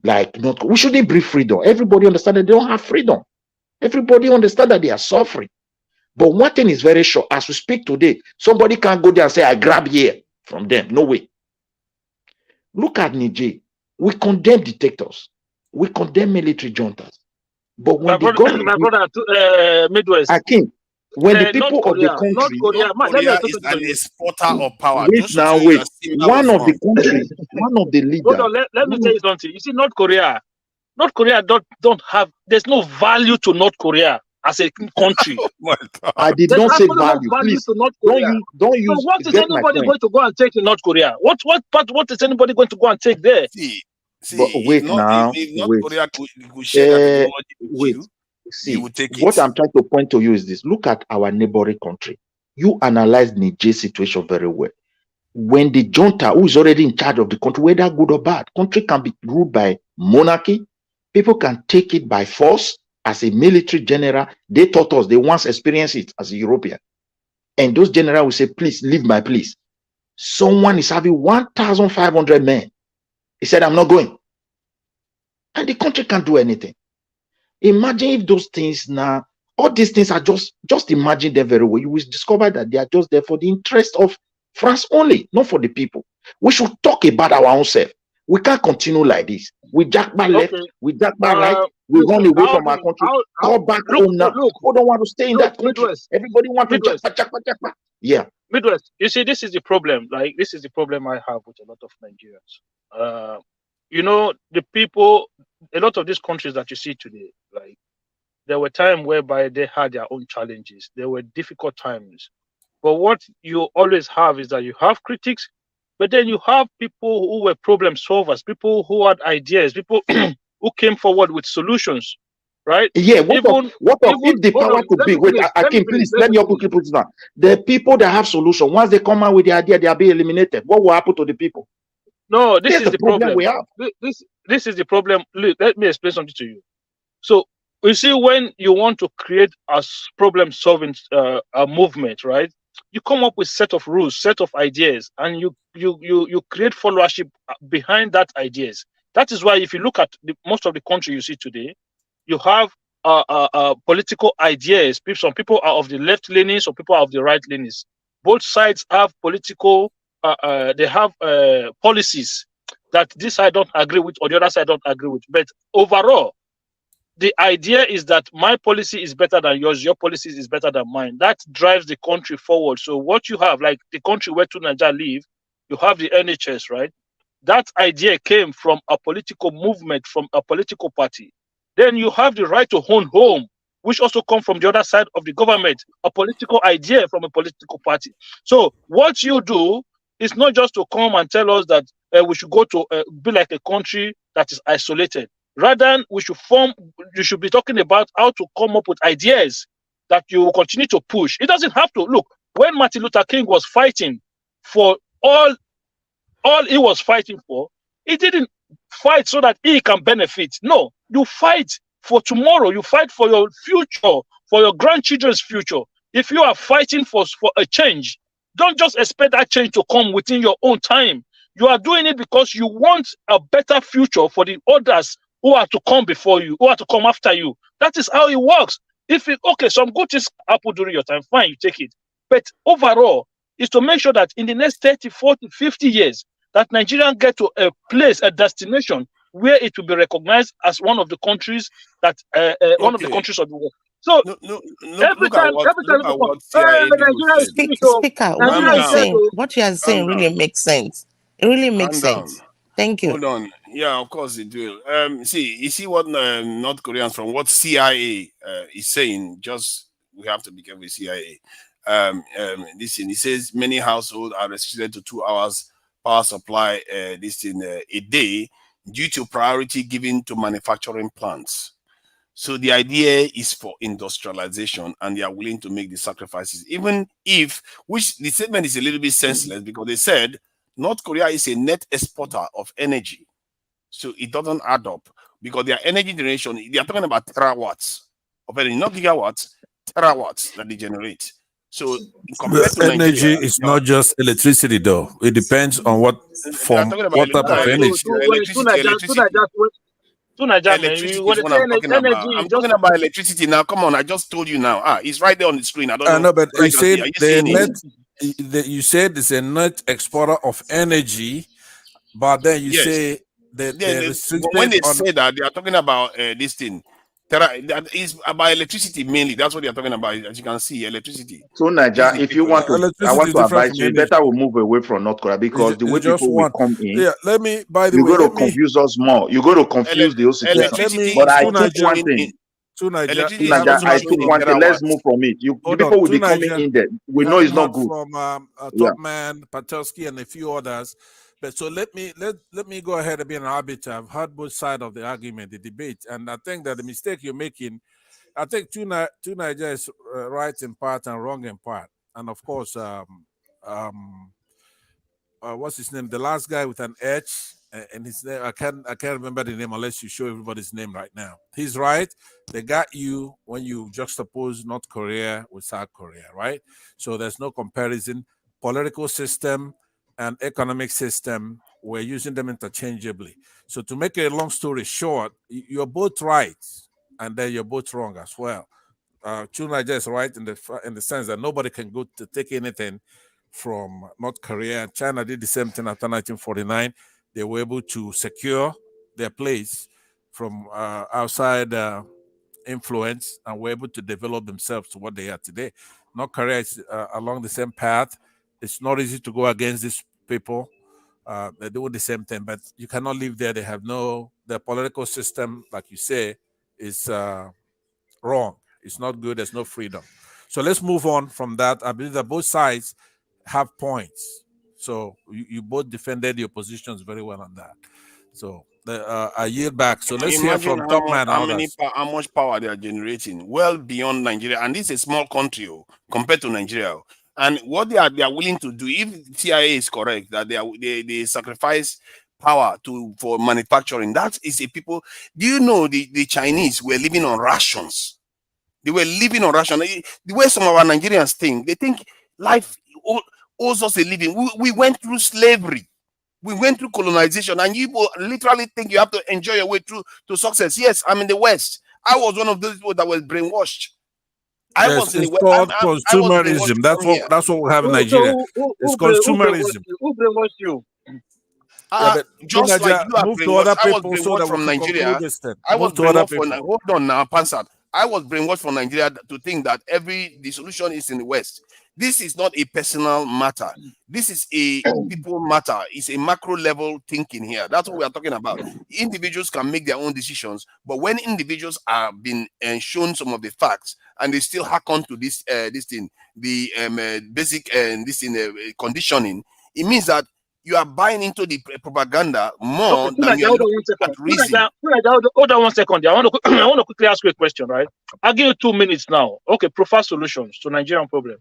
we shouldn't bring freedom. Everybody understand that they don't have freedom. Everybody understand that they are suffering. But one thing is very sure, as we speak today, somebody can't go there and say, I grab here from them. No way. Look at Niger. We condemn dictators. We condemn military juntas. But when Midwest, Akim, when the people of the country, North Korea is an exporter of power. One of the leaders. Hold on, let me tell you something. You see, North Korea don't have. There's no value to North Korea as a country. I did not say value. Please, don't use. So what is anybody going to go and take in North Korea? What is anybody going to go and take there? But wait now. Wait. See, what I'm trying to point to you is this. Look at our neighboring country. You analyze Niger's situation very well. When the junta, who is already in charge of the country, whether good or bad, country can be ruled by monarchy. People can take it by force as a military general. They taught us, they once experienced it as a European. And those generals will say, please leave my place. Someone is having 1,500 men. He said, I'm not going. And the country can't do anything. Imagine if those things now, all these things are just imagine them very well. You will discover that they are just there for the interest of France only, not for the people. We should talk about our own self. We can't continue like this. We jack back left, we jack back right, we run away from our country, come back home now. Who don't want to stay in that country? Everybody want to jack back. Yeah. Midwest, you see, this is the problem. Like, this is the problem I have with a lot of Nigerians. you know, the people, a lot of these countries that you see today, like there were times whereby they had their own challenges. There were difficult times. But what you always have is that you have critics, but then you have people who were problem solvers, people who had ideas, people who came forward with solutions, right? Yeah, Even, what of if the hold power on, could let be? me Wait, finish, let me Akim, finish, please let let me me help you finish. people down. The people that have solution, once they come out with the idea, they are being eliminated. What will happen to the people? No, this There's is the the problem we problem. have. This is the problem. Look, let me explain something to you. So you see, when you want to create a problem solving a movement, right? You come up with set of rules, set of ideas, and you create followership behind that ideas. That is why if you look at most of the country you see today, you have political ideas. Some people are of the left leaning, some people are of the right leanings. Both sides have political. They have policies that this side don't agree with or the other side don't agree with. But overall, the idea is that my policy is better than yours, your policy is better than mine. That drives the country forward. So what you have, like the country where Nigeria live, you have the NHS, right? That idea came from a political movement, from a political party. Then you have the right to own home, which also come from the other side of the government, a political idea from a political party. So what you do is not just to come and tell us that we should go to be like a country that is isolated. Rather, you should be talking about how to come up with ideas that you will continue to push. It doesn't have to. Look, when Martin Luther King was fighting for all he was fighting for, he didn't fight so that he can benefit. No, you fight for tomorrow. You fight for your future, for your grandchildren's future. If you are fighting for a change, don't just expect that change to come within your own time. You are doing it because you want a better future for the others who are to come before you, who are to come after you. That is how it works. Okay, some good things happen during your time, fine, you take it. But overall, is to make sure that in the next 30, 40, 50 years, that Nigeria get to a place, a destination where it will be recognized as one of the countries that one of the Okay. countries of the world. So every Look at time you what come, CIA people Nigeria is said. finished. Oh, Speaker, what you Nigeria Calm are is dead. down. saying, Oh. what you are Calm saying down. really makes sense. It really makes Calm down. sense. Thank you. Hold on. Yeah, of course it will. You see what North Koreans from what CIA is saying. Just we have to be careful with CIA. Listen, he says many households are restricted to 2 hours power supply. A day due to priority given to manufacturing plants. So the idea is for industrialization, and they are willing to make the sacrifices, even if, which the statement is a little bit senseless because they said North Korea is a net exporter of energy. So it doesn't add up because their energy generation, they are talking about terawatts of energy, not gigawatts, terawatts that they generate. So compared to Energy Nigeria, is not just electricity, though. It depends on what they are form, talking about what type of energy. Electricity is what I'm talking about. I'm talking about electricity now. Come on, I just told you now. It's right there on the screen. I don't I know know, but whether you you can see. said Are you the seeing net. it? You said it's a net exporter of energy, but then you Yes. say that they're But when restricted they on. say that, they are talking about this thing. That is about electricity mainly. That's what they are talking about. As you can see, electricity. So This is Niger, the if you difference. want to, I Electricity want is to different advise from you, you energy. better will move away from North Korea because the way It's just people will one. come in, Yeah. Let me. By the you're way, going to let me. confuse us more. You're going to confuse the whole situation. Let me. Electricity But is I not think Niger. one shown in thing. Niger. To electricity is Niger, doesn't I show think in one thing. Let's terawatts. move from it. The Hold people on. will To be coming Niger. in there. We We know haven't it's not heard good. from Yeah. top man Patelsky and a few others. But so let me go ahead and be an arbiter. I've heard both sides of the argument, the debate, and I think that the mistake you're making, I think two Niger is right in part and wrong in part, and of course, what's his name? The last guy with an H and his name, I can't remember the name unless you show everybody's name right now. He's right. They got you when you juxtapose North Korea with South Korea, right? So there's no comparison. Political system and economic system, we're using them interchangeably. So to make a long story short, you're both right, and then you're both wrong as well. Niger is right in the sense that nobody can go to take anything from North Korea. China did the same thing after 1949. They were able to secure their place from outside influence and were able to develop themselves to what they are today. North Korea is along the same path. It's not easy to go against these people. They're doing the same thing, but you cannot live there. They have the political system, like you say, is wrong. It's not good. There's no freedom. So let's move on from that. I believe that both sides have points. So you both defended your positions very well on that. So I yield back. So let's hear Imagine from Top Man. how much power they are generating, well beyond Nigeria, and this is a small country compared to Nigeria. And what they are willing to do, if TIA is correct, that they sacrifice power for manufacturing. That is a people. Do you know the Chinese were living on rations? They were living on rations. The way some of our Nigerians think, they think life owes us a living. We went through slavery. We went through colonization, and you literally think you have to enjoy your way through to success. Yes, I'm in the West. I was one of those people that was brainwashed. I was in the West. Called consumerism. That's what we have in Nigeria. It's consumerism. Who brainwashed you? Just like you are brainwashed, I was brainwashed from Nigeria. I was brainwashed from. Hold on now, Pansat. I was brainwashed from Nigeria to think that the solution is in the West. This is not a personal matter. This is a people matter. It's a macro level thinking here. That's what we are talking about. Individuals can make their own decisions, but when individuals are being shown some of the facts and they still hack on to this thing, the basic conditioning, it means that you are buying into the propaganda more than you are looking at reason. Hold on 1 second. I want to quickly ask you a question, right? I'll give you 2 minutes now. Okay, prefer solutions to Nigerian problem.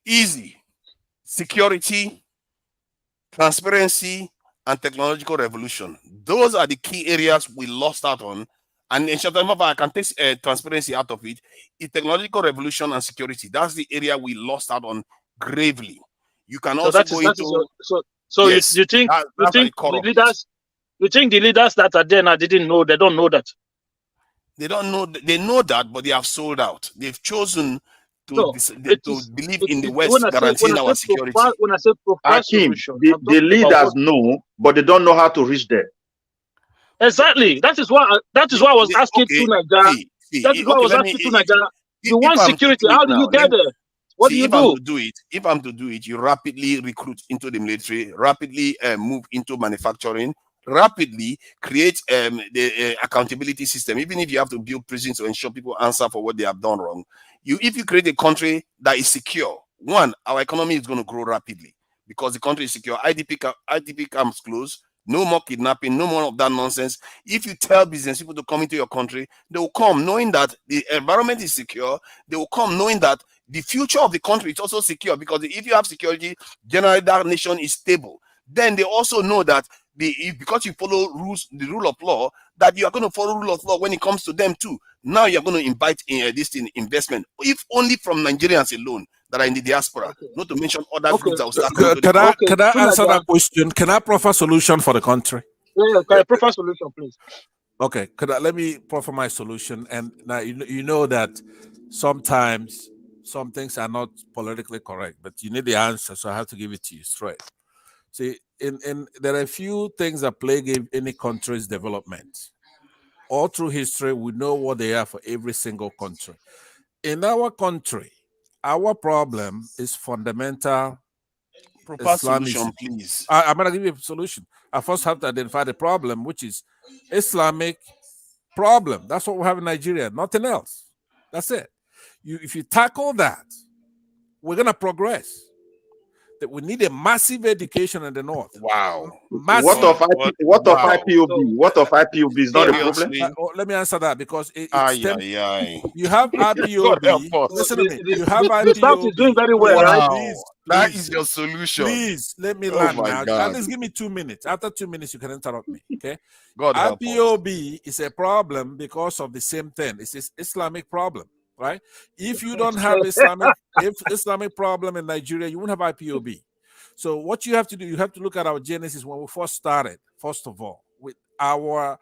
Easy. Security, transparency, and technological revolution. Those are the key areas we lost out on. And in short term, I can take transparency out of it. Technological revolution and security. That's the area we lost out on gravely. You can also go into. Yes, you think the leaders? You think the leaders that are there now didn't know? They don't know that. They don't know. They know that, but they have sold out. They've chosen to believe in the West guaranteeing our security. When I say Akim, the leaders know, but they don't know how to reach there. Exactly. That is why I was asking to Nigeria. That is why I was asking to Nigeria. You want security? How do you get there? What do you do? If I'm to do it, you rapidly recruit into the military, rapidly move into manufacturing, rapidly create the accountability system. Even if you have to build prisons to ensure people answer for what they have done wrong, if you create a country that is secure, one, our economy is going to grow rapidly because the country is secure. IDP camps close. No more kidnapping, no more of that nonsense. If you tell business people to come into your country, they will come knowing that the environment is secure. They will come knowing that the future of the country is also secure, because if you have security, generally that nation is stable. Then they also know that because you follow the rule of law, that you are going to follow rule of law when it comes to them too. Now you're going to invite investment, if only from Nigerians alone that are in the diaspora, not to mention other groups that will start. Can I answer that question? Can I proffer a solution for the country? Yeah, can I proffer a solution, please? Okay, let me proffer my solution. And now you know that sometimes some things are not politically correct, but you need the answer, so I have to give it to you straight. See, there are a few things that plague any country's development. All through history, we know what they are for every single country. In our country, our problem is fundamental Islamism. Please. I'm going to give you a solution. I first have to identify the problem, which is Islamic problem. That's what we have in Nigeria, nothing else. That's it. If you tackle that, we're going to progress. That we need a massive education in the north. Wow. Massive. What of IPOB? What of IPOB is not a problem? Let me answer that, because you have IPOB. Listen to me. You have IPOB. The South is doing very well, right? Please, that is your solution. Please let me land now. At least give me 2 minutes. After 2 minutes, you can interrupt me. Okay. IPOB is a problem because of the same thing. It's this Islamic problem. Right? If you don't have Islamic problem in Nigeria, you won't have IPOB. So what you have to do, you have to look at our genesis when we first started. First of all, with our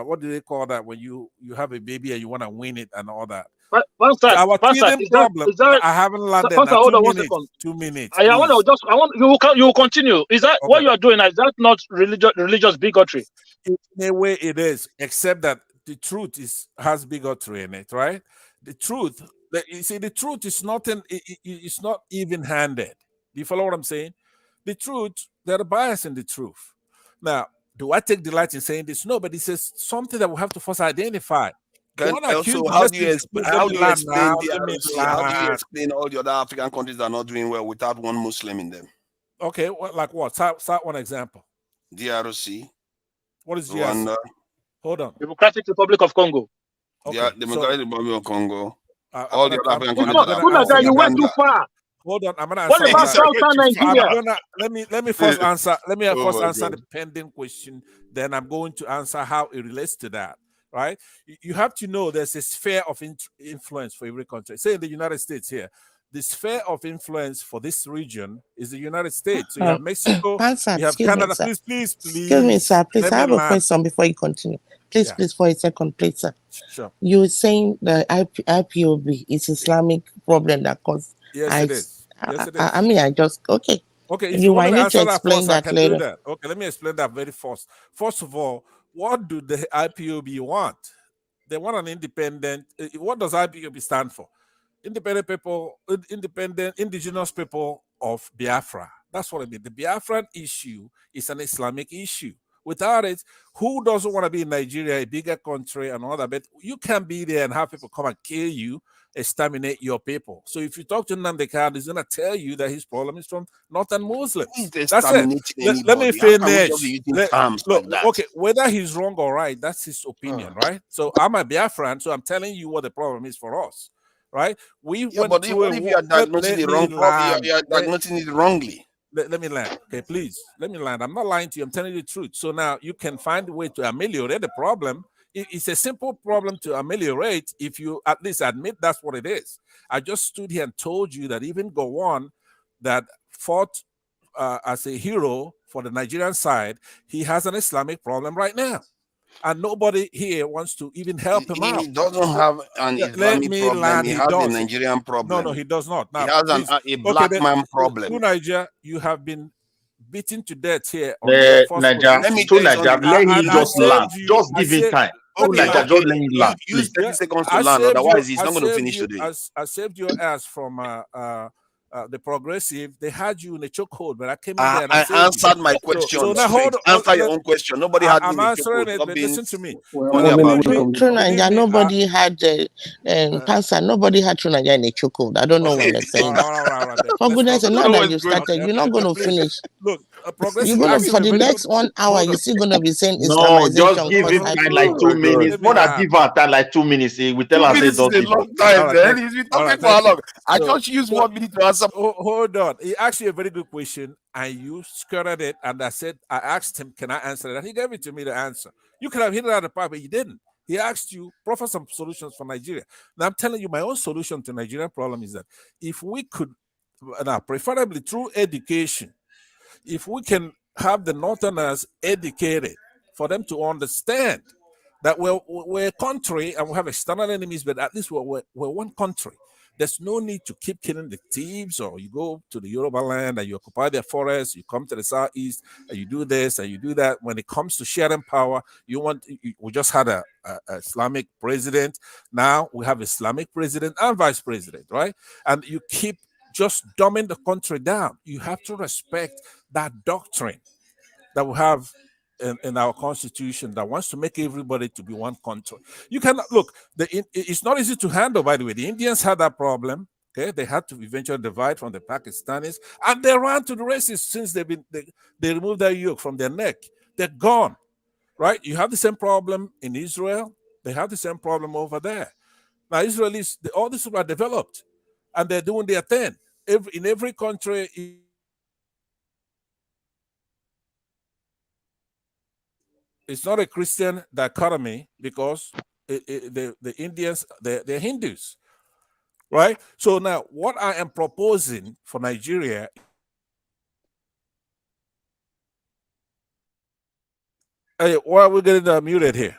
what do they call that when you have a baby and you want to win it and all that? Our teething problem. I haven't landed. Now. 2 minutes. You will continue. Is that what you are doing? Is that not religious bigotry? In a way, it is, except that the truth has bigotry in it, right? The truth, you see, the truth is nothing. It's not even-handed. Do you follow what I'm saying? the truth, there are bias in the truth. Now, do I take delight in saying this? No, but this is something that we have to first identify. Can One also, accused, how do you let how me do you land now. explain Let me DRC? How do you land. explain all the other African countries that are not doing well without one Muslim in them? Okay, like what? Start one example. DRC. What is Rwanda? DRC? Hold on. Democratic Republic of Congo. Okay, Democratic Republic of Congo. I'm All the gonna, other African I'm countries gonna that answer are that. you went too Uganda. far. Hold on, I'm gonna What answer about that. Southern Nigeria? Let me first answer. Let me Oh first my answer God. the pending question. Then I'm going to answer how it relates to that. Right? You have to know there's a sphere of influence for every country. Say in the United States here, the sphere of influence for this region is the United States. So you have Mexico, Answer, you have excuse me, Canada. sir. Please. Excuse me, sir. Please, Let I me have a land. question before you continue. Please, Yeah. please, for a second, please, sir. Sure. You were saying the IPOB is Islamic problem that caused. Yes, it is. Yes, it is. I mean, I just okay. Okay, if you You want might me to need to answer that explain first, I that can do later. that. Okay, let me explain that very first. First of all, what do the IPOB want? They want an independent. What does IPOB stand for? Independent people, independent indigenous people of Biafra. That's what I mean. The Biafran issue is an Islamic issue. Without it, who doesn't want to be in Nigeria, a bigger country and all that? But you can be there and have people come and kill you, exterminate your people. So if you talk to Nnamdi Kanu, he's going to tell you that his problem is from Northern Muslims. Who is That's it. exterminating Let me anybody? How can we just be finish. using terms Look, like that? okay, whether he's wrong or right, that's his opinion, right? So I'm a Biafran, so I'm telling you what the problem is for us, right? We Yeah, went but through what a if you war. are diagnosing Let the me wrong problem? land. You are diagnosing it wrongly. Let me land. Okay, please. Let me land. I'm not lying to you. I'm telling you the truth. So now you can find a way to ameliorate the problem. It's a simple problem to ameliorate if you at least admit that's what it is. I just stood here and told you that even Gowon, that fought as a hero for the Nigerian side, he has an Islamic problem right now. And nobody here wants to even help him out. He doesn't have an Let Islamic me problem. land. He He has a does. Nigerian problem. No, he does not. He Now, has please. a black man problem. Through Niger, you have been beaten to death here on your first Niger, Let me position. tell to you Niger, something. let him And I just land. saved you. Just give him time. To Let me Okay, Niger, land. just let him land, use please. 30 seconds to I land. saved Otherwise, you. he's I not going to saved finish you. today. I saved your ass from the progressive. They had you in a chokehold, but I came in I, there and I I saved you. answered my question So now straight. hold on. Answer your own question. Nobody had me I'm in the answering chokehold. it, Stop but being listen to me. funny about it. True Nigeria, nobody had cancer. Nobody had True Nigeria in a chokehold. I don't know why you're saying that. All right. For goodness sake, I now don't know that what's you going started, you're not going to Please. finish. Look, You're progressive gonna asked for him a the very next good. 1 hour. Hold You're on. still gonna be saying No, just Islamization give cause him IPOB. time like 2 minutes. Let me More than land. give her time like 2 minutes. We tell 2 her say minutes is just a give long him. time, All right, man. He's been talking for how long? I just used 1 minute to answer. Hold on. He asked you a very good question, and you skirted it. And I said, I asked him, "Can I answer that?" He gave it to me to answer. You could have hit it out of the park, but you didn't. He asked you, proffer some solutions for Nigeria. Now I'm telling you, my own solution to Nigerian problem is that if we could, now preferably through education, if we can have the Northerners educated for them to understand that we're a country and we have external enemies, but at least we're one country. There's no need to keep killing the thieves, or you go to the Yoruba land and you occupy their forests, you come to the southeast and you do this and you do that. When it comes to sharing power, we just had a Islamic president. Now we have Islamic president and vice president, right? And you keep just dumbing the country down. You have to respect that doctrine that we have in our constitution that wants to make everybody to be one country. You cannot look. It's not easy to handle. By the way, the Indians had that problem. Okay, they had to eventually divide from the Pakistanis, and they ran to the races since they removed their yoke from their neck. They're gone. Right? You have the same problem in Israel. They have the same problem over there. Now, Israelis, all these people are developed, and they're doing their thing. In every country. It's not a Christian dichotomy because the Indians, they're Hindus, right? So now what I am proposing for Nigeria, why are we getting muted here?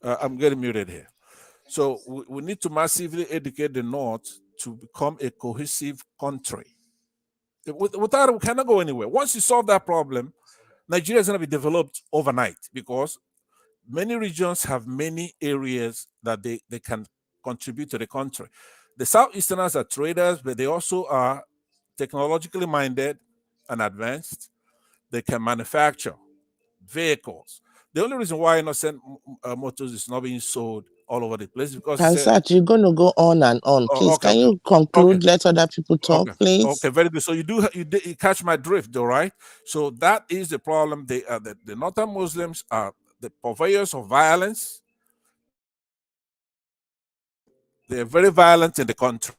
I'm getting muted here. So we need to massively educate the North to become a cohesive country. Without it, we cannot go anywhere. Once you solve that problem, Nigeria is going to be developed overnight because many regions have many areas that they can contribute to the country. The Southeasterners are traders, but they also are technologically minded. and advanced. They can manufacture vehicles. The only reason why innocent motors is not being sold all over the place is because Hansat, you're going to go on and on. Please, okay, can you conclude? Let other people talk, please. Okay, very good. So you catch my drift, though, right? So that is the problem. They the northern Muslims are the purveyors of violence. They're very violent in the country.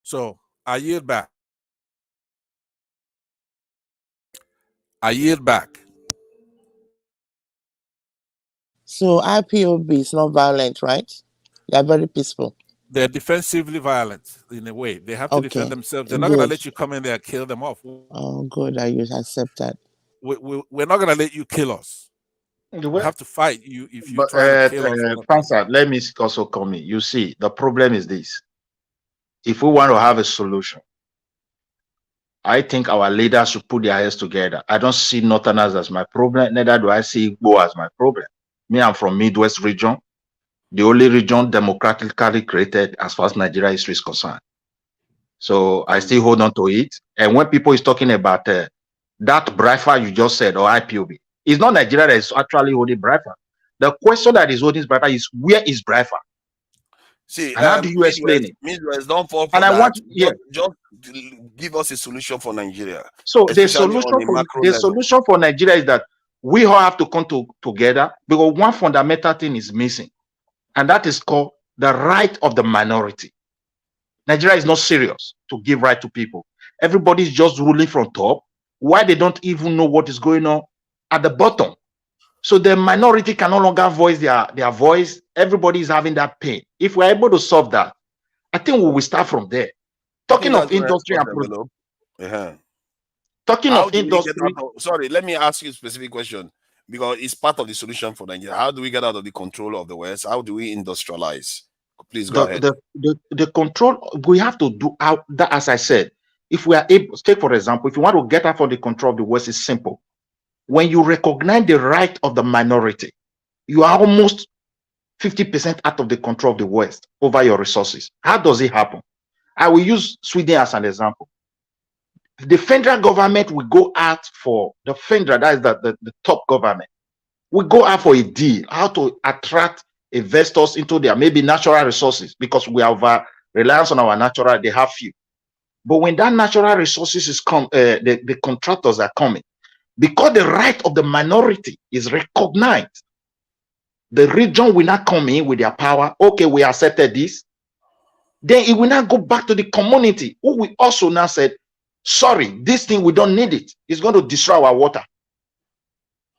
So I yield back. So IPOB is not violent, right? They are very peaceful. They're defensively violent in a way. They have to defend themselves. They're not going to let you come in there and kill them off. Oh, good. I accept that. We're not going to let you kill us. We have to fight you if you But try to kill us. Pansa, let me also come in. You see, the problem is this. If we want to have a solution, I think our leaders should put their heads together. I don't see Northerners as my problem, neither do I see Igbo as my problem. Me, I'm from Midwest region, the only region democratically created as far as Nigeria history is concerned. So I still hold on to it. And when people is talking about that BRIFA you just said, or IPOB, it's not Nigeria that is actually holding BRIFA. The question that is holding BRIFA is, where is BRIFA? See, and how do you explain it? Midwest, don't fall for And that. I want, Just give us a solution for Nigeria. So the especially solution on a for macro the level. solution for Nigeria is that we all have to come together, because one fundamental thing is missing, and that is called the right of the minority. Nigeria is not serious to give right to people. Everybody's just ruling from top. Why they don't even know what is going on at the bottom? So the minority can no longer voice their voice. Everybody is having that pain. If we're able to solve that, I think we will start from there. Talking of industry and talking How of do we get industry. out of, sorry, let me ask you a specific question, because it's part of the solution for Nigeria. How do we get out of the control of the West? How do we industrialize? Please go ahead. The control we have to do out that, as I said, if we are able, take for example, if you want to get out of the control of the West, it's simple. When you recognize the right of the minority, you are almost 50% out of the control of the West over your resources. How does it happen? I will use Sweden as an example. The federal government will go out for the federal, that is the top government, will go out for a deal, how to attract investors into their maybe natural resources, because we have reliance on our natural, they have few. But when that natural resources is come, the contractors are coming, because the right of the minority is recognized, the region will not come in with their power. Okay, we accepted this. Then it will not go back to the community, who we also now said, sorry, this thing, we don't need it. It's going to destroy our water.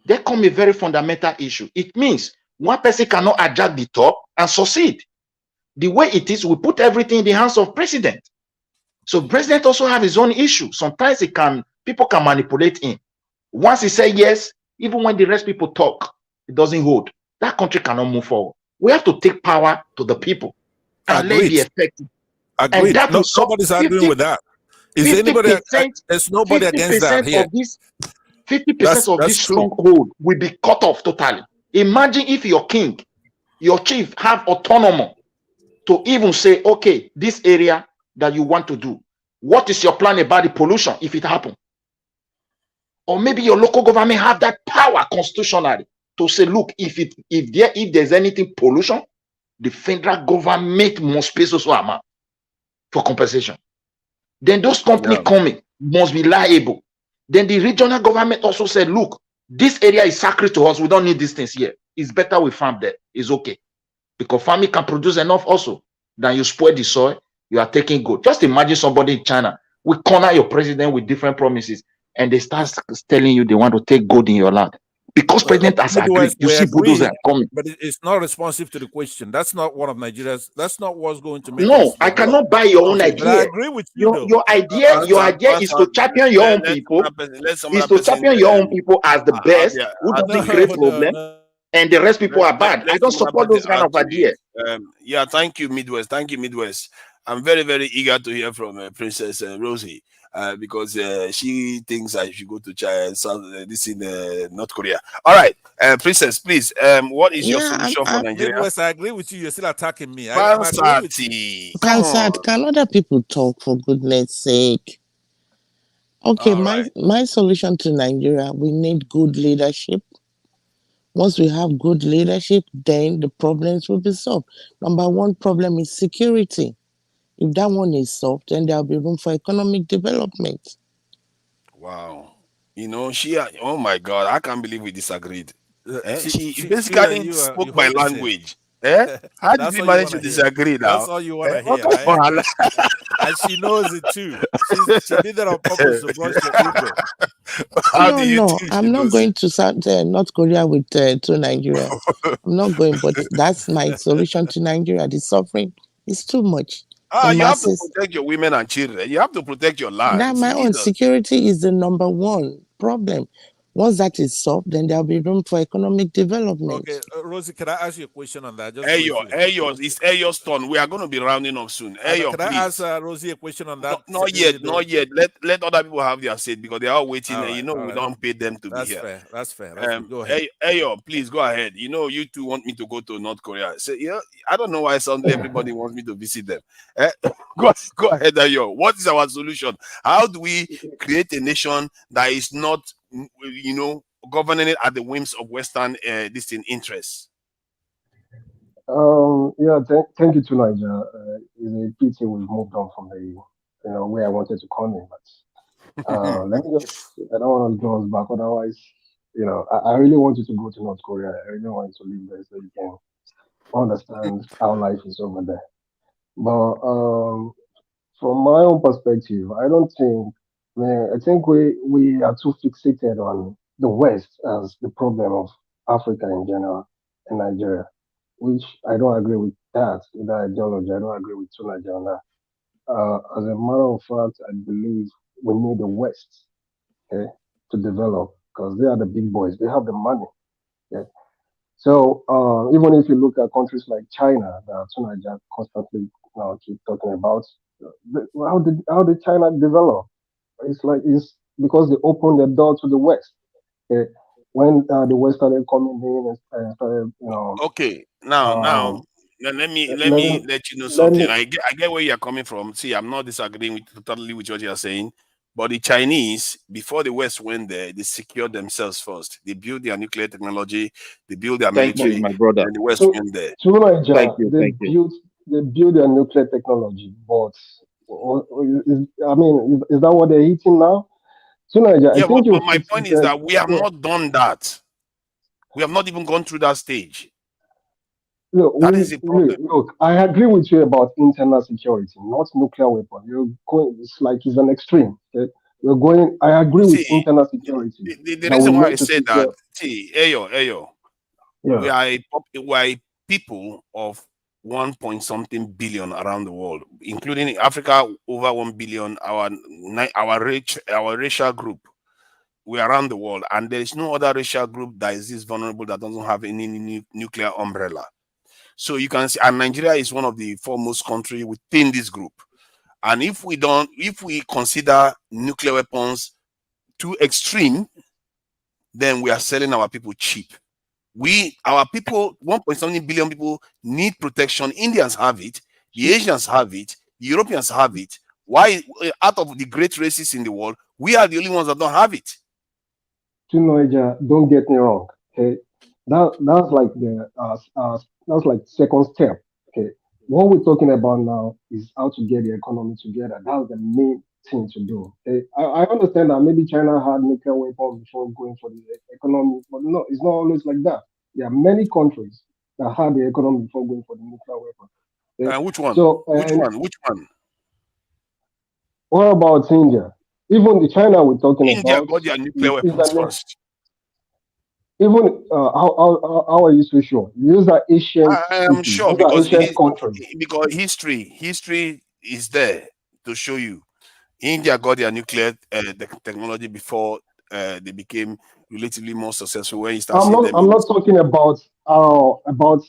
There come a very fundamental issue. It means one person cannot adjust the top and succeed. The way it is, we put everything in the hands of president. So president also have his own issue. Sometimes people can manipulate him. Once he say yes, even when the rest people talk, it doesn't hold. That country cannot move forward. We have to take power to the people and let it be effective. Agreed. And that No, will solve nobody's arguing with that. Is 50%, anybody? There's nobody against that here. 50% of this stronghold will be cut off totally. Imagine if your king, your chief have autonomy to even say, okay, this area that you want to do, what is your plan about the pollution if it happens? Or maybe your local government have that power constitutionally to say, look, if there's anything pollution, the federal government must pay so amount for compensation. Then those companies coming must be liable. Then the regional government also said, look, this area is sacred to us. We don't need these things here. It's better we farm there. It's okay. Because farming can produce enough also. Than you spoil the soil, you are taking good. Just imagine somebody in China will corner your president with different promises, and they start telling you they want to take gold in your land. Because president has agreed. You see bulldozers coming. But it's not responsive to the question. That's not one of Nigeria's. That's not what's going to make. No, I cannot buy your own idea. But I agree with you. Your idea is to champion your own people. Is to champion your own people as the best, who doesn't create problem, and the rest people are bad. I don't support those kind of ideas. Yeah, thank you, Midwest. Thank you, Midwest. I'm very, very eager to hear from Princess Rosie. Because she thinks I should go to China, this in North Korea. All right, Princess, please. What is your solution for Nigeria? Midwest, I agree with you. You're still attacking me. Pansat, can other people talk, for goodness sake? Okay, my solution to Nigeria, we need good leadership. Once we have good leadership, then the problems will be solved. Number one problem is security. If that one is solved, then there'll be room for economic development. Wow. You know, oh my God, I can't believe we disagreed. She Children, basically you spoke my hold the same. language. How did That's we all you manage want to to hear. disagree That's now? all you want to What hear, kind right? of And she knows it too. She did that on purpose to brush your ego. How do you No, think she I'm not knows going it? to North Korea with to Nigeria. I'm not going, but that's my solution to Nigeria. The suffering is too much. The You have to masses. protect your women and children. You have to protect your That land. my own Jesus. security is the number one problem. Once that is solved, then there'll be room for economic development. Okay, Rosie, can I ask you a question on that, just Eyo, briefly? it's Eyo's turn. We are going to be rounding up soon. Eyo, Can I ask please. Rosie a question on that? Not yet, not yet. Let other people have their seat because they are waiting. All And right, you know, we don't pay them to be That's here. fair. That's fair. That's good. Go ahead. Eyo, please go ahead. You know, you two want me to go to North Korea. So, yeah, I don't know why suddenly everybody wants me to visit them. Go ahead, Eyo. What is our solution? How do we create a nation that is not, you know, governing it at the whims of Western distant interests? Yeah, thank you to Niger. It's a pity we've moved on from the, where I wanted to come in, but let me just, I don't want to draw us back. Otherwise, I really want you to go to North Korea. I really want you to live there so you can understand how life is over there. But from my own perspective, I don't think, man, I think we are too fixated on the West as the problem of Africa in general and Nigeria, which I don't agree with with that ideology. I don't agree with Nigeria on that. As a matter of fact, I believe we need the West, okay, to develop because they are the big boys. They have the money. Okay? So even if you look at countries like China that Nigeria constantly keep talking about, how did China develop? It's because they opened the door to the West. Okay? When the West started coming in and started, Okay, now um, let me learning, let you know something. learning. I get where you're coming from. See, I'm not disagreeing totally with what you're saying, but the Chinese, before the West went there, they secured themselves first. They built their nuclear technology, they built their Thank you, military, my brother. then the West To went there. to Nigeria, Thank you, thank you. they built their nuclear technology, but I mean, is that what they're eating now? To Nigeria, I Yeah, think but you're my point is fixated. that we have not done that. We have not even gone through that stage. That is the problem. Look. I agree with you about internal security, not nuclear weapon. You're going. It's like it's an extreme. Okay? You're going. I agree with See, internal security the that we reason why I need to said that, secure. see, Ayo, we Yeah. are a people of 1 point something billion around the world, including Africa over 1 billion. Our racial group, we're around the world, and there is no other racial group that is this vulnerable that doesn't have any nuclear umbrella. So you can see, and Nigeria is one of the foremost countries within this group. And if we consider nuclear weapons too extreme, then we are selling our people cheap. Our people, 1 point something billion people need protection. Indians have it, the Asians have it, the Europeans have it. Why, out of the great races in the world, we are the only ones that don't have it? To Nigeria, don't get me wrong. Okay, that's like that's like second step. Okay, what we're talking about now is how to get the economy together. That's the main thing to do. Okay, I understand that maybe China had nuclear weapons before going for the economy, but no, it's not always like that. There are many countries that had the economy before going for the nuclear weapon. Okay? Which one? So, Which and one? Which one? what about India? Even the China we're talking India about got their nuclear is weapons an first. even how are you so sure? These are ancient I am cities. sure Those are because ancient countries. history is there to show you. India got their nuclear technology before they became relatively more successful. When you start I'm seeing not. them I'm in not talking about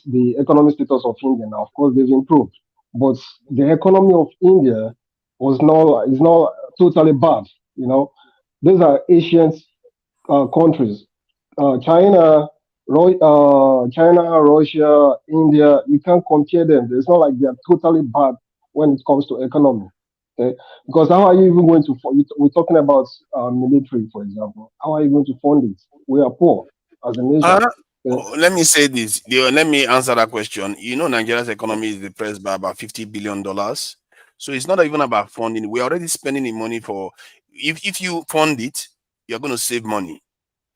the economic status of India now. Of course, they've improved, but the economy of India is not totally bad. You know, these are ancient countries. China, Russia, India. You can't compare them. It's not like they are totally bad when it comes to economy. Okay? Because how are you even going to we're talking about military, for example. How are you going to fund it? We are poor as a nation. Okay? Let me say this. Let me answer that question. You know, Nigeria's economy is depressed by about $50 billion. So it's not even about funding. We're already spending the money for, if you fund it, you're going to save money.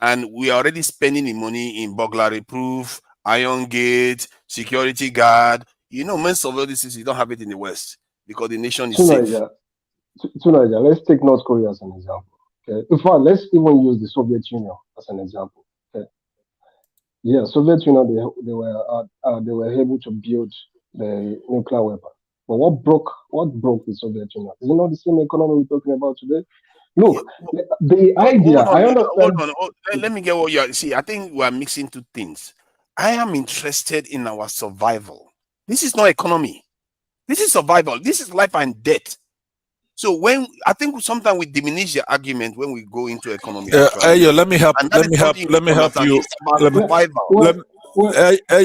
And we are already spending the money in burglary proof, iron gate, security guard. You know, most of all these things, you don't have it in the West because the nation is safe. To Nigeria, let's take North Korea as an example. Okay? In fact, let's even use the Soviet Union as an example. Okay? Yeah, Soviet Union, they were able to build the nuclear weapon. But what broke the Soviet Union? Is it not the same economy we're talking about today? Look, the idea, I understand. Let me get what you are. See, I think we are mixing two things. I am interested in our survival. This is not economy. This is survival. This is life and death. So when I think sometimes we diminish the argument when we go into economy. Ayo, let me help you. Let me help you. Let me,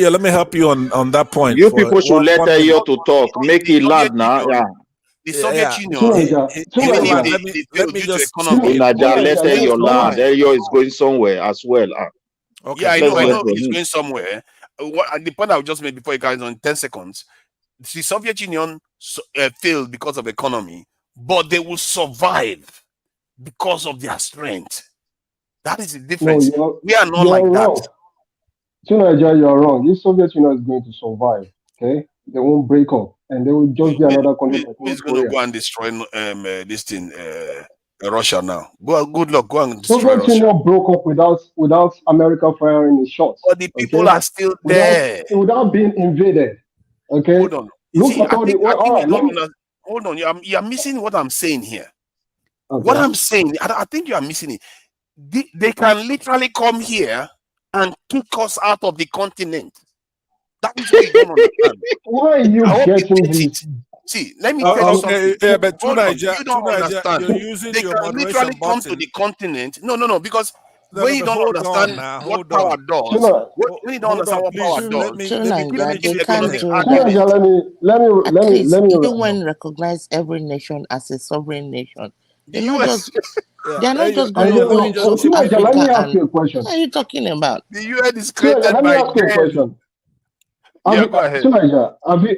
let me help you on that point. You people should let Ayo to talk. Make it loud now. Yeah. The Soviet Union, even if they failed due to economy, Naja, let Ayo land. Ayo is going somewhere as well. Okay. Yeah, I know he's going somewhere. The point I just made before he carries on 10 seconds, the Soviet Union failed because of economy, but they will survive because of their strength. That is the difference. No, we are not like wrong. that. Nigeria, you're wrong. This Soviet Union is going to survive. Okay, they won't break up, and they will just be another country like Who is going to go and destroy this thing, Russia now? Good luck. Go and destroy Soviet Russia. Union broke up without America firing its shots. But the people are still there without being invaded. Okay. Hold on. Hold on. You are missing what I'm saying here. Okay. What I'm saying, I think you are missing it. They can literally come here and kick us out of the continent. That is what you don't understand. Why are you getting this? See, let me tell you something. Yeah, but you don't understand. They can literally come to the continent. No, because when you don't understand what power does, when you don't understand what power does, let me UN recognize every nation as a sovereign nation. They're not just going to go into Africa. Let me ask you a question. What are you talking about? The UN is created by Let me ask you a question. Yeah, go ahead.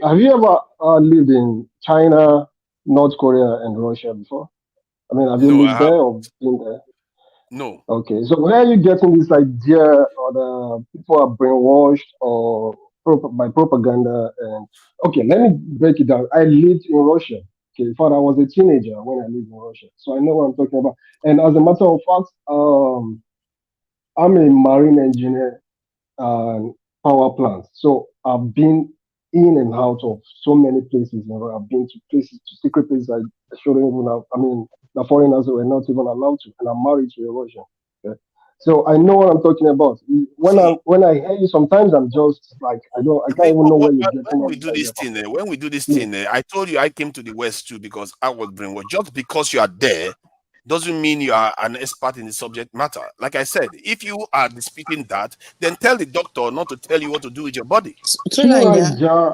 Have you ever lived in China, North Korea, and Russia before? I mean, have you lived there or been there? No. Okay, so where are you getting this idea, or the people are brainwashed or by propaganda? And okay, let me break it down. I lived in Russia. Okay, in fact, I was a teenager when I lived in Russia, so I know what I'm talking about. And as a matter of fact, I'm a marine engineer and power plant. So I've been in and out of so many places. I've been to places, to secret places I shouldn't even have. I mean, the foreigners were not even allowed to, and I'm married to a Russian. Okay? So I know what I'm talking about. When I hear you, sometimes I'm just like I can't even know where you're getting. When we do this thing, I told you I came to the West too because I was brainwashed. Just because you are there doesn't mean you are an expert in the subject matter. Like I said, if you are disputing that, then tell the doctor not to tell you what to do with your body. You're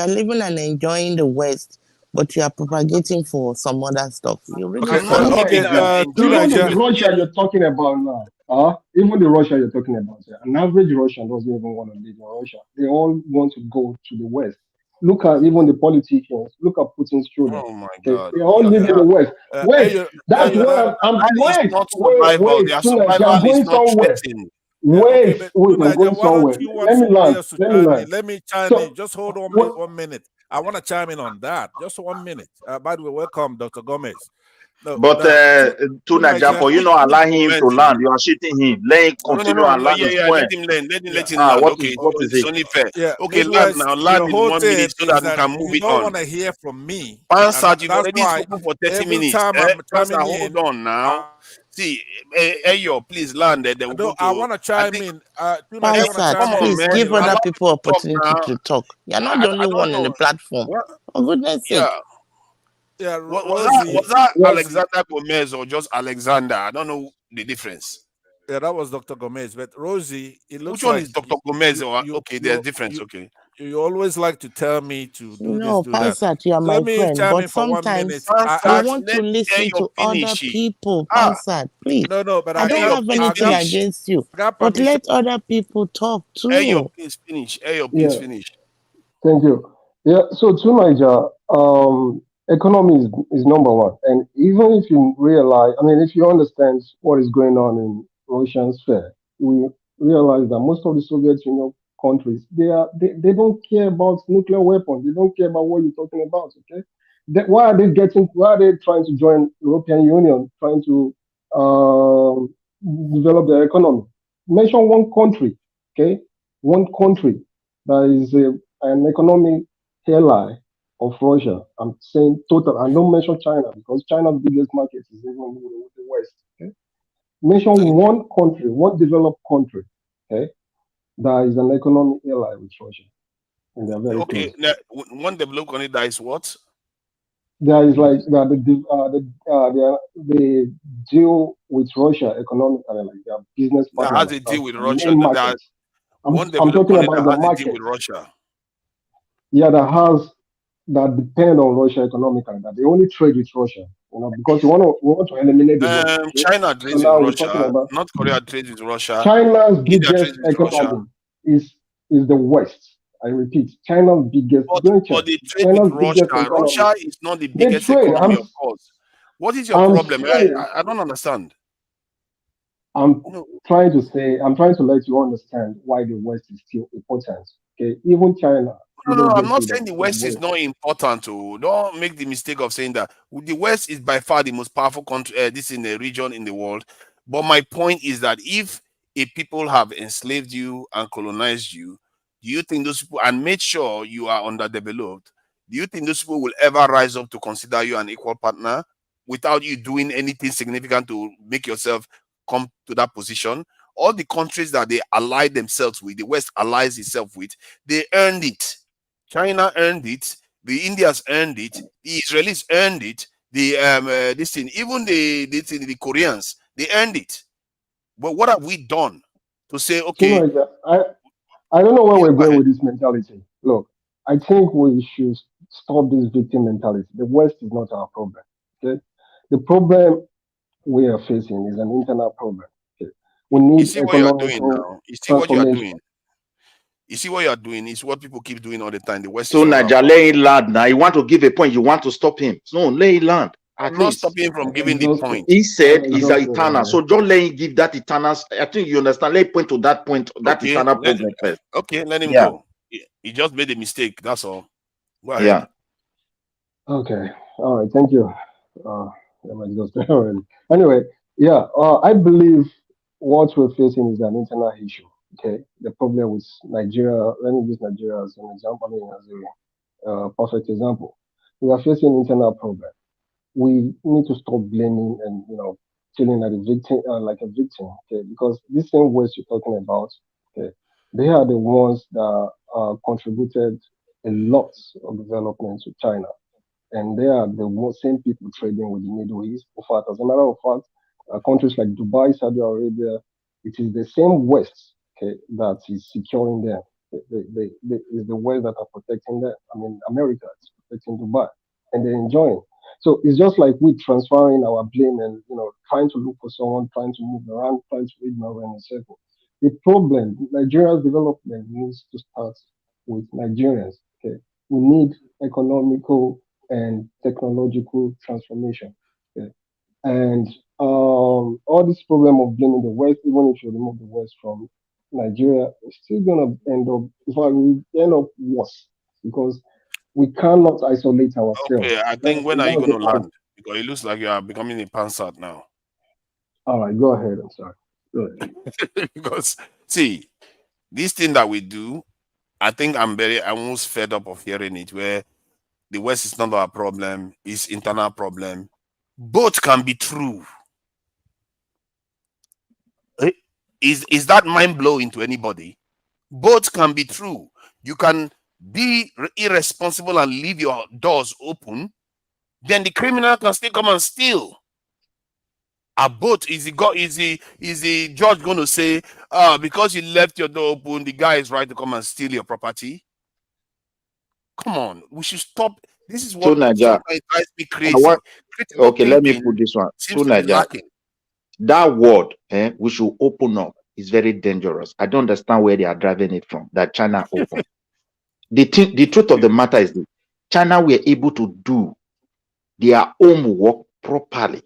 living and enjoying the West, but you are propagating for some other stuff. You really even the Russia you're talking about now. Even the Russia you're talking about, an average Russian doesn't even want to live in Russia. They all want to go to the West. Look at even the politicians. Look at Putin's children. Oh my God! They all live in the West. That's where I'm. Wait. I'm going somewhere. Wait, I'm going somewhere. Let me land. Let me chime in. Just hold on 1 minute. I want to chime in on that. Just 1 minute. By the way, welcome, Dr. Gomez. No, but to Nigeria, for you not allowing him to land, you are shitting him. Let him continue and land his point. Let him land. What is it's only fair. Yeah, okay, land now. Land in 1 minute so that we can move it on. You don't want to hear from me. Answer, you've already spoken for 30 minutes. Hold on now. See, Ayo, please land there. I want to chime in. Please give other people opportunity to talk. You're not the only one on the platform. For goodness sake. Yeah, was that Alexander Gomez or just Alexander? I don't know the difference. Yeah, that was Dr. Gomez. But Rosie, it looks which one is Dr. Gomez? Okay, they're different. Okay. You always like to tell me to do this, No, do that. Pansat, you are Let my me friend, chime in but for 1 minute. sometimes you Pansat, want to let me hear listen your to other finish. people. Ah, Pansat, please. No, but I I don't Ayo, have please anything finish. against you, got but permission. let other people talk Ayo, too. please finish. Ayo, please Yeah, finish. thank you. Yeah, so to Niger, economy is number one. And even if you realize, I mean, if you understand what is going on in Russian sphere, we realize that most of the Soviet Union countries, they don't care about nuclear weapons. They don't care about what you're talking about, okay? Why are they trying to join European Union, trying to um, develop their economy? Mention one country, okay? One country that is an economic ally of Russia. I'm saying total. I don't mention China because China's biggest market is even with the West. Okay? Mention one country, one developed country, okay, that is an economic ally with Russia, and they're very Okay, close. now, one developed country that is what? There is like the deal with Russia economically, like their business That partner, has like a deal with the Russia. main That markets. one I'm developed talking country about that the has a deal market. with Russia. Yeah, that depend on Russia economically, that they only trade with Russia, because we want to eliminate the West. Okay? China So trades with now we're talking Russia. about North Korea trades with Russia. China's India biggest trades with Russia. economy is the West. I repeat, China's biggest. Go and check. But they trade with China's biggest Russia. economy. Russia is not the They biggest trade. economy, of course. What is your I'm problem? saying. I don't understand. I'm No, I'm trying to let you understand why the West is still important. Okay, even China no, couldn't I'm get not rid of saying the the West is West. not important. Oh, don't make the mistake of saying that. The West is by far the most powerful country, this in the region in the world. But my point is that if a people have enslaved you and colonized you, do you think those people and made sure you are underdeveloped? Do you think those people will ever rise up to consider you an equal partner without you doing anything significant to make yourself come to that position? All the countries that they ally themselves with, the West allies itself with, they earned it. China earned it. The Indians earned it. The Israelis earned it. The this thing, even the Koreans, they earned it. But what have we done to say, okay, Teenager, I don't know where yeah, we're go going ahead. with this mentality. Look, I think we should stop this victim mentality. The West is not our problem. Okay, the problem we are facing is an internal problem. Okay, we You need see what you are doing economical now. You see what you are transformation. doing. You see what you are doing is what people keep doing all the time. The West So is not our Niger, problem. let him land now. You want to give a point, you want to stop him. No, let him land. I'm At not least. stopping him from I'm giving the exhausted. point. He said I'm is a exhausted, eternal. man. So don't let him give that eternal. I think you understand. Let him point to that point, that Okay, eternal problem first. let him Yeah. go. He just made a mistake. That's all. Go ahead. Yeah. Okay. All right. Thank you. I'm exhausted already. Anyway, yeah. I believe what we're facing is an internal issue. Okay. The problem with Nigeria. Let me use Nigeria as an example. I mean, as a perfect example. We are facing internal problem. We need to stop blaming and feeling like a victim, okay? Because this same West you're talking about, okay, they are the ones that contributed a lot of development to China, and they are the same people trading with the Middle East. In fact, as a matter of fact, countries like Dubai, Saudi Arabia, it is the same West, okay, that is securing them. Is the West that are protecting them. I mean, America is protecting Dubai, and they're enjoying. So it's just like we transferring our blame and trying to look for someone, trying to move around, trying to ignore in a circle. The problem, Nigeria's development needs to start with Nigerians. Okay, we need economical and technological transformation. Okay? And all this problem of blaming the West, even if you remove the West from Nigeria, it's still gonna end up, in fact, we end up worse because we cannot isolate ourselves. Okay, I think when are you That's going the to point. land? Because it looks like you are becoming a pansat now. All right, go ahead. I'm sorry. Go ahead. Because see, this thing that we do, I think I'm almost fed up of hearing it. Where the West is not our problem, it's internal problem. Both can be true. Eh, is that mind blowing to anybody? Both can be true. You can be irresponsible and leave your doors open, then the criminal can still come and steal. Are both is the judge going to say, because you left your door open, the guy is right to come and steal your property? Come on, we should stop. This is To what Nigeria, sometimes drives me I crazy. Critical okay, let me thinking put this one. seems To to be Nigeria, lacking. that word, we should open up, is very dangerous. I don't understand where they are driving it from, that China open. The truth of the matter is that China were able to do their homework properly.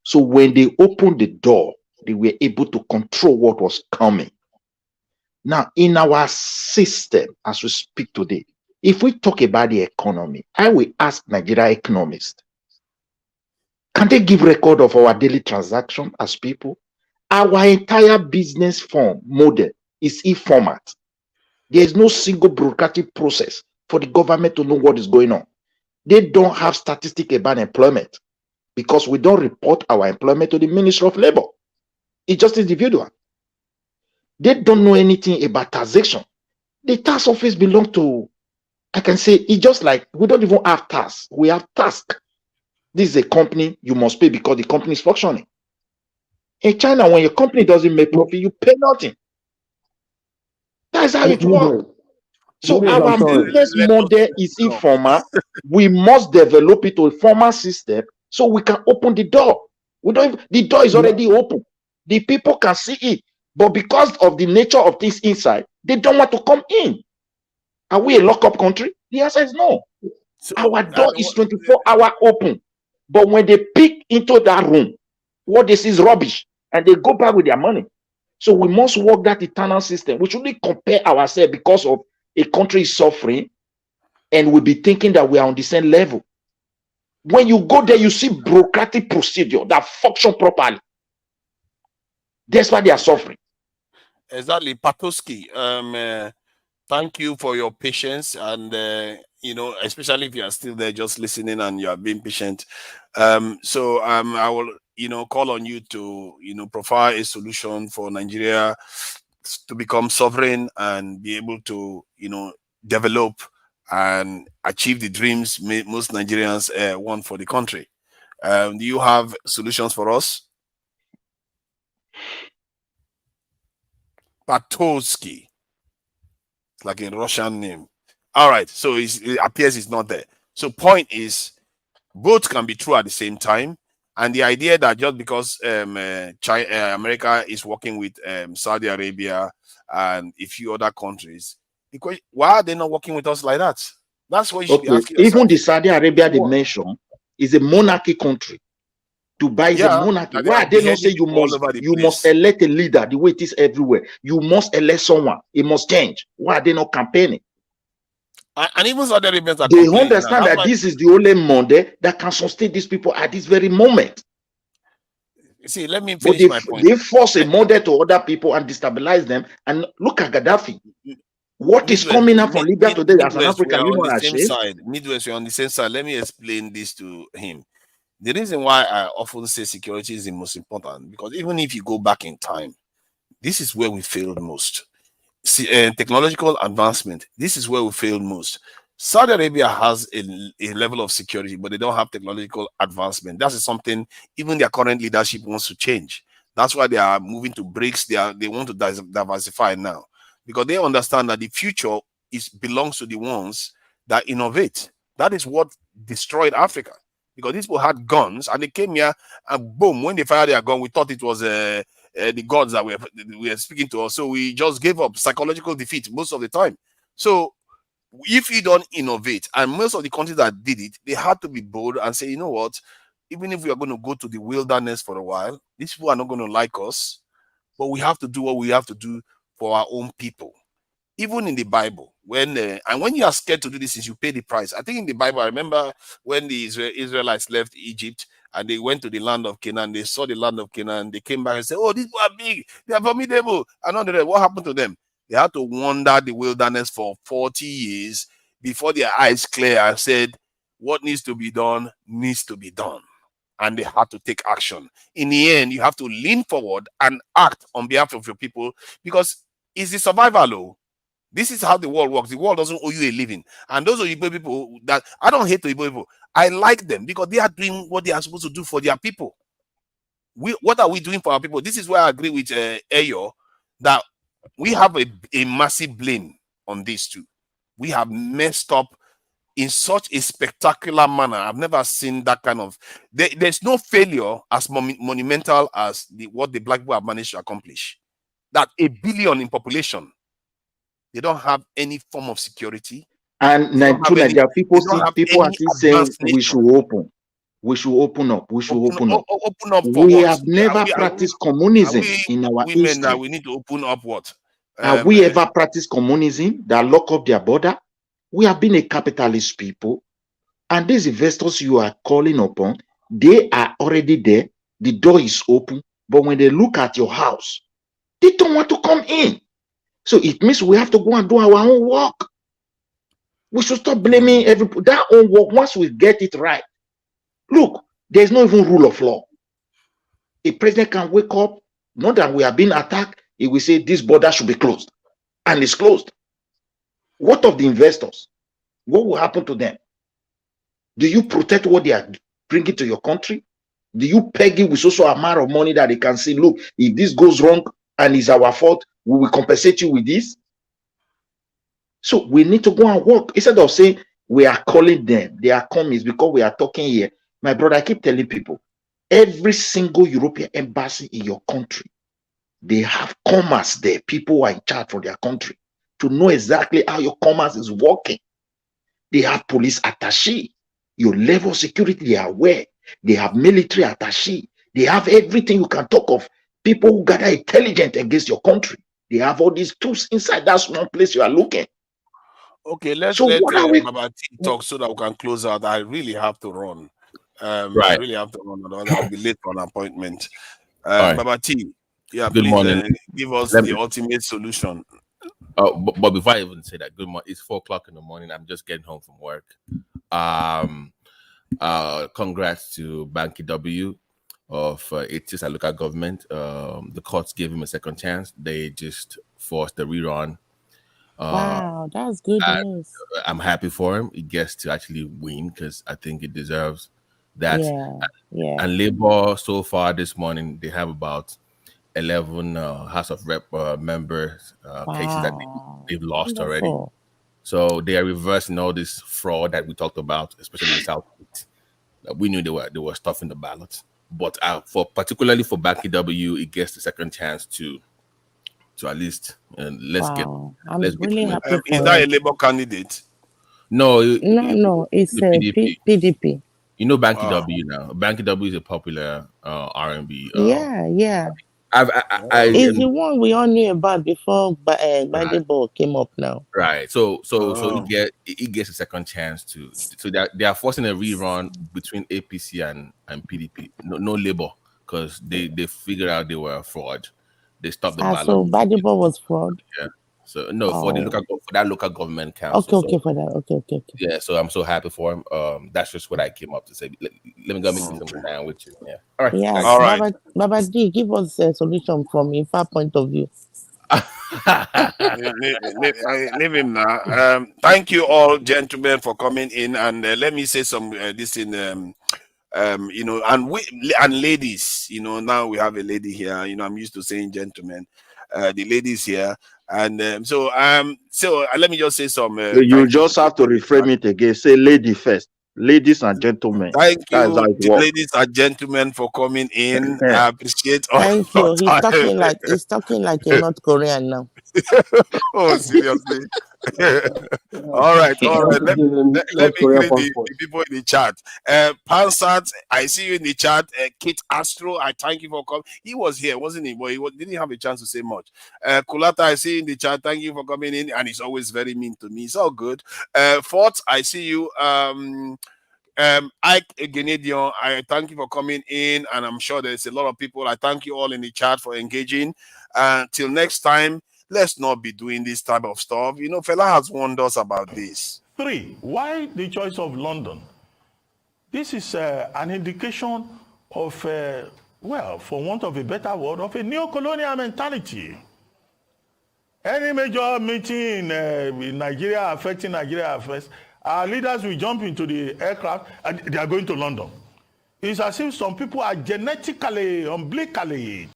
So when they opened the door, they were able to control what was coming. Now, in our system, as we speak today, if we talk about the economy, I will ask Nigeria economists, can they give record of our daily transaction as people? Our entire business form model is e-format. There is no single bureaucratic process for the government to know what is going on. They don't have statistics about employment because we don't report our employment to the Ministry of Labor. It's just individual. They don't know anything about taxation. The tax office belongs to, I can say, it's just like we don't even have tax. We have task. This is a company, you must pay because the company is functioning. In China, when your company doesn't make profit, you pay nothing. That's how it works. So our business model is informal. We must develop it to a formal system so we can open the door. We don't. The door is already open. The people can see it, but because of the nature of this inside, they don't want to come in. Are we a lock-up country? The answer is no. Our door is 24-hour open, but when they peek into that room, what they see is rubbish, and they go back with their money. So we must work that eternal system. We shouldn't compare ourselves because of a country is suffering and we'll be thinking that we are on the same level. When you go there, you see bureaucratic procedure that function properly. That's why they are suffering. Exactly. Patoski, thank you for your patience and, especially if you are still there just listening and you are being patient. So I will, call on you to, provide a solution for Nigeria to become sovereign and be able to, develop and achieve the dreams most Nigerians want for the country. Do you have solutions for us? Patoski. It's like a Russian name. All right. So it appears it's not there. So point is, both can be true at the same time. And the idea that just because America is working with Saudi Arabia and a few other countries, because why are they not working with us like that? That's what you should be asking yourself. Even the Saudi Arabia they mentioned is a monarchy country. Dubai is a monarchy. Why are they not saying you must elect a leader the way it is everywhere? You must elect someone. It must change. Why are they not campaigning? And even Saudi Arabians are they understand that this is the only Monday that can sustain these people at this very moment. See, let me finish my point. They force a model to other people and destabilize them. And look at Gaddafi. What is coming out from Libya today as an African? We are on the same side. Midwest, we're on the same side. Let me explain this to him. The reason why I often say security is the most important, because even if you go back in time, this is where we failed most. Technological advancement, this is where we failed most. Saudi Arabia has a level of security, but they don't have technological advancement. That is something even their current leadership wants to change. That's why they are moving to BRICS. They want to diversify now, because they understand that the future belongs to the ones that innovate. That is what destroyed Africa, because these people had guns and they came here and boom, when they fired their gun, we thought it was the gods that were speaking to us. So we just gave up. Psychological defeat most of the time. So if you don't innovate, and most of the countries that did it, they had to be bold and say, you know what, even if we are going to go to the wilderness for a while, these people are not going to like us, but we have to do what we have to do for our own people. Even in the Bible, when you are scared to do this, is you pay the price. I think in the Bible, I remember when the Israelites left Egypt and they went to the land of Canaan, they saw the land of Canaan, they came back and said, oh, these people are big, they are formidable. And on the what happened to them? They had to wander the wilderness for 40 years before their eyes clear and said, what needs to be done needs to be done. And they had to take action. In the end, you have to lean forward and act on behalf of your people, because it's the survival law. This is how the world works. The world doesn't owe you a living. And those are Igbo people that I don't hate the Igbo people. I like them because they are doing what they are supposed to do for their people. What are we doing for our people? This is where I agree with Ayo that we have a massive blame on this too. We have messed up in such a spectacular manner. I've never seen that kind of. There's no failure as monumental as what the black people have managed to accomplish. That 1 billion in population, they don't have any form of security. And Nigeria people are still saying we should open. We should open up. We should open up. Open up for we what? have never practiced communism in our history. That we need to open up what? Have we ever practiced communism that lock up their border? We have been a capitalist people. And these investors you are calling upon, they are already there. The door is open. But when they look at your house, they don't want to come in. So it means we have to go and do our own work. We should stop blaming that own work once we get it right. Look, there's no even rule of law. A president can wake up, not that we are being attacked, he will say this border should be closed. And it's closed. What of the investors? What will happen to them? Do you protect what they are bringing to your country? Do you peg it with also amount of money that they can say, look, if this goes wrong and it's our fault, we will compensate you with this? So we need to go and work. Instead of saying we are calling them, they are coming because we are talking here. My brother, I keep telling people, every single European embassy in your country, they have commerce there. People who are in charge for their country to know exactly how your commerce is working. They have police attaché. Your level of security, they are aware. They have military attaché. They have everything you can talk of. People who gather intelligence against your country. They have all these tools inside that small place you are looking. Okay, let's So let what are we? Baba T talk so that we can close out. I really have to run. I Right. really have to run. Otherwise I'll be late for an appointment. All right. Baba T, yeah, Good please morning. give us Let the me- ultimate solution. Oh, but before I even say that, good morning. It's 4:00 in the morning. I'm just getting home from work. Congrats to Banky W of Itis and local government. The courts gave him a second chance. They just forced the rerun. Wow, that's good and news. I'm happy for him. He gets to actually win because I think he deserves that. Yeah. And Labour so far this morning, they have about 11 House of Rep members cases that they've lost already. Wonderful. So they are reversing all this fraud that we talked about, especially in the South. We knew they were stuffing the ballots, but particularly for Banky W, it gets the second chance to at least let's get. I'm Let's really get happy Is for that a him. Labour candidate? No, No, it's the a PDP. PDP. You know Banky W now. Banky W is a popular R&B. Yeah. I It's the one we all knew about before Ball came up now. Right. So he gets a second chance to. So they are forcing a rerun between APC and PDP. No Labour, because they figured out they were a fraud. They stopped the ballot. So Ball was fraud. Yeah. So no, for that local government council. Okay, for that. Okay. Yeah. So I'm so happy for him. That's just what I came up to say. Let me go make some time with you. Yeah. All right. Yeah. All right. Baba D, give us a solution from IFA point of view. Leave him now. Thank you all, gentlemen, for coming in, and let me say some this in and ladies. Now we have a lady here. I'm used to saying gentlemen. The ladies here, and so let me just say some. You just have to reframe it again. Say lady first. Ladies and gentlemen. Thank That is how you, it works. ladies and gentlemen, for coming in. I appreciate all. Thank you. He's talking like a North Korean now. Oh, seriously. All right. Let me greet the people in the chat. Pansat, I see you in the chat. Kit Astro, I thank you for coming. He was here, wasn't he? But he didn't have a chance to say much. Kulata, I see you in the chat. Thank you for coming in. And he's always very mean to me. It's all good. Fort, I see you. Ike Genedion, I thank you for coming in, and I'm sure there's a lot of people. I thank you all in the chat for engaging. Till next time, let's not be doing this type of stuff. Fela has warned us about this. 3, why the choice of London? This is an indication of, for want of a better word, of a neo-colonial mentality. Any major meeting in Nigeria affecting Nigeria affairs, our leaders will jump into the aircraft and they are going to London. It's as if some people are genetically, umbilically